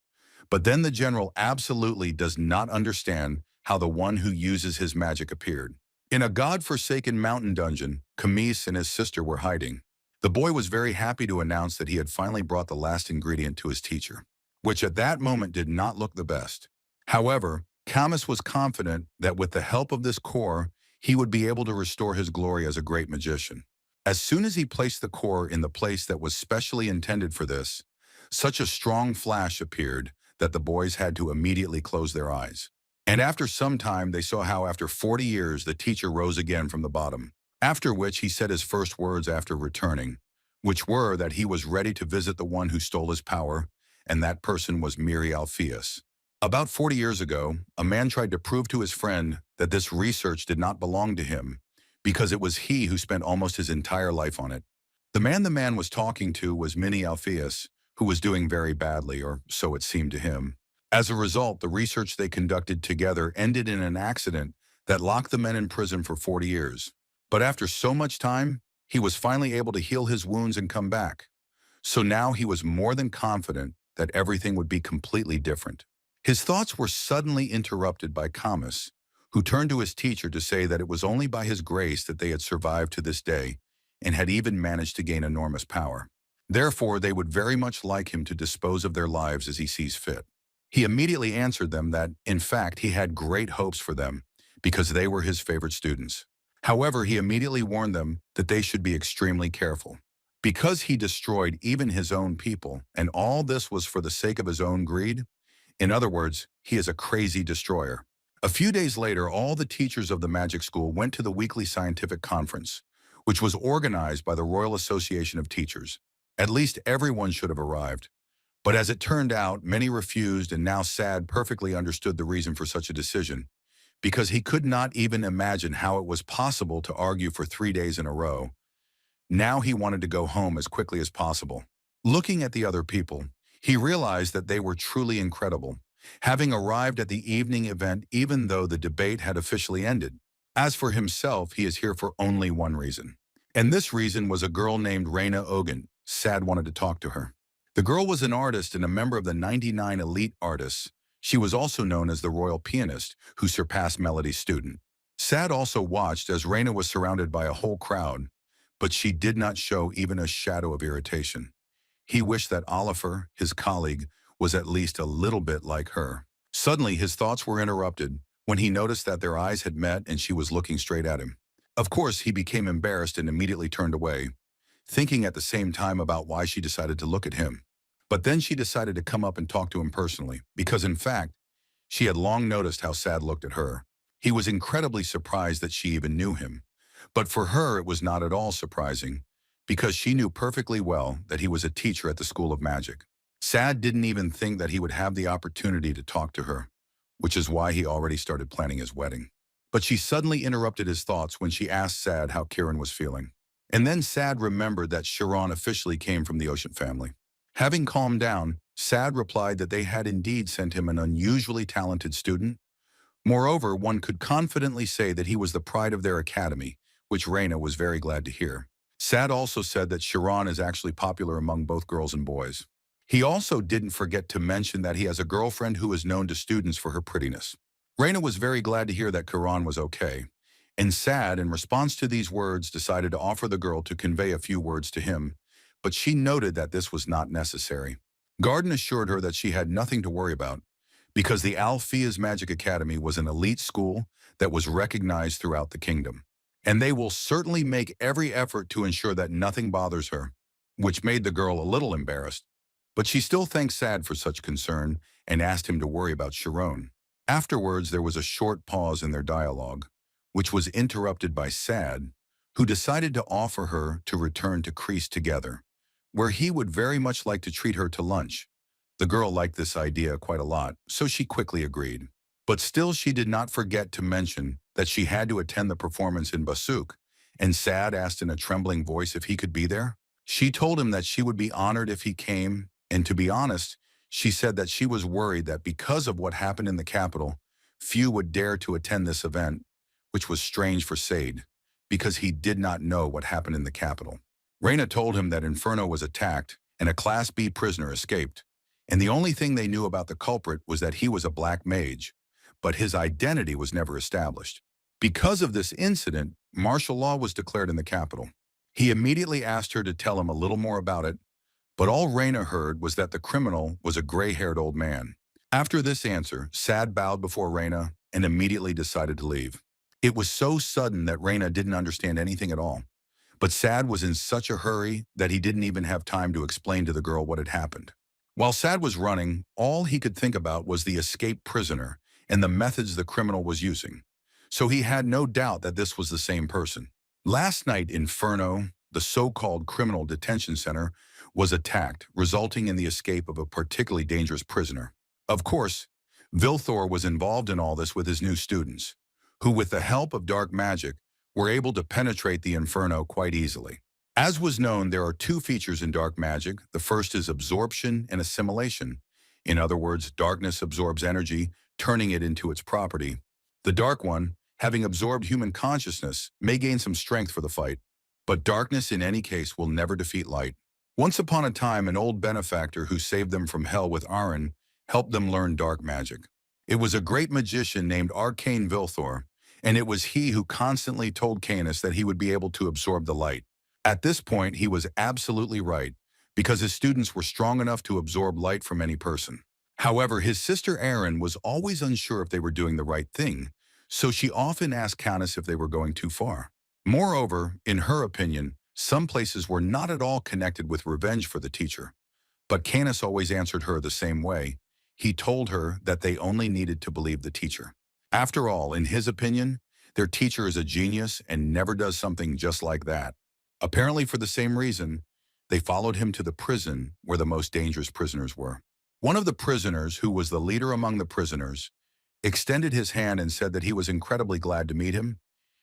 but then the general absolutely does not understand how the one who uses his magic appeared. In a god-forsaken mountain dungeon, Camis and his sister were hiding. The boy was very happy to announce that he had finally brought the last ingredient to his teacher, which at that moment did not look the best. However, Camus was confident that with the help of this core, he would be able to restore his glory as a great magician. As soon as he placed the core in the place that was specially intended for this, such a strong flash appeared that the boys had to immediately close their eyes. And after some time, they saw how after 40 years, the teacher rose again from the bottom, after which he said his first words after returning, which were that he was ready to visit the one who stole his power, and that person was Miri Alpheus. About 40 years ago, a man tried to prove to his friend that this research did not belong to him, because it was he who spent almost his entire life on it. The man was talking to was Mini Alpheus, who was doing very badly, or so it seemed to him. As a result, the research they conducted together ended in an accident that locked the men in prison for 40 years. But after so much time, he was finally able to heal his wounds and come back. So now he was more than confident that everything would be completely different. His thoughts were suddenly interrupted by Camus, who turned to his teacher to say that it was only by his grace that they had survived to this day and had even managed to gain enormous power. Therefore, they would very much like him to dispose of their lives as he sees fit. He immediately answered them that, in fact, he had great hopes for them because they were his favorite students. However, he immediately warned them that they should be extremely careful. Because he destroyed even his own people, and all this was for the sake of his own greed, in other words, he is a crazy destroyer. A few days later, all the teachers of the magic school went to the weekly scientific conference, which was organized by the Royal Association of Teachers. At least everyone should have arrived. But as it turned out, many refused, and now Sad perfectly understood the reason for such a decision, because he could not even imagine how it was possible to argue for 3 days in a row. Now he wanted to go home as quickly as possible. Looking at the other people, he realized that they were truly incredible, having arrived at the evening event even though the debate had officially ended. As for himself, he is here for only one reason. And this reason was a girl named Raina Ogun. Sad wanted to talk to her. The girl was an artist and a member of the 99 elite artists. She was also known as the royal pianist who surpassed Melody's student. Sad also watched as Raina was surrounded by a whole crowd, but she did not show even a shadow of irritation. He wished that Oliver, his colleague, was at least a little bit like her. Suddenly, his thoughts were interrupted when he noticed that their eyes had met and she was looking straight at him. Of course, he became embarrassed and immediately turned away, thinking at the same time about why she decided to look at him. But then she decided to come up and talk to him personally, because in fact, she had long noticed how Sad looked at her. He was incredibly surprised that she even knew him. But for her, it was not at all surprising, because she knew perfectly well that he was a teacher at the School of Magic. Sad didn't even think that he would have the opportunity to talk to her, which is why he already started planning his wedding. But she suddenly interrupted his thoughts when she asked Sad how Kieran was feeling. And then Sad remembered that Sharon officially came from the Ocean family. Having calmed down, Sad replied that they had indeed sent him an unusually talented student. Moreover, one could confidently say that he was the pride of their academy, which Raina was very glad to hear. Sad also said that Sharon is actually popular among both girls and boys. He also didn't forget to mention that he has a girlfriend who is known to students for her prettiness. Raina was very glad to hear that Kieran was okay, and Sad, in response to these words, decided to offer the girl to convey a few words to him, but she noted that this was not necessary. Garden assured her that she had nothing to worry about, because the Althea's Magic Academy was an elite school that was recognized throughout the kingdom. And they will certainly make every effort to ensure that nothing bothers her, which made the girl a little embarrassed. But she still thanked Sad for such concern and asked him to worry about Sharon. Afterwards, there was a short pause in their dialogue, which was interrupted by Sad, who decided to offer her to return to Crease together, where he would very much like to treat her to lunch. The girl liked this idea quite a lot, so she quickly agreed. But still, she did not forget to mention that she had to attend the performance in Basuk, and Sad asked in a trembling voice if he could be there. She told him that she would be honored if he came, and to be honest, she said that she was worried that because of what happened in the capital, few would dare to attend this event, which was strange for Sade, because he did not know what happened in the capital. Raina told him that Inferno was attacked and a Class B prisoner escaped, and the only thing they knew about the culprit was that he was a black mage, but his identity was never established. Because of this incident, martial law was declared in the capital. He immediately asked her to tell him a little more about it, but all Raina heard was that the criminal was a gray-haired old man. After this answer, Sad bowed before Raina and immediately decided to leave. It was so sudden that Raina didn't understand anything at all. But Sad was in such a hurry that he didn't even have time to explain to the girl what had happened. While Sad was running, all he could think about was the escaped prisoner and the methods the criminal was using. So he had no doubt that this was the same person. Last night, Inferno, the so-called criminal detention center, was attacked, resulting in the escape of a particularly dangerous prisoner. Of course, Vilthor was involved in all this with his new students, who with the help of dark magic were able to penetrate the Inferno quite easily. As was known, there are two features in dark magic. The first is absorption and assimilation. In other words, darkness absorbs energy, turning it into its property. The dark one, having absorbed human consciousness, may gain some strength for the fight, but darkness in any case will never defeat light. Once upon a time, an old benefactor who saved them from hell with Aaron helped them learn dark magic. It was a great magician named Arcane Vilthor, and it was he who constantly told Canis that he would be able to absorb the light. At this point, he was absolutely right, because his students were strong enough to absorb light from any person. However, his sister Erin was always unsure if they were doing the right thing, so she often asked Canis if they were going too far. Moreover, in her opinion, some places were not at all connected with revenge for the teacher. But Canis always answered her the same way. He told her that they only needed to believe the teacher. After all, in his opinion, their teacher is a genius and never does something just like that. Apparently for the same reason, they followed him to the prison where the most dangerous prisoners were. One of the prisoners, who was the leader among the prisoners, extended his hand and said that he was incredibly glad to meet him.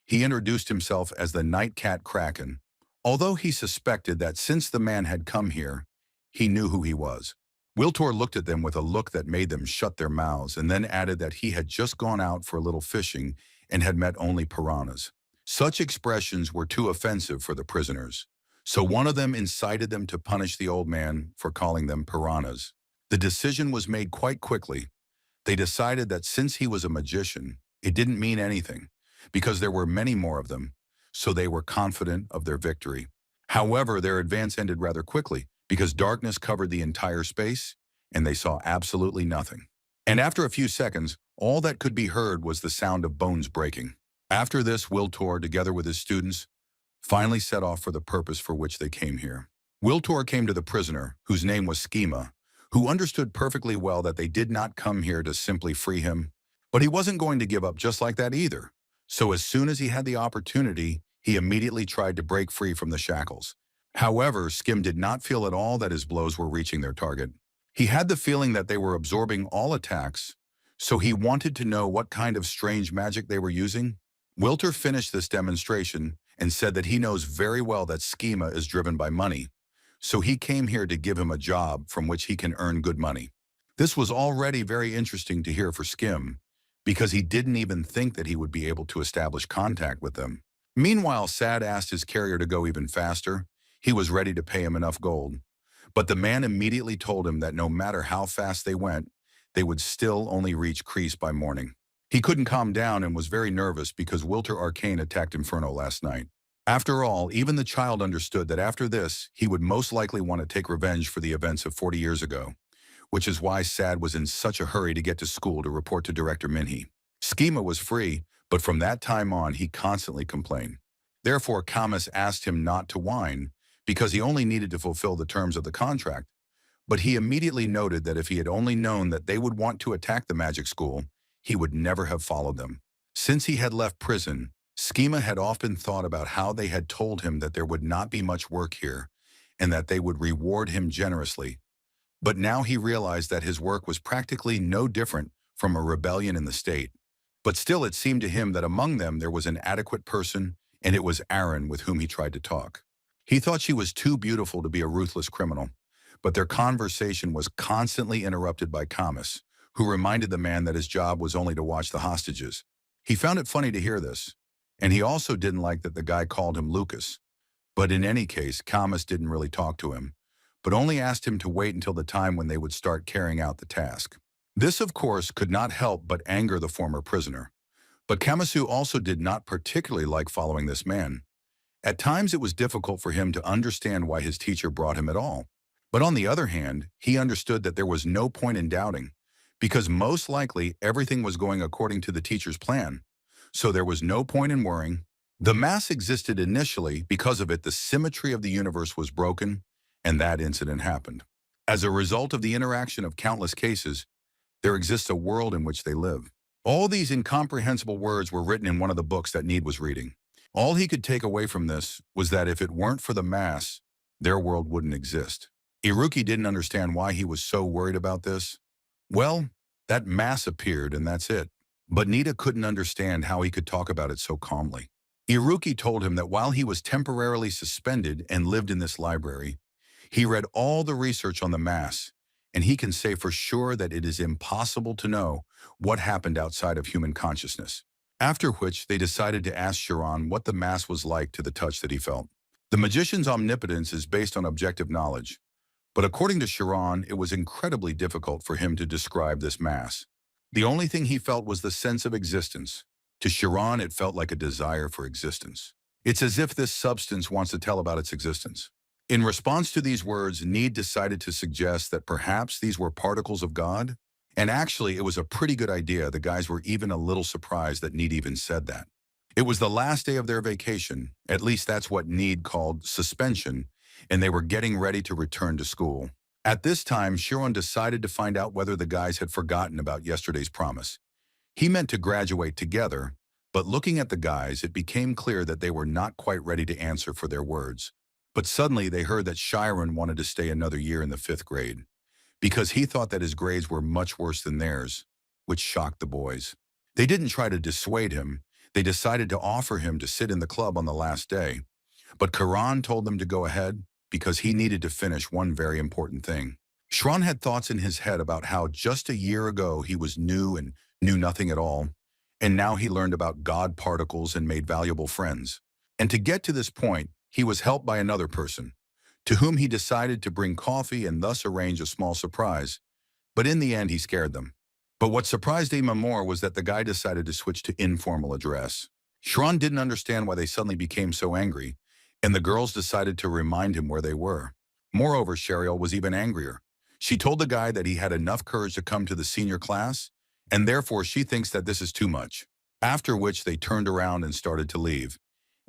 He introduced himself as the Nightcat Kraken, although he suspected that since the man had come here, he knew who he was. Wiltor looked at them with a look that made them shut their mouths and then added that he had just gone out for a little fishing and had met only piranhas. Such expressions were too offensive for the prisoners, so one of them incited them to punish the old man for calling them piranhas. The decision was made quite quickly. They decided that since he was a magician, it didn't mean anything, because there were many more of them, so they were confident of their victory. However, their advance ended rather quickly, because darkness covered the entire space, and they saw absolutely nothing. And after a few seconds, all that could be heard was the sound of bones breaking. After this, Wiltor, together with his students, finally set off for the purpose for which they came here. Wiltor came to the prisoner, whose name was Schema, who understood perfectly well that they did not come here to simply free him. But he wasn't going to give up just like that either. So as soon as he had the opportunity, he immediately tried to break free from the shackles. However, Skim did not feel at all that his blows were reaching their target. He had the feeling that they were absorbing all attacks, So he wanted to know what kind of strange magic they were using. Wilter finished this demonstration and said that he knows very well that schema is driven by money, so he came here to give him a job from which he can earn good money. This was already very interesting to hear for Skim, because he didn't even think that he would be able to establish contact with them. Meanwhile, Sad asked his carrier to go even faster. He was ready to pay him enough gold. But the man immediately told him that no matter how fast they went, they would still only reach Crease by morning. He couldn't calm down and was very nervous because Wilter Arcane attacked Inferno last night. After all, even the child understood that after this, he would most likely want to take revenge for the events of 40 years ago, which is why Sad was in such a hurry to get to school to report to Director Minhee. Schema was free, but from that time on, he constantly complained. Therefore, Kamas asked him not to whine, because he only needed to fulfill the terms of the contract. But he immediately noted that if he had only known that they would want to attack the magic school, he would never have followed them. Since he had left prison, Schema had often thought about how they had told him that there would not be much work here, and that they would reward him generously. But now he realized that his work was practically no different from a rebellion in the state. But still it seemed to him that among them there was an adequate person, and it was Aaron with whom he tried to talk. He thought she was too beautiful to be a ruthless criminal, but their conversation was constantly interrupted by Kamas, who reminded the man that his job was only to watch the hostages. He found it funny to hear this, and he also didn't like that the guy called him Lucas. But in any case, Kamas didn't really talk to him, but only asked him to wait until the time when they would start carrying out the task. This, of course, could not help but anger the former prisoner. But Kamasu also did not particularly like following this man. At times it was difficult for him to understand why his teacher brought him at all. But on the other hand, he understood that there was no point in doubting, because most likely everything was going according to the teacher's plan. So there was no point in worrying. The mass existed initially. Because of it, the symmetry of the universe was broken, and that incident happened. As a result of the interaction of countless cases, there exists a world in which they live. All these incomprehensible words were written in one of the books that Need was reading. All he could take away from this was that if it weren't for the mass, their world wouldn't exist. Iruki didn't understand why he was so worried about this. Well, that mass appeared and that's it. But Nita couldn't understand how he could talk about it so calmly. Iruki told him that while he was temporarily suspended and lived in this library, he read all the research on the mass, and he can say for sure that it is impossible to know what happened outside of human consciousness. After which, they decided to ask Chiron what the mass was like to the touch that he felt. The magician's omnipotence is based on objective knowledge, but according to Chiron, it was incredibly difficult for him to describe this mass. The only thing he felt was the sense of existence. To Chiron, it felt like a desire for existence. It's as if this substance wants to tell about its existence. In response to these words, Need decided to suggest that perhaps these were particles of God. And actually, it was a pretty good idea. The guys were even a little surprised that Need even said that. It was the last day of their vacation, at least that's what Need called suspension, and they were getting ready to return to school. At this time, Chiron decided to find out whether the guys had forgotten about yesterday's promise. He meant to graduate together, but looking at the guys, it became clear that they were not quite ready to answer for their words. But suddenly they heard that Chiron wanted to stay another year in the 5th grade, because he thought that his grades were much worse than theirs, which shocked the boys. They didn't try to dissuade him. They decided to offer him to sit in the club on the last day. But Kieran told them to go ahead because he needed to finish one very important thing. Chiron had thoughts in his head about how just a year ago he was new and knew nothing at all, and now he learned about God particles and made valuable friends. And to get to this point, he was helped by another person, to whom he decided to bring coffee and thus arrange a small surprise. But in the end, he scared them. But what surprised him more was that the guy decided to switch to informal address. Chiron didn't understand why they suddenly became so angry, and the girls decided to remind him where they were. Moreover, Cheryl was even angrier. She told the guy that he had enough courage to come to the senior class, and therefore she thinks that this is too much. After which they turned around and started to leave.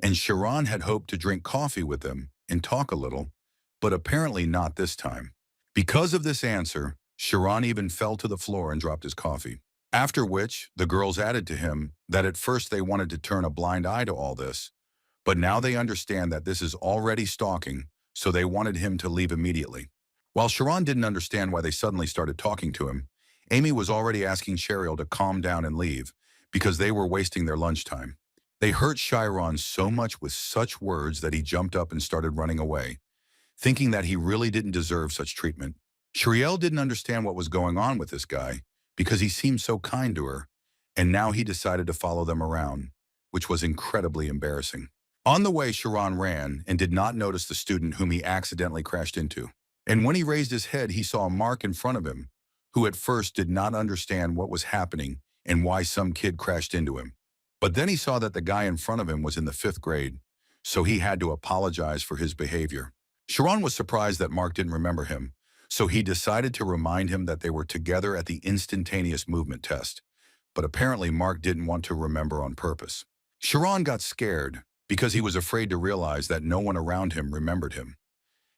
And Chiron had hoped to drink coffee with them and talk a little, but apparently not this time. Because of this answer, Chiron even fell to the floor and dropped his coffee. After which, the girls added to him that at first they wanted to turn a blind eye to all this, but now they understand that this is already stalking, so they wanted him to leave immediately. While Chiron didn't understand why they suddenly started talking to him, Amy was already asking Cheryl to calm down and leave because they were wasting their lunchtime. They hurt Chiron so much with such words that he jumped up and started running away, thinking that he really didn't deserve such treatment. Cheryl didn't understand what was going on with this guy because he seemed so kind to her, and now he decided to follow them around, which was incredibly embarrassing. On the way, Chiron ran and did not notice the student whom he accidentally crashed into. And when he raised his head, he saw Mark in front of him, who at first did not understand what was happening and why some kid crashed into him. But then he saw that the guy in front of him was in the 5th grade, so he had to apologize for his behavior. Chiron was surprised that Mark didn't remember him, so he decided to remind him that they were together at the instantaneous movement test. But apparently Mark didn't want to remember on purpose. Chiron got scared because he was afraid to realize that no one around him remembered him.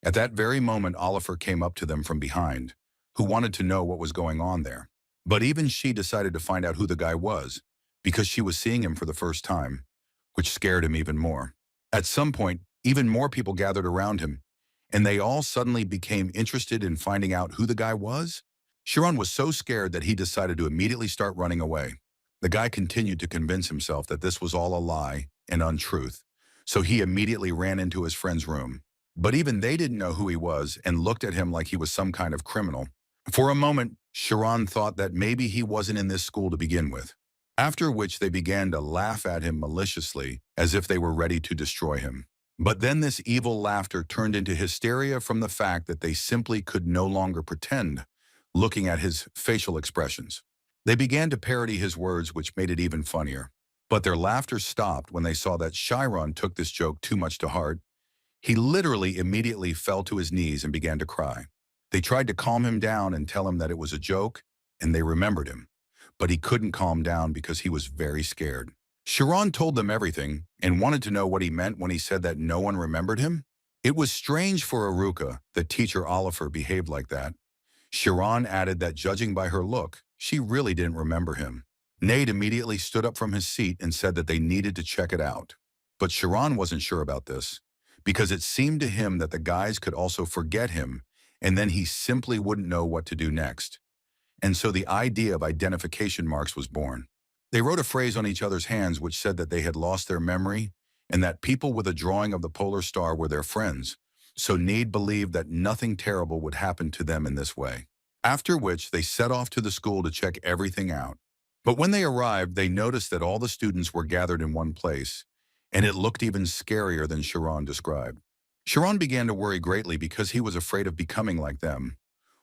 At that very moment, Oliver came up to them from behind, who wanted to know what was going on there. But even she decided to find out who the guy was, because she was seeing him for the first time, which scared him even more. At some point, even more people gathered around him, and they all suddenly became interested in finding out who the guy was. Chiron was so scared that he decided to immediately start running away. The guy continued to convince himself that this was all a lie and untruth, so he immediately ran into his friend's room. But even they didn't know who he was and looked at him like he was some kind of criminal. For a moment, Chiron thought that maybe he wasn't in this school to begin with, after which they began to laugh at him maliciously as if they were ready to destroy him. But then this evil laughter turned into hysteria from the fact that they simply could no longer pretend, looking at his facial expressions. They began to parody his words, which made it even funnier. But their laughter stopped when they saw that Chiron took this joke too much to heart. He literally immediately fell to his knees and began to cry. They tried to calm him down and tell him that it was a joke, and they remembered him. But he couldn't calm down because he was very scared. Chiron told them everything and wanted to know what he meant when he said that no one remembered him. It was strange for Aruka that teacher Oliver behaved like that. Chiron added that judging by her look, she really didn't remember him. Nate immediately stood up from his seat and said that they needed to check it out. But Chiron wasn't sure about this, because it seemed to him that the guys could also forget him, and then he simply wouldn't know what to do next. And so the idea of identification marks was born. They wrote a phrase on each other's hands which said that they had lost their memory and that people with a drawing of the polar star were their friends, so Need believed that nothing terrible would happen to them in this way. After which, they set off to the school to check everything out. But when they arrived, they noticed that all the students were gathered in one place, and it looked even scarier than Chiron described. Chiron began to worry greatly because he was afraid of becoming like them,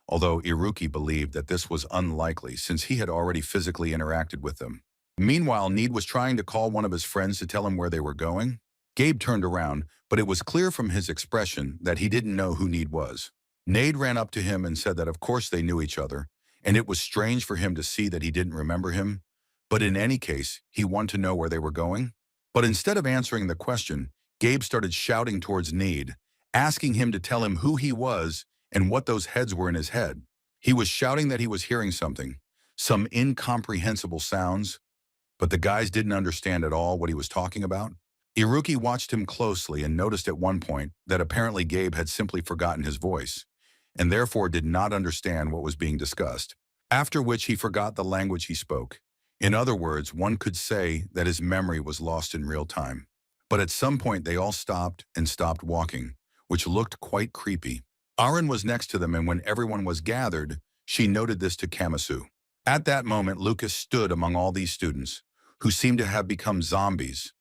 although Iruki believed that this was unlikely since he had already physically interacted with them. Meanwhile, Need was trying to call one of his friends to tell him where they were going. Gabe turned around, but it was clear from his expression that he didn't know who Need was. Nade ran up to him and said that of course they knew each other, and it was strange for him to see that he didn't remember him, but in any case, he wanted to know where they were going. But instead of answering the question, Gabe started shouting towards Need, asking him to tell him who he was and what those heads were in his head. He was shouting that he was hearing something, some incomprehensible sounds, but the guys didn't understand at all what he was talking about. Iruki watched him closely and noticed at one point that apparently Gabe had simply forgotten his voice, and therefore did not understand what was being discussed, after which he forgot the language he spoke. In other words, one could say that his memory was lost in real time. But at some point they all stopped and stopped walking, which looked quite creepy. Aaron was next to them, and when everyone was gathered, she noted this to Kamasu. At that moment, Lucas stood among all these students, who seemed to have become zombies,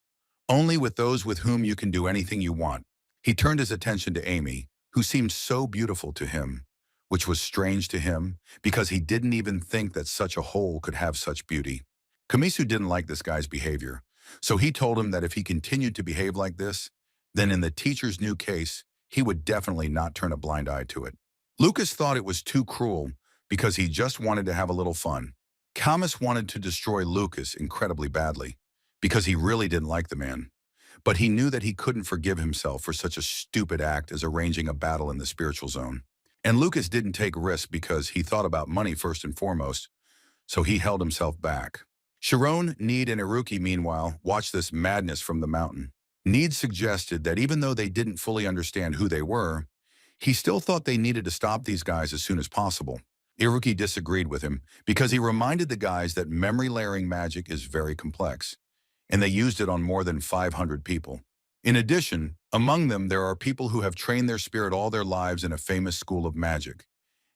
only with those with whom you can do anything you want. He turned his attention to Amy, who seemed so beautiful to him, which was strange to him because he didn't even think that such a whole could have such beauty. Kamisu didn't like this guy's behavior, so he told him that if he continued to behave like this, then in the teacher's new case, he would definitely not turn a blind eye to it. Lucas thought it was too cruel because he just wanted to have a little fun. Kamas wanted to destroy Lucas incredibly badly because he really didn't like the man. But he knew that he couldn't forgive himself for such a stupid act as arranging a battle in the spiritual zone. And Lucas didn't take risks because he thought about money first and foremost, so he held himself back. Sharon, Need, and Iruki, meanwhile, watched this madness from the mountain. Need suggested that even though they didn't fully understand who they were, he still thought they needed to stop these guys as soon as possible. Iruki disagreed with him because he reminded the guys that memory layering magic is very complex, and they used it on more than 500 people. In addition, among them there are people who have trained their spirit all their lives in a famous school of magic.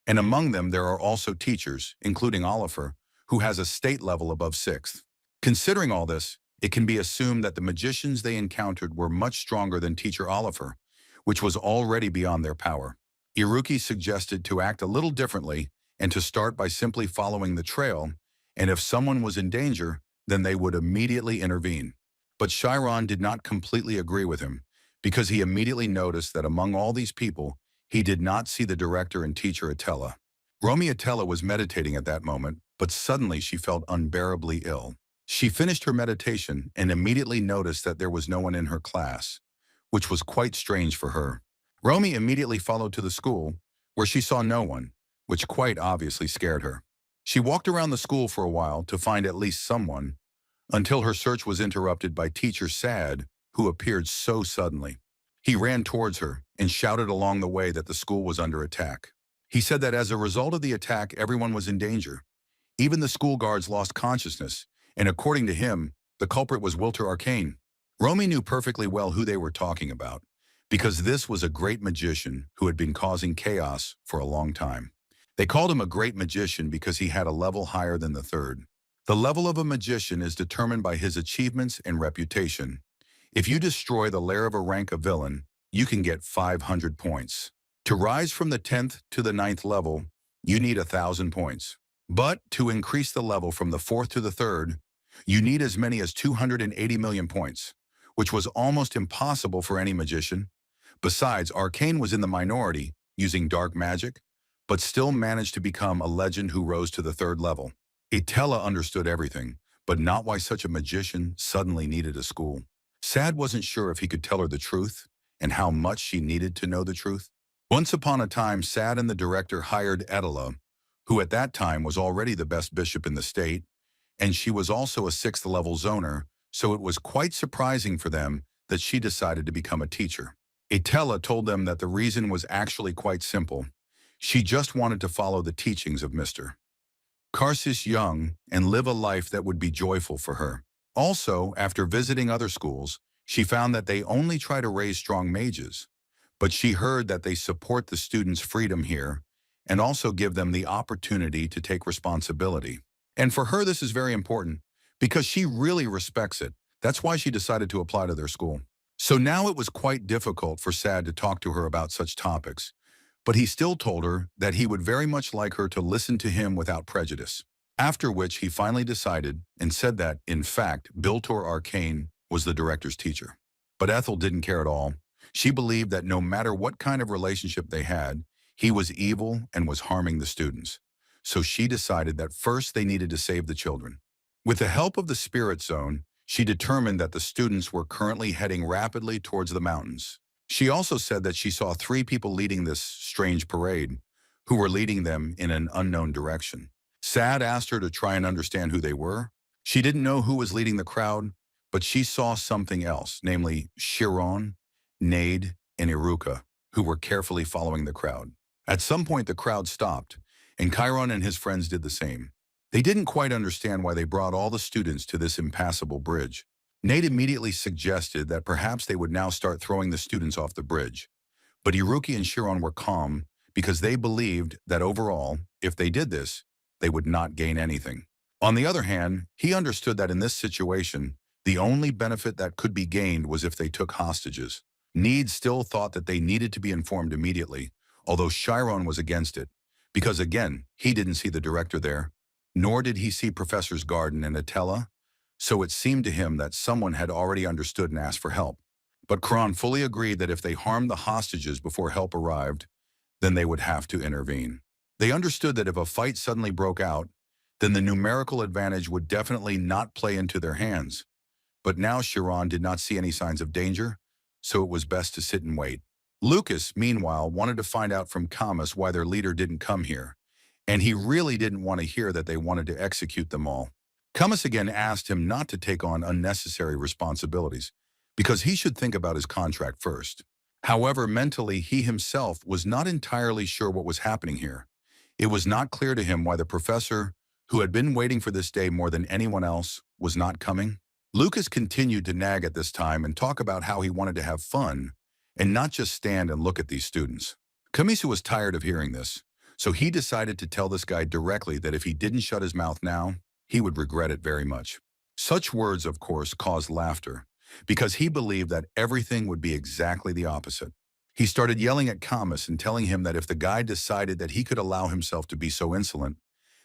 And among them there are also teachers, including Oliver, who has a state level above 6th. Considering all this, it can be assumed that the magicians they encountered were much stronger than Teacher Oliver, which was already beyond their power. Iruki suggested to act a little differently and to start by simply following the trail, and if someone was in danger, then they would immediately intervene. But Chiron did not completely agree with him, because he immediately noticed that among all these people, he did not see the director and teacher Atella. Atella was meditating at that moment, but suddenly she felt unbearably ill. She finished her meditation and immediately noticed that there was no one in her class, which was quite strange for her. Romy immediately followed to the school, where she saw no one, which quite obviously scared her. She walked around the school for a while to find at least someone, until her search was interrupted by Teacher Sad, who appeared so suddenly. He ran towards her and shouted along the way that the school was under attack. He said that as a result of the attack, everyone was in danger. Even the school guards lost consciousness, and according to him, the culprit was Wilter Arcane. Romy knew perfectly well who they were talking about, because this was a great magician who had been causing chaos for a long time. They called him a great magician because he had a level higher than the third. The level of a magician is determined by his achievements and reputation. If you destroy the lair of a rank of villain, you can get 500 points. To rise from the 10th to the 9th level, you need 1,000 points. But to increase the level from the 4th to the 3rd, you need as many as 280 million points, which was almost impossible for any magician. Besides, Arcane was in the minority, using dark magic, but still managed to become a legend who rose to the 3rd level. Atella understood everything, but not why such a magician suddenly needed a school. Sad wasn't sure if he could tell her the truth and how much she needed to know the truth. Once upon a time, Sad and the director hired Epilogue, who at that time was already the best bishop in the state, and she was also a 6th level zoner, so it was quite surprising for them that she decided to become a teacher. Atella told them that the reason was actually quite simple. She just wanted to follow the teachings of Mr. Carsis Young and live a life that would be joyful for her. Also, after visiting other schools, she found that they only try to raise strong mages, but she heard that they support the students' freedom here and also give them the opportunity to take responsibility. And for her, this is very important because she really respects it. That's why she decided to apply to their school. So now it was quite difficult for Sad to talk to her about such topics, but he still told her that he would very much like her to listen to him without prejudice. After which he finally decided and said that, in fact, Biltor Arcane was the director's teacher. But Ethel didn't care at all. She believed that no matter what kind of relationship they had, he was evil and was harming the students. So she decided that first they needed to save the children. With the help of the Spirit Zone, she determined that the students were currently heading rapidly towards the mountains. She also said that she saw 3 people leading this strange parade, who were leading them in an unknown direction. Sad asked her to try and understand who they were. She didn't know who was leading the crowd, but she saw something else, namely Chiron, Nade, and Iruka, who were carefully following the crowd. At some point the crowd stopped, and Chiron and his friends did the same. They didn't quite understand why they brought all the students to this impassable bridge. Nade immediately suggested that perhaps they would now start throwing the students off the bridge. But Iruki and Chiron were calm because they believed that overall, if they did this, they would not gain anything. On the other hand, he understood that in this situation, the only benefit that could be gained was if they took hostages. Nade still thought that they needed to be informed immediately, although Chiron was against it, because again, he didn't see the director there, nor did he see Professors Garden and Atella, so it seemed to him that someone had already understood and asked for help. But Kieran fully agreed that if they harmed the hostages before help arrived, then they would have to intervene. They understood that if a fight suddenly broke out, then the numerical advantage would definitely not play into their hands. But now Chiron did not see any signs of danger, so it was best to sit and wait. Lucas, meanwhile, wanted to find out from Camus why their leader didn't come here, and he really didn't want to hear that they wanted to execute them all. Camus again asked him not to take on unnecessary responsibilities, because he should think about his contract first. However, mentally, he himself was not entirely sure what was happening here. It was not clear to him why the professor, who had been waiting for this day more than anyone else, was not coming. Lucas continued to nag at this time and talk about how he wanted to have fun and not just stand and look at these students. Kamisu was tired of hearing this, so he decided to tell this guy directly that if he didn't shut his mouth now, he would regret it very much. Such words, of course, caused laughter, because he believed that everything would be exactly the opposite. He started yelling at Kamis and telling him that if the guy decided that he could allow himself to be so insolent,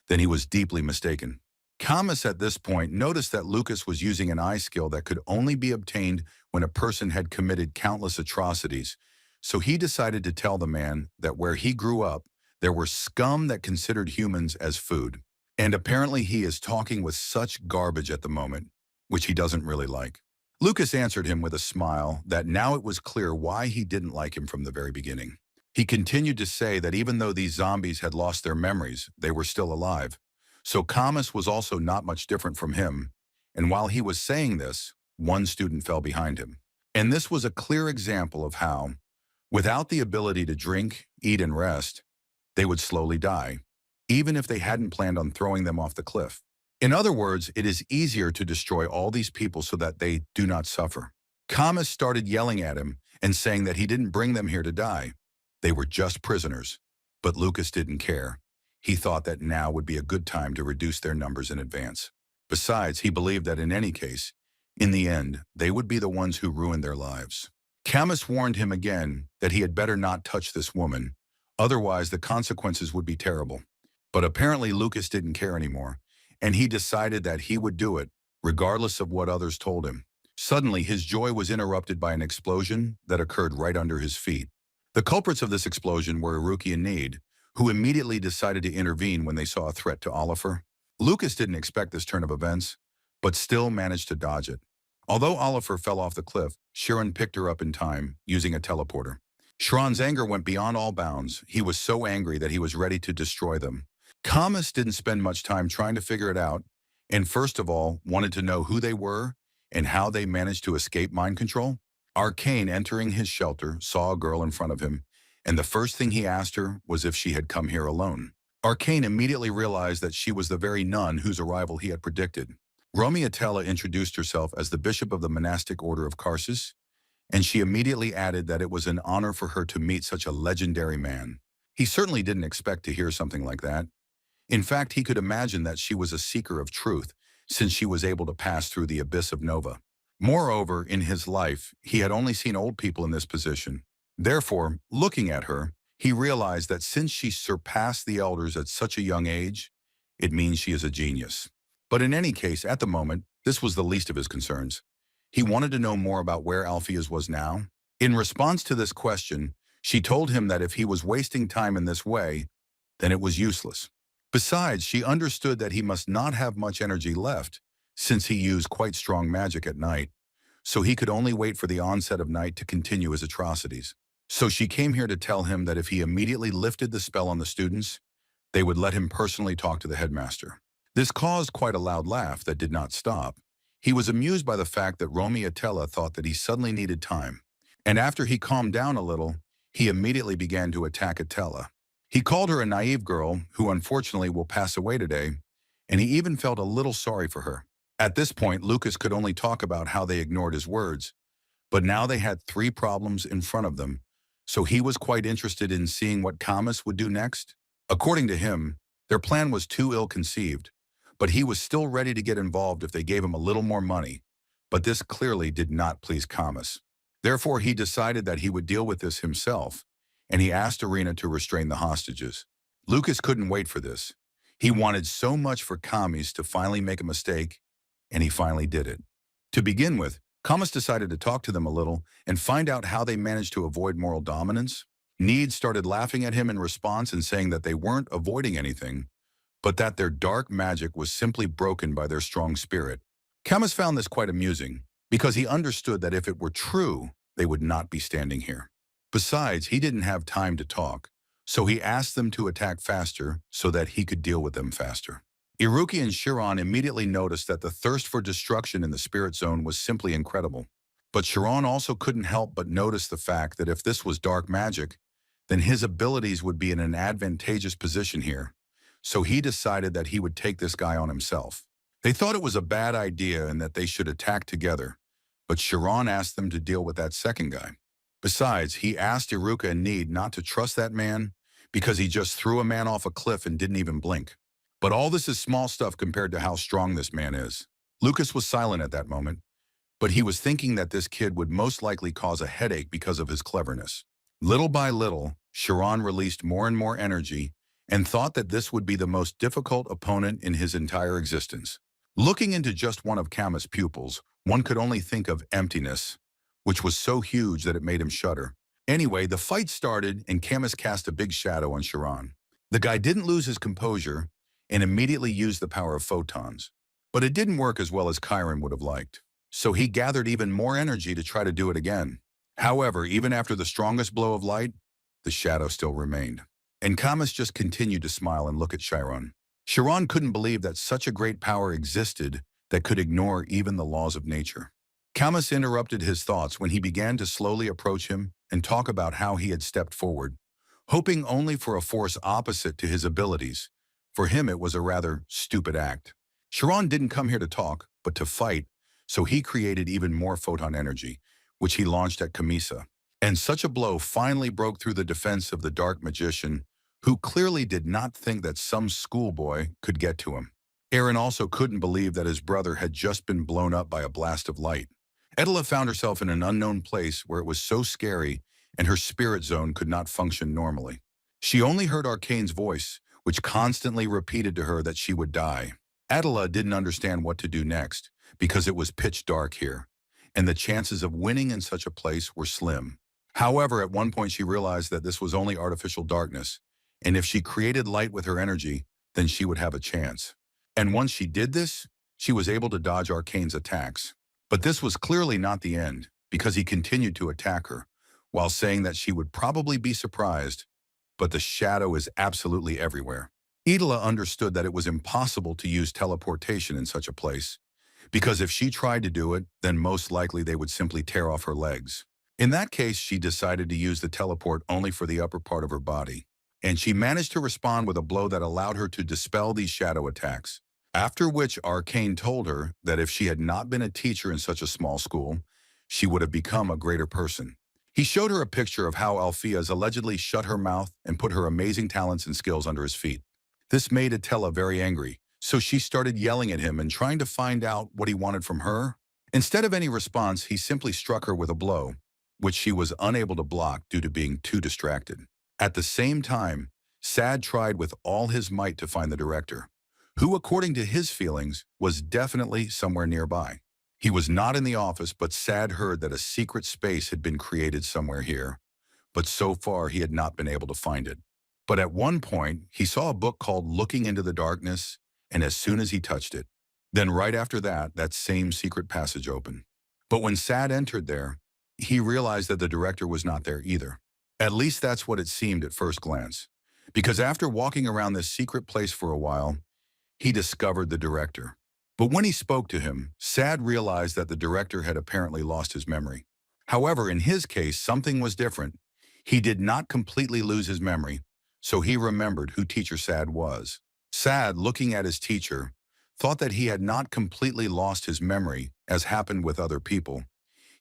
then he was deeply mistaken. Kamis at this point noticed that Lucas was using an eye skill that could only be obtained when a person had committed countless atrocities, so he decided to tell the man that where he grew up, there were scum that considered humans as food. And apparently he is talking with such garbage at the moment, which he doesn't really like. Lucas answered him with a smile that now it was clear why he didn't like him from the very beginning. He continued to say that even though these zombies had lost their memories, they were still alive. So Kamis was also not much different from him, and while he was saying this, one student fell behind him. And this was a clear example of how, without the ability to drink, eat, and rest, they would slowly die, even if they hadn't planned on throwing them off the cliff. In other words, it is easier to destroy all these people so that they do not suffer. Kamis started yelling at him and saying that he didn't bring them here to die. They were just prisoners. But Lucas didn't care. He thought that now would be a good time to reduce their numbers in advance. Besides, he believed that in any case, in the end, they would be the ones who ruined their lives. Kamis warned him again that he had better not touch this woman, otherwise the consequences would be terrible. But apparently Lucas didn't care anymore, and he decided that he would do it, regardless of what others told him. Suddenly, his joy was interrupted by an explosion that occurred right under his feet. The culprits of this explosion were Iruki and Need, who immediately decided to intervene when they saw a threat to Oliver. Lucas didn't expect this turn of events, but still managed to dodge it. Although Oliver fell off the cliff, Kieran picked her up in time, using a teleporter. Kieran's anger went beyond all bounds. He was so angry that he was ready to destroy them. Kamis didn't spend much time trying to figure it out, and first of all, wanted to know who they were and how they managed to escape mind control. Arcane, entering his shelter, saw a girl in front of him, and the first thing he asked her was if she had come here alone. Arcane immediately realized that she was the very nun whose arrival he had predicted. Romiatella introduced herself as the bishop of the monastic order of Karsus, and she immediately added that it was an honor for her to meet such a legendary man. He certainly didn't expect to hear something like that. In fact, he could imagine that she was a seeker of truth, since she was able to pass through the abyss of Nova. Moreover, in his life, he had only seen old people in this position. Therefore, looking at her, he realized that since she surpassed the elders at such a young age, it means she is a genius. But in any case, at the moment, this was the least of his concerns. He wanted to know more about where Alpheus was now. In response to this question, she told him that if he was wasting time in this way, then it was useless. Besides, she understood that he must not have much energy left, since he used quite strong magic at night, so he could only wait for the onset of night to continue his atrocities. So she came here to tell him that if he immediately lifted the spell on the students, they would let him personally talk to the headmaster. This caused quite a loud laugh that did not stop. He was amused by the fact that Romiatella thought that he suddenly needed time, and after he calmed down a little, he immediately began to attack Atella. He called her a naive girl who unfortunately will pass away today, and he even felt a little sorry for her. At this point, Lucas could only talk about how they ignored his words, but now they had 3 problems in front of them, so he was quite interested in seeing what Kamis would do next. According to him, their plan was too ill-conceived, but he was still ready to get involved if they gave him a little more money, but this clearly did not please Kamis. Therefore, he decided that he would deal with this himself, and he asked Raina to restrain the hostages. Lucas couldn't wait for this. He wanted so much for Kamis to finally make a mistake, and he finally did it. To begin with, Kamis decided to talk to them a little and find out how they managed to avoid moral dominance. Need started laughing at him in response and saying that they weren't avoiding anything, but that their dark magic was simply broken by their strong spirit. Kamis found this quite amusing, because he understood that if it were true, they would not be standing here. Besides, he didn't have time to talk, so he asked them to attack faster so that he could deal with them faster. Iruki and Kieran immediately noticed that the thirst for destruction in the spirit zone was simply incredible. But Kieran also couldn't help but notice the fact that if this was dark magic, then his abilities would be in an advantageous position here. So he decided that he would take this guy on himself. They thought it was a bad idea and that they should attack together, but Chiron asked them to deal with that second guy. Besides, he asked Iruka and Need not to trust that man because he just threw a man off a cliff and didn't even blink. But all this is small stuff compared to how strong this man is. Lucas was silent at that moment, but he was thinking that this kid would most likely cause a headache because of his cleverness. Little by little, Chiron released more and more energy and thought that this would be the most difficult opponent in his entire existence. Looking into just one of Kama's pupils, one could only think of emptiness, which was so huge that it made him shudder. Anyway, the fight started and Camus cast a big shadow on Chiron. The guy didn't lose his composure and immediately used the power of photons. But it didn't work as well as Kieran would have liked. So he gathered even more energy to try to do it again. However, even after the strongest blow of light, the shadow still remained. And Camus just continued to smile and look at Chiron. Chiron couldn't believe that such a great power existed that could ignore even the laws of nature. Camus interrupted his thoughts when he began to slowly approach him and talk about how he had stepped forward, hoping only for a force opposite to his abilities. For him, it was a rather stupid act. Chiron didn't come here to talk, but to fight, so he created even more photon energy, which he launched at Camisa. And such a blow finally broke through the defense of the dark magician, who clearly did not think that some schoolboy could get to him. Aaron also couldn't believe that his brother had just been blown up by a blast of light. Edela found herself in an unknown place where it was so scary and her spirit zone could not function normally. She only heard Arcane's voice, which constantly repeated to her that she would die. Adela didn't understand what to do next because it was pitch dark here, and the chances of winning in such a place were slim. However, at one point she realized that this was only artificial darkness, and if she created light with her energy, then she would have a chance. And once she did this, she was able to dodge Arcane's attacks. But this was clearly not the end, because he continued to attack her, while saying that she would probably be surprised, but the shadow is absolutely everywhere. Edela understood that it was impossible to use teleportation in such a place, because if she tried to do it, then most likely they would simply tear off her legs. In that case, she decided to use the teleport only for the upper part of her body, and she managed to respond with a blow that allowed her to dispel these shadow attacks. After which Arcane told her that if she had not been a teacher in such a small school, she would have become a greater person. He showed her a picture of how Alpheus allegedly shut her mouth and put her amazing talents and skills under his feet. This made Atella very angry, so she started yelling at him and trying to find out what he wanted from her. Instead of any response, he simply struck her with a blow, which she was unable to block due to being too distracted. At the same time, Sad tried with all his might to find the director, who, according to his feelings, was definitely somewhere nearby. He was not in the office, but Sad heard that a secret space had been created somewhere here, but so far he had not been able to find it. But at one point, he saw a book called Looking into the Darkness, and as soon as he touched it, then right after that, that same secret passage opened. But when Sad entered there, he realized that the director was not there either. At least that's what it seemed at first glance, because after walking around this secret place for a while, he discovered the director. But when he spoke to him, Sad realized that the director had apparently lost his memory. However, in his case, something was different. He did not completely lose his memory, so he remembered who Teacher Sad was. Sad, looking at his teacher, thought that he had not completely lost his memory, as happened with other people.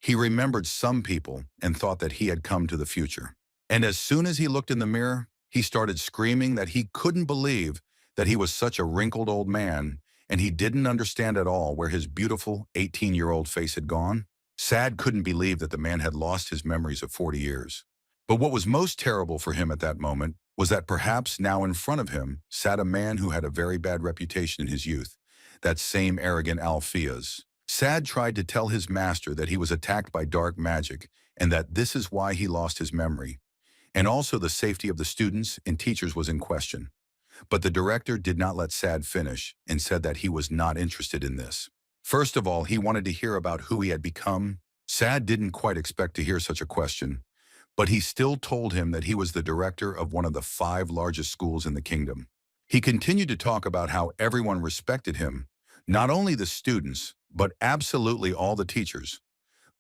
He remembered some people and thought that he had come to the future. And as soon as he looked in the mirror, he started screaming that he couldn't believe that he was such a wrinkled old man, and he didn't understand at all where his beautiful 18-year-old face had gone. Sad couldn't believe that the man had lost his memories of 40 years. But what was most terrible for him at that moment was that perhaps now in front of him sat a man who had a very bad reputation in his youth, that same arrogant Alpheus. Sad tried to tell his master that he was attacked by dark magic and that this is why he lost his memory. And also the safety of the students and teachers was in question. But the director did not let Sad finish and said that he was not interested in this. First of all, he wanted to hear about who he had become. Sad didn't quite expect to hear such a question, but he still told him that he was the director of one of the 5 largest schools in the kingdom. He continued to talk about how everyone respected him, not only the students, but absolutely all the teachers.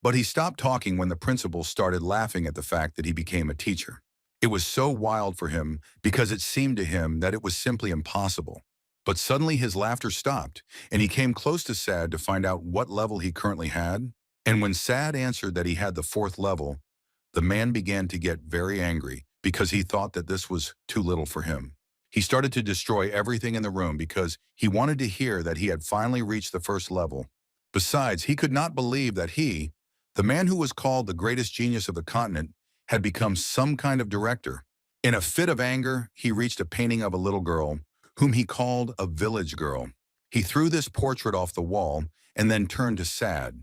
But he stopped talking when the principal started laughing at the fact that he became a teacher. It was so wild for him because it seemed to him that it was simply impossible. But suddenly his laughter stopped, and he came close to Sad to find out what level he currently had. And when Sad answered that he had the 4th level, the man began to get very angry because he thought that this was too little for him. He started to destroy everything in the room because he wanted to hear that he had finally reached the 1st level. Besides, he could not believe that he, the man who was called the greatest genius of the continent, had become some kind of director. In a fit of anger, he reached a painting of a little girl, whom he called a village girl. He threw this portrait off the wall and then turned to Sad,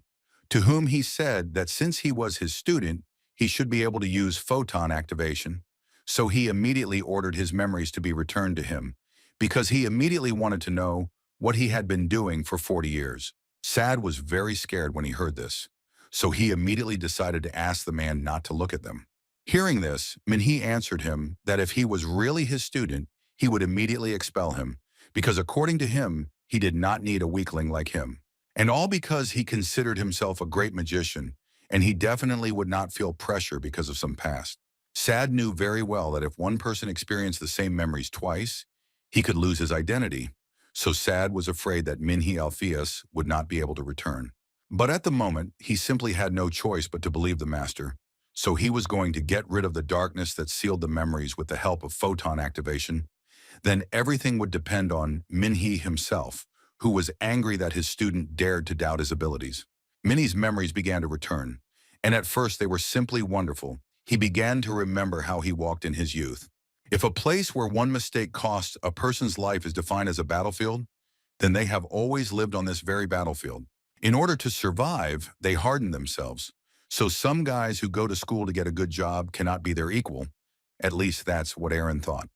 to whom he said that since he was his student, he should be able to use photon activation. So he immediately ordered his memories to be returned to him, because he immediately wanted to know what he had been doing for 40 years. Sad was very scared when he heard this, so he immediately decided to ask the man not to look at them. Hearing this, Minhee answered him that if he was really his student, he would immediately expel him, because according to him, he did not need a weakling like him. And all because he considered himself a great magician, and he definitely would not feel pressure because of some past. Sad knew very well that if one person experienced the same memories twice, he could lose his identity. So Sad was afraid that Minhee Alpheus would not be able to return. But at the moment, he simply had no choice but to believe the master. So he was going to get rid of the darkness that sealed the memories with the help of photon activation. Then everything would depend on Minhee himself, who was angry that his student dared to doubt his abilities. Minhee's memories began to return, and at first they were simply wonderful. He began to remember how he walked in his youth. If a place where one mistake costs a person's life is defined as a battlefield, then they have always lived on this very battlefield. In order to survive, they harden themselves. So some guys who go to school to get a good job cannot be their equal. At least that's what Aaron thought,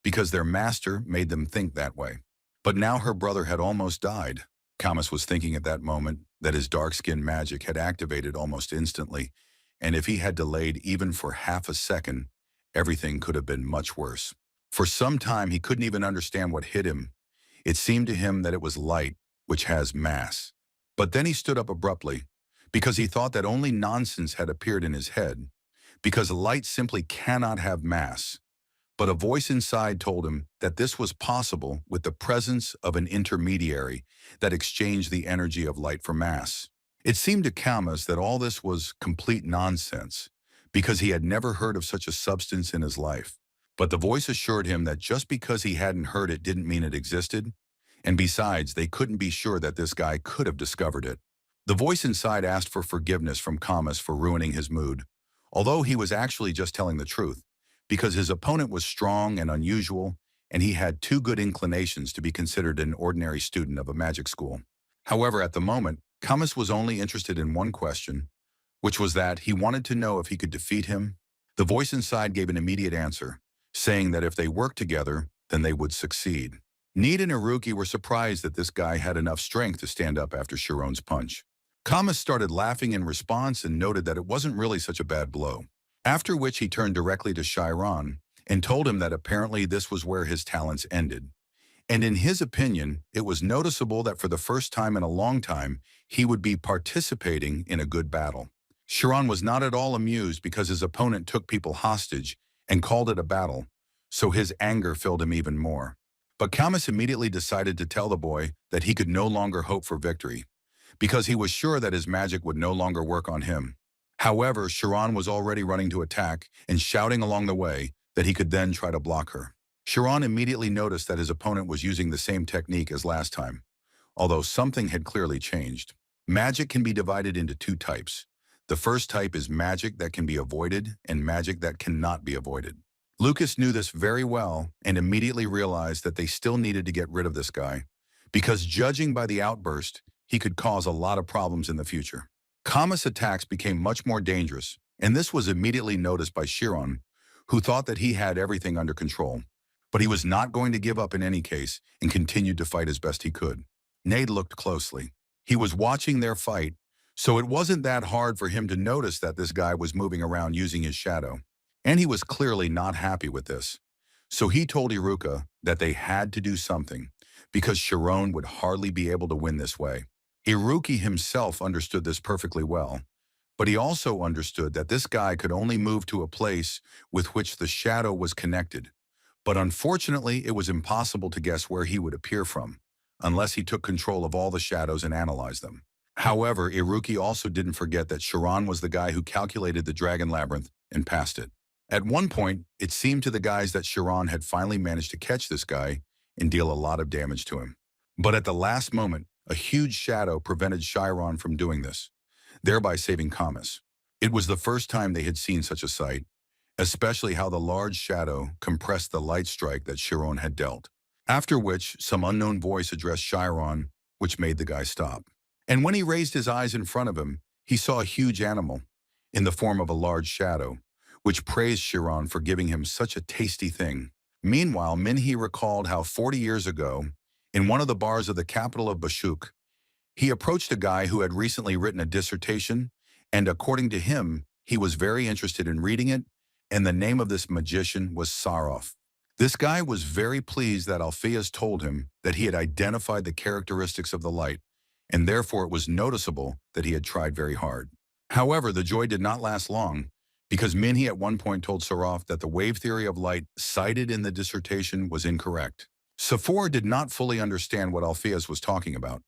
because their master made them think that way. But now her brother had almost died. Camus was thinking at that moment that his dark-skin magic had activated almost instantly, and if he had delayed even for half a second, everything could have been much worse. For some time, he couldn't even understand what hit him. It seemed to him that it was light, which has mass. But then he stood up abruptly, because he thought that only nonsense had appeared in his head, because light simply cannot have mass. But a voice inside told him that this was possible with the presence of an intermediary that exchanged the energy of light for mass. It seemed to Camus that all this was complete nonsense, because he had never heard of such a substance in his life. But the voice assured him that just because he hadn't heard it didn't mean it existed, and besides, they couldn't be sure that this guy could have discovered it. The voice inside asked for forgiveness from Camus for ruining his mood, although he was actually just telling the truth, because his opponent was strong and unusual, and he had too good inclinations to be considered an ordinary student of a magic school. However, at the moment, Camus was only interested in one question, which was that he wanted to know if he could defeat him. The voice inside gave an immediate answer, saying that if they worked together, then they would succeed. Need and Iruki were surprised that this guy had enough strength to stand up after Chiron's punch. Camus started laughing in response and noted that it wasn't really such a bad blow. After which he turned directly to Chiron and told him that apparently this was where his talents ended. And in his opinion, it was noticeable that for the first time in a long time, he would be participating in a good battle. Chiron was not at all amused because his opponent took people hostage and called it a battle, so his anger filled him even more. But Camus immediately decided to tell the boy that he could no longer hope for victory, because he was sure that his magic would no longer work on him. However, Chiron was already running to attack and shouting along the way that he could then try to block her. Chiron immediately noticed that his opponent was using the same technique as last time, although something had clearly changed. Magic can be divided into two types. The first type is magic that can be avoided and magic that cannot be avoided. Lucas knew this very well and immediately realized that they still needed to get rid of this guy, because judging by the outburst, he could cause a lot of problems in the future. Camus' attacks became much more dangerous, and this was immediately noticed by Chiron, who thought that he had everything under control. But he was not going to give up in any case and continued to fight as best he could. Nade looked closely. He was watching their fight, so it wasn't that hard for him to notice that this guy was moving around using his shadow. And he was clearly not happy with this. So he told Iruka that they had to do something, because Chiron would hardly be able to win this way. Iruki himself understood this perfectly well, But he also understood that this guy could only move to a place with which the shadow was connected. But unfortunately, it was impossible to guess where he would appear from, unless he took control of all the shadows and analyzed them. However, Iruki also didn't forget that Chiron was the guy who calculated the dragon labyrinth and passed it. At one point, it seemed to the guys that Chiron had finally managed to catch this guy and deal a lot of damage to him. But at the last moment, a huge shadow prevented Chiron from doing this, thereby saving Camus. It was the first time they had seen such a sight, especially how the large shadow compressed the light strike that Chiron had dealt. After which, some unknown voice addressed Chiron, which made the guy stop. And when he raised his eyes in front of him, he saw a huge animal, in the form of a large shadow, which praised Chiron for giving him such a tasty thing. Meanwhile, Minhee recalled how 40 years ago, in one of the bars of the capital of Bashuk, he approached a guy who had recently written a dissertation, and according to him, he was very interested in reading it, and the name of this magician was Sarov. This guy was very pleased that Alpheus told him that he had identified the characteristics of the light, and therefore it was noticeable that he had tried very hard. However, the joy did not last long, because Minhee at one point told Sarov that the wave theory of light cited in the dissertation was incorrect. Safor did not fully understand what Alpheus was talking about,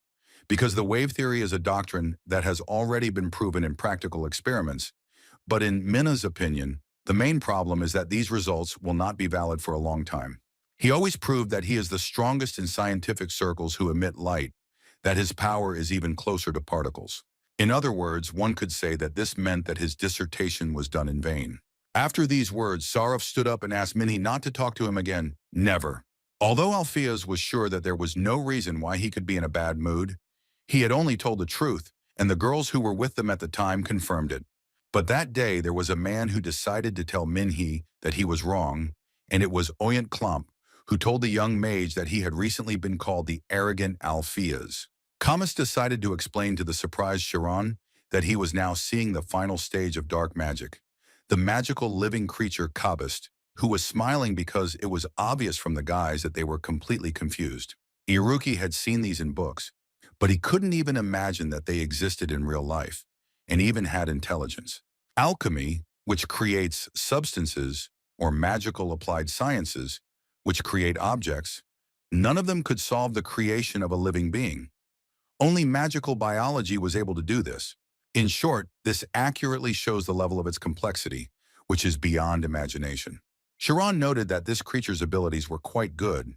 because the wave theory is a doctrine that has already been proven in practical experiments, but in Minna's opinion, the main problem is that these results will not be valid for a long time. He always proved that he is the strongest in scientific circles who emit light, that his power is even closer to particles. In other words, one could say that this meant that his dissertation was done in vain. After these words, Sarov stood up and asked Minhee not to talk to him again. Never. Although Alpheus was sure that there was no reason why he could be in a bad mood, he had only told the truth, and the girls who were with them at the time confirmed it. But that day, there was a man who decided to tell Minhee that he was wrong, and it was Oyent Klomp, who told the young mage that he had recently been called the arrogant Alpheus. Camus decided to explain to the surprised Chiron that he was now seeing the final stage of dark magic, the magical living creature Kabist, who was smiling because it was obvious from the guys that they were completely confused. Iruki had seen these in books, but he couldn't even imagine that they existed in real life, and even had intelligence. Alchemy, which creates substances, or magical applied sciences, which create objects, none of them could solve the creation of a living being. Only magical biology was able to do this. In short, this accurately shows the level of its complexity, which is beyond imagination. Chiron noted that this creature's abilities were quite good,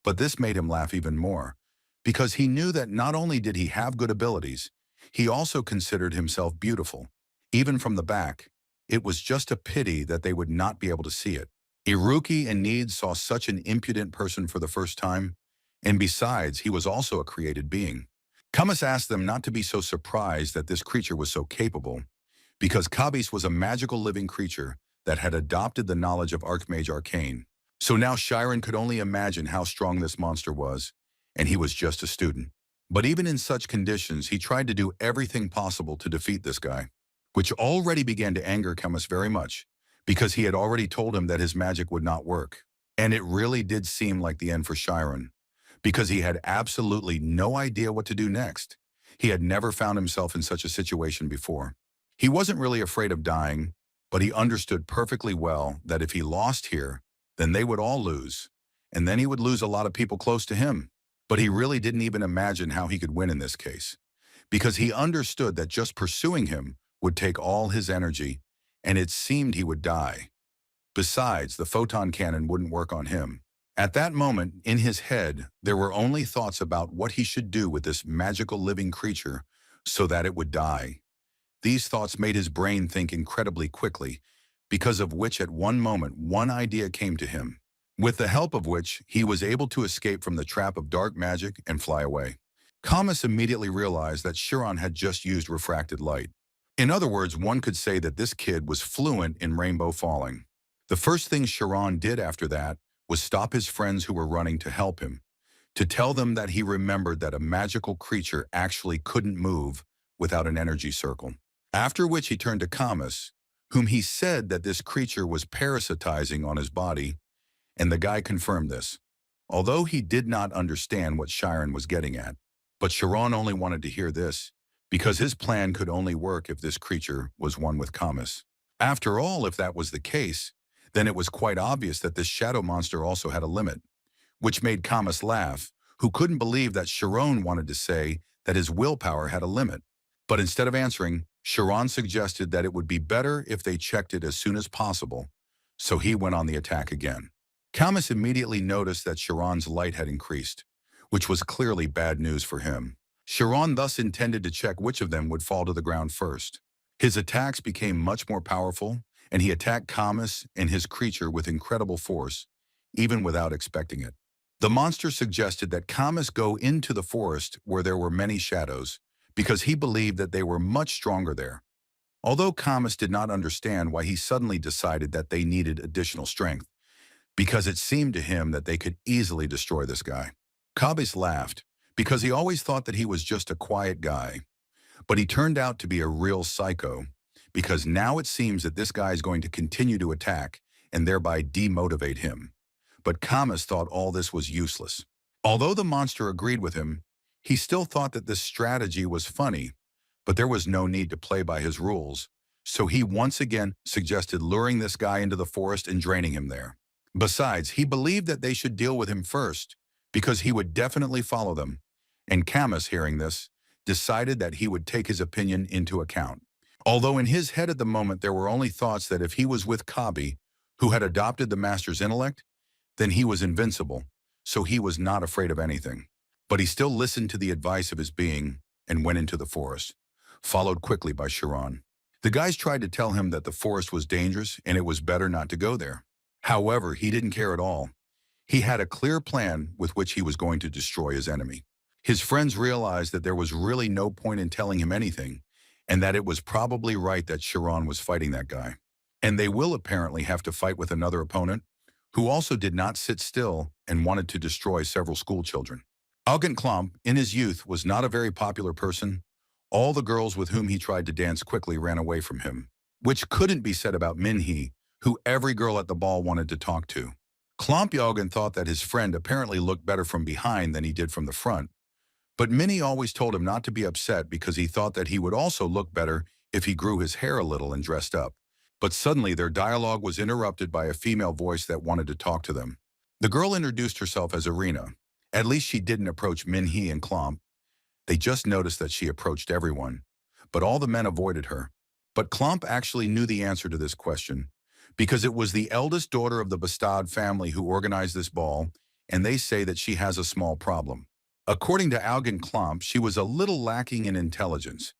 but this made him laugh even more, because he knew that not only did he have good abilities, he also considered himself beautiful. Even from the back, it was just a pity that they would not be able to see it. Iruki and Need saw such an impudent person for the first time, and besides, he was also a created being. Camus asked them not to be so surprised that this creature was so capable, because Kabis was a magical living creature that had adopted the knowledge of Archmage Arcane. So now Chiron could only imagine how strong this monster was, and he was just a student. But even in such conditions, he tried to do everything possible to defeat this guy, which already began to anger Camus very much, because he had already told him that his magic would not work. And it really did seem like the end for Chiron, because he had absolutely no idea what to do next. He had never found himself in such a situation before. He wasn't really afraid of dying, but he understood perfectly well that if he lost here, then they would all lose, and then he would lose a lot of people close to him. But he really didn't even imagine how he could win in this case, because he understood that just pursuing him would take all his energy, and it seemed he would die. Besides, the photon cannon wouldn't work on him. At that moment, in his head, there were only thoughts about what he should do with this magical living creature so that it would die. These thoughts made his brain think incredibly quickly, because of which at one moment one idea came to him, with the help of which he was able to escape from the trap of dark magic and fly away. Camus immediately realized that Chiron had just used refracted light. In other words, one could say that this kid was fluent in rainbow falling. The first thing Chiron did after that was stop his friends who were running to help him, to tell them that he remembered that a magical creature actually couldn't move without an energy circle. After which he turned to Camus, whom he said that this creature was parasitizing on his body, and the guy confirmed this, although he did not understand what Chiron was getting at. But Chiron only wanted to hear this, because his plan could only work if this creature was one with Kamis. After all, if that was the case, then it was quite obvious that this shadow monster also had a limit, which made Kamis laugh, who couldn't believe that Sharon wanted to say that his willpower had a limit. But instead of answering, Sharon suggested that it would be better if they checked it as soon as possible, so he went on the attack again. Kamis immediately noticed that Sharon's light had increased, which was clearly bad news for him. Sharon thus intended to check which of them would fall to the ground first. His attacks became much more powerful, and he attacked Kamis and his creature with incredible force, even without expecting it. The monster suggested that Kamis go into the forest where there were many shadows, because he believed that they were much stronger there. Although Kamis did not understand why he suddenly decided that they needed additional strength, because it seemed to him that they could easily destroy this guy. Kamis laughed, because he always thought that he was just a quiet guy. But he turned out to be a real psycho, because now it seems that this guy is going to continue to attack and thereby demotivate him. But Kamis thought all this was useless. Although the monster agreed with him, he still thought that this strategy was funny, but there was no need to play by his rules, so he once again suggested luring this guy into the forest and draining him there. Besides, he believed that they should deal with him first, because he would definitely follow them, and Kamis, hearing this, decided that he would take his opinion into account. Although in his head at the moment there were only thoughts that if he was with Kabi, who had adopted the master's intellect, then he was invincible, so he was not afraid of anything. But he still listened to the advice of his being and went into the forest, followed quickly by Sharon. The guys tried to tell him that the forest was dangerous and it was better not to go there. However, he didn't care at all. He had a clear plan with which he was going to destroy his enemy. His friends realized that there was really no point in telling him anything, and that it was probably right that Sharon was fighting that guy. And they will apparently have to fight with another opponent, who also did not sit still and wanted to destroy several school children. Augen Klomp, in his youth, was not a very popular person. All the girls with whom he tried to dance quickly ran away from him, which couldn't be said about Minhee, who every girl at the ball wanted to talk to. Klomp Augen thought that his friend apparently looked better from behind than he did from the front, but Minnie always told him not to be upset because he thought that he would also look better if he grew his hair a little and dressed up. But suddenly their dialogue was interrupted by a female voice that wanted to talk to them. The girl introduced herself as Raina. At least she didn't approach Minhee and Klomp. They just noticed that she approached everyone, but all the men avoided her. But Klomp actually knew the answer to this question, because it was the eldest daughter of the Bastad family who organized this ball, and they say that she has a small problem. According to Augen Klomp, she was a little lacking in intelligence,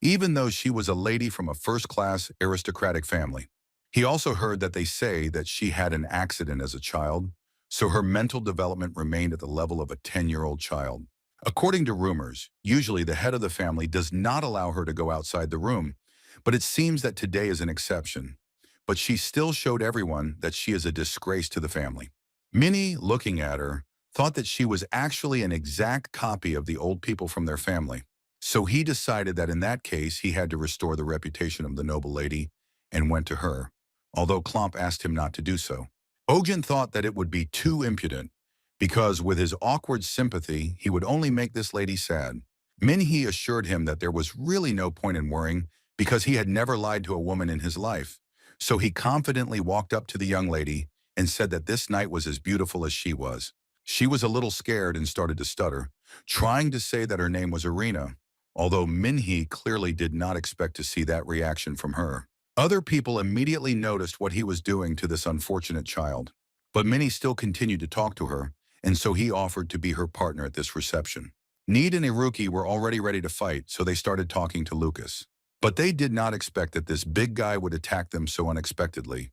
even though she was a lady from a first-class aristocratic family. He also heard that they say that she had an accident as a child, so her mental development remained at the level of a 10-year-old child. According to rumors, usually the head of the family does not allow her to go outside the room, but it seems that today is an exception. But she still showed everyone that she is a disgrace to the family. Minnie, looking at her, thought that she was actually an exact copy of the old people from their family. So he decided that in that case he had to restore the reputation of the noble lady and went to her, although Klomp asked him not to do so. Augen thought that it would be too impudent, because with his awkward sympathy he would only make this lady sad. Minhee assured him that there was really no point in worrying because he had never lied to a woman in his life. So he confidently walked up to the young lady and said that this night was as beautiful as she was. She was a little scared and started to stutter, trying to say that her name was Raina, although Minhee clearly did not expect to see that reaction from her. Other people immediately noticed what he was doing to this unfortunate child, but Minnie still continued to talk to her, and so he offered to be her partner at this reception. Need and Iruki were already ready to fight, so they started talking to Lucas. But they did not expect that this big guy would attack them so unexpectedly,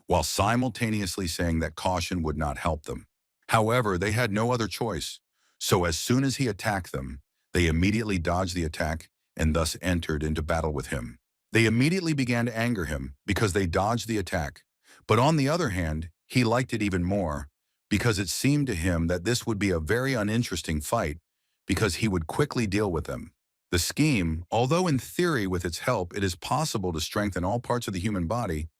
while simultaneously saying that caution would not help them. However, they had no other choice, so as soon as he attacked them, they immediately dodged the attack and thus entered into battle with him. They immediately began to anger him because they dodged the attack, but on the other hand, he liked it even more because it seemed to him that this would be a very uninteresting fight because he would quickly deal with them. The scheme, although in theory with its help it is possible to strengthen all parts of the human body,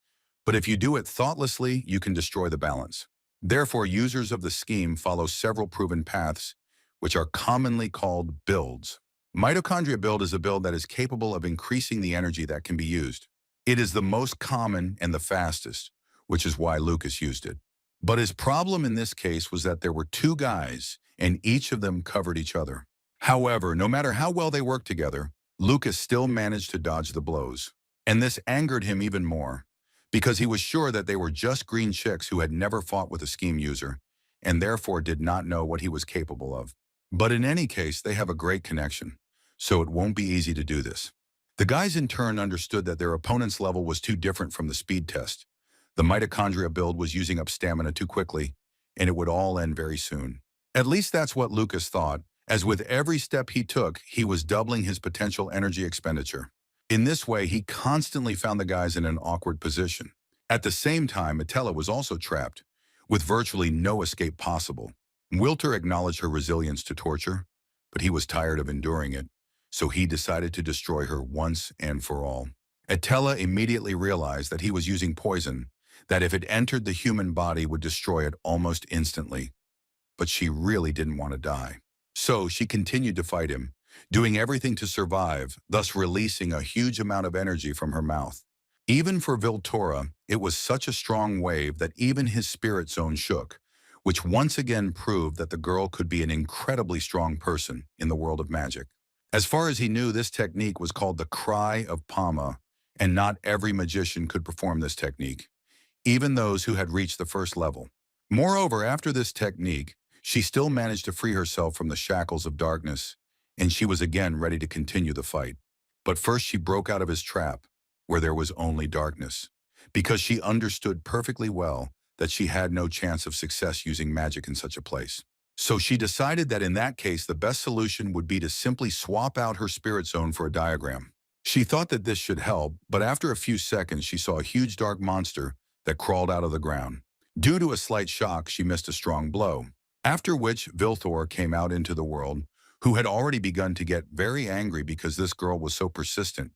but if you do it thoughtlessly, you can destroy the balance. Therefore, users of the scheme follow several proven paths, which are commonly called builds. Mitochondria build is a build that is capable of increasing the energy that can be used. It is the most common and the fastest, which is why Lucas used it. But his problem in this case was that there were two guys, and each of them covered each other. However, no matter how well they worked together, Lucas still managed to dodge the blows. And this angered him even more, because he was sure that they were just green chicks who had never fought with a scheme user, and therefore did not know what he was capable of. But in any case, they have a great connection, so it won't be easy to do this. The guys in turn understood that their opponent's level was too different from the speed test. The mitochondria build was using up stamina too quickly, and it would all end very soon. At least that's what Lucas thought, as with every step he took, he was doubling his potential energy expenditure. In this way, he constantly found the guys in an awkward position. At the same time, Attila was also trapped, with virtually no escape possible. Wilter acknowledged her resilience to torture, but he was tired of enduring it, so he decided to destroy her once and for all. Attila immediately realized that he was using poison, that if it entered the human body would destroy it almost instantly. But she really didn't want to die. So she continued to fight him, doing everything to survive, thus releasing a huge amount of energy from her mouth. Even for Viltora, it was such a strong wave that even his spirit zone shook, which once again proved that the girl could be an incredibly strong person in the world of magic. As far as he knew, this technique was called the Cry of Pama, and not every magician could perform this technique, even those who had reached the first level. Moreover, after this technique, she still managed to free herself from the shackles of darkness, and she was again ready to continue the fight. But first she broke out of his trap, where there was only darkness, because she understood perfectly well that she had no chance of success using magic in such a place. So she decided that in that case, the best solution would be to simply swap out her spirit zone for a diagram. She thought that this should help, but after a few seconds, she saw a huge dark monster that crawled out of the ground. Due to a slight shock, she missed a strong blow. After which, Vilthor came out into the world, who had already begun to get very angry because this girl was so persistent.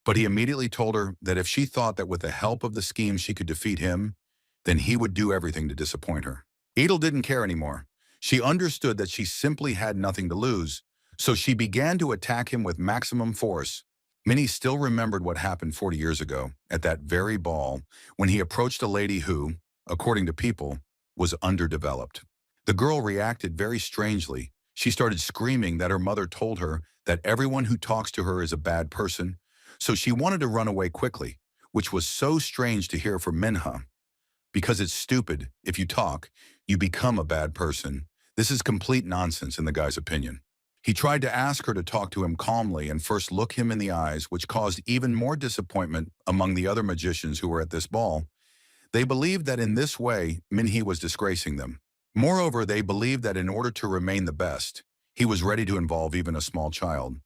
But he immediately told her that if she thought that with the help of the scheme she could defeat him, then he would do everything to disappoint her. Edel didn't care anymore. She understood that she simply had nothing to lose, so she began to attack him with maximum force. Minnie still remembered what happened 40 years ago, at that very ball, when he approached a lady who, according to people, was underdeveloped. The girl reacted very strangely. She started screaming that her mother told her that everyone who talks to her is a bad person, so she wanted to run away quickly, which was so strange to hear from Manhwa. Because it's stupid. If you talk, you become a bad person. This is complete nonsense in the guy's opinion. He tried to ask her to talk to him calmly and first look him in the eyes, which caused even more disappointment among the other magicians who were at this ball. They believed that in this way, Minhee was disgracing them. Moreover, they believed that in order to remain the best, he was ready to involve even a small child.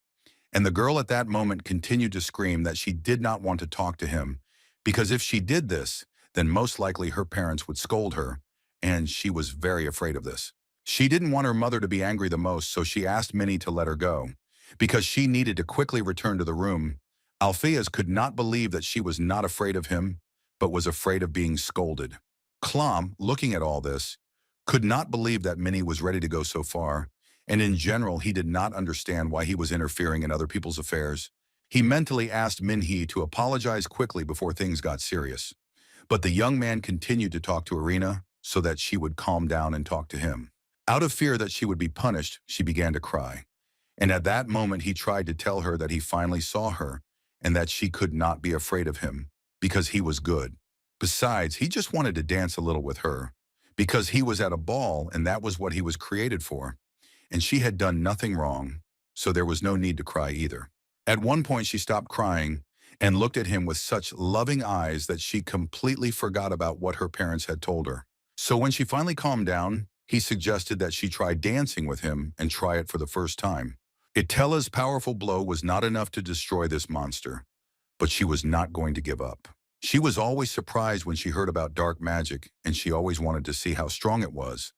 And the girl at that moment continued to scream that she did not want to talk to him, because if she did this, then most likely her parents would scold her, and she was very afraid of this. She didn't want her mother to be angry the most, so she asked Minnie to let her go, because she needed to quickly return to the room. Alpheus could not believe that she was not afraid of him, but was afraid of being scolded. Klom, looking at all this, could not believe that Minnie was ready to go so far, and in general he did not understand why he was interfering in other people's affairs. He mentally asked Minhee to apologize quickly before things got serious. But the young man continued to talk to Raina so that she would calm down and talk to him. Out of fear that she would be punished, she began to cry. And at that moment he tried to tell her that he finally saw her and that she could not be afraid of him because he was good. Besides, he just wanted to dance a little with her because he was at a ball and that was what he was created for. And she had done nothing wrong, so there was no need to cry either. At one point she stopped crying and looked at him with such loving eyes that she completely forgot about what her parents had told her. So when she finally calmed down, he suggested that she try dancing with him and try it for the first time. Itella's powerful blow was not enough to destroy this monster, but she was not going to give up. She was always surprised when she heard about dark magic, and she always wanted to see how strong it was.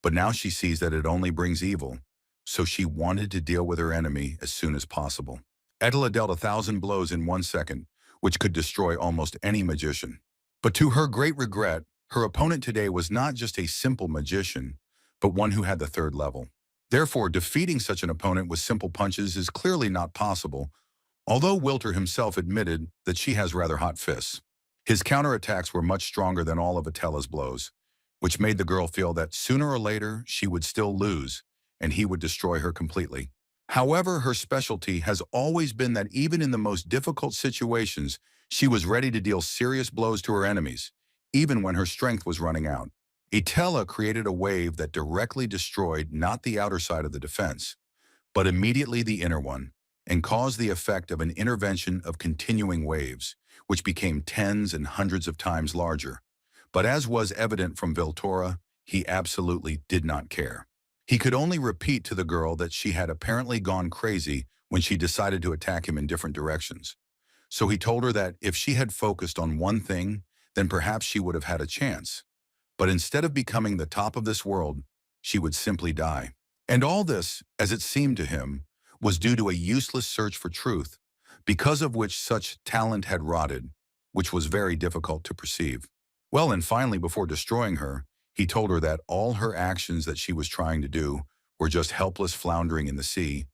But now she sees that it only brings evil, so she wanted to deal with her enemy as soon as possible. Attila dealt 1,000 blows in 1 second, which could destroy almost any magician. But to her great regret, her opponent today was not just a simple magician, but one who had the 3rd level. Therefore, defeating such an opponent with simple punches is clearly not possible, although Wilter himself admitted that she has rather hot fists. His counterattacks were much stronger than all of Atella's blows, which made the girl feel that sooner or later she would still lose and he would destroy her completely. However, her specialty has always been that even in the most difficult situations, she was ready to deal serious blows to her enemies, even when her strength was running out. Etella created a wave that directly destroyed not the outer side of the defense, but immediately the inner one, and caused the effect of an intervention of continuing waves, which became tens and hundreds of times larger. But as was evident from Viltora, he absolutely did not care. He could only repeat to the girl that she had apparently gone crazy when she decided to attack him in different directions. So he told her that if she had focused on one thing, then perhaps she would have had a chance. But instead of becoming the top of this world, she would simply die. And all this, as it seemed to him, was due to a useless search for truth, because of which such talent had rotted, which was very difficult to perceive. Well, and finally, before destroying her, he told her that all her actions that she was trying to do were just helpless floundering in the sea,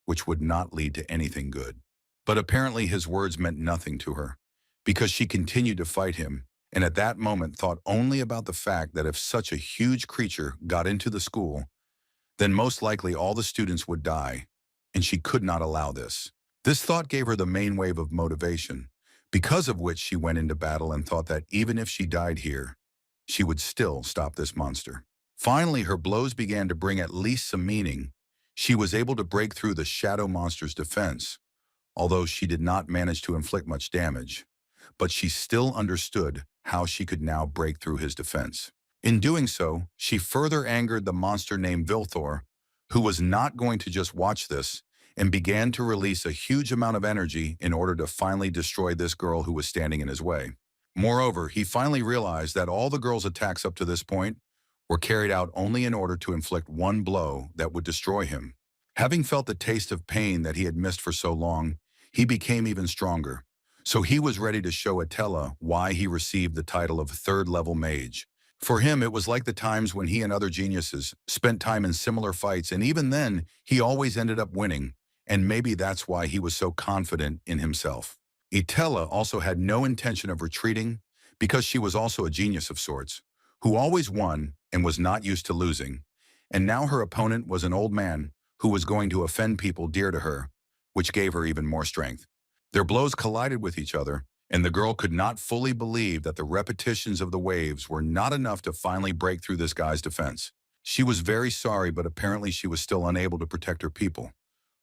which would not lead to anything good. But apparently his words meant nothing to her, because she continued to fight him, and at that moment thought only about the fact that if such a huge creature got into the school, then most likely all the students would die, and she could not allow this. This thought gave her the main wave of motivation, because of which she went into battle and thought that even if she died here, she would still stop this monster. Finally, her blows began to bring at least some meaning. She was able to break through the shadow monster's defense, although she did not manage to inflict much damage. But she still understood how she could now break through his defense. In doing so, she further angered the monster named Vilthor, who was not going to just watch this, and began to release a huge amount of energy in order to finally destroy this girl who was standing in his way. Moreover, he finally realized that all the girl's attacks up to this point were carried out only in order to inflict one blow that would destroy him. Having felt the taste of pain that he had missed for so long, he became even stronger. So he was ready to show Etella why he received the title of third-level mage. For him, it was like the times when he and other geniuses spent time in similar fights, and even then, he always ended up winning, and maybe that's why he was so confident in himself. Etella also had no intention of retreating because she was also a genius of sorts, who always won and was not used to losing, and now her opponent was an old man who was going to offend people dear to her, which gave her even more strength. Their blows collided with each other, and the girl could not fully believe that the repetitions of the waves were not enough to finally break through this guy's defense. She was very sorry, but apparently she was still unable to protect her people,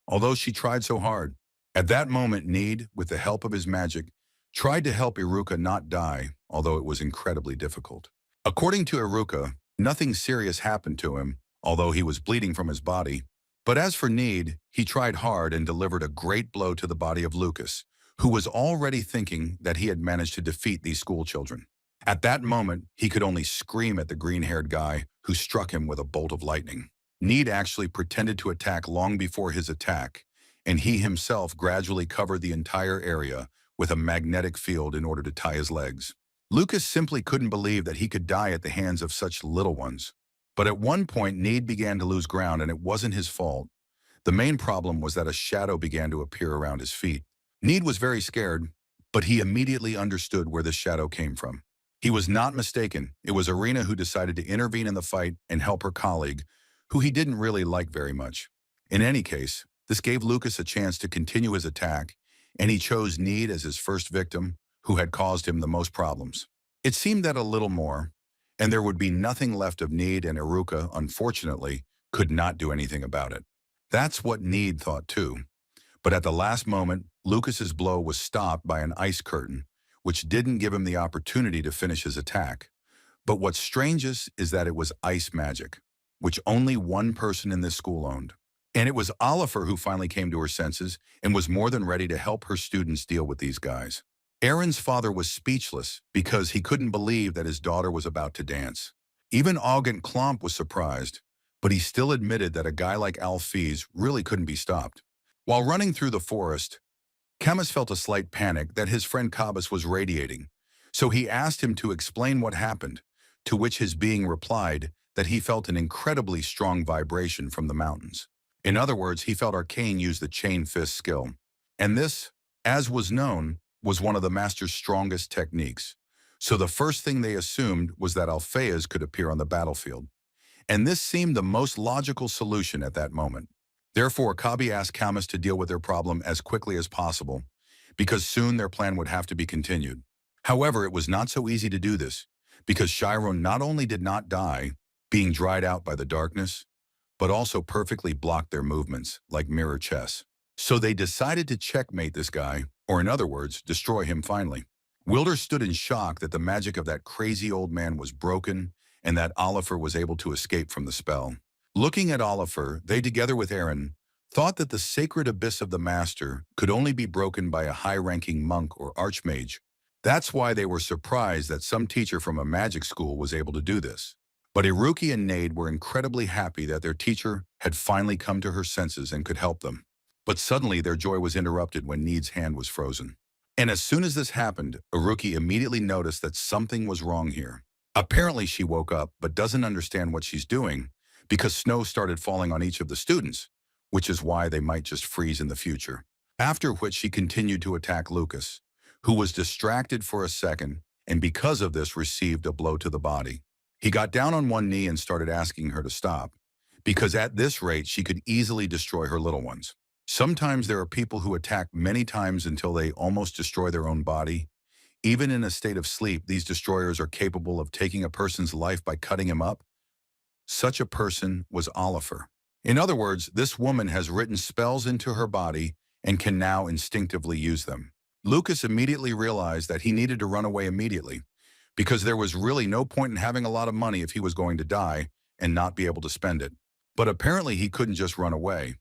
although she tried so hard. At that moment, Need, with the help of his magic, tried to help Iruka not die, although it was incredibly difficult. According to Iruka, nothing serious happened to him, although he was bleeding from his body. But as for Need, he tried hard and delivered a great blow to the body of Lucas, who was already thinking that he had managed to defeat these schoolchildren. At that moment, he could only scream at the green-haired guy who struck him with a bolt of lightning. Need actually pretended to attack long before his attack, and he himself gradually covered the entire area with a magnetic field in order to tie his legs. Lucas simply couldn't believe that he could die at the hands of such little ones. But at one point, Need began to lose ground, and it wasn't his fault. The main problem was that a shadow began to appear around his feet. Need was very scared, but he immediately understood where the shadow came from. He was not mistaken. It was Raina who decided to intervene in the fight and help her colleague, who he didn't really like very much. In any case, this gave Lucas a chance to continue his attack, and he chose Need as his first victim, who had caused him the most problems. It seemed that a little more, and there would be nothing left of Need, and Iruka, unfortunately, could not do anything about it. That's what Need thought too. But at the last moment, Lucas's blow was stopped by an ice curtain, which didn't give him the opportunity to finish his attack. But what's strangest is that it was ice magic, which only one person in this school owned. And it was Oliver who finally came to her senses and was more than ready to help her students deal with these guys. Aaron's father was speechless because he couldn't believe that his daughter was about to dance. Even August Klomp was surprised, but he still admitted that a guy like Alphys really couldn't be stopped. While running through the forest, Camus felt a slight panic that his friend Cabas was radiating, so he asked him to explain what happened, to which his being replied that he felt an incredibly strong vibration from the mountains. In other words, he felt Arcane use the chain fist skill. And this, as was known, was one of the master's strongest techniques. So the first thing they assumed was that Alpheas could appear on the battlefield. And this seemed the most logical solution at that moment. Therefore, Kabi asked Camus to deal with their problem as quickly as possible, because soon their plan would have to be continued. However, it was not so easy to do this, because Chiron not only did not die, being dried out by the darkness, but also perfectly blocked their movements, like mirror chess. So they decided to checkmate this guy, or in other words, destroy him finally. Wilder stood in shock that the magic of that crazy old man was broken and that Oliver was able to escape from the spell. Looking at Oliver, they together with Aaron, thought that the sacred abyss of the master could only be broken by a high-ranking monk or archmage. That's why they were surprised that some teacher from a magic school was able to do this. But Iruki and Nade were incredibly happy that their teacher had finally come to her senses and could help them. But suddenly their joy was interrupted when Nede's hand was frozen. And as soon as this happened, Iruki immediately noticed that something was wrong here. Apparently she woke up but doesn't understand what she's doing because snow started falling on each of the students, which is why they might just freeze in the future. After which she continued to attack Lucas, who was distracted for a second and because of this received a blow to the body. He got down on one knee and started asking her to stop, because at this rate she could easily destroy her little ones. Sometimes there are people who attack many times until they almost destroy their own body. Even in a state of sleep, these destroyers are capable of taking a person's life by cutting him up. Such a person was Oliver. In other words, this woman has written spells into her body and can now instinctively use them. Lucas immediately realized that he needed to run away immediately, because there was really no point in having a lot of money if he was going to die and not be able to spend it. But apparently he couldn't just run away.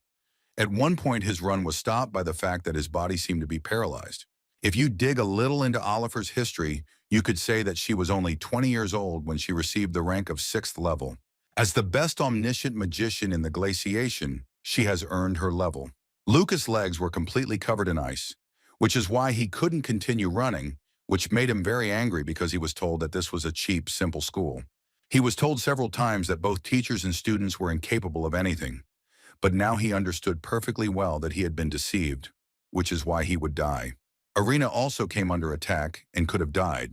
At one point his run was stopped by the fact that his body seemed to be paralyzed. If you dig a little into Oliver's history, you could say that she was only 20 years old when she received the rank of 6th level. As the best omniscient magician in the glaciation, she has earned her level. Lucas' legs were completely covered in ice, which is why he couldn't continue running, which made him very angry because he was told that this was a cheap, simple school. He was told several times that both teachers and students were incapable of anything. But now he understood perfectly well that he had been deceived, which is why he would die. Raina also came under attack and could have died,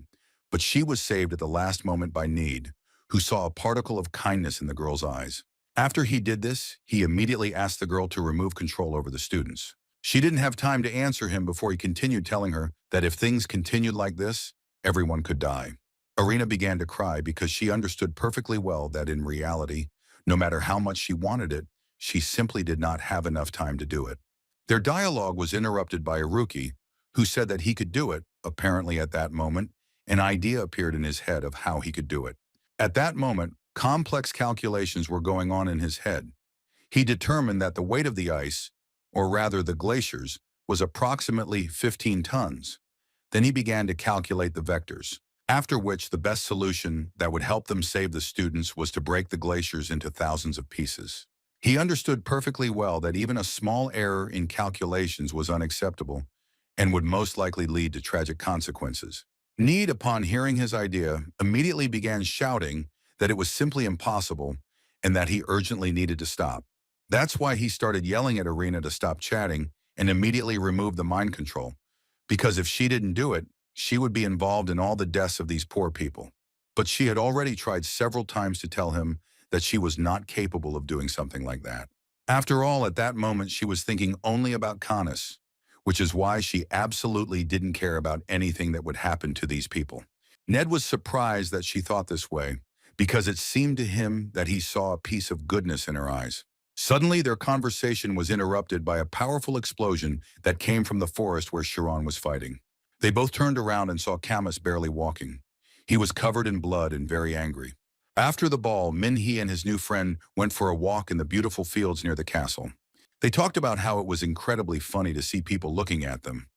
but she was saved at the last moment by Nede, who saw a particle of kindness in the girl's eyes. After he did this, he immediately asked the girl to remove control over the students. She didn't have time to answer him before he continued telling her that if things continued like this, everyone could die. Raina began to cry because she understood perfectly well that in reality, no matter how much she wanted it, she simply did not have enough time to do it. Their dialogue was interrupted by Iruki, who said that he could do it. Apparently at that moment, an idea appeared in his head of how he could do it. At that moment, complex calculations were going on in his head. He determined that the weight of the ice, or rather the glaciers, was approximately 15 tons. Then he began to calculate the vectors, after which the best solution that would help them save the students was to break the glaciers into thousands of pieces. He understood perfectly well that even a small error in calculations was unacceptable and would most likely lead to tragic consequences. Nede, upon hearing his idea, immediately began shouting that it was simply impossible and that he urgently needed to stop. That's why he started yelling at Raina to stop chatting and immediately remove the mind control, because if she didn't do it, she would be involved in all the deaths of these poor people. But she had already tried several times to tell him that she was not capable of doing something like that. After all, at that moment, she was thinking only about Canis, which is why she absolutely didn't care about anything that would happen to these people. Ned was surprised that she thought this way, because it seemed to him that he saw a piece of goodness in her eyes. Suddenly, their conversation was interrupted by a powerful explosion that came from the forest where Chiron was fighting. They both turned around and saw Camus barely walking. He was covered in blood and very angry. After the ball, Minhee and his new friend went for a walk in the beautiful fields near the castle. They talked about how it was incredibly funny to see people looking at them.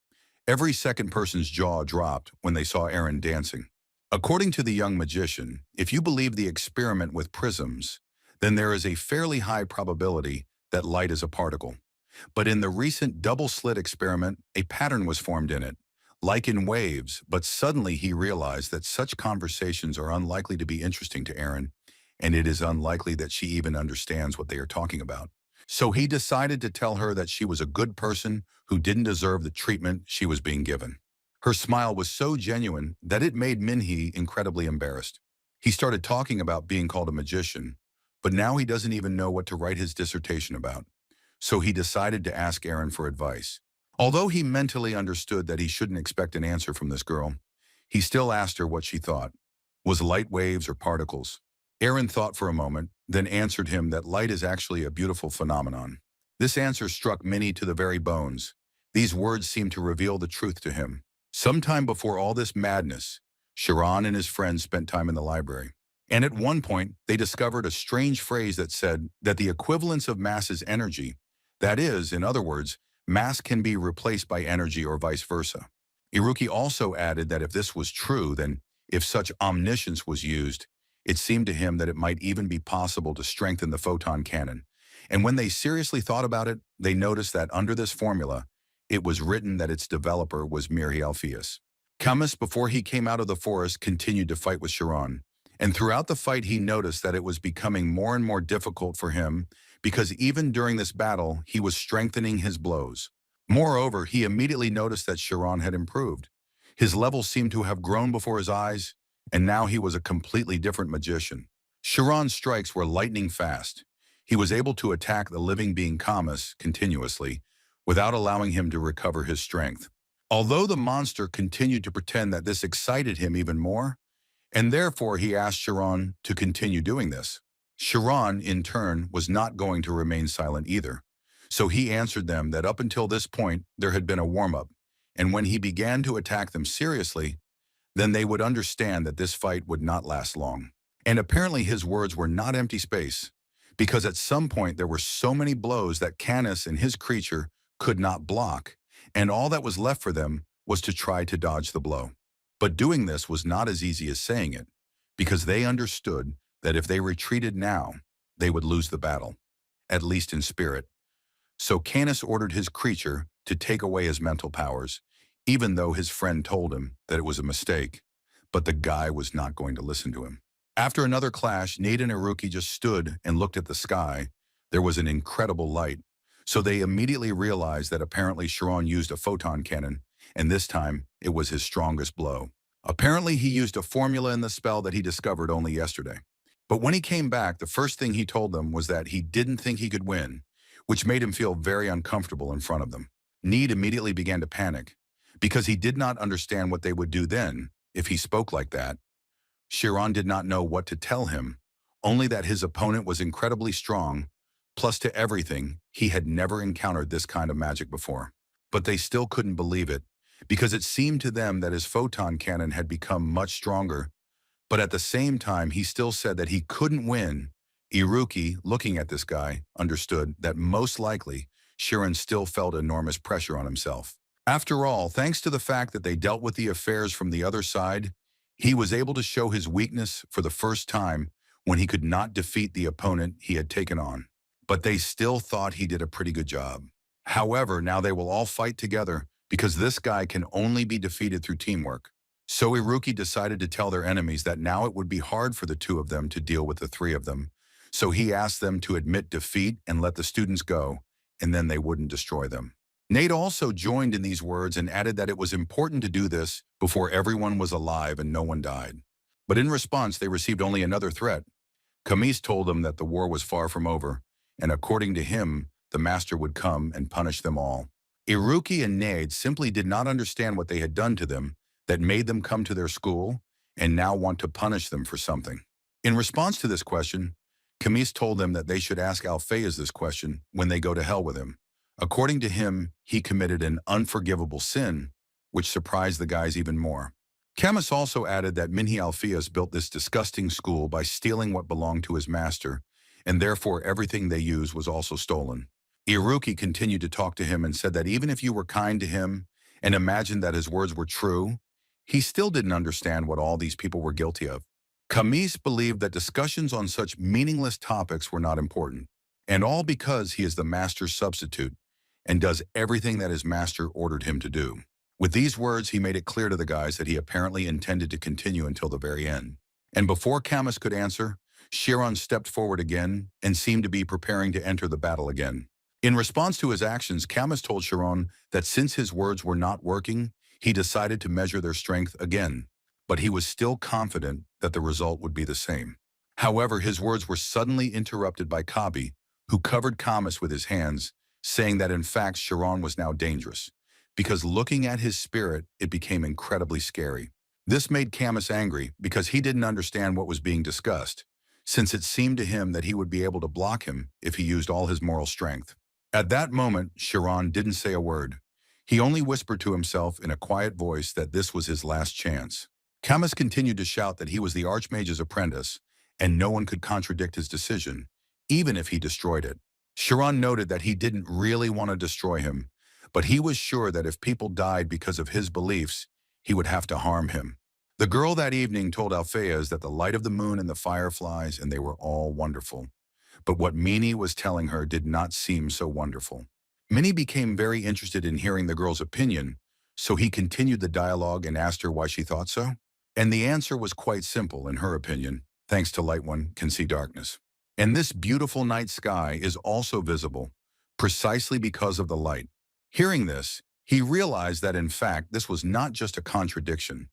Every second person's jaw dropped when they saw Aaron dancing. According to the young magician, if you believe the experiment with prisms, then there is a fairly high probability that light is a particle. But in the recent double-slit experiment, a pattern was formed in it, like in waves, but suddenly he realized that such conversations are unlikely to be interesting to Erin, and it is unlikely that she even understands what they are talking about. So he decided to tell her that she was a good person who didn't deserve the treatment she was being given. Her smile was so genuine that it made Minhee incredibly embarrassed. He started talking about being called a magician, but now he doesn't even know what to write his dissertation about. So he decided to ask Erin for advice. Although he mentally understood that he shouldn't expect an answer from this girl, he still asked her what she thought. Was light waves or particles? Erin thought for a moment, then answered him that light is actually a beautiful phenomenon. This answer struck Minnie to the very bones. These words seemed to reveal the truth to him. Sometime before all this madness, Sharon and his friends spent time in the library. And at one point, they discovered a strange phrase that said that the equivalence of mass is energy. That is, in other words, mass can be replaced by energy or vice versa. Iruki also added that if this was true, then if such omniscience was used, it seemed to him that it might even be possible to strengthen the photon cannon. And when they seriously thought about it, they noticed that under this formula, it was written that its developer was Mirhi Alpheus. Camus, before he came out of the forest, continued to fight with Sharon. And throughout the fight, he noticed that it was becoming more and more difficult for him because even during this battle, he was strengthening his blows. Moreover, he immediately noticed that Sharon had improved. His level seemed to have grown before his eyes, and now he was a completely different magician. Sharon's strikes were lightning fast. He was able to attack the living being Camus continuously, without allowing him to recover his strength. Although the monster continued to pretend that this excited him even more, and therefore he asked Sharon to continue doing this. Sharon, in turn, was not going to remain silent either. So he answered them that up until this point, there had been a warm-up, and when he began to attack them seriously, then they would understand that this fight would not last long. And apparently his words were not empty space, because at some point there were so many blows that Canis and his creature could not block, and all that was left for them was to try to dodge the blow. But doing this was not as easy as saying it, because they understood that if they retreated now, they would lose the battle, at least in spirit. So Canis ordered his creature to take away his mental powers, even though his friend told him that it was a mistake. But the guy was not going to listen to him. After another clash, Nate and Iruki just stood and looked at the sky. There was an incredible light. So they immediately realized that apparently Sharon used a photon cannon, and this time it was his strongest blow. Apparently he used a formula in the spell that he discovered only yesterday. But when he came back, the first thing he told them was that he didn't think he could win, which made him feel very uncomfortable in front of them. Need immediately began to panic, because he did not understand what they would do then if he spoke like that. Sharon did not know what to tell him, only that his opponent was incredibly strong, plus to everything, he had never encountered this kind of magic before. But they still couldn't believe it, because it seemed to them that his photon cannon had become much stronger. But at the same time, he still said that he couldn't win. Iruki, looking at this guy, understood that most likely Sharon still felt enormous pressure on himself. After all, thanks to the fact that they dealt with the affairs from the other side, he was able to show his weakness for the first time when he could not defeat the opponent he had taken on. But they still thought he did a pretty good job. However, now they will all fight together because this guy can only be defeated through teamwork. So Iruki decided to tell their enemies that now it would be hard for the two of them to deal with the three of them. So he asked them to admit defeat and let the students go, and then they wouldn't destroy them. Nate also joined in these words and added that it was important to do this before everyone was alive and no one died. But in response, they received only another threat. Camise told them that the war was far from over, and according to him, the master would come and punish them all. Iruki and Nade simply did not understand what they had done to them that made them come to their school and now want to punish them for something. In response to this question, Camise told them that they should ask Alpheus this question when they go to hell with him. According to him, he committed an unforgivable sin, which surprised the guys even more. Camus also added that Minhwa Alpheus built this disgusting school by stealing what belonged to his master, and therefore everything they used was also stolen. Iruki continued to talk to him and said that even if you were kind to him and imagined that his words were true, he still didn't understand what all these people were guilty of. Camise believed that discussions on such meaningless topics were not important, and all because he is the master's substitute and does everything that his master ordered him to do. With these words, he made it clear to the guys that he apparently intended to continue until the very end. And before Camus could answer, Chiron stepped forward again and seemed to be preparing to enter the battle again. In response to his actions, Camus told Chiron that since his words were not working, he decided to measure their strength again, but he was still confident that the result would be the same. However, his words were suddenly interrupted by Kabi, who covered Camus with his hands, saying that in fact Chiron was now dangerous, because looking at his spirit, it became incredibly scary. This made Camus angry because he didn't understand what was being discussed, since it seemed to him that he would be able to block him if he used all his moral strength. At that moment, Chiron didn't say a word. He only whispered to himself in a quiet voice that this was his last chance. Camus continued to shout that he was the Archmage's apprentice, and no one could contradict his decision, even if he destroyed it. Chiron noted that he didn't really want to destroy him, but he was sure that if people died because of his beliefs, he would have to harm him. The girl that evening told Alpheus that the light of the moon and the fireflies, and they were all wonderful. But what Minnie was telling her did not seem so wonderful. Minnie became very interested in hearing the girl's opinion, so he continued the dialogue and asked her why she thought so. And the answer was quite simple in her opinion. Thanks to light, one can see darkness. And this beautiful night sky is also visible, precisely because of the light. Hearing this, he realized that in fact this was not just a contradiction.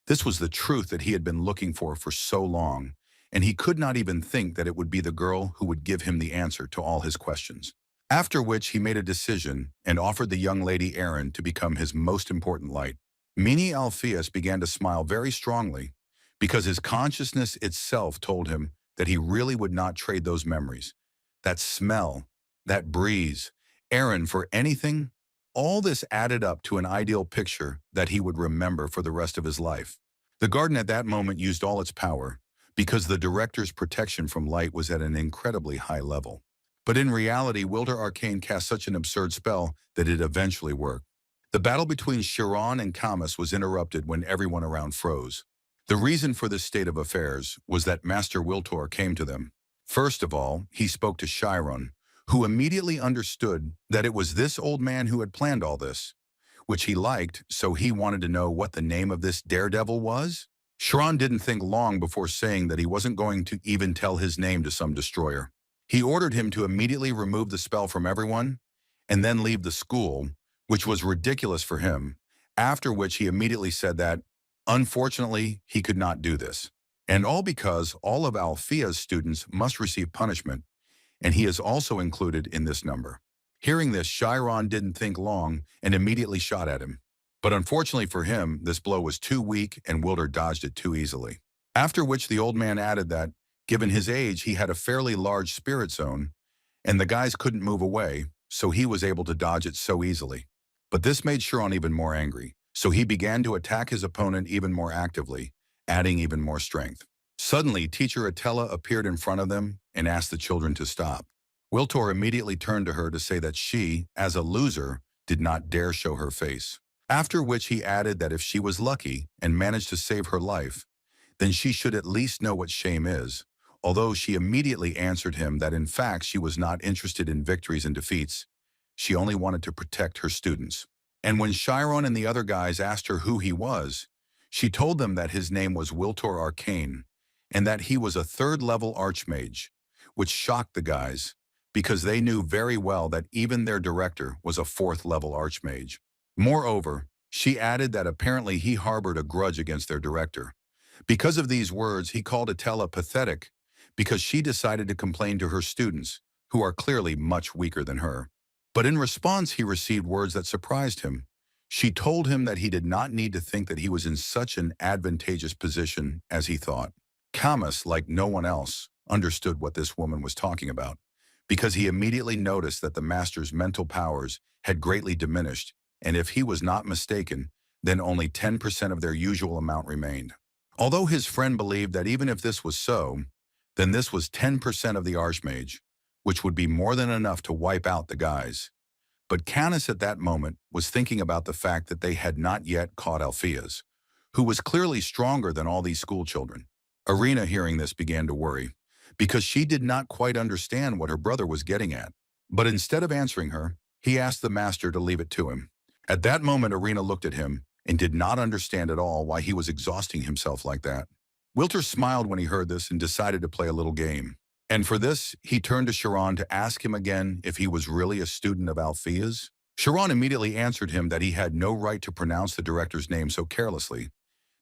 This was the truth that he had been looking for so long, and he could not even think that it would be the girl who would give him the answer to all his questions. After which he made a decision and offered the young lady Erin to become his most important light. Minnie Alpheus began to smile very strongly because his consciousness itself told him that he really would not trade those memories, that smell, that breeze, Erin for anything. All this added up to an ideal picture that he would remember for the rest of his life. The garden at that moment used all its power because the director's protection from light was at an incredibly high level. But in reality, Wilder Arcane cast such an absurd spell that it eventually worked. The battle between Chiron and Camus was interrupted when everyone around froze. The reason for this state of affairs was that Master Wiltor came to them. First of all, he spoke to Chiron, who immediately understood that it was this old man who had planned all this, which he liked, so he wanted to know what the name of this daredevil was. Chiron didn't think long before saying that he wasn't going to even tell his name to some destroyer. He ordered him to immediately remove the spell from everyone and then leave the school, which was ridiculous for him, after which he immediately said that, unfortunately, he could not do this. And all because all of Alphea's students must receive punishment, and he is also included in this number. Hearing this, Chiron didn't think long and immediately shot at him. But unfortunately for him, this blow was too weak and Wilder dodged it too easily. After which the old man added that, given his age, he had a fairly large spirit zone, and the guys couldn't move away, so he was able to dodge it so easily. But this made Chiron even more angry, so he began to attack his opponent even more actively, adding even more strength. Suddenly, teacher Attila appeared in front of them and asked the children to stop. Wiltor immediately turned to her to say that she, as a loser, did not dare show her face. After which he added that if she was lucky and managed to save her life, then she should at least know what shame is, although she immediately answered him that in fact she was not interested in victories and defeats. She only wanted to protect her students. And when Chiron and the other guys asked her who he was, she told them that his name was Wiltor Arcane, and that he was a third-level archmage, which shocked the guys, because they knew very well that even their director was a fourth-level archmage. Moreover, she added that apparently he harbored a grudge against their director. Because of these words, he called Attila pathetic, because she decided to complain to her students, who are clearly much weaker than her. But in response, he received words that surprised him. She told him that he did not need to think that he was in such an advantageous position as he thought. Camus, like no one else, understood what this woman was talking about, because he immediately noticed that the master's mental powers had greatly diminished, and if he was not mistaken, then only 10% of their usual amount remained. Although his friend believed that even if this was so, then this was 10% of the Archmage, which would be more than enough to wipe out the guys. But Canis at that moment was thinking about the fact that they had not yet caught Alpheus, who was clearly stronger than all these schoolchildren. Raina, hearing this, began to worry, because she did not quite understand what her brother was getting at. But instead of answering her, he asked the master to leave it to him. At that moment, Arena looked at him and did not understand at all why he was exhausting himself like that. Wilter smiled when he heard this and decided to play a little game. And for this, he turned to Sharon to ask him again if he was really a student of Althea's. Sharon immediately answered him that he had no right to pronounce the director's name so carelessly,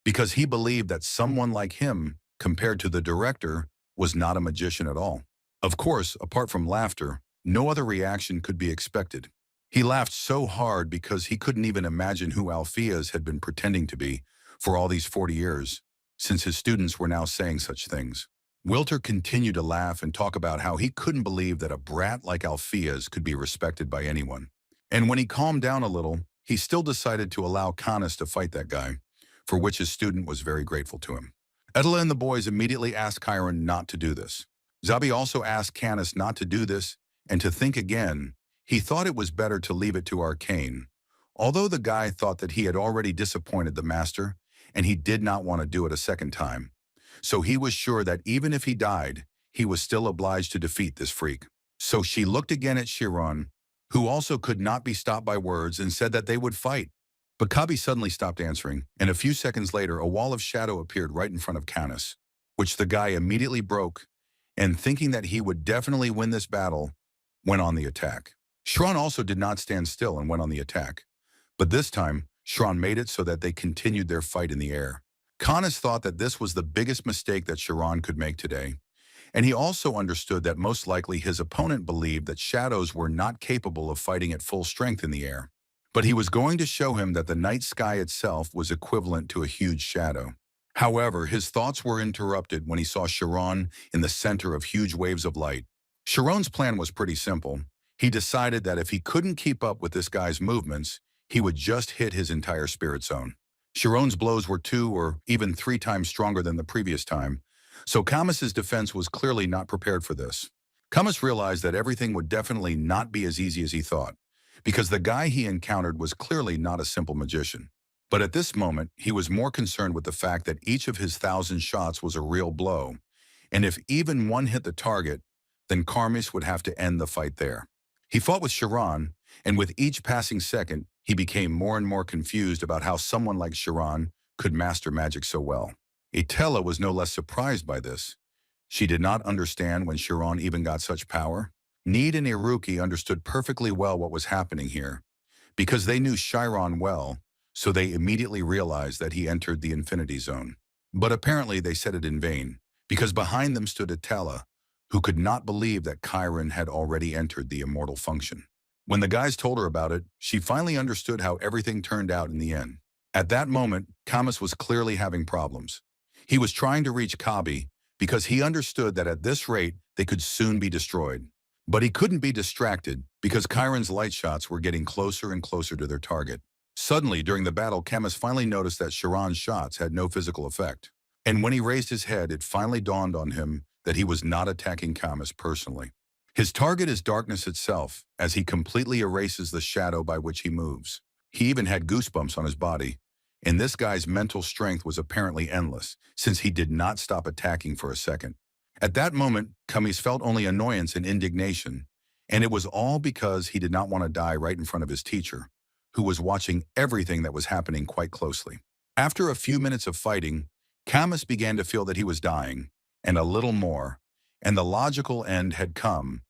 because he believed that someone like him, compared to the director, was not a magician at all. Of course, apart from laughter, no other reaction could be expected. He laughed so hard because he couldn't even imagine who Althea's had been pretending to be for all these 40 years, since his students were now saying such things. Wilter continued to laugh and talk about how he couldn't believe that a brat like Althea's could be respected by anyone. And when he calmed down a little, he still decided to allow Canis to fight that guy, for which his student was very grateful to him. Edela and the boys immediately asked Kieran not to do this. Zabi also asked Canis not to do this and to think again. He thought it was better to leave it to Arcane, although the guy thought that he had already disappointed the master and he did not want to do it a second time. So he was sure that even if he died, he was still obliged to defeat this freak. So she looked again at Chiron, who also could not be stopped by words, and said that they would fight. But Kabi suddenly stopped answering, and a few seconds later a wall of shadow appeared right in front of Canis, which the guy immediately broke, and thinking that he would definitely win this battle, went on the attack. Shran also did not stand still and went on the attack. But this time, Shran made it so that they continued their fight in the air. Canis thought that this was the biggest mistake that Sharon could make today, and he also understood that most likely his opponent believed that shadows were not capable of fighting at full strength in the air. But he was going to show him that the night sky itself was equivalent to a huge shadow. However, his thoughts were interrupted when he saw Sharon in the center of huge waves of light. Sharon's plan was pretty simple. He decided that if he couldn't keep up with this guy's movements, he would just hit his entire spirit zone. Sharon's blows were 2 or even 3 times stronger than the previous time, so Camus's defense was clearly not prepared for this. Camus realized that everything would definitely not be as easy as he thought, because the guy he encountered was clearly not a simple magician. But at this moment, he was more concerned with the fact that each of his 1,000 shots was a real blow, and if even one hit the target, then Camus would have to end the fight there. He fought with Sharon, and with each passing second, he became more and more confused about how someone like Sharon could master magic so well. Itella was no less surprised by this. She did not understand when Sharon even got such power. Need and Iruki understood perfectly well what was happening here, because they knew Chiron well, so they immediately realized that he entered the Infinity Zone. But apparently they said it in vain, because behind them stood Itella, who could not believe that Kieran had already entered the immortal function. When the guys told her about it, she finally understood how everything turned out in the end. At that moment, Camus was clearly having problems. He was trying to reach Kabi because he understood that at this rate, they could soon be destroyed. But he couldn't be distracted because Kieran's light shots were getting closer and closer to their target. Suddenly, during the battle, Camus finally noticed that Sharon's shots had no physical effect. And when he raised his head, it finally dawned on him that he was not attacking Camus personally. His target is darkness itself, as he completely erases the shadow by which he moves. He even had goosebumps on his body, and this guy's mental strength was apparently endless, since he did not stop attacking for a second. At that moment, Camus felt only annoyance and indignation, and it was all because he did not want to die right in front of his teacher, who was watching everything that was happening quite closely. After a few minutes of fighting, Camus began to feel that he was dying, and a little more, and the logical end had come.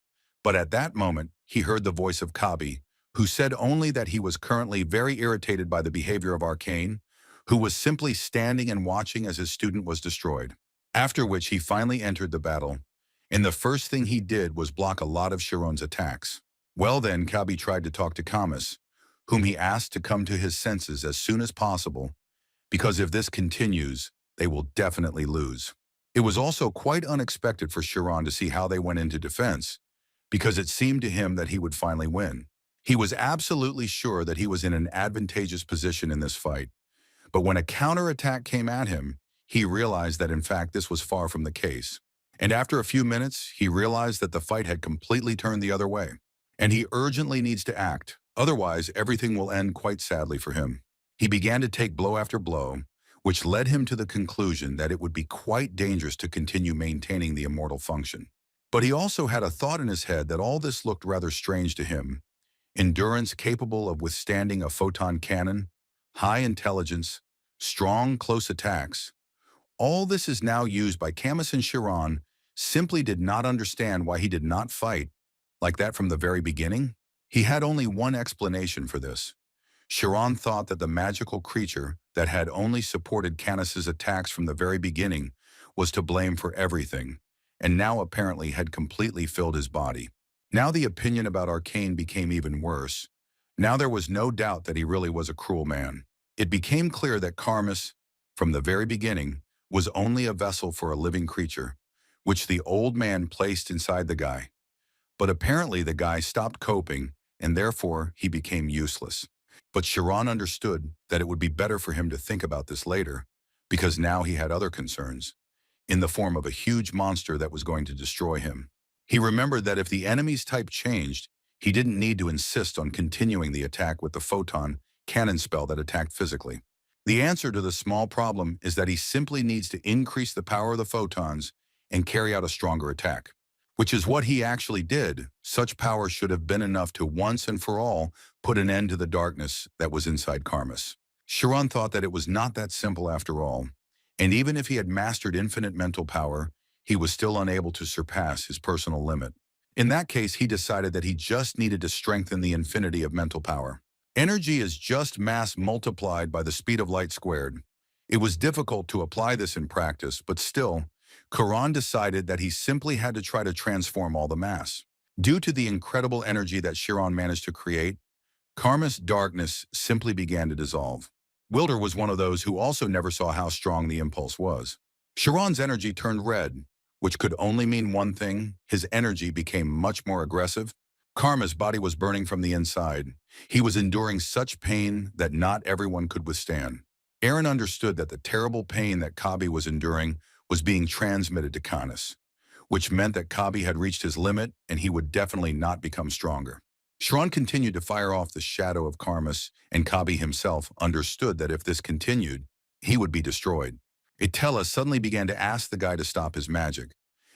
But at that moment, he heard the voice of Kabi, who said only that he was currently very irritated by the behavior of Arcane, who was simply standing and watching as his student was destroyed. After which he finally entered the battle, and the first thing he did was block a lot of Sharon's attacks. Well then, Kabi tried to talk to Camus, whom he asked to come to his senses as soon as possible, because if this continues, they will definitely lose. It was also quite unexpected for Sharon to see how they went into defense, because it seemed to him that he would finally win. He was absolutely sure that he was in an advantageous position in this fight, but when a counterattack came at him, he realized that in fact this was far from the case. And after a few minutes, he realized that the fight had completely turned the other way, and he urgently needs to act, otherwise everything will end quite sadly for him. He began to take blow after blow, which led him to the conclusion that it would be quite dangerous to continue maintaining the immortal function. But he also had a thought in his head that all this looked rather strange to him, endurance capable of withstanding a photon cannon, high intelligence, strong close attacks. All this is now used by Camus, and Chiron simply did not understand why he did not fight like that from the very beginning. He had only one explanation for this. Chiron thought that the magical creature that had only supported Canis's attacks from the very beginning was to blame for everything, and now apparently had completely filled his body. Now the opinion about Arcane became even worse. Now there was no doubt that he really was a cruel man. It became clear that Camus, from the very beginning, was only a vessel for a living creature, which the old man placed inside the guy. But apparently the guy stopped coping, and therefore he became useless. But Chiron understood that it would be better for him to think about this later, because now he had other concerns, in the form of a huge monster that was going to destroy him. He remembered that if the enemy's type changed, he didn't need to insist on continuing the attack with the photon cannon spell that attacked physically. The answer to the small problem is that he simply needs to increase the power of the photons and carry out a stronger attack, which is what he actually did. Such power should have been enough to once and for all put an end to the darkness that was inside Camus. Chiron thought that it was not that simple after all, and even if he had mastered infinite mental power, he was still unable to surpass his personal limit. In that case, he decided that he just needed to strengthen the infinity of mental power. Energy is just mass multiplied by the speed of light squared. It was difficult to apply this in practice, but still, Chiron decided that he simply had to try to transform all the mass. Due to the incredible energy that Chiron managed to create, Camus' darkness simply began to dissolve. Wilder was one of those who also never saw how strong the impulse was. Chiron's energy turned red, which could only mean one thing: his energy became much more aggressive. Camus' body was burning from the inside. He was enduring such pain that not everyone could withstand. Aaron understood that the terrible pain that Kabi was enduring was being transmitted to Canis, which meant that Kabi had reached his limit and he would definitely not become stronger. Chiron continued to fire off the shadow of Camus, and Kabi himself understood that if this continued, he would be destroyed. Itella suddenly began to ask the guy to stop his magic,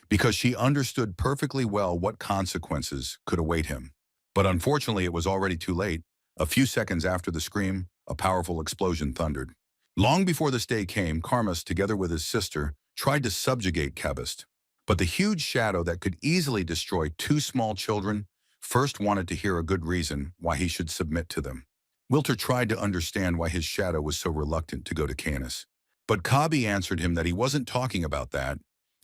because she understood perfectly well what consequences could await him. But unfortunately, it was already too late. A few seconds after the scream, a powerful explosion thundered. Long before this day came, Camus, together with his sister, tried to subjugate Kebist. But the huge shadow that could easily destroy two small children first wanted to hear a good reason why he should submit to them. Wilter tried to understand why his shadow was so reluctant to go to Canis. But Kabi answered him that he wasn't talking about that.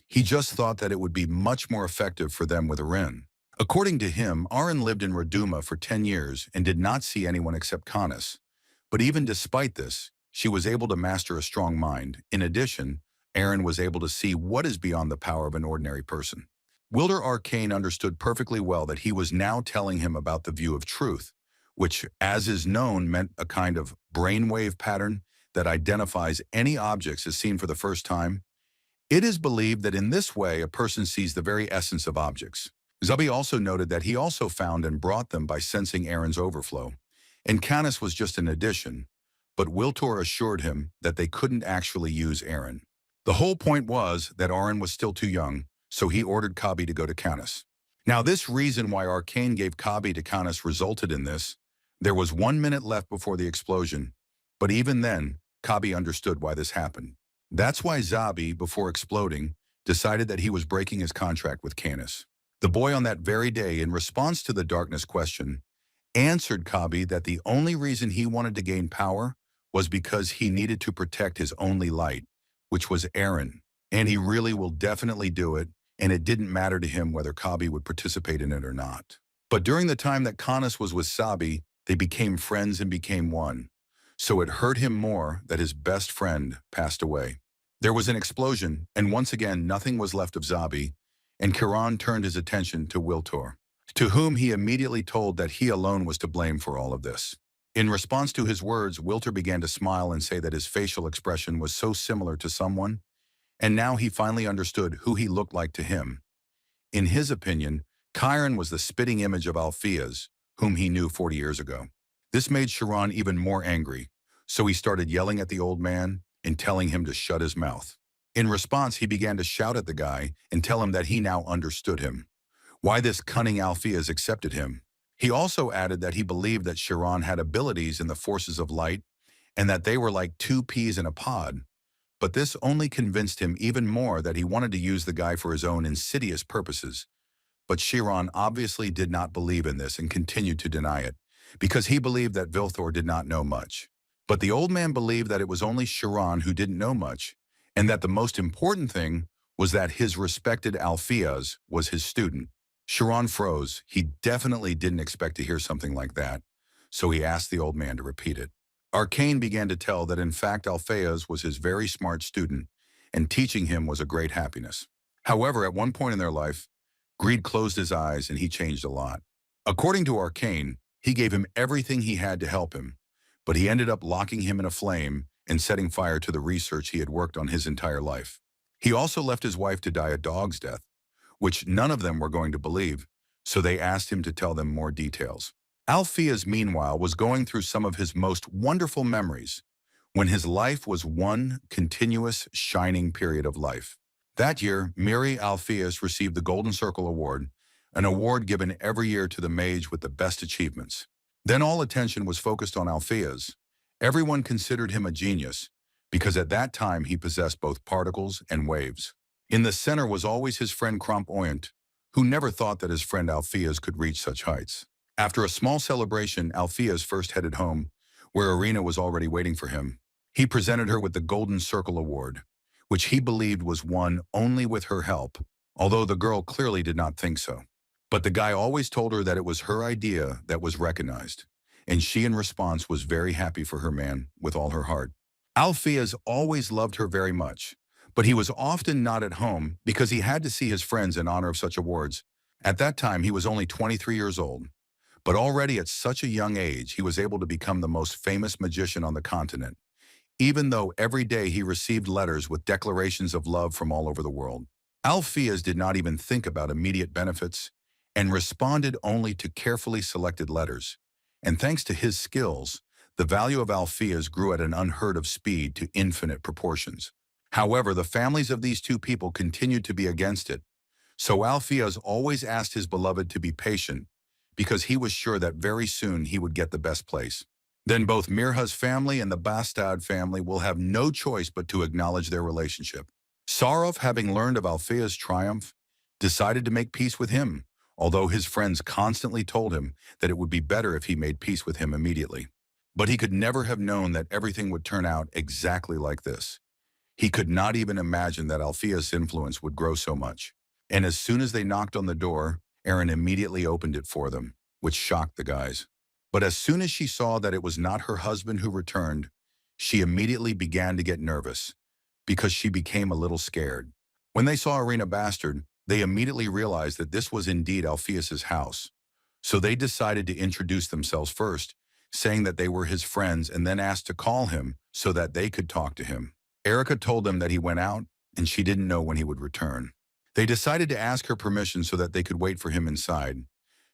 He just thought that it would be much more effective for them with Rian. According to him, Arin lived in Raduma for 10 years and did not see anyone except Canis. But even despite this, she was able to master a strong mind. In addition, Aaron was able to see what is beyond the power of an ordinary person. Wilder Arcane understood perfectly well that he was now telling him about the view of truth, which, as is known, meant a kind of brainwave pattern that identifies any objects as seen for the first time. It is believed that in this way a person sees the very essence of objects. Zubi also noted that he also found and brought them by sensing Aaron's overflow, and Canis was just an addition, but Wiltor assured him that they couldn't actually use Aaron. The whole point was that Aaron was still too young, so he ordered Kabi to go to Canis. Now this reason why Arcane gave Kabi to Canis resulted in this. There was 1 minute left before the explosion, but even then, Kabi understood why this happened. That's why Zabi, before exploding, decided that he was breaking his contract with Canis. The boy on that very day, in response to the darkness question, answered Kabi that the only reason he wanted to gain power was because he needed to protect his only light, which was Aaron. And he really will definitely do it, and it didn't matter to him whether Kabi would participate in it or not. But during the time that Canis was with Sabi, they became friends and became one. So it hurt him more that his best friend passed away. There was an explosion, and once again nothing was left of Zabi, and Kieran turned his attention to Wiltor, to whom he immediately told that he alone was to blame for all of this. In response to his words, Wiltor began to smile and say that his facial expression was so similar to someone, and now he finally understood who he looked like to him. In his opinion, Kieran was the spitting image of Alpheus, whom he knew 40 years ago. This made Chiron even more angry, so he started yelling at the old man and telling him to shut his mouth. In response, he began to shout at the guy and tell him that he now understood him, why this cunning Alpheus accepted him. He also added that he believed that Chiron had abilities in the forces of light and that they were like two peas in a pod, but this only convinced him even more that he wanted to use the guy for his own insidious purposes. But Chiron obviously did not believe in this and continued to deny it, because he believed that Vilthor did not know much. But the old man believed that it was only Chiron who didn't know much, and that the most important thing was that his respected Alpheus was his student. Chiron froze. He definitely didn't expect to hear something like that, so he asked the old man to repeat it. Arcane began to tell that in fact Alpheus was his very smart student, and teaching him was a great happiness. However, at one point in their life, greed closed his eyes and he changed a lot. According to Arcane, he gave him everything he had to help him, but he ended up locking him in a flame and setting fire to the research he had worked on his entire life. He also left his wife to die a dog's death, which none of them were going to believe, so they asked him to tell them more details. Alpheus, meanwhile, was going through some of his most wonderful memories, when his life was one continuous, shining period of life. That year, Miri Alpheus received the Golden Circle Award, an award given every year to the mage with the best achievements. Then all attention was focused on Alpheus. Everyone considered him a genius, because at that time he possessed both particles and waves. In the center was always his friend Oyant, who never thought that his friend Alpheus could reach such heights. After a small celebration, Alpheus first headed home, where Raina was already waiting for him. He presented her with the Golden Circle Award, which he believed was won only with her help, although the girl clearly did not think so. But the guy always told her that it was her idea that was recognized, and she in response was very happy for her man with all her heart. Alpheus always loved her very much, but he was often not at home because he had to see his friends in honor of such awards. At that time, he was only 23 years old. But already at such a young age, he was able to become the most famous magician on the continent, even though every day he received letters with declarations of love from all over the world. Alpheus did not even think about immediate benefits and responded only to carefully selected letters. And thanks to his skills, the value of Alpheus grew at an unheard of speed to infinite proportions. However, the families of these two people continued to be against it, so Alpheus always asked his beloved to be patient, because he was sure that very soon he would get the best place. Then both Mirha's family and the Bastad family will have no choice but to acknowledge their relationship. Sarov, having learned of Alpheus' triumph, decided to make peace with him, although his friends constantly told him that it would be better if he made peace with him immediately. But he could never have known that everything would turn out exactly like this. He could not even imagine that Alpheus' influence would grow so much. And as soon as they knocked on the door, Erin immediately opened it for them, which shocked the guys. But as soon as she saw that it was not her husband who returned, she immediately began to get nervous, because she became a little scared. When they saw Arena Bastard, they immediately realized that this was indeed Alpheus's house. So they decided to introduce themselves first, saying that they were his friends, and then asked to call him so that they could talk to him. Erica told them that he went out, and she didn't know when he would return. They decided to ask her permission so that they could wait for him inside,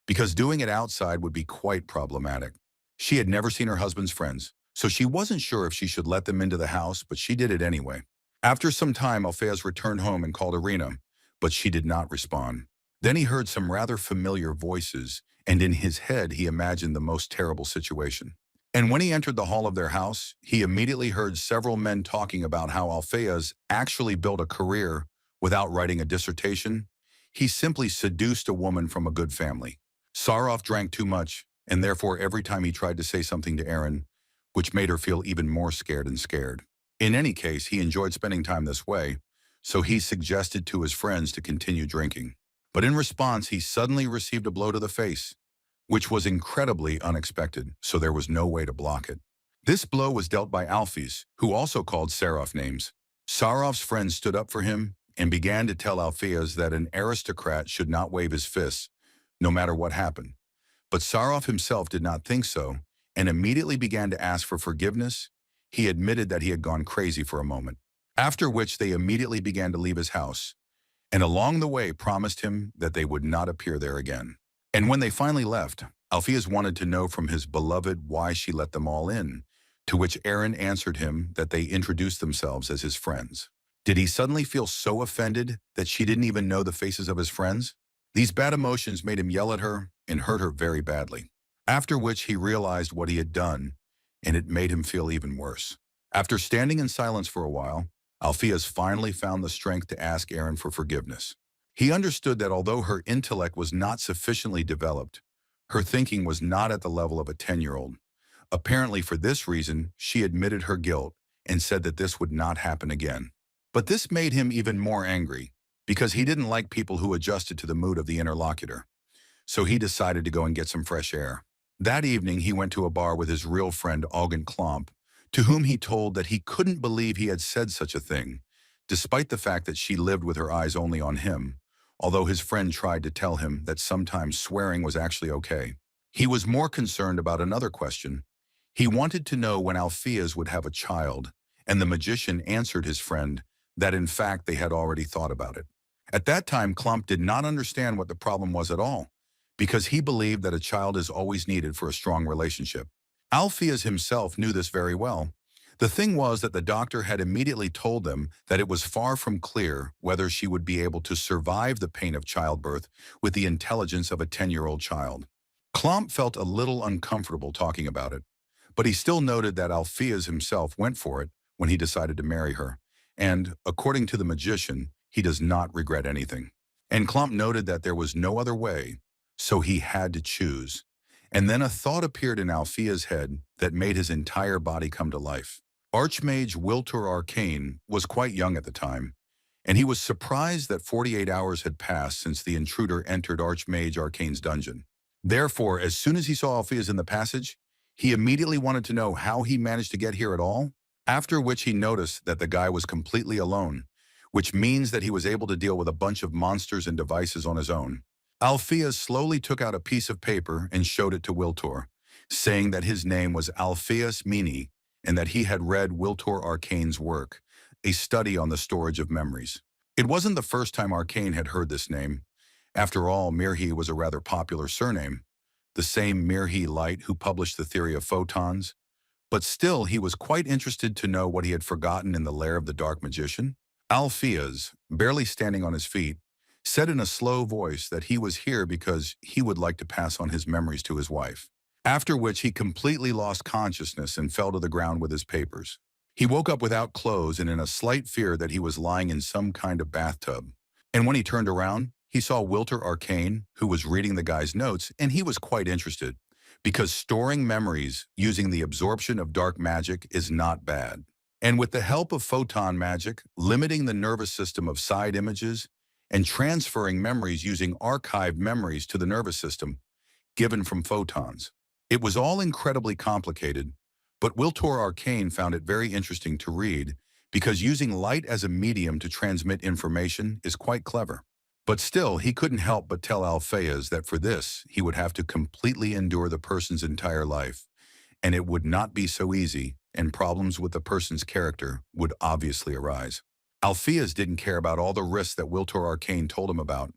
because doing it outside would be quite problematic. She had never seen her husband's friends, so she wasn't sure if she should let them into the house, but she did it anyway. After some time, Alpheus returned home and called Arena, but she did not respond. Then he heard some rather familiar voices, and in his head he imagined the most terrible situation. And when he entered the hall of their house, he immediately heard several men talking about how Alpheus actually built a career without writing a dissertation. He simply seduced a woman from a good family. Sarov drank too much, and therefore every time he tried to say something to Erin, which made her feel even more scared and scared. In any case, he enjoyed spending time this way, so he suggested to his friends to continue drinking. But in response, he suddenly received a blow to the face, which was incredibly unexpected, so there was no way to block it. This blow was dealt by Alpheus, who also called Sarov names. Sarov's friends stood up for him and began to tell Alpheus that an aristocrat should not wave his fists, no matter what happened. But Sarov himself did not think so, and immediately began to ask for forgiveness. He admitted that he had gone crazy for a moment, after which they immediately began to leave his house, and along the way promised him that they would not appear there again. And when they finally left, Alpheus wanted to know from his beloved why she let them all in, to which Erin answered him that they introduced themselves as his friends. Did he suddenly feel so offended that she didn't even know the faces of his friends? These bad emotions made him yell at her and hurt her very badly. After which he realized what he had done, and it made him feel even worse. After standing in silence for a while, Alpheus finally found the strength to ask Aaron for forgiveness. He understood that although her intellect was not sufficiently developed, her thinking was not at the level of a 10-year-old. Apparently for this reason, she admitted her guilt and said that this would not happen again. But this made him even more angry, because he didn't like people who adjusted to the mood of the interlocutor. So he decided to go and get some fresh air. That evening, he went to a bar with his real friend Algan Klomp, to whom he told that he couldn't believe he had said such a thing, despite the fact that she lived with her eyes only on him, although his friend tried to tell him that sometimes swearing was actually okay. He was more concerned about another question. He wanted to know when Alpheus would have a child, and the magician answered his friend that in fact they had already thought about it. At that time, Klump did not understand what the problem was at all, because he believed that a child is always needed for a strong relationship. Alpheus himself knew this very well. The thing was that the doctor had immediately told them that it was far from clear whether she would be able to survive the pain of childbirth with the intelligence of a 10-year-old child. Klomp felt a little uncomfortable talking about it, but he still noted that Alpheus himself went for it when he decided to marry her, and, according to the magician, he does not regret anything. And Klomp noted that there was no other way, so he had to choose. And then a thought appeared in Alphea's head that made his entire body come to life. Archmage Wiltor Arcane was quite young at the time, and he was surprised that 48 hours had passed since the intruder entered Archmage Arcane's dungeon. Therefore, as soon as he saw Alpheus in the passage, he immediately wanted to know how he managed to get here at all, after which he noticed that the guy was completely alone, which means that he was able to deal with a bunch of monsters and devices on his own. Alpheus slowly took out a piece of paper and showed it to Wiltor, saying that his name was Alpheus Mini and that he had read Wiltor Arcane's work, a study on the storage of memories. It wasn't the first time Arcane had heard this name. After all, Mirhi was a rather popular surname, the same Mirhi Light who published the theory of photons. But still, he was quite interested to know what he had forgotten in the lair of the dark magician. Alpheus, barely standing on his feet, said in a slow voice that he was here because he would like to pass on his memories to his wife, after which he completely lost consciousness and fell to the ground with his papers. He woke up without clothes and in a slight fear that he was lying in some kind of bathtub. And when he turned around, he saw Wiltor Arcane, who was reading the guy's notes, and he was quite interested, because storing memories using the absorption of dark magic is not bad. And with the help of photon magic, limiting the nervous system of side images, and transferring memories using archived memories to the nervous system, given from photons. It was all incredibly complicated, but Wiltor Arcane found it very interesting to read because using light as a medium to transmit information is quite clever. But still, he couldn't help but tell Alpheus that for this, he would have to completely endure the person's entire life, and it would not be so easy, and problems with the person's character would obviously arise. Alpheus didn't care about all the risks that Wiltor Arcane told him about.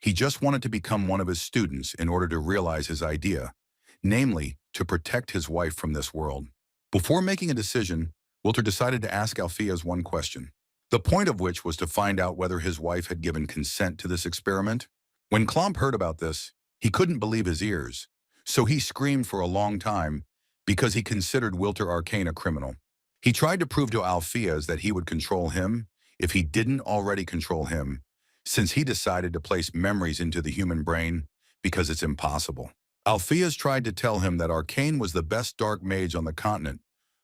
He just wanted to become one of his students in order to realize his idea, namely, to protect his wife from this world. Before making a decision, Wiltor decided to ask Alpheus one question, the point of which was to find out whether his wife had given consent to this experiment. When Klomp heard about this, he couldn't believe his ears, so he screamed for a long time because he considered Wiltor Arcane a criminal. He tried to prove to Alpheus that he would control him if he didn't already control him, since he decided to place memories into the human brain because it's impossible. Alpheus tried to tell him that Arcane was the best dark mage on the continent,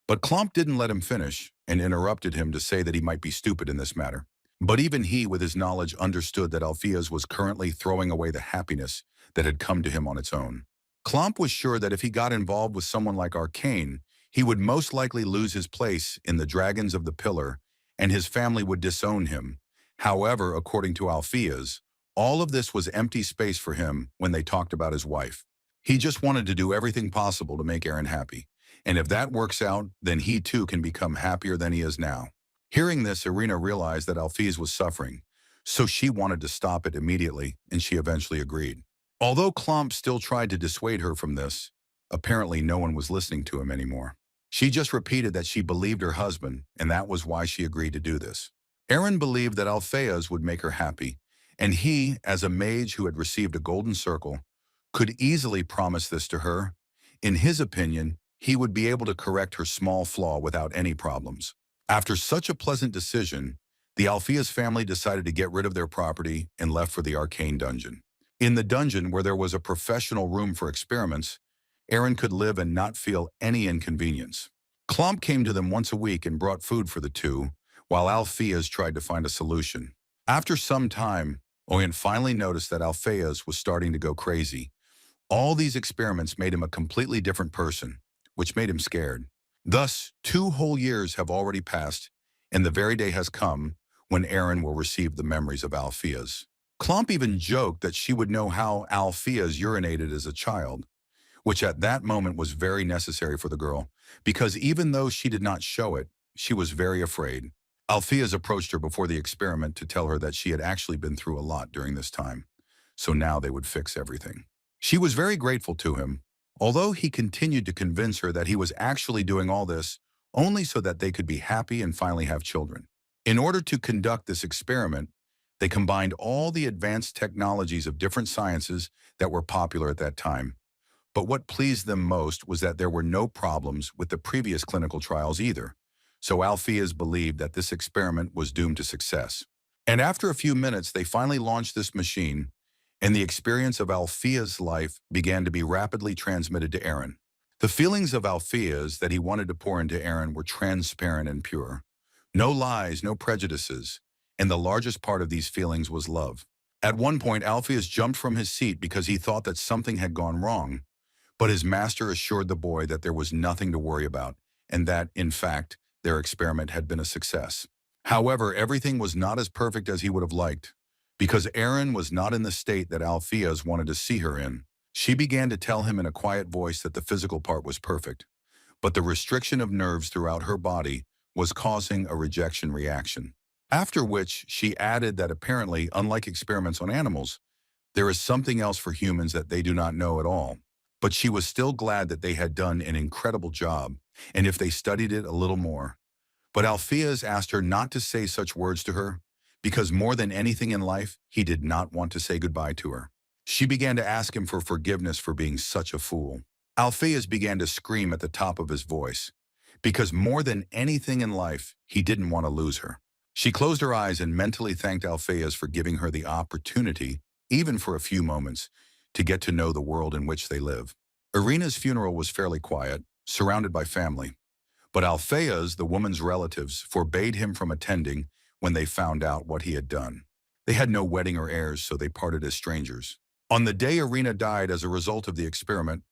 but Klomp didn't let him finish and interrupted him to say that he might be stupid in this matter. But even he, with his knowledge, understood that Alpheus was currently throwing away the happiness that had come to him on its own. Klomp was sure that if he got involved with someone like Arcane, he would most likely lose his place in the Dragons of the Pillar, and his family would disown him. However, according to Alpheus, all of this was empty space for him when they talked about his wife. He just wanted to do everything possible to make Aaron happy, and if that works out, then he too can become happier than he is now. Hearing this, Raina realized that Alpheus was suffering, so she wanted to stop it immediately, and she eventually agreed. Although Klomp still tried to dissuade her from this, apparently no one was listening to him anymore. She just repeated that she believed her husband, and that was why she agreed to do this. Aaron believed that Alpheus would make her happy, And he, as a mage who had received a golden circle, could easily promise this to her. In his opinion, he would be able to correct her small flaw without any problems. After such a pleasant decision, the Alpheus family decided to get rid of their property and left for the Arcane dungeon. In the dungeon, where there was a professional room for experiments, Aaron could live and not feel any inconvenience. Klomp came to them once a week and brought food for the two, while Alpheus tried to find a solution. After some time, Oyen finally noticed that Alpheus was starting to go crazy. All these experiments made him a completely different person, which made him scared. Thus, 2 whole years have already passed, and the very day has come when Aaron will receive the memories of Alpheus. Klomp even joked that she would know how Alpheus urinated as a child, which at that moment was very necessary for the girl, because even though she did not show it, she was very afraid. Alpheus approached her before the experiment to tell her that she had actually been through a lot during this time, so now they would fix everything. She was very grateful to him, although he continued to convince her that he was actually doing all this only so that they could be happy and finally have children. In order to conduct this experiment, they combined all the advanced technologies of different sciences that were popular at that time. But what pleased them most was that there were no problems with the previous clinical trials either, so Alpheus believed that this experiment was doomed to success. And after a few minutes, they finally launched this machine, and the experience of Alpheus' life began to be rapidly transmitted to Aaron. The feelings of Alpheus that he wanted to pour into Aaron were transparent and pure. No lies, no prejudices, and the largest part of these feelings was love. At one point, Alpheus jumped from his seat because he thought that something had gone wrong, but his master assured the boy that there was nothing to worry about, and that, in fact, their experiment had been a success. However, everything was not as perfect as he would have liked. Because Aaron was not in the state that Alpheus wanted to see her in, she began to tell him in a quiet voice that the physical part was perfect, but the restriction of nerves throughout her body was causing a rejection reaction. After which, she added that apparently, unlike experiments on animals, there is something else for humans that they do not know at all. But she was still glad that they had done an incredible job, and if they studied it a little more. But Alpheus asked her not to say such words to her, because more than anything in life, he did not want to say goodbye to her. She began to ask him for forgiveness for being such a fool. Alpheus began to scream at the top of his voice, because more than anything in life, he didn't want to lose her. She closed her eyes and mentally thanked Alpheus for giving her the opportunity, even for a few moments, to get to know the world in which they live. Irina's funeral was fairly quiet, surrounded by family, but Alpheus, the woman's relatives, forbade him from attending when they found out what he had done. They had no wedding or heirs, so they parted as strangers. On the day Irina died as a result of the experiment,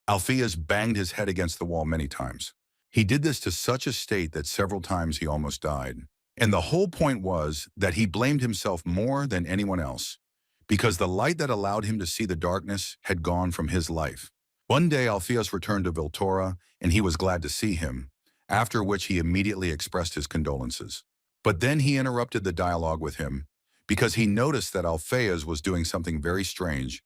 Alpheus banged his head against the wall many times. He did this to such a state that several times he almost died. And the whole point was that he blamed himself more than anyone else, because the light that allowed him to see the darkness had gone from his life. One day Alpheus returned to Viltora, and he was glad to see him, after which he immediately expressed his condolences. But then he interrupted the dialogue with him, because he noticed that Alpheus was doing something very strange,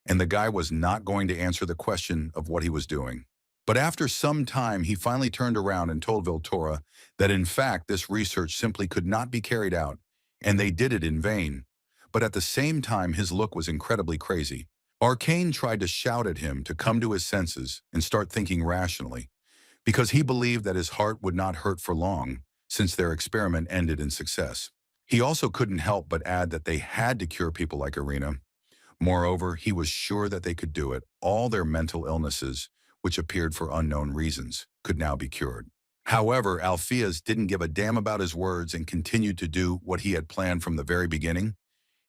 and the guy was not going to answer the question of what he was doing. But after some time, he finally turned around and told Viltora that in fact this research simply could not be carried out, and they did it in vain. But at the same time, his look was incredibly crazy. Arcane tried to shout at him to come to his senses and start thinking rationally, because he believed that his heart would not hurt for long, since their experiment ended in success. He also couldn't help but add that they had to cure people like Irina. Moreover, he was sure that they could do it. All their mental illnesses, which appeared for unknown reasons, could now be cured. However, Alpheus didn't give a damn about his words and continued to do what he had planned from the very beginning,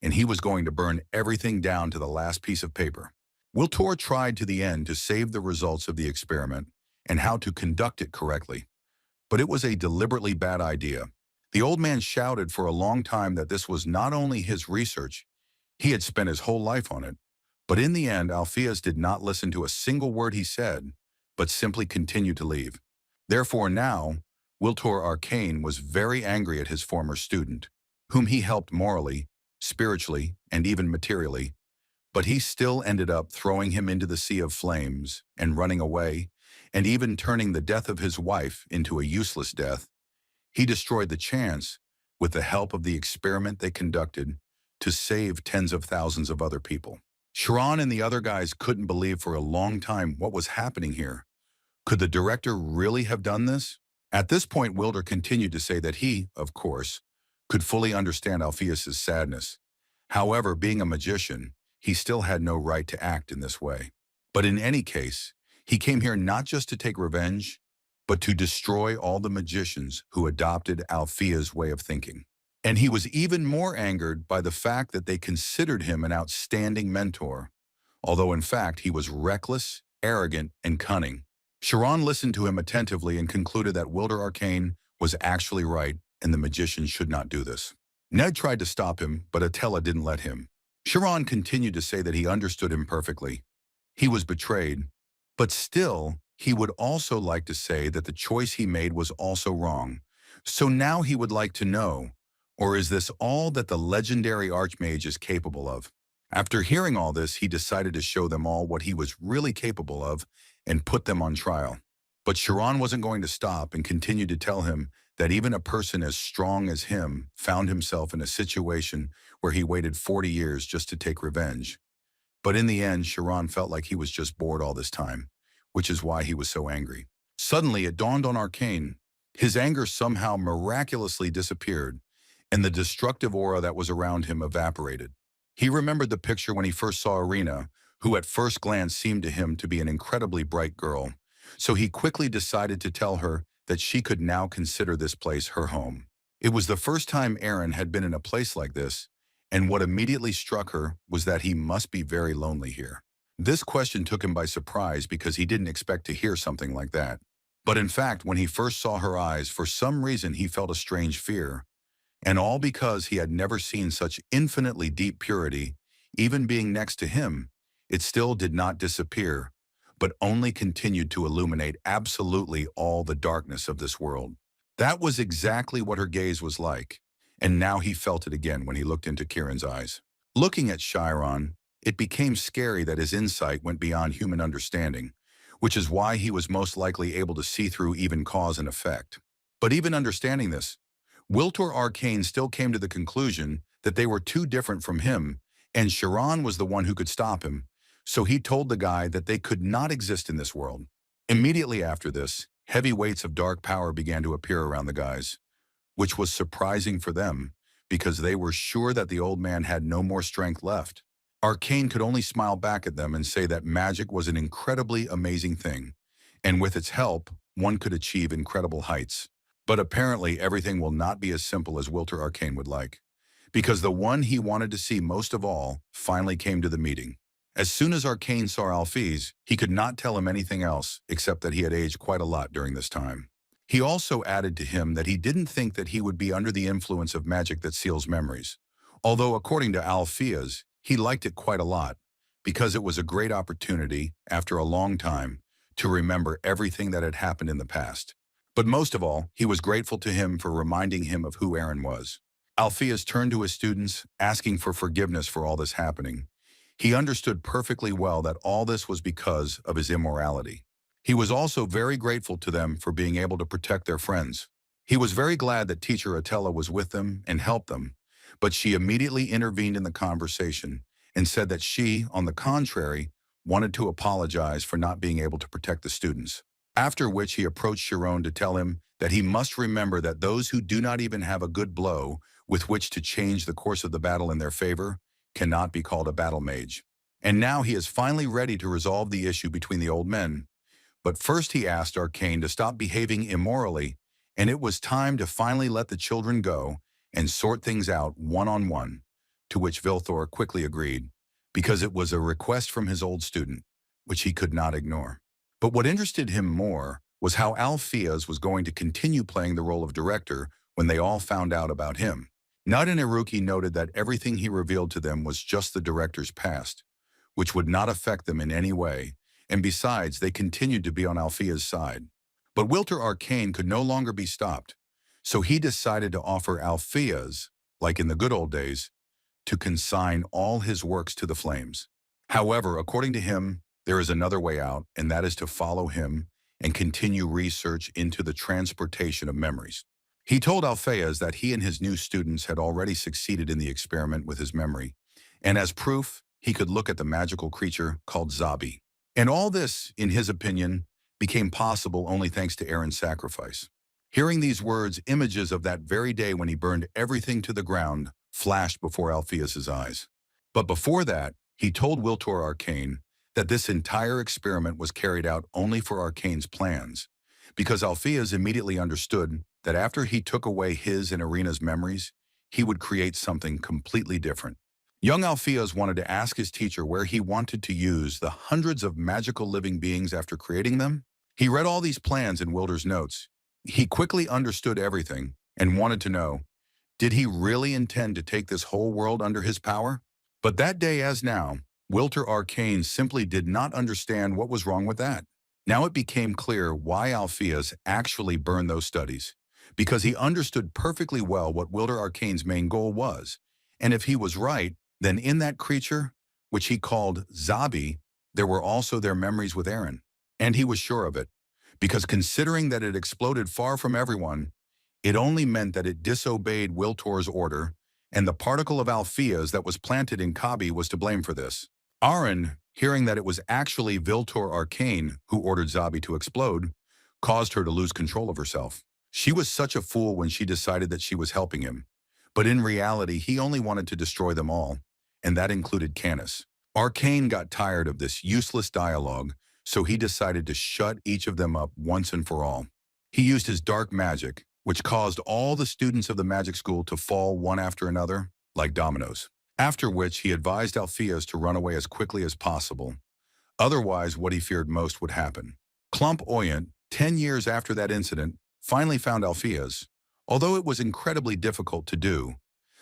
and he was going to burn everything down to the last piece of paper. Wiltor tried to the end to save the results of the experiment and how to conduct it correctly, but it was a deliberately bad idea. The old man shouted for a long time that this was not only his research, he had spent his whole life on it. But in the end, Alpheus did not listen to a single word he said, but simply continued to leave. Therefore now, Wiltor Arcane was very angry at his former student, whom he helped morally, spiritually, and even materially, but he still ended up throwing him into the sea of flames and running away, and even turning the death of his wife into a useless death. He destroyed the chance, with the help of the experiment they conducted, to save tens of thousands of other people. Sharon and the other guys couldn't believe for a long time what was happening here. Could the director really have done this? At this point, Wilder continued to say that he, of course, could fully understand Alpheus's sadness. However, being a magician, he still had no right to act in this way. But in any case, he came here not just to take revenge, but to destroy all the magicians who adopted Alpheus's way of thinking. And he was even more angered by the fact that they considered him an outstanding mentor, although in fact he was reckless, arrogant, and cunning. Sharon listened to him attentively and concluded that Wilder Arcane was actually right and the magician should not do this. Ned tried to stop him, but Attila didn't let him. Sharon continued to say that he understood him perfectly. He was betrayed, but still, he would also like to say that the choice he made was also wrong. So now he would like to know, or is this all that the legendary Archmage is capable of? After hearing all this, he decided to show them all what he was really capable of and put them on trial. But Sharon wasn't going to stop and continued to tell him that even a person as strong as him found himself in a situation where he waited 40 years just to take revenge. But in the end, Sharon felt like he was just bored all this time, which is why he was so angry. Suddenly, it dawned on Arcane. His anger somehow miraculously disappeared, and the destructive aura that was around him evaporated. He remembered the picture when he first saw Raina, who at first glance seemed to him to be an incredibly bright girl, so he quickly decided to tell her that she could now consider this place her home. It was the first time Aaron had been in a place like this, and what immediately struck her was that he must be very lonely here. This question took him by surprise because he didn't expect to hear something like that. But in fact, when he first saw her eyes, for some reason he felt a strange fear. And all because he had never seen such infinitely deep purity. Even being next to him, it still did not disappear, but only continued to illuminate absolutely all the darkness of this world. That was exactly what her gaze was like, and now he felt it again when he looked into Kieran's eyes. Looking at Chiron, it became scary that his insight went beyond human understanding, which is why he was most likely able to see through even cause and effect. But even understanding this, Wiltor Arcane still came to the conclusion that they were too different from him, and Chiron was the one who could stop him, so he told the guy that they could not exist in this world. Immediately after this, heavy weights of dark power began to appear around the guys, which was surprising for them, because they were sure that the old man had no more strength left. Arcane could only smile back at them and say that magic was an incredibly amazing thing, and with its help, one could achieve incredible heights. But apparently everything will not be as simple as Wiltor Arcane would like, because the one he wanted to see most of all finally came to the meeting. As soon as Arcane saw Alphys, he could not tell him anything else except that he had aged quite a lot during this time. He also added to him that he didn't think that he would be under the influence of magic that seals memories, although according to Alpheus, he liked it quite a lot, because it was a great opportunity, after a long time, to remember everything that had happened in the past. But most of all, he was grateful to him for reminding him of who Aaron was. Alpheus turned to his students, asking for forgiveness for all this happening. He understood perfectly well that all this was because of his immorality. He was also very grateful to them for being able to protect their friends. He was very glad that teacher Attila was with them and helped them, but she immediately intervened in the conversation and said that she, on the contrary, wanted to apologize for not being able to protect the students. After which he approached Chiron to tell him that he must remember that those who do not even have a good blow with which to change the course of the battle in their favor cannot be called a battle mage. And now he is finally ready to resolve the issue between the old men. But first he asked Arcane to stop behaving immorally, and it was time to finally let the children go and sort things out one-on-one, to which Vilthor quickly agreed, because it was a request from his old student, which he could not ignore. But what interested him more was how Alpheus was going to continue playing the role of director when they all found out about him. Nud and Iruki noted that everything he revealed to them was just the director's past, which would not affect them in any way, and besides, they continued to be on Alpheus' side. But Wiltor Arcane could no longer be stopped, so he decided to offer Alpheus, like in the good old days, to consign all his works to the flames. However, according to him, there is another way out, and that is to follow him and continue research into the transportation of memories. He told Alphaeus that he and his new students had already succeeded in the experiment with his memory, and as proof, he could look at the magical creature called Zabi. And all this, in his opinion, became possible only thanks to Aaron's sacrifice. Hearing these words, images of that very day when he burned everything to the ground flashed before Alphaeus's eyes. But before that, he told Wiltor Arcane that this entire experiment was carried out only for Arcane's plans, because Alphaeus immediately understood that after he took away his and Irina's memories, he would create something completely different. Young Alphaeus wanted to ask his teacher where he wanted to use the hundreds of magical living beings after creating them. He read all these plans in Wilder's notes. He quickly understood everything and wanted to know, did he really intend to take this whole world under his power? But that day as now, Wilter Arcane simply did not understand what was wrong with that. Now it became clear why Alphaeus actually burned those studies, because he understood perfectly well what Wilder Arcane's main goal was. And if he was right, then in that creature, which he called Zabi, there were also their memories with Aaron. And he was sure of it, because considering that it exploded far from everyone, it only meant that it disobeyed Wiltor's order, and the particle of Alphaeus that was planted in Kabi was to blame for this. Aaron, hearing that it was actually Wiltor Arcane who ordered Zabi to explode, caused her to lose control of herself. She was such a fool when she decided that she was helping him, but in reality he only wanted to destroy them all, and that included Canis. Arcane got tired of this useless dialogue, so he decided to shut each of them up once and for all. He used his dark magic, which caused all the students of the magic school to fall one after another, like dominoes. After which he advised Alphaeus to run away as quickly as possible. Otherwise, what he feared most would happen. Clump Oyent, 10 years after that incident, finally found Alphaeus, although it was incredibly difficult to do.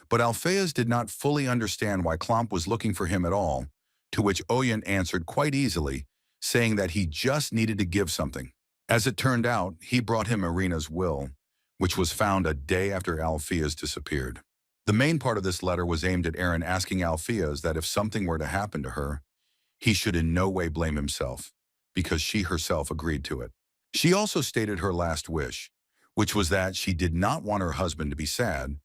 But Alphaeus did not fully understand why Klomp was looking for him at all, to which Oyent answered quite easily, saying that he just needed to give something. As it turned out, he brought him Irina's will, which was found a day after Alphaeus disappeared. The main part of this letter was aimed at Aaron, asking Alphaeus that if something were to happen to her, he should in no way blame himself, because she herself agreed to it. She also stated her last wish, which was that she did not want her husband to be sad.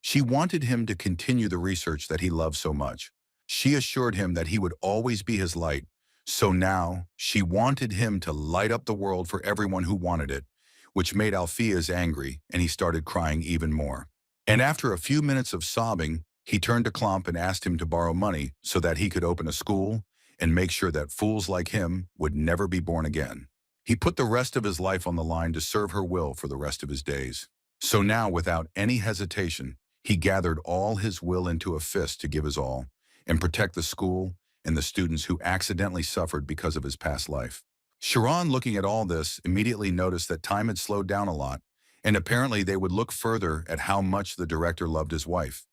She wanted him to continue the research that he loved so much. She assured him that he would always be his light, so now she wanted him to light up the world for everyone who wanted it, which made Alphaeus angry, and he started crying even more. And after a few minutes of sobbing, he turned to Klomp and asked him to borrow money so that he could open a school and make sure that fools like him would never be born again. He put the rest of his life on the line to serve her will for the rest of his days. So now, without any hesitation, he gathered all his will into a fist to give his all and protect the school and the students who accidentally suffered because of his past life. Sharon, looking at all this, immediately noticed that time had slowed down a lot, and apparently they would look further at how much the director loved his wife.